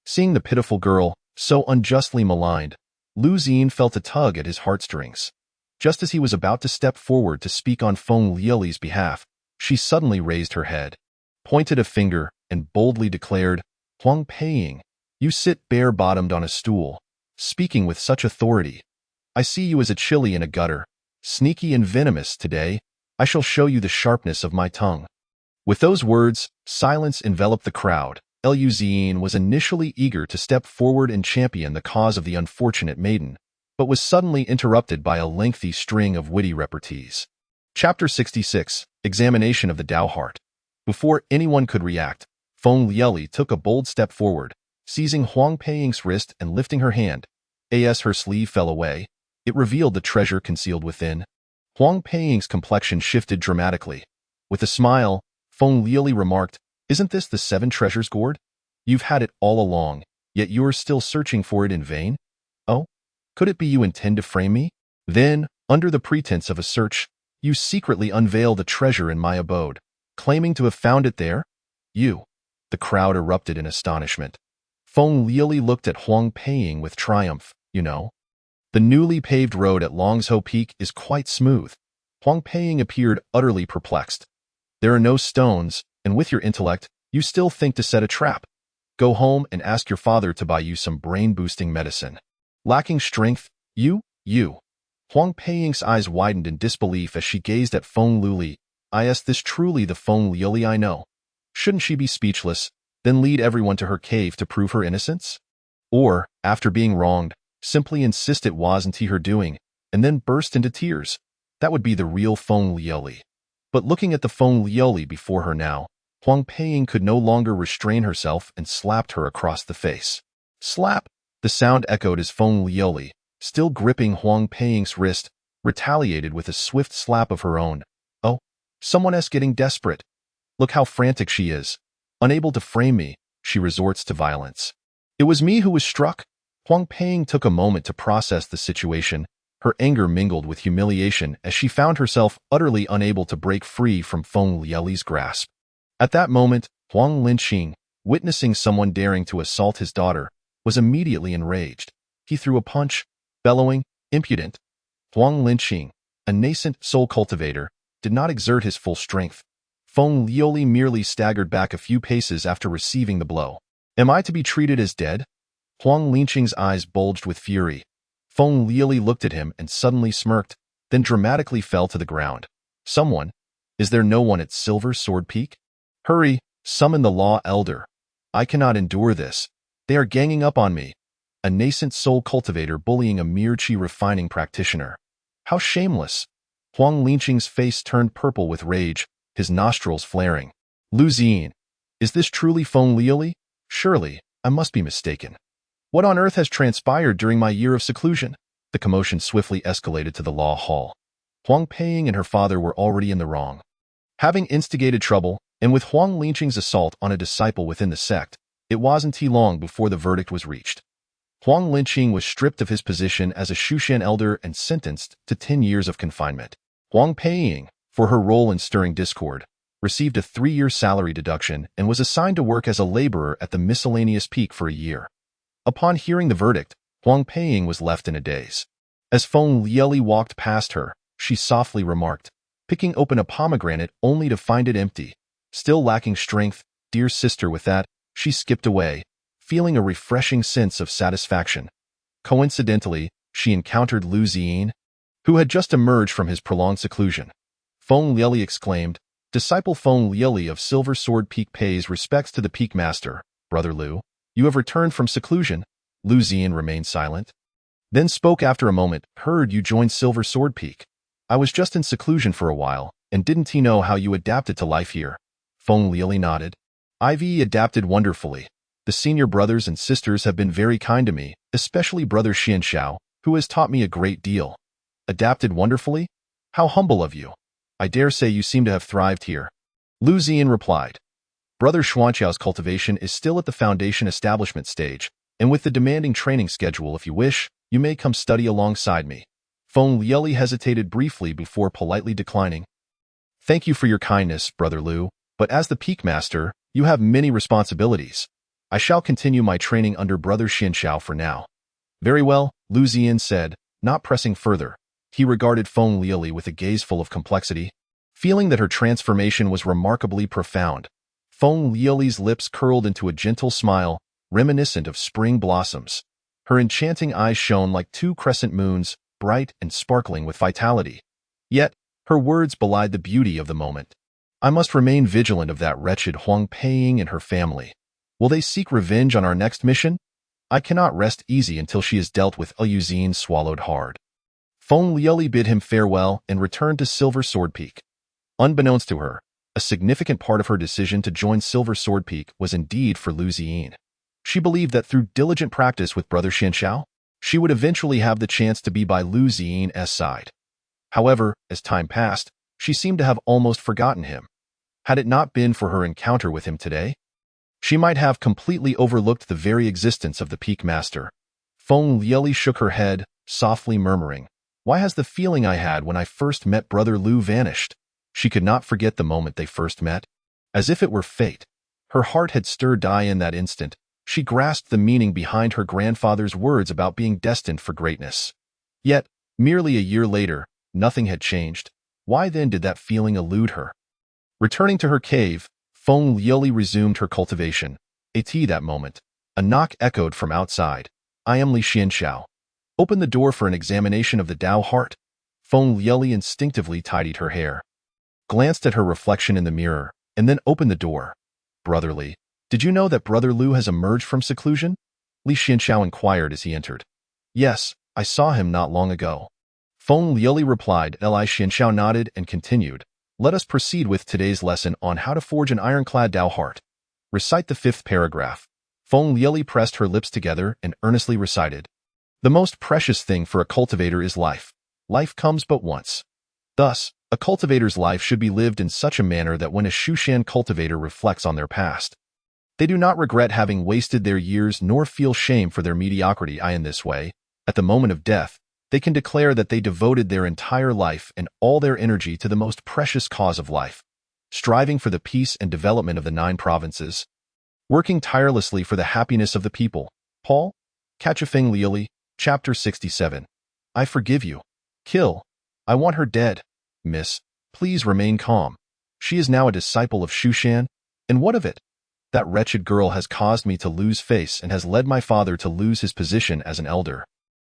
Seeing the pitiful girl, so unjustly maligned, Lu Xing felt a tug at his heartstrings. Just as he was about to step forward to speak on Feng Liuli's behalf, she suddenly raised her head, pointed a finger, and boldly declared, "Huang Peiying, you sit bare-bottomed on a stool, speaking with such authority. I see you as a chili in a gutter, sneaky and venomous today. I shall show you the sharpness of my tongue." With those words, silence enveloped the crowd. Lu Xing was initially eager to step forward and champion the cause of the unfortunate maiden, but was suddenly interrupted by a lengthy string of witty repartees. Chapter 66, Examination of the Dao Heart. Before anyone could react, Feng Liuli took a bold step forward, seizing Huang Peiying's wrist and lifting her hand. As her sleeve fell away, it revealed the treasure concealed within. Huang Peiying's complexion shifted dramatically. With a smile, Feng Liuli remarked, "Isn't this the 7 treasures gourd? You've had it all along, yet you're still searching for it in vain? Oh? Could it be you intend to frame me? Then, under the pretense of a search, you secretly unveil the treasure in my abode, claiming to have found it there? You." The crowd erupted in astonishment. Feng Liuli looked at Huang Peiying with triumph. "You know, the newly paved road at Longzhou Peak is quite smooth." Huang Peiying appeared utterly perplexed. "There are no stones, and with your intellect, you still think to set a trap. Go home and ask your father to buy you some brain-boosting medicine. Lacking strength, you. Huang Peiying's eyes widened in disbelief as she gazed at Feng Liuli. "Is this truly the Feng Liuli I know? Shouldn't she be speechless, then lead everyone to her cave to prove her innocence? Or, after being wronged, simply insist it wasn't her doing, and then burst into tears? That would be the real Feng Liuli." But looking at the Feng Liuli before her now, Huang Peiying could no longer restrain herself and slapped her across the face. Slap! The sound echoed as Feng Liuli, still gripping Huang Peiying's wrist, retaliated with a swift slap of her own. "Oh, someone else getting desperate. Look how frantic she is. Unable to frame me, she resorts to violence. It was me who was struck." Huang Peiying took a moment to process the situation. Her anger mingled with humiliation as she found herself utterly unable to break free from Feng Liuli's grasp. At that moment, Huang Linqing, witnessing someone daring to assault his daughter, was immediately enraged. He threw a punch, bellowing, "Impudent!" Huang Linqing, a nascent soul cultivator, did not exert his full strength. Feng Liuli merely staggered back a few paces after receiving the blow. "Am I to be treated as dead?" Huang Linqing's eyes bulged with fury. Feng Liuli looked at him and suddenly smirked, then dramatically fell to the ground. "Someone? Is there no one at Silver Sword Peak? Hurry, summon the law elder. I cannot endure this. They are ganging up on me." A nascent soul cultivator bullying a mere chi refining practitioner. How shameless! Huang Linqing's face turned purple with rage, his nostrils flaring. "Lu Xing, is this truly Feng Liuli? Surely, I must be mistaken. What on earth has transpired during my year of seclusion?" The commotion swiftly escalated to the law hall. Huang Peiying and her father were already in the wrong, having instigated trouble, and with Huang Linqing's assault on a disciple within the sect, it wasn't long before the verdict was reached. Huang Linqing was stripped of his position as a Shushan elder and sentenced to 10 years of confinement. Huang Peiying, for her role in stirring discord, received a 3-year salary deduction and was assigned to work as a laborer at the miscellaneous peak for a year. Upon hearing the verdict, Huang Peiying was left in a daze. As Feng Liuli walked past her, she softly remarked, picking open a pomegranate only to find it empty. Still lacking strength, dear sister, with that, she skipped away, feeling a refreshing sense of satisfaction. Coincidentally, she encountered Lu Xing, who had just emerged from his prolonged seclusion. Feng Liuli exclaimed, "Disciple Feng Liuli of Silver Sword Peak pays respects to the Peak Master. Brother Lu, you have returned from seclusion." Lu Xing remained silent, then spoke after a moment, "Heard you joined Silver Sword Peak. I was just in seclusion for a while, and didn't he know how you adapted to life here?" Feng Liuli nodded. "I've adapted wonderfully. The senior brothers and sisters have been very kind to me, especially Brother Xianxiao, who has taught me a great deal. Adapted wonderfully? How humble of you. I dare say you seem to have thrived here. Lu Ziyan replied. Brother Xuanqiao's cultivation is still at the foundation establishment stage, and with the demanding training schedule, if you wish, you may come study alongside me. Feng Lieli hesitated briefly before politely declining. Thank you for your kindness, Brother Lu, but as the Peak Master, you have many responsibilities. I shall continue my training under Brother Xianxiao for now. Very well, Lu Ziyan said, not pressing further. He regarded Feng Lieli with a gaze full of complexity. Feeling that her transformation was remarkably profound, Feng Lieli's lips curled into a gentle smile, reminiscent of spring blossoms. Her enchanting eyes shone like two crescent moons, bright and sparkling with vitality. Yet, her words belied the beauty of the moment. I must remain vigilant of that wretched Huang Peiying and her family. Will they seek revenge on our next mission? I cannot rest easy until she is dealt with. Liu Ziyan swallowed hard. Feng Lieli bid him farewell and returned to Silver Sword Peak. Unbeknownst to her, a significant part of her decision to join Silver Sword Peak was indeed for Lu Ziyan. She believed that through diligent practice with Brother Xianxiao, she would eventually have the chance to be by Lu Ziyan's side. However, as time passed, she seemed to have almost forgotten him. Had it not been for her encounter with him today, she might have completely overlooked the very existence of the Peak Master. Feng Lieli shook her head, softly murmuring, "Why has the feeling I had when I first met Brother Lu vanished?" She could not forget the moment they first met. As if it were fate, her heart had stirred in that instant. She grasped the meaning behind her grandfather's words about being destined for greatness. Yet, merely a year later, nothing had changed. Why then did that feeling elude her? Returning to her cave, Feng Lieli resumed her cultivation. That moment, a knock echoed from outside. "I am Li Xianxiao. Open the door for an examination of the Dao heart." Feng Lieli instinctively tidied her hair, glanced at her reflection in the mirror, and then opened the door. "Brother Li, did you know that Brother Lu has emerged from seclusion?" Li Xianxiao inquired as he entered. "Yes, I saw him not long ago." Feng Lieli replied. Li Xianxiao nodded and continued. "Let us proceed with today's lesson on how to forge an ironclad Dao heart. Recite the 5th paragraph." Feng Lieli pressed her lips together and earnestly recited. "The most precious thing for a cultivator is life. Life comes but once. Thus, a cultivator's life should be lived in such a manner that when a Shushan cultivator reflects on their past, they do not regret having wasted their years nor feel shame for their mediocrity. In this way, at the moment of death, they can declare that they devoted their entire life and all their energy to the most precious cause of life, striving for the peace and development of the 9 provinces, working tirelessly for the happiness of the people." Paul, Feng Lieli, Chapter 67. "I forgive you. Kill. I want her dead. Miss, please remain calm. She is now a disciple of Shushan, and what of it? That wretched girl has caused me to lose face and has led my father to lose his position as an elder.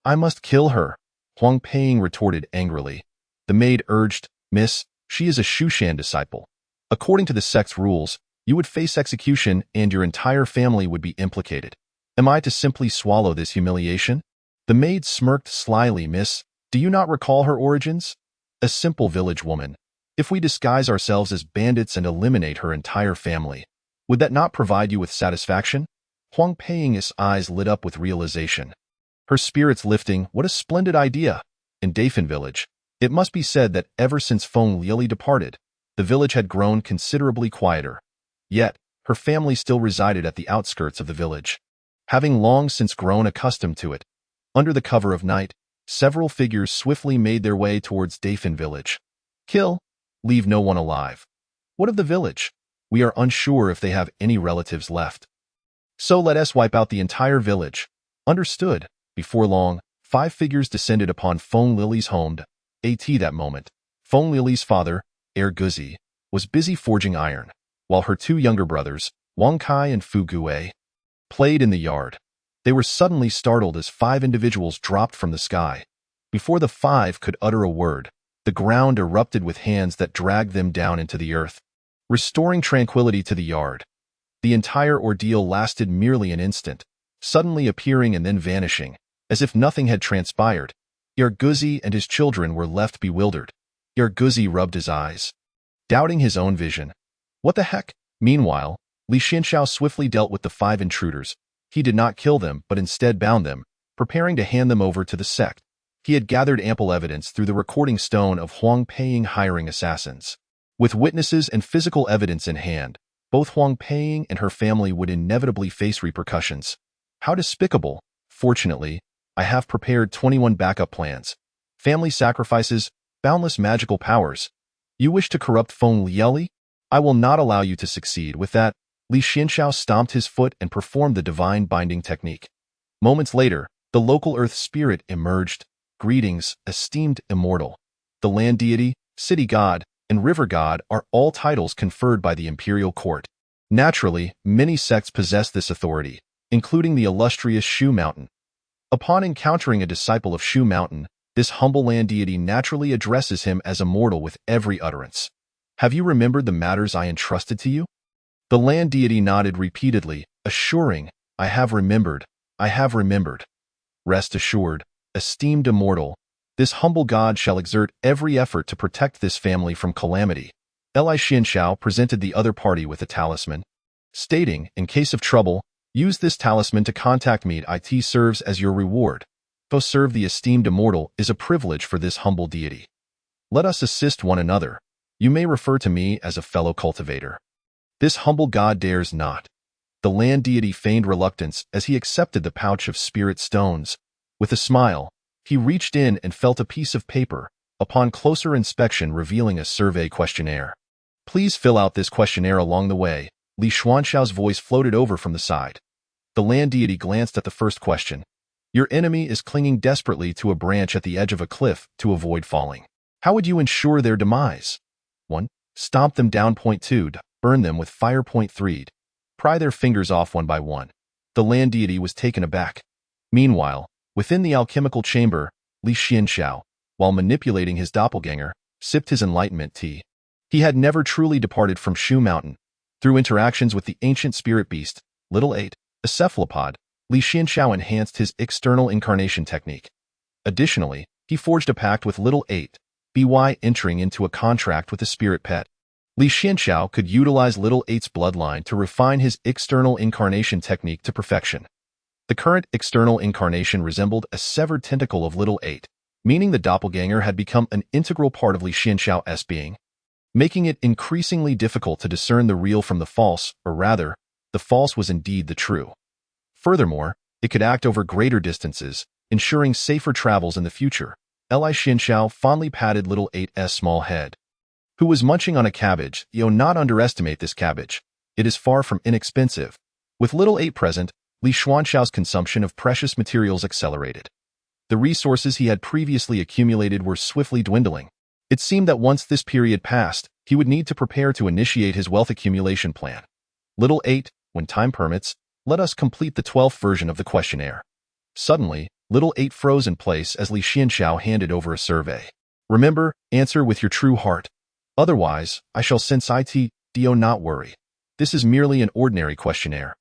I must kill her," Huang Peiying retorted angrily. The maid urged, "Miss, she is a Shushan disciple. According to the sect's rules, you would face execution and your entire family would be implicated. Am I to simply swallow this humiliation?" The maid smirked slyly. "Miss, do you not recall her origins? A simple village woman. If we disguise ourselves as bandits and eliminate her entire family, would that not provide you with satisfaction?" Huang Peiying's eyes lit up with realization. Her spirits lifting. What a splendid idea! In Dafan village, it must be said that ever since Feng Lieli departed, the village had grown considerably quieter. Yet, her family still resided at the outskirts of the village. Having long since grown accustomed to it, under the cover of night, several figures swiftly made their way towards Dafan village. "Kill. Leave no one alive. What of the village? We are unsure if they have any relatives left. So let us wipe out the entire village." Understood. Before long, 5 figures descended upon Feng Lieli's home. That moment, Feng Lieli's father, Guzi, was busy forging iron, while her 2 younger brothers, Wang Kai and Fu Gui, played in the yard. They were suddenly startled as 5 individuals dropped from the sky. Before the 5 could utter a word, the ground erupted with hands that dragged them down into the earth, restoring tranquility to the yard. The entire ordeal lasted merely an instant, suddenly appearing and then vanishing, as if nothing had transpired. Guzi and his children were left bewildered. Guzi rubbed his eyes, doubting his own vision. What the heck? Meanwhile, Li Xianxiao swiftly dealt with the 5 intruders. He did not kill them, but instead bound them, preparing to hand them over to the sect. He had gathered ample evidence through the recording stone of Huang Peiying hiring assassins. With witnesses and physical evidence in hand, both Huang Peiying and her family would inevitably face repercussions. How despicable! Fortunately, I have prepared 21 backup plans. Family sacrifices, boundless magical powers. You wish to corrupt Feng Lieli? I will not allow you to succeed. With that, Li Xianxiao stomped his foot and performed the divine binding technique. Moments later, the local earth spirit emerged. Greetings, esteemed immortal. The land deity, city god, and river god are all titles conferred by the imperial court. Naturally, many sects possess this authority, including the illustrious Shu Mountain. Upon encountering a disciple of Shu Mountain, this humble land deity naturally addresses him as immortal with every utterance. Have you remembered the matters I entrusted to you? The land deity nodded repeatedly, assuring, I have remembered, I have remembered. Rest assured, esteemed immortal, this humble god shall exert every effort to protect this family from calamity. Li Xianxiao presented the other party with a talisman, stating, in case of trouble, use this talisman to contact me. It serves as your reward. To serve the esteemed immortal is a privilege for this humble deity. Let us assist one another. You may refer to me as a fellow cultivator. This humble god dares not. The land deity feigned reluctance as he accepted the pouch of spirit stones. With a smile, he reached in and felt a piece of paper, upon closer inspection revealing a survey questionnaire. Please fill out this questionnaire along the way. Li Xuanxiao's voice floated over from the side. The land deity glanced at the first question. Your enemy is clinging desperately to a branch at the edge of a cliff to avoid falling. How would you ensure their demise? 1. Stomp them down. 2. Burn them with fire. 3. Pry their fingers off one by one. The land deity was taken aback. Meanwhile, within the alchemical chamber, Li Xianxiao, while manipulating his doppelganger, sipped his enlightenment tea. He had never truly departed from Shu Mountain. Through interactions with the ancient spirit beast, Little 8, a cephalopod, Li Xianxiao enhanced his external incarnation technique. Additionally, he forged a pact with Little 8, by entering into a contract with the spirit pet. Li Xianxiao could utilize Little 8's bloodline to refine his external incarnation technique to perfection. The current external incarnation resembled a severed tentacle of Little 8, meaning the doppelganger had become an integral part of Li Xianxiao's being, making it increasingly difficult to discern the real from the false, or rather, the false was indeed the true. Furthermore, it could act over greater distances, ensuring safer travels in the future. Li Xianxiao fondly patted Little 8's small head, who was munching on a cabbage. Not underestimate this cabbage. It is far from inexpensive. With Little 8 present, Li Xuanxiao's consumption of precious materials accelerated. The resources he had previously accumulated were swiftly dwindling. It seemed that once this period passed, he would need to prepare to initiate his wealth accumulation plan. Little 8, when time permits, let us complete the 12th version of the questionnaire. Suddenly, Little 8 froze in place as Li Xianxiao handed over a survey. Remember, answer with your true heart. Otherwise, I shall sense it. Do not worry. This is merely an ordinary questionnaire.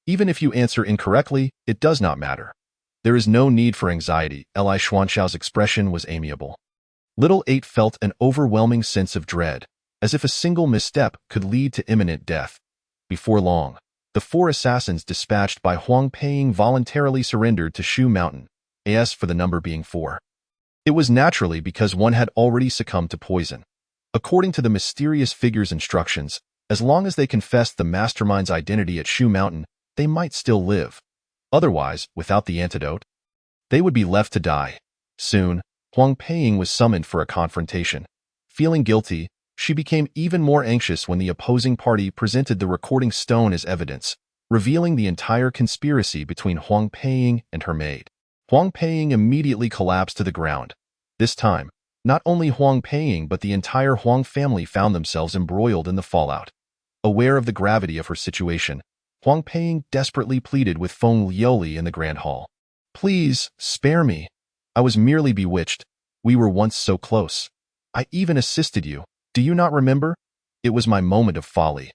Even if you answer incorrectly, it does not matter. There is no need for anxiety. Li Xuanxiao's expression was amiable. Little 8 felt an overwhelming sense of dread, as if a single misstep could lead to imminent death. Before long, the 4 assassins dispatched by Huang Peiying voluntarily surrendered to Shu Mountain, as for the number being 4. It was naturally because one had already succumbed to poison. According to the mysterious figure's instructions, as long as they confessed the mastermind's identity at Shu Mountain, they might still live. Otherwise, without the antidote, they would be left to die. Soon, Huang Peiying was summoned for a confrontation. Feeling guilty, she became even more anxious when the opposing party presented the recording stone as evidence, revealing the entire conspiracy between Huang Peiying and her maid. Huang Peiying immediately collapsed to the ground. This time, not only Huang Peiying but the entire Huang family found themselves embroiled in the fallout. Aware of the gravity of her situation, Huang Peiying desperately pleaded with Feng Lieli in the Grand Hall. Please, spare me. I was merely bewitched. We were once so close. I even assisted you. Do you not remember? It was my moment of folly.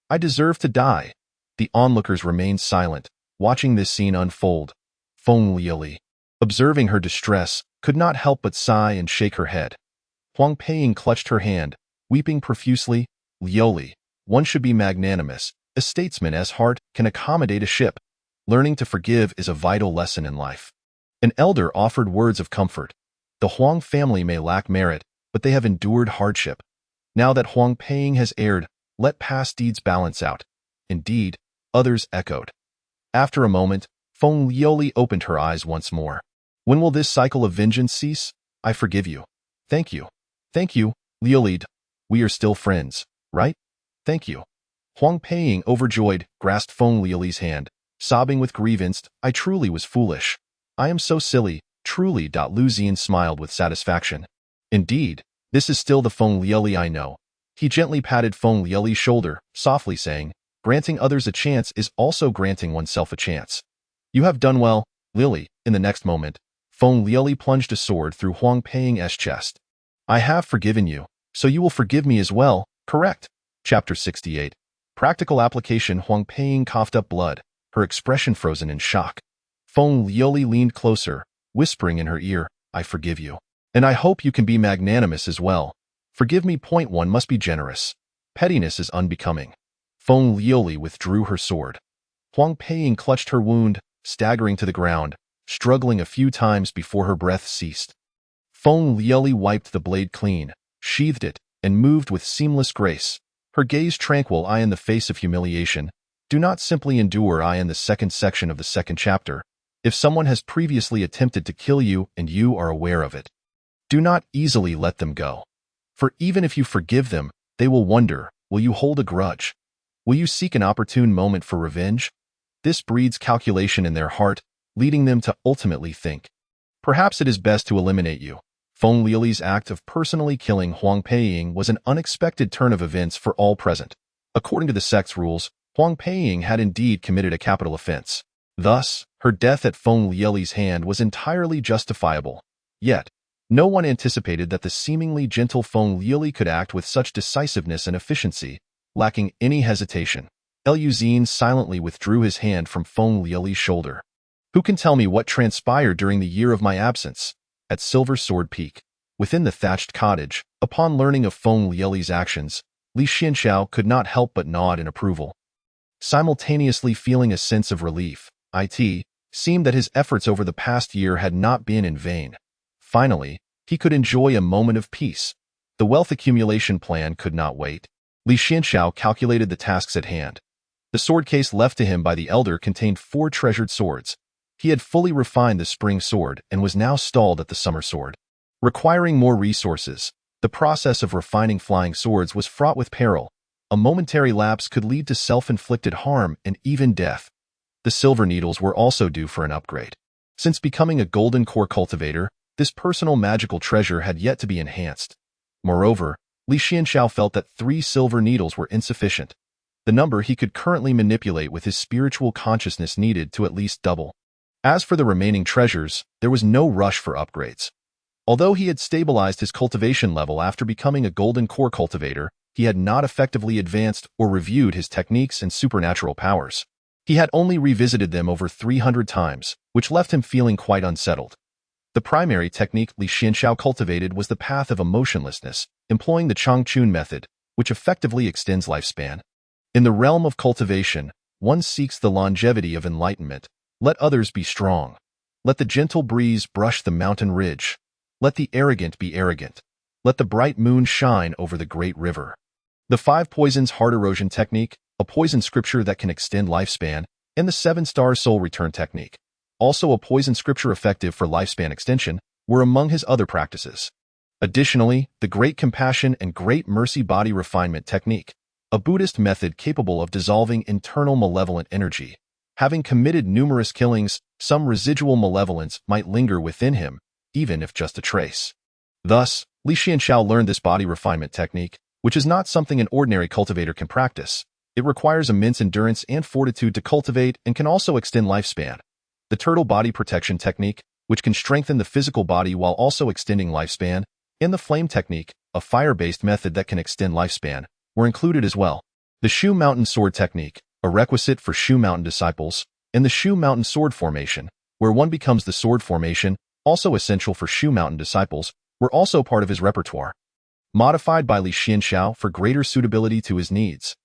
I deserved to die. The onlookers remained silent, watching this scene unfold. Feng Lieli, observing her distress, could not help but sigh and shake her head. Huang Peiying clutched her hand, weeping profusely. Lieli, one should be magnanimous. A statesman's heart can accommodate a ship. Learning to forgive is a vital lesson in life. An elder offered words of comfort. The Huang family may lack merit, but they have endured hardship. Now that Huang Peiying has erred, let past deeds balance out. Indeed, others echoed. After a moment, Feng Liuli opened her eyes once more. When will this cycle of vengeance cease? I forgive you. Thank you. Thank you, Liuli. We are still friends, right? Thank you. Huang Peiying, overjoyed, grasped Feng Liuli's hand, sobbing with grievance. I truly was foolish. I am so silly, truly. Lu Zian smiled with satisfaction. Indeed, this is still the Feng Liuli I know. He gently patted Feng Liuli's shoulder, softly saying, granting others a chance is also granting oneself a chance. You have done well, Lily. In the next moment, Feng Liuli plunged a sword through Huang Peiying's chest. I have forgiven you, so you will forgive me as well, correct? Chapter 68. Practical application. Huang Peiying coughed up blood, her expression frozen in shock. Feng Liuli leaned closer, whispering in her ear, I forgive you. And I hope you can be magnanimous as well. Forgive me. One must be generous. Pettiness is unbecoming. Feng Liuli withdrew her sword. Huang Peiying clutched her wound, staggering to the ground, struggling a few times before her breath ceased. Feng Liuli wiped the blade clean, sheathed it, and moved with seamless grace, her gaze tranquil. I in the face of humiliation. Do not simply endure. I in the second section of the second chapter. If someone has previously attempted to kill you and you are aware of it, do not easily let them go. For even if you forgive them, they will wonder, will you hold a grudge? Will you seek an opportune moment for revenge? This breeds calculation in their heart, leading them to ultimately think, perhaps it is best to eliminate you. Feng Liuli's act of personally killing Huang Peiying was an unexpected turn of events for all present. According to the sect's rules, Huang Peiying had indeed committed a capital offense. Thus, her death at Feng Liuli's hand was entirely justifiable. Yet, no one anticipated that the seemingly gentle Feng Liuli could act with such decisiveness and efficiency, lacking any hesitation. Liu Zin silently withdrew his hand from Feng Liuli's shoulder. Who can tell me what transpired during the year of my absence? At Silver Sword Peak, within the thatched cottage, upon learning of Feng Liuli's actions, Li Xianxiao could not help but nod in approval. Simultaneously feeling a sense of relief, it seemed that his efforts over the past year had not been in vain. Finally, he could enjoy a moment of peace. The wealth accumulation plan could not wait. Li Xianxiao calculated the tasks at hand. The sword case left to him by the elder contained 4 treasured swords. He had fully refined the spring sword and was now stalled at the summer sword. Requiring more resources, the process of refining flying swords was fraught with peril. A momentary lapse could lead to self-inflicted harm and even death. The silver needles were also due for an upgrade. Since becoming a golden core cultivator, this personal magical treasure had yet to be enhanced. Moreover, Li Xianxiao felt that 3 silver needles were insufficient. The number he could currently manipulate with his spiritual consciousness needed to at least double. As for the remaining treasures, there was no rush for upgrades. Although he had stabilized his cultivation level after becoming a golden core cultivator, he had not effectively advanced or reviewed his techniques and supernatural powers. He had only revisited them over 300 times, which left him feeling quite unsettled. The primary technique Li Xianxiao cultivated was the path of emotionlessness, employing the Changchun method, which effectively extends lifespan. In the realm of cultivation, one seeks the longevity of enlightenment. Let others be strong. Let the gentle breeze brush the mountain ridge. Let the arrogant be arrogant. Let the bright moon shine over the great river. The 5 poisons heart erosion technique, a poison scripture that can extend lifespan, and the 7-star soul return technique, also a poison scripture effective for lifespan extension, were among his other practices. Additionally, the Great Compassion and Great Mercy body refinement technique, a Buddhist method capable of dissolving internal malevolent energy. Having committed numerous killings, some residual malevolence might linger within him, even if just a trace. Thus, Li Xianxiao learned this body refinement technique, which is not something an ordinary cultivator can practice. It requires immense endurance and fortitude to cultivate and can also extend lifespan. The turtle body protection technique, which can strengthen the physical body while also extending lifespan, and the flame technique, a fire-based method that can extend lifespan, were included as well. The Shu Mountain sword technique, a requisite for Shu Mountain disciples, and the Shu Mountain sword formation, where one becomes the sword formation, also essential for Shu Mountain disciples, were also part of his repertoire. Modified by Li Xianxiao for greater suitability to his needs.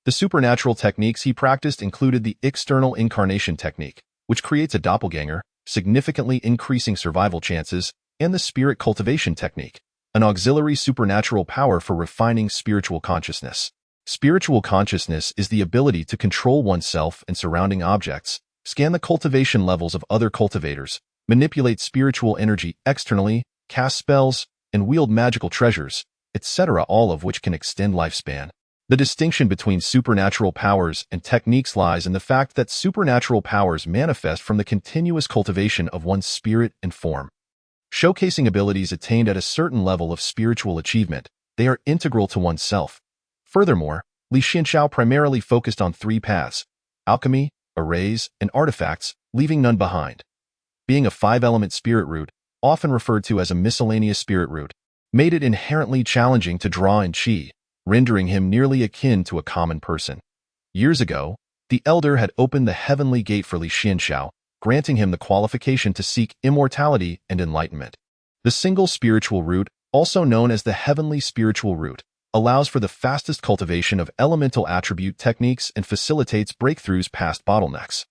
The supernatural techniques he practiced included the external incarnation technique, which creates a doppelganger, significantly increasing survival chances, and the spirit cultivation technique, an auxiliary supernatural power for refining spiritual consciousness. Spiritual consciousness is the ability to control oneself and surrounding objects, scan the cultivation levels of other cultivators, manipulate spiritual energy externally, cast spells, and wield magical treasures, etc., all of which can extend lifespan. The distinction between supernatural powers and techniques lies in the fact that supernatural powers manifest from the continuous cultivation of one's spirit and form. Showcasing abilities attained at a certain level of spiritual achievement, they are integral to oneself. Furthermore, Li Xianxiao primarily focused on three paths: alchemy, arrays, and artifacts, leaving none behind. Being a five-element spirit root, often referred to as a miscellaneous spirit root, made it inherently challenging to draw in qi, rendering him nearly akin to a common person. Years ago, the Elder had opened the heavenly gate for Li Xianxiao, granting him the qualification to seek immortality and enlightenment. The single spiritual root, also known as the heavenly spiritual root, allows for the fastest cultivation of elemental attribute techniques and facilitates breakthroughs past bottlenecks.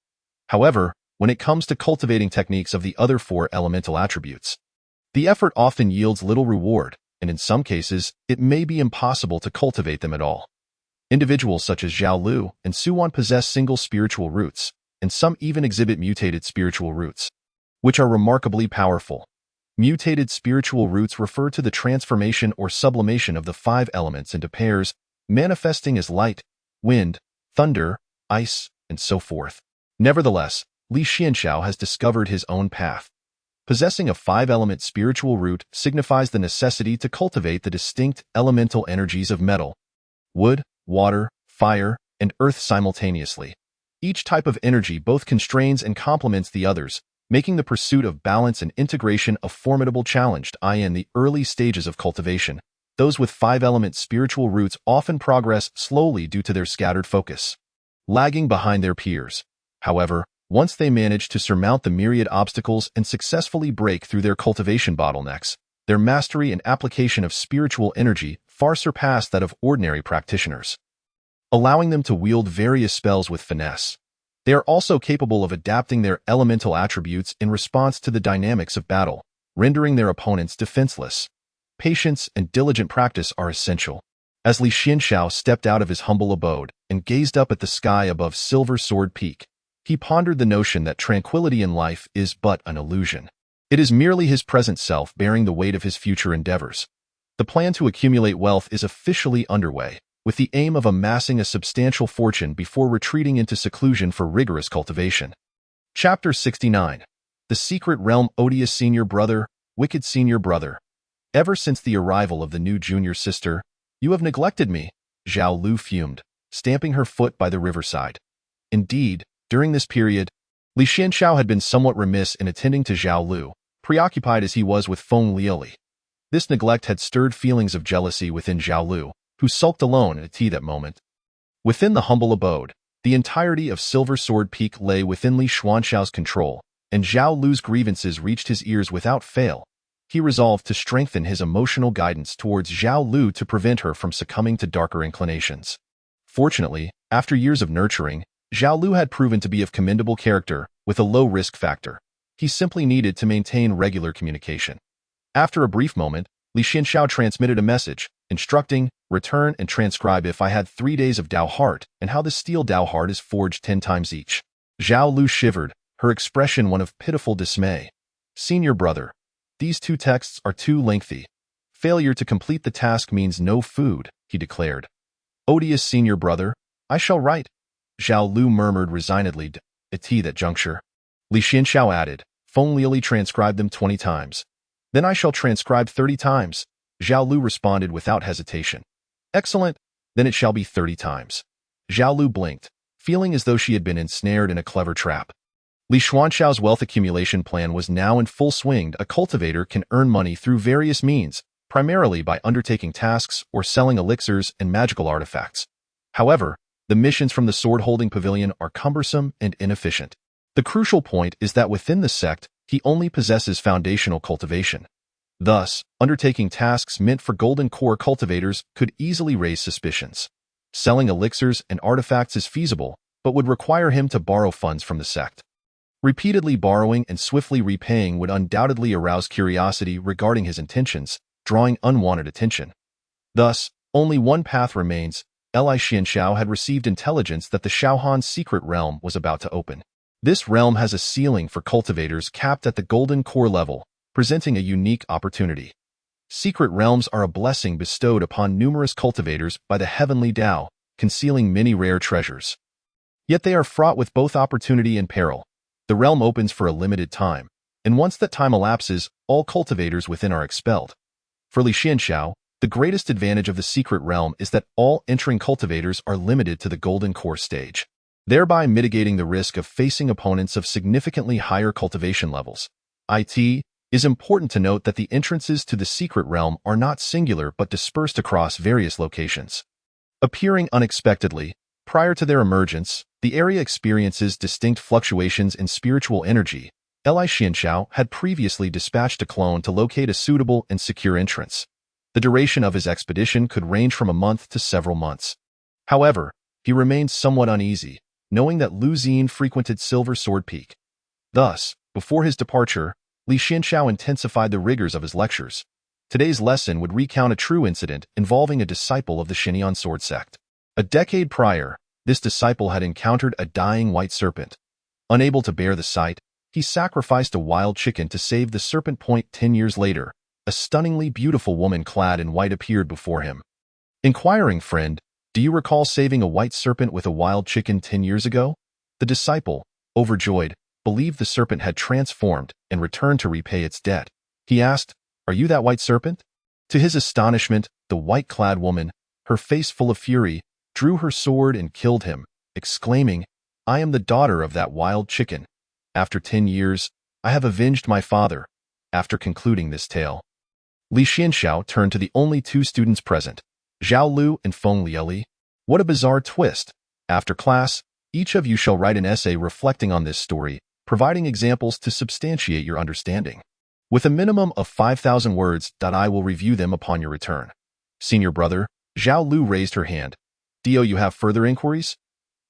However, when it comes to cultivating techniques of the other four elemental attributes, the effort often yields little reward, and in some cases, it may be impossible to cultivate them at all. Individuals such as Zhao Lu and Su Wan possess single spiritual roots, and some even exhibit mutated spiritual roots, which are remarkably powerful. Mutated spiritual roots refer to the transformation or sublimation of the five elements into pairs, manifesting as light, wind, thunder, ice, and so forth. Nevertheless, Li Xianxiao has discovered his own path. Possessing a five-element spiritual root signifies the necessity to cultivate the distinct elemental energies of metal, wood, water, fire, and earth simultaneously. Each type of energy both constrains and complements the others, making the pursuit of balance and integration a formidable challenge. In the early stages of cultivation, those with five-element spiritual roots often progress slowly due to their scattered focus, lagging behind their peers. However, once they manage to surmount the myriad obstacles and successfully break through their cultivation bottlenecks, their mastery and application of spiritual energy far surpass that of ordinary practitioners, allowing them to wield various spells with finesse. They are also capable of adapting their elemental attributes in response to the dynamics of battle, rendering their opponents defenseless. Patience and diligent practice are essential. As Li Xianxiao stepped out of his humble abode and gazed up at the sky above Silver Sword Peak, he pondered the notion that tranquility in life is but an illusion. It is merely his present self bearing the weight of his future endeavors. The plan to accumulate wealth is officially underway, with the aim of amassing a substantial fortune before retreating into seclusion for rigorous cultivation. Chapter 69. The Secret Realm. Odious Senior Brother, Wicked Senior Brother. Ever since the arrival of the new junior sister, you have neglected me, Zhao Lu fumed, stamping her foot by the riverside. Indeed, during this period, Li Xianxiao had been somewhat remiss in attending to Zhao Lu, preoccupied as he was with Feng Liuli. This neglect had stirred feelings of jealousy within Zhao Lu, who sulked alone at tea that moment. Within the humble abode, the entirety of Silver Sword Peak lay within Li Xuanxiao's control, and Zhao Lu's grievances reached his ears without fail. He resolved to strengthen his emotional guidance towards Zhao Lu to prevent her from succumbing to darker inclinations. Fortunately, after years of nurturing, Zhao Lu had proven to be of commendable character, with a low risk factor. He simply needed to maintain regular communication. After a brief moment, Li Xianxiao transmitted a message, instructing, return and transcribe if I had 3 days of Dao Heart, and how the steel Dao Heart is forged 10 times each. Zhao Lu shivered, her expression one of pitiful dismay. Senior brother, these 2 texts are too lengthy. Failure to complete the task means no food, he declared. Odious senior brother, I shall write. Zhao Lu murmured resignedly at that juncture. Li Xianxiao added, Feng Liuli transcribed them 20 times. Then I shall transcribe 30 times. Zhao Lu responded without hesitation. Excellent, then it shall be 30 times. Zhao Lu blinked, feeling as though she had been ensnared in a clever trap. Li Xuanxiao's wealth accumulation plan was now in full swing. A cultivator can earn money through various means, primarily by undertaking tasks or selling elixirs and magical artifacts. However, the missions from the sword-holding pavilion are cumbersome and inefficient. The crucial point is that within the sect, he only possesses foundational cultivation. Thus, undertaking tasks meant for golden core cultivators could easily raise suspicions. Selling elixirs and artifacts is feasible, but would require him to borrow funds from the sect. Repeatedly borrowing and swiftly repaying would undoubtedly arouse curiosity regarding his intentions, drawing unwanted attention. Thus, only one path remains. Li Xianxiao had received intelligence that the Shaohan's secret realm was about to open. This realm has a ceiling for cultivators capped at the golden core level, presenting a unique opportunity. Secret realms are a blessing bestowed upon numerous cultivators by the heavenly Tao, concealing many rare treasures. Yet they are fraught with both opportunity and peril. The realm opens for a limited time, and once that time elapses, all cultivators within are expelled. For Li Xianxiao, the greatest advantage of the secret realm is that all entering cultivators are limited to the golden core stage, thereby mitigating the risk of facing opponents of significantly higher cultivation levels. It is important to note that the entrances to the secret realm are not singular but dispersed across various locations. Appearing unexpectedly, prior to their emergence, the area experiences distinct fluctuations in spiritual energy. Li Xianxiao had previously dispatched a clone to locate a suitable and secure entrance. The duration of his expedition could range from a month to several months. However, he remained somewhat uneasy, knowing that Lu Ziyin frequented Silver Sword Peak. Thus, before his departure, Li Xianxiao intensified the rigors of his lectures. Today's lesson would recount a true incident involving a disciple of the Xinyan sword sect. A decade prior, this disciple had encountered a dying white serpent. Unable to bear the sight, he sacrificed a wild chicken to save the serpent. 10 years later, a stunningly beautiful woman clad in white appeared before him. Inquiring friend, do you recall saving a white serpent with a wild chicken 10 years ago? The disciple, overjoyed, believed the serpent had transformed and returned to repay its debt. He asked, "Are you that white serpent?" To his astonishment, the white-clad woman, her face full of fury, drew her sword and killed him, exclaiming, "I am the daughter of that wild chicken. After 10 years, I have avenged my father." After concluding this tale, Li Xianxiao turned to the only two students present, Zhao Lu and Feng Lieli. What a bizarre twist! After class, each of you shall write an essay reflecting on this story, providing examples to substantiate your understanding. With a minimum of 5,000 words, I will review them upon your return. Senior brother, Zhao Lu raised her hand. Do you have further inquiries?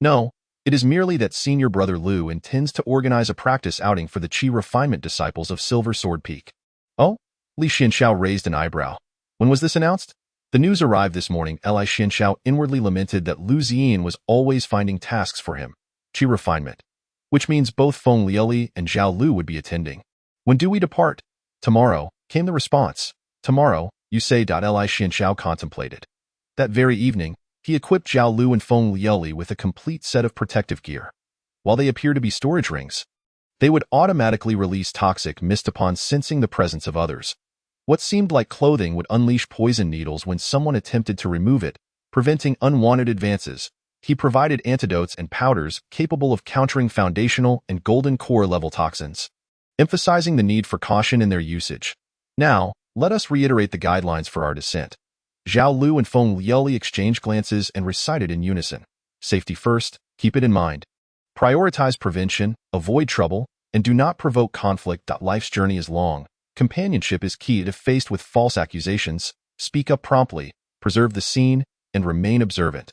No, it is merely that senior brother Lu intends to organize a practice outing for the Qi refinement disciples of Silver Sword Peak. Oh? Li Xianxiao raised an eyebrow. When was this announced? The news arrived this morning. Li Xianxiao inwardly lamented that Lu Ziyin was always finding tasks for him. Qi refinement. Which means both Feng Lieli and Zhao Lu would be attending. When do we depart? Tomorrow, came the response. Tomorrow, you say. Li Xianxiao contemplated. That very evening, he equipped Zhao Lu and Feng Lieli with a complete set of protective gear. While they appear to be storage rings, they would automatically release toxic mist upon sensing the presence of others. What seemed like clothing would unleash poison needles when someone attempted to remove it, preventing unwanted advances. He provided antidotes and powders capable of countering foundational and golden core level toxins, emphasizing the need for caution in their usage. Now, let us reiterate the guidelines for our descent. Zhao Lu and Feng Lieli exchanged glances and recited in unison. Safety first, keep it in mind. Prioritize prevention, avoid trouble, and do not provoke conflict. Life's journey is long. Companionship is key. If faced with false accusations, speak up promptly, preserve the scene, and remain observant.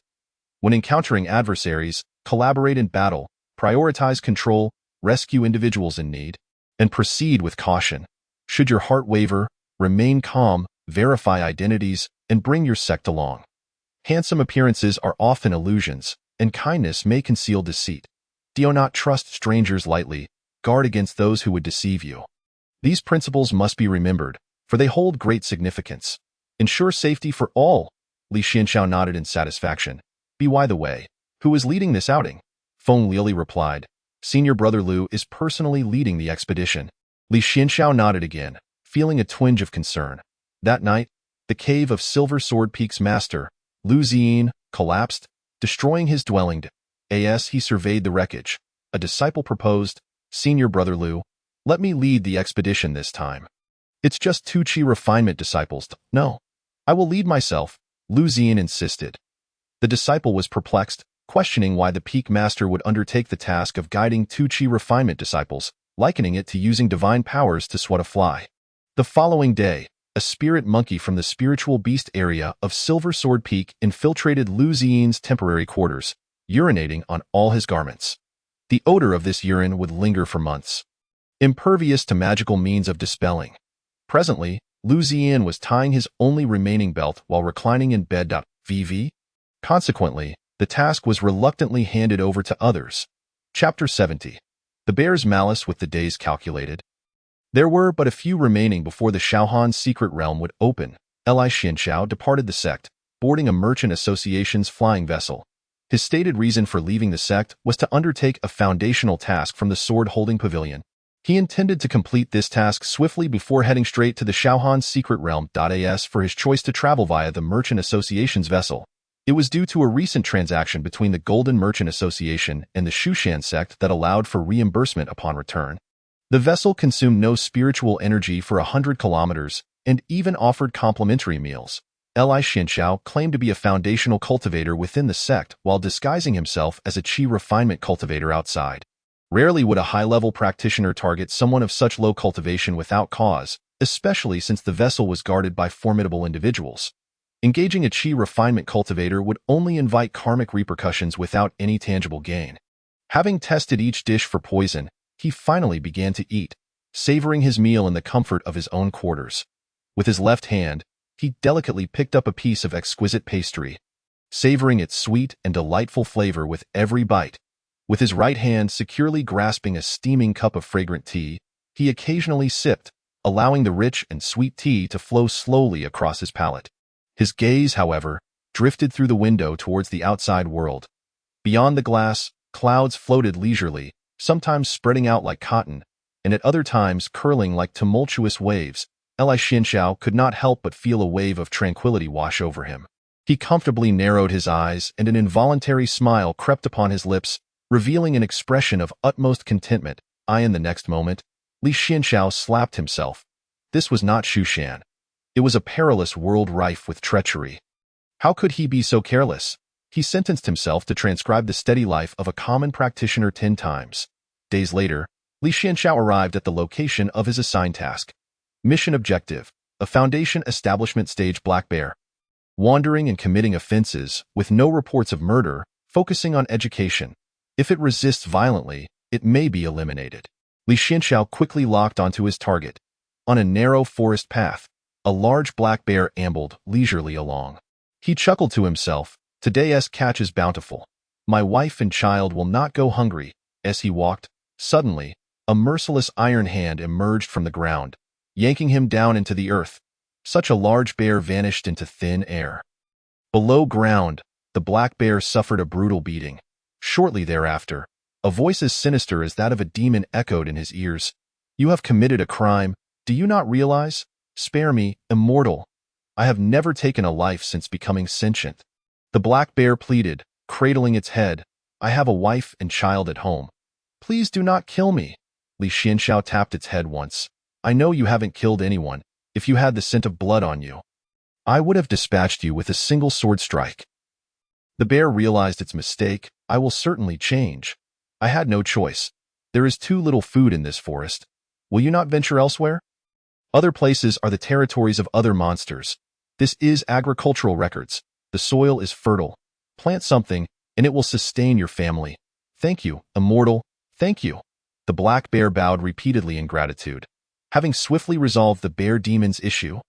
When encountering adversaries, collaborate in battle, prioritize control, rescue individuals in need, and proceed with caution. Should your heart waver, remain calm, verify identities, and bring your sect along. Handsome appearances are often illusions, and kindness may conceal deceit. Do not trust strangers lightly, guard against those who would deceive you. These principles must be remembered, for they hold great significance. Ensure safety for all. Li Xianxiao nodded in satisfaction. By the way, who is leading this outing? Feng Lieli replied. Senior brother Lu is personally leading the expedition. Li Xianxiao nodded again, feeling a twinge of concern. That night, the cave of Silver Sword Peak's master, Lu Ziyin, collapsed, destroying his dwelling. As he surveyed the wreckage, a disciple proposed, Senior brother Lu, let me lead the expedition this time. It's just two Qi refinement disciples. No, I will lead myself, Lu Ziyin insisted. The disciple was perplexed, questioning why the peak master would undertake the task of guiding two Qi refinement disciples, likening it to using divine powers to swat a fly. The following day, a spirit monkey from the spiritual beast area of Silver Sword Peak infiltrated Lu Ziyin's temporary quarters, urinating on all his garments. The odor of this urine would linger for months, impervious to magical means of dispelling. Presently, Lu Ziyan was tying his only remaining belt while reclining in bed. VV. Consequently, the task was reluctantly handed over to others. Chapter 70. The Bear's Malice with the Days Calculated. There were but a few remaining before the Shaohan's secret realm would open. Li Xianxiao departed the sect, boarding a merchant association's flying vessel. His stated reason for leaving the sect was to undertake a foundational task from the sword-holding pavilion. He intended to complete this task swiftly before heading straight to the Shaohan's secret realm. As for his choice to travel via the Merchant Association's vessel, it was due to a recent transaction between the Golden Merchant Association and the Shushan sect that allowed for reimbursement upon return. The vessel consumed no spiritual energy for 100 kilometers and even offered complimentary meals. Li Xianxiao claimed to be a foundational cultivator within the sect while disguising himself as a qi refinement cultivator outside. Rarely would a high-level practitioner target someone of such low cultivation without cause, especially since the vessel was guarded by formidable individuals. Engaging a qi refinement cultivator would only invite karmic repercussions without any tangible gain. Having tested each dish for poison, he finally began to eat, savoring his meal in the comfort of his own quarters. With his left hand, he delicately picked up a piece of exquisite pastry, savoring its sweet and delightful flavor with every bite. With his right hand securely grasping a steaming cup of fragrant tea, he occasionally sipped, allowing the rich and sweet tea to flow slowly across his palate. His gaze, however, drifted through the window towards the outside world. Beyond the glass, clouds floated leisurely, sometimes spreading out like cotton, and at other times curling like tumultuous waves. Li Xianxiao could not help but feel a wave of tranquility wash over him. He comfortably narrowed his eyes, and an involuntary smile crept upon his lips, revealing an expression of utmost contentment. In the next moment, Li Xianxiao slapped himself. This was not Shushan. It was a perilous world rife with treachery. How could he be so careless? He sentenced himself to transcribe the steady life of a common practitioner 10 times. Days later, Li Xianxiao arrived at the location of his assigned task. Mission objective: a Foundation Establishment Stage Black Bear. Wandering and committing offenses, with no reports of murder, focusing on education. If it resists violently, it may be eliminated. Li Xianxiao quickly locked onto his target. On a narrow forest path, a large black bear ambled leisurely along. He chuckled to himself, "Today's catch is bountiful. My wife and child will not go hungry." As he walked, suddenly, a merciless iron hand emerged from the ground, yanking him down into the earth. Such a large bear vanished into thin air. Below ground, the black bear suffered a brutal beating. Shortly thereafter, a voice as sinister as that of a demon echoed in his ears. "You have committed a crime. Do you not realize? Spare me, immortal. I have never taken a life since becoming sentient." The black bear pleaded, cradling its head. "I have a wife and child at home. Please do not kill me." Li Xianxiao tapped its head once. "I know you haven't killed anyone. If you had the scent of blood on you, I would have dispatched you with a single sword strike." The bear realized its mistake. "I will certainly change. I had no choice. There is too little food in this forest. Will you not venture elsewhere? Other places are the territories of other monsters. This is agricultural records. The soil is fertile. Plant something, and it will sustain your family. Thank you, immortal. Thank you." The black bear bowed repeatedly in gratitude. Having swiftly resolved the bear demon's issue,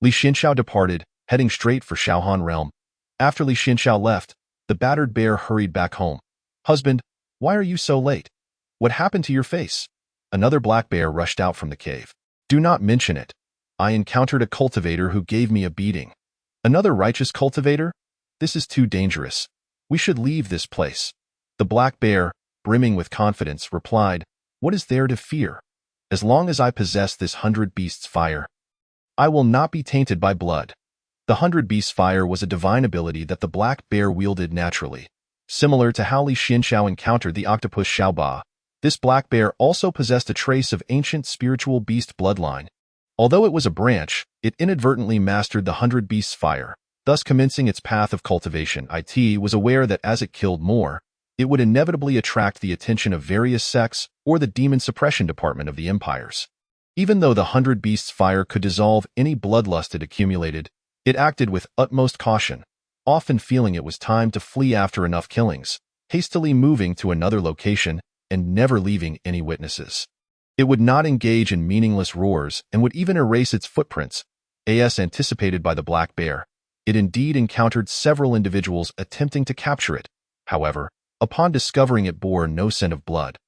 Li Xianxiao departed, heading straight for Shaohan realm. After Li Xianxiao left, the battered bear hurried back home. "Husband, why are you so late? What happened to your face?" Another black bear rushed out from the cave. "Do not mention it. I encountered a cultivator who gave me a beating." "Another righteous cultivator? This is too dangerous. We should leave this place." The black bear, brimming with confidence, replied, "What is there to fear? As long as I possess this 100 beasts fire, I will not be tainted by blood." The 100 beasts fire was a divine ability that the black bear wielded naturally. Similar to how Li Xianxiao encountered the octopus Xiaoba, this black bear also possessed a trace of ancient spiritual beast bloodline. Although it was a branch, it inadvertently mastered the 100 beasts fire, thus commencing its path of cultivation. It was aware that as it killed more, it would inevitably attract the attention of various sects or the demon suppression department of the empires. Even though the 100 beasts fire could dissolve any bloodlust it accumulated, it acted with utmost caution, often feeling it was time to flee after enough killings. Hastily moving to another location, and never leaving any witnesses. It would not engage in meaningless roars and would even erase its footprints, as anticipated by the black bear. It indeed encountered several individuals attempting to capture it. However, upon discovering it bore no scent of blood,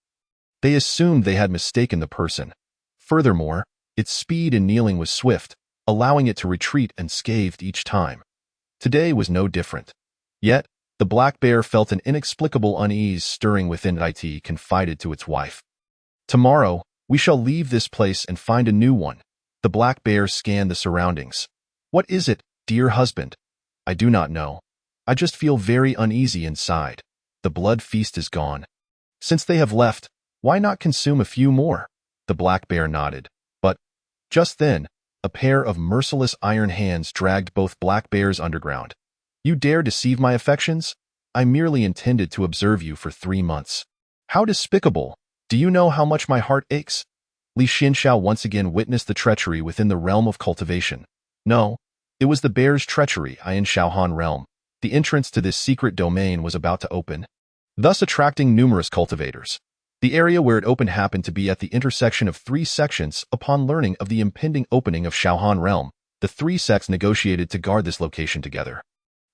they assumed they had mistaken the person. Furthermore, its speed in kneeling was swift, allowing it to retreat unscathed each time. Today was no different. Yet, the black bear felt an inexplicable unease stirring within it, confided to its wife. "Tomorrow, we shall leave this place and find a new one." The black bear scanned the surroundings. "What is it, dear husband?" "I do not know. I just feel very uneasy inside. The blood feast is gone. Since they have left, why not consume a few more?" The black bear nodded. But, just then, a pair of merciless iron hands dragged both black bears underground. "You dare deceive my affections? I merely intended to observe you for 3 months. How despicable! Do you know how much my heart aches?" Li Xianxiao once again witnessed the treachery within the realm of cultivation. No, it was the bear's treachery in Shaohan realm. The entrance to this secret domain was about to open, thus attracting numerous cultivators. The area where it opened happened to be at the intersection of 3 sections. Upon learning of the impending opening of Shaohan realm, the 3 sects negotiated to guard this location together.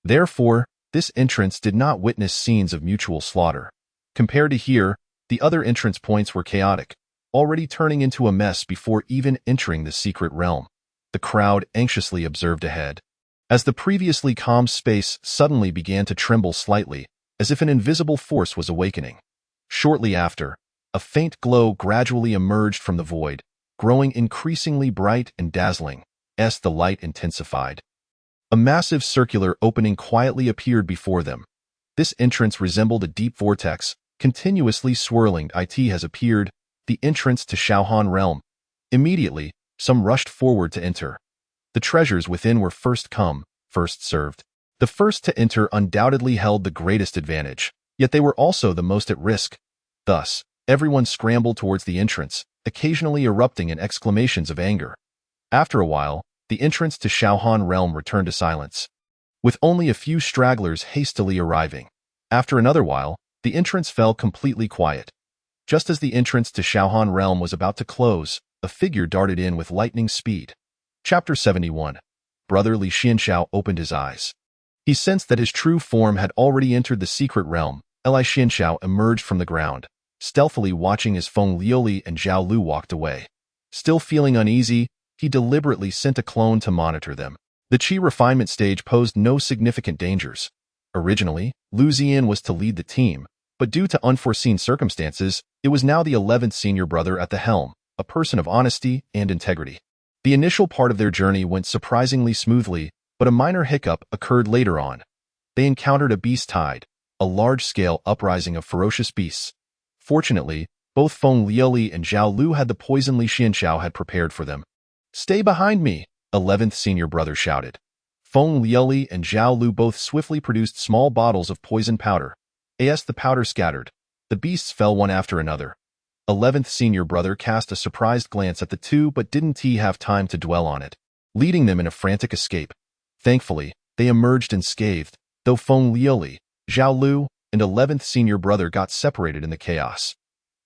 Therefore, this entrance did not witness scenes of mutual slaughter. Compared to here, the other entrance points were chaotic, already turning into a mess before even entering the secret realm. The crowd anxiously observed ahead, as the previously calm space suddenly began to tremble slightly, as if an invisible force was awakening. Shortly after, a faint glow gradually emerged from the void, growing increasingly bright and dazzling, as the light intensified. A massive circular opening quietly appeared before them. This entrance resembled a deep vortex, continuously swirling. It has appeared, the entrance to Shaohan realm. Immediately, some rushed forward to enter. The treasures within were first come, first served. The first to enter undoubtedly held the greatest advantage, yet they were also the most at risk. Thus, everyone scrambled towards the entrance, occasionally erupting in exclamations of anger. After a while, the entrance to Shaohan realm returned to silence, with only a few stragglers hastily arriving. After another while, the entrance fell completely quiet. Just as the entrance to Shaohan realm was about to close, a figure darted in with lightning speed. Chapter 71. Brother Li Xianxiao opened his eyes. He sensed that his true form had already entered the secret realm. Li Xianxiao emerged from the ground, stealthily watching as Feng Liuli and Zhao Lu walked away. Still feeling uneasy, he deliberately sent a clone to monitor them. The Qi refinement stage posed no significant dangers. Originally, Lu Ziyan was to lead the team, but due to unforeseen circumstances, it was now the 11th senior brother at the helm, a person of honesty and integrity. The initial part of their journey went surprisingly smoothly, but a minor hiccup occurred later on. They encountered a beast tide, a large-scale uprising of ferocious beasts. Fortunately, both Feng Liuli and Zhao Lu had the poison Li Xianxiao had prepared for them. "Stay behind me," 11th senior brother shouted. Feng Liuli and Zhao Lu both swiftly produced small bottles of poison powder. As the powder scattered, the beasts fell one after another. 11th senior brother cast a surprised glance at the two but didn't have time to dwell on it, leading them in a frantic escape. Thankfully, they emerged unscathed, though Feng Liuli, Zhao Lu, and 11th senior brother got separated in the chaos.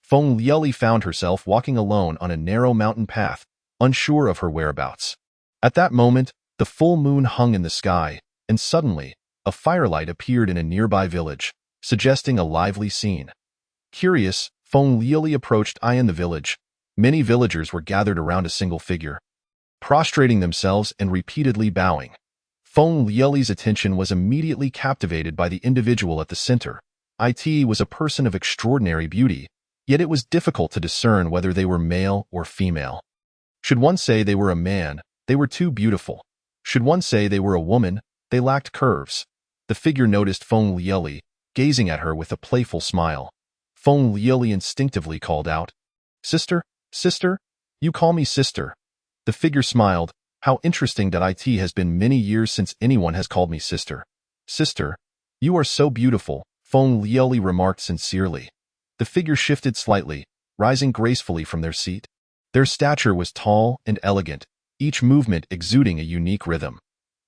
Feng Liuli found herself walking alone on a narrow mountain path, unsure of her whereabouts. At that moment, the full moon hung in the sky, and suddenly, a firelight appeared in a nearby village, suggesting a lively scene. Curious, Feng Liuli approached in the village. Many villagers were gathered around a single figure, prostrating themselves and repeatedly bowing. Feng Liuli's attention was immediately captivated by the individual at the center. It was a person of extraordinary beauty, yet it was difficult to discern whether they were male or female. Should one say they were a man, they were too beautiful. Should one say they were a woman, they lacked curves. The figure noticed Feng Liuli, gazing at her with a playful smile. Feng Liuli instinctively called out, "Sister, sister, you call me sister." The figure smiled. "How interesting that it has been many years since anyone has called me sister." "Sister, you are so beautiful," Feng Liuli remarked sincerely. The figure shifted slightly, rising gracefully from their seat. Their stature was tall and elegant, each movement exuding a unique rhythm.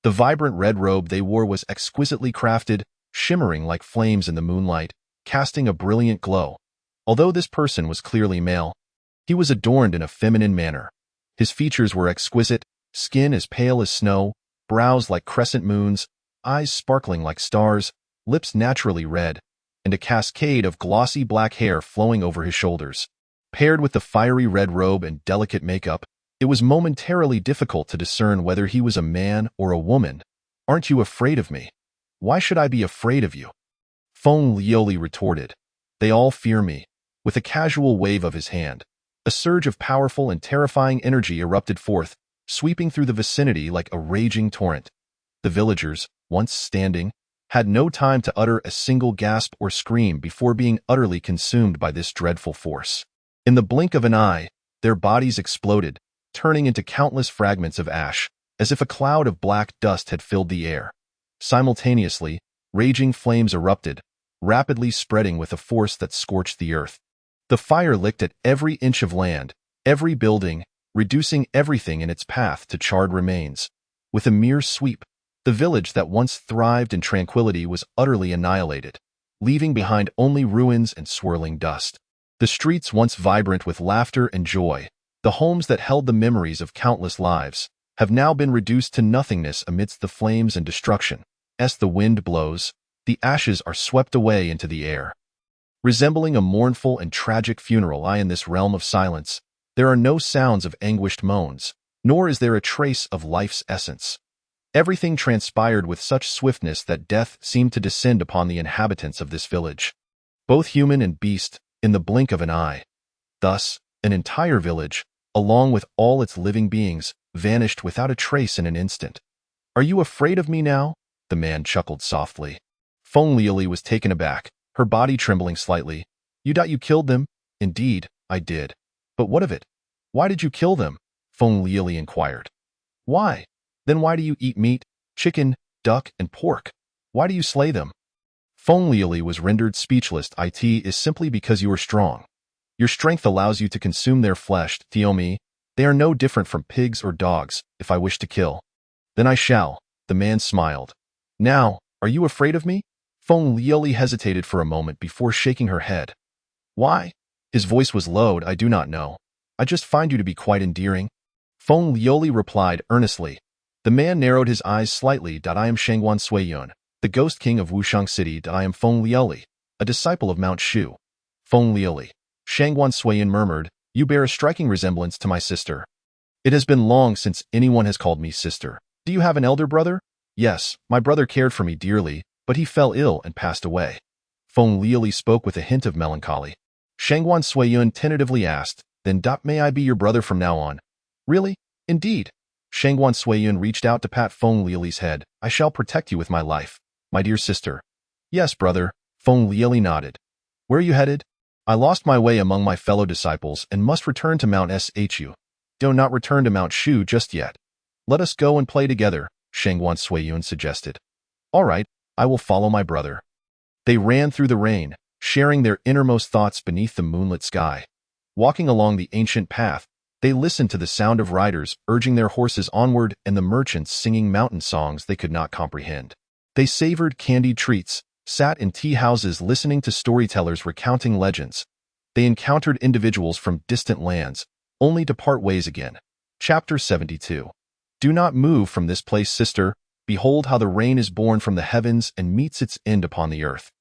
The vibrant red robe they wore was exquisitely crafted, shimmering like flames in the moonlight, casting a brilliant glow. Although this person was clearly male, he was adorned in a feminine manner. His features were exquisite, skin as pale as snow, brows like crescent moons, eyes sparkling like stars, lips naturally red, and a cascade of glossy black hair flowing over his shoulders. Paired with the fiery red robe and delicate makeup, it was momentarily difficult to discern whether he was a man or a woman. "Aren't you afraid of me? Why should I be afraid of you?" Feng Liuli retorted. "They all fear me." With a casual wave of his hand, a surge of powerful and terrifying energy erupted forth, sweeping through the vicinity like a raging torrent. The villagers, once standing, had no time to utter a single gasp or scream before being utterly consumed by this dreadful force. In the blink of an eye, their bodies exploded, turning into countless fragments of ash, as if a cloud of black dust had filled the air. Simultaneously, raging flames erupted, rapidly spreading with a force that scorched the earth. The fire licked at every inch of land, every building, reducing everything in its path to charred remains. With a mere sweep, the village that once thrived in tranquility was utterly annihilated, leaving behind only ruins and swirling dust. The streets once vibrant with laughter and joy, the homes that held the memories of countless lives, have now been reduced to nothingness amidst the flames and destruction. As the wind blows, the ashes are swept away into the air. Resembling a mournful and tragic funeral in this realm of silence, there are no sounds of anguished moans, nor is there a trace of life's essence. Everything transpired with such swiftness that death seemed to descend upon the inhabitants of this village, both human and beast, in the blink of an eye. Thus, an entire village, along with all its living beings, vanished without a trace in an instant. "Are you afraid of me now?" The man chuckled softly. Feng Liuli was taken aback, her body trembling slightly. "You killed them?" "Indeed, I did. But what of it? Why did you kill them?" Feng Liuli inquired. "Why? Then why do you eat meat, chicken, duck, and pork? Why do you slay them?" Feng Liuli was rendered speechless. "It is simply because you are strong. Your strength allows you to consume their flesh, Thiomi. They are no different from pigs or dogs. If I wish to kill, then I shall." The man smiled. "Now, are you afraid of me?" Feng Liuli hesitated for a moment before shaking her head. "Why?" His voice was low. "I do not know. I just find you to be quite endearing." Feng Liuli replied earnestly. The man narrowed his eyes slightly. "I am Shangguan Suiyun, the ghost king of Wushang City. I am Feng Liuli, a disciple of Mount Shu." Feng Liuli. Shangguan Suiyun murmured, "You bear a striking resemblance to my sister." "It has been long since anyone has called me sister." "Do you have an elder brother?" "Yes, my brother cared for me dearly, but he fell ill and passed away." Feng Liuli spoke with a hint of melancholy. Shangguan Suiyun tentatively asked, "Then may I be your brother from now on?" "Really? Indeed?" Shangguan Suiyun reached out to pat Feng Liuli's head. "I shall protect you with my life, my dear sister." "Yes, brother." Feng Liuli nodded. "Where are you headed?" "I lost my way among my fellow disciples and must return to Mount Shu. Do not return to Mount Shu just yet. Let us go and play together," Shangguan Suiyun suggested. "All right, I will follow my brother." They ran through the rain, sharing their innermost thoughts beneath the moonlit sky. Walking along the ancient path, they listened to the sound of riders urging their horses onward and the merchants singing mountain songs they could not comprehend. They savored candied treats, sat in tea houses listening to storytellers recounting legends. They encountered individuals from distant lands, only to part ways again. Chapter 72. Do not move from this place, sister. Behold how the rain is born from the heavens and meets its end upon the earth.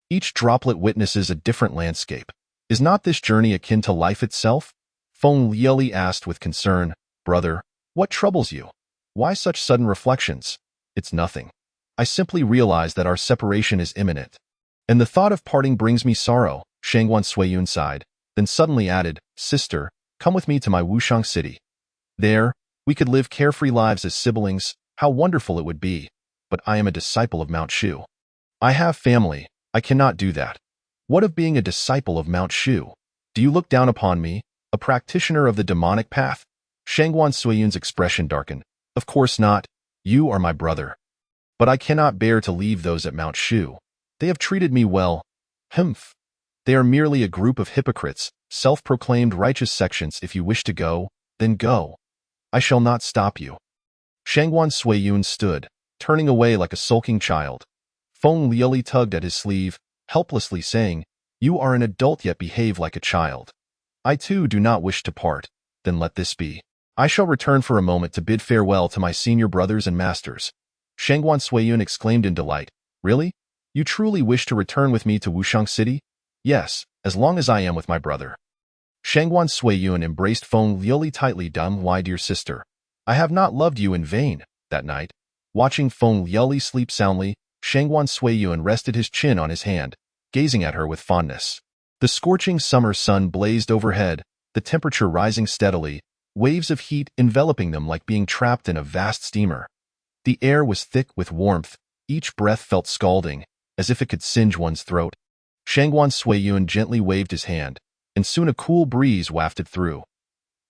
Each droplet witnesses a different landscape. Is not this journey akin to life itself? Feng Liuli asked with concern. "Brother, what troubles you? Why such sudden reflections?" "It's nothing. I simply realize that our separation is imminent. And the thought of parting brings me sorrow." Shangguan Suiyun sighed, then suddenly added, "Sister, come with me to my Wushang city. There, we could live carefree lives as siblings. How wonderful it would be. But I am a disciple of Mount Shu. I have family. I cannot do that." "What of being a disciple of Mount Shu? Do you look down upon me, a practitioner of the demonic path?" Shangguan Suiyun's expression darkened. "Of course not. You are my brother. But I cannot bear to leave those at Mount Shu. They have treated me well." "Humph. They are merely a group of hypocrites, self-proclaimed righteous sections. If you wish to go, then go. I shall not stop you." Shangguan Suiyun stood, turning away like a sulking child. Feng Liuli tugged at his sleeve, helplessly saying, You are an adult yet behave like a child. I too do not wish to part. Then let this be. I shall return for a moment to bid farewell to my senior brothers and masters. Shangguan Suiyun exclaimed in delight. Really? You truly wish to return with me to Wushang City? Yes, as long as I am with my brother. Shangguan Suiyun embraced Feng Liuli tightly. My dear sister, I have not loved you in vain. That night, watching Feng Liuli sleep soundly, Shangguan Suiyun rested his chin on his hand, gazing at her with fondness. The scorching summer sun blazed overhead, the temperature rising steadily, waves of heat enveloping them like being trapped in a vast steamer. The air was thick with warmth, each breath felt scalding, as if it could singe one's throat. Shangguan Suiyun gently waved his hand, and soon a cool breeze wafted through.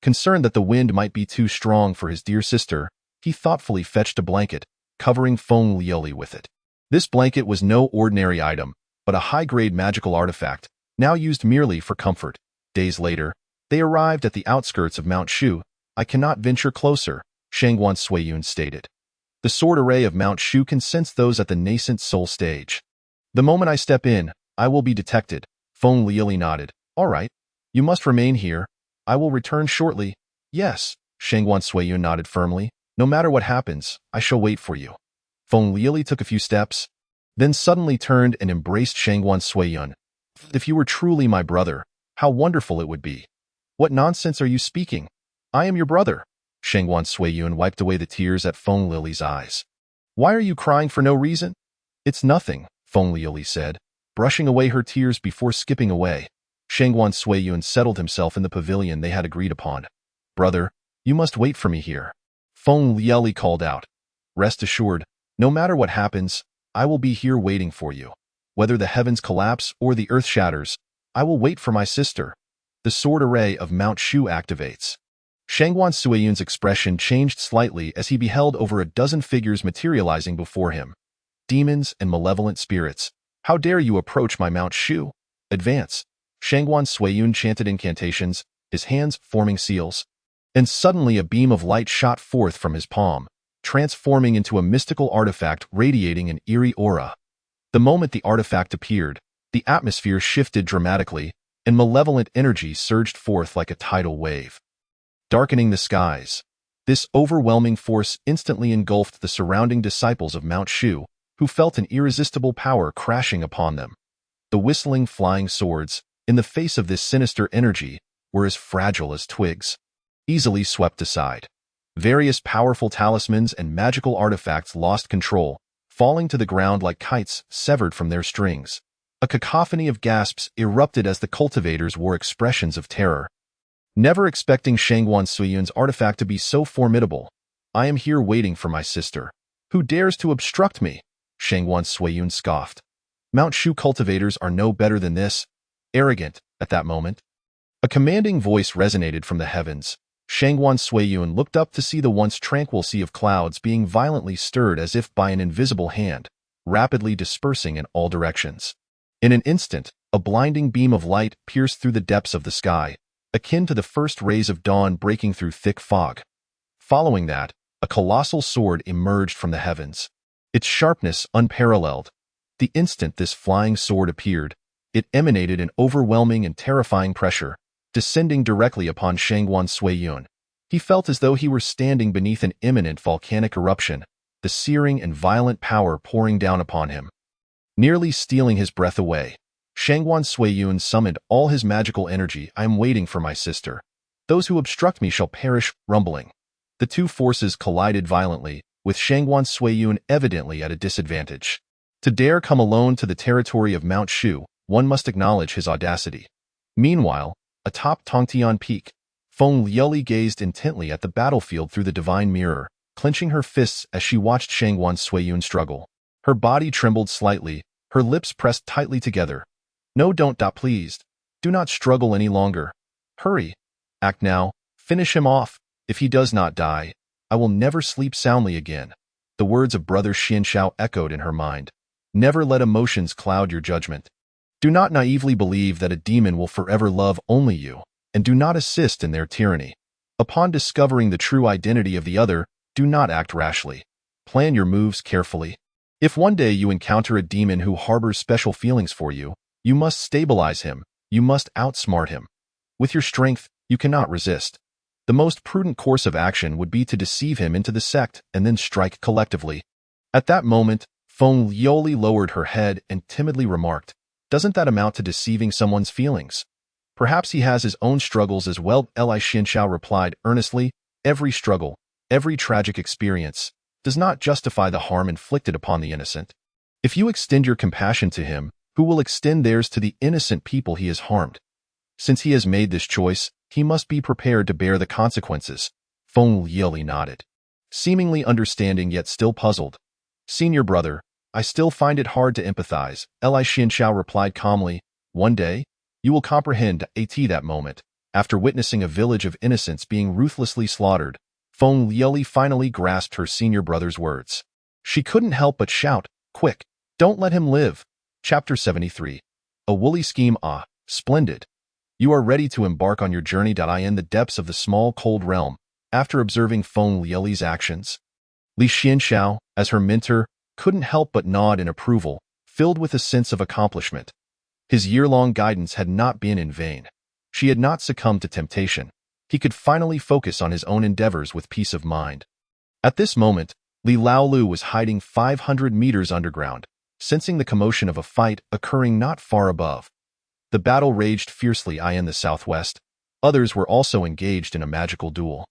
Concerned that the wind might be too strong for his dear sister, he thoughtfully fetched a blanket, covering Feng Liuli with it. This blanket was no ordinary item, but a high-grade magical artifact, now used merely for comfort. Days later, they arrived at the outskirts of Mount Shu. I cannot venture closer, Shangguan Suiyun stated. The sword array of Mount Shu can sense those at the nascent soul stage. The moment I step in, I will be detected. Feng Liuli nodded. All right. You must remain here. I will return shortly. Yes, Shangguan Suiyun nodded firmly. No matter what happens, I shall wait for you. Feng Liuli took a few steps, then suddenly turned and embraced Shangguan Suiyun. If you were truly my brother, how wonderful it would be. What nonsense are you speaking? I am your brother. Shangguan Suiyun wiped away the tears at Feng Liuli's eyes. Why are you crying for no reason? It's nothing, Feng Liuli said, brushing away her tears before skipping away. Shangguan Suiyun settled himself in the pavilion they had agreed upon. Brother, you must wait for me here. Feng Liuli called out. Rest assured, no matter what happens, I will be here waiting for you. Whether the heavens collapse or the earth shatters, I will wait for my sister. The sword array of Mount Shu activates. Shangguan Suiyun's expression changed slightly as he beheld over a dozen figures materializing before him. Demons and malevolent spirits, how dare you approach my Mount Shu? Advance. Shangguan Suiyun chanted incantations, his hands forming seals. And suddenly a beam of light shot forth from his palm, transforming into a mystical artifact radiating an eerie aura. The moment the artifact appeared, the atmosphere shifted dramatically, and malevolent energy surged forth like a tidal wave, darkening the skies. This overwhelming force instantly engulfed the surrounding disciples of Mount Shu, who felt an irresistible power crashing upon them. The whistling flying swords, in the face of this sinister energy, were as fragile as twigs, easily swept aside. Various powerful talismans and magical artifacts lost control, falling to the ground like kites severed from their strings. A cacophony of gasps erupted as the cultivators wore expressions of terror. Never expecting Shangguan Suiyun's artifact to be so formidable. I am here waiting for my sister. Who dares to obstruct me? Shangguan Suiyun scoffed. Mount Shu cultivators are no better than this. Arrogant, at that moment. A commanding voice resonated from the heavens. Shangguan Suiyun looked up to see the once tranquil sea of clouds being violently stirred as if by an invisible hand, rapidly dispersing in all directions. In an instant, a blinding beam of light pierced through the depths of the sky, akin to the first rays of dawn breaking through thick fog. Following that, a colossal sword emerged from the heavens, its sharpness unparalleled. The instant this flying sword appeared, it emanated an overwhelming and terrifying pressure, descending directly upon Shangguan Suiyun. He felt as though he were standing beneath an imminent volcanic eruption, the searing and violent power pouring down upon him. Nearly stealing his breath away, Shangguan Suiyun summoned all his magical energy. I am waiting for my sister. Those who obstruct me shall perish, rumbling. The two forces collided violently, with Shangguan Suiyun evidently at a disadvantage. To dare come alone to the territory of Mount Shu, one must acknowledge his audacity. Meanwhile, atop Tongtian Peak, Feng Liuli gazed intently at the battlefield through the divine mirror, clenching her fists as she watched Shangguan Suiyun struggle. Her body trembled slightly, her lips pressed tightly together. No, don't, please. Do not struggle any longer. Hurry. Act now. Finish him off. If he does not die, I will never sleep soundly again. The words of Brother Xianshao echoed in her mind. Never let emotions cloud your judgment. Do not naively believe that a demon will forever love only you, and do not assist in their tyranny. Upon discovering the true identity of the other, do not act rashly. Plan your moves carefully. If one day you encounter a demon who harbors special feelings for you, You must stabilize him. You must outsmart him. With your strength, you cannot resist. The most prudent course of action would be to deceive him into the sect and then strike collectively. At that moment, Feng Liuli lowered her head and timidly remarked, "Doesn't that amount to deceiving someone's feelings? Perhaps he has his own struggles as well." Li Xianxiao replied earnestly, "Every struggle, every tragic experience, does not justify the harm inflicted upon the innocent. If you extend your compassion to him, who will extend theirs to the innocent people he has harmed? Since he has made this choice, he must be prepared to bear the consequences." Feng Liuli nodded, seemingly understanding yet still puzzled. "Senior brother, I still find it hard to empathize," Li Xianxiao replied calmly. "One day, you will comprehend that moment." After witnessing a village of innocents being ruthlessly slaughtered, Feng Liuli finally grasped her senior brother's words. She couldn't help but shout, "Quick, don't let him live." Chapter 73. A Woolly Scheme. Ah, splendid. You are ready to embark on your journey. In the depths of the small cold realm, after observing Feng Liuli's actions, Li Xianxiao, as her mentor, couldn't help but nod in approval, filled with a sense of accomplishment. His year-long guidance had not been in vain. She had not succumbed to temptation. He could finally focus on his own endeavors with peace of mind. At this moment, Li Laolu was hiding 500 meters underground, sensing the commotion of a fight occurring not far above. The battle raged fiercely in the southwest. Others were also engaged in a magical duel.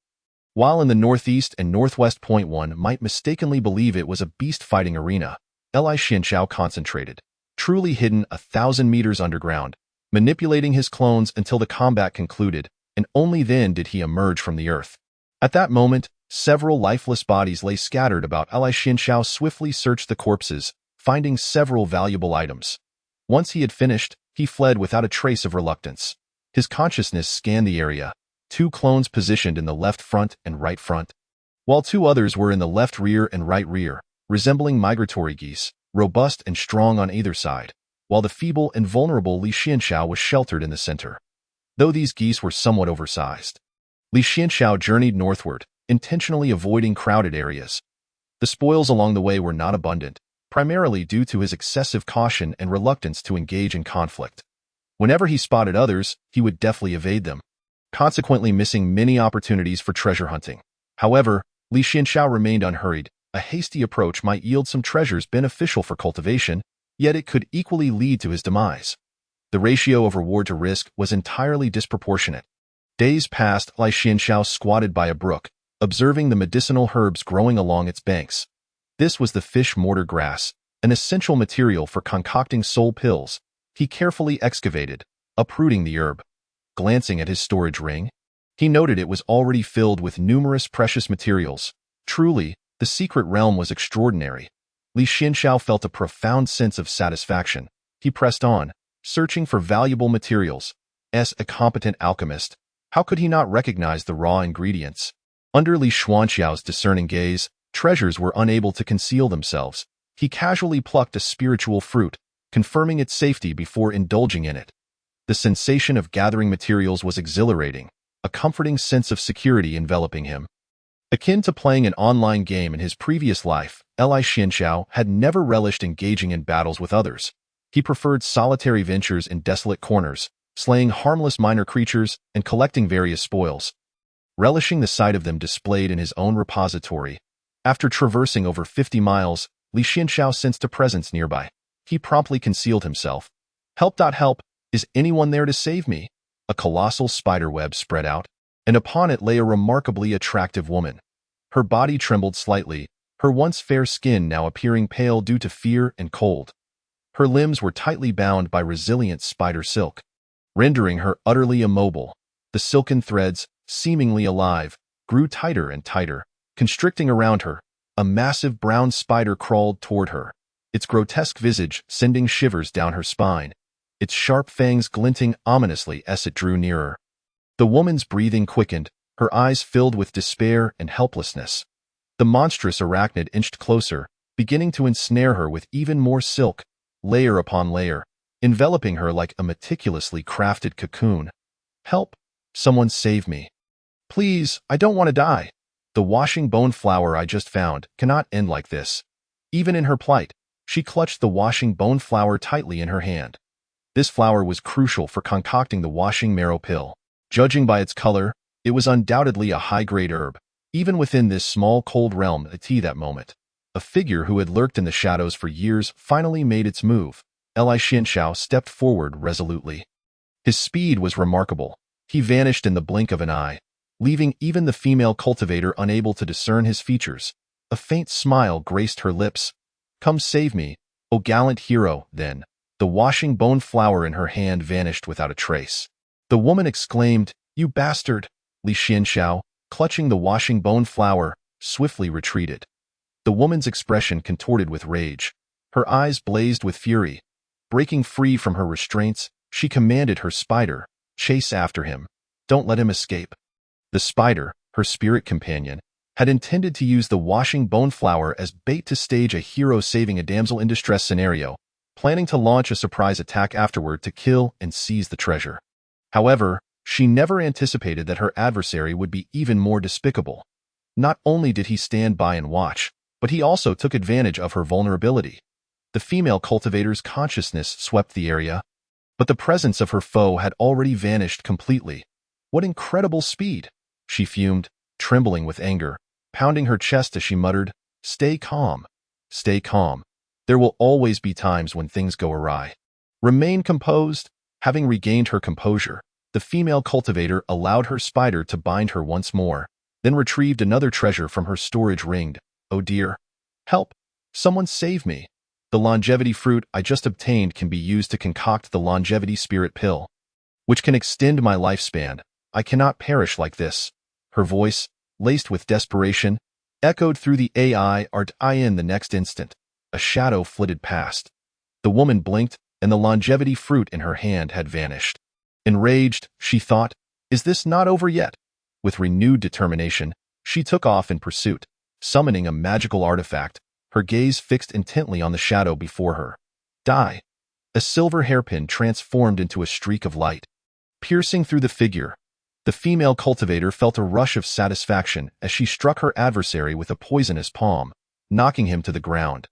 While in the northeast and northwest, one might mistakenly believe it was a beast-fighting arena, Li Xianxiao concentrated, truly hidden 1,000 meters underground, manipulating his clones until the combat concluded, and only then did he emerge from the earth. At that moment, several lifeless bodies lay scattered about. Li Xianxiao swiftly searched the corpses, finding several valuable items. Once he had finished, he fled without a trace of reluctance. His consciousness scanned the area, 2 clones positioned in the left front and right front, while 2 others were in the left rear and right rear, resembling migratory geese, robust and strong on either side, while the feeble and vulnerable Li Xianxiao was sheltered in the center. Though these geese were somewhat oversized, Li Xianxiao journeyed northward, intentionally avoiding crowded areas. The spoils along the way were not abundant, primarily due to his excessive caution and reluctance to engage in conflict. Whenever he spotted others, he would deftly evade them, consequently missing many opportunities for treasure hunting. However, Li Xianxiao remained unhurried. A hasty approach might yield some treasures beneficial for cultivation, yet it could equally lead to his demise. The ratio of reward to risk was entirely disproportionate. Days passed. Li Xianxiao squatted by a brook, observing the medicinal herbs growing along its banks. This was the fish mortar grass, an essential material for concocting soul pills. He carefully excavated, uprooting the herb. Glancing at his storage ring, he noted it was already filled with numerous precious materials. Truly, the secret realm was extraordinary. Li Xianxiao felt a profound sense of satisfaction. He pressed on, searching for valuable materials. As a competent alchemist, how could he not recognize the raw ingredients? Under Li Xuanxiao's discerning gaze, treasures were unable to conceal themselves. He casually plucked a spiritual fruit, confirming its safety before indulging in it. The sensation of gathering materials was exhilarating, a comforting sense of security enveloping him. Akin to playing an online game in his previous life, Li Xianxiao had never relished engaging in battles with others. He preferred solitary ventures in desolate corners, slaying harmless minor creatures and collecting various spoils, relishing the sight of them displayed in his own repository. After traversing over 50 miles, Li Xianxiao sensed a presence nearby. He promptly concealed himself. Help! Help! Is anyone there to save me? A colossal spiderweb spread out, and upon it lay a remarkably attractive woman. Her body trembled slightly, her once fair skin now appearing pale due to fear and cold. Her limbs were tightly bound by resilient spider silk, rendering her utterly immobile. The silken threads, seemingly alive, grew tighter and tighter, constricting around her. A massive brown spider crawled toward her, its grotesque visage sending shivers down her spine, its sharp fangs glinting ominously as it drew nearer. The woman's breathing quickened, her eyes filled with despair and helplessness. The monstrous arachnid inched closer, beginning to ensnare her with even more silk, layer upon layer, enveloping her like a meticulously crafted cocoon. Help! Someone save me. Please, I don't want to die. The washing bone flower I just found cannot end like this. Even in her plight, she clutched the washing bone flower tightly in her hand. This flower was crucial for concocting the washing marrow pill. Judging by its color, it was undoubtedly a high-grade herb. Even within this small cold realm at that moment, a figure who had lurked in the shadows for years finally made its move. Li Xianxiao stepped forward resolutely. His speed was remarkable. He vanished in the blink of an eye, leaving even the female cultivator unable to discern his features. A faint smile graced her lips. "Come save me, O gallant hero," then. The washing bone flower in her hand vanished without a trace. The woman exclaimed, "You bastard!" Li Xianxiao, clutching the washing bone flower, swiftly retreated. The woman's expression contorted with rage. Her eyes blazed with fury. Breaking free from her restraints, she commanded her spider, "Chase after him. Don't let him escape." The spider, her spirit companion, had intended to use the washing bone flower as bait to stage a hero saving a damsel in distress scenario, planning to launch a surprise attack afterward to kill and seize the treasure. However, she never anticipated that her adversary would be even more despicable. Not only did he stand by and watch, but he also took advantage of her vulnerability. The female cultivator's consciousness swept the area, but the presence of her foe had already vanished completely. What incredible speed! She fumed, trembling with anger, pounding her chest as she muttered, "Stay calm. Stay calm. There will always be times when things go awry. Remain composed." Having regained her composure, the female cultivator allowed her spider to bind her once more, then retrieved another treasure from her storage ring. "Oh dear. Help! Someone save me. The longevity fruit I just obtained can be used to concoct the longevity spirit pill, which can extend my lifespan. I cannot perish like this." Her voice, laced with desperation, echoed through the in the next instant. A shadow flitted past. The woman blinked, and the longevity fruit in her hand had vanished. Enraged, she thought, "Is this not over yet?" With renewed determination, she took off in pursuit, summoning a magical artifact, her gaze fixed intently on the shadow before her. Die! A silver hairpin transformed into a streak of light. Piercing through the figure, the female cultivator felt a rush of satisfaction as she struck her adversary with a poisonous palm, knocking him to the ground.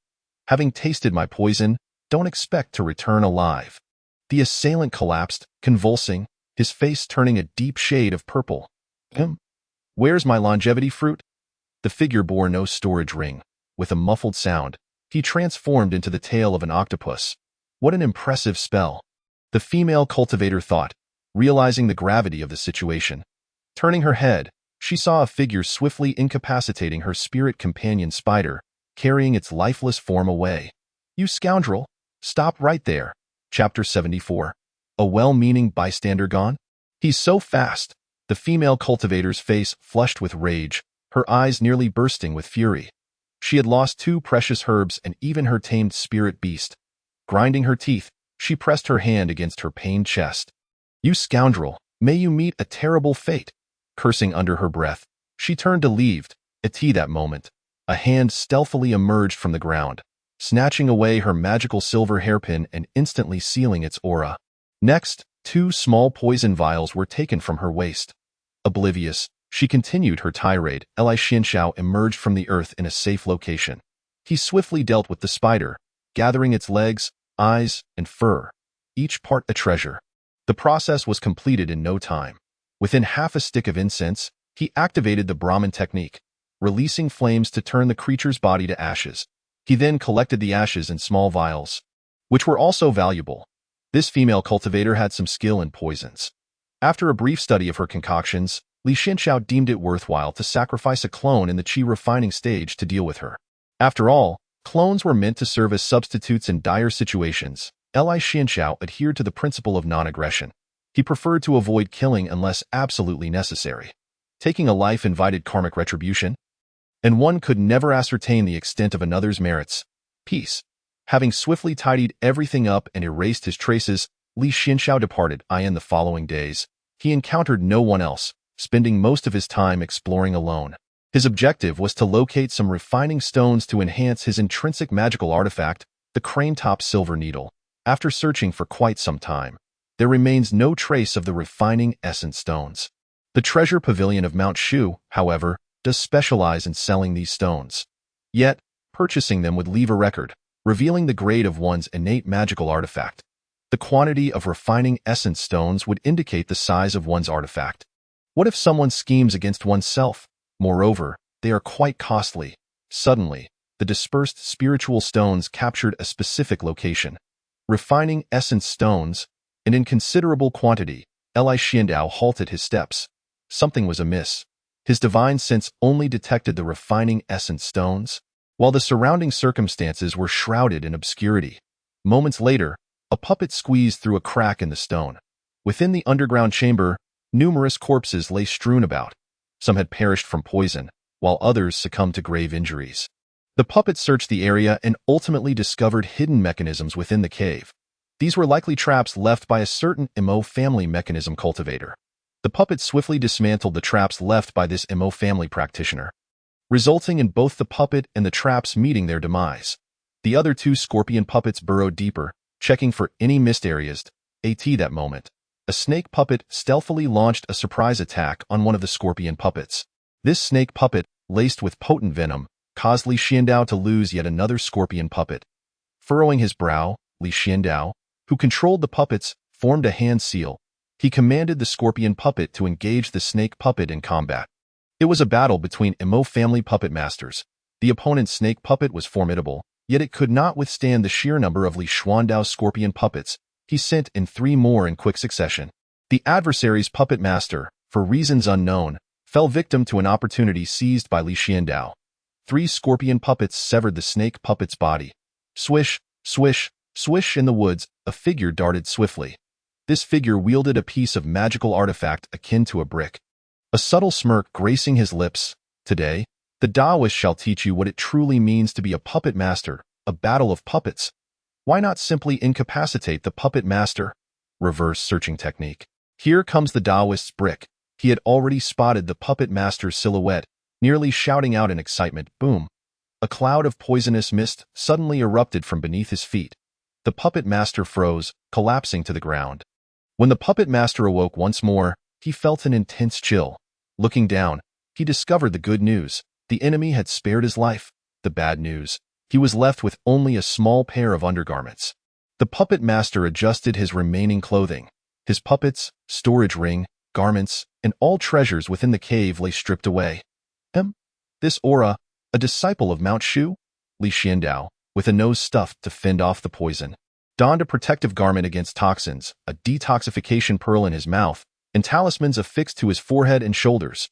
"Having tasted my poison, don't expect to return alive." The assailant collapsed, convulsing, his face turning a deep shade of purple. Where's my longevity fruit?" The figure bore no storage ring. With a muffled sound, he transformed into the tail of an octopus. What an impressive spell! The female cultivator thought, realizing the gravity of the situation. Turning her head, she saw a figure swiftly incapacitating her spirit companion spider, carrying its lifeless form away. "You scoundrel! Stop right there." Chapter 74. A well-meaning bystander gone? "He's so fast." The female cultivator's face flushed with rage, her eyes nearly bursting with fury. She had lost 2 precious herbs and even her tamed spirit beast. Grinding her teeth, she pressed her hand against her pained chest. "You scoundrel, may you meet a terrible fate." Cursing under her breath, she turned to leave. At that moment, a hand stealthily emerged from the ground, snatching away her magical silver hairpin and instantly sealing its aura. Next, 2 small poison vials were taken from her waist. Oblivious, she continued her tirade. Li Xianxiao emerged from the earth in a safe location. He swiftly dealt with the spider, gathering its legs, eyes, and fur, each part a treasure. The process was completed in no time. Within half a stick of incense, he activated the Brahmin technique, releasing flames to turn the creature's body to ashes. He then collected the ashes in small vials, which were also valuable. This female cultivator had some skill in poisons. After a brief study of her concoctions, Li Xianxiao deemed it worthwhile to sacrifice a clone in the qi refining stage to deal with her. After all, clones were meant to serve as substitutes in dire situations. Li Xianxiao adhered to the principle of non-aggression. He preferred to avoid killing unless absolutely necessary. Taking a life invited karmic retribution, and one could never ascertain the extent of another's merits. Peace. Having swiftly tidied everything up and erased his traces, Li Xianxiao departed. In the following days, he encountered no one else, spending most of his time exploring alone. His objective was to locate some refining stones to enhance his intrinsic magical artifact, the crane-top silver needle. After searching for quite some time, there remains no trace of the refining essence stones. The treasure pavilion of Mount Shu, however, does specialize in selling these stones. Yet, purchasing them would leave a record, revealing the grade of one's innate magical artifact. The quantity of refining essence stones would indicate the size of one's artifact. What if someone schemes against oneself? Moreover, they are quite costly. Suddenly, the dispersed spiritual stones captured a specific location. Refining essence stones, and in considerable quantity. Li Xiandao halted his steps. Something was amiss. His divine sense only detected the refining essence stones, while the surrounding circumstances were shrouded in obscurity. Moments later, a puppet squeezed through a crack in the stone. Within the underground chamber, numerous corpses lay strewn about. Some had perished from poison, while others succumbed to grave injuries. The puppet searched the area and ultimately discovered hidden mechanisms within the cave. These were likely traps left by a certain Mo family mechanism cultivator. The puppet swiftly dismantled the traps left by this Mo family practitioner, resulting in both the puppet and the traps meeting their demise. The other two scorpion puppets burrowed deeper, checking for any missed areas. At that moment, a snake puppet stealthily launched a surprise attack on one of the scorpion puppets. This snake puppet, laced with potent venom, caused Li Xiandao to lose yet another scorpion puppet. Furrowing his brow, Li Xiandao, who controlled the puppets, formed a hand seal. He commanded the scorpion puppet to engage the snake puppet in combat. It was a battle between Mo family puppet masters. The opponent's snake puppet was formidable, yet it could not withstand the sheer number of Li Xiandao's scorpion puppets. He sent in 3 more in quick succession. The adversary's puppet master, for reasons unknown, fell victim to an opportunity seized by Li Xiandao. 3 scorpion puppets severed the snake puppet's body. Swish, swish, swish in the woods, a figure darted swiftly. This figure wielded a piece of magical artifact akin to a brick. A subtle smirk gracing his lips. Today, the Taoist shall teach you what it truly means to be a puppet master, a battle of puppets. Why not simply incapacitate the puppet master? Reverse searching technique. Here comes the Taoist's brick. He had already spotted the puppet master's silhouette, nearly shouting out in excitement, boom. A cloud of poisonous mist suddenly erupted from beneath his feet. The puppet master froze, collapsing to the ground. When the puppet master awoke once more, he felt an intense chill. Looking down, he discovered the good news. The enemy had spared his life. The bad news, he was left with only a small pair of undergarments. The puppet master adjusted his remaining clothing. His puppets, storage ring, garments, and all treasures within the cave lay stripped away. This aura, a disciple of Mount Shu? Li Xiandao, with a nose stuffed to fend off the poison, donned a protective garment against toxins, a detoxification pearl in his mouth, and talismans affixed to his forehead and shoulders.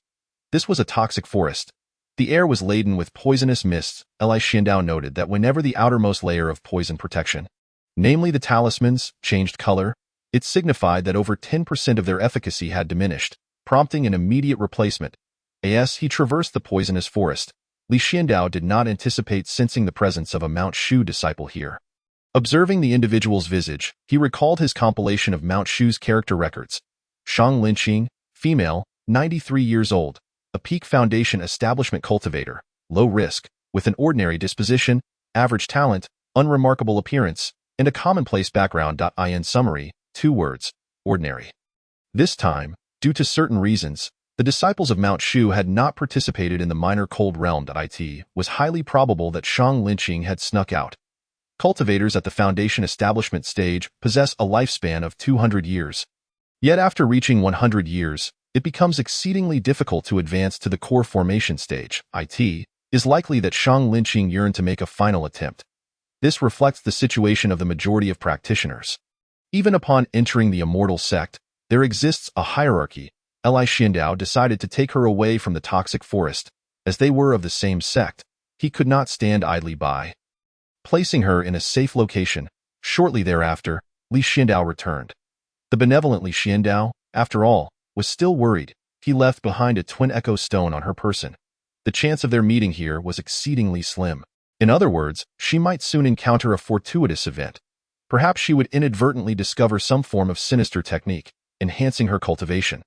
This was a toxic forest. The air was laden with poisonous mists. Li Xiandao noted that whenever the outermost layer of poison protection, namely the talismans, changed color, it signified that over 10% of their efficacy had diminished, prompting an immediate replacement. As he traversed the poisonous forest, Li Xiandao did not anticipate sensing the presence of a Mount Shu disciple here. Observing the individual's visage, he recalled his compilation of Mount Shu's character records. Shang Linqing, female, 93 years old, a Peak Foundation establishment cultivator, low risk, with an ordinary disposition, average talent, unremarkable appearance, and a commonplace background. In summary, 2 words, ordinary. This time, due to certain reasons, the disciples of Mount Shu had not participated in the minor cold realm. It was highly probable that Shang Linqing had snuck out. Cultivators at the Foundation establishment stage possess a lifespan of 200 years. Yet after reaching 100 years, it becomes exceedingly difficult to advance to the core formation stage. It is likely that Shang Linqing yearned to make a final attempt. This reflects the situation of the majority of practitioners. Even upon entering the immortal sect, there exists a hierarchy. Li Xiandao decided to take her away from the toxic forest. As they were of the same sect, he could not stand idly by. Placing her in a safe location, shortly thereafter, Li Xiandao returned. The benevolent Li Xiandao, after all, was still worried. He left behind a twin echo stone on her person. The chance of their meeting here was exceedingly slim. In other words, she might soon encounter a fortuitous event. Perhaps she would inadvertently discover some form of sinister technique, enhancing her cultivation.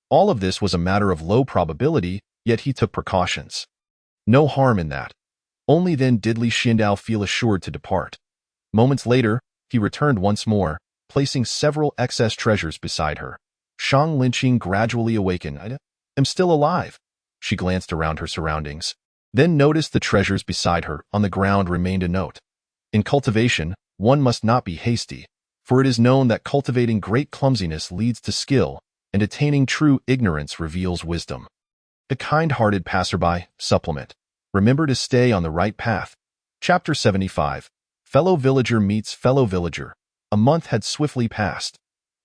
All of this was a matter of low probability, yet he took precautions. No harm in that. Only then did Li Xiandao feel assured to depart. Moments later, he returned once more, placing several excess treasures beside her. Shang Linqing gradually awakened. I am still alive. She glanced around her surroundings, then noticed the treasures beside her. On the ground remained a note. In cultivation, one must not be hasty. for it is known that cultivating great clumsiness leads to skill, and attaining true ignorance reveals wisdom. The kind-hearted passerby, supplement. Remember to stay on the right path. Chapter 75. Fellow villager meets fellow villager. A month had swiftly passed.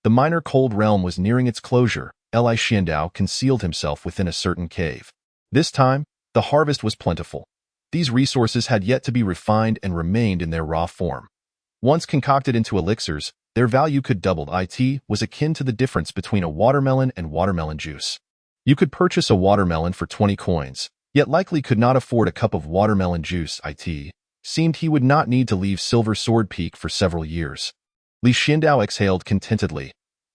The minor cold realm was nearing its closure. Li Xiandao concealed himself within a certain cave. This time, the harvest was plentiful. These resources had yet to be refined and remained in their raw form. Once concocted into elixirs, their value could double. It was akin to the difference between a watermelon and watermelon juice. You could purchase a watermelon for 20 coins, yet likely could not afford a cup of watermelon juice. It seemed he would not need to leave Silver Sword Peak for several years. Li Xiandao exhaled contentedly.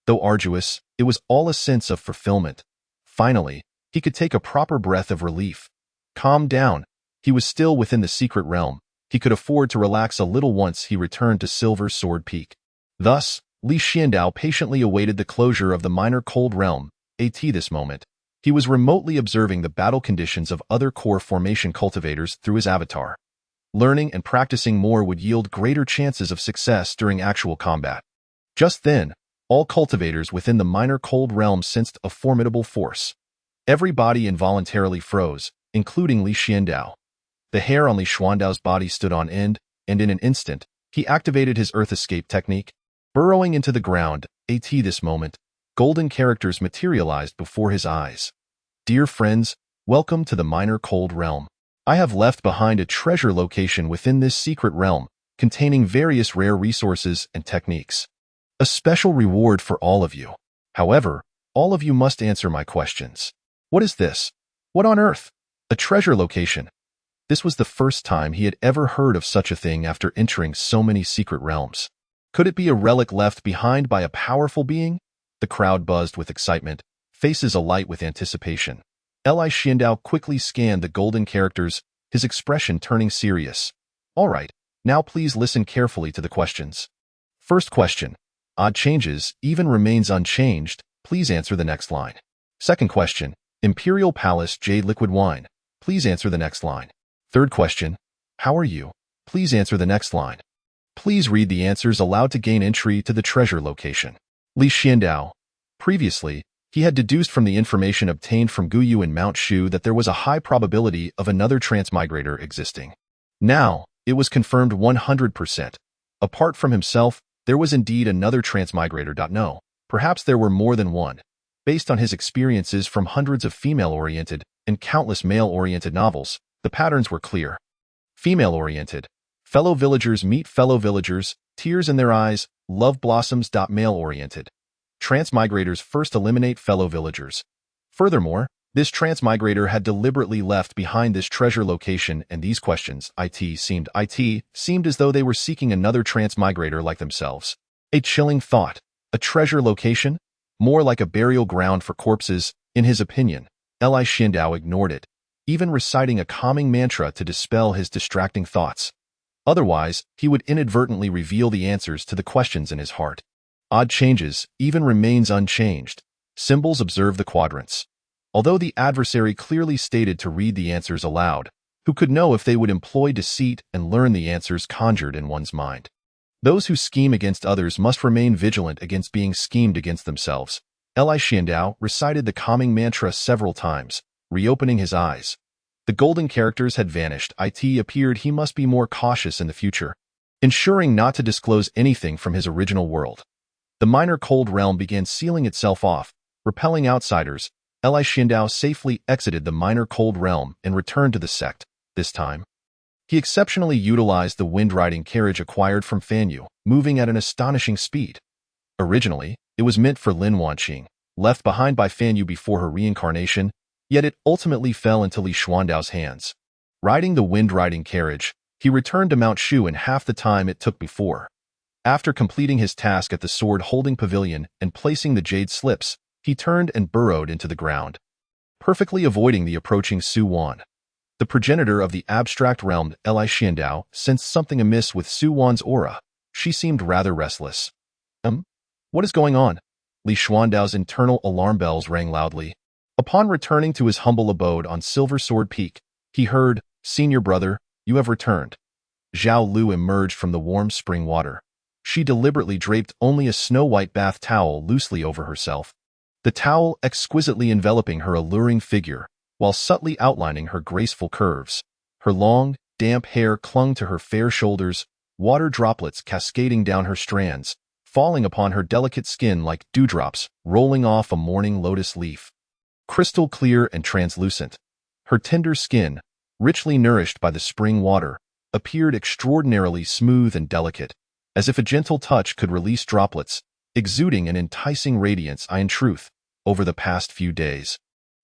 Though arduous, it was all a sense of fulfillment. Finally, he could take a proper breath of relief. Calm down. He was still within the secret realm. He could afford to relax a little once he returned to Silver Sword Peak. Thus, Li Xiandao patiently awaited the closure of the minor cold realm. At this moment, he was remotely observing the battle conditions of other core formation cultivators through his avatar. Learning and practicing more would yield greater chances of success during actual combat. Just then, all cultivators within the minor cold realm sensed a formidable force. Everybody involuntarily froze, including Li Xiandao. The hair on Li Xiandao's body stood on end, and in an instant, he activated his earth escape technique. Burrowing into the ground, at this moment, golden characters materialized before his eyes. Dear friends, welcome to the minor cold realm. I have left behind a treasure location within this secret realm, containing various rare resources and techniques. A special reward for all of you. However, all of you must answer my questions. What is this? What on earth? A treasure location. This was the first time he had ever heard of such a thing after entering so many secret realms. Could it be a relic left behind by a powerful being? The crowd buzzed with excitement, faces alight with anticipation. Li Xiandao quickly scanned the golden characters, his expression turning serious. All right, now please listen carefully to the questions. First question. Odd changes, even remains unchanged. Please answer the next line. Second question. Imperial Palace Jade Liquid Wine. Please answer the next line. Third question. How are you? Please answer the next line. Please read the answers aloud to gain entry to the treasure location. Li Xiandao. Previously, he had deduced from the information obtained from Guyu and Mount Shu that there was a high probability of another transmigrator existing. Now, it was confirmed 100%. Apart from himself, there was indeed another transmigrator. No, perhaps there were more than one. Based on his experiences from hundreds of female-oriented and countless male-oriented novels, the patterns were clear. Female-oriented. Fellow villagers meet fellow villagers, tears in their eyes, love blossoms. Male-oriented. Transmigrators first eliminate fellow villagers. Furthermore, this transmigrator had deliberately left behind this treasure location, and these questions, seemed as though they were seeking another transmigrator like themselves. A chilling thought. A treasure location? More like a burial ground for corpses, in his opinion. Li Xiandao ignored it, even reciting a calming mantra to dispel his distracting thoughts. Otherwise, he would inadvertently reveal the answers to the questions in his heart. Odd changes, even remains unchanged. Symbols observe the quadrants. Although the adversary clearly stated to read the answers aloud, who could know if they would employ deceit and learn the answers conjured in one's mind? Those who scheme against others must remain vigilant against being schemed against themselves. Li Xiandao recited the calming mantra several times, reopening his eyes. The golden characters had vanished. It appeared he must be more cautious in the future, ensuring not to disclose anything from his original world. The minor cold realm began sealing itself off, repelling outsiders. Li Xiandao safely exited the minor cold realm and returned to the sect. This time, he exceptionally utilized the wind-riding carriage acquired from Fan Yu, moving at an astonishing speed. Originally, it was meant for Lin Wanqing, left behind by Fan Yu before her reincarnation, yet it ultimately fell into Li Xuandao's hands. Riding the wind-riding carriage, he returned to Mount Shu in half the time it took before. After completing his task at the sword-holding pavilion and placing the jade slips, he turned and burrowed into the ground, perfectly avoiding the approaching Su Wan. The progenitor of the abstract realm, Li Xiandao, sensed something amiss with Su Wan's aura. She seemed rather restless. What is going on? Li Xuandao's internal alarm bells rang loudly. Upon returning to his humble abode on Silver Sword Peak, he heard, "Senior brother, you have returned." Zhao Lu emerged from the warm spring water. She deliberately draped only a snow-white bath towel loosely over herself, the towel exquisitely enveloping her alluring figure while subtly outlining her graceful curves. Her long, damp hair clung to her fair shoulders, water droplets cascading down her strands, falling upon her delicate skin like dewdrops rolling off a morning lotus leaf. Crystal clear and translucent, her tender skin, richly nourished by the spring water, appeared extraordinarily smooth and delicate, as if a gentle touch could release droplets, exuding an enticing radiance. In truth, over the past few days,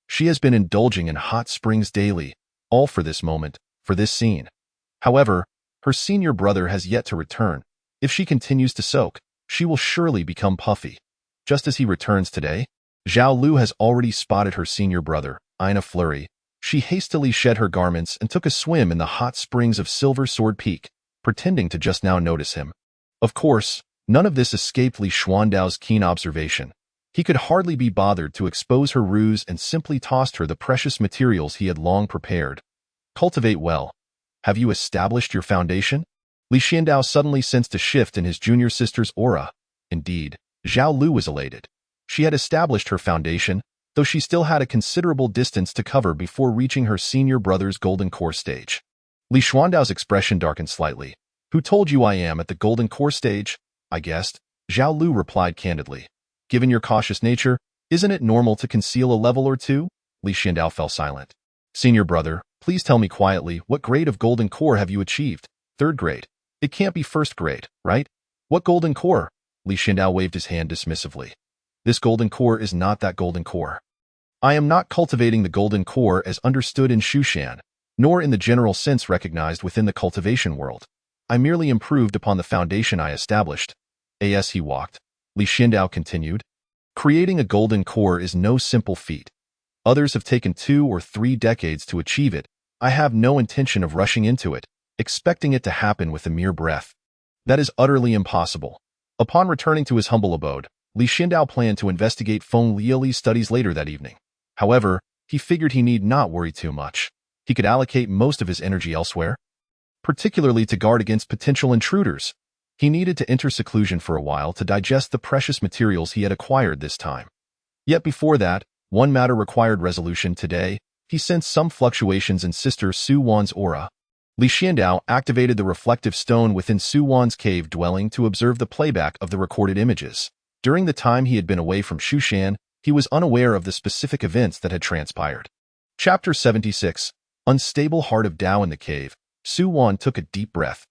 she has been indulging in hot springs daily, all for this moment, for this scene. However, her senior brother has yet to return. If she continues to soak, she will surely become puffy. Just as he returns today, Zhao Lu has already spotted her senior brother. In a flurry, she hastily shed her garments and took a swim in the hot springs of Silver Sword Peak, pretending to just now notice him. Of course, none of this escaped Li Xuandao's keen observation. He could hardly be bothered to expose her ruse and simply tossed her the precious materials he had long prepared. Cultivate well. Have you established your foundation? Li Xiandao suddenly sensed a shift in his junior sister's aura. Indeed, Zhao Lu was elated. She had established her foundation, though she still had a considerable distance to cover before reaching her senior brother's golden core stage. Li Xuandao's expression darkened slightly. Who told you I am at the golden core stage? I guessed. Zhao Lu replied candidly. Given your cautious nature, isn't it normal to conceal a level or two? Li Xiandao fell silent. Senior brother, please tell me quietly, what grade of golden core have you achieved? 3rd grade. It can't be 1st grade, right? What golden core? Li Xiandao waved his hand dismissively. This golden core is not that golden core. I am not cultivating the golden core as understood in Shushan, nor in the general sense recognized within the cultivation world. I merely improved upon the foundation I established. As he walked, Li Xiandao continued, creating a golden core is no simple feat. Others have taken 2 or 3 decades to achieve it. I have no intention of rushing into it, expecting it to happen with a mere breath. That is utterly impossible. Upon returning to his humble abode, Li Xiandao planned to investigate Feng Liuli's studies later that evening. However, he figured he need not worry too much. He could allocate most of his energy elsewhere, particularly to guard against potential intruders. He needed to enter seclusion for a while to digest the precious materials he had acquired this time. Yet before that, one matter required resolution today. He sensed some fluctuations in Sister Su Wan's aura. Li Xiandao activated the reflective stone within Su Wan's cave dwelling to observe the playback of the recorded images. During the time he had been away from Shushan, he was unaware of the specific events that had transpired. Chapter 76. Unstable Heart of Tao. In the cave, Su Wan took a deep breath.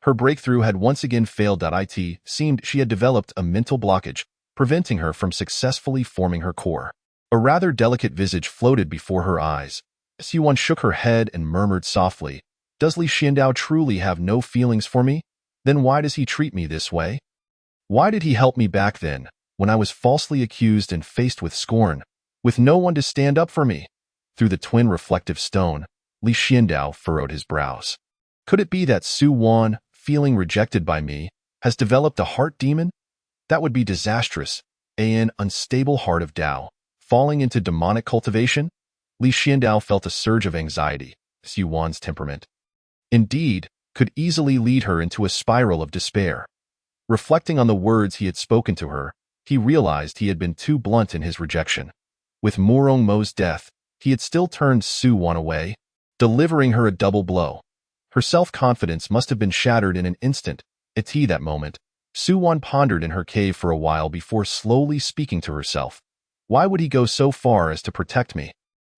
Her breakthrough had once again failed. It seemed she had developed a mental blockage, preventing her from successfully forming her core. A rather delicate visage floated before her eyes. Su Wan shook her head and murmured softly, Does Li Xiandao truly have no feelings for me? Then why does he treat me this way? Why did he help me back then, when I was falsely accused and faced with scorn, with no one to stand up for me? Through the twin reflective stone, Li Xiandao furrowed his brows. Could it be that Su Wan, feeling rejected by me, has developed a heart demon? That would be disastrous. An unstable heart of Tao, falling into demonic cultivation? Li Xiandao felt a surge of anxiety. Su Wan's temperament, indeed, could easily lead her into a spiral of despair. Reflecting on the words he had spoken to her, he realized he had been too blunt in his rejection. With Murong Mo's death, he had still turned Su Wan away, delivering her a double blow. Her self-confidence must have been shattered in an instant. At that moment, Su Wan pondered in her cave for a while before slowly speaking to herself. Why would he go so far as to protect me?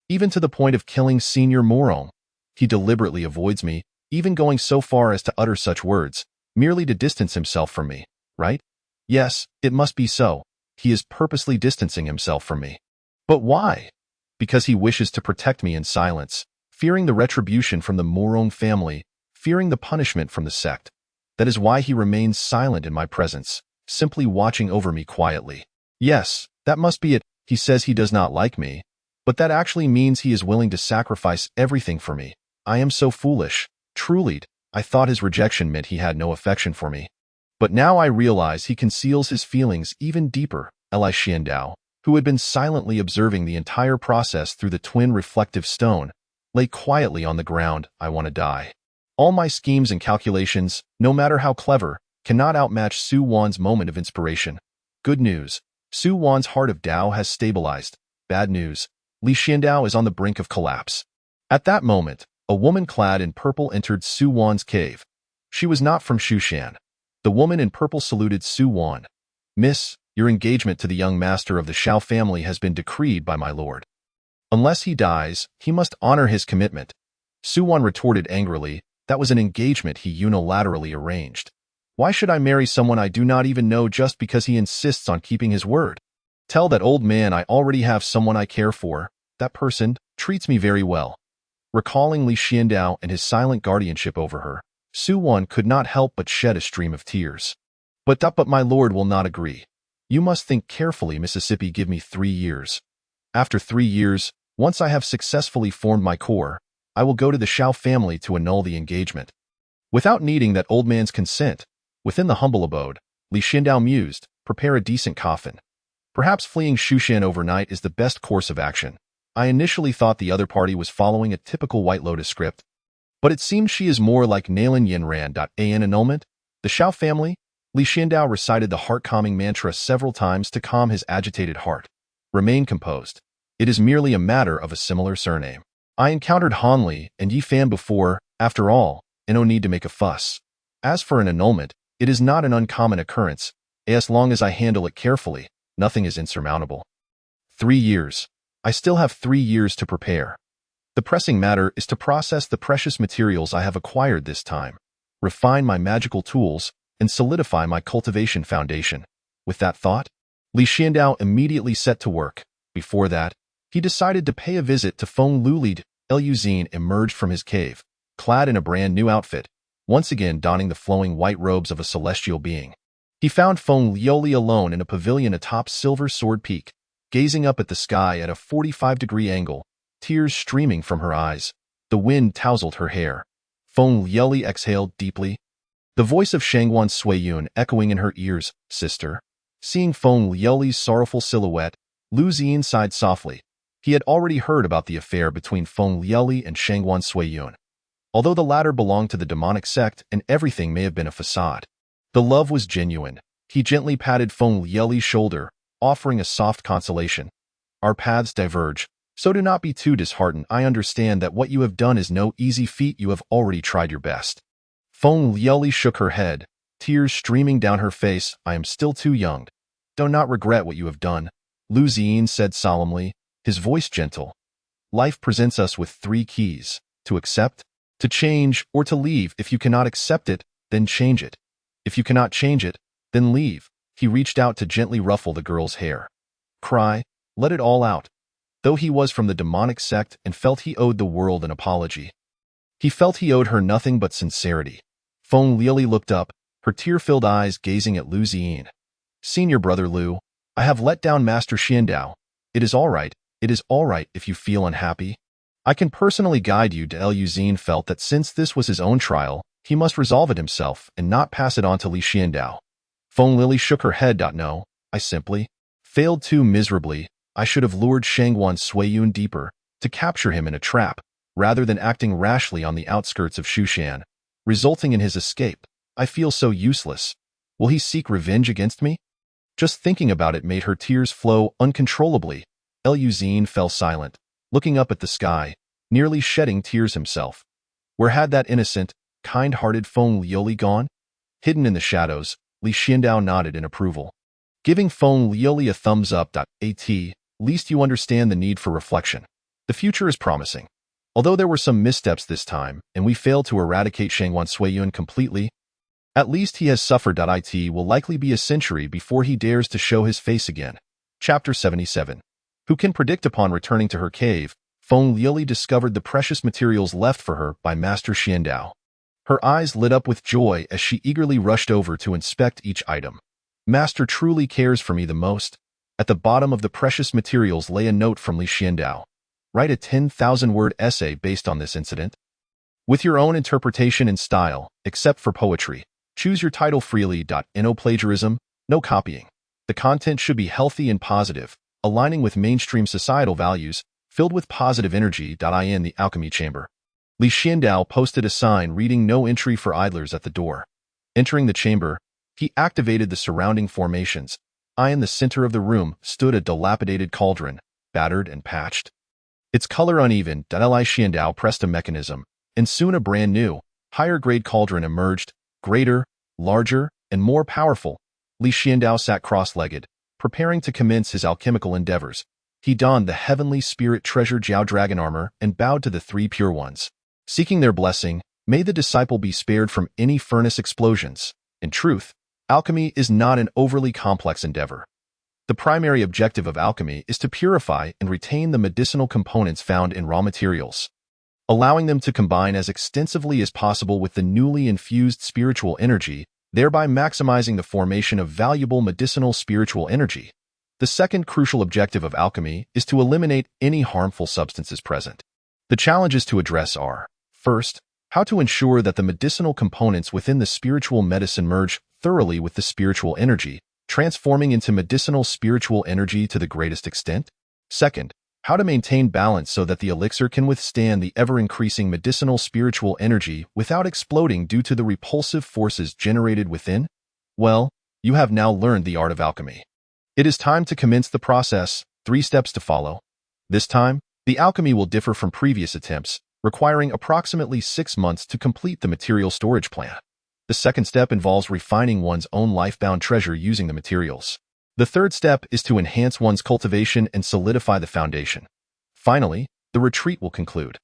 Even to the point of killing Senior Murong. He deliberately avoids me, even going so far as to utter such words, merely to distance himself from me, right? Yes, it must be so. He is purposely distancing himself from me. But why? Because he wishes to protect me in silence, fearing the retribution from the Murong family, fearing the punishment from the sect. That is why he remains silent in my presence, simply watching over me quietly. Yes, that must be it. He says he does not like me, but that actually means he is willing to sacrifice everything for me. I am so foolish. Truly, I thought his rejection meant he had no affection for me. But now I realize he conceals his feelings even deeper. Li Xiandao, who had been silently observing the entire process through the twin reflective stone, lay quietly on the ground. I want to die. All my schemes and calculations, no matter how clever, cannot outmatch Su Wan's moment of inspiration. Good news. Su Wan's heart of Dao has stabilized. Bad news. Li Xiandao is on the brink of collapse. At that moment, a woman clad in purple entered Su Wan's cave. She was not from Shushan. The woman in purple saluted Su Wan. Miss, your engagement to the young master of the Shao family has been decreed by my lord. Unless he dies, he must honor his commitment. Su Wan retorted angrily, that was an engagement he unilaterally arranged. Why should I marry someone I do not even know just because he insists on keeping his word? Tell that old man I already have someone I care for. That person treats me very well. Recalling Li Xiandao and his silent guardianship over her, Su Wan could not help but shed a stream of tears. But my lord will not agree. You must think carefully, Mississippi. Give me 3 years. After 3 years, once I have successfully formed my core, I will go to the Shao family to annul the engagement. Without needing that old man's consent, within the humble abode, Li Xiandao mused, prepare a decent coffin. Perhaps fleeing Shushan overnight is the best course of action. I initially thought the other party was following a typical White Lotus script, but it seems she is more like Nalan Yinran. An annulment? The Shao family? Li Xiandao recited the heart-calming mantra several times to calm his agitated heart. Remain composed. It is merely a matter of a similar surname. I encountered Han Li and Yi Fan before, after all, and no need to make a fuss. As for an annulment, it is not an uncommon occurrence. As long as I handle it carefully, nothing is insurmountable. 3 years. I still have 3 years to prepare. The pressing matter is to process the precious materials I have acquired this time, refine my magical tools, and solidify my cultivation foundation. With that thought, Li Xiandao immediately set to work. Before that, he decided to pay a visit to Feng Lulid. Luzine emerged from his cave, clad in a brand new outfit, once again donning the flowing white robes of a celestial being. He found Feng Liuli alone in a pavilion atop Silver Sword Peak, gazing up at the sky at a 45-degree angle, tears streaming from her eyes. The wind tousled her hair. Feng Liuli exhaled deeply. The voice of Shangwan Suiyun echoing in her ears, sister. Seeing Feng Liuli's sorrowful silhouette, Lu Ziyin sighed softly. He had already heard about the affair between Feng Liuli and Shangwan Suiyun. Although the latter belonged to the demonic sect and everything may have been a facade, the love was genuine. He gently patted Feng Liuli's shoulder, offering a soft consolation. Our paths diverge, so do not be too disheartened. I understand that what you have done is no easy feat. You have already tried your best. Feng Liuli shook her head, tears streaming down her face. I am still too young. Do not regret what you have done, Lu Ziyin said solemnly, his voice gentle. Life presents us with 3 keys: to accept, to change, or to leave. If you cannot accept it, then change it. If you cannot change it, then leave. He reached out to gently ruffle the girl's hair. Cry, let it all out. Though he was from the demonic sect and felt he owed the world an apology, he felt he owed her nothing but sincerity. Feng Liuli looked up, her tear-filled eyes gazing at Lu Ziyin. Senior brother Lu, I have let down Master Xiandao. It is all right. It is all right if you feel unhappy. I can personally guide you to Lu Ziyin felt that since this was his own trial, he must resolve it himself and not pass it on to Li Xiandao. Feng Liuli shook her head. No, I simply failed too miserably. I should have lured Shangwan Suiyun deeper, to capture him in a trap, rather than acting rashly on the outskirts of Shushan, resulting in his escape. I feel so useless. Will he seek revenge against me? Just thinking about it made her tears flow uncontrollably. Lu Ziyin fell silent, looking up at the sky, nearly shedding tears himself. Where had that innocent, kind-hearted Feng Liuli gone? Hidden in the shadows, Li Xiandao nodded in approval, giving Feng Liuli a thumbs up. At least you understand the need for reflection. The future is promising. Although there were some missteps this time, and we failed to eradicate Shangwan Suiyun completely, at least he has suffered. It will likely be a century before he dares to show his face again. Chapter 77. Who can predict? Upon returning to her cave, Feng Liuli discovered the precious materials left for her by Master Xiandao. Her eyes lit up with joy as she eagerly rushed over to inspect each item. Master truly cares for me the most. At the bottom of the precious materials lay a note from Li Xiandao. Write a 10,000-word essay based on this incident. With your own interpretation and style, except for poetry. Choose your title freely. No plagiarism, no copying. The content should be healthy and positive, aligning with mainstream societal values, filled with positive energy. In the alchemy chamber, Li Xiandao posted a sign reading no entry for idlers at the door. Entering the chamber, He activated the surrounding formations. In the center of the room stood a dilapidated cauldron, battered and patched. Its color uneven. Li Xiandao pressed a mechanism, and soon a brand new, higher-grade cauldron emerged, greater, larger, and more powerful. Li Xiandao sat cross-legged, preparing to commence his alchemical endeavors. He donned the heavenly spirit treasure Jiao dragon armor and bowed to the three pure ones. Seeking their blessing, may the disciple be spared from any furnace explosions. In truth, alchemy is not an overly complex endeavor. The primary objective of alchemy is to purify and retain the medicinal components found in raw materials, allowing them to combine as extensively as possible with the newly infused spiritual energy, thereby maximizing the formation of valuable medicinal spiritual energy. The second crucial objective of alchemy is to eliminate any harmful substances present. The challenges to address are, first, how to ensure that the medicinal components within the spiritual medicine merge thoroughly with the spiritual energy, transforming into medicinal spiritual energy to the greatest extent. Second, how to maintain balance so that the elixir can withstand the ever-increasing medicinal spiritual energy without exploding due to the repulsive forces generated within. Well, you have now learned the art of alchemy. It is time to commence the process. 3 steps to follow. This time, the alchemy will differ from previous attempts, requiring approximately 6 months to complete the material storage plan. The second step involves refining one's own life-bound treasure using the materials. The third step is to enhance one's cultivation and solidify the foundation. Finally, the retreat will conclude.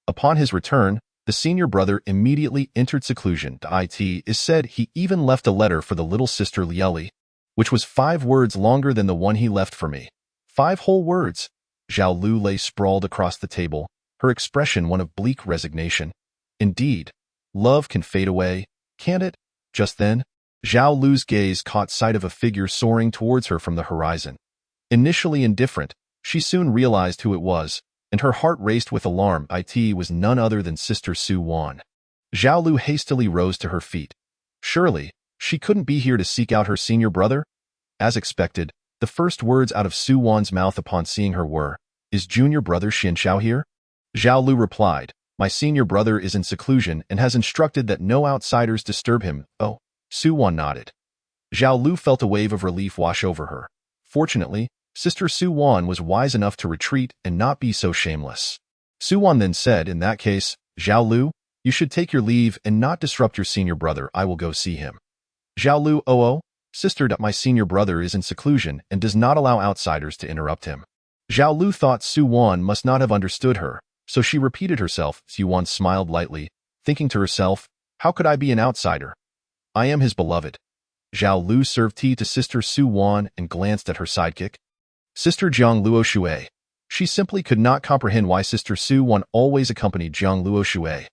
Upon his return, the senior brother immediately entered seclusion. It is said he even left a letter for the little sister Lieli, which was 5 words longer than the one he left for me. 5 whole words. Zhao Lu lay sprawled across the table, her expression one of bleak resignation. Indeed, love can fade away, can't it? Just then, Zhao Lu's gaze caught sight of a figure soaring towards her from the horizon. Initially indifferent, she soon realized who it was, and her heart raced with alarm. It was none other than Sister Su Wan. Zhao Lu hastily rose to her feet. Surely, she couldn't be here to seek out her senior brother? As expected, the first words out of Su Wan's mouth upon seeing her were, "Is junior brother Xianxiao here?" Zhao Lu replied, "My senior brother is in seclusion and has instructed that no outsiders disturb him." Oh, Su Wan nodded. Zhao Lu felt a wave of relief wash over her. Fortunately, Sister Su Wan was wise enough to retreat and not be so shameless. Su Wan then said, "In that case, Zhao Lu, you should take your leave and not disrupt your senior brother. I will go see him." Zhao Lu, "Oh, sister, my senior brother is in seclusion and does not allow outsiders to interrupt him." Zhao Lu thought Su Wan must not have understood her, so she repeated herself. Su Wan smiled lightly, thinking to herself, "How could I be an outsider? I am his beloved." Zhao Lu served tea to Sister Su Wan and glanced at her sidekick, Sister Jiang Luoshui. She simply could not comprehend why Sister Su Wan always accompanied Jiang Luoshui.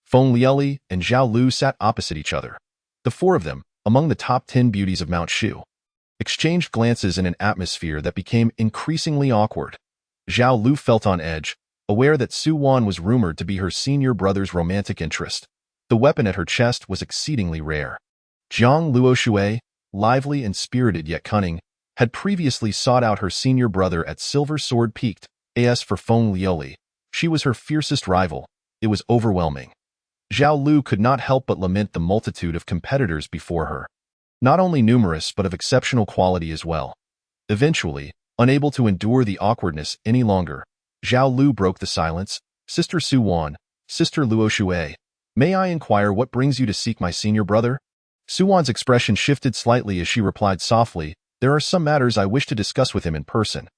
Feng Lieli and Zhao Lu sat opposite each other. The 4 of them, among the top 10 beauties of Mount Shu, exchanged glances in an atmosphere that became increasingly awkward. Zhao Lu felt on edge, aware that Su Wan was rumored to be her senior brother's romantic interest. The weapon at her chest was exceedingly rare. Jiang Luoshui, lively and spirited yet cunning, had previously sought out her senior brother at Silver Sword Peaked. As for Feng Lieli, she was her fiercest rival. It was overwhelming. Zhao Lu could not help but lament the multitude of competitors before her. Not only numerous but of exceptional quality as well. Eventually, unable to endure the awkwardness any longer, Zhao Lu broke the silence. "Sister Su Wan, Sister Luoshui, may I inquire what brings you to seek my senior brother?" Su Wan's expression shifted slightly as she replied softly, "There are some matters I wish to discuss with him in person.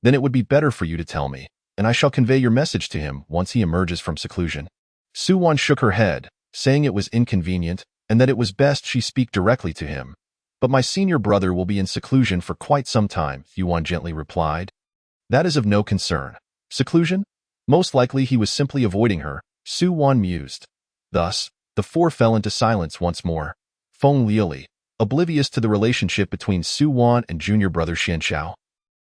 Then it would be better for you to tell me, and I shall convey your message to him once he emerges from seclusion." Su Wan shook her head, saying it was inconvenient and that it was best she speak directly to him. "But my senior brother will be in seclusion for quite some time," Su Wan gently replied. "That is of no concern. Seclusion? Most likely he was simply avoiding her," Su Wan mused. Thus, the 4 fell into silence once more. Feng Lieli, oblivious to the relationship between Su Wan and junior brother Xianxiao,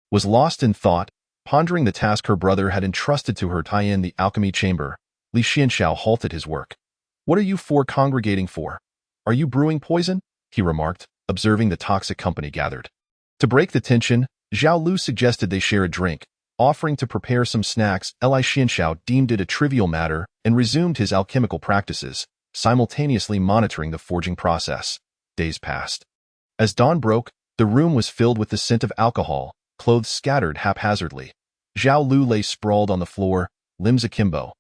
was lost in thought, pondering the task her brother had entrusted to her. In the alchemy chamber, Li Xianxiao halted his work. "What are you 4 congregating for? Are you brewing poison?" he remarked, observing the toxic company gathered. To break the tension, Zhao Lu suggested they share a drink, offering to prepare some snacks. Li Xianxiao deemed it a trivial matter and resumed his alchemical practices, simultaneously monitoring the forging process. Days passed. As dawn broke, the room was filled with the scent of alcohol, clothes scattered haphazardly. Zhao Lu lay sprawled on the floor, limbs akimbo.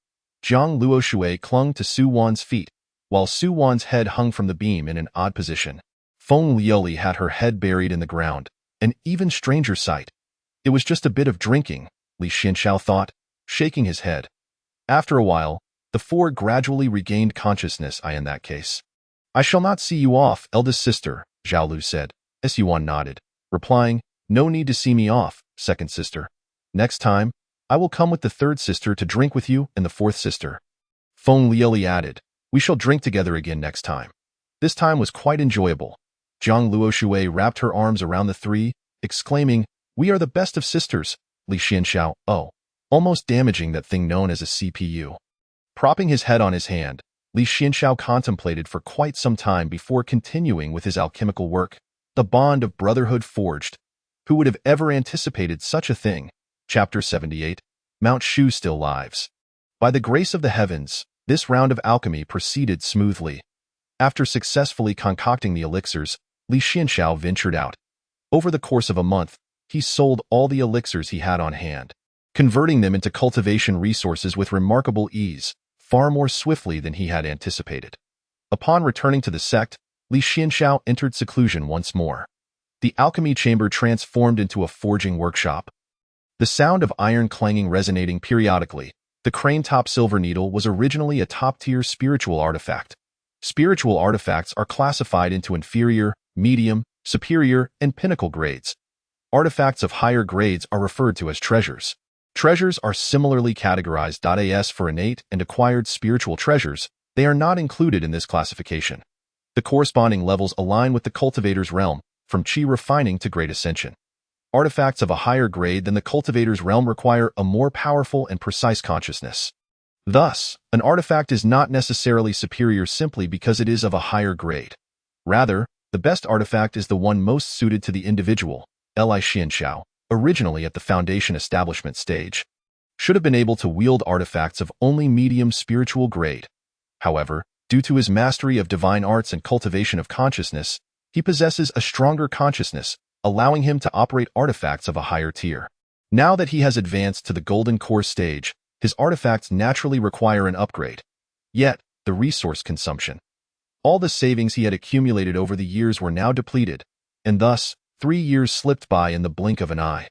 Jiang Luoshui clung to Su Wan's feet, while Su Wan's head hung from the beam in an odd position. Feng Liuli had her head buried in the ground, an even stranger sight. It was just a bit of drinking, Li Xianxiao thought, shaking his head. After a while, the four gradually regained consciousness. In that case, I shall not see you off, eldest sister, Zhao Lu said. Su Wan nodded, replying, no need to see me off, second sister. Next time, I will come with the third sister to drink with you and the fourth sister. Feng Liuli added, we shall drink together again next time. This time was quite enjoyable. Jiang Luoshui wrapped her arms around the three, exclaiming, we are the best of sisters, Li Xianxiao, almost damaging that thing known as a CPU. Propping his head on his hand, Li Xianxiao contemplated for quite some time before continuing with his alchemical work, the bond of brotherhood forged. Who would have ever anticipated such a thing? Chapter 78, Mount Shu Still Lives. By the grace of the heavens, this round of alchemy proceeded smoothly. After successfully concocting the elixirs, Li Xianxiao ventured out. Over the course of a month, he sold all the elixirs he had on hand, converting them into cultivation resources with remarkable ease, far more swiftly than he had anticipated. Upon returning to the sect, Li Xianxiao entered seclusion once more. The alchemy chamber transformed into a forging workshop. The sound of iron clanging resonating periodically. The crane-top silver needle was originally a top-tier spiritual artifact. Spiritual artifacts are classified into inferior, medium, superior, and pinnacle grades. Artifacts of higher grades are referred to as treasures. Treasures are similarly categorized. As for innate and acquired spiritual treasures, they are not included in this classification. The corresponding levels align with the cultivator's realm, from Qi refining to Great Ascension. Artifacts of a higher grade than the cultivator's realm require a more powerful and precise consciousness. Thus, an artifact is not necessarily superior simply because it is of a higher grade. Rather, the best artifact is the one most suited to the individual. Li Xianxiao, originally at the foundation establishment stage, should have been able to wield artifacts of only medium spiritual grade. However, due to his mastery of divine arts and cultivation of consciousness, he possesses a stronger consciousness, allowing him to operate artifacts of a higher tier. Now that he has advanced to the golden core stage, his artifacts naturally require an upgrade. Yet, the resource consumption. All the savings he had accumulated over the years were now depleted, and thus, 3 years slipped by in the blink of an eye.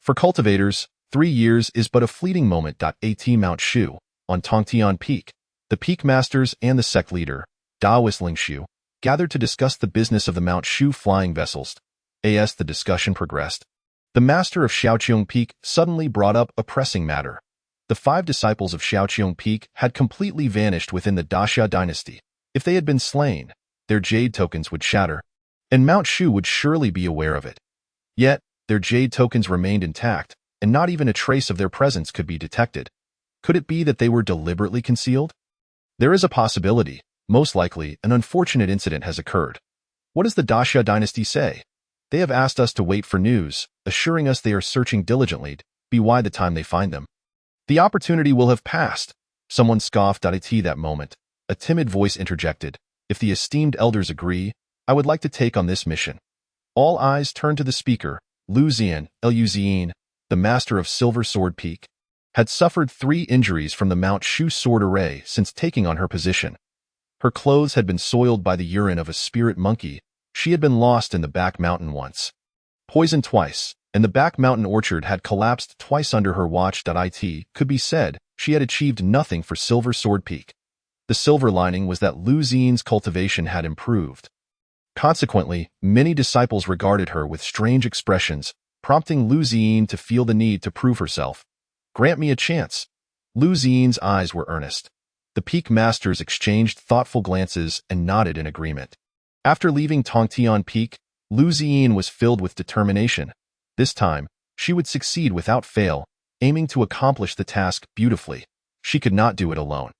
For cultivators, 3 years is but a fleeting moment. At Mount Shu, on Tongtian Peak, the peak masters and the sect leader, Daoist Lingshu, gathered to discuss the business of the Mount Shu flying vessels. As the discussion progressed, the master of Shaoqiong Peak suddenly brought up a pressing matter. The 5 disciples of Shaoqiong Peak had completely vanished within the Daxia dynasty. If they had been slain, their jade tokens would shatter, and Mount Shu would surely be aware of it. Yet, their jade tokens remained intact, and not even a trace of their presence could be detected. Could it be that they were deliberately concealed? There is a possibility. Most likely, an unfortunate incident has occurred. What does the Daxia dynasty say? They have asked us to wait for news, assuring us they are searching diligently, by the time they find them. The opportunity will have passed. Someone scoffed at that moment. A timid voice interjected. If the esteemed elders agree, I would like to take on this mission. All eyes turned to the speaker. Lu Zian, Lu Zian, the master of Silver Sword Peak, had suffered 3 injuries from the Mount Shu sword array since taking on her position. Her clothes had been soiled by the urine of a spirit monkey. She had been lost in the back mountain once, poisoned twice, and the back mountain orchard had collapsed twice under her watch. It could be said she had achieved nothing for Silver Sword Peak. The silver lining was that Lu Zian's cultivation had improved. Consequently, many disciples regarded her with strange expressions, prompting Lu Zian to feel the need to prove herself. Grant me a chance. Lu Zian's eyes were earnest. The peak masters exchanged thoughtful glances and nodded in agreement. After leaving Tongtian Peak, Lu Zian was filled with determination. This time, she would succeed without fail, aiming to accomplish the task beautifully. She could not do it alone.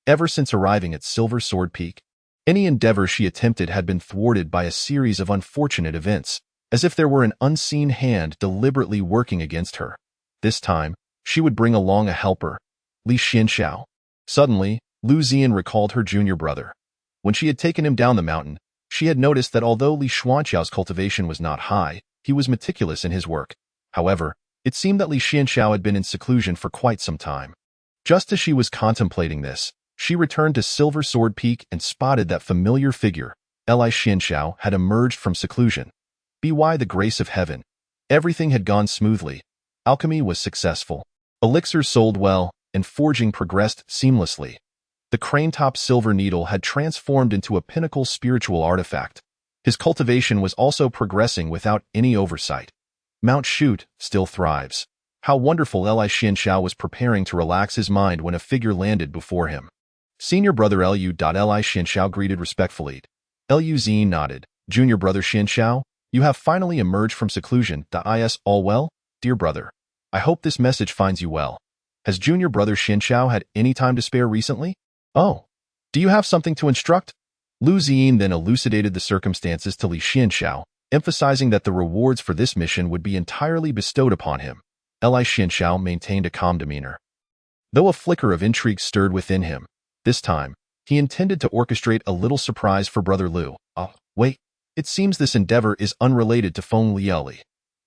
Ever since arriving at Silver Sword Peak, any endeavor she attempted had been thwarted by a series of unfortunate events, as if there were an unseen hand deliberately working against her. This time, she would bring along a helper, Li Xianxiao. Suddenly, Lu Zian recalled her junior brother. When she had taken him down the mountain, she She had noticed that although Li Xuanqiao's cultivation was not high, he was meticulous in his work. However, it seemed that Li Xianxiao had been in seclusion for quite some time. Just as she was contemplating this, she returned to Silver Sword Peak and spotted that familiar figure. Li Xianxiao had emerged from seclusion. By the grace of heaven, everything had gone smoothly. Alchemy was successful. Elixirs sold well, and forging progressed seamlessly. The crane-top silver needle had transformed into a pinnacle spiritual artifact. His cultivation was also progressing without any oversight. Mount Shute still thrives. How wonderful! Li Xianxiao was preparing to relax his mind when a figure landed before him. Senior brother Li Xianxiao greeted respectfully. Liu Xin nodded. Junior brother Xianxiao, you have finally emerged from seclusion. Is all well, dear brother? I hope this message finds you well. Has junior brother Xianxiao had any time to spare recently? Oh, do you have something to instruct? Liu Xin then elucidated the circumstances to Li Xianxiao, emphasizing that the rewards for this mission would be entirely bestowed upon him. Li Xianxiao maintained a calm demeanor. Though a flicker of intrigue stirred within him, this time, he intended to orchestrate a little surprise for brother Liu. Oh, wait, it seems this endeavor is unrelated to Feng Liuli.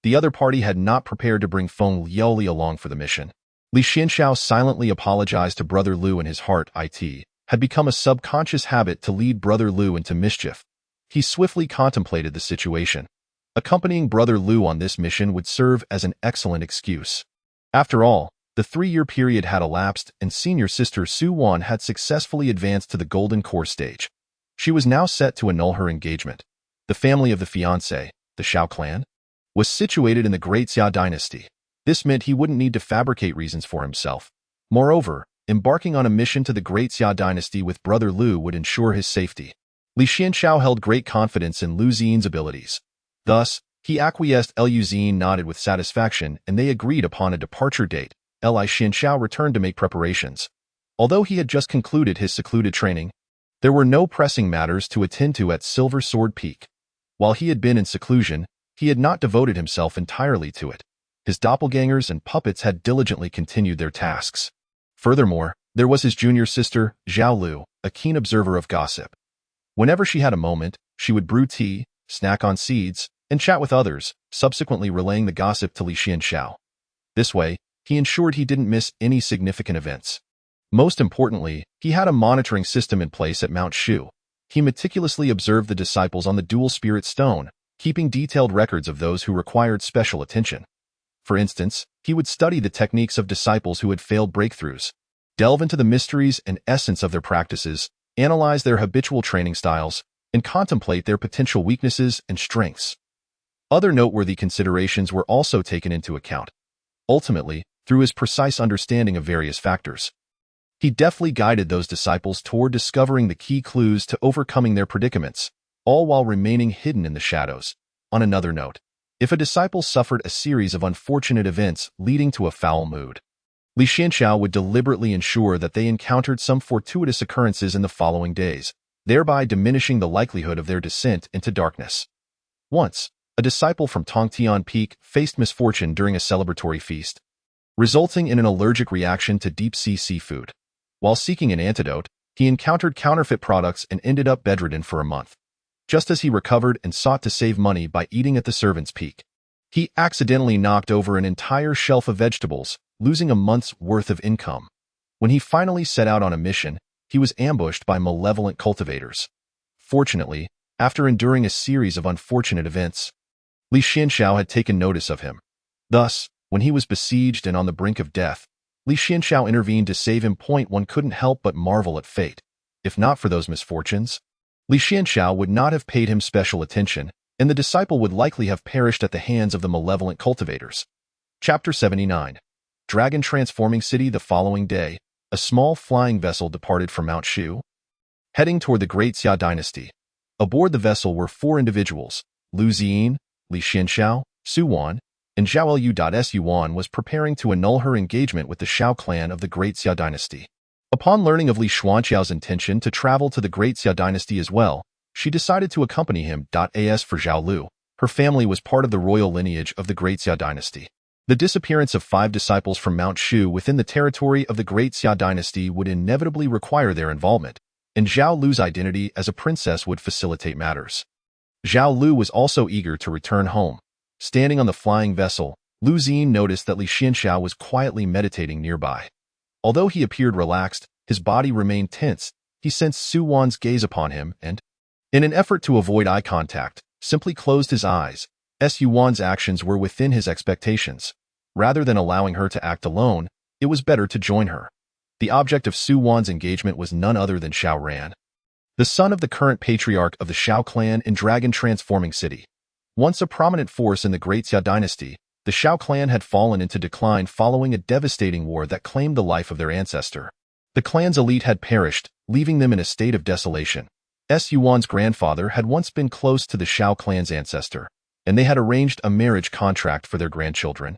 The other party had not prepared to bring Feng Liuli along for the mission. Li Xianxiao silently apologized to brother Liu in his heart. It had become a subconscious habit to lead brother Liu into mischief. He swiftly contemplated the situation. Accompanying brother Liu on this mission would serve as an excellent excuse. After all, the 3-year period had elapsed and senior sister Su Wan had successfully advanced to the Golden Core stage. She was now set to annul her engagement. The family of the fiancé, the Shao clan, was situated in the Great Xia dynasty. This meant he wouldn't need to fabricate reasons for himself. Moreover, embarking on a mission to the Great Xia dynasty with brother Liu would ensure his safety. Li Xianxiao held great confidence in Liu Xin's abilities. Thus, he acquiesced. Liu Xin nodded with satisfaction and they agreed upon a departure date. Li Xianxiao returned to make preparations. Although he had just concluded his secluded training, there were no pressing matters to attend to at Silver Sword Peak. While he had been in seclusion, he had not devoted himself entirely to it. His doppelgangers and puppets had diligently continued their tasks. Furthermore, there was his junior sister, Zhao Lu, a keen observer of gossip. Whenever she had a moment, she would brew tea, snack on seeds, and chat with others, subsequently relaying the gossip to Li Xianxiao. This way, he ensured he didn't miss any significant events. Most importantly, he had a monitoring system in place at Mount Shu. He meticulously observed the disciples on the Dual Spirit Stone, keeping detailed records of those who required special attention. For instance, he would study the techniques of disciples who had failed breakthroughs, delve into the mysteries and essence of their practices, analyze their habitual training styles, and contemplate their potential weaknesses and strengths. Other noteworthy considerations were also taken into account. Ultimately, through his precise understanding of various factors, he deftly guided those disciples toward discovering the key clues to overcoming their predicaments, all while remaining hidden in the shadows. On another note, if a disciple suffered a series of unfortunate events leading to a foul mood, Li Xianxiao would deliberately ensure that they encountered some fortuitous occurrences in the following days, thereby diminishing the likelihood of their descent into darkness. Once, a disciple from Tongtian Peak faced misfortune during a celebratory feast, resulting in an allergic reaction to deep-sea seafood. While seeking an antidote, he encountered counterfeit products and ended up bedridden for a month. Just as he recovered and sought to save money by eating at the servant's peak, he accidentally knocked over an entire shelf of vegetables, losing a month's worth of income. When he finally set out on a mission, he was ambushed by malevolent cultivators. Fortunately, after enduring a series of unfortunate events, Li Xianxiao had taken notice of him. Thus, when he was besieged and on the brink of death, Li Xianxiao intervened to save him. One couldn't help but marvel at fate. If not for those misfortunes, Li Xianxiao would not have paid him special attention, and the disciple would likely have perished at the hands of the malevolent cultivators. Chapter 79. Dragon Transforming City. The following day, a small flying vessel departed from Mount Shu, heading toward the Great Xia dynasty. Aboard the vessel were 4 individuals: Liu Xin, Li Xianxiao, Su Wan, and Zhao Lu. Su Wan was preparing to annul her engagement with the Shao clan of the Great Xia dynasty. Upon learning of Li Xuanqiao's intention to travel to the Great Xia dynasty as well, she decided to accompany him. As for Zhao Lu, her family was part of the royal lineage of the Great Xia dynasty. The disappearance of 5 disciples from Mount Shu within the territory of the Great Xia dynasty would inevitably require their involvement. and Zhao Lu's identity as a princess would facilitate matters. Zhao Lu was also eager to return home. Standing on the flying vessel, Lu Xin noticed that Li Xianxiao was quietly meditating nearby. Although he appeared relaxed, his body remained tense. He sensed Su Wan's gaze upon him and, in an effort to avoid eye contact, simply closed his eyes. Su Wan's actions were within his expectations. Rather than allowing her to act alone, it was better to join her. The object of Su Wan's engagement was none other than Xiao Ran, the son of the current patriarch of the Xiao clan in Dragon Transforming City. Once a prominent force in the Great Xia dynasty, the Xiao clan had fallen into decline following a devastating war that claimed the life of their ancestor. The clan's elite had perished, leaving them in a state of desolation. Su Wan's grandfather had once been close to the Xiao clan's ancestor, and they had arranged a marriage contract for their grandchildren.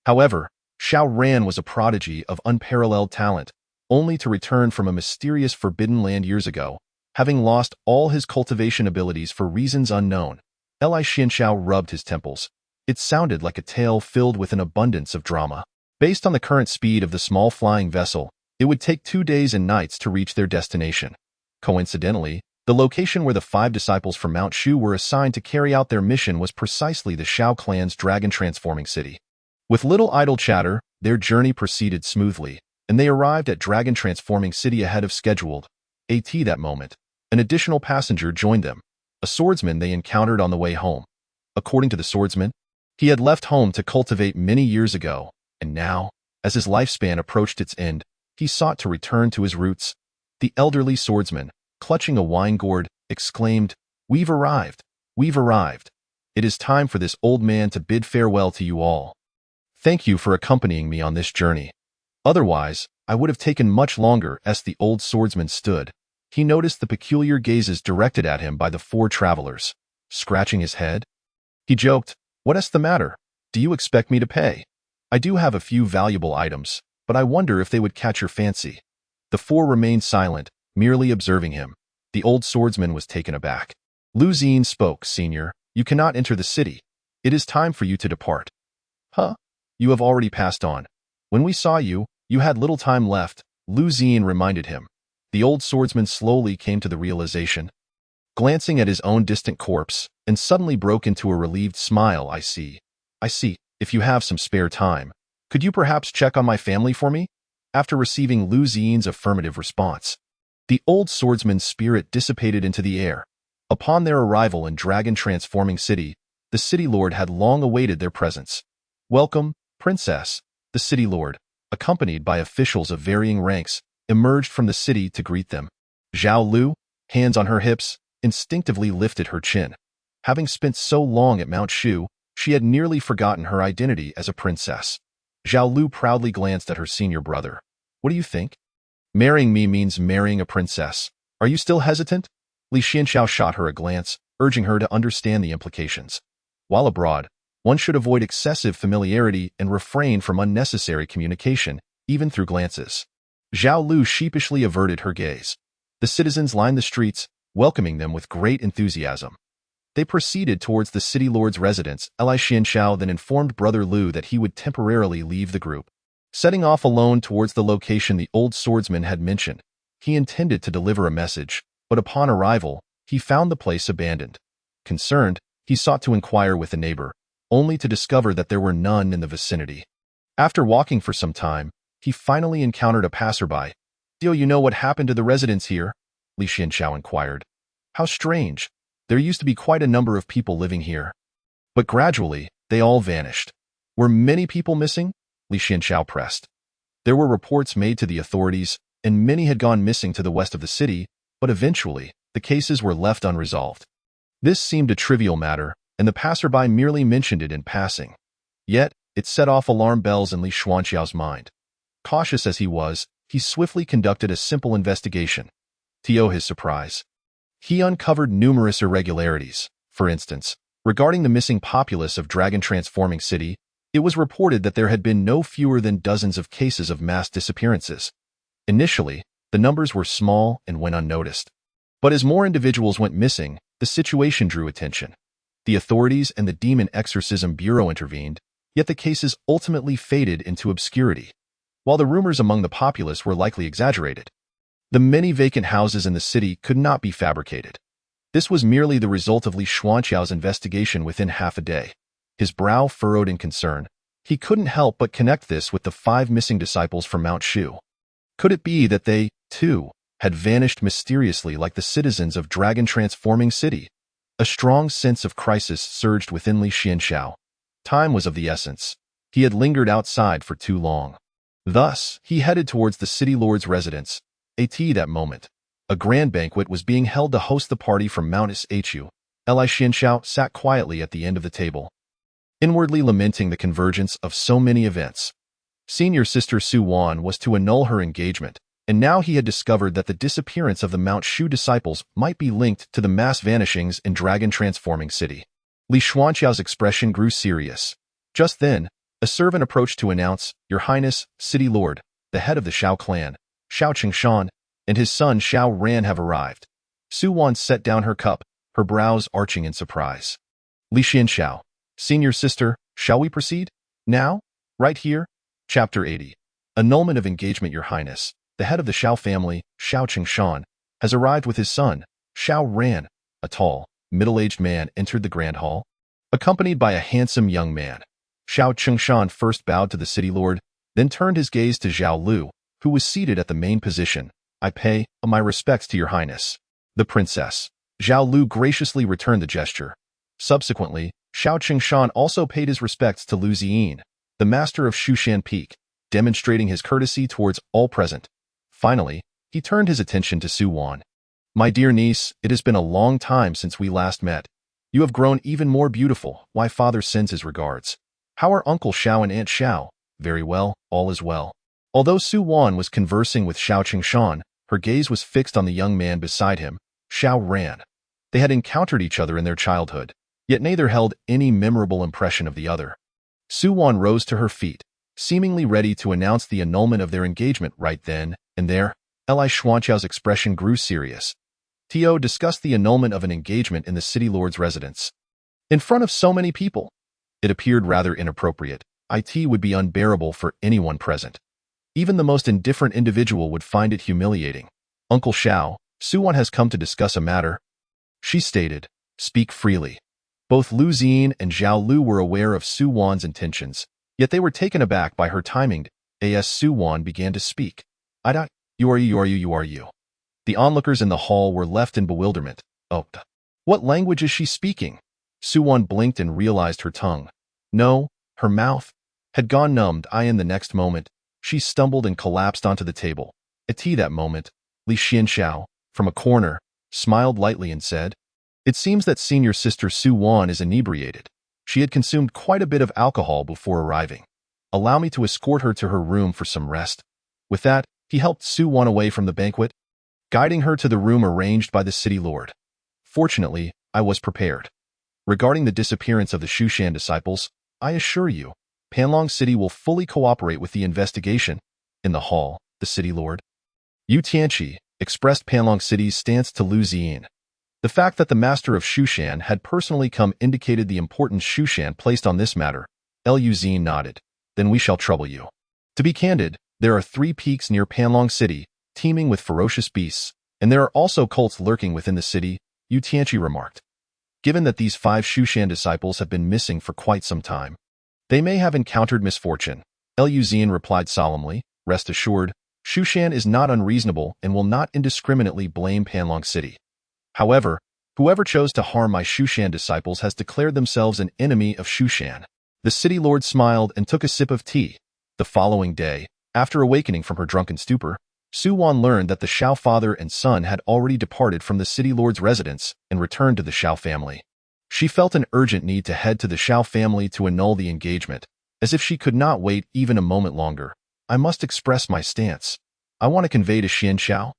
However, Xiao Ran was a prodigy of unparalleled talent, only to return from a mysterious forbidden land years ago, having lost all his cultivation abilities for reasons unknown. Li Xianxiao rubbed his temples. It sounded like a tale filled with an abundance of drama. Based on the current speed of the small flying vessel, it would take 2 days and nights to reach their destination. Coincidentally, the location where the 5 disciples from Mount Shu were assigned to carry out their mission was precisely the Xiao clan's Dragon Transforming City. With little idle chatter, their journey proceeded smoothly, and they arrived at Dragon Transforming City ahead of scheduled. That moment, an additional passenger joined them, a swordsman they encountered on the way home. According to the swordsman, he had left home to cultivate many years ago, and now, as his lifespan approached its end, he sought to return to his roots. The elderly swordsman, clutching a wine gourd, exclaimed, "We've arrived! We've arrived! It is time for this old man to bid farewell to you all. Thank you for accompanying me on this journey. Otherwise, I would have taken much longer." As the old swordsman stood, he noticed the peculiar gazes directed at him by the 4 travelers. Scratching his head, he joked, "What's the matter? Do you expect me to pay? I do have a few valuable items, but I wonder if they would catch your fancy." The 4 remained silent, merely observing him. The old swordsman was taken aback. Lu Xin spoke, "Senior, you cannot enter the city. It is time for you to depart." "Huh? You have already passed on. When we saw you, you had little time left," Lu Xin reminded him. The old swordsman slowly came to the realization, glancing at his own distant corpse, and suddenly broke into a relieved smile. I see. If you have some spare time, could you perhaps check on my family for me?" After receiving Lu Xin's affirmative response, the old swordsman's spirit dissipated into the air. Upon their arrival in Dragon Transforming City, the city lord had long awaited their presence. "Welcome, Princess." The city lord, accompanied by officials of varying ranks, emerged from the city to greet them. Zhao Lu, hands on her hips, instinctively lifted her chin. Having spent so long at Mount Shu, she had nearly forgotten her identity as a princess. Zhao Lu proudly glanced at her senior brother. "What do you think? Marrying me means marrying a princess. Are you still hesitant?" Li Xianxiao shot her a glance, urging her to understand the implications. While abroad, one should avoid excessive familiarity and refrain from unnecessary communication, even through glances. Zhao Lu sheepishly averted her gaze. The citizens lined the streets, welcoming them with great enthusiasm. They proceeded towards the city lord's residence. Li Xianxiao then informed Brother Lu that he would temporarily leave the group. Setting off alone towards the location the old swordsman had mentioned, he intended to deliver a message, but upon arrival, he found the place abandoned. Concerned, he sought to inquire with a neighbor, only to discover that there were none in the vicinity. After walking for some time, he finally encountered a passerby. "Do you know what happened to the residents here?" Li Xianxiao inquired. "How strange. There used to be quite a number of people living here. But gradually, they all vanished." "Were many people missing?" Li Xianxiao pressed. There were reports made to the authorities, and many had gone missing to the west of the city, but eventually, the cases were left unresolved. This seemed a trivial matter, and the passerby merely mentioned it in passing. Yet, it set off alarm bells in Li Xianxiao's mind. Cautious as he was, he swiftly conducted a simple investigation. To his surprise, he uncovered numerous irregularities. For instance, regarding the missing populace of Dragon Transforming City, it was reported that there had been no fewer than dozens of cases of mass disappearances. Initially, the numbers were small and went unnoticed. But as more individuals went missing, the situation drew attention. The authorities and the Demon Exorcism Bureau intervened, yet the cases ultimately faded into obscurity. While the rumors among the populace were likely exaggerated, The many vacant houses in the city could not be fabricated. This was merely the result of Li Xuanqiao's investigation within half a day. His brow furrowed in concern. He couldn't help but connect this with the 5 missing disciples from Mount Shu. Could it be that they, too, had vanished mysteriously like the citizens of dragon-transforming city? A strong sense of crisis surged within Li Xianxiao. Time was of the essence. He had lingered outside for too long. Thus, he headed towards the city lord's residence. At that moment, a grand banquet was being held to host the party from Mount Shu. Li Xianxiao sat quietly at the end of the table, inwardly lamenting the convergence of so many events. Senior sister Su Wan was to annul her engagement, and now he had discovered that the disappearance of the Mount Shu disciples might be linked to the mass vanishings in dragon-transforming city. Li Xuanqiao's expression grew serious. Just then, a servant approached to announce, "Your Highness, City Lord, the head of the Xiao clan, Xiao Qingshan, and his son Xiao Ran have arrived." Su Wan set down her cup, her brows arching in surprise. Li Xianxiao, senior sister, shall we proceed? Now? Right here? Chapter 80. Annulment of engagement. Your Highness, the head of the Xiao family, Xiao Qingshan, has arrived with his son, Xiao Ran. A tall, middle-aged man entered the grand hall, accompanied by a handsome young man. Xiao Qingshan first bowed to the city lord, then turned his gaze to Zhao Lu, who was seated at the main position. "I pay my respects to your highness, the princess." Zhao Lu graciously returned the gesture. Subsequently, Xiao Qingshan also paid his respects to Lu Ziyin, the master of Shushan Peak, demonstrating his courtesy towards all present. Finally, he turned his attention to Su Wan. "My dear niece, it has been a long time since we last met. You have grown even more beautiful. Why, father sends his regards. How are Uncle Xiao and Aunt Xiao?" "Very well, all is well." Although Su Wan was conversing with Xiao Qingshan, her gaze was fixed on the young man beside him, Xiao Ran. They had encountered each other in their childhood, yet neither held any memorable impression of the other. Su Wan rose to her feet, seemingly ready to announce the annulment of their engagement right then and there. Li Xuanqiao's expression grew serious. Tio discussed the annulment of an engagement in the city lord's residence. In front of so many people. It appeared rather inappropriate. It would be unbearable for anyone present. Even the most indifferent individual would find it humiliating. "Uncle Xiao, Su Wan has come to discuss a matter," she stated. "Speak freely." Both Lu Ziyin and Zhao Lu were aware of Su Wan's intentions, yet they were taken aback by her timing. As Su Wan began to speak. You are you. The onlookers in the hall were left in bewilderment. "Oh, what language is she speaking?" Su Wan blinked and realized her tongue. No, her mouth had gone numbed. In the next moment, she stumbled and collapsed onto the table. At that moment, Li Xianxiao, from a corner, smiled lightly and said, "It seems that senior sister Su Wan is inebriated. She had consumed quite a bit of alcohol before arriving. Allow me to escort her to her room for some rest." With that, he helped Su Wan away from the banquet, guiding her to the room arranged by the city lord. "Fortunately, I was prepared. Regarding the disappearance of the Shushan disciples, I assure you, Panlong City will fully cooperate with the investigation." In the hall, the city lord, Yu Tianqi, expressed Panlong City's stance to Lu Ziyin. The fact that the master of Shushan had personally come indicated the importance Shushan placed on this matter. Lu Ziyin nodded. "Then we shall trouble you. To be candid, there are 3 peaks near Panlong City, teeming with ferocious beasts, and there are also cults lurking within the city," Yu Tianqi remarked. "Given that these 5 Shushan disciples have been missing for quite some time, they may have encountered misfortune." Lu Ziyin replied solemnly. "Rest assured, Shushan is not unreasonable and will not indiscriminately blame Panlong City. However, whoever chose to harm my Shushan disciples has declared themselves an enemy of Shushan." The city lord smiled and took a sip of tea. The following day, after awakening from her drunken stupor, Su Wan learned that the Xiao father and son had already departed from the city lord's residence and returned to the Xiao family. She felt an urgent need to head to the Xiao family to annul the engagement, as if she could not wait even a moment longer. "I must express my stance. I want to convey to Xianxiao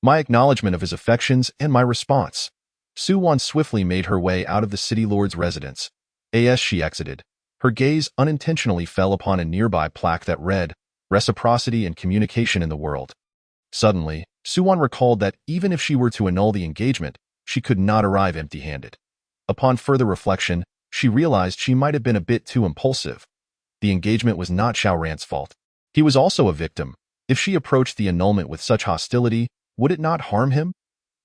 my acknowledgement of his affections and my response." Su Wan swiftly made her way out of the city lord's residence. As she exited, her gaze unintentionally fell upon a nearby plaque that read, "Reciprocity and Communication in the World." Suddenly, Su Wan recalled that even if she were to annul the engagement, she could not arrive empty-handed. Upon further reflection, she realized she might have been a bit too impulsive. The engagement was not Xiao Ran's fault. He was also a victim. If she approached the annulment with such hostility, Would it not harm him?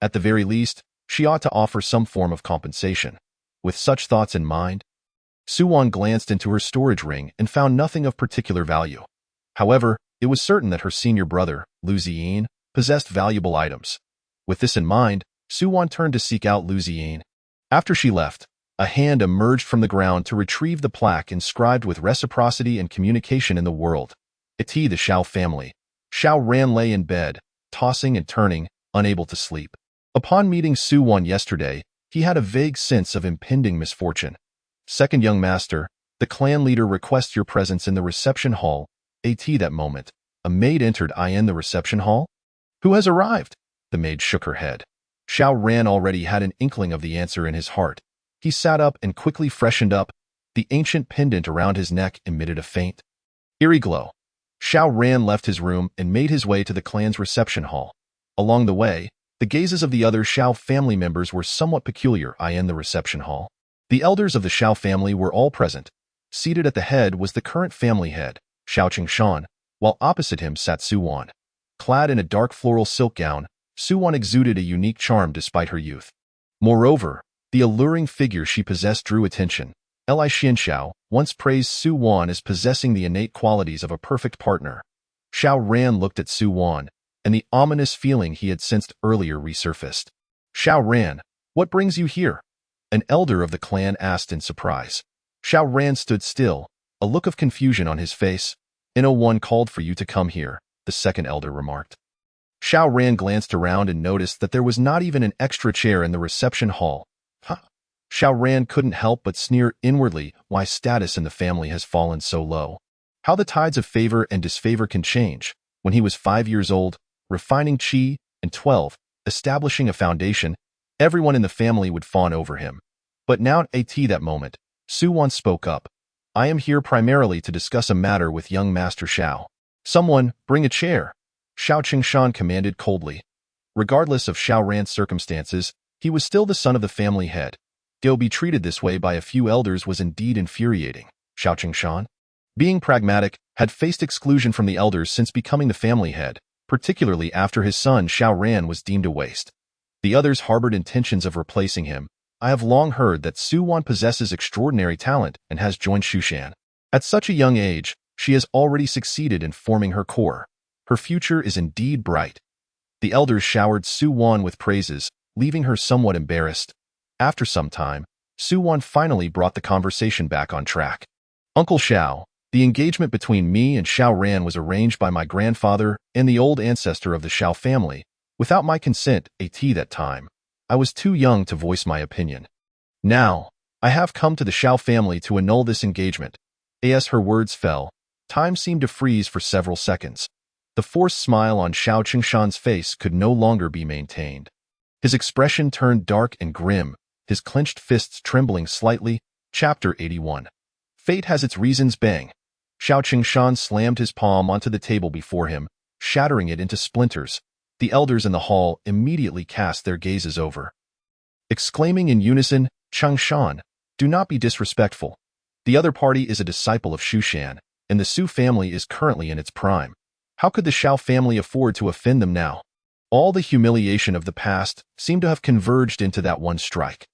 At the very least, she ought to offer some form of compensation. With such thoughts in mind, Suwon glanced into her storage ring and found nothing of particular value. However, it was certain that her senior brother, Lu Ziyin, possessed valuable items. With this in mind, Suwon turned to seek out Lu Ziyin. After she left, a hand emerged from the ground to retrieve the plaque inscribed with reciprocity and communication in the world. It's the Xiao family. Xiao Ran lay in bed, tossing and turning, unable to sleep. Upon meeting Suwon yesterday, he had a vague sense of impending misfortune. Second young master, the clan leader requests your presence in the reception hall. At that moment, a maid entered in the reception hall. Who has arrived? The maid shook her head. Xiao Ran already had an inkling of the answer in his heart. He sat up and quickly freshened up. The ancient pendant around his neck emitted a faint, eerie glow. Xiao Ran left his room and made his way to the clan's reception hall. Along the way, the gazes of the other Xiao family members were somewhat peculiar in the reception hall. The elders of the Xiao family were all present. Seated at the head was the current family head, Xiao Qingshan, while opposite him sat Suwon. Clad in a dark floral silk gown, Suwon exuded a unique charm despite her youth. Moreover, the alluring figure she possessed drew attention. Li Xianxiao once praised Suwon as possessing the innate qualities of a perfect partner. Xiao Ran looked at Suwon, and the ominous feeling he had sensed earlier resurfaced. Xiao Ran, what brings you here? An elder of the clan asked in surprise. Xiao Ran stood still, a look of confusion on his face. No one called for you to come here, the second elder remarked. Xiao Ran glanced around and noticed that there was not even an extra chair in the reception hall. Xiao Ran couldn't help but sneer inwardly why status in the family has fallen so low. How the tides of favor and disfavor can change. When he was 5 years old, refining qi, and 12, establishing a foundation, everyone in the family would fawn over him. But now at that moment, Suwon spoke up. I am here primarily to discuss a matter with young Master Xiao. Someone, bring a chair. Xiao Qingshan commanded coldly. Regardless of Xiao Ran's circumstances, he was still the son of the family head. To be treated this way by a few elders was indeed infuriating. Xiao Qingshan, being pragmatic, had faced exclusion from the elders since becoming the family head, particularly after his son Xiao Ran was deemed a waste. The others harbored intentions of replacing him. I have long heard that Suwon possesses extraordinary talent and has joined Shushan. At such a young age, she has already succeeded in forming her core. Her future is indeed bright. The elders showered Suwon with praises, leaving her somewhat embarrassed. After some time, Suwon finally brought the conversation back on track. Uncle Xiao, the engagement between me and Xiao Ran was arranged by my grandfather and the old ancestor of the Xiao family, without my consent at that time. I was too young to voice my opinion. Now, I have come to the Xiao family to annul this engagement. As her words fell, time seemed to freeze for several seconds. The forced smile on Xiao Qingshan's face could no longer be maintained. His expression turned dark and grim, his clenched fists trembling slightly. Chapter 81. Fate has its reasons. Bang. Xiao Qingshan slammed his palm onto the table before him, shattering it into splinters. The elders in the hall immediately cast their gazes over, exclaiming in unison, Qingshan, do not be disrespectful. The other party is a disciple of Shushan, and the Su family is currently in its prime. How could the Xiao family afford to offend them now? All the humiliation of the past seemed to have converged into that one strike.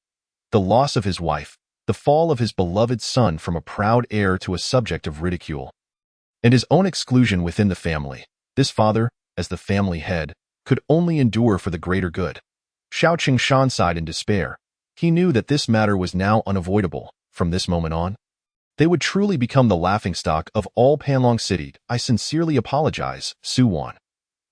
The loss of his wife, the fall of his beloved son from a proud heir to a subject of ridicule, and his own exclusion within the family. This father, as the family head, could only endure for the greater good. Xiao Qingshan sighed in despair. He knew that this matter was now unavoidable. From this moment on, they would truly become the laughingstock of all Panlong City. I sincerely apologize, Suwon.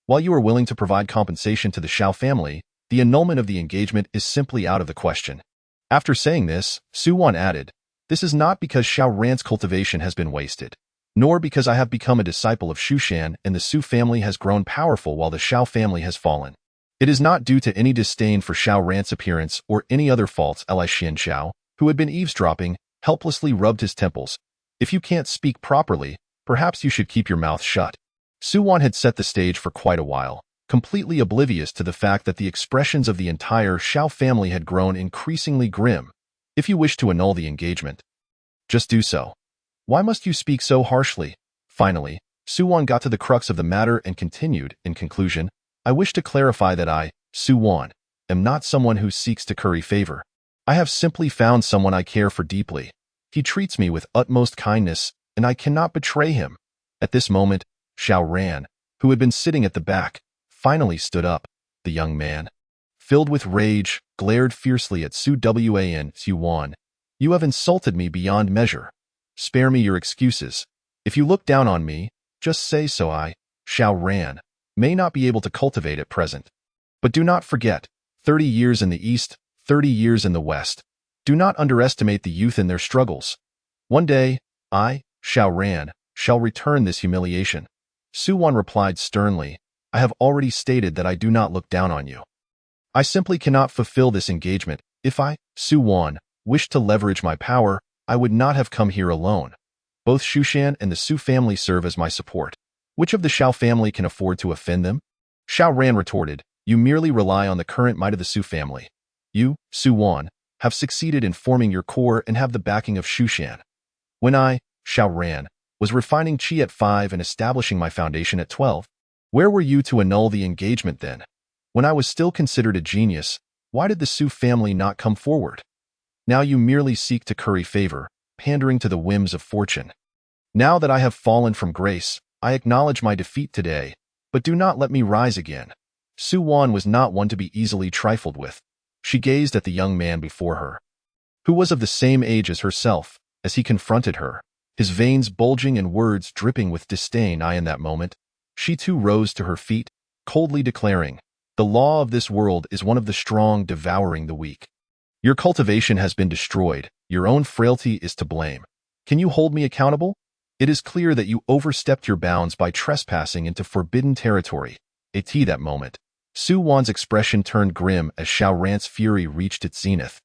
While you are willing to provide compensation to the Xiao family, the annulment of the engagement is simply out of the question. After saying this, Suwon added, this is not because Xiao Ran's cultivation has been wasted, nor because I have become a disciple of Shushan and the Su family has grown powerful while the Xiao family has fallen. It is not due to any disdain for Xiao Ran's appearance or any other faults. Li Xianxiao, who had been eavesdropping, helplessly rubbed his temples. If you can't speak properly, perhaps you should keep your mouth shut. Suwon had set the stage for quite a while, completely oblivious to the fact that the expressions of the entire Xiao family had grown increasingly grim. If you wish to annul the engagement, just do so. Why must you speak so harshly? Finally, Suwon got to the crux of the matter and continued, in conclusion, I wish to clarify that I, Su Wan, am not someone who seeks to curry favor. I have simply found someone I care for deeply. He treats me with utmost kindness, and I cannot betray him. At this moment, Xiao Ran, who had been sitting at the back, finally stood up. The young man, filled with rage, glared fiercely at Su Wan. Su Wan, you have insulted me beyond measure. Spare me your excuses. If you look down on me, just say so. I, Xiao Ran, may not be able to cultivate at present. But do not forget, 30 years in the East, 30 years in the West. Do not underestimate the youth in their struggles. One day, I, Xiao Ran, shall return this humiliation. Su Wan replied sternly, I have already stated that I do not look down on you. I simply cannot fulfill this engagement. If I, Su Wan, wished to leverage my power, I would not have come here alone. Both Shushan and the Su family serve as my support. Which of the Xiao family can afford to offend them? Xiao Ran retorted, you merely rely on the current might of the Su family. You, Su Wan, have succeeded in forming your core and have the backing of Shushan. When I, Xiao Ran, was refining Qi at 5 and establishing my foundation at 12, where were you to annul the engagement then? When I was still considered a genius, why did the Su family not come forward? Now you merely seek to curry favor, pandering to the whims of fortune. Now that I have fallen from grace, I acknowledge my defeat today, but do not let me rise again. Su Wan was not one to be easily trifled with. She gazed at the young man before her, who was of the same age as herself, as he confronted her, his veins bulging and words dripping with disdain. In that moment, she too rose to her feet, coldly declaring, the law of this world is one of the strong devouring the weak. Your cultivation has been destroyed. Your own frailty is to blame. Can you hold me accountable? It is clear that you overstepped your bounds by trespassing into forbidden territory. At that moment, Su Wan's expression turned grim as Xiao Ran's fury reached its zenith.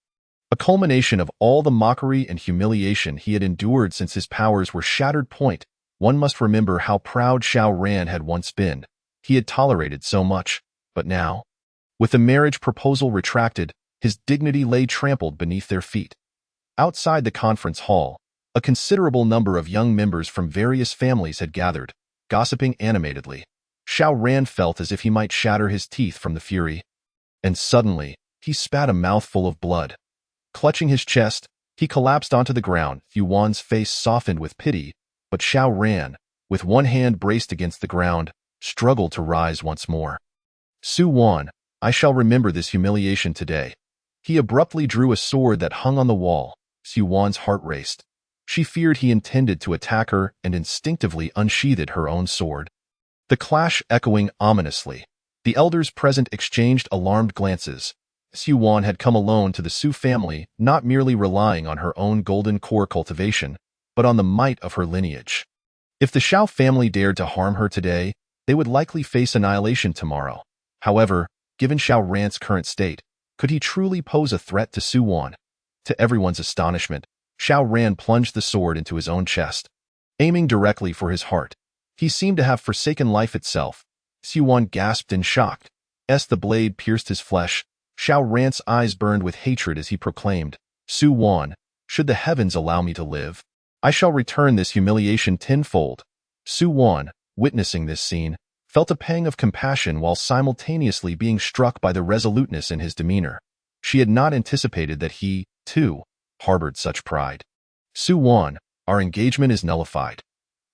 A culmination of all the mockery and humiliation he had endured since his powers were shattered. One must remember how proud Xiao Ran had once been. He had tolerated so much, but now, with the marriage proposal retracted, his dignity lay trampled beneath their feet. Outside the conference hall, a considerable number of young members from various families had gathered, gossiping animatedly. Xiao Ran felt as if he might shatter his teeth from the fury. And suddenly, he spat a mouthful of blood. Clutching his chest, he collapsed onto the ground. Yuan's face softened with pity, but Xiao Ran, with one hand braced against the ground, struggled to rise once more. Su Wan, I shall remember this humiliation today. He abruptly drew a sword that hung on the wall. Su Wan's heart raced. She feared he intended to attack her and instinctively unsheathed her own sword. The clash echoing ominously. The elders present exchanged alarmed glances. Su Wan had come alone to the Su family, not merely relying on her own golden core cultivation, but on the might of her lineage. If the Xiao family dared to harm her today, they would likely face annihilation tomorrow. However, given Xiao Ran's current state, could he truly pose a threat to Su Wan? To everyone's astonishment, Xiao Ran plunged the sword into his own chest, aiming directly for his heart. He seemed to have forsaken life itself. Su Wan gasped in shock. As the blade pierced his flesh, Xiao Ran's eyes burned with hatred as he proclaimed, Su Wan, should the heavens allow me to live, I shall return this humiliation tenfold. Su Wan, witnessing this scene, felt a pang of compassion while simultaneously being struck by the resoluteness in his demeanor. She had not anticipated that he, too, harbored such pride. Su Wan, our engagement is nullified.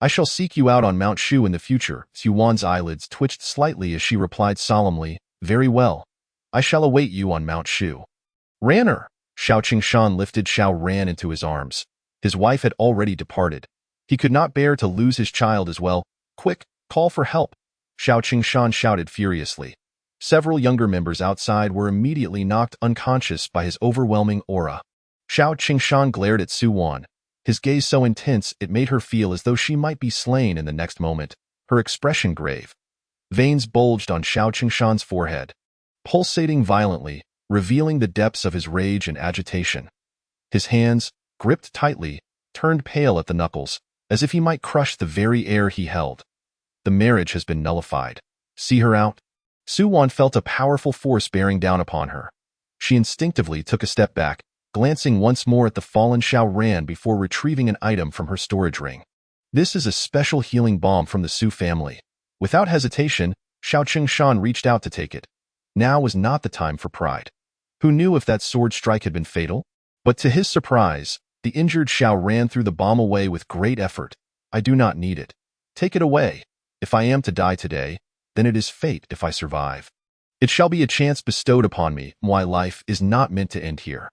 I shall seek you out on Mount Shu in the future. Su Wan's eyelids twitched slightly as she replied solemnly, very well. I shall await you on Mount Shu. Ranner! Xiao Qingshan lifted Xiao Ran into his arms. His wife had already departed. He could not bear to lose his child as well. Quick, call for help! Xiao Qingshan shouted furiously. Several younger members outside were immediately knocked unconscious by his overwhelming aura. Xiao Qingshan glared at Su Wan, his gaze so intense it made her feel as though she might be slain in the next moment, her expression grave. Veins bulged on Xiao Qingshan's forehead, pulsating violently, revealing the depths of his rage and agitation. His hands, gripped tightly, turned pale at the knuckles, as if he might crush the very air he held. The marriage has been nullified. See her out? Su Wan felt a powerful force bearing down upon her. She instinctively took a step back, glancing once more at the fallen Xiao Ran before retrieving an item from her storage ring. This is a special healing balm from the Su family. Without hesitation, Xiao Qingshan reached out to take it. Now was not the time for pride. Who knew if that sword strike had been fatal? But to his surprise, the injured Xiao ran threw the bomb away with great effort. I do not need it. Take it away. If I am to die today, then it is fate if I survive. It shall be a chance bestowed upon me. My life is not meant to end here.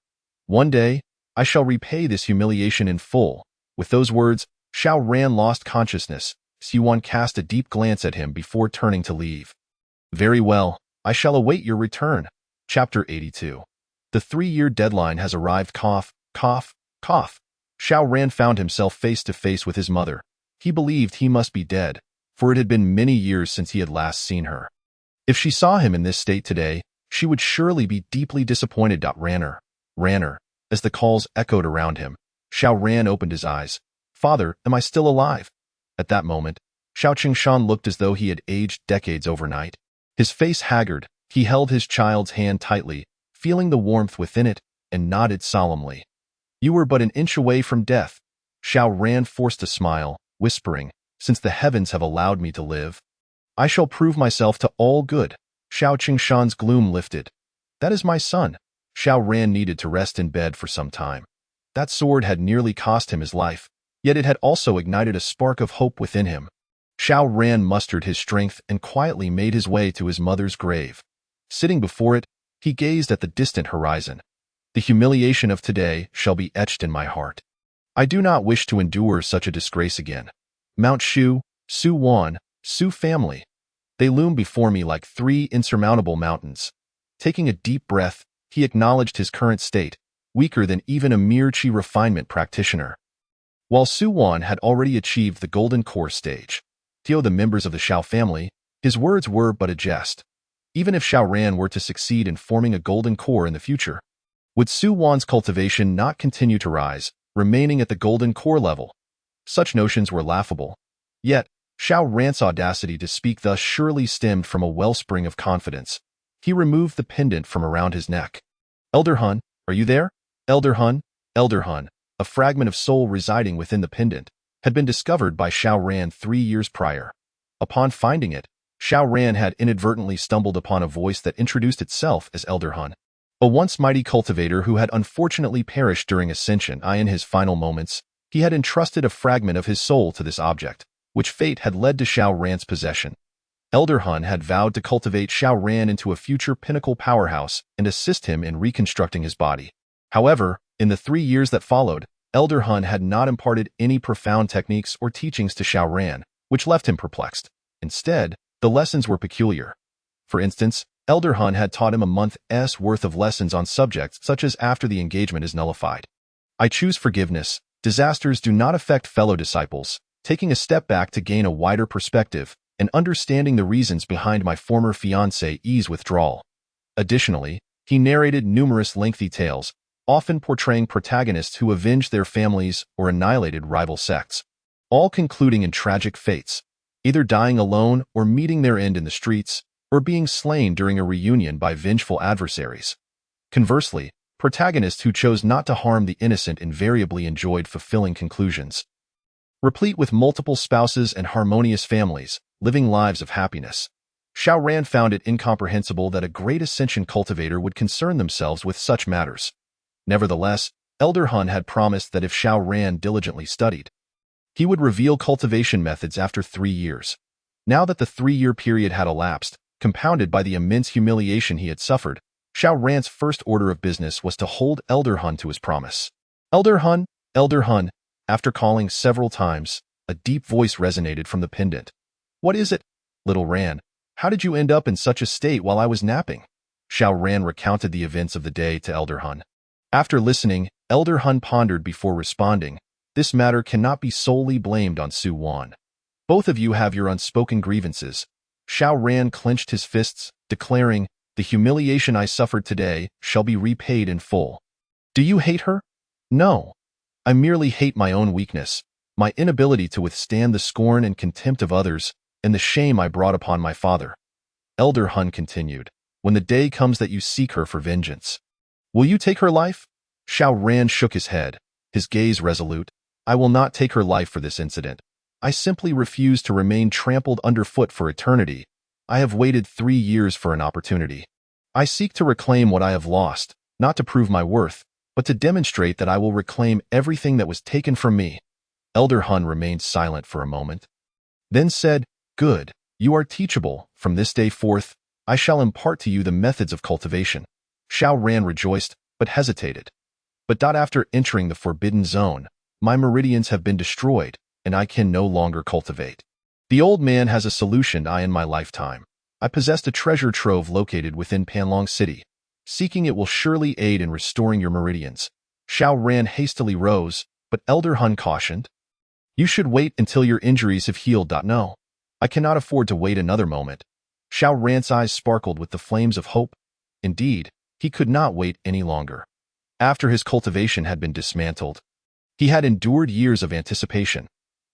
One day, I shall repay this humiliation in full. With those words, Xiao Ran lost consciousness. Siwan cast a deep glance at him before turning to leave. Very well, I shall await your return. Chapter 82. The 3-year deadline has arrived. Cough, cough, cough. Xiao Ran found himself face to face with his mother. He believed he must be dead, for it had been many years since he had last seen her. If she saw him in this state today, she would surely be deeply disappointed. Ranner, Ranner, as the calls echoed around him, Xiao Ran opened his eyes. Father, am I still alive? At that moment, Xiao Qingshan looked as though he had aged decades overnight. His face haggard, he held his child's hand tightly, feeling the warmth within it, and nodded solemnly. You were but an inch away from death. Xiao Ran forced a smile, whispering, since the heavens have allowed me to live, I shall prove myself to all good. Xiao Qingshan's gloom lifted. That is my son. Xiao Ran needed to rest in bed for some time. That sword had nearly cost him his life, yet it had also ignited a spark of hope within him. Xiao Ran mustered his strength and quietly made his way to his mother's grave. Sitting before it, he gazed at the distant horizon. The humiliation of today shall be etched in my heart. I do not wish to endure such a disgrace again. Mount Shu, Su Wan, Su family. They loom before me like 3 insurmountable mountains. Taking a deep breath, he acknowledged his current state, weaker than even a mere Qi refinement practitioner. While Su Wan had already achieved the Golden Core stage, to the members of the Xiao family, his words were but a jest. Even if Xiao Ran were to succeed in forming a Golden Core in the future, would Su Wan's cultivation not continue to rise, remaining at the Golden Core level? Such notions were laughable. Yet, Xiao Ran's audacity to speak thus surely stemmed from a wellspring of confidence. He removed the pendant from around his neck. Elder Hun, are you there? Elder Hun, a fragment of soul residing within the pendant, had been discovered by Xiao Ran 3 years prior. Upon finding it, Xiao Ran had inadvertently stumbled upon a voice that introduced itself as Elder Hun, a once mighty cultivator who had unfortunately perished during ascension. In his final moments, he had entrusted a fragment of his soul to this object, which fate had led to Xiao Ran's possession. Elder Hun had vowed to cultivate Xiao Ran into a future pinnacle powerhouse and assist him in reconstructing his body. However, in the 3 years that followed, Elder Hun had not imparted any profound techniques or teachings to Xiao Ran, which left him perplexed. Instead, the lessons were peculiar. For instance, Elder Hun had taught him a month's worth of lessons on subjects such as after the engagement is nullified. I choose forgiveness. Disasters do not affect fellow disciples. Taking a step back to gain a wider perspective and understanding the reasons behind my former fiancée's withdrawal. Additionally, he narrated numerous lengthy tales, often portraying protagonists who avenged their families or annihilated rival sects, all concluding in tragic fates, either dying alone or meeting their end in the streets, or being slain during a reunion by vengeful adversaries. Conversely, protagonists who chose not to harm the innocent invariably enjoyed fulfilling conclusions. Replete with multiple spouses and harmonious families, living lives of happiness, Xiao Ran found it incomprehensible that a great ascension cultivator would concern themselves with such matters. Nevertheless, Elder Hun had promised that if Xiao Ran diligently studied, he would reveal cultivation methods after 3 years. Now that the 3-year period had elapsed, compounded by the immense humiliation he had suffered, Xiao Ran's first order of business was to hold Elder Hun to his promise. Elder Hun, after calling several times, a deep voice resonated from the pendant. What is it? Little Ran, how did you end up in such a state while I was napping? Xiao Ran recounted the events of the day to Elder Hun. After listening, Elder Hun pondered before responding. This matter cannot be solely blamed on Su Wan. Both of you have your unspoken grievances. Xiao Ran clenched his fists, declaring, the humiliation I suffered today shall be repaid in full. Do you hate her? No. I merely hate my own weakness, my inability to withstand the scorn and contempt of others, and the shame I brought upon my father. Elder Hun continued, when the day comes that you seek her for vengeance, will you take her life? Xiao Ran shook his head, his gaze resolute. I will not take her life for this incident. I simply refuse to remain trampled underfoot for eternity. I have waited 3 years for an opportunity. I seek to reclaim what I have lost, not to prove my worth, but to demonstrate that I will reclaim everything that was taken from me." Elder Hun remained silent for a moment, then said, "Good, you are teachable. From this day forth, I shall impart to you the methods of cultivation." Xiao Ran rejoiced, but hesitated. "But after entering the forbidden zone, my meridians have been destroyed, and I can no longer cultivate. The old man has a solution. In my lifetime, I possessed a treasure trove located within Panlong City. Seeking it will surely aid in restoring your meridians." Xiao Ran hastily rose, but Elder Hun cautioned, "You should wait until your injuries have healed. No, I cannot afford to wait another moment." Xiao Ran's eyes sparkled with the flames of hope. Indeed, he could not wait any longer. After his cultivation had been dismantled, he had endured years of anticipation.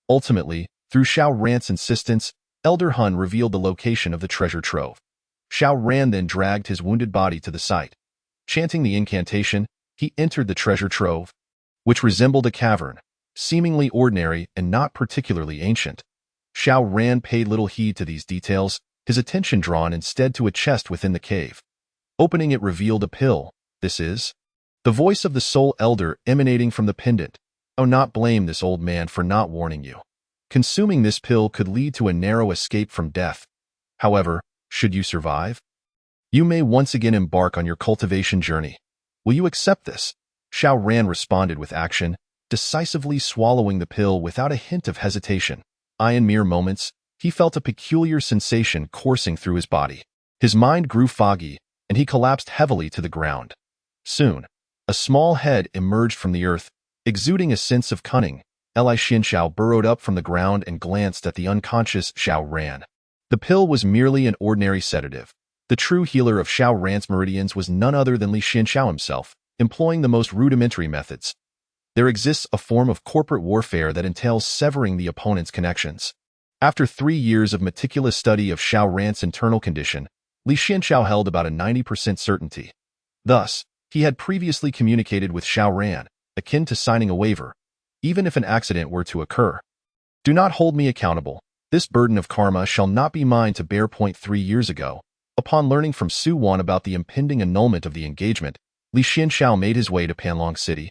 Ultimately, through Xiao Ran's insistence, Elder Hun revealed the location of the treasure trove. Xiao Ran then dragged his wounded body to the site. Chanting the incantation, he entered the treasure trove, which resembled a cavern, seemingly ordinary and not particularly ancient. Xiao Ran paid little heed to these details, his attention drawn instead to a chest within the cave. Opening it revealed a pill. "This is?" The voice of the Soul Elder emanating from the pendant. "Oh, not blame this old man for not warning you. Consuming this pill could lead to a narrow escape from death. However, should you survive, you may once again embark on your cultivation journey. Will you accept this?" Xiao Ran responded with action, decisively swallowing the pill without a hint of hesitation. In mere moments, he felt a peculiar sensation coursing through his body. His mind grew foggy, and he collapsed heavily to the ground. Soon, a small head emerged from the earth, exuding a sense of cunning. Li Xianxiao burrowed up from the ground and glanced at the unconscious Xiao Ran. The pill was merely an ordinary sedative. The true healer of Xiao Ran's meridians was none other than Li Xianxiao himself, employing the most rudimentary methods. There exists a form of corporate warfare that entails severing the opponent's connections. After 3 years of meticulous study of Xiao Ran's internal condition, Li Xianxiao held about a 90% certainty. Thus, he had previously communicated with Xiao Ran, akin to signing a waiver. Even if an accident were to occur, "Do not hold me accountable. This burden of karma shall not be mine to bear." 3 years ago, upon learning from Su Wan about the impending annulment of the engagement, Li Xianxiao made his way to Panlong City.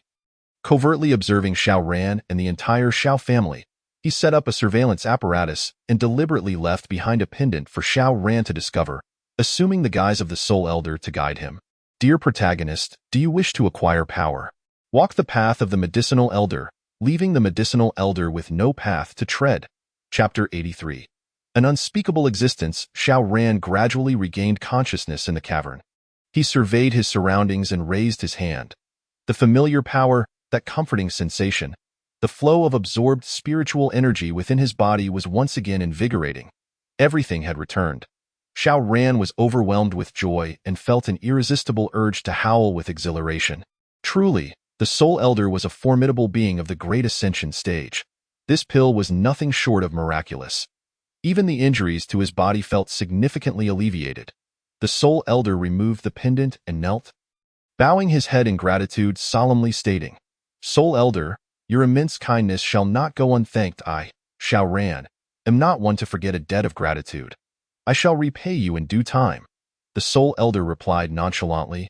Covertly observing Xiao Ran and the entire Xiao family, he set up a surveillance apparatus and deliberately left behind a pendant for Xiao Ran to discover, assuming the guise of the Soul Elder to guide him. Dear protagonist, do you wish to acquire power? Walk the path of the Medicinal Elder, leaving the Medicinal Elder with no path to tread. Chapter 83. An unspeakable existence. Xiao Ran gradually regained consciousness in the cavern. He surveyed his surroundings and raised his hand. The familiar power, that comforting sensation, the flow of absorbed spiritual energy within his body was once again invigorating. Everything had returned. Xiao Ran was overwhelmed with joy and felt an irresistible urge to howl with exhilaration. Truly, the Soul Elder was a formidable being of the great ascension stage. This pill was nothing short of miraculous. Even the injuries to his body felt significantly alleviated. The Soul Elder removed the pendant and knelt, bowing his head in gratitude, solemnly stating, "Soul Elder, your immense kindness shall not go unthanked. I, Xiao Ran, am not one to forget a debt of gratitude. I shall repay you in due time." The Soul Elder replied nonchalantly,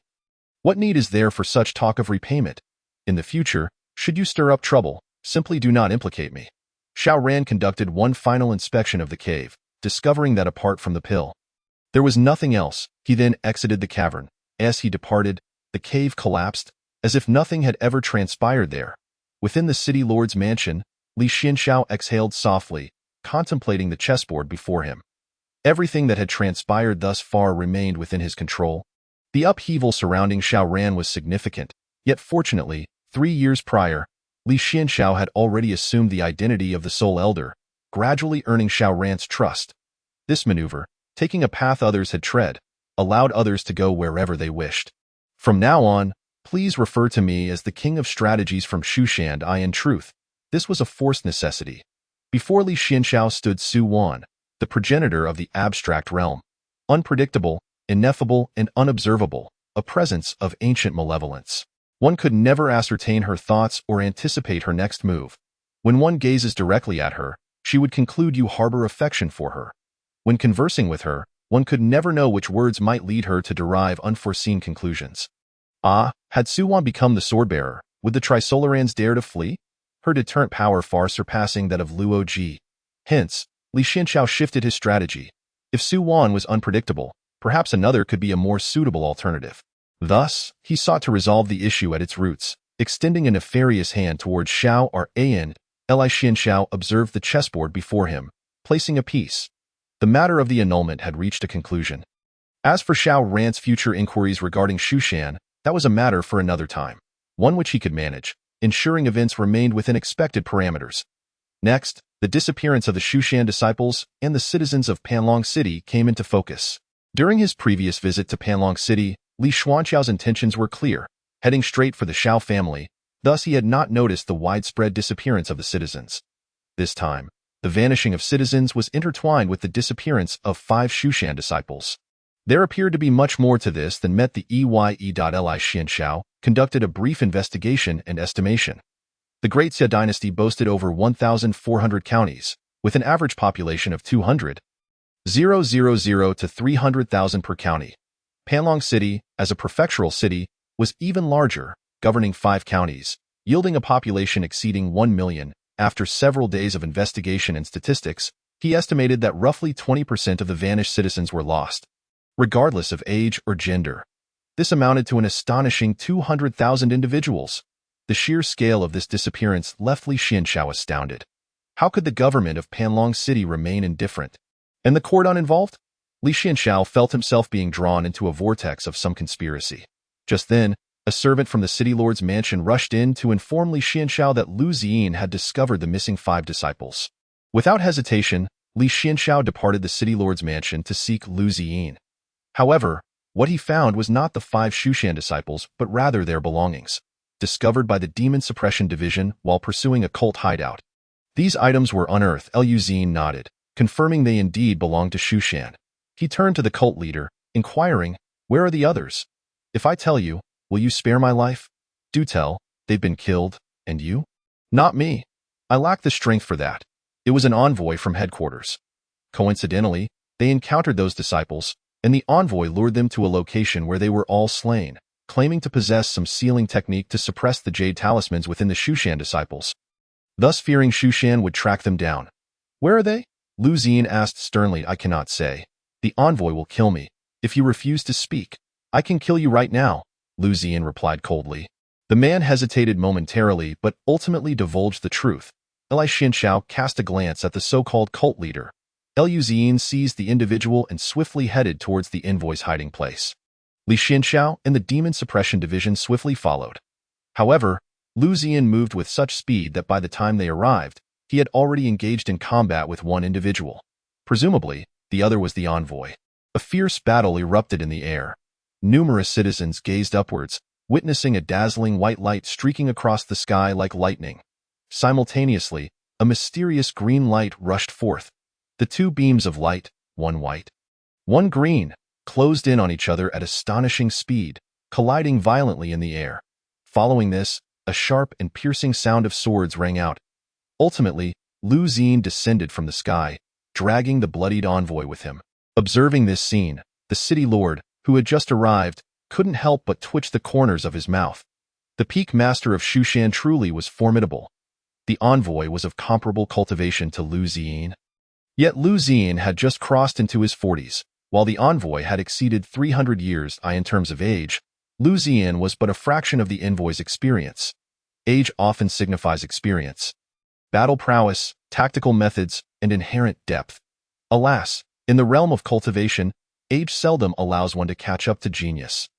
"What need is there for such talk of repayment? In the future, should you stir up trouble, simply do not implicate me." Xiao Ran conducted one final inspection of the cave, discovering that apart from the pill, there was nothing else. He then exited the cavern. As he departed, the cave collapsed, as if nothing had ever transpired there. Within the city lord's mansion, Li Xianxiao exhaled softly, contemplating the chessboard before him. Everything that had transpired thus far remained within his control. The upheaval surrounding Xiao Ran was significant, yet fortunately, 3 years prior, Li Xianxiao had already assumed the identity of the Soul Elder, gradually earning Xiao Ran's trust. This maneuver, taking a path others had tread, allowed others to go wherever they wished. From now on, please refer to me as the King of Strategies from Shushan. In truth, this was a forced necessity. Before Li Xianxiao stood Su Wan, the progenitor of the abstract realm. Unpredictable, ineffable, and unobservable, a presence of ancient malevolence. One could never ascertain her thoughts or anticipate her next move. When one gazes directly at her, she would conclude you harbor affection for her. When conversing with her, one could never know which words might lead her to derive unforeseen conclusions. Had Su Wan become the sword-bearer, would the Trisolarans dare to flee? Her deterrent power far surpassing that of Luo Ji. Hence, Li Xianxiao shifted his strategy. If Su Wan was unpredictable, perhaps another could be a more suitable alternative. Thus, he sought to resolve the issue at its roots, extending a nefarious hand towards Xiao Ran. Li Xianxiao observed the chessboard before him, placing a piece. The matter of the annulment had reached a conclusion. As for Xiao Ran's future inquiries regarding Shushan, that was a matter for another time, one which he could manage, ensuring events remained within expected parameters. Next, the disappearance of the Shushan disciples and the citizens of Panlong City came into focus. During his previous visit to Panlong City, Li Xuanqiao's intentions were clear, heading straight for the Xiao family, thus he had not noticed the widespread disappearance of the citizens. This time, the vanishing of citizens was intertwined with the disappearance of 5 Shushan disciples. There appeared to be much more to this than met the Li Xianxiao conducted a brief investigation and estimation. The Great Xia dynasty boasted over 1,400 counties, with an average population of 200,000 to 300,000 per county. Panlong City, as a prefectural city, was even larger, governing 5 counties, yielding a population exceeding 1 million. After several days of investigation and statistics, he estimated that roughly 20% of the vanished citizens were lost, regardless of age or gender. This amounted to an astonishing 200,000 individuals. The sheer scale of this disappearance left Li Xianxiao astounded. How could the government of Panlong City remain indifferent? And the court uninvolved? Li Xianxiao felt himself being drawn into a vortex of some conspiracy. Just then, a servant from the city lord's mansion rushed in to inform Li Xianxiao that Lu Ziyin had discovered the missing 5 disciples. Without hesitation, Li Xianxiao departed the city lord's mansion to seek Lu Ziyin. However, what he found was not the 5 Shushan disciples, but rather their belongings, discovered by the Demon Suppression Division while pursuing a cult hideout. These items were unearthed. Lu Ziyin nodded, confirming they indeed belonged to Shushan. He turned to the cult leader, inquiring, "Where are the others? If I tell you, will you spare my life?" "Do tell, they've been killed, and you?" "Not me. I lack the strength for that." It was an envoy from headquarters. Coincidentally, they encountered those disciples, and the envoy lured them to a location where they were all slain, claiming to possess some sealing technique to suppress the jade talismans within the Shushan disciples. Thus fearing Shushan would track them down. "Where are they?" Lu Ziyin asked sternly. "I cannot say. The envoy will kill me. If you refuse to speak, I can kill you right now," Lu Ziyin replied coldly. The man hesitated momentarily but ultimately divulged the truth. Li Xianxiao cast a glance at the so-called cult leader. Lu Ziyin seized the individual and swiftly headed towards the envoy's hiding place. Li Xianxiao and the Demon Suppression Division swiftly followed. However, Lu Ziyin moved with such speed that by the time they arrived, he had already engaged in combat with one individual. Presumably, the other was the envoy. A fierce battle erupted in the air. Numerous citizens gazed upwards, witnessing a dazzling white light streaking across the sky like lightning. Simultaneously, a mysterious green light rushed forth. The 2 beams of light, one white, one green, closed in on each other at astonishing speed, colliding violently in the air. Following this, a sharp and piercing sound of swords rang out. Ultimately, Lu Ziyin descended from the sky, dragging the bloodied envoy with him. Observing this scene, the city lord, who had just arrived, couldn't help but twitch the corners of his mouth. The peak master of Shushan truly was formidable. The envoy was of comparable cultivation to Lu Ziyin. Yet Lu Ziyin had just crossed into his 40s, while the envoy had exceeded 300 years in terms of age. Lu Ziyin was but a fraction of the envoy's experience. Age often signifies experience, battle prowess, tactical methods, and inherent depth. Alas, in the realm of cultivation, age seldom allows one to catch up to genius.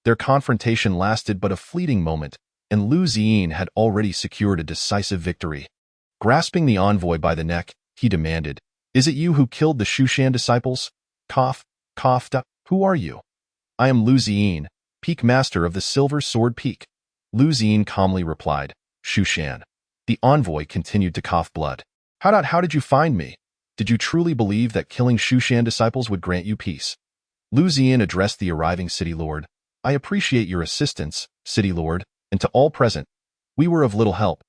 Their confrontation lasted but a fleeting moment, and Lu Ziyin had already secured a decisive victory. Grasping the envoy by the neck, he demanded, "Is it you who killed the Shushan disciples?" "Cough, coughed. Who are you?" "I am Lu Ziyin, Peak Master of the Silver Sword Peak." Lu Ziyin calmly replied, "Shushan." The envoy continued to cough blood. How did you find me? Did you truly believe that killing Shushan disciples would grant you peace?" Lu Ziyin addressed the arriving city lord. "I appreciate your assistance, city lord, and to all present, we were of little help,"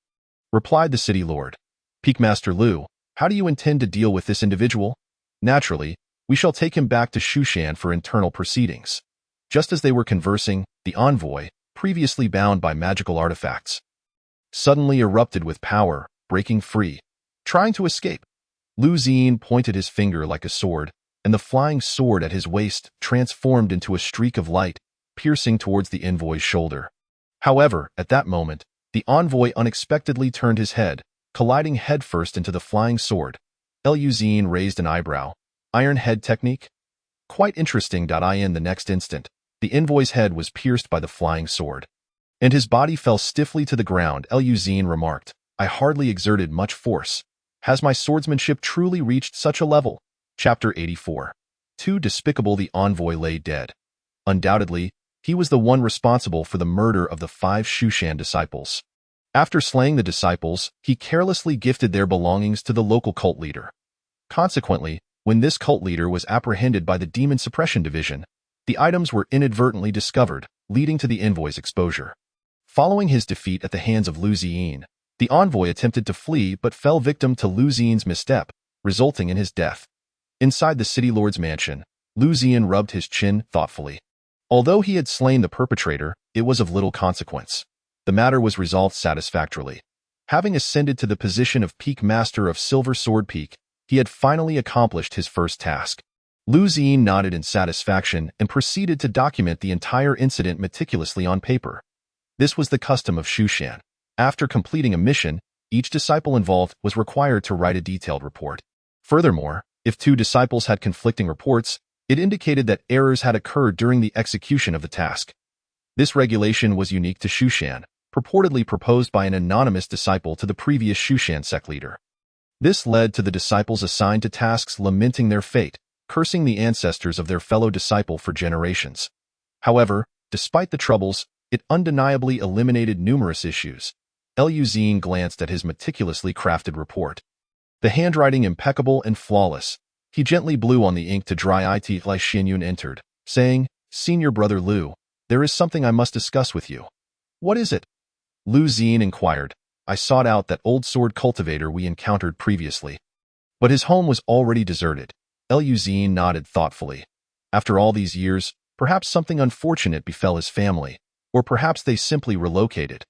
replied the city lord. "Peak Master Lu, how do you intend to deal with this individual?" "Naturally, We shall take him back to Shushan for internal proceedings. Just as they were conversing, the envoy, previously bound by magical artifacts, suddenly erupted with power, breaking free, trying to escape. Lu Ziyin pointed his finger like a sword, and the flying sword at his waist transformed into a streak of light, piercing towards the envoy's shoulder. However, at that moment, the envoy unexpectedly turned his head, colliding headfirst into the flying sword. Lu Ziyin raised an eyebrow. Iron head technique? Quite interesting. In the next instant, the envoy's head was pierced by the flying sword, and his body fell stiffly to the ground. Lu Ziyin remarked, I hardly exerted much force. Has my swordsmanship truly reached such a level? Chapter 84. Too despicable. The envoy lay dead. Undoubtedly, he was the one responsible for the murder of the 5 Shushan disciples. After slaying the disciples, he carelessly gifted their belongings to the local cult leader. Consequently, when this cult leader was apprehended by the Demon Suppression Division, the items were inadvertently discovered, leading to the envoy's exposure. Following his defeat at the hands of Lu Ziyin, the envoy attempted to flee but fell victim to Lu Ziyin's misstep, resulting in his death. Inside the city lord's mansion, Lu Ziyin rubbed his chin thoughtfully. Although he had slain the perpetrator, it was of little consequence. The matter was resolved satisfactorily. Having ascended to the position of Peak Master of Silver Sword Peak, he had finally accomplished his first task. Lu Ziyin nodded in satisfaction and proceeded to document the entire incident meticulously on paper. This was the custom of Shushan. After completing a mission, each disciple involved was required to write a detailed report. Furthermore, if 2 disciples had conflicting reports, it indicated that errors had occurred during the execution of the task. This regulation was unique to Shushan, purportedly proposed by an anonymous disciple to the previous Shushan sect leader. This led to the disciples assigned to tasks lamenting their fate, cursing the ancestors of their fellow disciple for generations. However, despite the troubles, it undeniably eliminated numerous issues. Lu Ziyin glanced at his meticulously crafted report. The handwriting impeccable and flawless. He gently blew on the ink to dry it. Li Xianyun entered, saying, Senior brother Lu, there is something I must discuss with you. What is it? Lu Ziyin inquired. I sought out that old sword cultivator we encountered previously, but his home was already deserted. Lu Ziyin nodded thoughtfully. After all these years, perhaps something unfortunate befell his family, or perhaps they simply relocated.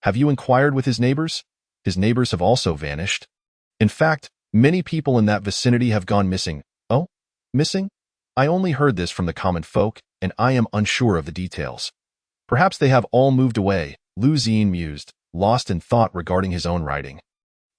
Have you inquired with his neighbors? His neighbors have also vanished. In fact, many people in that vicinity have gone missing. Oh? Missing? I only heard this from the common folk, and I am unsure of the details. Perhaps they have all moved away, Lu Ziyin mused, lost in thought regarding his own writing.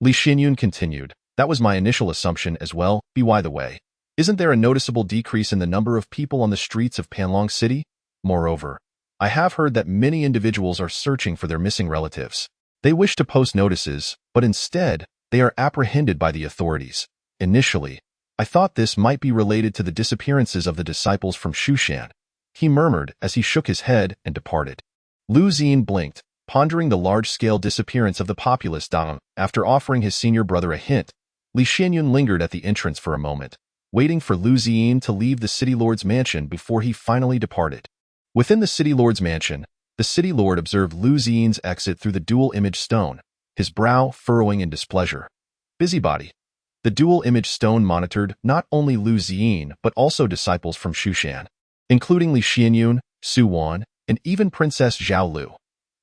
Li Xianyun continued, that was my initial assumption as well. By the way, isn't there a noticeable decrease in the number of people on the streets of Panlong City? Moreover, I have heard that many individuals are searching for their missing relatives. They wish to post notices, but instead, they are apprehended by the authorities. Initially, I thought this might be related to the disappearances of the disciples from Shushan. He murmured as he shook his head and departed. Lu Ziyin blinked, pondering the large-scale disappearance of the populace. After offering his senior brother a hint, Li Xianyun lingered at the entrance for a moment, waiting for Lu Ziyin to leave the city lord's mansion before he finally departed. Within the city lord's mansion, the city lord observed Lu Ziyin's exit through the dual image stone, his brow furrowing in displeasure. Busybody. The dual image stone monitored not only Lu Ziyin but also disciples from Shushan, including Li Xianyun, Su Wan, and even Princess Zhao Lu.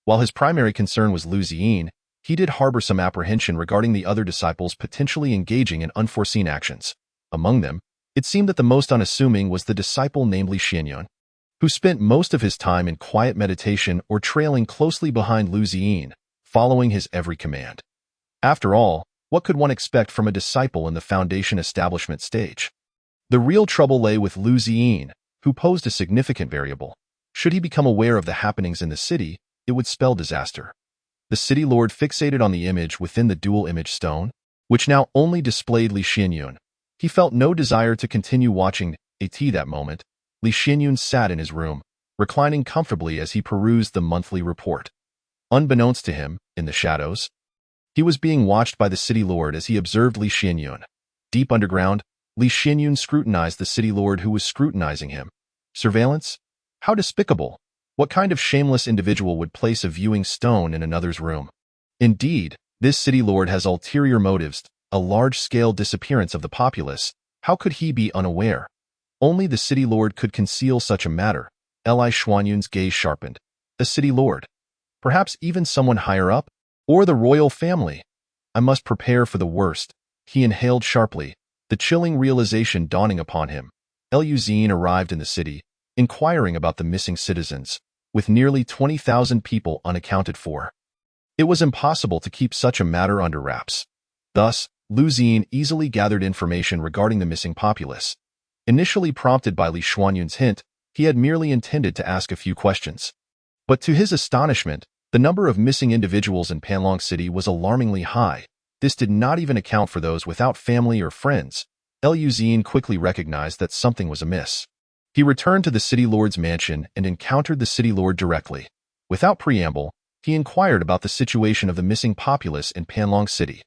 While his primary concern was Lu Ziyin, he did harbor some apprehension regarding the other disciples potentially engaging in unforeseen actions. Among them, it seemed that the most unassuming was the disciple named Li Xianyun, who spent most of his time in quiet meditation or trailing closely behind Lu Ziyin, following his every command. After all, what could one expect from a disciple in the Foundation establishment stage? The real trouble lay with Lu Ziyin, who posed a significant variable. Should he become aware of the happenings in the city, it would spell disaster. The city lord fixated on the image within the dual image stone, which now only displayed Li Xianyun. He felt no desire to continue watching at that moment. Li Xianyun sat in his room, reclining comfortably as he perused the monthly report. Unbeknownst to him, in the shadows, he was being watched by the city lord as he observed Li Xianyun. Deep underground, Li Xianyun scrutinized the city lord who was scrutinizing him. Surveillance? How despicable! What kind of shameless individual would place a viewing stone in another's room? Indeed, this city lord has ulterior motives, a large-scale disappearance of the populace. How could he be unaware? Only the city lord could conceal such a matter. Li Xuanyun's gaze sharpened. The city lord? Perhaps even someone higher up? Or the royal family? I must prepare for the worst. He inhaled sharply, the chilling realization dawning upon him. Liu Xin arrived in the city, inquiring about the missing citizens, with nearly 20,000 people unaccounted for. It was impossible to keep such a matter under wraps. Thus, Liu Xin easily gathered information regarding the missing populace. Initially prompted by Li Xuanyun's hint, he had merely intended to ask a few questions. But to his astonishment, the number of missing individuals in Panlong City was alarmingly high. This did not even account for those without family or friends. Liu Xin quickly recognized that something was amiss. He returned to the city lord's mansion and encountered the city lord directly. Without preamble, he inquired about the situation of the missing populace in Panlong City.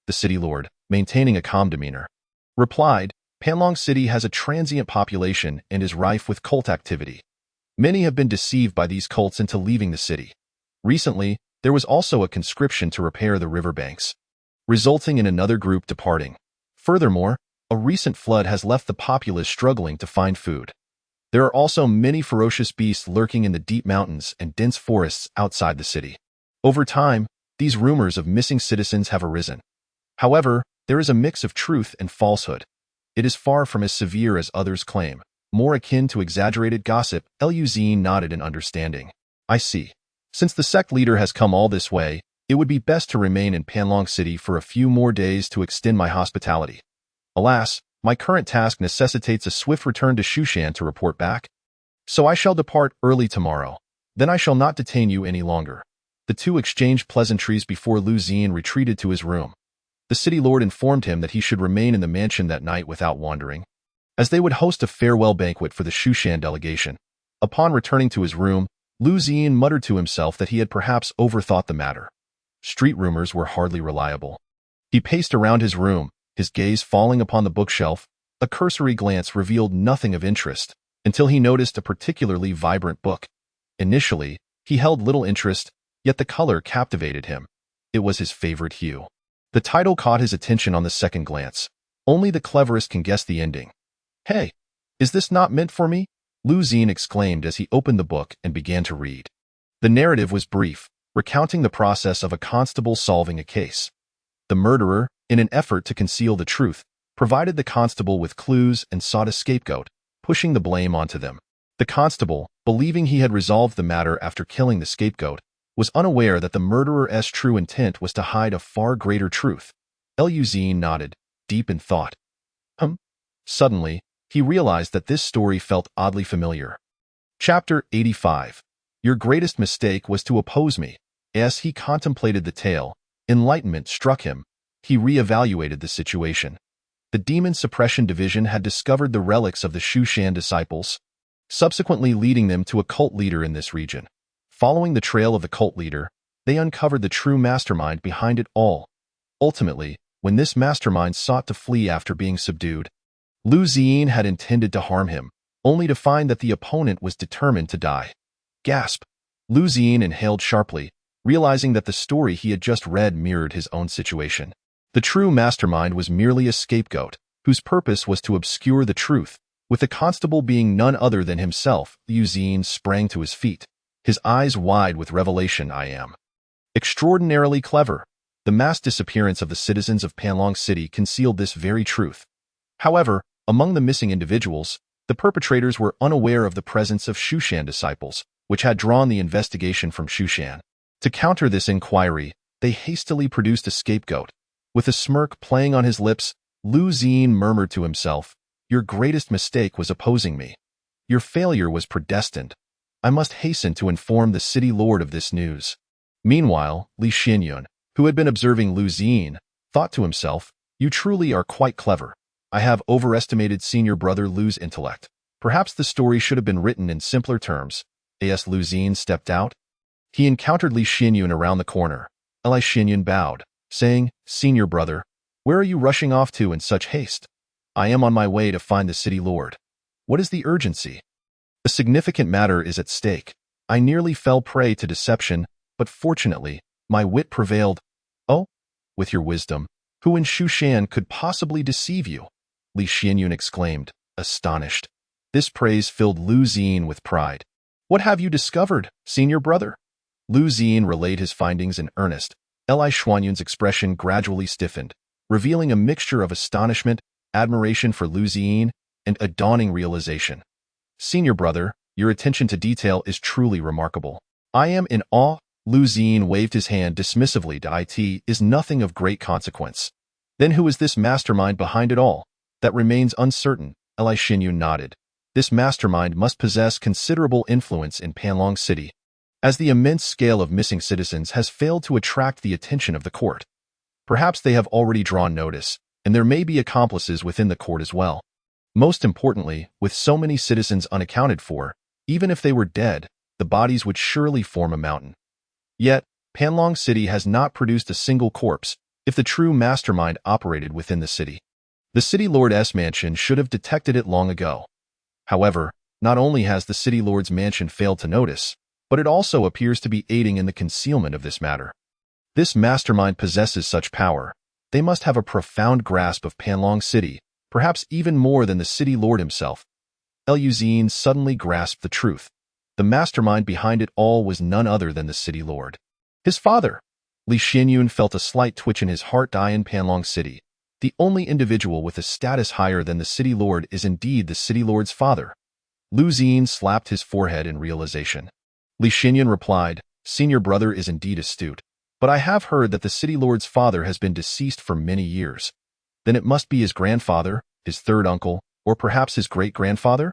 The city lord, maintaining a calm demeanor, replied, Panlong City has a transient population and is rife with cult activity. Many have been deceived by these cults into leaving the city. Recently, there was also a conscription to repair the riverbanks, resulting in another group departing. Furthermore, a recent flood has left the populace struggling to find food. There are also many ferocious beasts lurking in the deep mountains and dense forests outside the city. Over time, these rumors of missing citizens have arisen. However, there is a mix of truth and falsehood. It is far from as severe as others claim, more akin to exaggerated gossip. Liu Xin nodded in understanding. I see. Since the sect leader has come all this way, it would be best to remain in Panlong City for a few more days to extend my hospitality. Alas, my current task necessitates a swift return to Shushan to report back. So I shall depart early tomorrow. Then I shall not detain you any longer. The two exchanged pleasantries before Liu Xin retreated to his room. The city lord informed him that he should remain in the mansion that night without wandering, as they would host a farewell banquet for the Shushan delegation. Upon returning to his room, Liu Xin muttered to himself that he had perhaps overthought the matter. Street rumors were hardly reliable. He paced around his room, his gaze falling upon the bookshelf. A cursory glance revealed nothing of interest, until he noticed a particularly vibrant book. Initially, he held little interest, yet the color captivated him. It was his favorite hue. The title caught his attention on the second glance. Only the cleverest can guess the ending. Hey, is this not meant for me? Liu Xin exclaimed as he opened the book and began to read. The narrative was brief, recounting the process of a constable solving a case. The murderer, in an effort to conceal the truth, provided the constable with clues and sought a scapegoat, pushing the blame onto them. The constable, believing he had resolved the matter after killing the scapegoat, was unaware that the murderer's true intent was to hide a far greater truth. Liu Xin nodded, deep in thought. Suddenly, he realized that this story felt oddly familiar. Chapter 85. Your greatest mistake was to oppose me. As he contemplated the tale, enlightenment struck him. He re-evaluated the situation. The Demon Suppression Division had discovered the relics of the Shushan disciples, subsequently leading them to a cult leader in this region. Following the trail of the cult leader, they uncovered the true mastermind behind it all. Ultimately, when this mastermind sought to flee after being subdued, Liu Xin had intended to harm him, only to find that the opponent was determined to die. Gasp! Liu Xin inhaled sharply, realizing that the story he had just read mirrored his own situation. The true mastermind was merely a scapegoat, whose purpose was to obscure the truth. With the constable being none other than himself, Liu Xin sprang to his feet, his eyes wide with revelation. I am extraordinarily clever. The mass disappearance of the citizens of Panlong City concealed this very truth. However, among the missing individuals, the perpetrators were unaware of the presence of Shushan disciples, which had drawn the investigation from Shushan. To counter this inquiry, they hastily produced a scapegoat. With a smirk playing on his lips, Liu Xin murmured to himself, Your greatest mistake was opposing me. Your failure was predestined. I must hasten to inform the city lord of this news. Meanwhile, Li Xianyun, who had been observing Liu Xin, thought to himself, You truly are quite clever. I have overestimated senior brother Liu's intellect. Perhaps the story should have been written in simpler terms. As Liu Xin stepped out, he encountered Li Xianyun around the corner. Li Xianyun bowed, saying, Senior brother, where are you rushing off to in such haste? I am on my way to find the city lord. What is the urgency? A significant matter is at stake. I nearly fell prey to deception, but fortunately, my wit prevailed. Oh, with your wisdom, who in Shushan could possibly deceive you? Li Xianyun exclaimed, astonished. This praise filled Lu Ziyin with pride. "What have you discovered, senior brother?" Lu Ziyin relayed his findings in earnest. Li Xuanyun's expression gradually stiffened, revealing a mixture of astonishment, admiration for Lu Ziyin, and a dawning realization. "Senior brother, your attention to detail is truly remarkable. I am in awe." Lu Ziyin waved his hand dismissively. "It is nothing of great consequence." "Then who is this mastermind behind it all?" "That remains uncertain," Li Xinyun nodded. "This mastermind must possess considerable influence in Panlong City, as the immense scale of missing citizens has failed to attract the attention of the court. Perhaps they have already drawn notice, and there may be accomplices within the court as well. Most importantly, with so many citizens unaccounted for, even if they were dead, the bodies would surely form a mountain. Yet, Panlong City has not produced a single corpse if the true mastermind operated within the city. The City Lord's mansion should have detected it long ago. However, not only has the City Lord's mansion failed to notice, but it also appears to be aiding in the concealment of this matter. This mastermind possesses such power. They must have a profound grasp of Panlong City, perhaps even more than the City Lord himself. Lu Ziyin suddenly grasped the truth. The mastermind behind it all was none other than the City Lord. His father. Li Xinyun felt a slight twitch in his heart. In Panlong City, the only individual with a status higher than the City Lord is indeed the City Lord's father. Lu Ziyin slapped his forehead in realization. Li Xinyun replied, "Senior brother is indeed astute, but I have heard that the City Lord's father has been deceased for many years. Then it must be his grandfather, his third uncle, or perhaps his great-grandfather?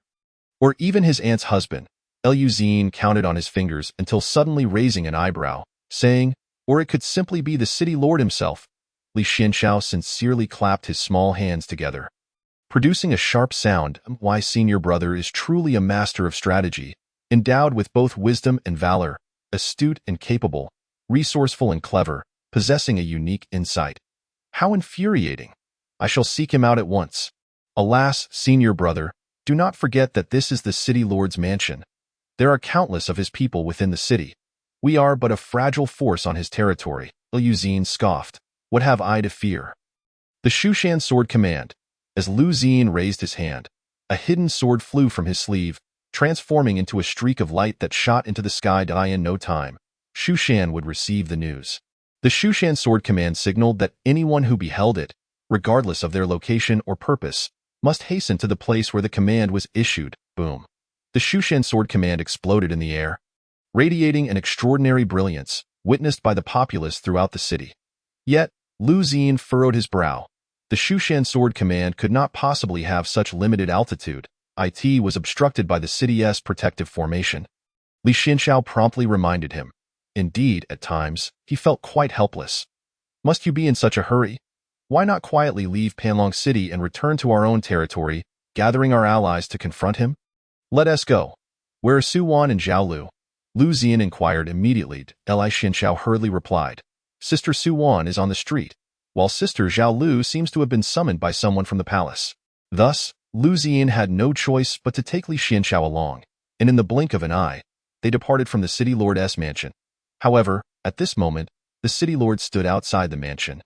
Or even his aunt's husband." Lu Ziyin counted on his fingers until suddenly raising an eyebrow, saying, "Or it could simply be the City Lord himself." Li Xianxiao sincerely clapped his small hands together, producing a sharp sound. "Why, senior brother is truly a master of strategy, endowed with both wisdom and valor, astute and capable, resourceful and clever, possessing a unique insight. How infuriating! I shall seek him out at once." "Alas, senior brother, do not forget that this is the City Lord's mansion. There are countless of his people within the city. We are but a fragile force on his territory." Lu Ziyin scoffed. "What have I to fear?" The Shushan Sword Command. As Lu Ziyin raised his hand, a hidden sword flew from his sleeve, transforming into a streak of light that shot into the sky. In no time, Shushan would receive the news. The Shushan Sword Command signaled that anyone who beheld it, regardless of their location or purpose, must hasten to the place where the command was issued. Boom. The Shushan Sword Command exploded in the air, radiating an extraordinary brilliance, witnessed by the populace throughout the city. Yet, Lu Ziyin furrowed his brow. The Shushan Sword Command could not possibly have such limited altitude. It was obstructed by the city's protective formation. Li Xianxiao promptly reminded him. Indeed, at times, he felt quite helpless. "Must you be in such a hurry? Why not quietly leave Panlong City and return to our own territory, gathering our allies to confront him?" "Let us go." "Where are Su Wan and Zhao Lu?" Lu Ziyin inquired immediately. Li Xianxiao hurriedly replied, "Sister Su Wan is on the street, while Sister Zhao Lu seems to have been summoned by someone from the palace." Thus, Lu Ziyin had no choice but to take Li Xianxiao along, and in the blink of an eye, they departed from the City Lord's mansion. However, at this moment, the City Lord stood outside the mansion.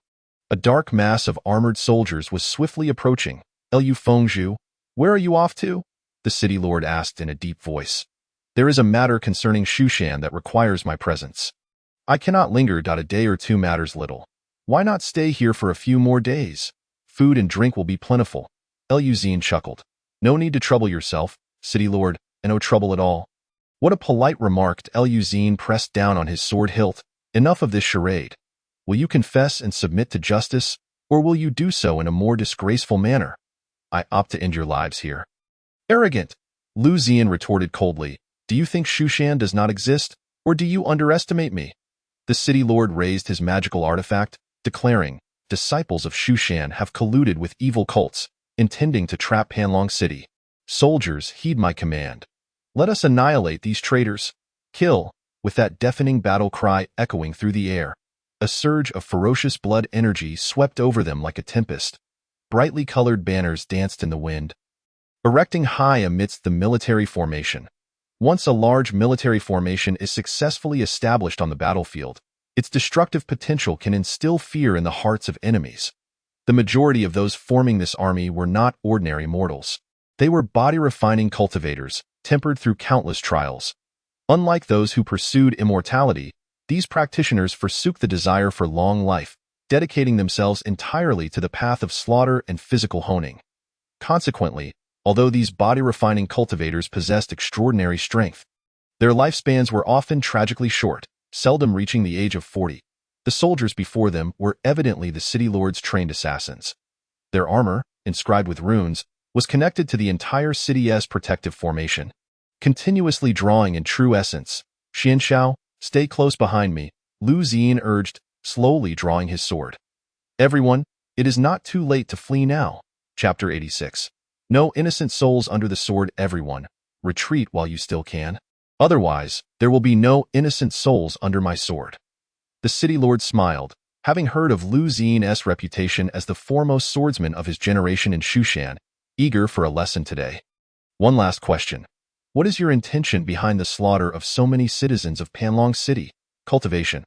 A dark mass of armored soldiers was swiftly approaching. "Lu Fengzhu, where are you off to?" the City Lord asked in a deep voice. "There is a matter concerning Shushan that requires my presence. I cannot linger. A day or two matters little. Why not stay here for a few more days? Food and drink will be plentiful." Lu Ziyin chuckled. "No need to trouble yourself, City Lord, and no trouble at all." What a polite remark. Lu Ziyin pressed down on his sword hilt. "Enough of this charade. Will you confess and submit to justice, or will you do so in a more disgraceful manner?" "I opt to end your lives here." "Arrogant!" Lu Ziyin retorted coldly. "Do you think Shushan does not exist, or do you underestimate me?" The City Lord raised his magical artifact, declaring, "Disciples of Shushan have colluded with evil cults, intending to trap Panlong City. Soldiers, heed my command. Let us annihilate these traitors. Kill!" With that deafening battle cry echoing through the air, a surge of ferocious blood energy swept over them like a tempest. Brightly colored banners danced in the wind, erecting high amidst the military formation. Once a large military formation is successfully established on the battlefield, its destructive potential can instill fear in the hearts of enemies. The majority of those forming this army were not ordinary mortals. They were body-refining cultivators, tempered through countless trials. Unlike those who pursued immortality, these practitioners forsook the desire for long life, dedicating themselves entirely to the path of slaughter and physical honing. Consequently, although these body-refining cultivators possessed extraordinary strength, their lifespans were often tragically short, seldom reaching the age of 40. The soldiers before them were evidently the city lord's trained assassins. Their armor, inscribed with runes, was connected to the entire city's protective formation. Continuously drawing in true essence, Xianxiao, stay close behind me, Lu Ziyin urged, slowly drawing his sword. Everyone, it is not too late to flee now. Chapter 86. No innocent souls under the sword, everyone. Retreat while you still can. Otherwise, there will be no innocent souls under my sword. The city lord smiled, having heard of Lu Ziyin's reputation as the foremost swordsman of his generation in Shushan, eager for a lesson today. One last question. What is your intention behind the slaughter of so many citizens of Panlong City? Cultivation.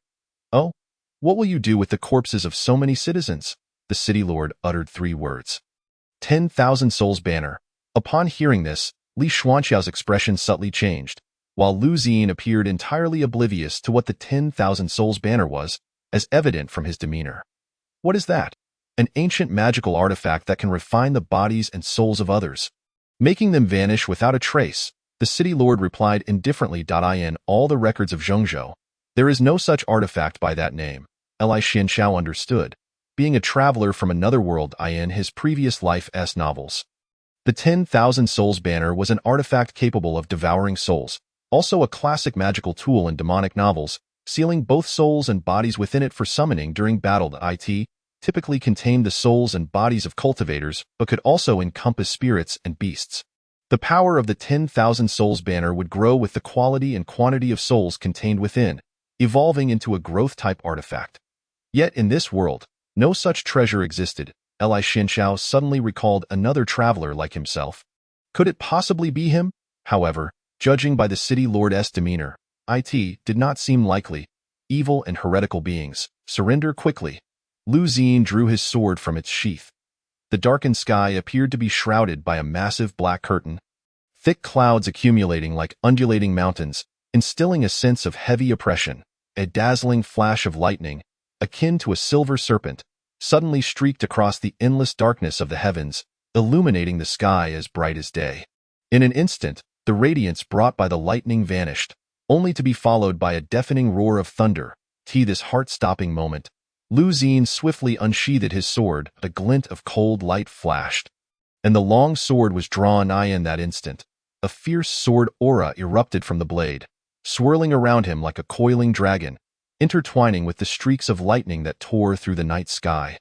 Oh? What will you do with the corpses of so many citizens? The city lord uttered 3 words. 10,000 souls banner. Upon hearing this, Li Xuanqiao's expression subtly changed, while Lu Ziyin appeared entirely oblivious to what the 10,000 souls banner was, as evident from his demeanor. What is that? An ancient magical artifact that can refine the bodies and souls of others, making them vanish without a trace. The city lord replied indifferently. In all the records of Zhengzhou, there is no such artifact by that name. Li Xianxiao understood, being a traveler from another world in his previous life's novels. The 10,000 souls banner was an artifact capable of devouring souls, also a classic magical tool in demonic novels, sealing both souls and bodies within it for summoning during battle. It typically contained the souls and bodies of cultivators, but could also encompass spirits and beasts. The power of the 10,000 souls banner would grow with the quality and quantity of souls contained within, evolving into a growth-type artifact. Yet in this world, no such treasure existed. Li Xianxiao suddenly recalled another traveler like himself. Could it possibly be him? However, judging by the city lord's demeanor, it did not seem likely. Evil and heretical beings, surrender quickly. Lu Ziyin drew his sword from its sheath. The darkened sky appeared to be shrouded by a massive black curtain, thick clouds accumulating like undulating mountains, instilling a sense of heavy oppression. A dazzling flash of lightning, akin to a silver serpent, suddenly streaked across the endless darkness of the heavens, illuminating the sky as bright as day. In an instant, the radiance brought by the lightning vanished, only to be followed by a deafening roar of thunder. This heart-stopping moment, Lu Ziyin swiftly unsheathed his sword. A glint of cold light flashed, and the long sword was drawn. In that instant, a fierce sword aura erupted from the blade, swirling around him like a coiling dragon, intertwining with the streaks of lightning that tore through the night sky,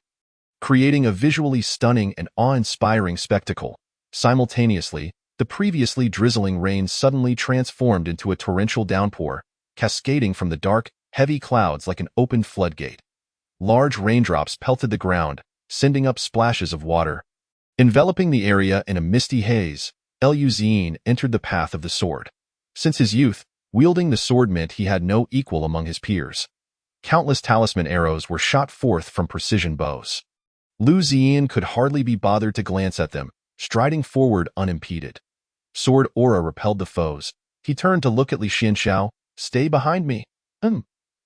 creating a visually stunning and awe-inspiring spectacle. Simultaneously, the previously drizzling rain suddenly transformed into a torrential downpour, cascading from the dark, heavy clouds like an opened floodgate. Large raindrops pelted the ground, sending up splashes of water. Enveloping the area in a misty haze, Lu Ziyin entered the path of the sword. Since his youth, wielding the sword meant he had no equal among his peers. Countless talisman arrows were shot forth from precision bows. Lu Ziyin could hardly be bothered to glance at them, striding forward unimpeded. Sword aura repelled the foes. He turned to look at Li Xianxiao. Stay behind me.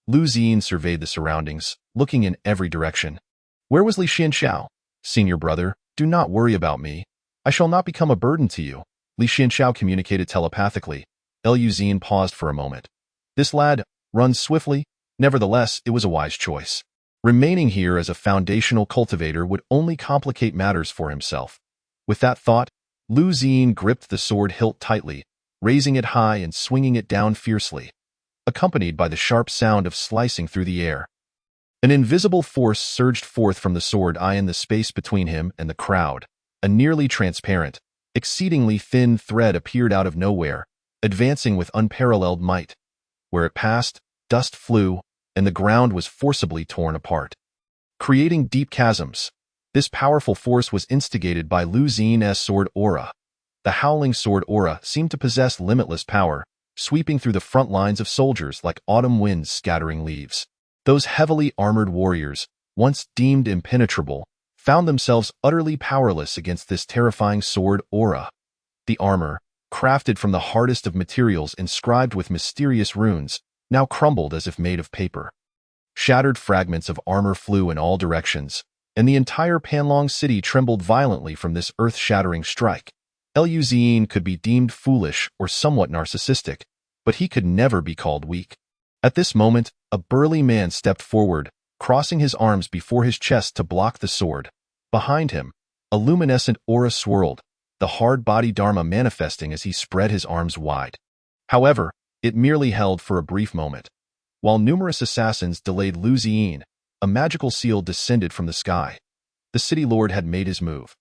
Lu Ziyin surveyed the surroundings, looking in every direction. Where was Li Xianxiao? Senior brother, do not worry about me. I shall not become a burden to you. Li Xianxiao communicated telepathically. Lu Ziyin paused for a moment. This lad runs swiftly. Nevertheless, it was a wise choice. Remaining here as a foundational cultivator would only complicate matters for himself. With that thought, Lu Ziyin gripped the sword hilt tightly, raising it high and swinging it down fiercely, accompanied by the sharp sound of slicing through the air. An invisible force surged forth from the sword in the space between him and the crowd. A nearly transparent, exceedingly thin thread appeared out of nowhere, advancing with unparalleled might. Where it passed, dust flew, and the ground was forcibly torn apart, creating deep chasms. This powerful force was instigated by Lu Ziyin's sword aura. The howling sword aura seemed to possess limitless power, sweeping through the front lines of soldiers like autumn winds scattering leaves. Those heavily armored warriors, once deemed impenetrable, found themselves utterly powerless against this terrifying sword aura. The armor, crafted from the hardest of materials inscribed with mysterious runes, now crumbled as if made of paper. Shattered fragments of armor flew in all directions, and the entire Panlong city trembled violently from this earth-shattering strike. Liu Ziyin could be deemed foolish or somewhat narcissistic, but he could never be called weak. At this moment, a burly man stepped forward, crossing his arms before his chest to block the sword. Behind him, a luminescent aura swirled, the hard-body Dharma manifesting as he spread his arms wide. However, it merely held for a brief moment. While numerous assassins delayed Liu Ziyin, a magical seal descended from the sky. The City Lord had made his move.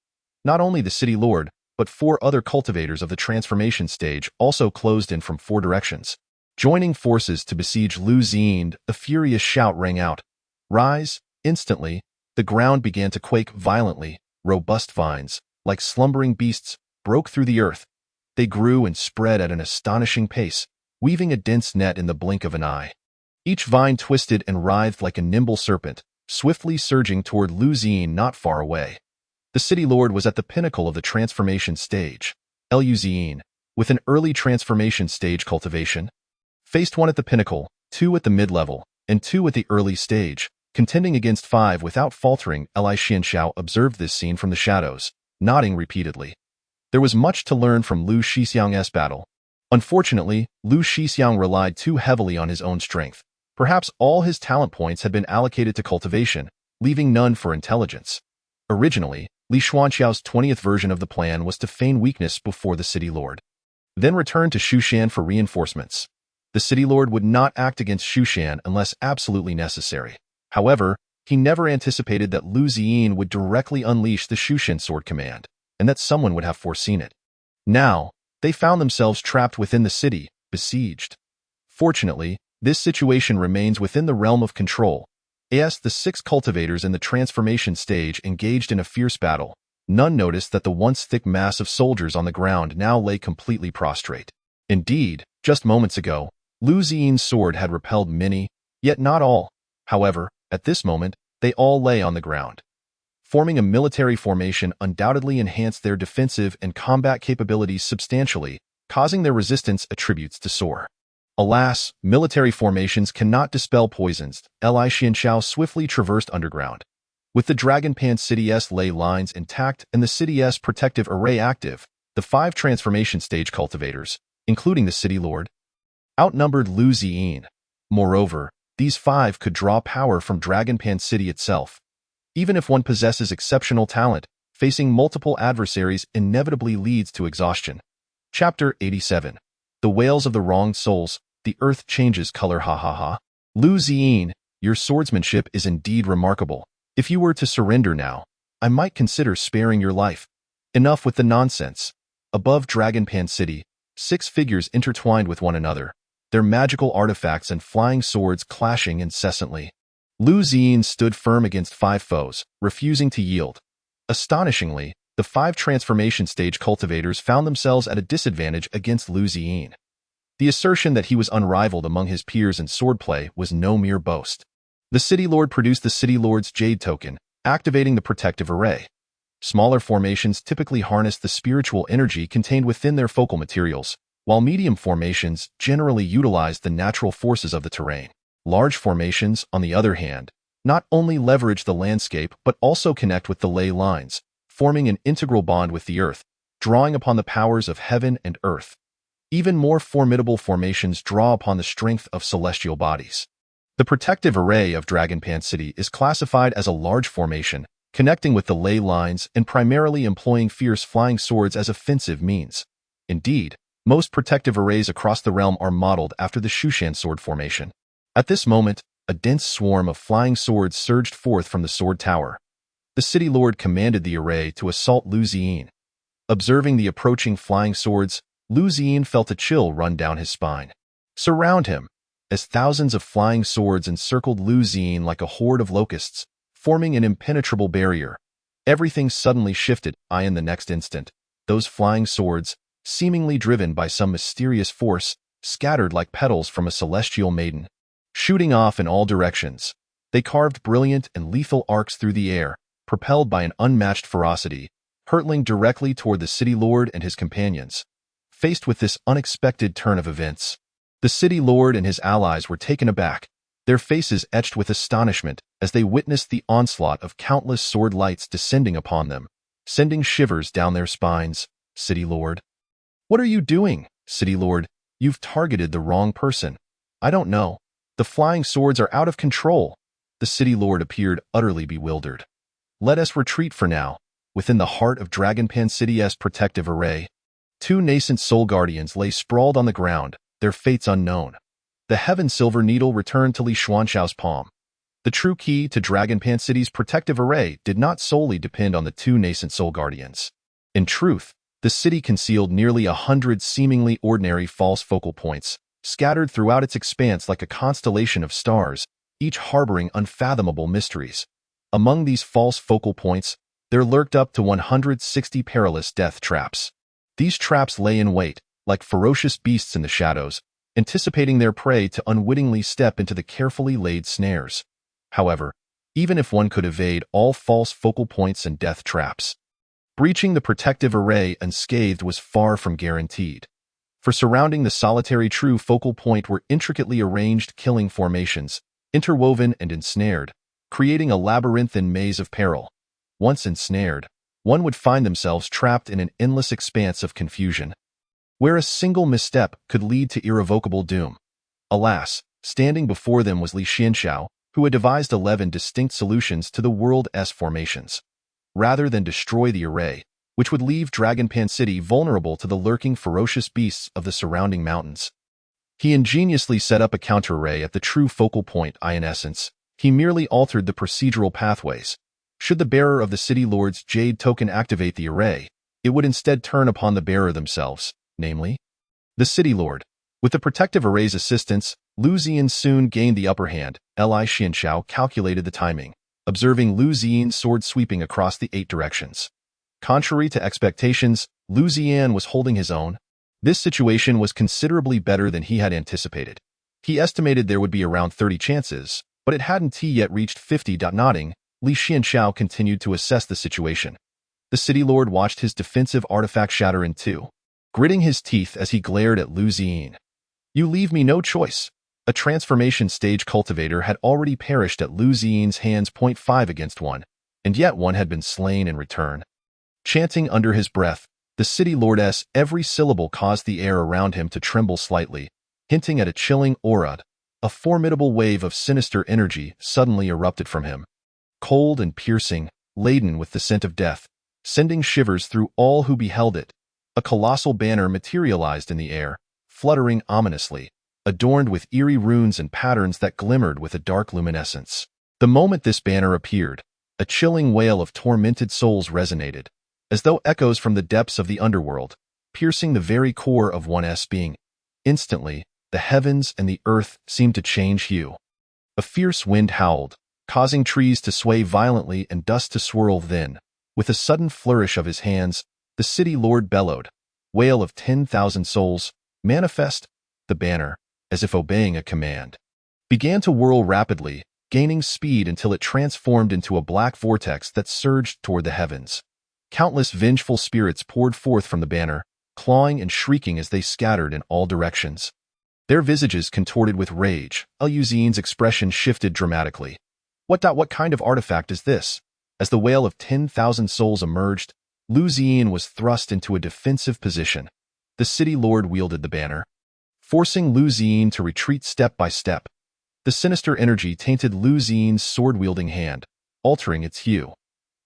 Not only the City Lord, but 4 other cultivators of the transformation stage also closed in from 4 directions. Joining forces to besiege Liu Ziyin, a furious shout rang out. Rise! Instantly, the ground began to quake violently. Robust vines, like slumbering beasts, broke through the earth. They grew and spread at an astonishing pace, weaving a dense net in the blink of an eye. Each vine twisted and writhed like a nimble serpent, swiftly surging toward Liu Ziyin not far away. The City Lord was at the pinnacle of the transformation stage. Liu Ziyin, with an early transformation stage cultivation, faced 1 at the pinnacle, 2 at the mid-level, and 2 at the early stage, contending against 5 without faltering. Li Xianxiao observed this scene from the shadows, nodding repeatedly. There was much to learn from Liu Shixiang's battle. Unfortunately, Liu Shixiang relied too heavily on his own strength. Perhaps all his talent points had been allocated to cultivation, leaving none for intelligence. Originally, Li Xuanxiao's 20th version of the plan was to feign weakness before the City Lord, then return to Shushan for reinforcements. The City Lord would not act against Shushan unless absolutely necessary. However, he never anticipated that Liu Ziyin would directly unleash the Shushan sword command, and that someone would have foreseen it. Now, they found themselves trapped within the city, besieged. Fortunately, this situation remains within the realm of control. As the 6 cultivators in the transformation stage engaged in a fierce battle, none noticed that the once thick mass of soldiers on the ground now lay completely prostrate. Indeed, just moments ago, Liu Ziyin's sword had repelled many, yet not all. However, at this moment, they all lay on the ground. Forming a military formation undoubtedly enhanced their defensive and combat capabilities substantially, causing their resistance attributes to soar. Alas, military formations cannot dispel poisons. Li Xianxiao swiftly traversed underground. With the Dragonpan City's ley lines intact and the city's protective array active, the 5 transformation stage cultivators, including the City Lord, outnumbered Liu Ziyin. Moreover, these 5 could draw power from Dragonpan City itself. Even if one possesses exceptional talent, facing multiple adversaries inevitably leads to exhaustion. Chapter 87. The Wails of the Wronged Souls. The earth changes color. Ha ha ha. Liu Ziyin, your swordsmanship is indeed remarkable. If you were to surrender now, I might consider sparing your life. Enough with the nonsense. Above Dragonpan City, 6 figures intertwined with one another, their magical artifacts and flying swords clashing incessantly. Liu Ziyin stood firm against 5 foes, refusing to yield. Astonishingly, the 5 transformation stage cultivators found themselves at a disadvantage against Liu Ziyin. The assertion that he was unrivaled among his peers in swordplay was no mere boast. The City Lord produced the City Lord's Jade Token, activating the protective array. Smaller formations typically harness the spiritual energy contained within their focal materials, while medium formations generally utilize the natural forces of the terrain. Large formations, on the other hand, not only leverage the landscape but also connect with the ley lines, forming an integral bond with the earth, drawing upon the powers of heaven and earth. Even more formidable formations draw upon the strength of celestial bodies. The protective array of Dragonpan City is classified as a large formation, connecting with the ley lines and primarily employing fierce flying swords as offensive means. Indeed, most protective arrays across the realm are modeled after the Shushan sword formation. At this moment, a dense swarm of flying swords surged forth from the sword tower. The City Lord commanded the array to assault Liu Ziyin. Observing the approaching flying swords, Liu Ziyin felt a chill run down his spine. Surround him! As thousands of flying swords encircled Liu Ziyin like a horde of locusts, forming an impenetrable barrier. Everything suddenly shifted. In the next instant, those flying swords, seemingly driven by some mysterious force, scattered like petals from a celestial maiden. Shooting off in all directions, they carved brilliant and lethal arcs through the air, propelled by an unmatched ferocity. hurtling directly toward the city lord and his companions. Faced with this unexpected turn of events, the city lord and his allies were taken aback, their faces etched with astonishment as they witnessed the onslaught of countless sword lights descending upon them, sending shivers down their spines. City lord. What are you doing, city lord? You've targeted the wrong person. I don't know. The flying swords are out of control. The city lord appeared utterly bewildered. Let us retreat for now. Within the heart of Dragonpan City's protective array, two nascent soul guardians lay sprawled on the ground, their fates unknown. The Heaven Silver Needle returned to Li Xuanxiao's palm. The true key to Dragonpan City's protective array did not solely depend on the two nascent soul guardians. In truth, the city concealed nearly 100 seemingly ordinary false focal points, scattered throughout its expanse like a constellation of stars, each harboring unfathomable mysteries. Among these false focal points, there lurked up to 160 perilous death traps. These traps lay in wait, like ferocious beasts in the shadows, anticipating their prey to unwittingly step into the carefully laid snares. However, even if one could evade all false focal points and death traps, breaching the protective array unscathed was far from guaranteed. For surrounding the solitary true focal point were intricately arranged killing formations, interwoven and ensnared, creating a labyrinthine maze of peril. Once ensnared, one would find themselves trapped in an endless expanse of confusion, where a single misstep could lead to irrevocable doom. Alas, standing before them was Li Xuanxiao, who had devised 11 distinct solutions to the world's formations. Rather than destroy the array, which would leave Dragonpan City vulnerable to the lurking ferocious beasts of the surrounding mountains, he ingeniously set up a counter-array at the true focal point. In essence, he merely altered the procedural pathways. Should the bearer of the City Lord's Jade Token activate the array, it would instead turn upon the bearer themselves, namely, the City Lord. With the protective array's assistance, Lu Ziyan soon gained the upper hand. Li Xuanxiao calculated the timing, observing Lu Ziyan's sword sweeping across the 8 directions. Contrary to expectations, Lu Ziyan was holding his own. This situation was considerably better than he had anticipated. He estimated there would be around 30 chances, but it hadn't yet reached 50. Nodding, Li Xuanxiao continued to assess the situation. The City Lord watched his defensive artifact shatter in two, gritting his teeth as he glared at Lu Ziyan. You leave me no choice. A transformation stage cultivator had already perished at Lu Ziyan's hands. 5 against 1, and yet one had been slain in return. Chanting under his breath, the City Lord's every syllable caused the air around him to tremble slightly, hinting at a chilling aura. A formidable wave of sinister energy suddenly erupted from him, cold and piercing, laden with the scent of death, sending shivers through all who beheld it. A colossal banner materialized in the air, fluttering ominously, adorned with eerie runes and patterns that glimmered with a dark luminescence. The moment this banner appeared, a chilling wail of tormented souls resonated, as though echoes from the depths of the underworld, piercing the very core of one's being. Instantly, the heavens and the earth seemed to change hue. A fierce wind howled, causing trees to sway violently and dust to swirl. Then, with a sudden flourish of his hands, the City Lord bellowed, "Wail of 10,000 souls, manifest!" The banner, as if obeying a command, began to whirl rapidly, gaining speed until it transformed into a black vortex that surged toward the heavens. Countless vengeful spirits poured forth from the banner, clawing and shrieking as they scattered in all directions. Their visages contorted with rage. Lu Ziyan's expression shifted dramatically. What kind of artifact is this? As the wail of 10,000 souls emerged, Lu Ziyan was thrust into a defensive position. The City Lord wielded the banner, forcing Lu Ziyan to retreat step by step. The sinister energy tainted Lu Ziyan's sword-wielding hand, altering its hue.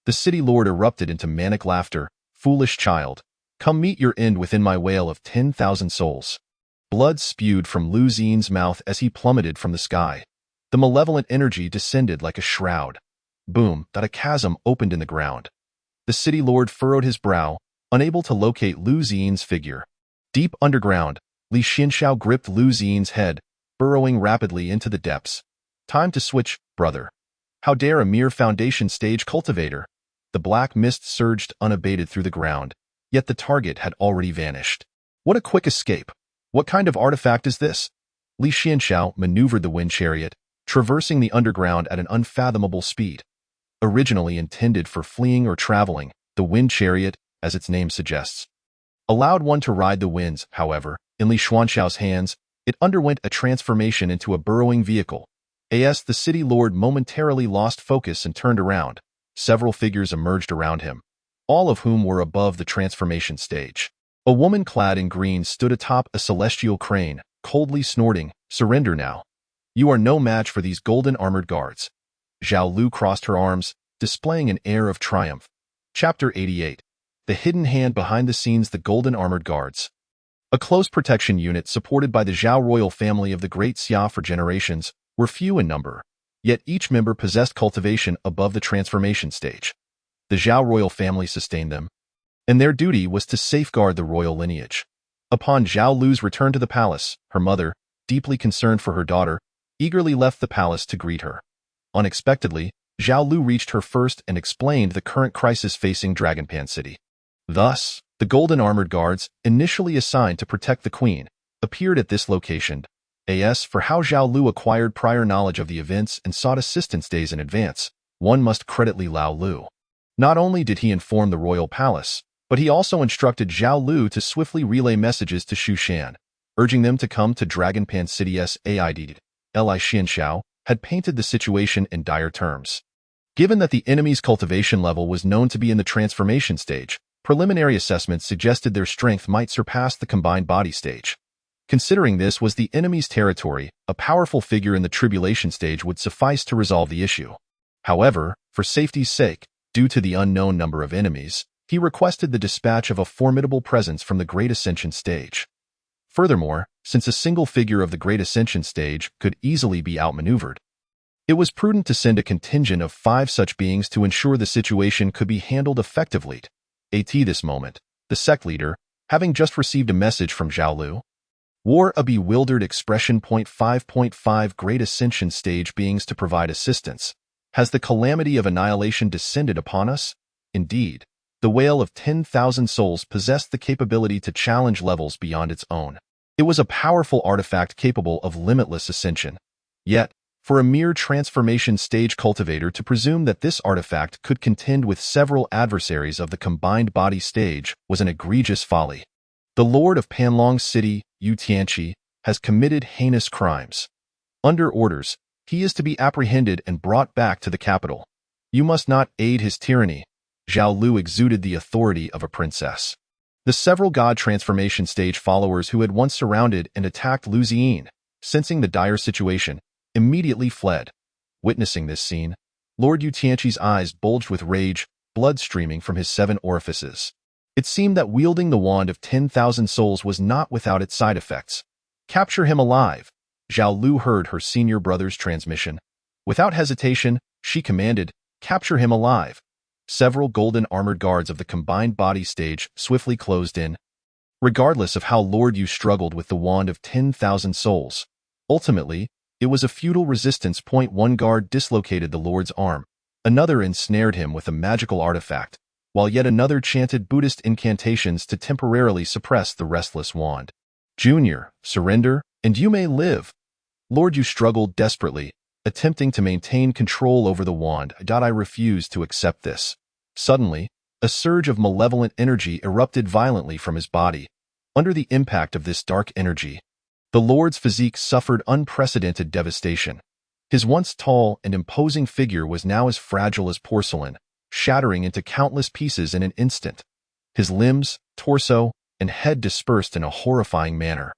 The City Lord erupted into manic laughter. "Foolish child, come meet your end within my wail of 10,000 souls." Blood spewed from Lu Ziyan's mouth as he plummeted from the sky. The malevolent energy descended like a shroud. Boom! A chasm opened in the ground. The City Lord furrowed his brow, unable to locate Lu Ziyan's figure. Deep underground, Li Xuanxiao gripped Lu Ziyan's head, burrowing rapidly into the depths. "Time to switch, brother. How dare a mere foundation stage cultivator?" The black mist surged unabated through the ground, yet the target had already vanished. What a quick escape! What kind of artifact is this? Li Xuanxiao maneuvered the wind chariot, traversing the underground at an unfathomable speed. Originally intended for fleeing or traveling, the the wind chariot, as its name suggests. Allowed one to ride the winds, however, in Li Xuanxiao's hands, it underwent a transformation into a burrowing vehicle. As the city lord momentarily lost focus and turned around, several figures emerged around him, all of whom were above the transformation stage. A woman clad in green stood atop a celestial crane, coldly snorting, "Surrender now. You are no match for these golden armored guards." Zhao Lu crossed her arms, displaying an air of triumph. Chapter 88. The hidden hand behind the scenes. The golden armored guards. A close protection unit supported by the Zhao royal family of the Great Xia for generations, were few in number, yet each member possessed cultivation above the transformation stage. The Zhao royal family sustained them, and their duty was to safeguard the royal lineage. Upon Zhao Lu's return to the palace, her mother, deeply concerned for her daughter, eagerly left the palace to greet her. Unexpectedly, Zhao Lu reached her first and explained the current crisis facing Dragonpan City. Thus, the golden armored guards, initially assigned to protect the queen, appeared at this location. As for how Zhao Lu acquired prior knowledge of the events and sought assistance days in advance, one must credit Li Lao Lu. Not only did he inform the royal palace, but he also instructed Zhao Lu to swiftly relay messages to Xu Shan, urging them to come to Dragonpan City's aid. Li Xianxiao had painted the situation in dire terms. Given that the enemy's cultivation level was known to be in the transformation stage, preliminary assessments suggested their strength might surpass the combined body stage. Considering this was the enemy's territory, a powerful figure in the tribulation stage would suffice to resolve the issue. However, for safety's sake, due to the unknown number of enemies, he requested the dispatch of a formidable presence from the Great Ascension stage. Furthermore, since a single figure of the Great Ascension stage could easily be outmaneuvered, it was prudent to send a contingent of 5 such beings to ensure the situation could be handled effectively. At this moment, the sect leader, having just received a message from Zhao Lu, wore a bewildered expression. 5.5 Great Ascension stage beings to provide assistance. Has the calamity of annihilation descended upon us? Indeed, the whale of 10,000 souls possessed the capability to challenge levels beyond its own. It was a powerful artifact capable of limitless ascension. Yet, for a mere transformation stage cultivator to presume that this artifact could contend with several adversaries of the combined body stage was an egregious folly. The Lord of Panlong City, Yu Tianqi, has committed heinous crimes. Under orders, he is to be apprehended and brought back to the capital. You must not aid his tyranny. Zhao Lu exuded the authority of a princess. The several God transformation stage followers who had once surrounded and attacked Lu Ziyin, sensing the dire situation, immediately fled. Witnessing this scene, Lord Yu Tianqi's eyes bulged with rage, blood streaming from his 7 orifices. It seemed that wielding the wand of 10,000 souls was not without its side effects. Capture him alive. Zhao Lu heard her senior brother's transmission. Without hesitation, she commanded, capture him alive. Several golden armored guards of the combined body stage swiftly closed in. Regardless of how Lord Yu struggled with the wand of 10,000 souls, ultimately, it was a futile resistance. 1 guard dislocated the Lord's arm. Another ensnared him with a magical artifact, while yet another chanted Buddhist incantations to temporarily suppress the restless wand. Junior, surrender, and you may live. Lord Yu struggled desperately, attempting to maintain control over the wand. I refused to accept this. Suddenly, a surge of malevolent energy erupted violently from his body. Under the impact of this dark energy, the Lord's physique suffered unprecedented devastation. His once tall and imposing figure was now as fragile as porcelain, shattering into countless pieces in an instant. His limbs, torso, and head dispersed in a horrifying manner,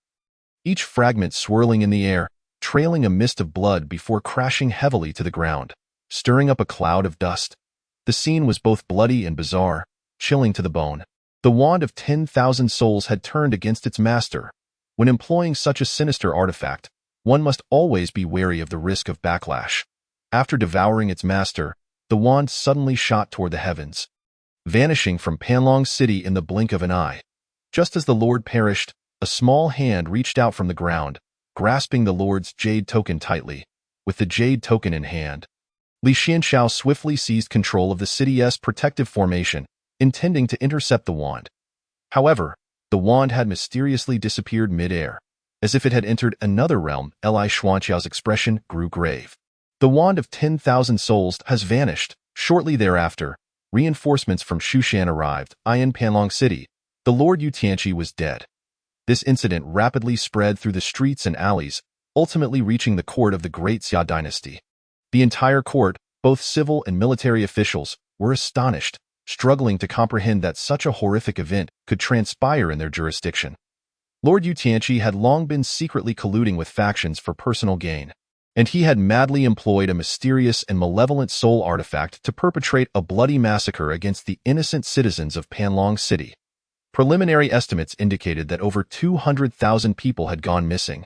each fragment swirling in the air, trailing a mist of blood before crashing heavily to the ground, stirring up a cloud of dust. The scene was both bloody and bizarre, chilling to the bone. The wand of 10,000 souls had turned against its master. When employing such a sinister artifact, one must always be wary of the risk of backlash. After devouring its master, the wand suddenly shot toward the heavens, vanishing from Panlong City in the blink of an eye. Just as the Lord perished, a small hand reached out from the ground, grasping the Lord's jade token tightly. With the jade token in hand, Li Xianxiao swiftly seized control of the city's protective formation, intending to intercept the wand. However, the wand had mysteriously disappeared mid-air, as if it had entered another realm. Li Xuanqiao's expression grew grave. The wand of 10,000 souls has vanished. Shortly thereafter, reinforcements from Shushan arrived in Panlong City. The Lord Yu Tianqi was dead. This incident rapidly spread through the streets and alleys, ultimately reaching the court of the Great Xia dynasty. The entire court, both civil and military officials, were astonished, struggling to comprehend that such a horrific event could transpire in their jurisdiction. Lord Yu Tianqi had long been secretly colluding with factions for personal gain, and he had madly employed a mysterious and malevolent soul artifact to perpetrate a bloody massacre against the innocent citizens of Panlong City. Preliminary estimates indicated that over 200,000 people had gone missing.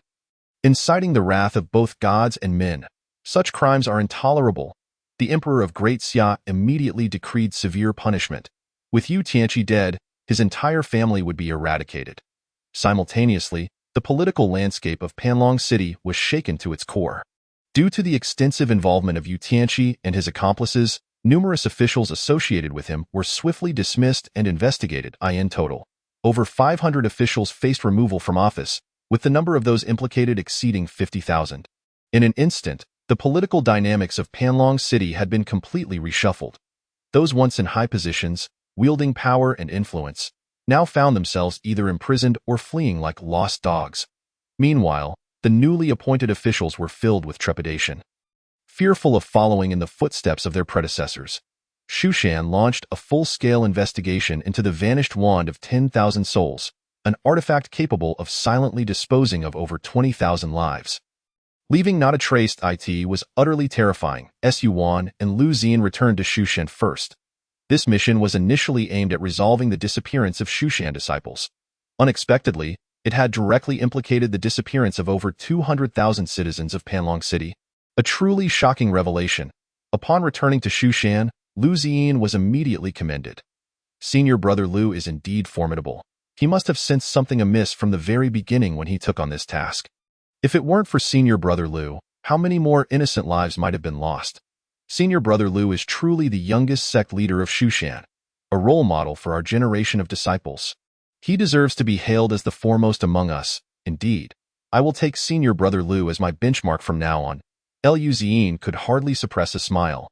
Inciting the wrath of both gods and men, such crimes are intolerable. The Emperor of Great Xia immediately decreed severe punishment. With Yu Tianqi dead, his entire family would be eradicated. Simultaneously, the political landscape of Panlong City was shaken to its core. Due to the extensive involvement of Yu Tianqi and his accomplices, numerous officials associated with him were swiftly dismissed and investigated. In total, over 500 officials faced removal from office, with the number of those implicated exceeding 50,000. In an instant, the political dynamics of Panlong City had been completely reshuffled. Those once in high positions, wielding power and influence, now found themselves either imprisoned or fleeing like lost dogs. Meanwhile, the newly appointed officials were filled with trepidation. Fearful of following in the footsteps of their predecessors, Shushan launched a full-scale investigation into the vanished Wand of 10,000 Souls, an artifact capable of silently disposing of over 20,000 lives. Leaving not a trace, it was utterly terrifying. Su Wan and Lu Zian returned to Shushan first. This mission was initially aimed at resolving the disappearance of Shushan disciples. Unexpectedly, it had directly implicated the disappearance of over 200,000 citizens of Panlong City. A truly shocking revelation. Upon returning to Shushan, Lu Zian was immediately commended. Senior brother Lu is indeed formidable. He must have sensed something amiss from the very beginning when he took on this task. If it weren't for senior brother Lu, how many more innocent lives might have been lost? Senior brother Lu is truly the youngest sect leader of Shushan, a role model for our generation of disciples. He deserves to be hailed as the foremost among us. Indeed, I will take senior brother Lu as my benchmark from now on. Lu Zian could hardly suppress a smile.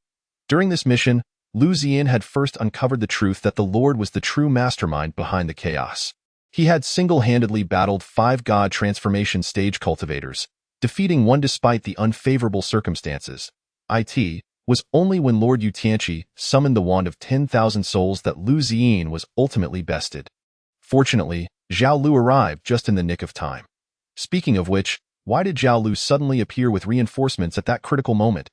During this mission, Lu Zian had first uncovered the truth that the Lord was the true mastermind behind the chaos. He had single-handedly battled 5 God transformation stage cultivators, defeating one despite the unfavorable circumstances. It was only when Lord Yu Tianqi summoned the Wand of 10,000 Souls that Lu Zian was ultimately bested. Fortunately, Zhao Lu arrived just in the nick of time. Speaking of which, why did Zhao Lu suddenly appear with reinforcements at that critical moment?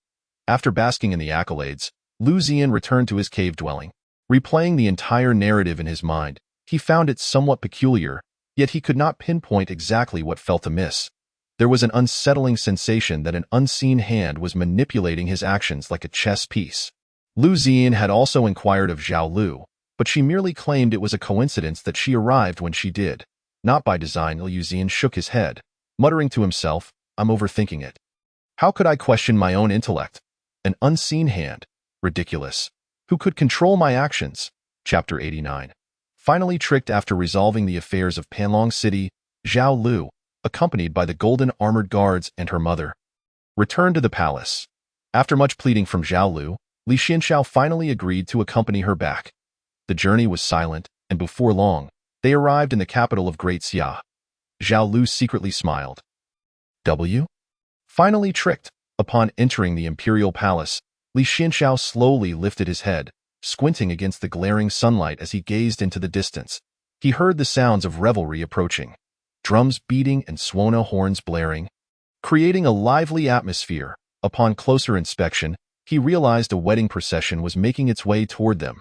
After basking in the accolades, Lu Zian returned to his cave dwelling. Replaying the entire narrative in his mind, he found it somewhat peculiar, yet he could not pinpoint exactly what felt amiss. There was an unsettling sensation that an unseen hand was manipulating his actions like a chess piece. Lu Zian had also inquired of Zhao Lu, but she merely claimed it was a coincidence that she arrived when she did. Not by design. Lu Zian shook his head, muttering to himself, "I'm overthinking it. How could I question my own intellect? An unseen hand. Ridiculous. Who could control my actions?" Chapter 89. Finally tricked after resolving the affairs of Panlong City, Zhao Lu, accompanied by the golden armored guards and her mother, returned to the palace. After much pleading from Zhao Lu, Li Xianxiao finally agreed to accompany her back. The journey was silent, and before long, they arrived in the capital of Great Xia. Zhao Lu secretly smiled. Finally tricked. Upon entering the imperial palace, Li Xianxiao slowly lifted his head, squinting against the glaring sunlight as he gazed into the distance. He heard the sounds of revelry approaching, drums beating and Suona horns blaring, creating a lively atmosphere. Upon closer inspection, he realized a wedding procession was making its way toward them.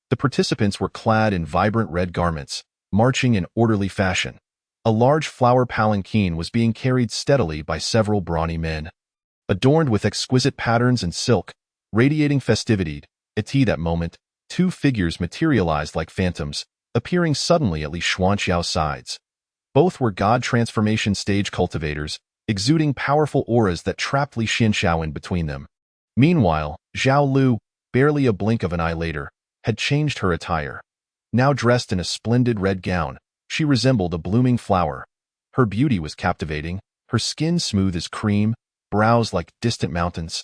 The participants were clad in vibrant red garments, marching in orderly fashion. A large flower palanquin was being carried steadily by several brawny men, adorned with exquisite patterns and silk, radiating festivity. At that moment, 2 figures materialized like phantoms, appearing suddenly at Li Xuanxiao's sides. Both were God transformation stage cultivators, exuding powerful auras that trapped Li Xianxiao in between them. Meanwhile, Zhao Lu, barely a blink of an eye later, had changed her attire. Now dressed in a splendid red gown, she resembled a blooming flower. Her beauty was captivating, her skin smooth as cream, brows like distant mountains,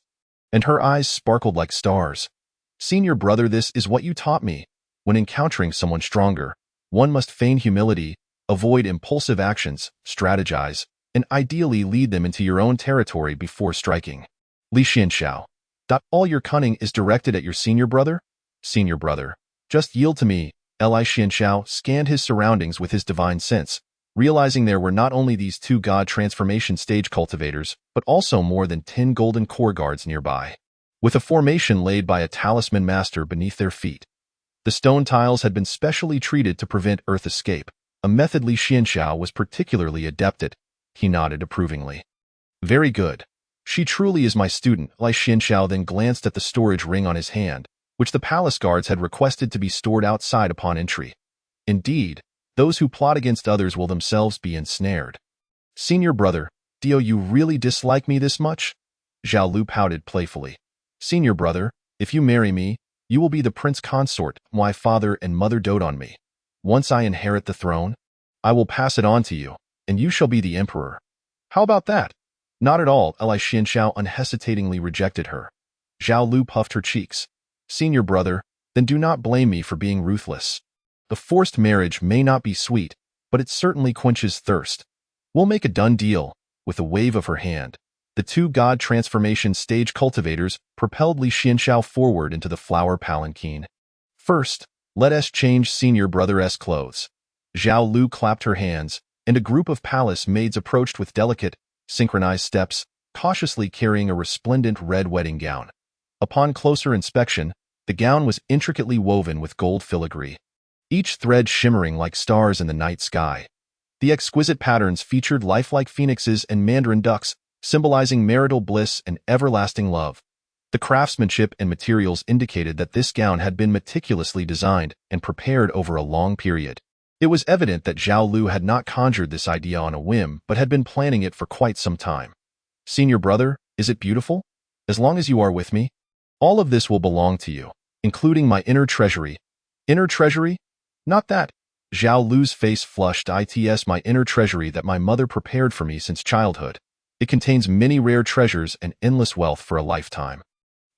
and her eyes sparkled like stars. Senior brother, this is what you taught me. When encountering someone stronger, one must feign humility, avoid impulsive actions, strategize, and ideally lead them into your own territory before striking. Li Xianxiao. All your cunning is directed at your senior brother? Senior brother, just yield to me. Li Xianxiao scanned his surroundings with his divine sense, realizing there were not only these two god transformation stage cultivators, but also more than 10 golden core guards nearby, with a formation laid by a talisman master beneath their feet. The stone tiles had been specially treated to prevent earth escape, a method Li Xianxiao was particularly adept at. He nodded approvingly. Very good. She truly is my student. Li Xianxiao then glanced at the storage ring on his hand, which the palace guards had requested to be stored outside upon entry. Indeed, those who plot against others will themselves be ensnared. Senior brother, do you really dislike me this much? Zhao Lu pouted playfully. Senior brother, if you marry me, you will be the prince consort my father and mother dote on me. Once I inherit the throne, I will pass it on to you, and you shall be the emperor. How about that? Not at all. Li Xianxiao unhesitatingly rejected her. Zhao Lu puffed her cheeks. Senior brother, then do not blame me for being ruthless. The forced marriage may not be sweet, but it certainly quenches thirst. We'll make a done deal. With a wave of her hand, the two god transformation stage cultivators propelled Li Xianxiao forward into the flower palanquin. First, let us change senior brother's clothes. Zhao Lu clapped her hands, and a group of palace maids approached with delicate, synchronized steps, cautiously carrying a resplendent red wedding gown. Upon closer inspection, the gown was intricately woven with gold filigree, each thread shimmering like stars in the night sky. The exquisite patterns featured lifelike phoenixes and mandarin ducks, symbolizing marital bliss and everlasting love. The craftsmanship and materials indicated that this gown had been meticulously designed and prepared over a long period. It was evident that Zhao Lu had not conjured this idea on a whim, but had been planning it for quite some time. Senior brother, is it beautiful? As long as you are with me, all of this will belong to you, including my inner treasury. Inner treasury? Not that. Zhao Lu's face flushed. It's my inner treasury that my mother prepared for me since childhood. It contains many rare treasures and endless wealth for a lifetime.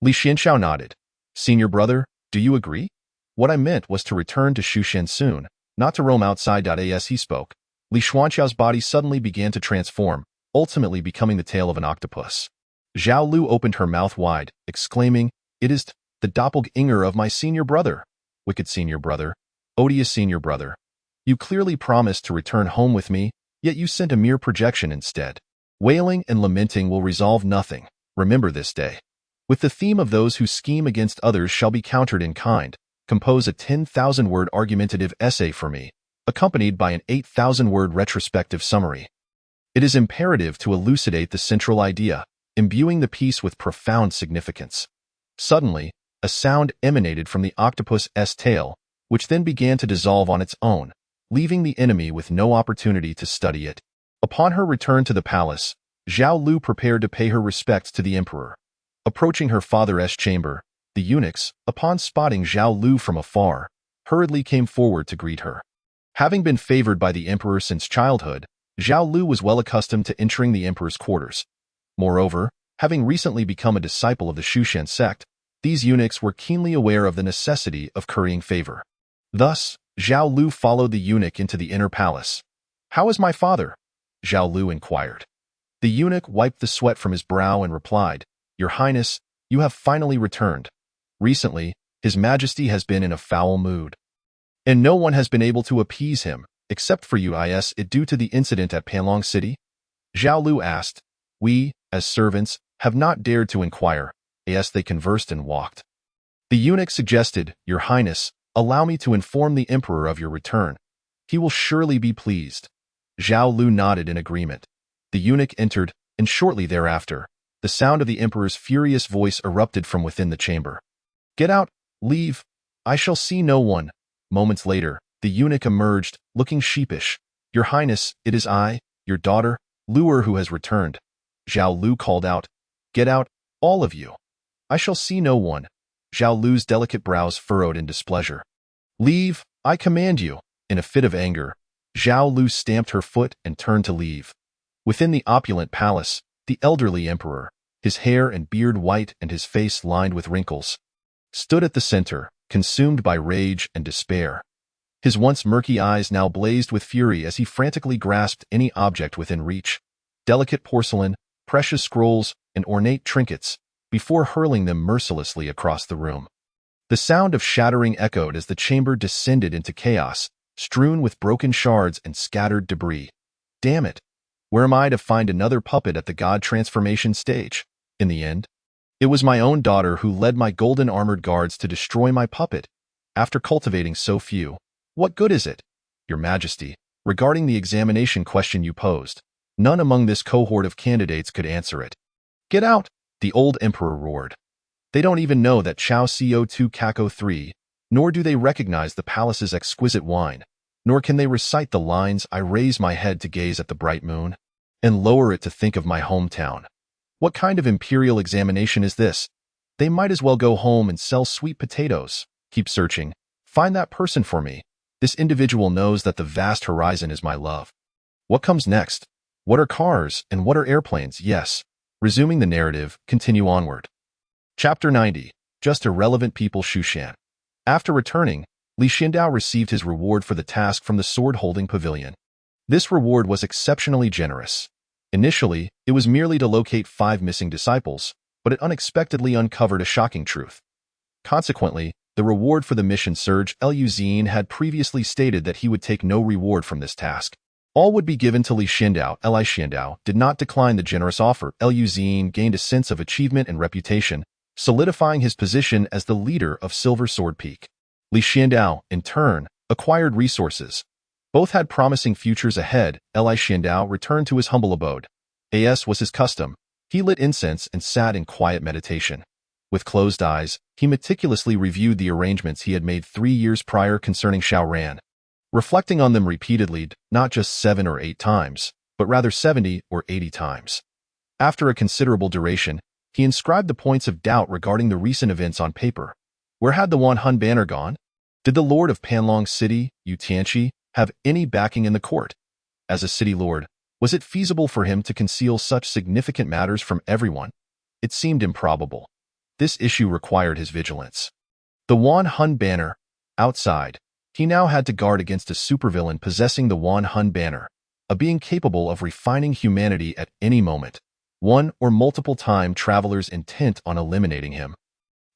Li Xianxiao nodded. Senior brother, do you agree? What I meant was to return to Shushan soon, not to roam outside. As he spoke, Li Xuanqiao's body suddenly began to transform, ultimately becoming the tail of an octopus. Zhao Lu opened her mouth wide, exclaiming, It is the doppelganger of my senior brother. Wicked senior brother. Odious senior brother. You clearly promised to return home with me, yet you sent a mere projection instead. Wailing and lamenting will resolve nothing. Remember this day. With the theme of those who scheme against others shall be countered in kind, compose a 10,000-word argumentative essay for me, accompanied by an 8,000-word retrospective summary. It is imperative to elucidate the central idea, imbuing the piece with profound significance. Suddenly, a sound emanated from the octopus's tail, which then began to dissolve on its own, leaving the enemy with no opportunity to study it. Upon her return to the palace, Zhao Lu prepared to pay her respects to the emperor. Approaching her father's chamber, the eunuchs, upon spotting Zhao Lu from afar, hurriedly came forward to greet her. Having been favored by the emperor since childhood, Zhao Lu was well accustomed to entering the emperor's quarters. Moreover, having recently become a disciple of the Shushan sect, these eunuchs were keenly aware of the necessity of currying favor. Thus, Zhao Lu followed the eunuch into the inner palace. How is my father? Zhao Lu inquired. The eunuch wiped the sweat from his brow and replied, Your Highness, you have finally returned. Recently, His Majesty has been in a foul mood, and no one has been able to appease him, except for you. Is it due to the incident at Panlong City? Zhao Lu asked. We, as servants, have not dared to inquire, as they conversed and walked. The eunuch suggested, Your Highness, allow me to inform the emperor of your return. He will surely be pleased. Zhao Lu nodded in agreement. The eunuch entered, and shortly thereafter, the sound of the emperor's furious voice erupted from within the chamber. Get out, leave, I shall see no one. Moments later, the eunuch emerged, looking sheepish. Your Highness, it is I, your daughter, Lu'er, who has returned. Zhao Lu called out, Get out, all of you. I shall see no one. Zhao Lu's delicate brows furrowed in displeasure. Leave, I command you. In a fit of anger, Zhao Lu stamped her foot and turned to leave. Within the opulent palace, the elderly emperor, his hair and beard white and his face lined with wrinkles, stood at the center, consumed by rage and despair. His once murky eyes now blazed with fury as he frantically grasped any object within reach. Delicate porcelain, precious scrolls, and ornate trinkets, before hurling them mercilessly across the room. The sound of shattering echoed as the chamber descended into chaos, strewn with broken shards and scattered debris. Damn it! Where am I to find another puppet at the god transformation stage? In the end, it was my own daughter who led my golden armored guards to destroy my puppet. After cultivating so few, what good is it? Your Majesty, regarding the examination question you posed, none among this cohort of candidates could answer it. Get out! The old emperor roared. They don't even know that Chao CO2 Kako 3, nor do they recognize the palace's exquisite wine, nor can they recite the lines, I raise my head to gaze at the bright moon, and lower it to think of my hometown. What kind of imperial examination is this? They might as well go home and sell sweet potatoes. Keep searching. Find that person for me. This individual knows that the vast horizon is my love. What comes next? What are cars and what are airplanes? Yes. Resuming the narrative, continue onward. Chapter 90. Just Irrelevant People. Shushan. After returning, Li Xiandao received his reward for the task from the sword-holding pavilion. This reward was exceptionally generous. Initially, it was merely to locate 5 missing disciples, but it unexpectedly uncovered a shocking truth. Consequently, the reward for the mission Serge Luzine had previously stated that he would take no reward from this task. All would be given to Li Xiandao. Li Xiandao did not decline the generous offer. Luzine gained a sense of achievement and reputation, solidifying his position as the leader of Silver Sword Peak. Li Xiandao, in turn, acquired resources. Both had promising futures ahead. Li Xiandao returned to his humble abode. As was his custom, he lit incense and sat in quiet meditation. With closed eyes, he meticulously reviewed the arrangements he had made 3 years prior concerning Xiaoran, reflecting on them repeatedly, not just 7 or 8 times, but rather 70 or 80 times. After a considerable duration, he inscribed the points of doubt regarding the recent events on paper. Where had the Wanhun banner gone? Did the Lord of Panlong City, Yu Tianqi, have any backing in the court? As a city lord, was it feasible for him to conceal such significant matters from everyone? It seemed improbable. This issue required his vigilance. The Wanhun banner. Outside, he now had to guard against a supervillain possessing the Wanhun banner, a being capable of refining humanity at any moment, one or multiple time travelers intent on eliminating him.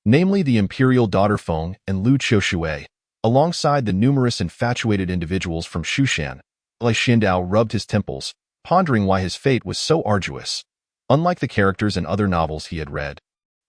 Namely the imperial daughter Feng and Lu Qiushui, alongside the numerous infatuated individuals from Shushan. Li Xiandao rubbed his temples, pondering why his fate was so arduous. Unlike the characters in other novels he had read,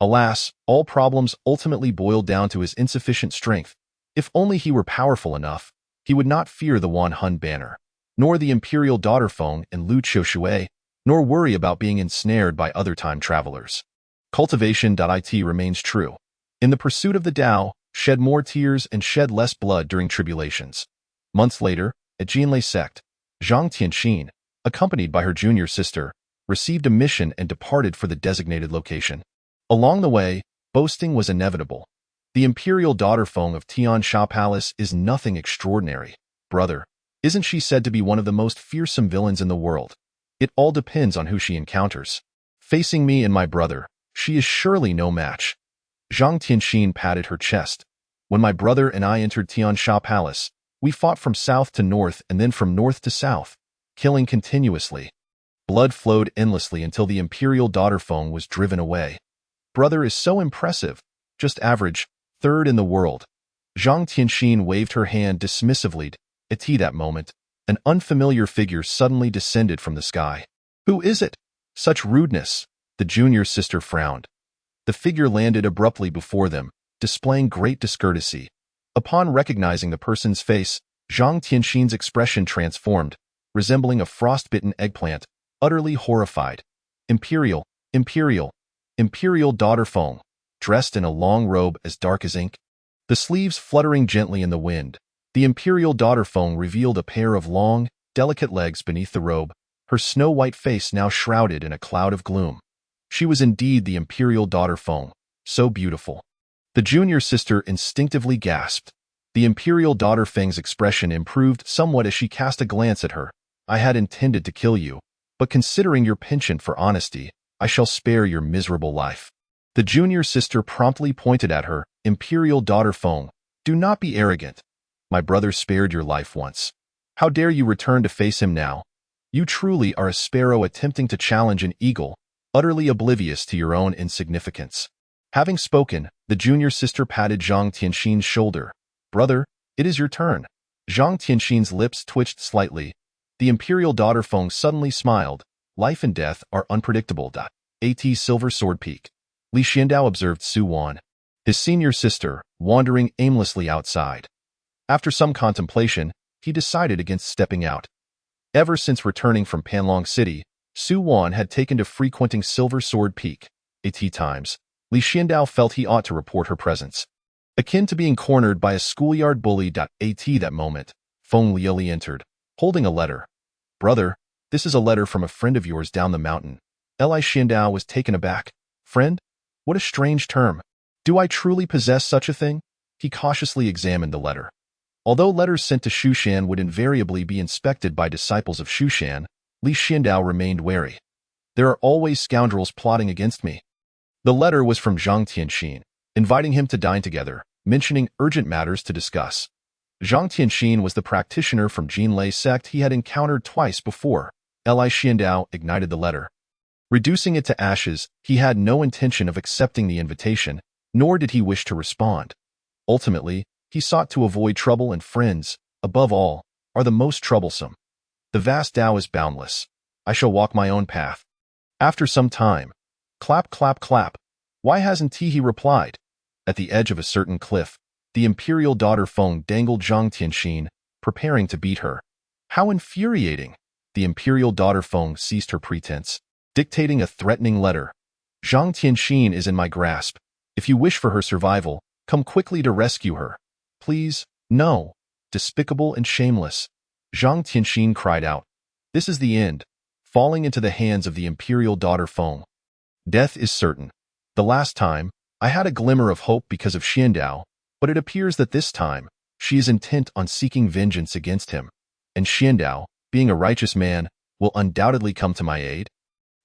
alas, all problems ultimately boiled down to his insufficient strength. If only he were powerful enough, he would not fear the Wanhun banner, nor the imperial daughter Feng and Lu Qiushui, nor worry about being ensnared by other time travelers. Cultivation.it remains true. In the pursuit of the Tao, shed more tears and shed less blood during tribulations. Months later, at Jinlei sect, Zhang Tianxin, accompanied by her junior sister, received a mission and departed for the designated location. Along the way, boasting was inevitable. The imperial daughter Feng of Tiansha Palace is nothing extraordinary. Brother, isn't she said to be one of the most fearsome villains in the world? It all depends on who she encounters. Facing me and my brother, she is surely no match. Zhang Tianxin patted her chest. When my brother and I entered Tiansha Palace, we fought from south to north and then from north to south, killing continuously. Blood flowed endlessly until the imperial daughter Feng was driven away. Brother is so impressive, just average, 3rd in the world. Zhang Tianxin waved her hand dismissively. At that moment, an unfamiliar figure suddenly descended from the sky. Who is it? Such rudeness. The junior sister frowned. The figure landed abruptly before them, displaying great discourtesy. Upon recognizing the person's face, Zhang Tianxin's expression transformed, resembling a frostbitten eggplant, utterly horrified. Imperial daughter Feng, dressed in a long robe as dark as ink, the sleeves fluttering gently in the wind. The imperial daughter Feng revealed a pair of long, delicate legs beneath the robe, her snow-white face now shrouded in a cloud of gloom. She was indeed the imperial daughter Feng, so beautiful. The junior sister instinctively gasped. The imperial daughter Feng's expression improved somewhat as she cast a glance at her. I had intended to kill you, but considering your penchant for honesty, I shall spare your miserable life. The junior sister promptly pointed at her, Imperial daughter Feng, do not be arrogant. My brother spared your life once. How dare you return to face him now? You truly are a sparrow attempting to challenge an eagle, utterly oblivious to your own insignificance. Having spoken, the junior sister patted Zhang Tianxin's shoulder. Brother, it is your turn. Zhang Tianxin's lips twitched slightly. The imperial daughter Feng suddenly smiled. Life and death are unpredictable. At Silver Sword Peak. Li Xiandao observed Su Wan, his senior sister, wandering aimlessly outside. After some contemplation, he decided against stepping out. Ever since returning from Panlong City, Su Wan had taken to frequenting Silver Sword Peak. At times, Li Xiandao felt he ought to report her presence. Akin to being cornered by a schoolyard bully. At that moment, Feng Liuli entered, holding a letter. Brother, this is a letter from a friend of yours down the mountain. Li Xiandao was taken aback. Friend? What a strange term. Do I truly possess such a thing? He cautiously examined the letter. Although letters sent to Shushan would invariably be inspected by disciples of Shushan, Li Xiandao remained wary. There are always scoundrels plotting against me. The letter was from Zhang Tianxin, inviting him to dine together, mentioning urgent matters to discuss. Zhang Tianxin was the practitioner from Jinlei sect he had encountered twice before. Li Xiandao ignited the letter. Reducing it to ashes, he had no intention of accepting the invitation, nor did he wish to respond. Ultimately, he sought to avoid trouble, and friends, above all, are the most troublesome. The vast Tao is boundless. I shall walk my own path. After some time, clap, clap, clap. Why hasn't he replied? At the edge of a certain cliff, the imperial daughter Feng dangled Zhang Tianxin, preparing to beat her. How infuriating! The imperial daughter Feng ceased her pretense, dictating a threatening letter. Zhang Tianxin is in my grasp. If you wish for her survival, come quickly to rescue her. Please, no. Despicable and shameless. Zhang Tianxin cried out. This is the end, falling into the hands of the imperial daughter Feng. Death is certain. The last time, I had a glimmer of hope because of Xiandao, but it appears that this time, she is intent on seeking vengeance against him, and Xiandao, being a righteous man, will undoubtedly come to my aid.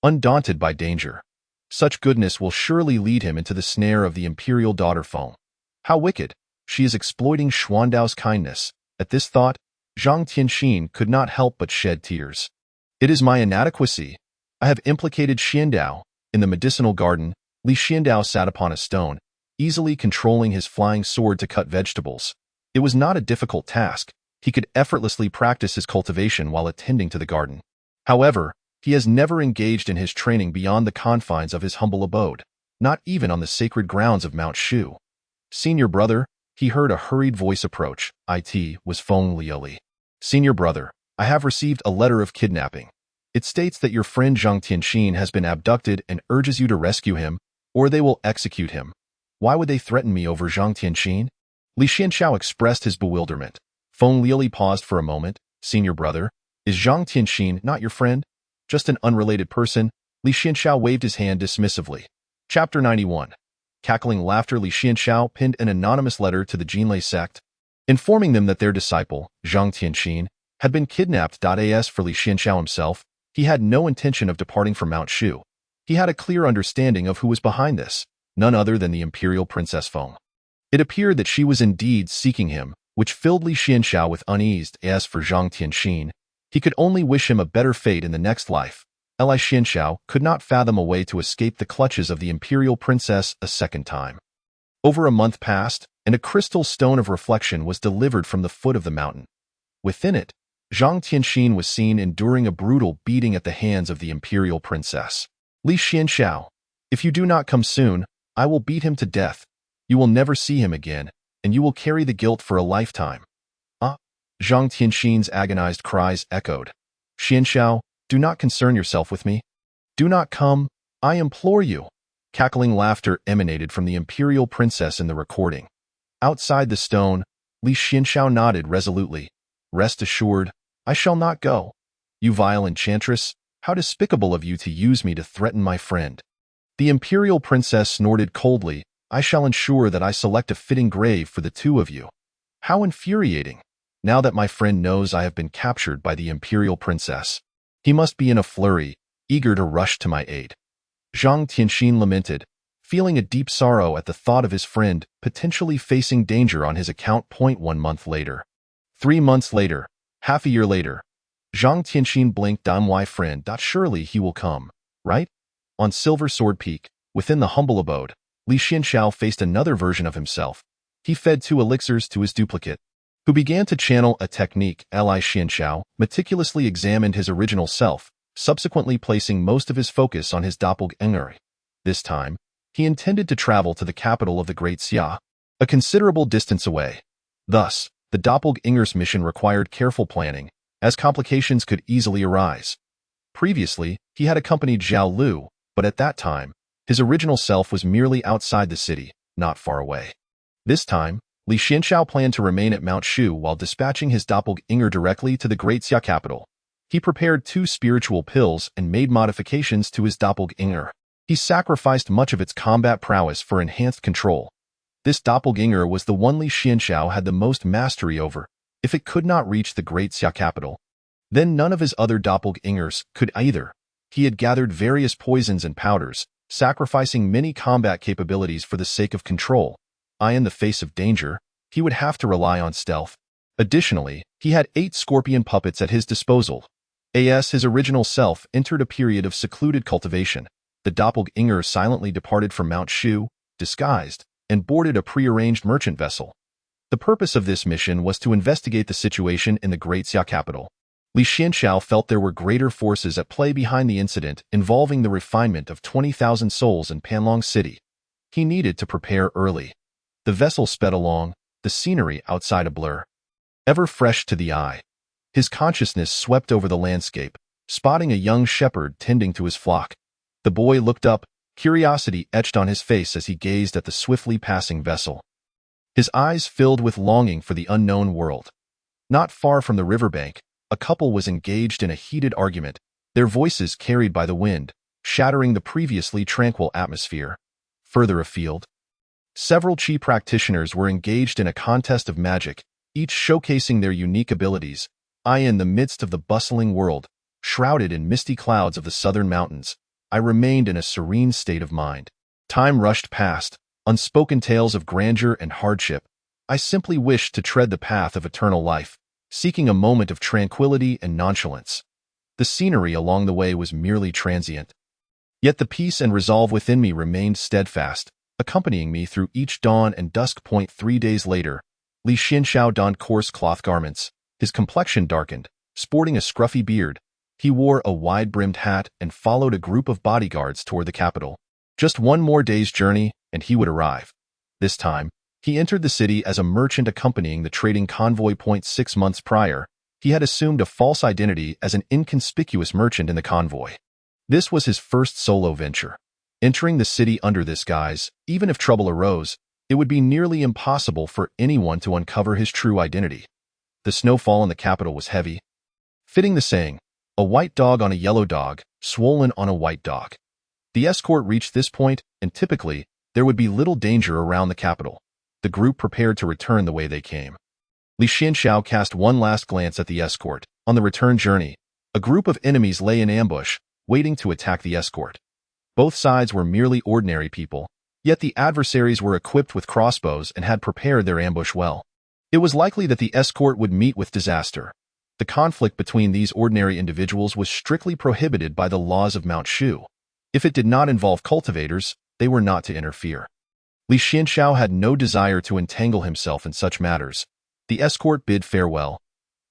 Undaunted by danger, such goodness will surely lead him into the snare of the imperial daughter Feng. How wicked! She is exploiting Xuandao's kindness. At this thought, Zhang Tianxin could not help but shed tears. It is my inadequacy. I have implicated Xiandao. In the medicinal garden, Li Xiandao sat upon a stone, easily controlling his flying sword to cut vegetables. It was not a difficult task. He could effortlessly practice his cultivation while attending to the garden. However, he has never engaged in his training beyond the confines of his humble abode, not even on the sacred grounds of Mount Shu. Senior brother, he heard a hurried voice approach. It was Feng Liuli. Senior brother, I have received a letter of kidnapping. It states that your friend Zhang Tianxin has been abducted and urges you to rescue him, or they will execute him. Why would they threaten me over Zhang Tianxin? Li Xianxiao expressed his bewilderment. Feng Liuli paused for a moment. Senior brother, is Zhang Tianxin not your friend? Just an unrelated person? Li Xianxiao waved his hand dismissively. Chapter 91. Cackling laughter. Li Xianxiao pinned an anonymous letter to the Jinlei sect, informing them that their disciple, Zhang Tianxin, had been kidnapped. As for Li Xianxiao himself, he had no intention of departing from Mount Shu. He had a clear understanding of who was behind this, none other than the imperial princess Feng. It appeared that she was indeed seeking him, which filled Li Xianxiao with unease. As for Zhang Tianxin, he could only wish him a better fate in the next life. Li Xianxiao could not fathom a way to escape the clutches of the imperial princess a second time. Over a month passed, and a crystal stone of reflection was delivered from the foot of the mountain. Within it, Zhang Tianxin was seen enduring a brutal beating at the hands of the imperial princess. Li Xianxiao, if you do not come soon, I will beat him to death. You will never see him again, and you will carry the guilt for a lifetime. Zhang Tianxin's agonized cries echoed. Xianxiao, do not concern yourself with me. Do not come, I implore you. Cackling laughter emanated from the imperial princess in the recording. Outside the stone, Li Xianxiao nodded resolutely. Rest assured, I shall not go. You vile enchantress, how despicable of you to use me to threaten my friend. The imperial princess snorted coldly. I shall ensure that I select a fitting grave for the two of you. How infuriating. Now that my friend knows I have been captured by the imperial princess, he must be in a flurry, eager to rush to my aid. Zhang Tianxin lamented. feeling a deep sorrow at the thought of his friend potentially facing danger on his account. 1 month later. 3 months later. Half a year later. Zhang Tianxin blinked. My friend. Surely he will come, right? On Silver Sword Peak, within the humble abode, Li Xianxiao faced another version of himself. He fed 2 elixirs to his duplicate, who began to channel a technique. Li Xianxiao meticulously examined his original self, subsequently placing most of his focus on his doppelganger. This time, he intended to travel to the capital of the Great Xia, a considerable distance away. Thus, the doppelganger's mission required careful planning, as complications could easily arise. Previously, he had accompanied Zhao Lu, but at that time, his original self was merely outside the city, not far away. This time, Li Xianxiao planned to remain at Mount Shu while dispatching his doppelganger directly to the Great Xia capital. He prepared 2 spiritual pills and made modifications to his doppelganger. He sacrificed much of its combat prowess for enhanced control. This doppelganger was the one Li Xianxiao had the most mastery over. If it could not reach the Great Xia capital, then none of his other doppelgangers could either. He had gathered various poisons and powders, sacrificing many combat capabilities for the sake of control. In the face of danger, he would have to rely on stealth. Additionally, he had 8 scorpion puppets at his disposal. As his original self entered a period of secluded cultivation, the doppelganger silently departed from Mount Shu, disguised, and boarded a prearranged merchant vessel. The purpose of this mission was to investigate the situation in the Great Xia capital. Li Xianxiao felt there were greater forces at play behind the incident involving the refinement of 20,000 souls in Panlong City. He needed to prepare early. The vessel sped along, the scenery outside a blur, ever fresh to the eye. His consciousness swept over the landscape, spotting a young shepherd tending to his flock. The boy looked up, curiosity etched on his face as he gazed at the swiftly passing vessel. His eyes filled with longing for the unknown world. Not far from the riverbank, a couple was engaged in a heated argument, their voices carried by the wind, shattering the previously tranquil atmosphere. Further afield, several Qi practitioners were engaged in a contest of magic, each showcasing their unique abilities. In the midst of the bustling world, shrouded in misty clouds of the southern mountains, I remained in a serene state of mind. Time rushed past, unspoken tales of grandeur and hardship. I simply wished to tread the path of eternal life, seeking a moment of tranquility and nonchalance. The scenery along the way was merely transient. Yet the peace and resolve within me remained steadfast, accompanying me through each dawn and dusk. 3 days later, Li Xianxiao donned coarse cloth garments, his complexion darkened, sporting a scruffy beard. He wore a wide-brimmed hat and followed a group of bodyguards toward the capital. Just 1 more day's journey, and he would arrive. This time, he entered the city as a merchant accompanying the trading convoy. 6 months prior, he had assumed a false identity as an inconspicuous merchant in the convoy. This was his first solo venture. Entering the city under this guise, even if trouble arose, it would be nearly impossible for anyone to uncover his true identity. The snowfall in the capital was heavy, fitting the saying, "A white dog on a yellow dog, swollen on a white dog." The escort reached this point, and typically, there would be little danger around the capital. The group prepared to return the way they came. Li Xianxiao cast one last glance at the escort. On the return journey, a group of enemies lay in ambush, waiting to attack the escort. Both sides were merely ordinary people, yet the adversaries were equipped with crossbows and had prepared their ambush well. It was likely that the escort would meet with disaster. The conflict between these ordinary individuals was strictly prohibited by the laws of Mount Shu. If it did not involve cultivators, they were not to interfere. Li Xianxiao had no desire to entangle himself in such matters. The escort bid farewell.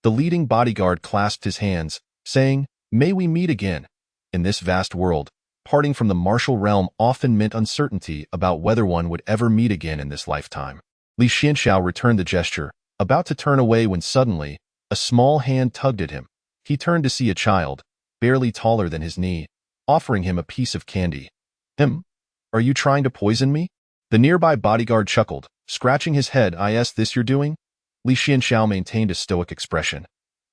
The leading bodyguard clasped his hands, saying, "May we meet again." In this vast world, parting from the martial realm often meant uncertainty about whether one would ever meet again in this lifetime. Li Xianxiao returned the gesture, about to turn away when suddenly, a small hand tugged at him. He turned to see a child, barely taller than his knee, offering him a piece of candy. Are you trying to poison me?" The nearby bodyguard chuckled, scratching his head. "Is this you're doing?" Li Xianxiao maintained a stoic expression.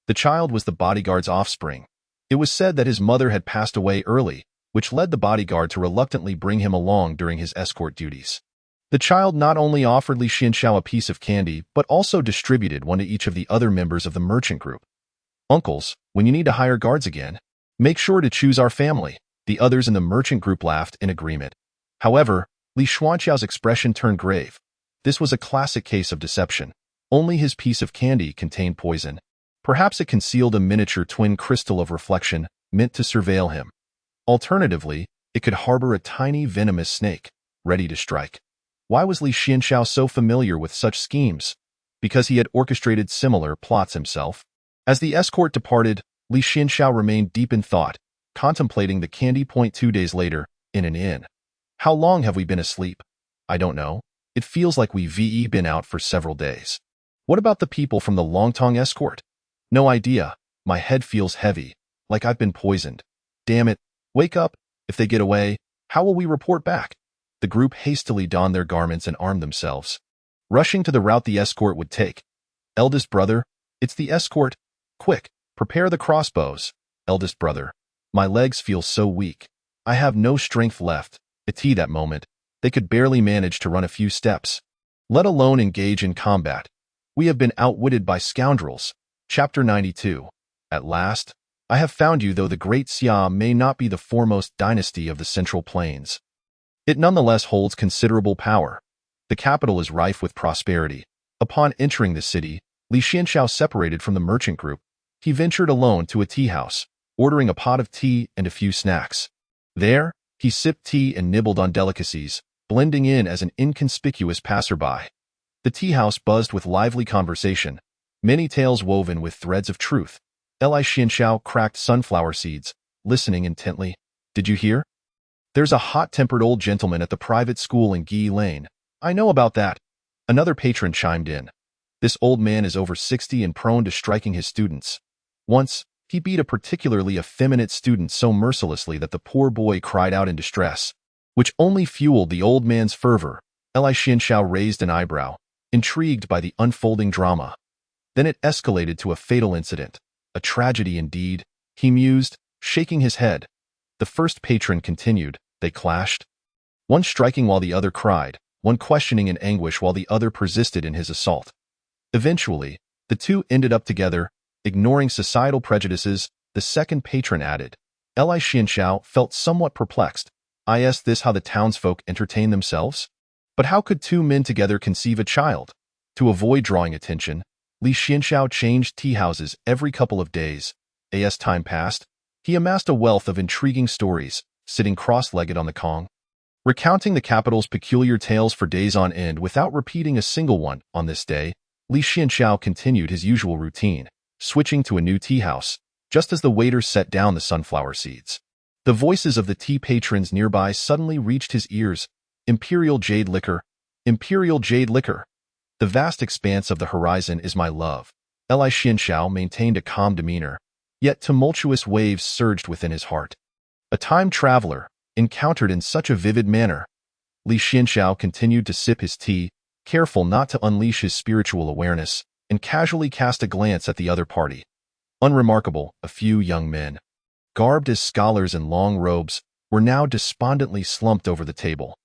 The child was the bodyguard's offspring. It was said that his mother had passed away early, which led the bodyguard to reluctantly bring him along during his escort duties. The child not only offered Li Xianxiao a piece of candy, but also distributed one to each of the other members of the merchant group. "Uncles, when you need to hire guards again, make sure to choose our family." The others in the merchant group laughed in agreement. However, Li Xuanxiao's expression turned grave. This was a classic case of deception. Only his piece of candy contained poison. Perhaps it concealed a miniature twin crystal of reflection meant to surveil him. Alternatively, it could harbor a tiny venomous snake, ready to strike. Why was Li Xianxiao so familiar with such schemes? Because he had orchestrated similar plots himself. As the escort departed, Li Xianxiao remained deep in thought, contemplating the candy point 2 days later, in an inn. How long have we been asleep? I don't know. It feels like we've been out for several days. What about the people from the Longtong escort? No idea. My head feels heavy, like I've been poisoned. Damn it. Wake up. If they get away, how will we report back? The group hastily donned their garments and armed themselves, rushing to the route the escort would take. Eldest brother, it's the escort. Quick, prepare the crossbows. Eldest brother, my legs feel so weak. I have no strength left. At that moment, they could barely manage to run a few steps, let alone engage in combat. We have been outwitted by scoundrels. Chapter 92. At last, I have found you, though the great Xia may not be the foremost dynasty of the Central Plains. It nonetheless holds considerable power. The capital is rife with prosperity. Upon entering the city, Li Xianxiao separated from the merchant group. He ventured alone to a tea house, ordering a pot of tea and a few snacks. There, he sipped tea and nibbled on delicacies, blending in as an inconspicuous passerby. The tea house buzzed with lively conversation, many tales woven with threads of truth. Li Xianxiao cracked sunflower seeds, listening intently. Did you hear? There's a hot-tempered old gentleman at the private school in Gi Lane. I know about that. Another patron chimed in. This old man is over 60 and prone to striking his students. Once, he beat a particularly effeminate student so mercilessly that the poor boy cried out in distress, which only fueled the old man's fervor. Li Xianxiao raised an eyebrow, intrigued by the unfolding drama. Then it escalated to a fatal incident. A tragedy indeed, he mused, shaking his head. The first patron continued. They clashed, one striking while the other cried, one questioning in anguish while the other persisted in his assault. Eventually, the two ended up together, ignoring societal prejudices. The second patron added. Li Xianxiao felt somewhat perplexed. Is this how the townsfolk entertain themselves? But how could two men together conceive a child? To avoid drawing attention, Li Xianxiao changed tea houses every couple of days. As time passed, he amassed a wealth of intriguing stories, sitting cross-legged on the Kong, recounting the capital's peculiar tales for days on end without repeating a single one. On this day, Li Xianxiao continued his usual routine, switching to a new tea house, just as the waiter set down the sunflower seeds. The voices of the tea patrons nearby suddenly reached his ears. Imperial jade liquor, imperial jade liquor. The vast expanse of the horizon is my love. Li Xianxiao maintained a calm demeanor, yet tumultuous waves surged within his heart. A time traveler, encountered in such a vivid manner. Li Xianxiao continued to sip his tea, careful not to unleash his spiritual awareness, and casually cast a glance at the other party. Unremarkable, a few young men, garbed as scholars in long robes, were now despondently slumped over the table.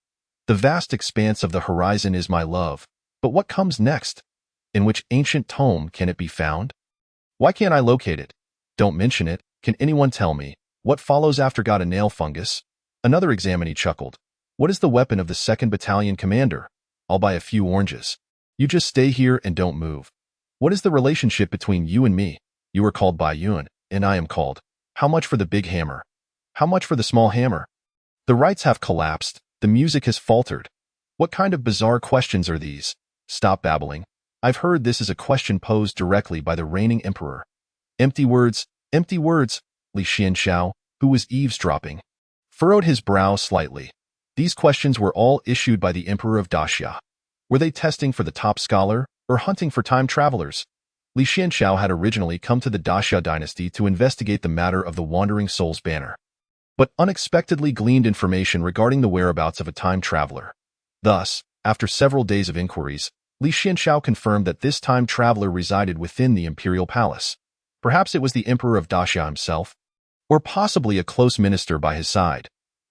The vast expanse of the horizon is my love, but what comes next? In which ancient tome can it be found? Why can't I locate it? Don't mention it. Can anyone tell me what follows after got a nail fungus? Another examinee chuckled. What is the weapon of the 2nd Battalion commander? I'll buy a few oranges. You just stay here and don't move. What is the relationship between you and me? You are called Bai Yun, and I am called. How much for the big hammer? How much for the small hammer? The rites have collapsed. The music has faltered. What kind of bizarre questions are these? Stop babbling. I've heard this is a question posed directly by the reigning emperor. Empty words, empty words. Li Xianxiao, who was eavesdropping, furrowed his brow slightly. These questions were all issued by the emperor of Daxia. Were they testing for the top scholar, or hunting for time travelers? Li Xianxiao had originally come to the Daxia dynasty to investigate the matter of the Wandering Soul's banner, but unexpectedly gleaned information regarding the whereabouts of a time traveler. Thus, after several days of inquiries, Li Xianxiao confirmed that this time traveler resided within the imperial palace. Perhaps it was the emperor of Daxia himself, or possibly a close minister by his side.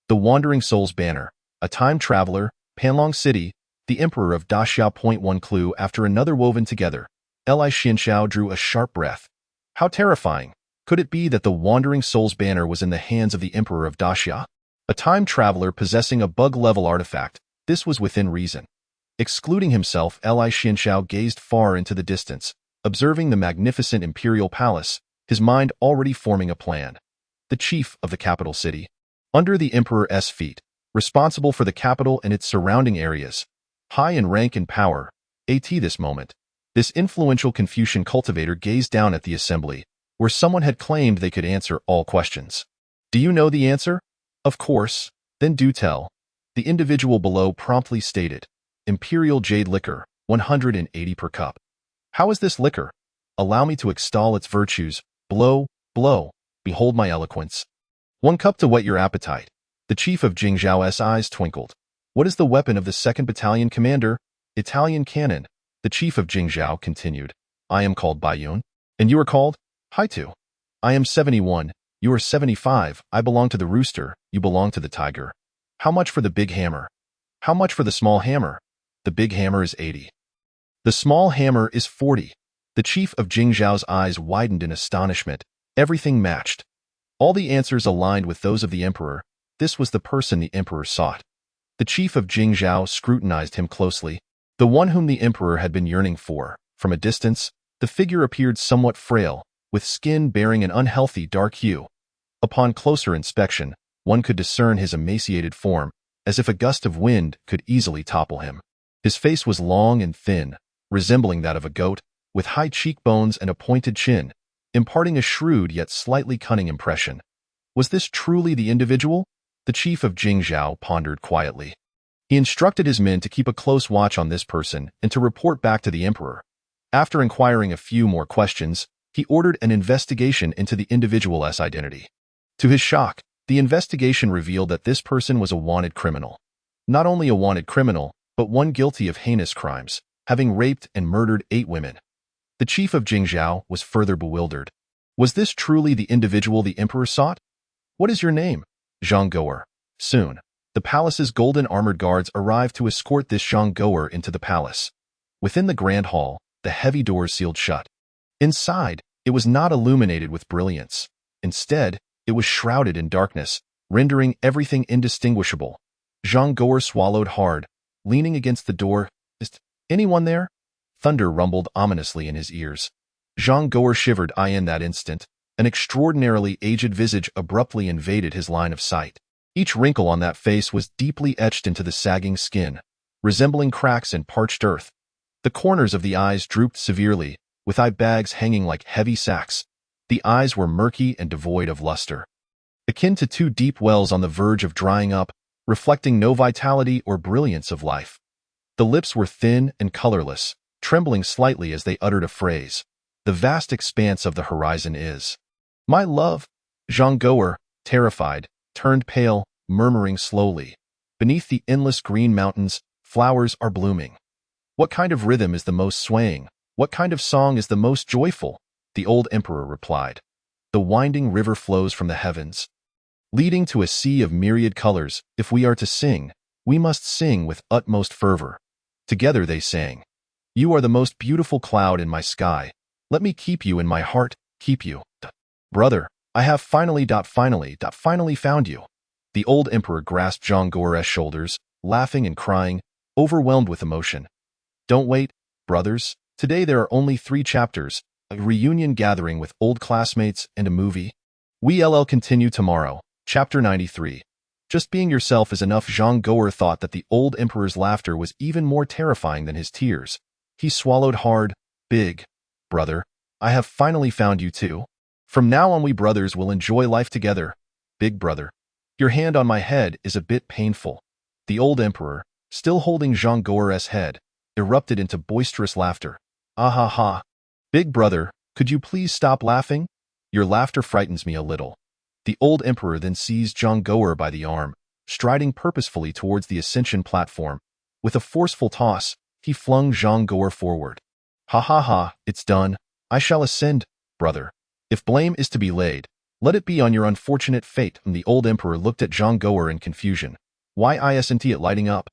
The Wandering Soul's banner, a time traveler, Panlong City, the emperor of Daxia. One clue after another woven together. Li Xianxiao drew a sharp breath. How terrifying! Could it be that the Wandering Soul's banner was in the hands of the emperor of Daxia? A time traveler possessing a bug-level artifact, This was within reason. Excluding himself, Li Xianshao gazed far into the distance, observing the magnificent imperial palace, his mind already forming a plan. The chief of the capital city, under the emperor's feet, responsible for the capital and its surrounding areas, high in rank and power. At this moment, this influential Confucian cultivator gazed down at the assembly, where someone had claimed they could answer all questions. Do you know the answer? Of course. Then do tell. The individual below promptly stated, Imperial Jade Liquor, 180 per cup. How is this liquor? Allow me to extol its virtues. Blow, blow. Behold my eloquence. 1 cup to whet your appetite. The chief of Jingzhao's eyes twinkled. What is the weapon of the 2nd Battalion Commander? Italian cannon. The chief of Jingzhao continued. I am called Baiyun. And you are called? Haitu. I am 71. You are 75. I belong to the rooster. You belong to the tiger. How much for the big hammer? How much for the small hammer? The big hammer is 80. The small hammer is 40. The chief of Jingzhao's eyes widened in astonishment. Everything matched. All the answers aligned with those of the emperor. This was the person the emperor sought. The chief of Jingzhao scrutinized him closely, the one whom the emperor had been yearning for. From a distance, the figure appeared somewhat frail, with skin bearing an unhealthy dark hue. Upon closer inspection, one could discern his emaciated form, as if a gust of wind could easily topple him. His face was long and thin, resembling that of a goat, with high cheekbones and a pointed chin, imparting a shrewd yet slightly cunning impression. Was this truly the individual? The chief of Jingzhao pondered quietly. He instructed his men to keep a close watch on this person and to report back to the emperor. After inquiring a few more questions, he ordered an investigation into the individual's identity. To his shock, the investigation revealed that this person was a wanted criminal. Not only a wanted criminal, but one guilty of heinous crimes, having raped and murdered 8 women. The chief of Jingzhao was further bewildered. Was this truly the individual the emperor sought? What is your name? Zhang Goer. Soon, the palace's golden armored guards arrived to escort this Zhang Goer into the palace. Within the grand hall, the heavy doors sealed shut. Inside, it was not illuminated with brilliance. Instead, it was shrouded in darkness, rendering everything indistinguishable. Zhang Goer swallowed hard, leaning against the door. Is anyone there? Thunder rumbled ominously in his ears. Zhang Goer shivered. In that instant, an extraordinarily aged visage abruptly invaded his line of sight. Each wrinkle on that face was deeply etched into the sagging skin, resembling cracks in parched earth. The corners of the eyes drooped severely, with eye bags hanging like heavy sacks. The eyes were murky and devoid of luster, akin to 2 deep wells on the verge of drying up, reflecting no vitality or brilliance of life. The lips were thin and colorless, trembling slightly as they uttered a phrase. The vast expanse of the horizon is my love. Zhang Goer, terrified, turned pale, murmuring slowly. Beneath the endless green mountains, flowers are blooming. What kind of rhythm is the most swaying? What kind of song is the most joyful? The old emperor replied. The winding river flows from the heavens, leading to a sea of myriad colors. If we are to sing, we must sing with utmost fervor. Together they sang. You are the most beautiful cloud in my sky. Let me keep you in my heart, keep you. Brother, I have finally found you. The old emperor grasped Zhang Goer's shoulders, laughing and crying, overwhelmed with emotion. Don't wait, brothers. Today there are only 3 chapters, a reunion gathering with old classmates and a movie. We'll continue tomorrow. Chapter 93. Just being yourself is enough. Zhang Goer thought that the old emperor's laughter was even more terrifying than his tears. He swallowed hard. Big brother, I have finally found you too. From now on we brothers will enjoy life together. Big brother, your hand on my head is a bit painful. The old emperor, still holding Zhang Goer's head, erupted into boisterous laughter. Ah ha ha. Big brother, could you please stop laughing? Your laughter frightens me a little. The old emperor then seized Zhang Goer by the arm, striding purposefully towards the ascension platform. With a forceful toss, he flung Zhang Goer forward. Ha ha ha, it's done. I shall ascend, brother. If blame is to be laid, let it be on your unfortunate fate. And the old emperor looked at Zhang Goer in confusion. Why isn't it lighting up?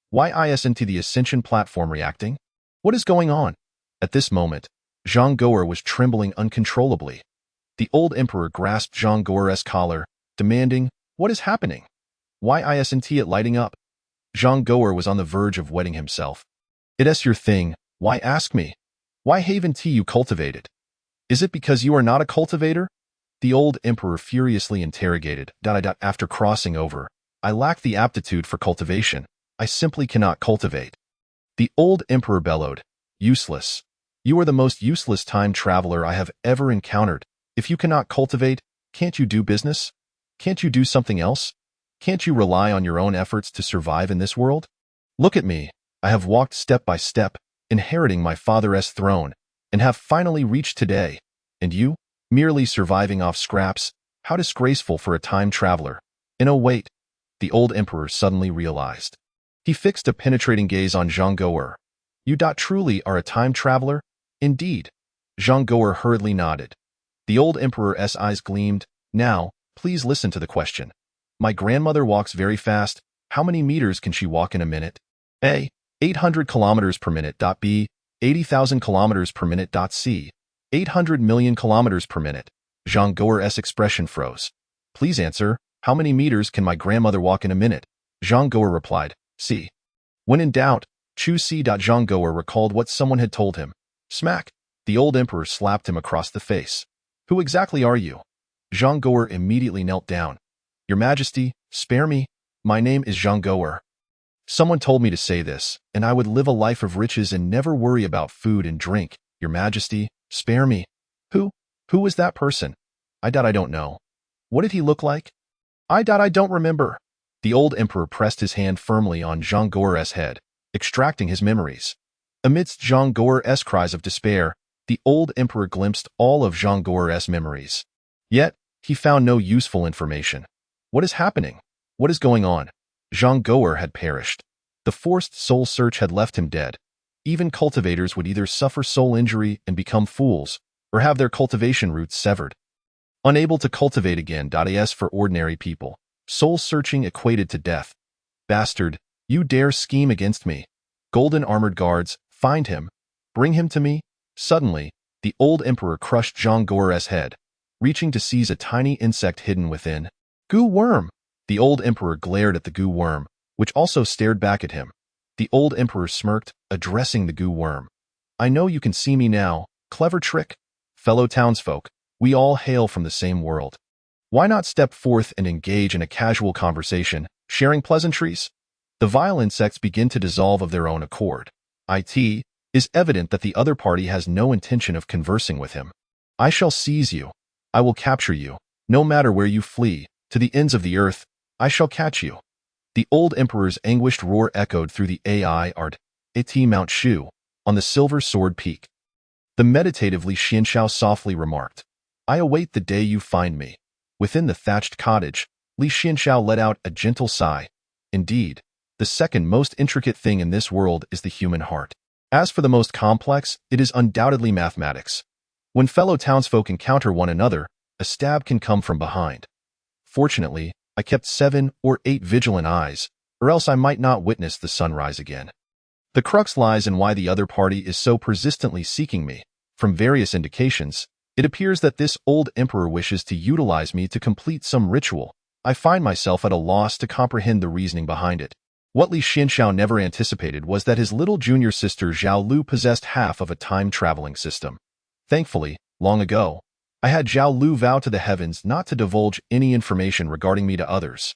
Why isn't the ascension platform reacting? What is going on? At this moment, Zhang Goer was trembling uncontrollably. The old emperor grasped Zhang Goer's collar, demanding, what is happening? Why isn't it lighting up? Zhang Gou'er was on the verge of wetting himself. "It's your thing, why ask me? Why Haven tea you cultivated? Is it because you are not a cultivator?" The old emperor furiously interrogated. After crossing over, "I lack the aptitude for cultivation. I simply cannot cultivate." The old emperor bellowed, "Useless. You are the most useless time traveler I have ever encountered. If you cannot cultivate, can't you do business? Can't you do something else? Can't you rely on your own efforts to survive in this world? Look at me. I have walked step by step, inheriting my father's throne, and have finally reached today. And you, merely surviving off scraps, how disgraceful for a time traveler." And oh wait, the old emperor suddenly realized. He fixed a penetrating gaze on Zhang Gou'er. "You truly are a time traveler?" "Indeed." Zhang Gou'er hurriedly nodded. The old emperor's eyes gleamed. "Now, please listen to the question. My grandmother walks very fast. How many meters can she walk in a minute? A. 800 kilometers per minute. B. 80,000 kilometers per minute. C. 800 million kilometers per minute. Zhang Gou'er's expression froze. "Please answer, how many meters can my grandmother walk in a minute?" Zhang Gou'er replied, "C." When in doubt, choose C. Zhang Gou'er recalled what someone had told him. Smack! The old emperor slapped him across the face. "Who exactly are you?" Zhang Gou'er immediately knelt down. "Your Majesty, spare me. My name is Zhang Gou'er. Someone told me to say this, and I would live a life of riches and never worry about food and drink. Your Majesty, spare me." Who was that person?" I don't know." "What did he look like?" I don't remember." The old emperor pressed his hand firmly on Zhang Gou'er's head, extracting his memories. Amidst Zhang Gou'er's cries of despair, the old emperor glimpsed all of Zhang Gou'er's memories. Yet, he found no useful information. What is happening? What is going on? Zhang Gou'er had perished. The forced soul search had left him dead. Even cultivators would either suffer soul injury and become fools, or have their cultivation roots severed. Unable to cultivate again. As for ordinary people, soul searching equated to death. "Bastard, you dare scheme against me. Golden armored guards, find him. Bring him to me." Suddenly, the old emperor crushed Zhang Gou'er's head, reaching to seize a tiny insect hidden within. "Goo worm!" The old emperor glared at the goo worm, which also stared back at him. The old emperor smirked, addressing the goo worm. "I know you can see me now. Clever trick. Fellow townsfolk, we all hail from the same world. Why not step forth and engage in a casual conversation, sharing pleasantries?" The vile insects begin to dissolve of their own accord. It is evident that the other party has no intention of conversing with him. "I shall seize you. I will capture you. No matter where you flee, to the ends of the earth, I shall catch you." The old emperor's anguished roar echoed through the Mount Shu, on the Silver Sword Peak. The meditative Li Xianshao softly remarked, "I await the day you find me." Within the thatched cottage, Li Xianshao let out a gentle sigh. Indeed, the second most intricate thing in this world is the human heart. As for the most complex, it is undoubtedly mathematics. When fellow townsfolk encounter one another, a stab can come from behind. Fortunately, I kept 7 or 8 vigilant eyes, or else I might not witness the sunrise again. The crux lies in why the other party is so persistently seeking me. From various indications, it appears that this old emperor wishes to utilize me to complete some ritual. I find myself at a loss to comprehend the reasoning behind it. What Li Xianshao never anticipated was that his little junior sister Zhao Lu possessed half of a time-traveling system. Thankfully, long ago, I had Zhao Lu vow to the heavens not to divulge any information regarding me to others.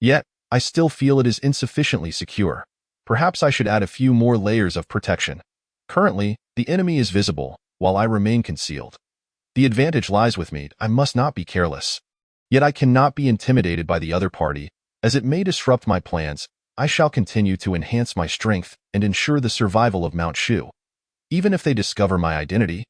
Yet, I still feel it is insufficiently secure. Perhaps I should add a few more layers of protection. Currently, the enemy is visible, while I remain concealed. The advantage lies with me. I must not be careless. Yet I cannot be intimidated by the other party, as it may disrupt my plans. I shall continue to enhance my strength and ensure the survival of Mount Shu. Even if they discover my identity,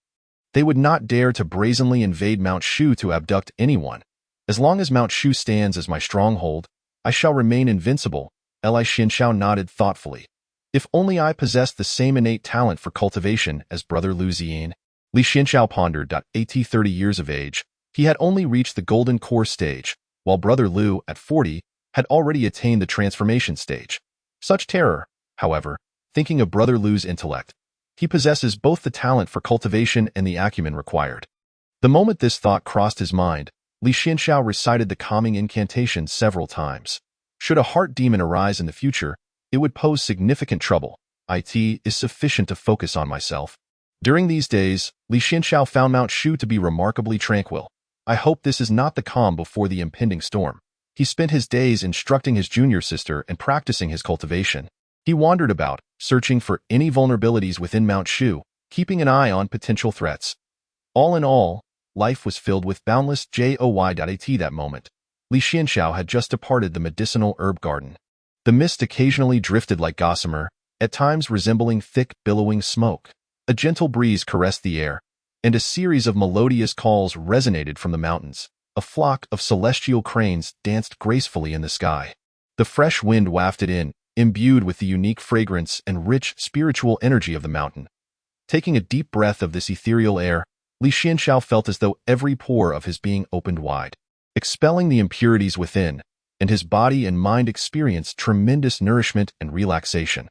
they would not dare to brazenly invade Mount Shu to abduct anyone. As long as Mount Shu stands as my stronghold, I shall remain invincible. Li Xianshao nodded thoughtfully. If only I possessed the same innate talent for cultivation as Brother Lu Ziyin. Li Xianshao pondered. At 30 years of age, he had only reached the golden core stage, while Brother Lu, at 40, had already attained the transformation stage. Such terror, however, thinking of Brother Lu's intellect. He possesses both the talent for cultivation and the acumen required. The moment this thought crossed his mind, Li Xianshao recited the calming incantation several times. Should a heart demon arise in the future, it would pose significant trouble. It is sufficient to focus on myself. During these days, Li Xianxiao found Mount Shu to be remarkably tranquil. I hope this is not the calm before the impending storm. He spent his days instructing his junior sister and practicing his cultivation. He wandered about, searching for any vulnerabilities within Mount Shu, keeping an eye on potential threats. All in all, life was filled with boundless joy. At that moment, Li Xianxiao had just departed the medicinal herb garden. The mist occasionally drifted like gossamer, at times resembling thick, billowing smoke. A gentle breeze caressed the air, and a series of melodious calls resonated from the mountains. A flock of celestial cranes danced gracefully in the sky. The fresh wind wafted in, imbued with the unique fragrance and rich spiritual energy of the mountain. Taking a deep breath of this ethereal air, Li Xianxiao felt as though every pore of his being opened wide, expelling the impurities within, and his body and mind experienced tremendous nourishment and relaxation.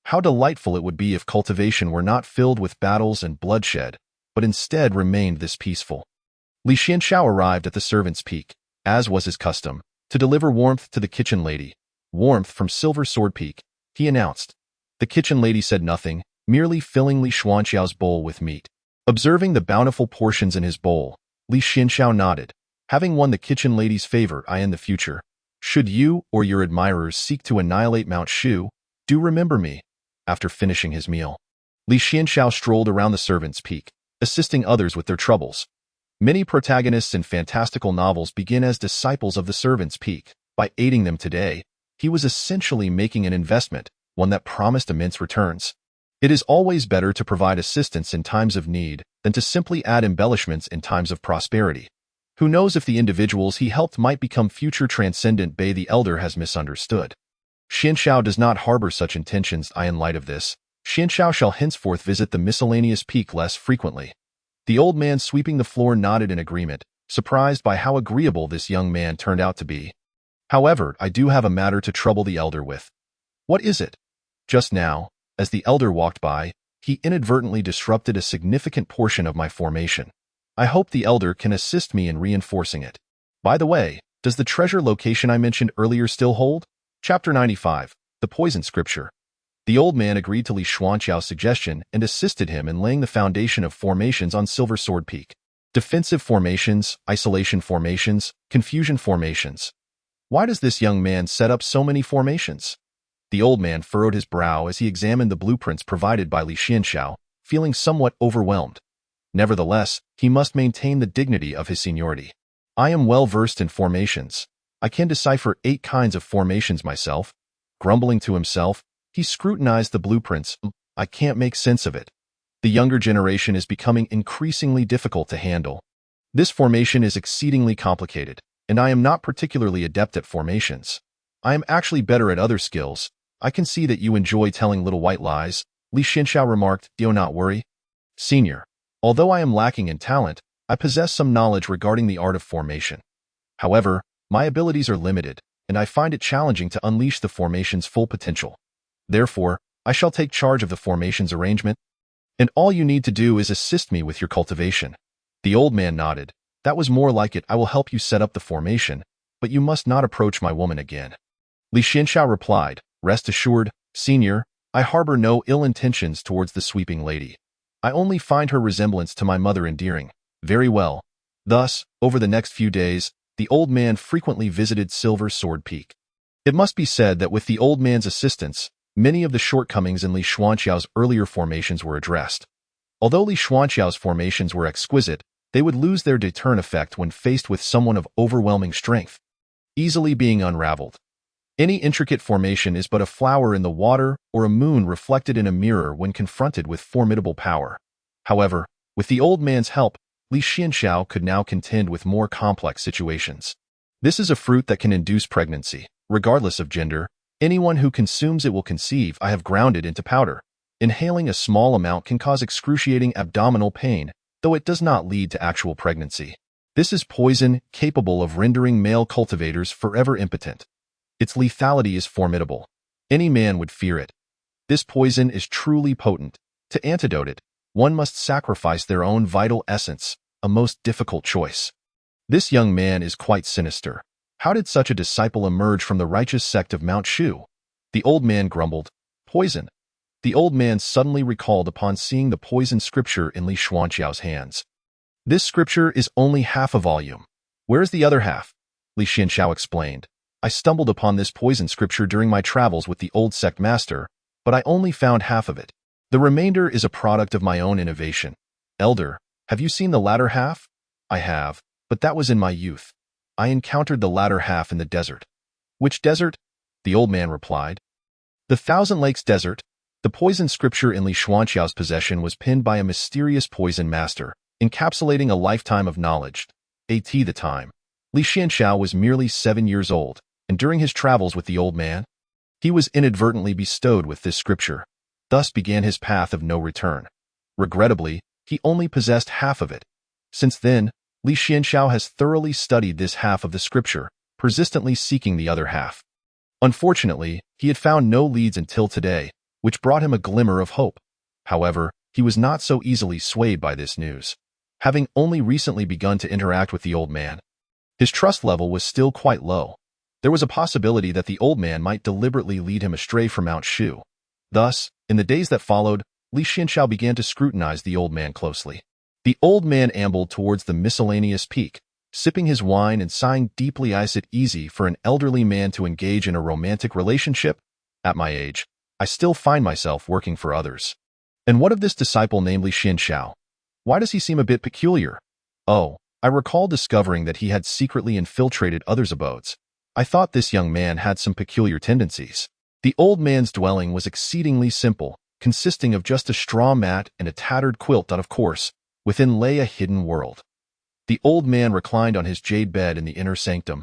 How delightful it would be if cultivation were not filled with battles and bloodshed, but instead remained this peaceful. Li Xianxiao arrived at the servant's peak, as was his custom, to deliver warmth to the kitchen lady. Warmth from Silver Sword Peak, he announced. The kitchen lady said nothing, merely filling Li Xianxiao's bowl with meat. Observing the bountiful portions in his bowl, Li Xianxiao nodded. Having won the kitchen lady's favor, in the future, should you or your admirers seek to annihilate Mount Shu, do remember me. After finishing his meal, Li Xianxiao strolled around the servant's peak, assisting others with their troubles. Many protagonists in fantastical novels begin as disciples of the servant's peak. By aiding them today, he was essentially making an investment, one that promised immense returns. It is always better to provide assistance in times of need than to simply add embellishments in times of prosperity. Who knows if the individuals he helped might become future Transcendent Bei the Elder has misunderstood. Xianxiao does not harbor such intentions. In light of this, Xianxiao shall henceforth visit the miscellaneous peak less frequently. The old man sweeping the floor nodded in agreement, surprised by how agreeable this young man turned out to be. However, I do have a matter to trouble the elder with. What is it? Just now, as the elder walked by, he inadvertently disrupted a significant portion of my formation. I hope the elder can assist me in reinforcing it. By the way, does the treasure location I mentioned earlier still hold? Chapter 95, The Poison Scripture. The old man agreed to Li Xianxiao's suggestion and assisted him in laying the foundation of formations on Silver Sword Peak. Defensive formations, isolation formations, confusion formations. Why does this young man set up so many formations? The old man furrowed his brow as he examined the blueprints provided by Li Xianxiao, feeling somewhat overwhelmed. Nevertheless, he must maintain the dignity of his seniority. I am well versed in formations. I can decipher 8 kinds of formations myself. Grumbling to himself, he scrutinized the blueprints. I can't make sense of it. The younger generation is becoming increasingly difficult to handle. This formation is exceedingly complicated, and I am not particularly adept at formations. I am actually better at other skills. I can see that you enjoy telling little white lies, Li Xianxiao remarked. Do not worry. Senior, although I am lacking in talent, I possess some knowledge regarding the art of formation. However, my abilities are limited, and I find it challenging to unleash the formation's full potential. Therefore, I shall take charge of the formation's arrangement, and all you need to do is assist me with your cultivation. The old man nodded. That was more like it. I will help you set up the formation, but you must not approach my woman again. Li Xianxiao replied, Rest assured, Senior, I harbor no ill intentions towards the sweeping lady. I only find her resemblance to my mother endearing. Very well. Thus, over the next few days, the old man frequently visited Silver Sword Peak. It must be said that with the old man's assistance, many of the shortcomings in Li Xianxiao's earlier formations were addressed. Although Li Xianxiao's formations were exquisite, they would lose their deterrent effect when faced with someone of overwhelming strength, easily being unraveled. Any intricate formation is but a flower in the water or a moon reflected in a mirror when confronted with formidable power. However, with the old man's help, Li Xianxiao could now contend with more complex situations. This is a fruit that can induce pregnancy, regardless of gender. Anyone who consumes it will conceive. I have ground it into powder. Inhaling a small amount can cause excruciating abdominal pain, though it does not lead to actual pregnancy. This is poison capable of rendering male cultivators forever impotent. Its lethality is formidable. Any man would fear it. This poison is truly potent. To antidote it, one must sacrifice their own vital essence, a most difficult choice. This young man is quite sinister. How did such a disciple emerge from the righteous sect of Mount Shu? The old man grumbled. Poison. The old man suddenly recalled upon seeing the poison scripture in Li Xuanqiao's hands. This scripture is only half a volume. Where is the other half? Li Xuanqiao explained. I stumbled upon this poison scripture during my travels with the old sect master, but I only found half of it. The remainder is a product of my own innovation. Elder, have you seen the latter half? I have, but that was in my youth. I encountered the latter half in the desert. Which desert? The old man replied. The Thousand Lakes Desert. The poison scripture in Li Xuanqiao's possession was pinned by a mysterious poison master, encapsulating a lifetime of knowledge. At the time, Li Xuanqiao was merely 7 years old, and during his travels with the old man, he was inadvertently bestowed with this scripture. Thus began his path of no return. Regrettably, he only possessed half of it. Since then, Li Xuanqiao has thoroughly studied this half of the scripture, persistently seeking the other half. Unfortunately, he had found no leads until today, which brought him a glimmer of hope. However, he was not so easily swayed by this news. Having only recently begun to interact with the old man, his trust level was still quite low. There was a possibility that the old man might deliberately lead him astray from Mount Shu. Thus, in the days that followed, Li Xuanqiao began to scrutinize the old man closely. The old man ambled towards the miscellaneous peak, sipping his wine and sighing deeply. Is it easy for an elderly man to engage in a romantic relationship? At my age, I still find myself working for others. And what of this disciple named Li Xuanqiao? Why does he seem a bit peculiar? Oh, I recall discovering that he had secretly infiltrated others' abodes. I thought this young man had some peculiar tendencies. The old man's dwelling was exceedingly simple, consisting of just a straw mat and a tattered quilt that, of course, within lay a hidden world. The old man reclined on his jade bed in the inner sanctum,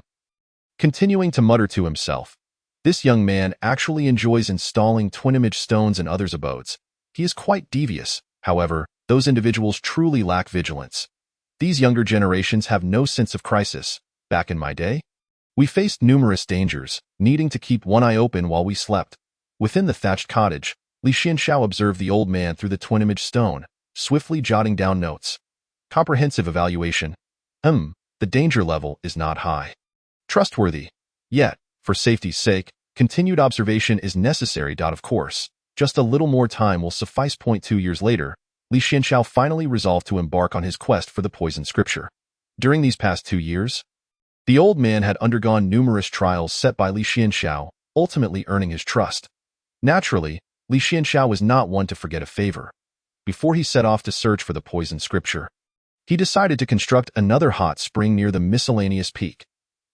continuing to mutter to himself. This young man actually enjoys installing twin-image stones in others' abodes. He is quite devious. However, those individuals truly lack vigilance. These younger generations have no sense of crisis. Back in my day, we faced numerous dangers, needing to keep one eye open while we slept. Within the thatched cottage, Li Xuanqiao observed the old man through the twin-image stone, swiftly jotting down notes. Comprehensive evaluation. The danger level is not high. Trustworthy. Yet, for safety's sake, continued observation is necessary. Of course, just a little more time will suffice. 2 years later, Li Xuanqiao finally resolved to embark on his quest for the poison scripture. During these past 2 years, the old man had undergone numerous trials set by Li Xuanqiao, ultimately earning his trust. Naturally, Li Xuanqiao was not one to forget a favor. Before he set off to search for the poison scripture, he decided to construct another hot spring near the miscellaneous peak.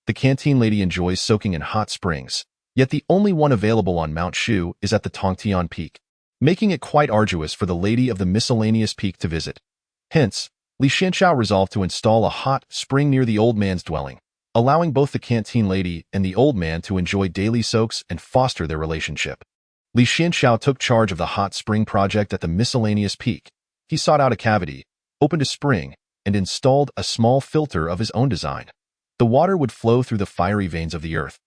The canteen lady enjoys soaking in hot springs, yet the only one available on Mount Shu is at the Tongtian Peak, making it quite arduous for the lady of the miscellaneous peak to visit. Hence, Li Xuanqiao resolved to install a hot spring near the old man's dwelling, allowing both the canteen lady and the old man to enjoy daily soaks and foster their relationship. Li Xuanqiao took charge of the hot spring project at the miscellaneous peak. He sought out a cavity, opened a spring, and installed a small filter of his own design. The water would flow through the fiery veins of the earth,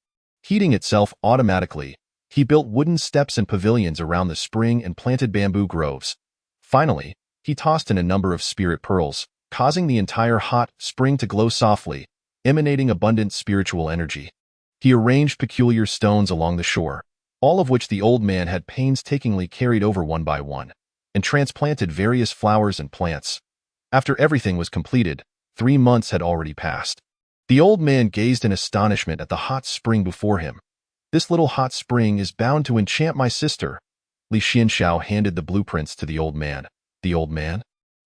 heating itself automatically. He built wooden steps and pavilions around the spring and planted bamboo groves. Finally, he tossed in a number of spirit pearls, causing the entire hot spring to glow softly, emanating abundant spiritual energy. He arranged peculiar stones along the shore, all of which the old man had painstakingly carried over one by one, and transplanted various flowers and plants. After everything was completed, 3 months had already passed. The old man gazed in astonishment at the hot spring before him. This little hot spring is bound to enchant my sister. Li Xuanqiao handed the blueprints to the old man. The old man,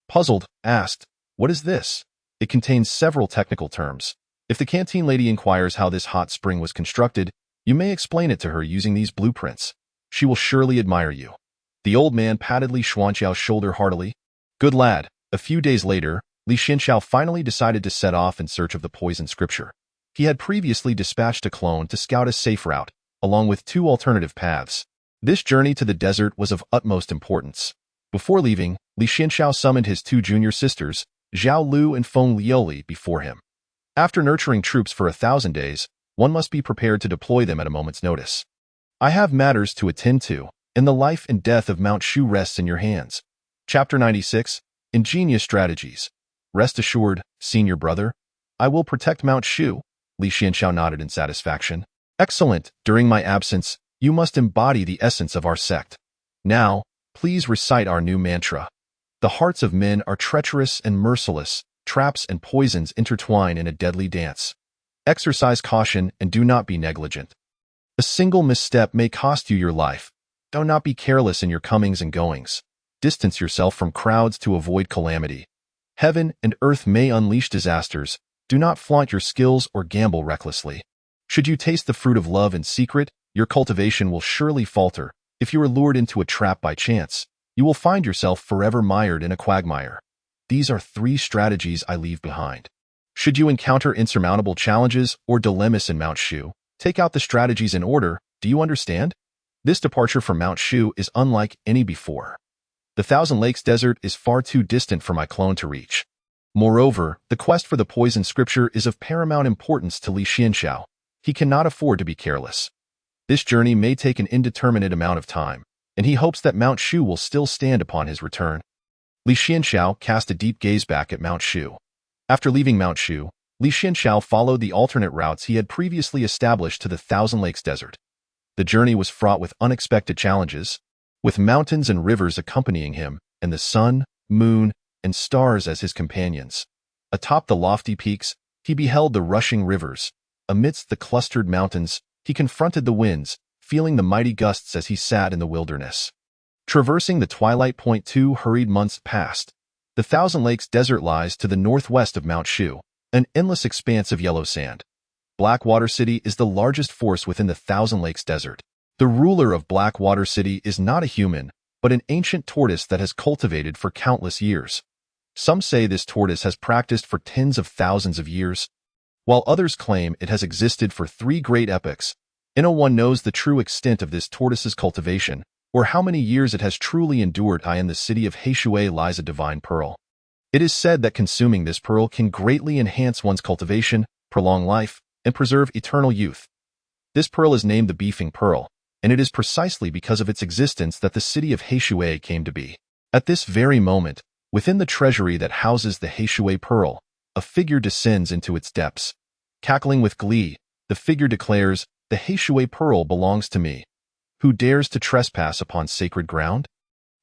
puzzled, asked, "What is this?" It contains several technical terms. If the canteen lady inquires how this hot spring was constructed, you may explain it to her using these blueprints. She will surely admire you. The old man patted Li Xuanqiao's shoulder heartily. Good lad. A few days later, Li Xuanqiao finally decided to set off in search of the poison scripture. He had previously dispatched a clone to scout a safe route, along with 2 alternative paths. This journey to the desert was of utmost importance. Before leaving, Li Xuanqiao summoned his 2 junior sisters, Zhao Lu and Feng Liuli, before him. After nurturing troops for 1,000 days, one must be prepared to deploy them at a moment's notice. I have matters to attend to, and the life and death of Mount Shu rests in your hands. Chapter 96. Ingenious Strategies. Rest assured, senior brother, I will protect Mount Shu. Li Xuanqiao nodded in satisfaction. Excellent. During my absence, You must embody the essence of our sect. Now, please recite our new mantra. The hearts of men are treacherous and merciless, traps and poisons intertwine in a deadly dance. Exercise caution and do not be negligent. A single misstep may cost you your life. Do not be careless in your comings and goings. Distance yourself from crowds to avoid calamity. Heaven and earth may unleash disasters. Do not flaunt your skills or gamble recklessly. Should you taste the fruit of love in secret, your cultivation will surely falter. If you are lured into a trap by chance, you will find yourself forever mired in a quagmire. These are 3 strategies I leave behind. Should you encounter insurmountable challenges or dilemmas in Mount Shu, take out the strategies in order. Do you understand? This departure from Mount Shu is unlike any before. The Thousand Lakes Desert is far too distant for my clone to reach. Moreover, the quest for the poison scripture is of paramount importance to Li Xianxiao. He cannot afford to be careless. This journey may take an indeterminate amount of time, and he hopes that Mount Shu will still stand upon his return. Li Xianxiao cast a deep gaze back at Mount Shu. After leaving Mount Shu, Li Xianxiao followed the alternate routes he had previously established to the Thousand Lakes Desert. The journey was fraught with unexpected challenges, with mountains and rivers accompanying him, and the sun, moon, and stars as his companions. Atop the lofty peaks, he beheld the rushing rivers. Amidst the clustered mountains, he confronted the winds, feeling the mighty gusts as he sat in the wilderness. Traversing the Twilight Point 2 hurried months passed. The Thousand Lakes Desert lies to the northwest of Mount Shu, an endless expanse of yellow sand. Blackwater City is the largest force within the Thousand Lakes Desert. The ruler of Blackwater City is not a human, but an ancient tortoise that has cultivated for countless years. Some say this tortoise has practiced for tens of thousands of years, while others claim it has existed for 3 great epochs. No one knows the true extent of this tortoise's cultivation, or how many years it has truly endured. In the city of Heishui lies a divine pearl. It is said that consuming this pearl can greatly enhance one's cultivation, prolong life, and preserve eternal youth. This pearl is named the Beefing Pearl, and it is precisely because of its existence that the city of Heishui came to be. At this very moment, within the treasury that houses the Heishui Pearl, a figure descends into its depths. Cackling with glee, the figure declares, "The Heishui Pearl belongs to me. Who dares to trespass upon sacred ground?"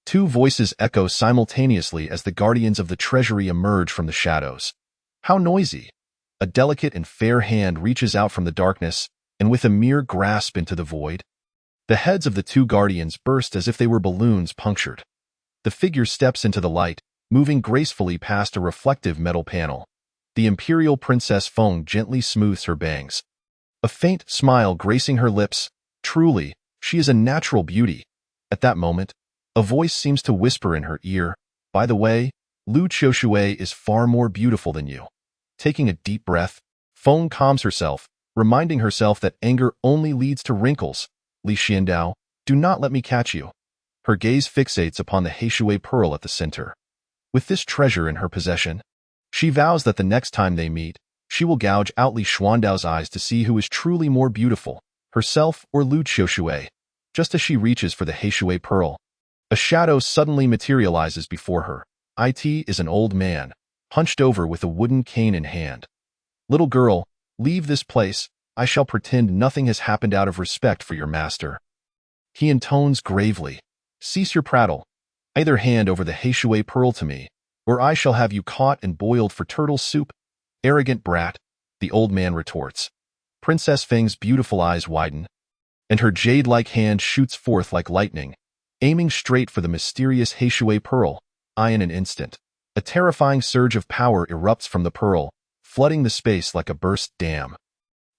2 voices echo simultaneously as the guardians of the treasury emerge from the shadows. How noisy! A delicate and fair hand reaches out from the darkness, and with a mere grasp into the void, the heads of the 2 guardians burst as if they were balloons punctured. The figure steps into the light, moving gracefully past a reflective metal panel. The imperial princess Feng gently smooths her bangs. A faint smile gracing her lips. Truly, she is a natural beauty. At that moment, a voice seems to whisper in her ear, "By the way, Lu Qiushui is far more beautiful than you." Taking a deep breath, Feng calms herself, reminding herself that anger only leads to wrinkles. "Li Xiandao, do not let me catch you." Her gaze fixates upon the Heishui Pearl at the center. With this treasure in her possession, she vows that the next time they meet, she will gouge out Li Xuandao's eyes to see who is truly more beautiful, herself or Lu Qiushui. Just as she reaches for the Heishui Pearl, a shadow suddenly materializes before her. It is an old man, hunched over with a wooden cane in hand. "Little girl, leave this place. I shall pretend nothing has happened out of respect for your master." He intones gravely, "Cease your prattle. Either hand over the Heishui Pearl to me, or I shall have you caught and boiled for turtle soup." "Arrogant brat," the old man retorts. Princess Feng's beautiful eyes widen, and her jade-like hand shoots forth like lightning, aiming straight for the mysterious Heishui Pearl. In an instant, a terrifying surge of power erupts from the pearl, flooding the space like a burst dam.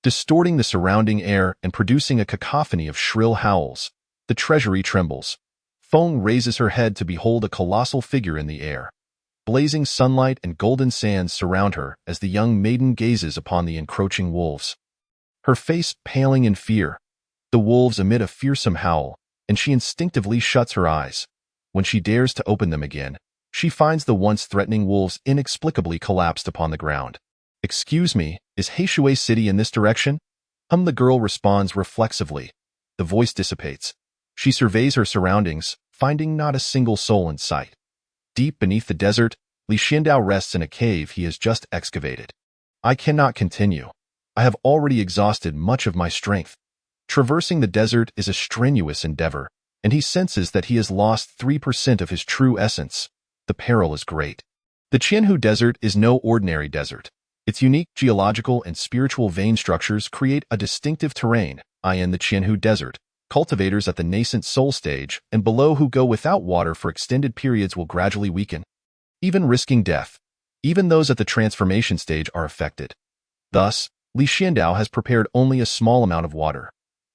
Distorting the surrounding air and producing a cacophony of shrill howls, the treasury trembles. Feng raises her head to behold a colossal figure in the air. Blazing sunlight and golden sands surround her as the young maiden gazes upon the encroaching wolves. Her face paling in fear. The wolves emit a fearsome howl, and she instinctively shuts her eyes. When she dares to open them again, she finds the once threatening wolves inexplicably collapsed upon the ground. "Excuse me, is Heishui City in this direction?" The girl responds reflexively. The voice dissipates. She surveys her surroundings, finding not a single soul in sight. Deep beneath the desert, Li Xiandao rests in a cave he has just excavated. "I cannot continue. I have already exhausted much of my strength." Traversing the desert is a strenuous endeavor, and he senses that he has lost 3% of his true essence. The peril is great. The Qianhu Desert is no ordinary desert. Its unique geological and spiritual vein structures create a distinctive terrain, in the Qianhu Desert. Cultivators at the nascent soul stage and below who go without water for extended periods will gradually weaken, even risking death. Even those at the transformation stage are affected. Thus, Li Xiandao has prepared only a small amount of water.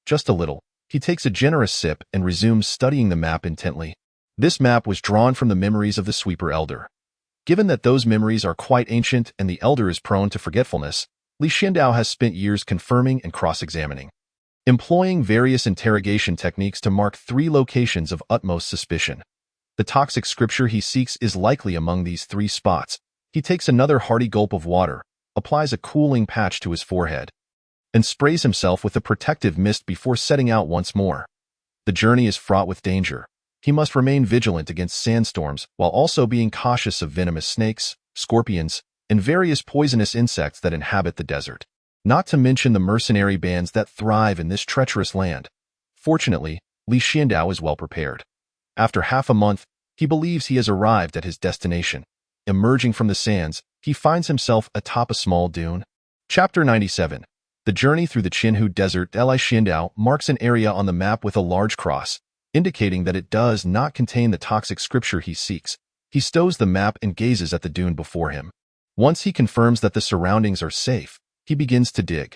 Just a little. He takes a generous sip and resumes studying the map intently. This map was drawn from the memories of the Sweeper Elder. Given that those memories are quite ancient and the Elder is prone to forgetfulness, Li Xiandao has spent years confirming and cross-examining, employing various interrogation techniques to mark 3 locations of utmost suspicion. The toxic scripture he seeks is likely among these 3 spots. He takes another hearty gulp of water, applies a cooling patch to his forehead, and sprays himself with a protective mist before setting out once more. The journey is fraught with danger. He must remain vigilant against sandstorms while also being cautious of venomous snakes, scorpions, and various poisonous insects that inhabit the desert. Not to mention the mercenary bands that thrive in this treacherous land. Fortunately, Li Xiandao is well prepared. After half a month, he believes he has arrived at his destination. Emerging from the sands, he finds himself atop a small dune. Chapter 97. The journey through the Qianhu Desert. Li Xiandao marks an area on the map with a large cross, indicating that it does not contain the toxic scripture he seeks. He stows the map and gazes at the dune before him. Once he confirms that the surroundings are safe, he begins to dig.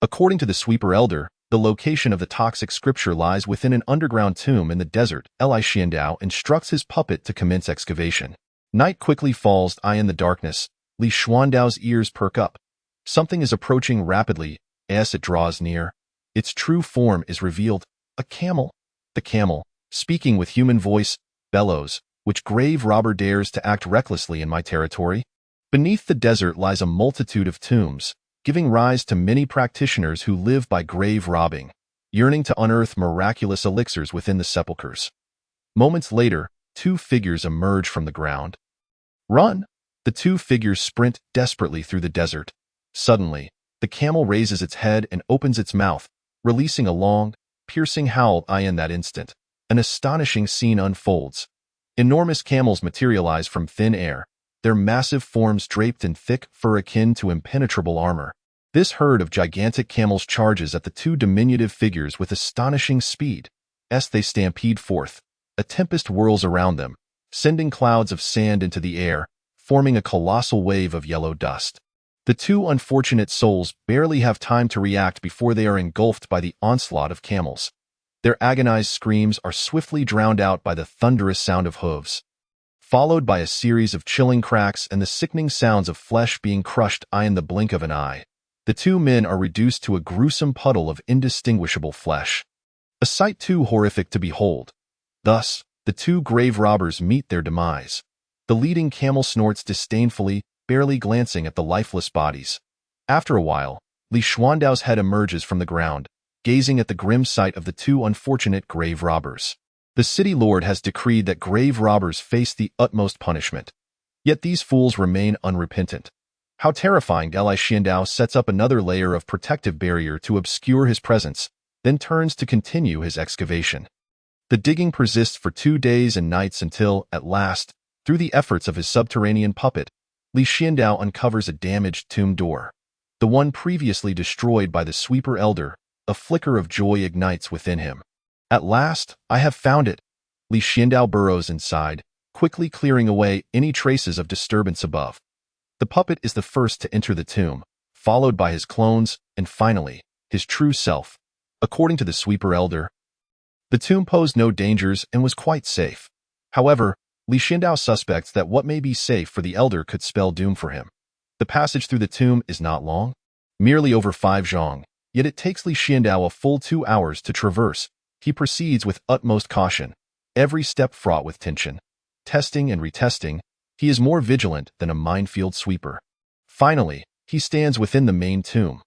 According to the Sweeper Elder, the location of the toxic scripture lies within an underground tomb in the desert. Li Xiandao instructs his puppet to commence excavation. Night quickly falls. In the darkness, Li Xiandao's ears perk up. Something is approaching rapidly. As it draws near, its true form is revealed. A camel. The camel, speaking with human voice, bellows, "Which grave robber dares to act recklessly in my territory?" Beneath the desert lies a multitude of tombs, giving rise to many practitioners who live by grave robbing, yearning to unearth miraculous elixirs within the sepulchres. Moments later, 2 figures emerge from the ground. Run! The 2 figures sprint desperately through the desert. Suddenly, the camel raises its head and opens its mouth, releasing a long, piercing howl. In that instant, an astonishing scene unfolds. Enormous camels materialize from thin air, their massive forms draped in thick fur akin to impenetrable armor. This herd of gigantic camels charges at the 2 diminutive figures with astonishing speed. As they stampede forth, a tempest whirls around them, sending clouds of sand into the air, forming a colossal wave of yellow dust. The 2 unfortunate souls barely have time to react before they are engulfed by the onslaught of camels. Their agonized screams are swiftly drowned out by the thunderous sound of hooves, followed by a series of chilling cracks and the sickening sounds of flesh being crushed. In the blink of an eye, the 2 men are reduced to a gruesome puddle of indistinguishable flesh. A sight too horrific to behold. Thus, the 2 grave robbers meet their demise. The leading camel snorts disdainfully, barely glancing at the lifeless bodies. After a while, Li Xiandao's head emerges from the ground, gazing at the grim sight of the 2 unfortunate grave robbers. The city lord has decreed that grave robbers face the utmost punishment. Yet these fools remain unrepentant. How terrifying! Li Xiandao sets up another layer of protective barrier to obscure his presence, then turns to continue his excavation. The digging persists for 2 days and nights until, at last, through the efforts of his subterranean puppet, Li Xiandao uncovers a damaged tomb door. The one previously destroyed by the Sweeper Elder. A flicker of joy ignites within him. At last, I have found it. Li Xiandao burrows inside, quickly clearing away any traces of disturbance above. The puppet is the first to enter the tomb, followed by his clones, and finally, his true self. According to the Sweeper Elder, the tomb posed no dangers and was quite safe. However, Li Xiandao suspects that what may be safe for the Elder could spell doom for him. The passage through the tomb is not long, merely over 5 zhong, yet it takes Li Xiandao a full 2 hours to traverse. He proceeds with utmost caution, every step fraught with tension. Testing and retesting, he is more vigilant than a minefield sweeper. Finally, he stands within the main tomb.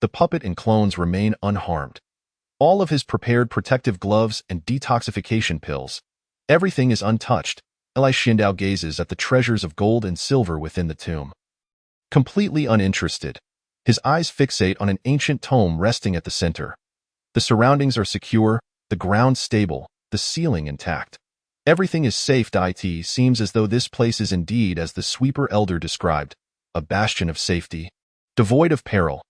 The puppet and clones remain unharmed. All of his prepared protective gloves and detoxification pills, everything is untouched. Li Xiandao gazes at the treasures of gold and silver within the tomb. Completely uninterested, his eyes fixate on an ancient tome resting at the center. The surroundings are secure, the ground stable, the ceiling intact. Everything is safe. It seems as though this place is indeed, as the Sweeper Elder described, a bastion of safety, devoid of peril.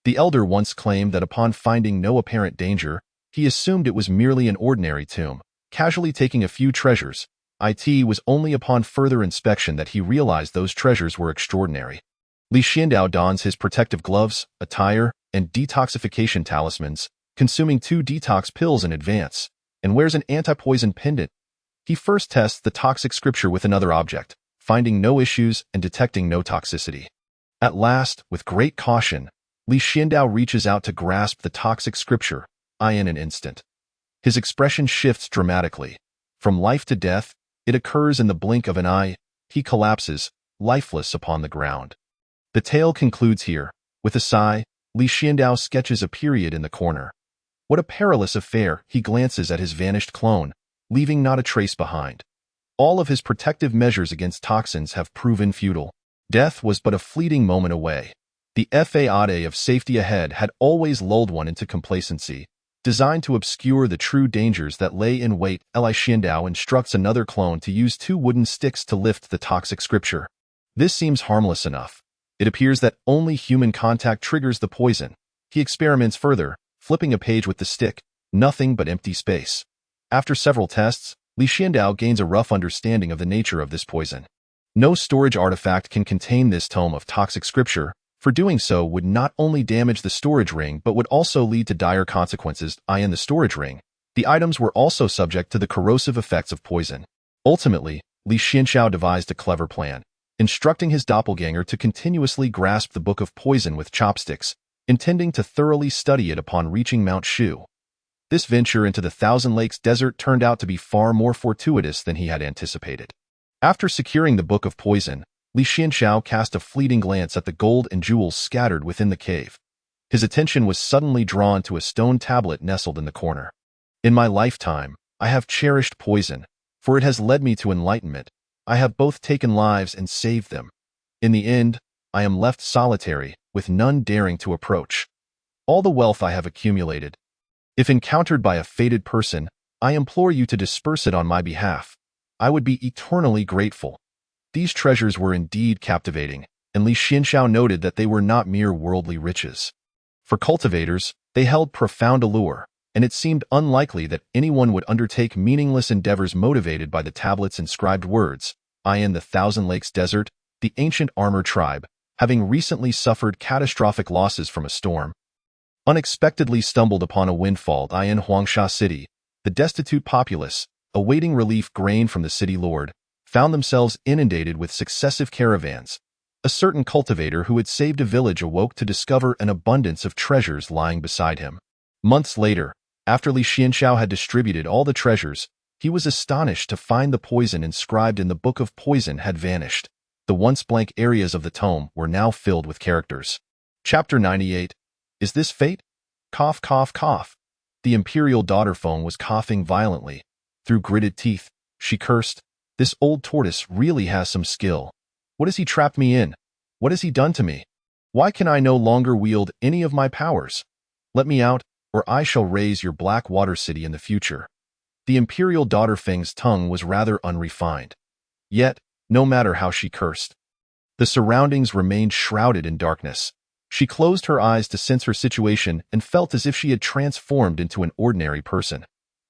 The Elder once claimed that upon finding no apparent danger, he assumed it was merely an ordinary tomb, casually taking a few treasures. It was only upon further inspection that he realized those treasures were extraordinary. Li Xiandao dons his protective gloves, attire, and detoxification talismans, consuming 2 detox pills in advance, and wears an anti-poison pendant. He first tests the toxic scripture with another object, finding no issues and detecting no toxicity. At last, with great caution, Li Xiandao reaches out to grasp the toxic scripture, in an instant. His expression shifts dramatically. From life to death, it occurs in the blink of an eye. He collapses, lifeless upon the ground. The tale concludes here. With a sigh, Li Xiandao sketches a period in the corner. What a perilous affair! He glances at his vanished clone, leaving not a trace behind. All of his protective measures against toxins have proven futile. Death was but a fleeting moment away. The facade of safety ahead had always lulled one into complacency, designed to obscure the true dangers that lay in wait. Li Xiandao instructs another clone to use 2 wooden sticks to lift the toxic scripture. This seems harmless enough. It appears that only human contact triggers the poison. He experiments further, flipping a page with the stick, nothing but empty space. After several tests, Li Xiandao gains a rough understanding of the nature of this poison. No storage artifact can contain this tome of toxic scripture, for doing so would not only damage the storage ring but would also lead to dire consequences. In the storage ring, the items were also subject to the corrosive effects of poison. Ultimately, Li Xiandao devised a clever plan, instructing his doppelganger to continuously grasp the book of poison with chopsticks, intending to thoroughly study it upon reaching Mount Shu. This venture into the Thousand Lakes Desert turned out to be far more fortuitous than he had anticipated. After securing the book of poison, Li Xiandao cast a fleeting glance at the gold and jewels scattered within the cave. His attention was suddenly drawn to a stone tablet nestled in the corner. In my lifetime, I have cherished poison, for it has led me to enlightenment. I have both taken lives and saved them. In the end, I am left solitary, with none daring to approach. All the wealth I have accumulated. If encountered by a fated person, I implore you to disperse it on my behalf. I would be eternally grateful. These treasures were indeed captivating, and Li Xiandao noted that they were not mere worldly riches. For cultivators, they held profound allure, and it seemed unlikely that anyone would undertake meaningless endeavors motivated by the tablet's inscribed words. In the Thousand Lakes Desert, the ancient Armor tribe, having recently suffered catastrophic losses from a storm, unexpectedly stumbled upon a windfall. In Huangsha City, the destitute populace, awaiting relief grain from the city lord, found themselves inundated with successive caravans. A certain cultivator who had saved a village awoke to discover an abundance of treasures lying beside him. Months later, after Li Xiandao had distributed all the treasures, he was astonished to find the poison inscribed in the Book of Poison had vanished. The once blank areas of the tome were now filled with characters. Chapter 98. Is this fate? Cough, cough, cough. The imperial daughter phone was coughing violently. Through gritted teeth, she cursed. This old tortoise really has some skill. What has he trapped me in? What has he done to me? Why can I no longer wield any of my powers? Let me out, or I shall raise your black water city in the future. The imperial daughter Feng's tongue was rather unrefined. Yet, no matter how she cursed, the surroundings remained shrouded in darkness. She closed her eyes to sense her situation and felt as if she had transformed into an ordinary person.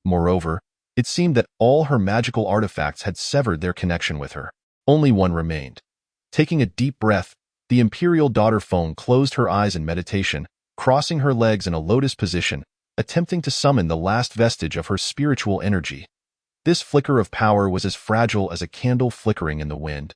Moreover, it seemed that all her magical artifacts had severed their connection with her. Only one remained. Taking a deep breath, the imperial daughter Feng closed her eyes in meditation, crossing her legs in a lotus position, attempting to summon the last vestige of her spiritual energy. This flicker of power was as fragile as a candle flickering in the wind.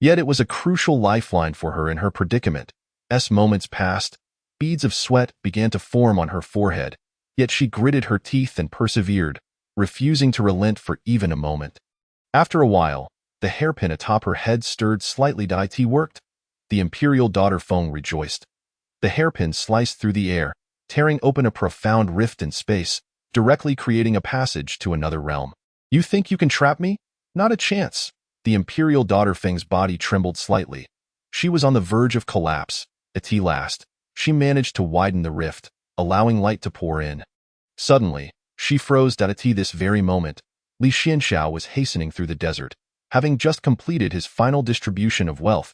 Yet it was a crucial lifeline for her in her predicament. As moments passed, beads of sweat began to form on her forehead, yet she gritted her teeth and persevered, refusing to relent for even a moment. After a while, the hairpin atop her head stirred slightly. It worked. The imperial daughter Feng rejoiced. The hairpin sliced through the air, tearing open a profound rift in space, directly creating a passage to another realm. You think you can trap me? Not a chance. The imperial daughter Feng's body trembled slightly. She was on the verge of collapse. At last, she managed to widen the rift, allowing light to pour in. Suddenly, she froze. At this very moment, Li Xianxiao was hastening through the desert, having just completed his final distribution of wealth.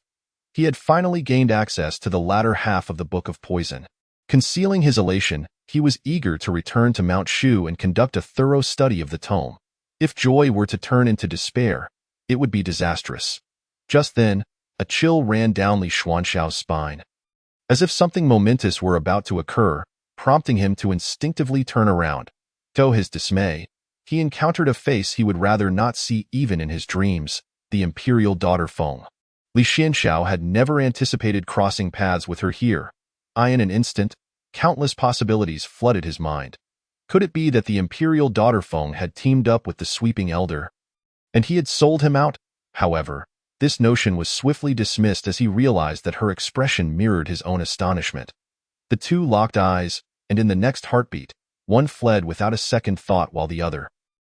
He had finally gained access to the latter half of the Book of Poison. Concealing his elation, he was eager to return to Mount Shu and conduct a thorough study of the tome. If joy were to turn into despair, it would be disastrous. Just then, a chill ran down Li Xuanxiao's spine. As if something momentous were about to occur, prompting him to instinctively turn around. To his dismay, he encountered a face he would rather not see even in his dreams, the imperial daughter Feng. Li Xianxiao had never anticipated crossing paths with her here. In an instant, countless possibilities flooded his mind. Could it be that the imperial daughter Feng had teamed up with the sweeping elder, and he had sold him out? However, this notion was swiftly dismissed as he realized that her expression mirrored his own astonishment. The two locked eyes, and in the next heartbeat, one fled without a second thought while the other,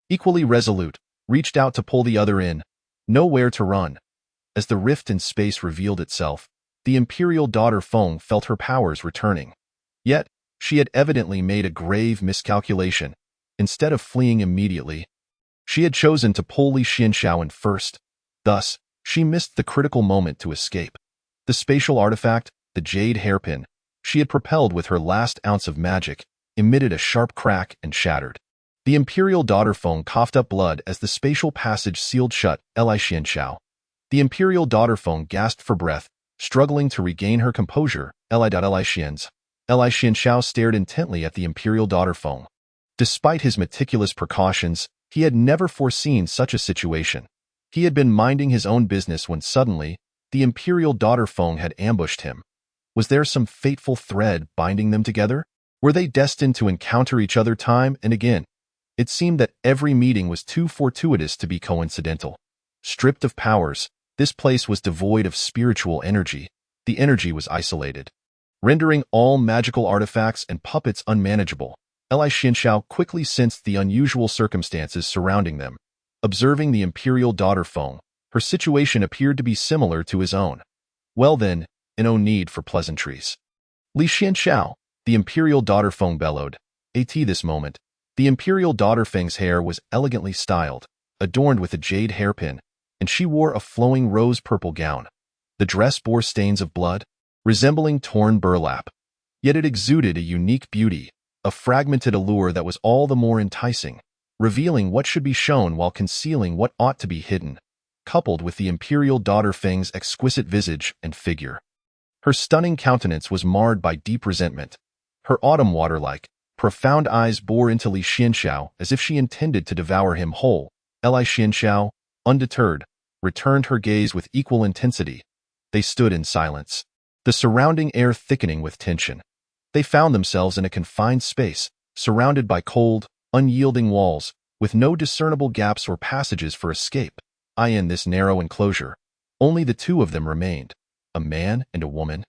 equally resolute, reached out to pull the other in. Nowhere to run. As the rift in space revealed itself, the imperial daughter Feng felt her powers returning. Yet, she had evidently made a grave miscalculation. Instead of fleeing immediately, she had chosen to pull Li Xianxiao in first. Thus, she missed the critical moment to escape. The spatial artifact, the jade hairpin, she had propelled with her last ounce of magic, emitted a sharp crack and shattered. The imperial daughter Feng coughed up blood as the spatial passage sealed shut. Li Xianxiao. The imperial daughter Feng gasped for breath, struggling to regain her composure. Li Xianxiao stared intently at the imperial daughter Feng. Despite his meticulous precautions, he had never foreseen such a situation. He had been minding his own business when suddenly, the imperial daughter Feng had ambushed him. Was there some fateful thread binding them together? Were they destined to encounter each other time and again? It seemed that every meeting was too fortuitous to be coincidental. Stripped of powers, this place was devoid of spiritual energy. The energy was isolated, rendering all magical artifacts and puppets unmanageable. Li Xianxiao quickly sensed the unusual circumstances surrounding them. Observing the imperial daughter Feng, her situation appeared to be similar to his own. Well then, no need for pleasantries. Li Xianxiao, the imperial daughter Feng bellowed. At this moment, the imperial daughter Feng's hair was elegantly styled, adorned with a jade hairpin, and she wore a flowing rose-purple gown. The dress bore stains of blood, resembling torn burlap. Yet it exuded a unique beauty, a fragmented allure that was all the more enticing, revealing what should be shown while concealing what ought to be hidden, coupled with the imperial daughter Feng's exquisite visage and figure. Her stunning countenance was marred by deep resentment. Her autumn water-like, profound eyes bore into Li Xianxiao as if she intended to devour him whole. Li Xianxiao, undeterred, returned her gaze with equal intensity. They stood in silence, the surrounding air thickening with tension. They found themselves in a confined space, surrounded by cold, unyielding walls, with no discernible gaps or passages for escape. In this narrow enclosure, only the two of them remained, a man and a woman.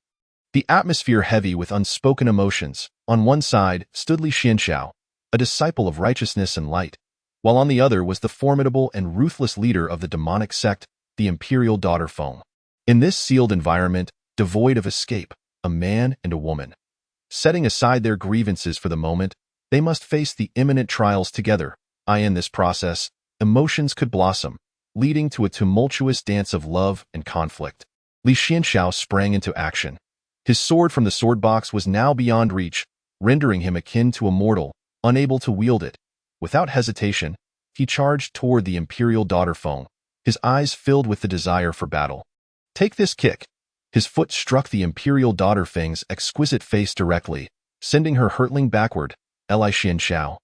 The atmosphere heavy with unspoken emotions. On one side stood Li Xianxiao, a disciple of righteousness and light, while on the other was the formidable and ruthless leader of the demonic sect, the imperial daughter Feng. In this sealed environment, devoid of escape, a man and a woman. Setting aside their grievances for the moment, they must face the imminent trials together. In this process, emotions could blossom, leading to a tumultuous dance of love and conflict. Li Xianxiao sprang into action. His sword from the sword box was now beyond reach, rendering him akin to a mortal, unable to wield it. Without hesitation, he charged toward the imperial daughter Feng, his eyes filled with the desire for battle. Take this kick. His foot struck the imperial daughter Feng's exquisite face directly, sending her hurtling backward. Li Xianxiao.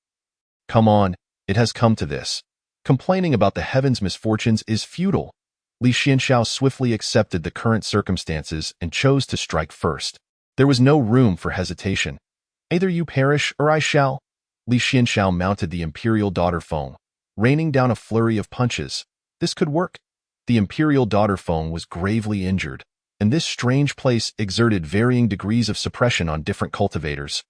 Come on, it has come to this. Complaining about the heavens' misfortunes is futile. Li Xianxiao swiftly accepted the current circumstances and chose to strike first. There was no room for hesitation. Either you perish or I shall. Li Xianxiao mounted the imperial daughter Feng, raining down a flurry of punches. This could work. The imperial daughter Feng was gravely injured, and this strange place exerted varying degrees of suppression on different cultivators.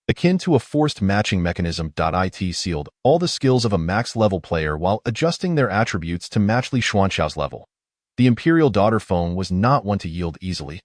Akin to a forced matching mechanism. It sealed all the skills of a max-level player while adjusting their attributes to match Li Xuanxiao's level. The imperial daughter Feng was not one to yield easily.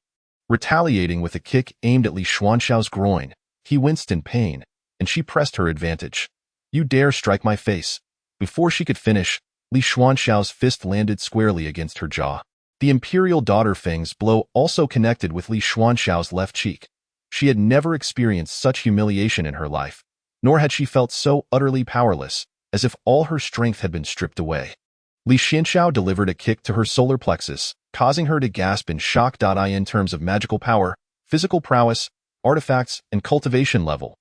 Retaliating with a kick aimed at Li Xuanxiao's groin, he winced in pain, and she pressed her advantage. You dare strike my face. Before she could finish, Li Xuanxiao's fist landed squarely against her jaw. The Imperial Daughter Feng's blow also connected with Li Xuanxiao's left cheek. She had never experienced such humiliation in her life, nor had she felt so utterly powerless, as if all her strength had been stripped away. Li Xuanxiao delivered a kick to her solar plexus, causing her to gasp in shock. In terms of magical power, physical prowess, artifacts, and cultivation level,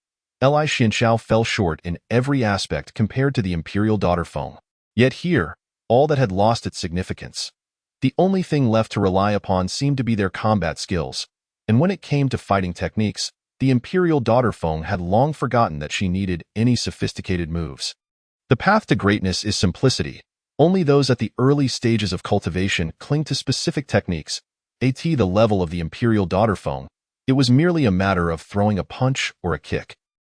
Li Xuanxiao fell short in every aspect compared to the Imperial Daughter Feng. Yet here, all that had lost its significance. The only thing left to rely upon seemed to be their combat skills, and when it came to fighting techniques, the Imperial Daughter Feng had long forgotten that she needed any sophisticated moves. The path to greatness is simplicity. Only those at the early stages of cultivation cling to specific techniques. At the level of the Imperial Daughter Feng, it was merely a matter of throwing a punch or a kick.